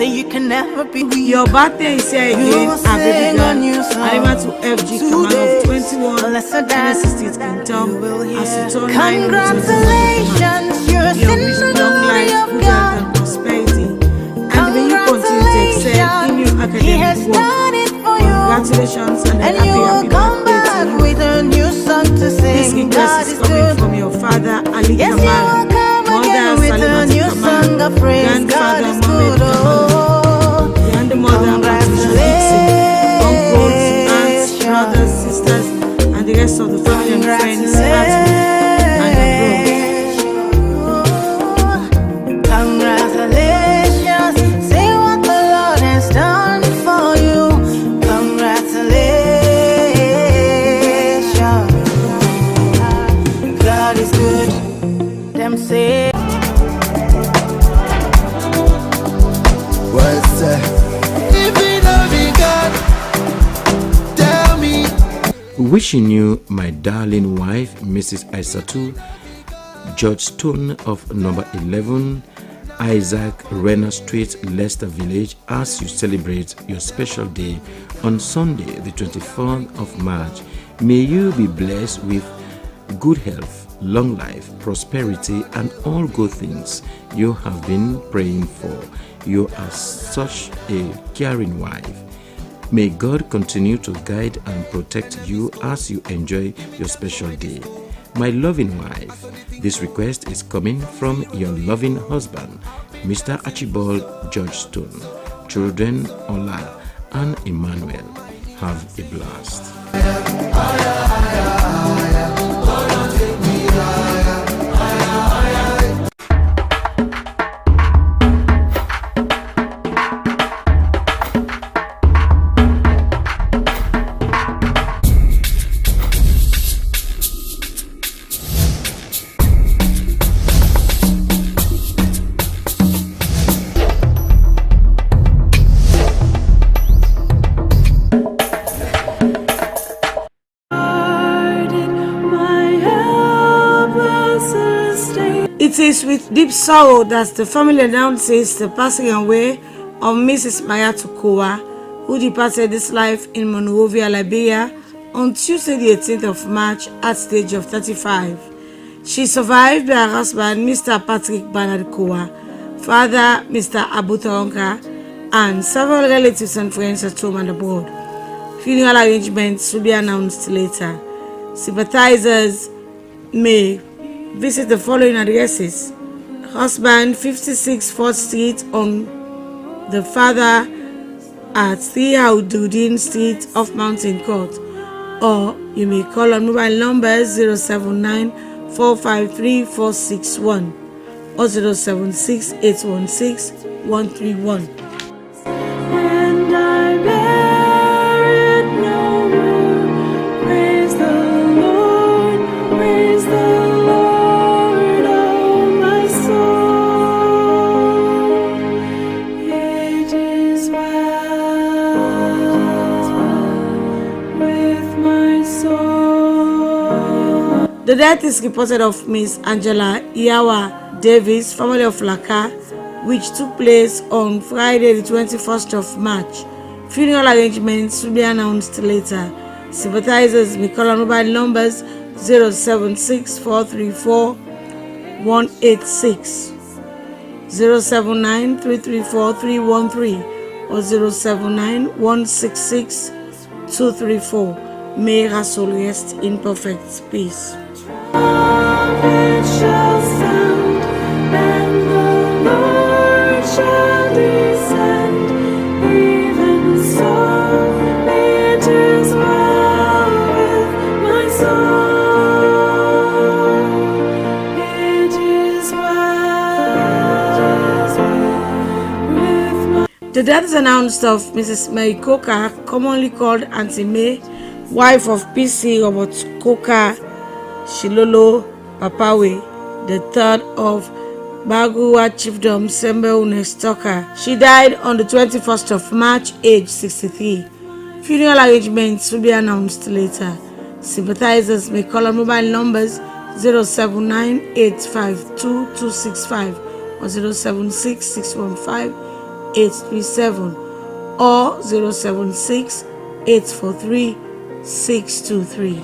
you can never be your birthday is here again. Happy birthday to FG Commonwealth 21 Genesis Kingdom as you turn 9. Congratulations, you're a symbol of God and prosperity, and may you continue to excel in your academic work. Congratulations and a happy birthday to you. With a new song to sing. This request is coming from your father Ali Kamal, mother Slbc Tv, grandfather Mohammed Kamal, grandmother uncles, aunts, brothers, sisters, and the rest of the family and friends at home and abroad. Congratulations, say what the Lord has done for you. Congratulations. Wishing you, my darling wife, Mrs. Aisatu George Stone of number 11 Isaac Renner Street, Leicester Village, as you celebrate your special day on Sunday, the 24th of March. May you be blessed with good health, long life, prosperity, and all good things you have been praying for. You are such a caring wife. May God continue to guide and protect you as you enjoy your special day. My loving wife, this request is coming from your loving husband, Mr. Archibald George Stone. Children Ola and Emmanuel. Have a blast. It is with deep sorrow that the family announces the passing away of Mrs. Maya Tukowa, who departed this life in Monrovia, Liberia, on Tuesday the 18th of March at the age of 35. She survived by her husband, Mr. Patrick Bernard Kowa, father, Mr. Abutoronka, and several relatives and friends at home and abroad. Funeral arrangements will be announced later. Sympathizers may visit the following addresses: husband, 56 4th Street on the father at 3 Haududdin Street off Mountain Court, or you may call on mobile numbers 079 453 461 or 076 816 131. And I bear it no more. Praise the Lord, praise the Lord, oh my soul. It is well with my soul. The death is reported of Miss Angela Iyawa Davis, family of Laka, which took place on Friday the 21st of March. Funeral arrangements will be announced later. Sympathizers may call on mobile numbers 076 434 186, 079 334 313, or 079 166 234. May her soul rest in perfect peace. It shall sound, and the Lord shall descend. Even so, it is well with my soul. It is well with my. The death is announced of Mrs. Mary Coker, commonly called Auntie May, wife of PC Robert Coker Shilolo Papawe, the third of Bagua Chiefdom Sembe Unestoka. She died on the 21st of March, age 63. Funeral arrangements will be announced later. Sympathizers may call on mobile numbers 079 852 265 or 076 615 837 or 076 843 623.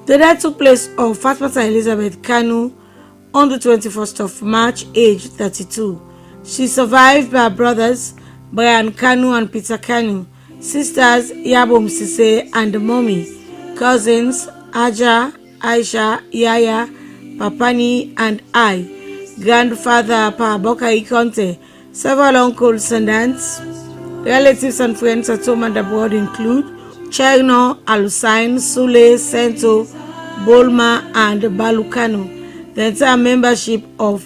The death took place of Fatmata Elizabeth Kanu on the 21st of March, age 32. She survived by her brothers Brian Kanu and Peter Kanu, sisters Yabom Sise and Mommy, cousins Aja, Aisha, Yaya, Papani, and I, grandfather Paboka Ikonte, several uncles and aunts. Relatives and friends at home and abroad include Cherno, Alusain, Sule, Sento, Bolma, and Balukano. The entire membership of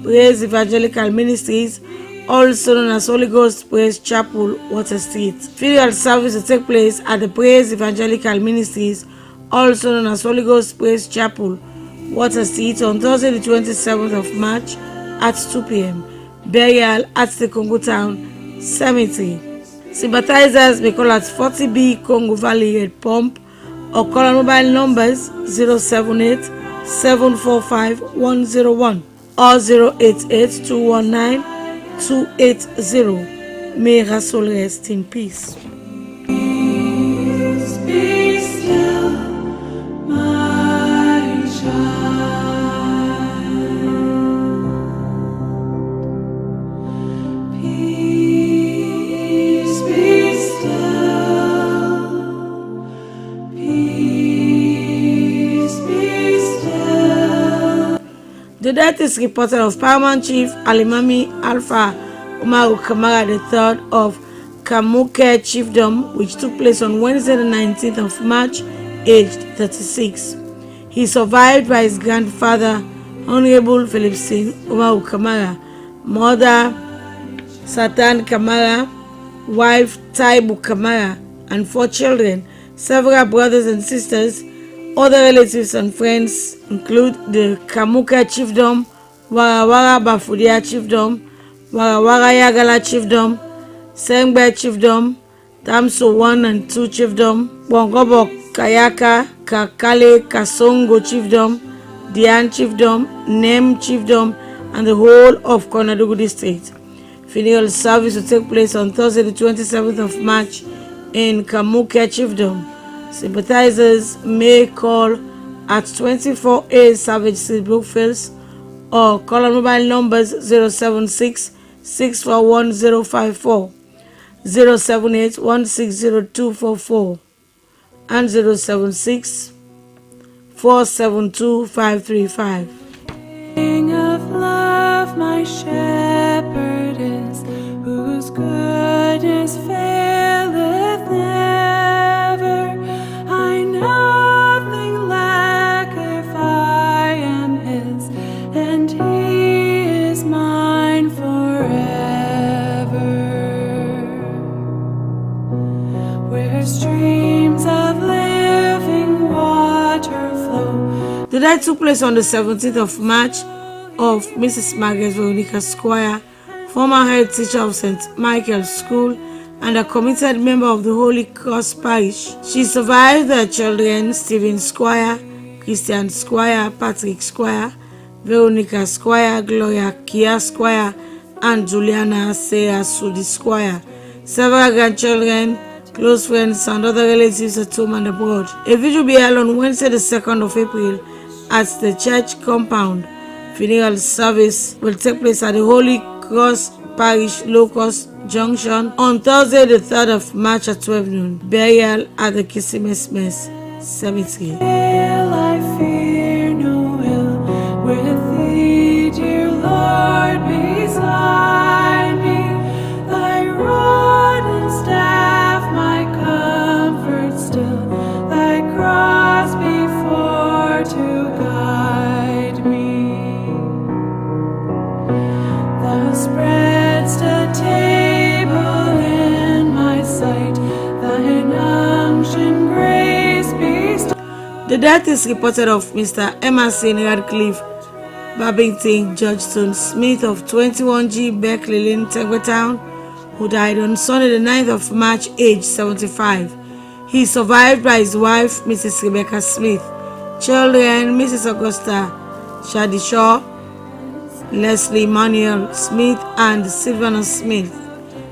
Praise Evangelical Ministries also known as Holy Ghost Praise Chapel, Water Street. Funeral service will take place at the Praise Evangelical Ministries, also known as Holy Ghost Praise Chapel, Water Street, on Thursday the 27th of March at 2 p.m. Burial at the Congo Town Cemetery. Sympathizers may call at 40B Congo Valley Red Pump or call on mobile numbers 078 745 101 or 088 219 280. May her soul rest in peace. Peace be still, my child. Peace be still. Peace be still. The death is reported of Paramount Chief Alimami Alpha Umaru Kamara III of Kamuke Chiefdom, which took place on Wednesday the 19th of March, aged 36. He is survived by his grandfather, Honorable Philipson Umaru Kamara, mother Satan Kamara, wife Taibu Kamara, and 4 children. Several brothers and sisters. Other relatives and friends include the Kamuka Chiefdom, Warawara Bafudia Chiefdom, Warawara Yagala Chiefdom, Sengbe Chiefdom, Tamso 1 and 2 Chiefdom, Bongobo Kayaka, Kakale Kasongo Chiefdom, Dian Chiefdom, Nem Chiefdom, and the whole of Konadugu District. Funeral service will take place on Thursday the 27th of March in Kamuka Chiefdom. Sympathizers may call at 24A Savage Street, Brookfields, or call on mobile numbers 076 641 054, 078 160244, and 076 472 535. King of love, my shepherd is, whose goodness faileth never. I nothing lack if I am his, and he is mine forever. Where streams of living water flow. The death took place on the 17th of March of Mrs. Margaret Veronica Squire, former head teacher of St. Michael's School and a committed member of the Holy Cross Parish. She survived her children Stephen Squire, Christian Squire, Patrick Squire, Veronica Squire, Gloria Kia Squire, and Juliana Sarah Sudi Squire. Several grandchildren, close friends, and other relatives at home and abroad. A vigil will be held on Wednesday, the 2nd of April, at the church compound. Funeral service will take place at the Holy Cross Parish Locust Junction on Thursday, the 3rd of March at 12 noon. Burial at the Kisimesmes Cemetery. I fear no ill, with thee, dear Lord, beside me. Thy rod and staff my comfort still, thy cross before to guide me. Thou spreadst a table in my sight, thine unction grace bestowed. The death is reported of Mr. Emerson Radcliffe Babington Georgetown Smith of 21G Berkeley Lane, Town, who died on Sunday the 9th of March, aged 75. He is survived by his wife, Mrs. Rebecca Smith, children, Mrs. Augusta Shadishaw, Leslie Manuel Smith, and Sylvana Smith,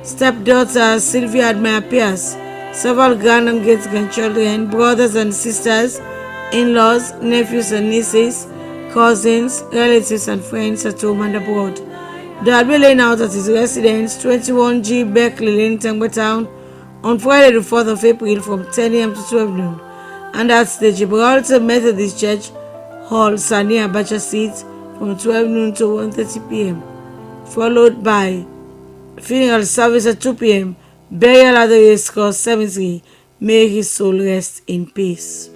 stepdaughter Sylvia Admire Pierce, several grand and great-grandchildren, brothers and sisters, in-laws, nephews and nieces, cousins, relatives and friends at home and abroad. They will be laying out at his residence, 21G Berkeley Lane, Town, on Friday the 4th of April from 10 a.m. to 12 noon, and at the Gibraltar Methodist Church Hall, Sania Abacha Street, from 12 noon to 1:30 p.m., followed by funeral service at 2 p.m., burial at the Race Course Cemetery. May his soul rest in peace.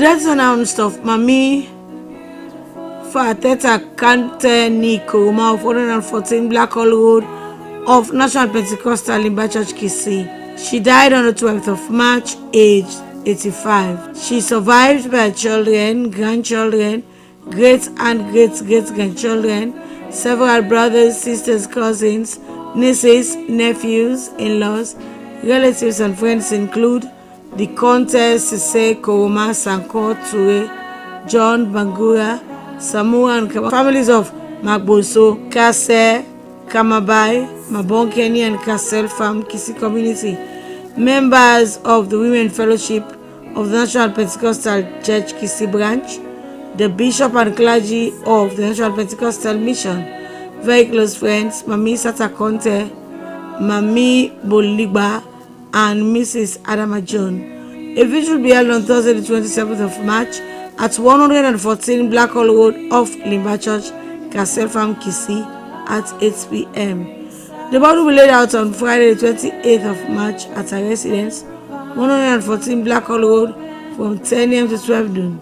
death announced of Mami Fateta Kante Nikoma of 114 Blackhall Road of National Pentecostal Limba Church Kisii. She died on the 12th of March, aged 85. She is survived by children, grandchildren, great and great-great-grandchildren, several brothers, sisters, cousins, nieces, nephews, in-laws. Relatives and friends include the Conte, Sise, Koroma, Sanko, Ture, John, Bangura, Samoa, and families of Magboso, Kase, Kamabai, Mabonkeni, and Kasel Farm Kisii community. Members of the Women Fellowship of the National Pentecostal Church Kisii branch, the Bishop and clergy of the National Pentecostal Mission, very close friends, Mami Sata Conte, Mami Boligba, and Mrs. Adama John. A vigil will be held on Thursday, the 27th of March at 114 Blackhall Road off Limba Church, Kasel Farm, Kisii at 8 p.m. The body will be laid out on Friday, the 28th of March at her residence, 114 Blackhall Road from 10 a.m. to 12 noon,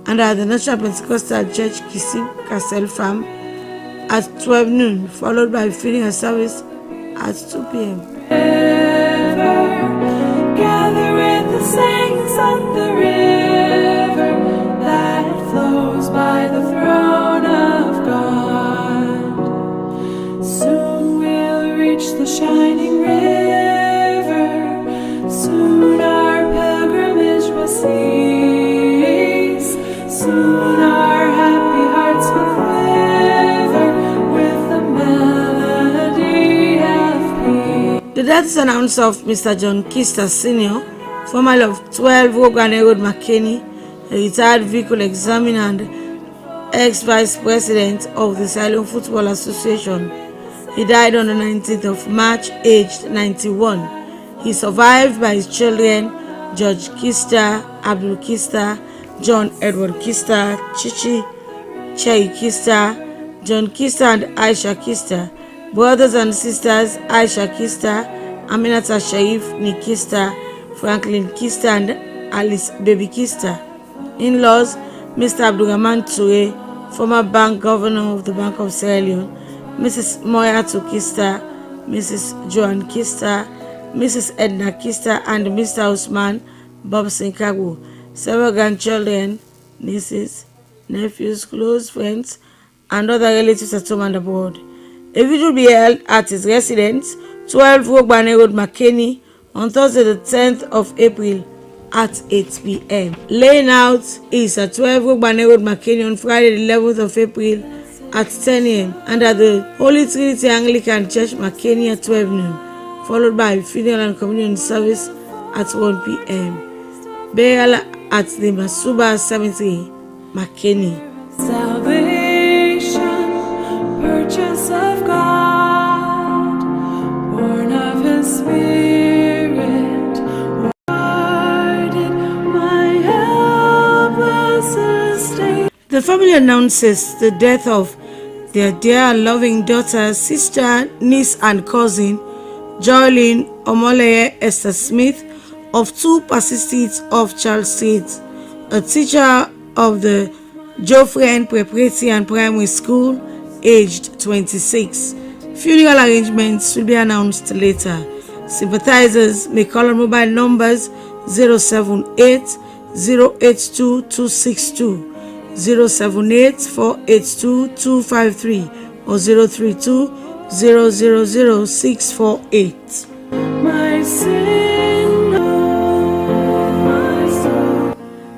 and at the National Pentecostal Church, Kisii, Kasel Farm at 12 noon, followed by funeral service at 2 p.m. Gather with the saints at the river that flows by the throne of God. Soon we'll reach the shining river. Soon our pilgrimage will cease. Soon our happy hearts will quiver with the melody of peace. The death is announced of Mr. John Kista Sr., formerly of 12 Ogane Road, McKinney, a retired vehicle examiner and ex-vice president of the Sierra Leone Football Association. He died on the 19th of March, aged 91. He survived by his children, George Kista, Abdul Kista, John Edward Kista, Chichi, Chei Kista, John Kista, and Aisha Kista. Brothers and sisters, Aisha Kista, Aminata Sharif Nikista, Franklin Kista, and Alice Baby Kista. In-laws, Mr. Abdurrahman Ture, former bank governor of the Bank of Sierra Leone, Mrs. Moyatu Kista, Mrs. Joan Kista, Mrs. Edna Kista, and Mr. Usman Bob Sinkagu. Several grandchildren, nieces, nephews, close friends, and other relatives at home and abroad. A vigil will be held at his residence, 12 Rogbane Road, McKinney, on Thursday, the 10th of April at 8 p.m. Laying out is at 12 Rogbane Road, McKinney, on Friday, the 11th of April at 10 a.m. and at the Holy Trinity Anglican Church, McKinney, at 12 noon, followed by funeral and communion service at 1 p.m. Burial at the Masuba Cemetery, McKinney. Salvation, purchase of God, born of His Spirit, guarded my helpless estate. The family announces the death of their dear and loving daughter, sister, niece, and cousin, Joylyn Omoleye Esther Smith, of 2 Persistence of Charles Street, a teacher of the Joffre Preparatory and Primary School, aged 26. Funeral arrangements will be announced later. Sympathizers may call on mobile numbers 078-082-262, 078-482-253, or 032-000-648. My sin, my soul.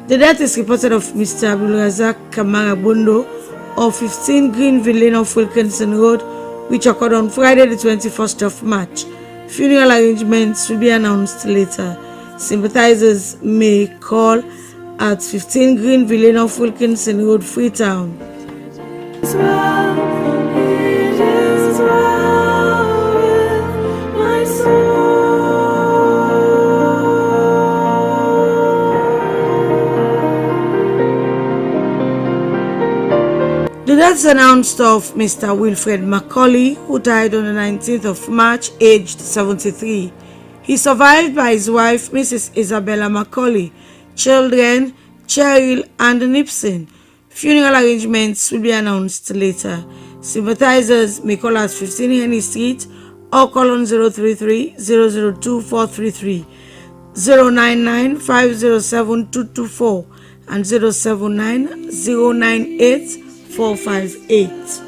The death is reported of Mr. Abdulrazak Kamara Bondo of 15 Greenville Lane of Wilkinson Road, which occurred on Friday, the 21st of March. Funeral arrangements will be announced later. Sympathizers may call at 15 Greenville Lane of Wilkinson Road, Freetown. It is well with my soul. The death announced of Mr. Wilfred Macaulay, who died on the 19th of March, aged 73. He survived by his wife, Mrs. Isabella Macaulay, children, Cheryl, and Nipson. Funeral arrangements will be announced later. Sympathizers may call at 15 Henry Street or call on 033 002 433, 099 507 224, and 079 098 458.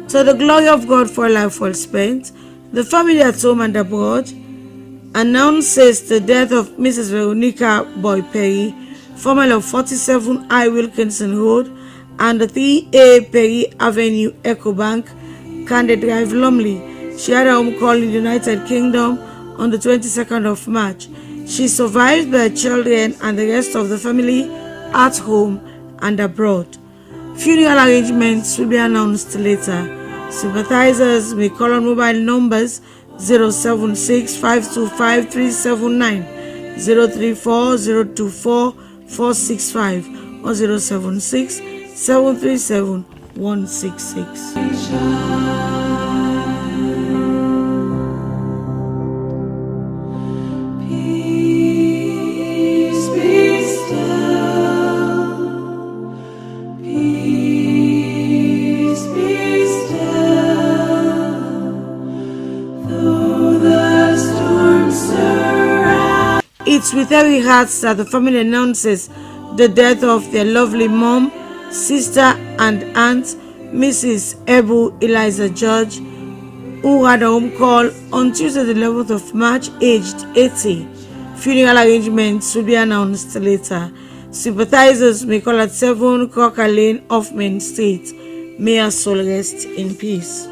To the glory of God for a life well spent, the family at home and abroad announces the death of Mrs. Veronica Boy Perry, formerly of 47 I Wilkinson Road and the 3A Perry Avenue, Ecobank, Candy Drive, Lumley. She had a home call in the United Kingdom on the 22nd of March. She is survived by her children and the rest of the family at home and abroad. Funeral arrangements will be announced later. Sympathizers may call on mobile numbers 076 525 379, 034 024 465, or 076 737 166. It's with heavy hearts that the family announces the death of their lovely mom, sister, and aunt, Mrs. Ebu Eliza George, who had a home call on Tuesday, the 11th of March, aged 80. Funeral arrangements will be announced later. Sympathizers may call at 7 Crocker Lane off Main Street. May her soul rest in peace.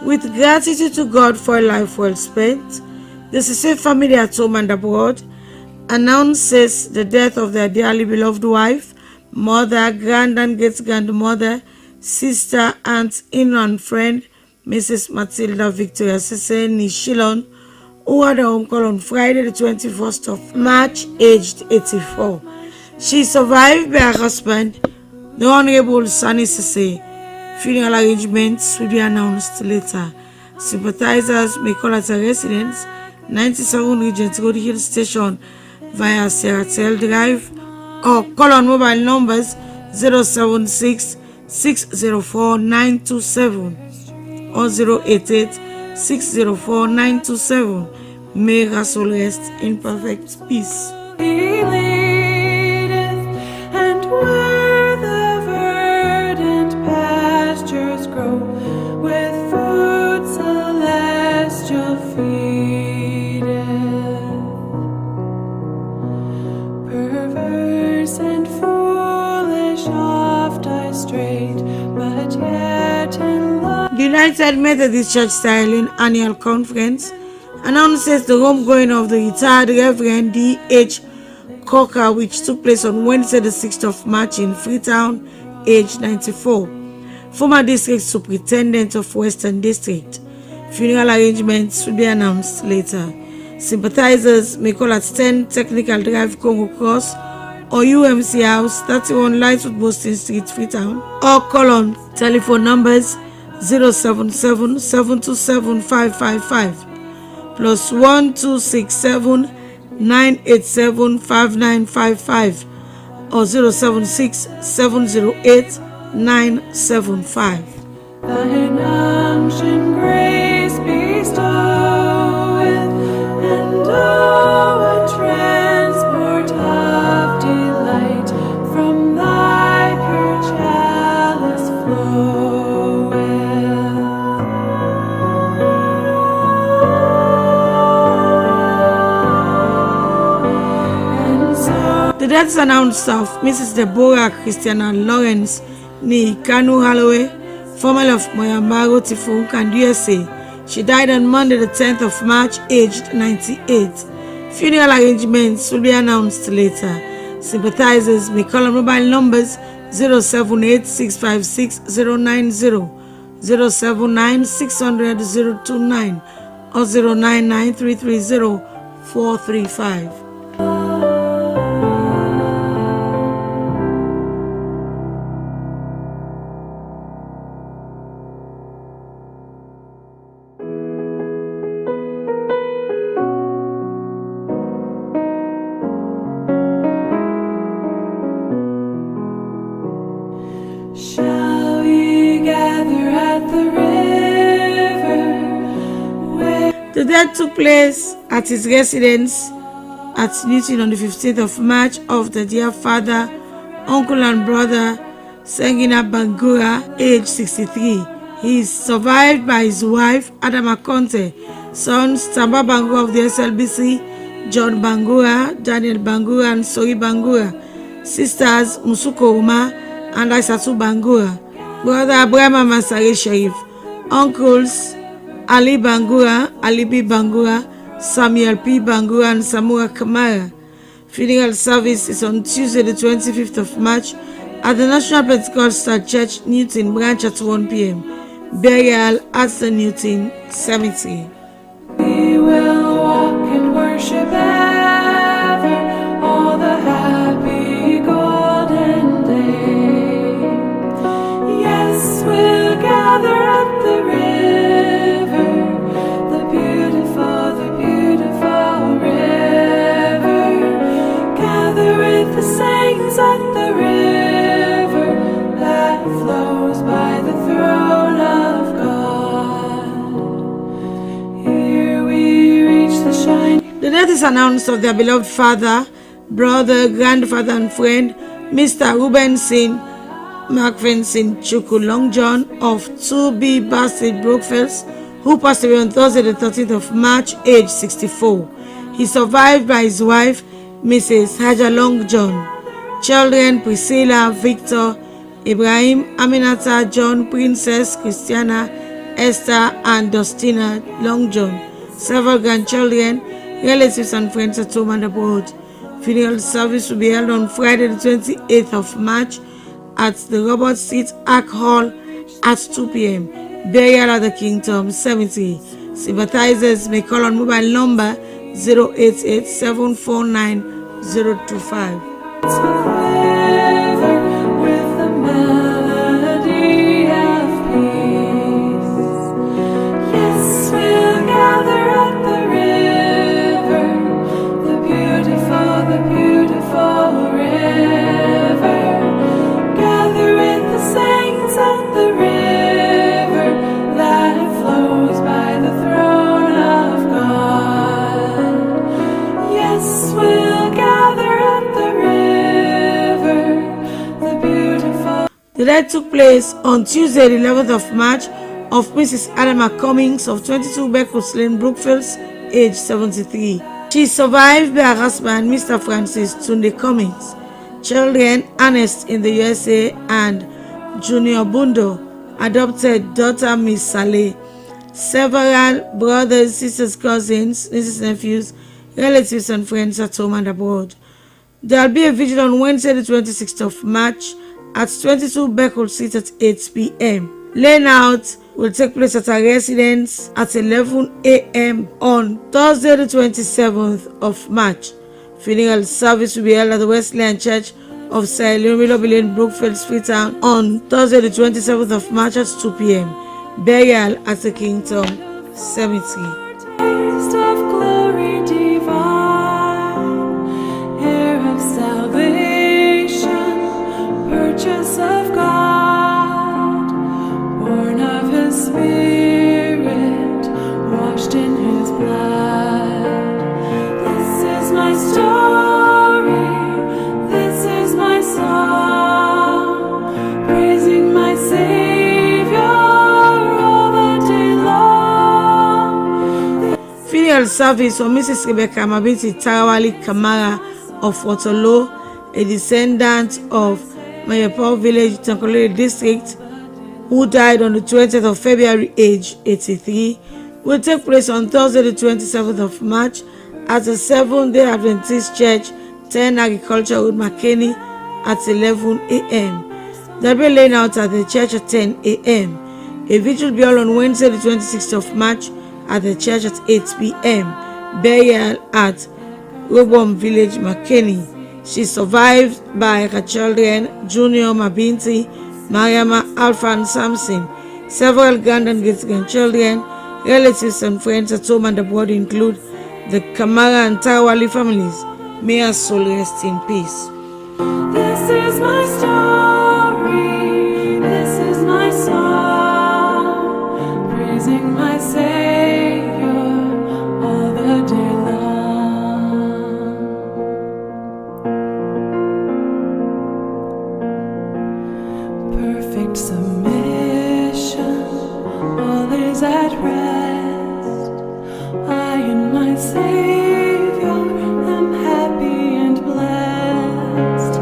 With gratitude to God for a life well spent, the Sise family at home and abroad announces the death of their dearly beloved wife, mother, grand and great-grandmother, sister, aunt, in-law, and friend, Mrs. Matilda Victoria Sise Nishilon, who had a home call on Friday, the 21st of March, aged 84. She is survived by her husband, the Honorable Sani Sise. Funeral arrangements will be announced later. Sympathizers may call at a residence, 97 Regent Road Hill Station, via Sierra Leone Drive, or call on mobile numbers 076 604 927 or 088 604 927. May her soul rest in perfect peace. He leadeth, and where the verdant pastures grow, with food celestial feedeth. Perverse and foolish oft I strayed, but yet in love. The United Methodist Church Styling Annual Conference announces the homegoing of the retired Reverend D.H. Coker, which took place on Wednesday, the 6th of March in Freetown, aged 94, former District Superintendent of Western District. Funeral arrangements will be announced later. Sympathizers may call at 10 Technical Drive, Congo Cross, or UMC House, 31 Lightwood Boston Street, Freetown, or call on telephone numbers 077 727 555 plus 1267 987 5955 or 076 708 975. Thine unction grace bestoweth, and oh, a transport of delight from thy pure chalice floweth. And so The deaths announced of Mrs. Deborah Christiana Lawrence ni Kanu Holloway, formerly of Moyambago Tifunk and USA. She died on Monday the 10th of March, aged 98. Funeral arrangements will be announced later. Sympathizers may call on mobile numbers 078-656-090, 079-600-029, or 099-330-435. Shall we gather at the river? The death took place at his residence at Newton on the 15th of March of the dear father, uncle and brother Sengina Bangura, aged 63. He is survived by his wife Adama Conte, sons Tamba Bangura of the SLBC, John Bangura, Daniel Bangura and Sori Bangura, sisters Musuko Uma and Aisatu Bangura, brother Abraham Masare Sharif, uncles Ali Bangura, Ali B. Bangura, Samuel P. Bangura and Samura Kamara. Funeral service is on Tuesday the 25th of March at the National Pentecostal Church, Newton Branch at 1 p.m. Burial at the Newton Cemetery. We will walk and worship ever all the happy golden day. Yes, we'll gather at the river, the beautiful river. Gather with the saints at the river that flows by the throne of God. Here we reach the shining. The death is announced of their beloved father, brother, grandfather and friend, Mr. Rubenson Macpherson Chuku Long John of 2B Bassett Brookfields, who passed away on Thursday the 13th of March, aged 64. He is survived by his wife, Mrs. Haja Long John. Children Priscilla, Victor, Ibrahim, Aminata, John, Princess, Christiana, Esther and Dustina Long John. Several grandchildren, relatives and friends at home and abroad. Funeral service will be held on Friday the 28th of March at the Robert Street Ark Hall at 2 p.m. Burial at the Kingdom Cemetery. Sympathizers may call on mobile number 088-749-025. With the melody of peace. Yes, we'll gather at the river, the beautiful river. Gather with the saints at the river that flows by the throne of God. Yes, we'll gather at the river, the beautiful. The death took place on Tuesday, the 11th of March, of Mrs. Adama Cummings of 22 Beckles Lane, Brookfields, age 73. She is survived by her husband, Mr. Francis Tunde Cummings. Children, Ernest in the USA and Junior Bundo, adopted daughter Miss Saleh. Several brothers, sisters, cousins, nieces, nephews, relatives and friends at home and abroad. There will be a vigil on Wednesday, the 26th of March at 22 Beckle Street at 8 p.m. Laying out will take place at her residence at 11 a.m. on Thursday, the 27th of March. Funeral service will be held at the Wesleyan Church of Sierra Leone Broadcasting Freetown on Thursday, the 27th of March at 2 p.m. Burial at the Kingdom Cemetery. Taste of glory divine, heir of salvation, purchase of God, born of His Spirit, washed in His blood. This is my story, this is my song, praising my Savior all the day long. Funeral service for Mrs. Rebecca Mabiti Tarawali Kamara of Waterloo, a descendant of Mayapo Village, Tankolere District, who died on the 20th of February, age 83, will take place on Thursday, the 27th of March at the Seventh-day Adventist Church, 10 Agriculture Road, McKinney, at 11 a.m. They'll be laying out at the church at 10 a.m. A vigil will be held on Wednesday, the 26th of March at the church at 8 p.m. Burial at Robom Village, McKinney. She is survived by her children, Junior, Mabinti, Mariama, Alpha, and Samson. Several grand and great-grandchildren, relatives, and friends at home and abroad include the Kamara and Tawali families. May her soul rest in peace. This is my story, this is my song, praising my Savior all the day long. Perfect submission, all is at rest. I and my Savior am happy and blessed,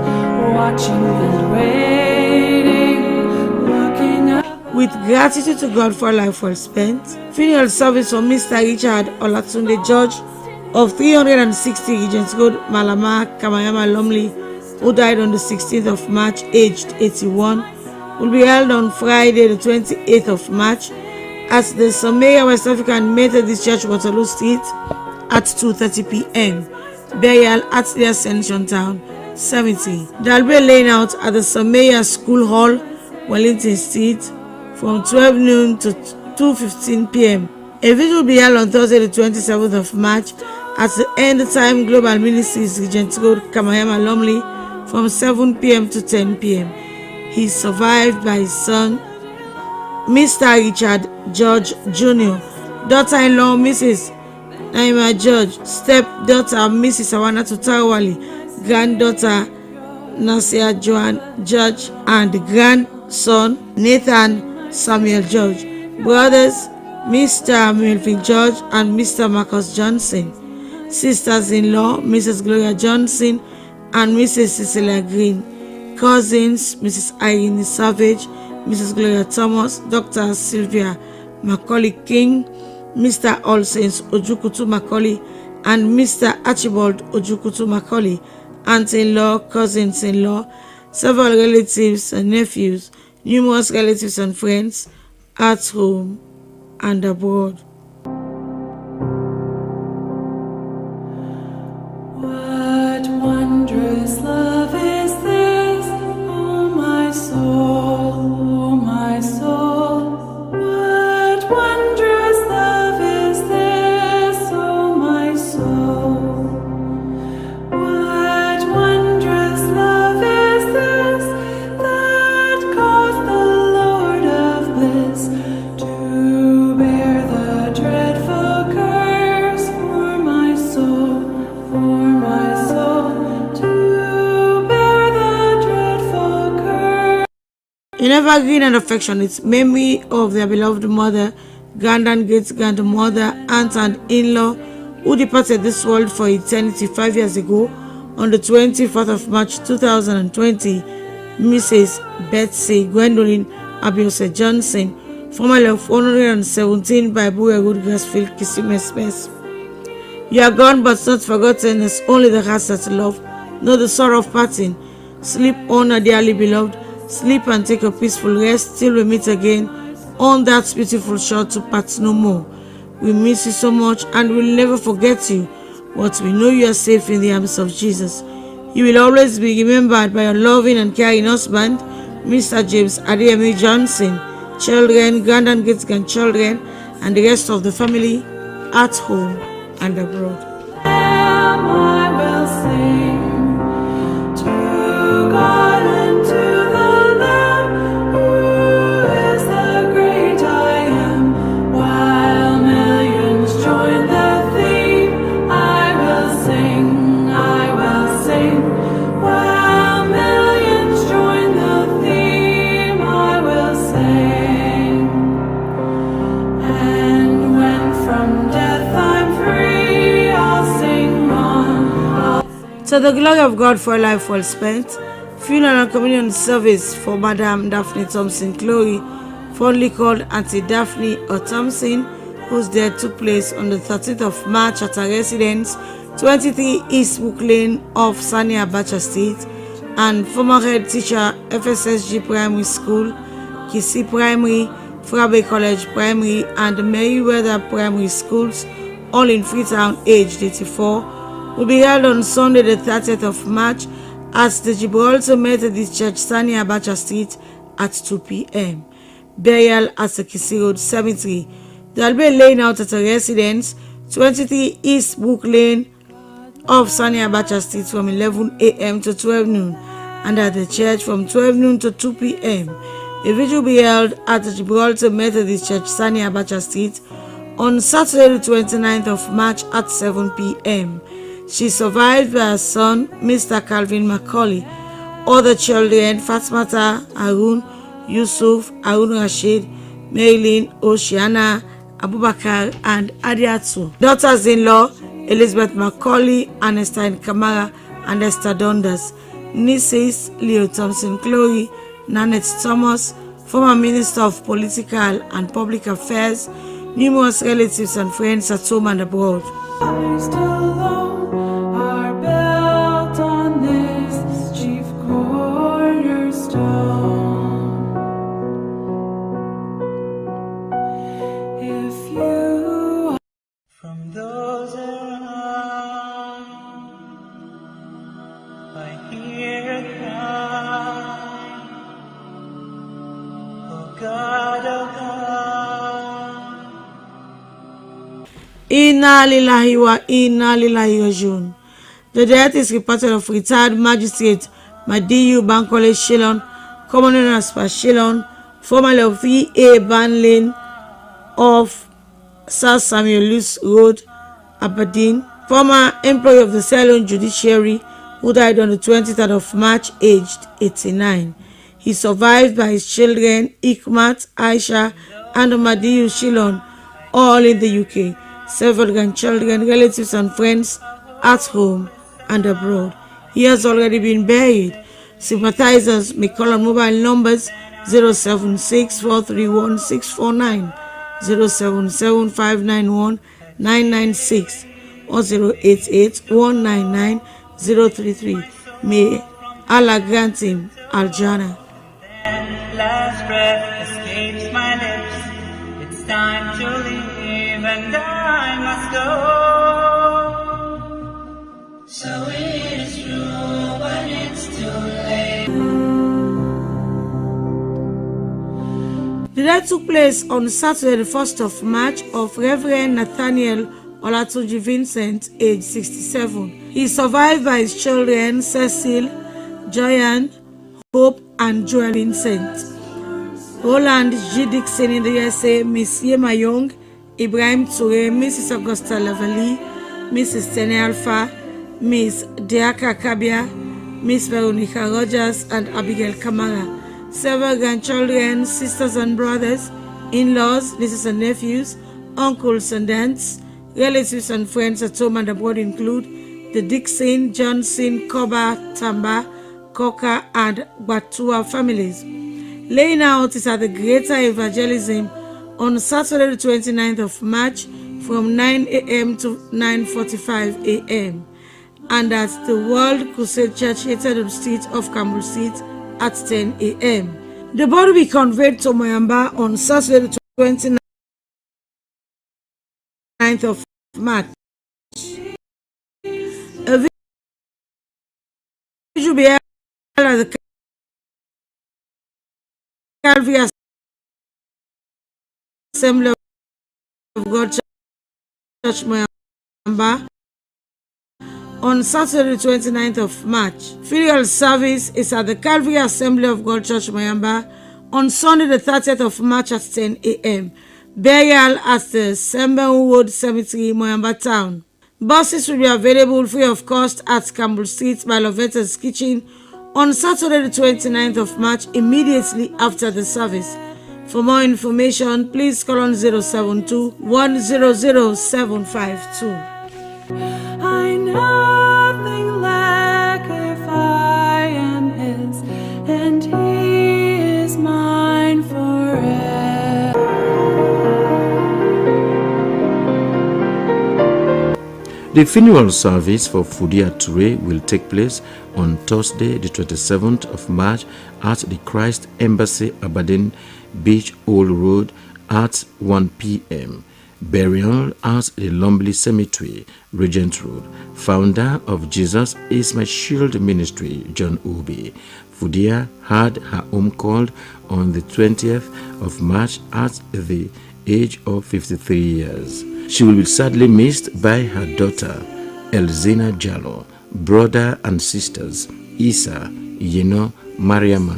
watching and waiting, looking up. With gratitude to God for a life well spent, funeral service for Mr. Richard Olatunde George of 360 Regents Road, Malama, Kamayama, Lumley, who died on the 16th of March, aged 81, will be held on Friday, the 28th of March at the Samaria West African Methodist Church, Waterloo Street at 2:30 p.m. Burial at the Ascension Town, 70. They'll be laying out at the Samaria School Hall, Wellington Street, from 12 noon to 2:15 p.m. A visit will be held on Thursday, the 27th of March at the End Time Global Ministries, Regent Road, Kamayama, Lumley, from 7 p.m. to 10 p.m. He is survived by his son, Mr. Richard George Jr., daughter-in-law Mrs. Naima George, stepdaughter Mrs. Awana Tutawali, granddaughter Nasia Joan George, and grandson Nathan Samuel George, brothers Mr. Melvin George and Mr. Marcus Johnson, sisters-in-law Mrs. Gloria Johnson and Mrs. Cecilia Green, cousins Mrs. Irene Savage, Mrs. Gloria Thomas, Dr. Sylvia Macaulay King, Mr. All Saints Ojukutu Macaulay, and Mr. Archibald Ojukutu Macaulay, aunts-in-law, cousins-in-law, several relatives and nephews, numerous relatives and friends at home and abroad. What wondrous love is this, oh my soul, oh my soul. What wondrous love is this, oh my soul. What wondrous love is this that caused the Lord of bliss to bear the dreadful curse for my soul, to bear the dreadful curse. In evergreen and affectionate memory of their beloved mother, grand and great-grandmother, aunt and in-law, who departed this world for eternity 5 years ago on the 24th of March 2020, Mrs. Betsy Gwendolyn Abiose Johnson, formerly of 117 Bible Road, Grassfield, Kisimes. You are gone but not forgotten, as only the hearts that love know the sorrow of parting. Sleep on, our dearly beloved. Sleep and take a peaceful rest till we meet again on that beautiful shore to part no more. We miss you so much and will never forget you, but we know you are safe in the arms of Jesus. You will always be remembered by your loving and caring husband, Mr. James Adeyemi Johnson, children, grand and great-grandchildren, and the rest of the family at home and abroad. I will sing to God and to the Lamb, who is the great I am. While millions join the theme, I will sing, I will sing. While millions join the theme, I will sing. And when from death I'm free, I'll sing on. To the glory of God for a life well spent, funeral and communion service for Madam Daphne Thompson Chloe, fondly called Auntie Daphne or Thompson, whose death took place on the 13th of March at her residence, 23 East Brook Lane off Sani Abacha Street, and former head teacher, FSSG Primary School, Kisi Primary, Frabe College Primary, and Meriwether Primary Schools, all in Freetown, aged 84, will be held on Sunday the 30th of March at the Gibraltar Methodist Church, Sani Abacha Street at 2 p.m. Burial at the Kisi Road Cemetery. There will be laying out at a residence, 23 East Brook Lane off Sani Abacha Street from 11 a.m. to 12 noon, and at the church from 12 noon to 2 p.m. A vigil will be held at the Gibraltar Methodist Church, Sani Abacha Street, on Saturday the 29th of March at 7 p.m. She is survived by her son, Mr. Calvin Macaulay. Other children, Fatmata, Arun, Yusuf, Arun Rashid, Maylin, Oceana, Abubakar, and Adiatu. Daughters-in-law, Elizabeth Macaulay, Ernestine Kamara, and Esther Dundas. Nieces, Leo Thompson Chloe, Nanette Thomas, former Minister of Political and Public Affairs, numerous relatives and friends at home and abroad. Are built on this chief cornerstone. If you from those around, I hear a cry. Oh God, oh God. Inna lillahi wa inna lillahi rajiun. The death is reported of retired magistrate Madiyu Bankole Shillon, commonly known as Shillon, formerly of V.A. Banlane of Sir Samuel Lewis Road, Aberdeen, former employee of the Sierra Leone Judiciary, who died on the 23rd of March, aged 89. He survived by his children Ikmat, Aisha, and Madiyu Shillon, all in the UK. Several grandchildren, relatives, and friends at home and abroad. He has already been buried. Sympathizers may call on mobile numbers 076-431-649, 077-591-996, or 088-199-033. May Allah grant him Al-Jannah. Last breath escapes my lips. It's time to leave and I must go. So it is true, but it's too late. The death took place on Saturday the 1st of March of Reverend Nathaniel Olatunji Vincent, age 67. He is survived by his children Cecil, Joyanne, Hope, and Joel Vincent. Roland G. Dixon in the USA, Miss Yema Young, Ibrahim Toure, Mrs. Augusta Lavalley, Mrs. Tene Alpha, Miss Deaka Kabia, Miss Veronica Rogers, and Abigail Kamara. Several grandchildren, sisters and brothers, in-laws, nieces and nephews, uncles and aunts, relatives and friends at home and abroad include the Dixon, Johnson, Koba, Tamba, Koka, and Batua families. Laying out is at the Greater Evangelism on Saturday the 29th of March from 9 a.m. to 9:45 a.m. and at the World Crusade Church, 8th Street of Campbell Street at 10 a.m. The body will be conveyed to Moyamba on Saturday the 29th of March. A vigil will be held at the Calvary Assembly of God Church, Moyamba, on Saturday, 29th of March. Funeral service is at the Calvary Assembly of God Church, Moyamba, on Sunday, the 30th of March at 10 a.m. Burial at the Sembenwood Cemetery, Moyamba Town. Buses will be available free of cost at Campbell Street by Lovetta's Kitchen on Saturday, the 29th of March, immediately after the service. For more information, please call on 072-100-752. I nothing lack if I am His. The funeral service for Fudia Toure will take place on Thursday, the 27th of March at the Christ Embassy, Aberdeen Beach, Old Road at 1 p.m. Burial at the Lumley Cemetery, Regent Road. Founder of Jesus Is My Shield Ministry, John Obi. Fudia had her home called on the 20th of March at the age of 53 years. She will be sadly missed by her daughter, Elzina Jallo, brother and sisters, Isa, Yeno, Mariama,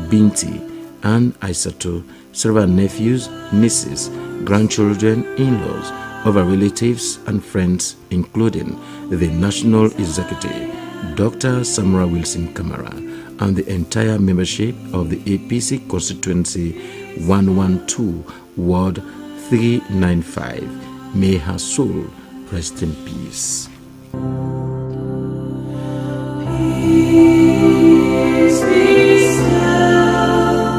Binti, and Aissatou, several nephews, nieces, grandchildren, in-laws, other relatives and friends, including the National Executive, Dr. Samura Wilson Kamara, and the entire membership of the APC Constituency 112, Ward 395. May her soul rest in peace. Peace be still.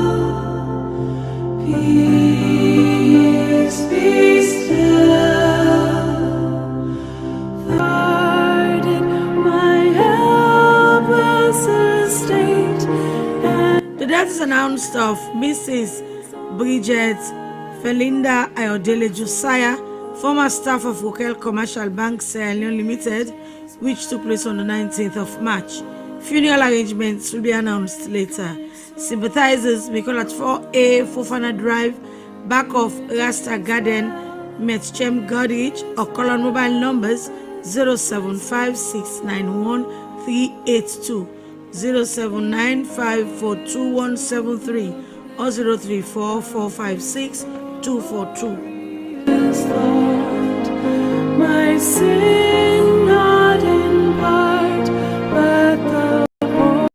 Peace be still. Guarded my helpless estate. The death is announced of Mrs. Bridget Felinda Ayodele Josiah, former staff of Wokel Commercial Bank Sierra Leone Limited, which took place on the 19th of March. Funeral arrangements will be announced later. Sympathizers may call at 4A Fofana Drive, back of Rasta Garden, Metchem Goddard, or call on mobile numbers 075691382, 079542173, or 034456242. My sin not in part, but the whole.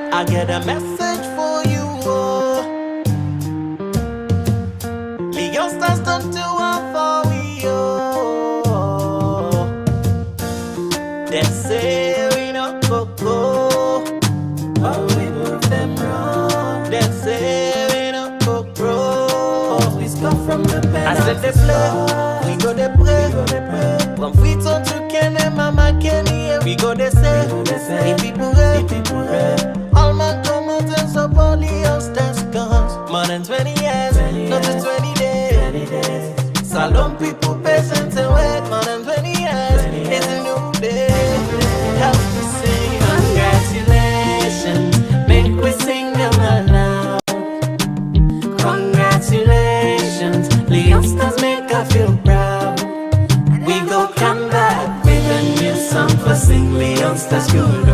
I get a message for you. Leon stars don't do one for me. They say we no go. Oh, we move them wrong. They say we no go. Always come from the pen. I said they play. We go they pray. From Freetown to Kenema, Kenema. We go they say. If people all my commontants are polyos, that's guns. More than 20 years, not to 20 days. Salon people, patients and wait. More than 20 years, it's a new day. Help me sing, congratulations. Make we sing them aloud. Congratulations, Leonsters make us feel proud. We go come back with a new song for sing Leonsters good.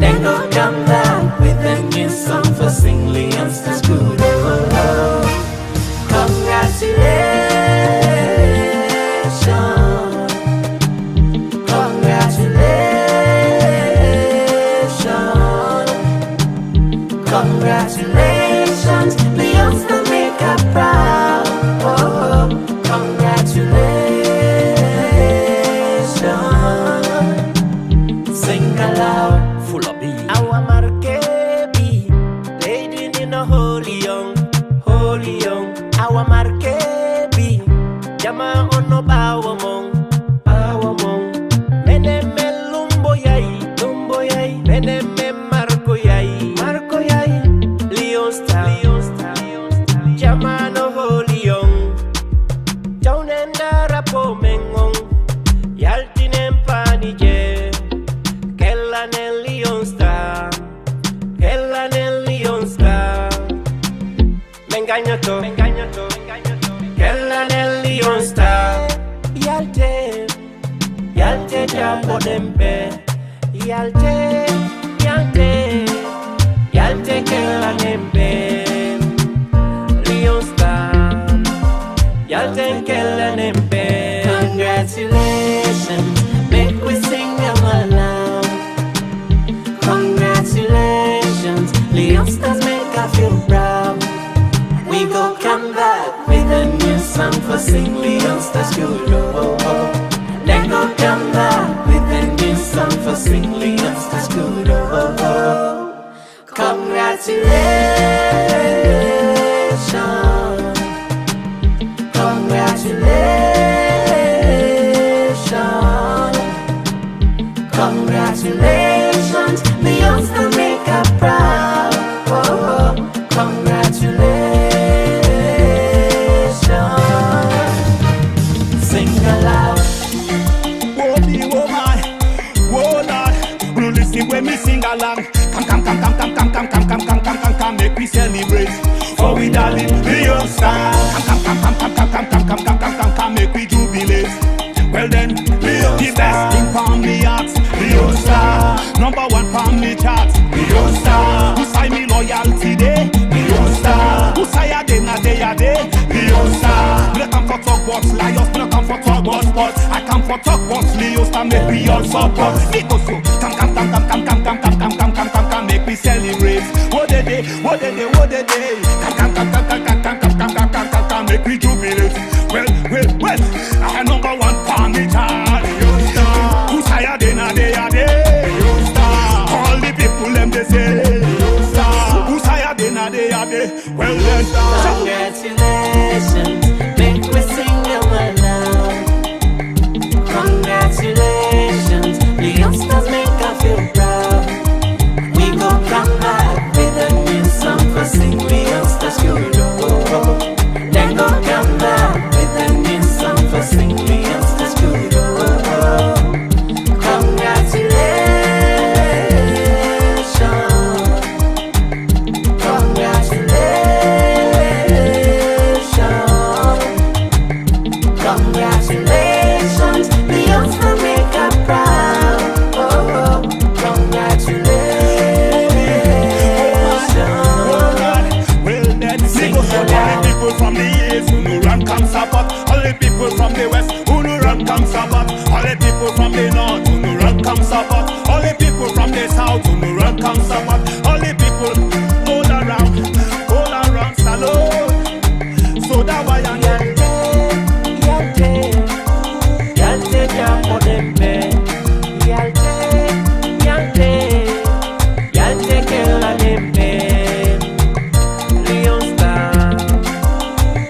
Then go come back with a new song for sing Leonsters good. Congratulations, congratulations, congratulations, Leonsters make us proud. Oh, congratulations, sing aloud. Our Markebi, lady in a holy young. Our Markebi, Jama on no bawamong. Mene me lumbo yai, mene me Marco yai, Leon Star, Jama no holy young. Down and rapo mengong, Yaltinem panije. Leon Star, Mengaño to, Leon Star, Yalte jambo dembe. Yalte, yalte, yalte kela nembe. Leon Star, yalte kela nembe. Congratulations, make we sing them aloud. Congratulations, Leon Stars make I feel proud. We go come back with a new song for Sing Leon Stars School. Then go come back with a new song for Sing Leon Stars School. Congratulations, congratulations, congratulations, Leon Stars make us proud. Congratulations. Sing aloud. Whoa, me, whoa, my, whoa, Lord. No listen when me sing along. Come, make we celebrate. For we darling, Leon Star. Come, make we jubilate. Well then, Leon the best thing from me heart. Leon Star, number one from me chart. Leon Star, who say me loyalty day. Leon Star, who say a day na day a day. Leon Star, me come for talk about liars, me come for talk about sports. I come for talk about Leon Star, make we all support. Me go so, come, make we celebrate. What the day, what the day, what the day. Come, make we jubilate. Well, I number one for me chart. Leon Star, who say a day na day a day. Leon Star, all the people them they say. Leon Star, who say a day na day a day. Well then, congratulations, make we sing them aloud. Congratulations, Leon Stars make us feel proud. We go come back with a new song for Sing Leon Stars School. Then go come back with a new song for Sing Leon Stars School. Congratulations, congratulations, congratulations, Leon Stars make us proud. Congratulations. well then, sing all the people from the east who no run come support. All the people from the west who no run come support. All the people from the north who no run come support. All the people from the south who no run come support. All the people all around, salute. So that why I'm Yalte jambo dembe. Yalte kela dembe. Leon Star,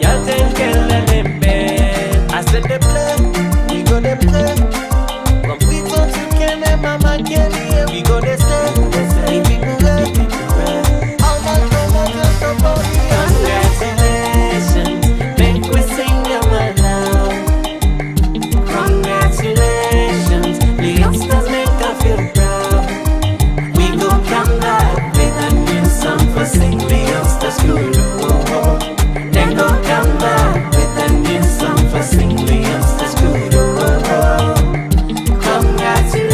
yalte kela dembe. I said they play, we go they play. From Freetown to Kenema, we go they say, we people red. All my friends just about the congratulations, make we sing them aloud. Congratulations, Leon Stars make us feel proud. We go come back with a new song for Sing Leon Stars School. Then go come back with a new song for Sing Leon Stars School. Congratulations,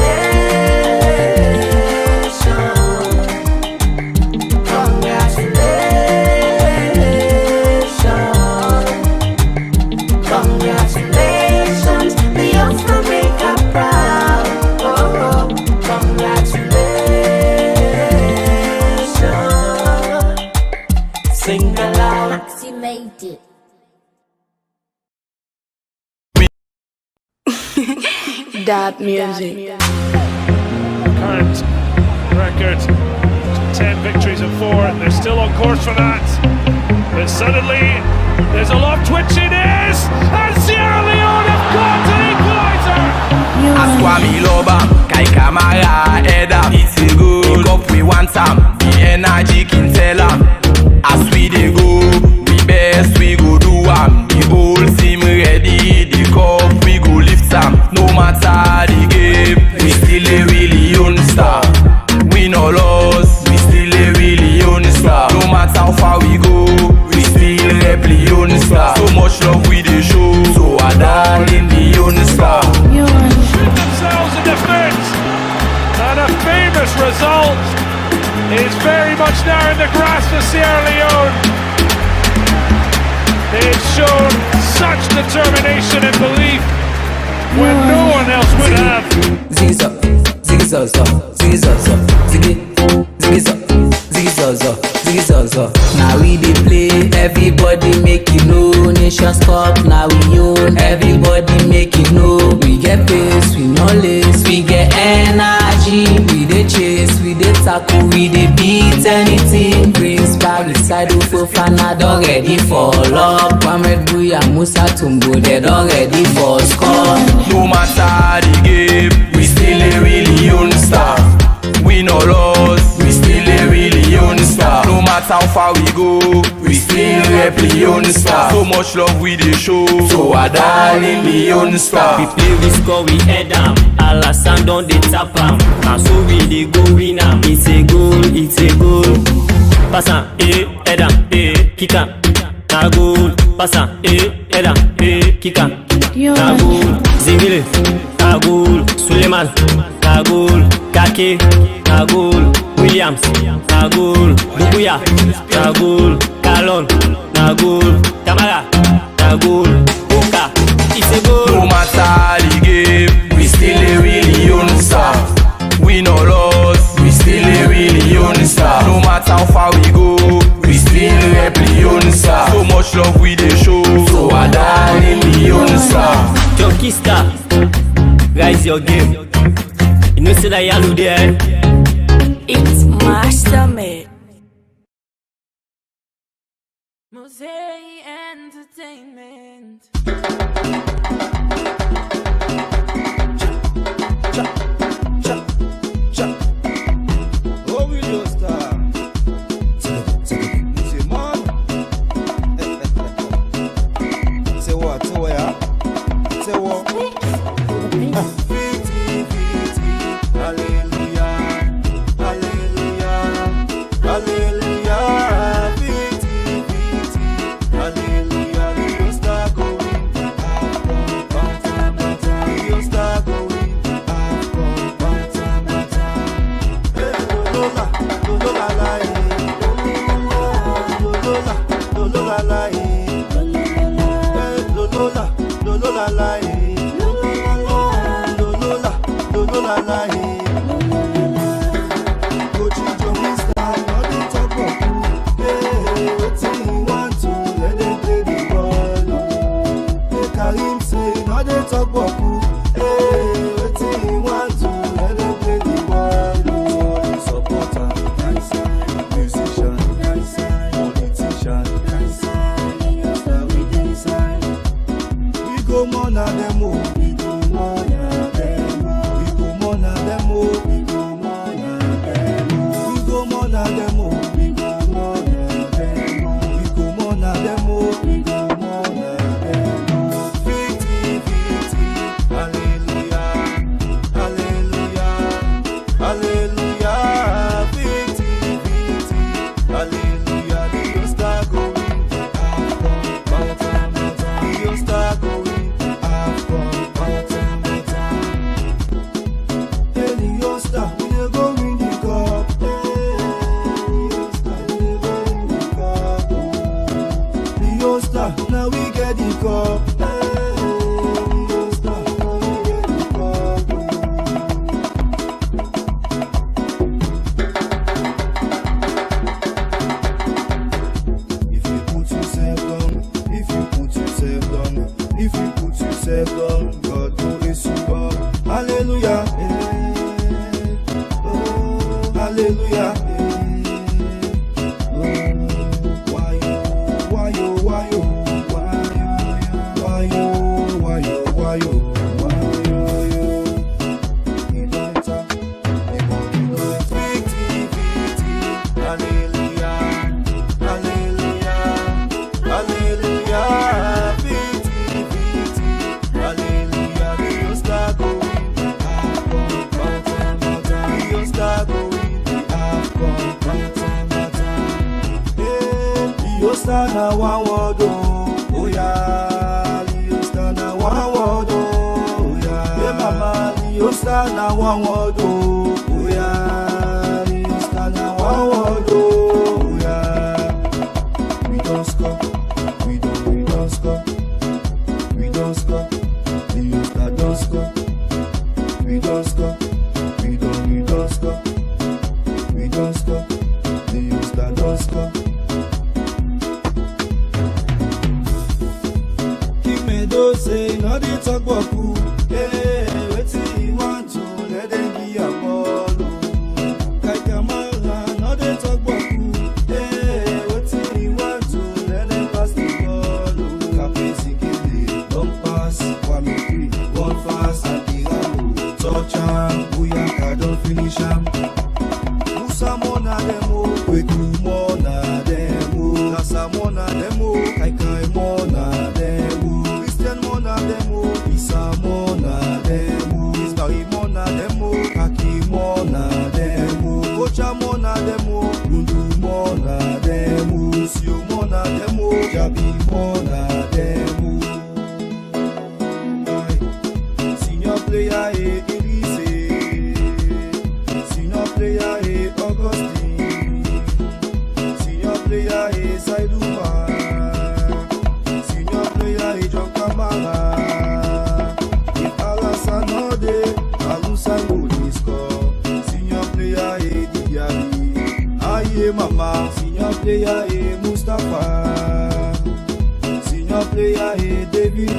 congratulations, congratulations, Leon Stars make us proud. Congratulations. Sing aloud. Activated. That music. Current record, 10 victories and 4. They're still on course for that. But suddenly, there's a lot of twitchiness, and Sierra Leone have got an equaliser. Askwami Loba, Kai Kamara, Eda, it's a good. Up we want some, the energy can tell 'em. As we dey go, we best we go do 'em. The whole team ready, the cup we go lift 'em. No matter the game, we still a really own star. We no lost, we still a really own star. No matter how far we go, we still rep the own star. So much love we dey show, so I darling the own star. Themselves is now in the grasp of Sierra Leone. They've shown such determination and belief when no one else would have. Now we dey play, everybody make you know. Nations Cup, now we own. Everybody make you know. We get pace, we know lace, we get energy. We dey chase, we dey tackle, we dey beat anything. Prince Barry, Saidu Fofana, don ready for love. Mohamed Bouya, Musa Tumbo, they don ready for score. No matter the game, we still a really young star. Win or loss, we still a really young star. No matter how far we go, we still a young star. So much love we dey show, so I darling million star. We play, we score, we head am. Alassane don dey tap am. Na so we dey go win am. It's a goal, it's a goal. Pass am, head am, kick am. Na goal. Pass am, head am, kick am. Na goal. Zingile, na goal. Suleiman, na goal. Kake, na goal. Williams, na goal. Bubuya, na goal. Kalon, na goal. Kamara, na goal. Oka, it's a goal. No matter the game, we still a really young star. Win or loss, we still a really young star. No matter how far we go, we still a young star. So much love we dey show, so I darling million star. Junkie star, rise your game. You know say that yellow there. It's Mastermade. Mosaic Entertainment. Oh, we just star. Say man. Say what? Say where? Say what? Hallelujah, hallelujah, hallelujah, hallelujah. You start going, you start going, Lola, Lola, Now one word, oh yeah, you stand now one word, oh. player is Saiduma. Senior player is John Kamara. If Alasan no dey, Alusan go dey score. Senior player is Diaby. Aye mama. Senior player is Mustafa. Senior player is David.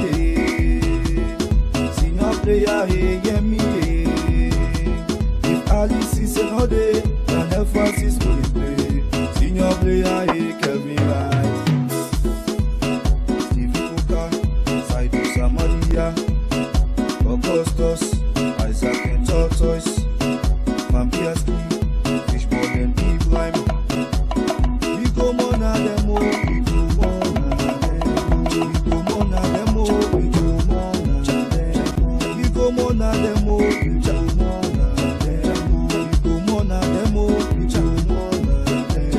Senior player is Yemi. If Alice is no dey, then Francis go dey play. Senior player is Kelvin Wright. Stevie Coker, Saidu Samaria, Augustus, Isaac and Tortoise, Mampiaski, Fishball and Big Lime. We go more na demo, we go more na demo. We go more na demo, we go more na demo. We go more na demo, we go more na demo. We go more na demo, we go more na demo.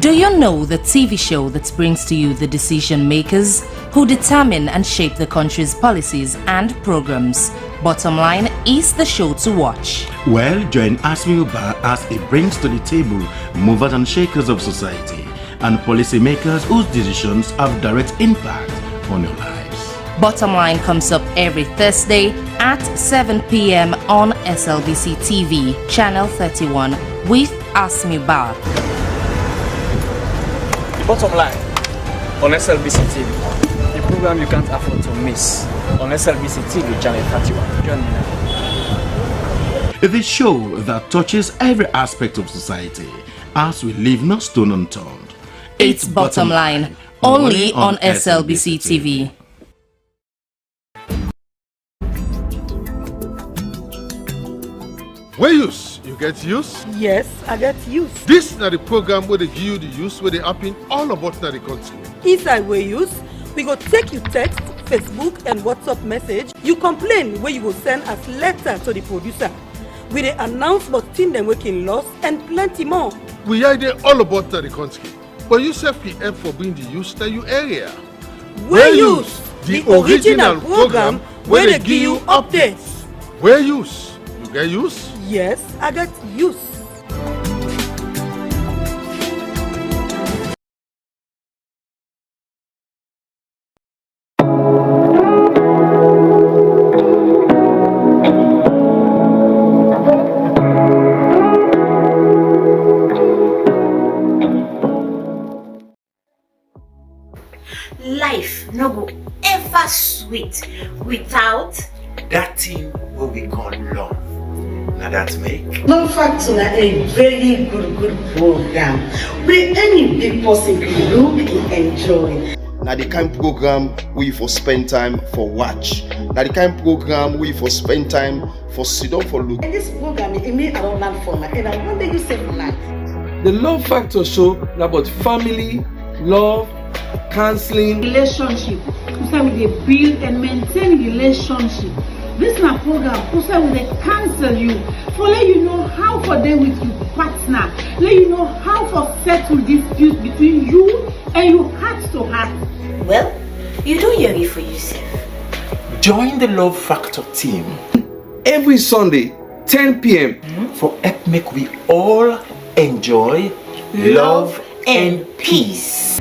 Do you know the TV show that brings to you the decision makers who determine and shape the country's policies and programs? Bottom Line is the show to watch. Well, join Asmi Uba as it brings to the table movers and shakers of society and policymakers whose decisions have direct impact on your lives. Bottom Line comes up every Thursday at 7 p.m. on Slbc TV, channel 31 with Asmi Uba. Bottom Line on Slbc TV, a program you can't afford to miss on Slbc TV, channel 31. Join me now. The show that touches every aspect of society as we leave no stone unturned. It's Bottom Line, only on Slbc TV. Where use? You get use? Yes, I get use. This is the program where they give you the use where they happen all about the country. Inside where use, we go take you text, Facebook and WhatsApp message. You complain where you go send us letter to the producer. We dey announce about things them working loss and plenty more. We are there all about the country. But you self PM for being the use that you area. Where use? The original program where they give you updates. Where use? You get use? Yes, I got use. Life no go ever sweet without that thing what we call love. Now that make No fact na a very good program where any big person can look and enjoy. Now the kind of program we for spend time for watch. Now the kind of program we for spend time for sit down for look. And this program it may around land for my and I wonder you say life. The Love Factor show is about family, love, counseling, relationship. We say we dey build and maintain relationship. This na program we say we dey counsel you for let you know how for dey with your partner, let you know how for settle disputes between you and your heart to heart. Well, you don't hear it for yourself. Join the Love Factor team every Sunday, 10 p.m. for help make we all enjoy love and peace.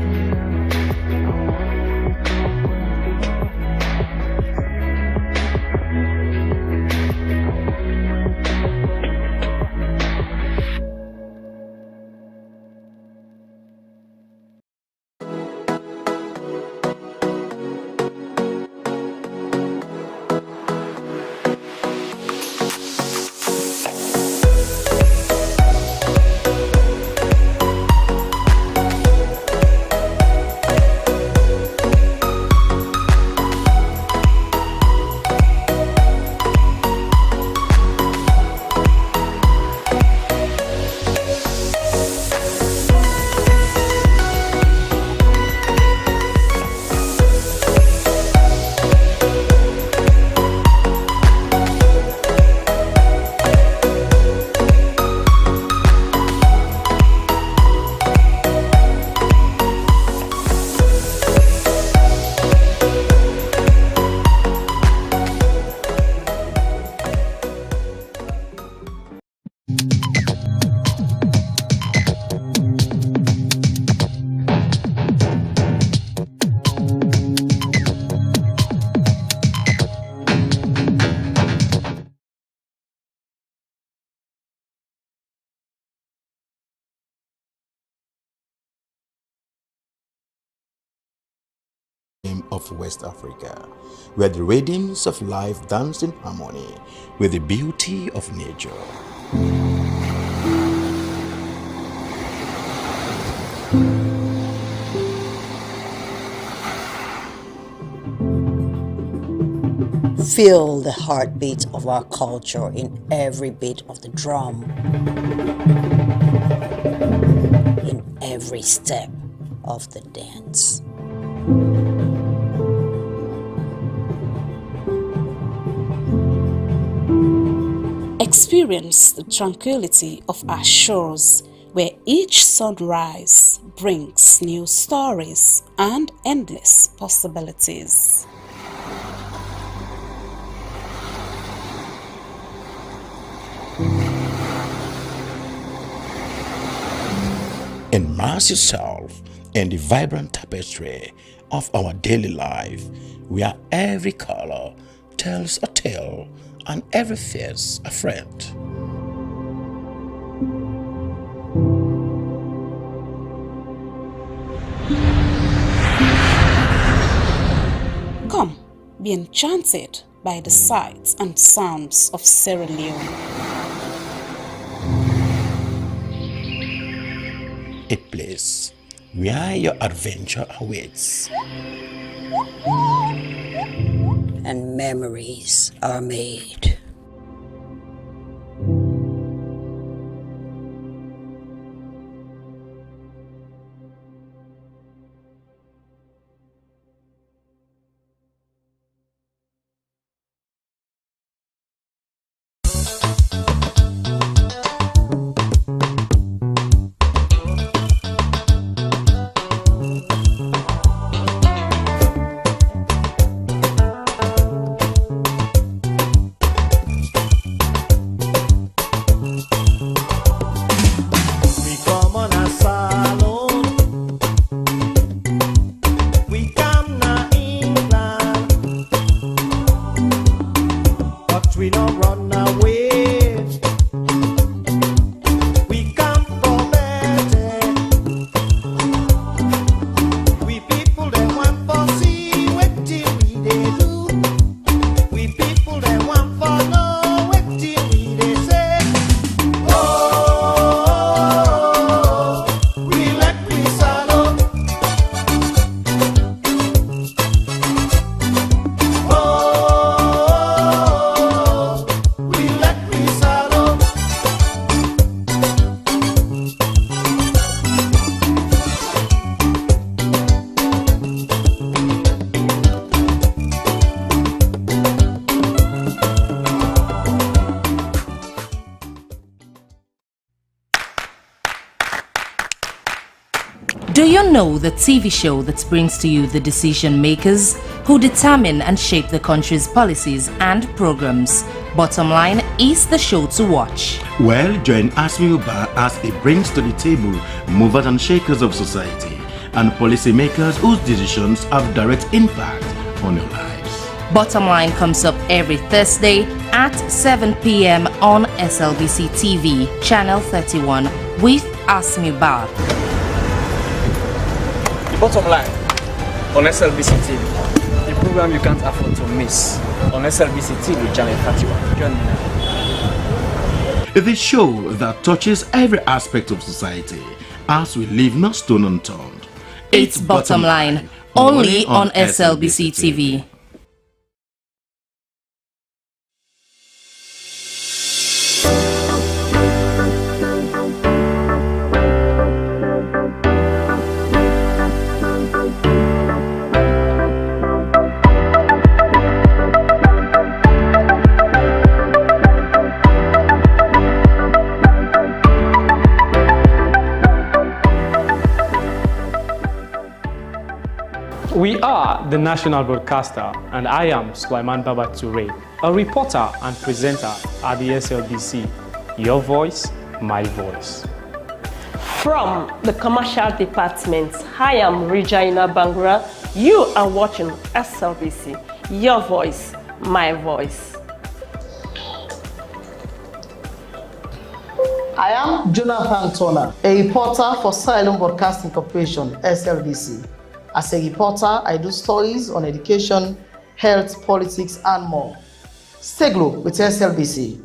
of West Africa, where the radiance of life danced in harmony with the beauty of nature. Feel the heartbeat of our culture in every beat of the drum, in every step of the dance. Experience the tranquility of our shores, where each sunrise brings new stories and endless possibilities. Immerse yourself in the vibrant tapestry of our daily life, where every color tells a tale and every face a friend. Come, be enchanted by the sights and sounds of Sierra Leone. A place where your adventure awaits. And memories are made. Do you know the TV show that brings to you the decision makers who determine and shape the country's policies and programs? Bottom line is the show to watch. Well, join Asmi Uba as he brings to the table movers and shakers of society and policymakers whose decisions have direct impact on your lives. Bottom Line comes up every Thursday at 7 p.m. on SLBC TV, Channel 31 with Asmi Uba. Bottom Line on SLBC TV, the program you can't afford to miss on SLBC TV, Channel 31. Join me now. The show that touches every aspect of society as we leave no stone unturned. It's Bottom Line, only on SLBC TV. We are the national broadcaster, and I am Sulaiman Baba Toure, a reporter and presenter at the SLBC. Your voice, my voice. From the commercial department, I am Regina Bangura. You are watching SLBC. Your voice, my voice. I am Jonathan Turner, a reporter for Sierra Leone Broadcasting Corporation, SLBC. As a reporter, I do stories on education, health, politics, and more. Stay glued with SLBC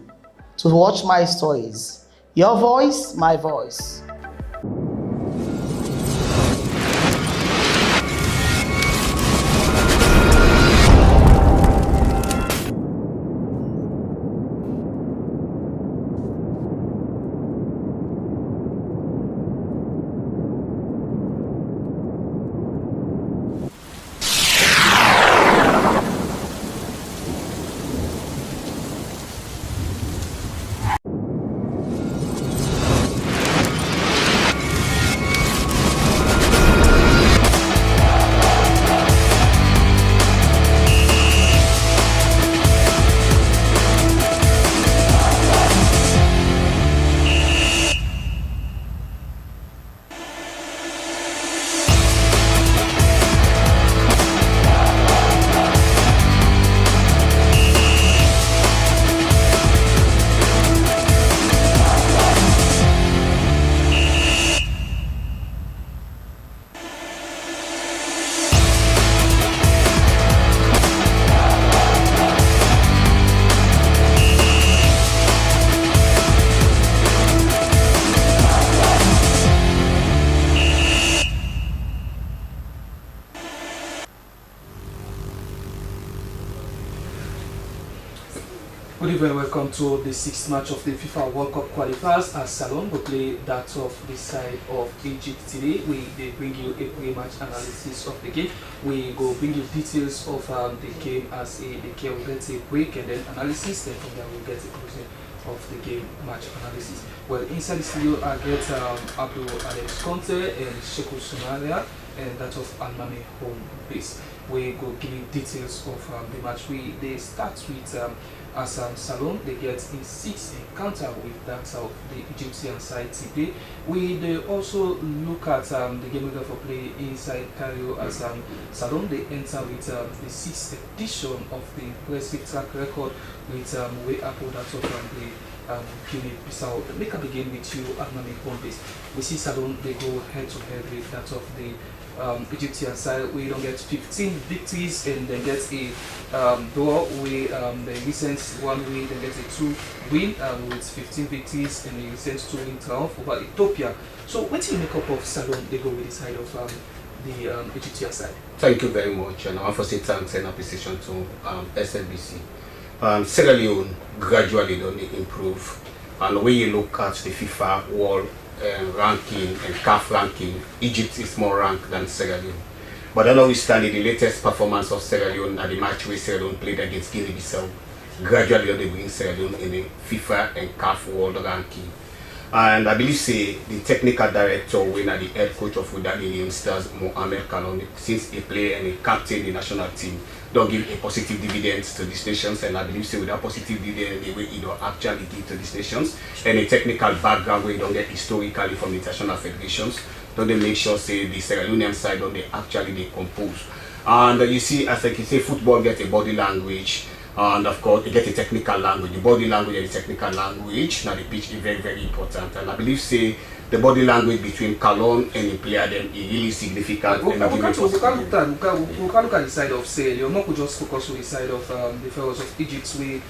to watch my stories. Your voice, my voice. Good evening, welcome to the 6th match of the FIFA World Cup qualifiers as Salon will play that of the side of Egypt today. They bring you a pre-match analysis of the game. We go bring you details of the game as the game will get a break and then analysis, then from there we'll get a closing of the game match analysis. Well, inside the studio I get Abdul Alex Conte and Sheku Somalia and that of Almame home base. We go give you details of the match. They start with Assam Salon. They get a 6 encounter with that of the Egyptian side today. They also look at the game order for play inside Cairo Assam Salon. They enter with the 6th edition of the impressive track record with way up that of the Guinea-Bissau. The make up begin with you at Mami home base. We see Salon, they go head to head with that of the Egyptian side. We don't get 15 victories and then get a draw. The recent one win, then get a 2 win with 15 victories and the recent 2 win triumph over Ethiopia. So what do you make up of Salon? They go with the side of the Egyptian side. Thank you very much, and I want to say thanks and appreciation to SLBC. Sierra Leone gradually don't improve, and when you look at the FIFA World ranking and CAF ranking, Egypt is more ranked than Sierra Leone. But notwithstanding the latest performance of Sierra Leone at the match where Sierra Leone played against Guinea-Bissau, gradually they bring Sierra Leone in the FIFA and CAF World ranking. And I believe the technical director, when the head coach of Udani Stars, Mohamed Kalon, since he play and he captain the national team, don't give a positive dividend to these nations, and I believe with that positive dividend the way he don't actually give to these nations, and a technical background where you don't get historically from the international federations, don't they make sure the Sierra Leonean side don't they actually compose. And you see, as like you say, football get a body language, and of course you get a technical language. The body language and the technical language, now the pitch is very, very important. And I believe the body language between Kalon and the player them is really significant. We can look at the side of Sierra Leone. We could just focus on the side of the Pharaohs of Egypt. We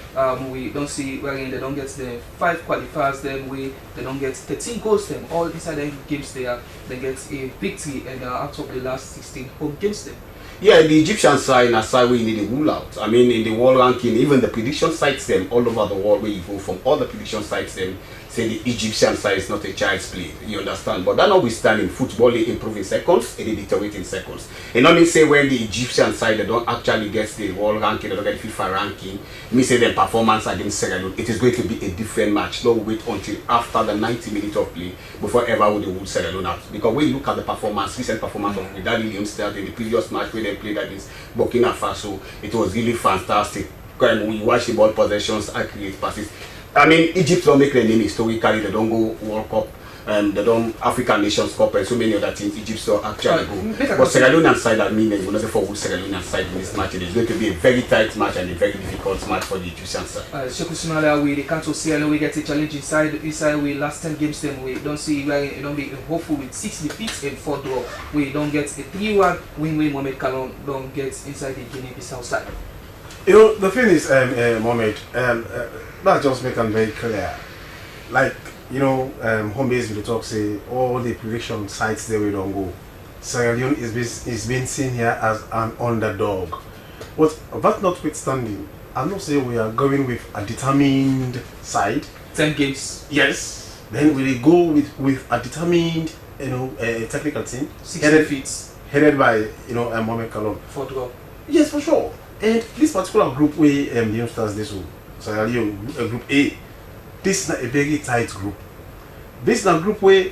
don't see wherein they don't get the 5 qualifiers. Then they don't get 13 goals. Them all inside the games they get a victory, and out of the last 16 home games them. Yeah, the Egyptian side, aside we need a rule out. I mean, in the world ranking, even the prediction sites them all over the world, where you go from all the prediction sites them say the Egyptian side is not a child's play. You understand? But that notwithstanding, football they improve in seconds, and they deteriorate in seconds. And not mean say when the Egyptian side they don't actually get the world ranking, they don't get FIFA ranking, me say their performance against Sierra Leone, it is going to be a different match. Don't wait until after the 90 minutes of play before ever would they would Sierra Leone out. Because when you look at the performance, recent performance of the Leone Stars in the previous match where they played against Burkina Faso, it was really fantastic. When we watch the ball possessions, accurate passes. I mean, Egypt don't make their name historically, they don't go World Cup. They don't African Nations Cup and so many other teams. Egypt still actually go. But Sierra Leonean side, I mean, we're not for Sierra Leonean side in this match. It is going to be a very tight match and a very difficult match for the Egyptian side. We the council Sierra Leone, we get a challenge inside we last 10 games them we don't see where you don't be hopeful with 6 defeats and 4 draw. We don't get a 3-1 win Mohamed Kalon don't get inside the Guinea-Bissau side. You know, the thing is, Mohamed, that just make them very clear. Like, you know, home base with the talk say all the prediction sites there we don't go. Sierra Leone is being seen here as an underdog. But that notwithstanding, I'm not saying we are going with a determined side. 10 games. Yes. Then we will go with a determined, you know, technical team. 6 defeats. Headed by, you know, Mohamed Kalon. 4 draw. Yes, for sure. And this particular group where the youngsters this one, Sierra Leone, group A, this is not a very tight group. This is not a group where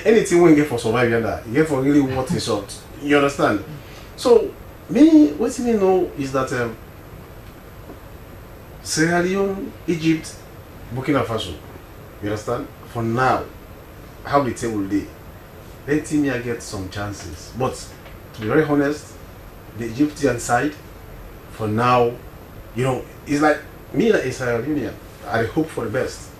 anything we get for survival, you get for really what is short. You understand? So, what we know is that Sierra Leone, Egypt, Burkina Faso, you understand? For now, how the table day, then team here get some chances. But to be very honest, the Egyptian side, for now, you know, it's like me that is Sierra Leone. I hope for the best,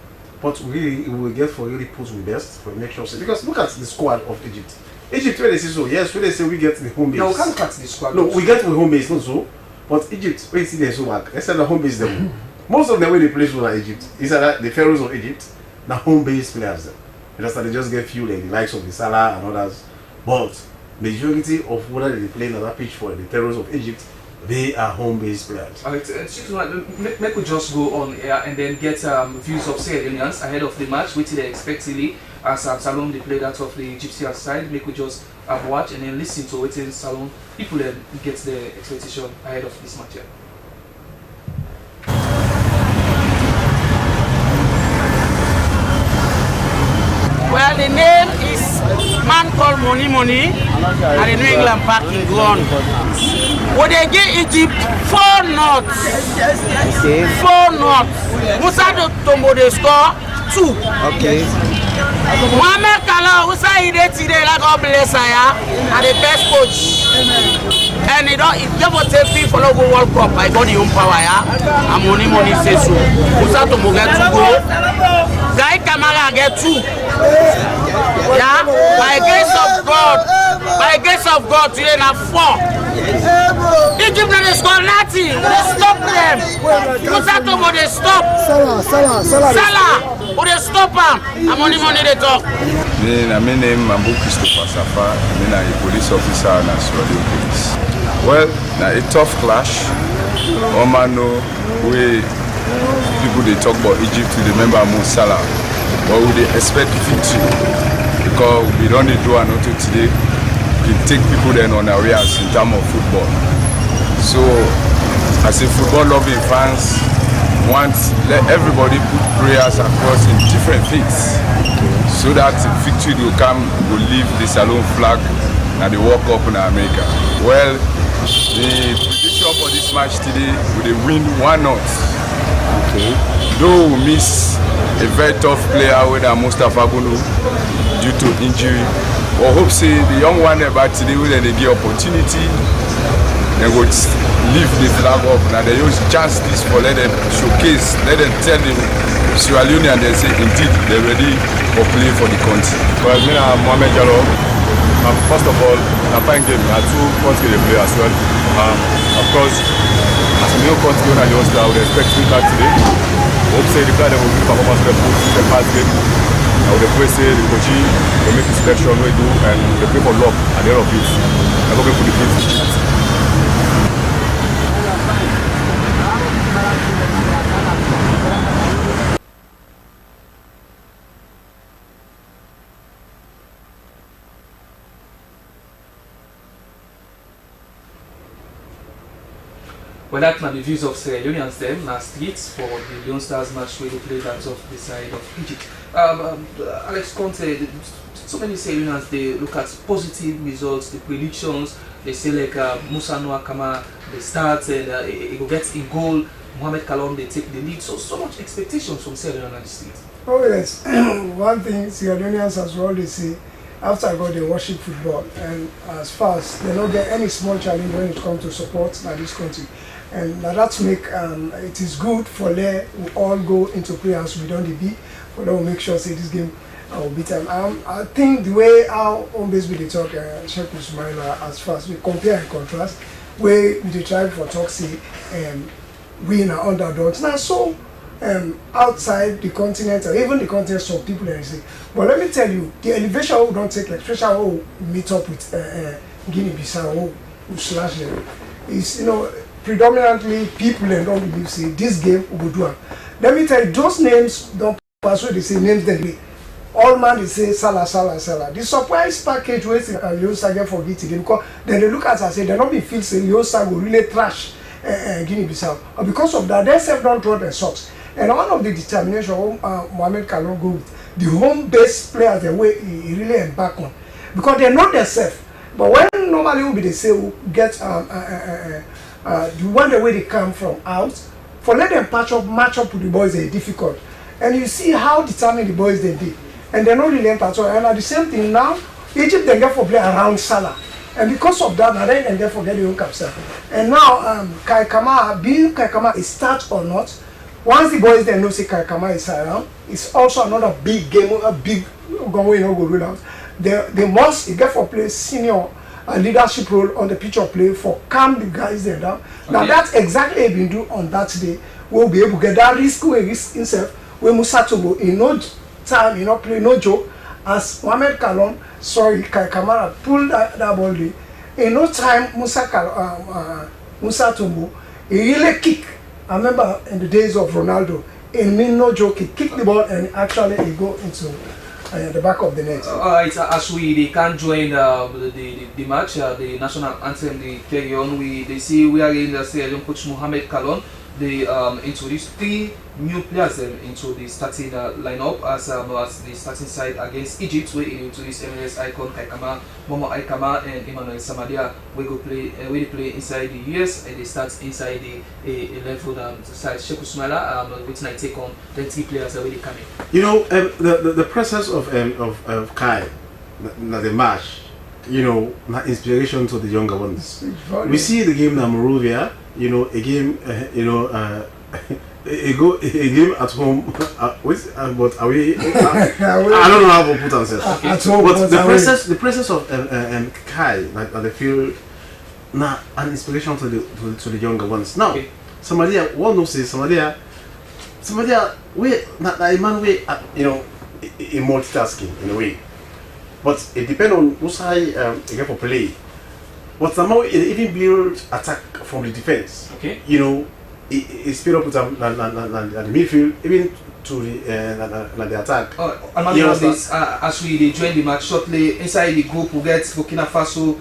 but we will get for really put the best for make sure. Because look at the squad of Egypt. Egypt, where they say so, yes, where they say we get the home base. No, we can't look at the squad. No, we get the home base, not so. But Egypt, where you see they so work, let's say the home base them. Most of them where they play so like Egypt, is that the pharaohs of Egypt, the home base players them. They just get few like the likes of the Salah and others. But majority of what they play on that pitch for the pharaohs of Egypt, they are home-based players. Alright, make we just go on here and then get views of Sierra Leoneans ahead of the match, which they expect really as Salon they played out of the Egyptian side. Make we just watch and then listen to what in Salon people then get the expectation ahead of this match here. Well, the name is man called Money and the New England parking ground. Would they give Egypt 4 knots? 4 knots. Musa Tombo they score 2. Okay. Mohamed Kalon, Musa Ide today, like God bless her, are the best coach. And he never take me for logo World Cup. I got the own power, and Money says so. Musa Tombo get 2 goals. Guy Kamara get 2. Yeah, by grace of God, today now 4. Egypt they score nothing. They stop them. Musa Tombo they stop. Salah. Who they stop him? And money they talk. My name Mambu Christopher Safa. I'm a police officer in Sierra Leone Police. Well, now a tough clash. Omano, we people they talk about Egypt. They remember Mo Salah. But we expect victory because we don't do another today. We take people then on areas in terms of football. So, as a football loving fans, let everybody put prayers across in different things, so that victory will come. Will leave the Salon flag and the World Cup in America. Well, the prediction for this match today will win 1-0. Okay. Though we miss a very tough player with Mustafa Bunu due to injury. We hope say the young one about today when they get opportunity, they would lift the flag up and they use chance this for let them showcase, let them tell them Sierra Leone and they say indeed they're ready for play for the country. Well, me and Mohamed Jallo, first of all, in a fine game, we had 2 country players as well. Of course, as a new country owner, I would expect feedback today. Hope say the player will give performance to the past game. I would pray say the coach will make the selection we do and they pray for luck at the end of it. I'm going to put the field. Well, that might be views of Sierra Leoneans them last streets for the Leone Stars match where they played out of the side of Egypt. Alex Conte, so many Sierra Leoneans, they look at positive results, the predictions, they say like Musa Noah Kama, they start and he will get in goal, Mohamed Kalon, they take the lead. So much expectations from Sierra Leone on the street. Oh yes, one thing Sierra Leoneans as well, they say, after God they worship football, and as far as they don't get any small challenge when it comes to support this country. And that's make it is good for them we all go into prayers we don't be for them make sure say this game will beat them. I think the way our home base we talk Sheikh Ismaila as far as we compare and contrast where we try for talk say we in our underdogs now so outside the continent or even the continent some people they say. But let me tell you, the elevation we don't take, especially we meet up with Guinea-Bissau who slash them is predominantly people and don't believe say this game will do it. Let me tell you, those names don't pass where they say names then all man they say Salah. The surprise package where Leosa get for it again because then they look at us and say they don't be feel say Leosa will really trash Guinea-Bissau. And because of that, they self don't throw their socks. And one of the determination Mohamed Kalon go with the home base players the way he really embark on because they know themselves. But when normally will be they say we'll get the one the way they come from out for let them match up with the boys is difficult, and you see how determined the boys they did, and they're not really at all. And at the same thing now, Egypt they get for play around Salah, and because of that, now then they forget the own captain. And now Kaikama, being Kaikama is start or not, once the boys they know say Kaikama is around, it's also another big game, a big going go rule out. They must get for play senior. A leadership role on the pitch of play for calm the guys there down. Okay. Now that's exactly what we do on that day. We'll be able to get that risk himself when Musa Togo in no time, play no joke. As Mohamed Kalon, Kai Kamara pulled that ball there. In no time Musa Togo, he really kick. I remember in the days of Ronaldo, in mean no joke, he kicked the ball and actually he go into the back of the net. It's as they can't join the match, the national anthem, they carry on. They see we are in the Sierra Leone coach Mohamed Kalon. They introduced 3 new players into the starting lineup as the starting side against Egypt, where he introduced MLS icon Kaikama, Momo Aikama, and Emmanuel Samadia. We they play inside the US and they start inside the level side. Sheikh Usmala, which I take on the 3 players already coming. The presence of Kai, the match, inspiration to the younger ones. We see the game in Monrovia, a game, a game at home, but away. I don't know how to put ourselves. At home, but the presence of Kai, like on the field, an inspiration to the younger ones. Now, Somalia, one knows Somalia, we not a man way, in multitasking in a way, but it depends on who's high again for play. But somehow it even build attack from the defense. Okay. It speed up with the midfield, even to the attack. As we join the match shortly, inside the group we get Burkina Faso,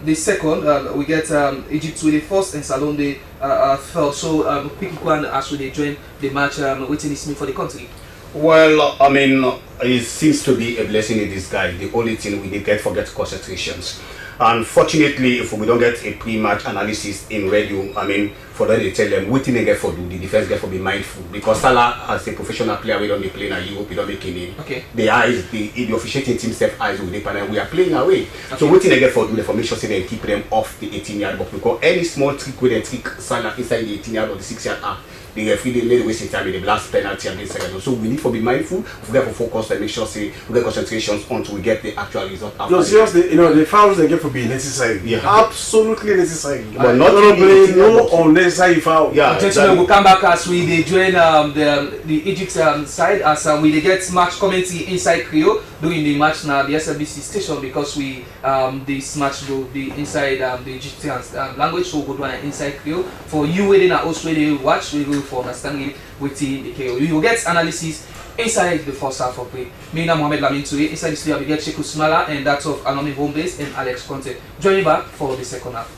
the second, we get Egypt with the first and Salon the third. So pick one as we join the match, waiting is me for the country. Well, I mean, it seems to be a blessing in disguise. The only thing we get forget concentrations. Unfortunately, if we don't get a pre-match analysis in radio, I mean, for them they tell them what thing they get for do, the defense get for be mindful. Because Salah, as a professional player, we don't be playing at Europe, we don't make any. Okay. The eyes, the officiating team self eyes with the panel, we are playing away. Okay. So what thing they get for do, they for make sure they keep them off the 18-yard box. Because any small trick with a trick Salah inside the 18-yard or the 6-yard arc, the referee they let waste time with the blast penalty against Senegal. So we need to be mindful. We get to focus and make sure we get concentrations until we get the actual result. No, seriously, the fouls they get for being necessary. Yeah, absolutely necessary. But not really no unnecessary foul. Yeah, gentlemen, we'll come back as we join the Egypt side as we get match commentary inside Creole during the match now the SLBC station because this match will be inside the Egyptian language, so we'll go to inside Creole for you waiting at Australia watch. We will for understanding within the KO. You will get analysis inside the first half of play. Me and Mohamed Lamin today inside the studio we get Sheikh Usmala and that of Anomi Home Base and Alex Conte. Join me back for the second half.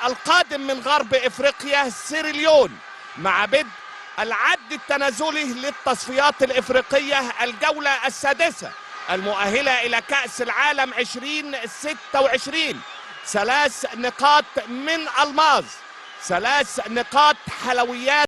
القادم من غرب افريقيا سيراليون مع بدء العد التنازلي للتصفيات الافريقيه الجوله السادسه المؤهله الى كاس العالم 2026. 3 نقاط من الماظ، 3 نقاط حلويات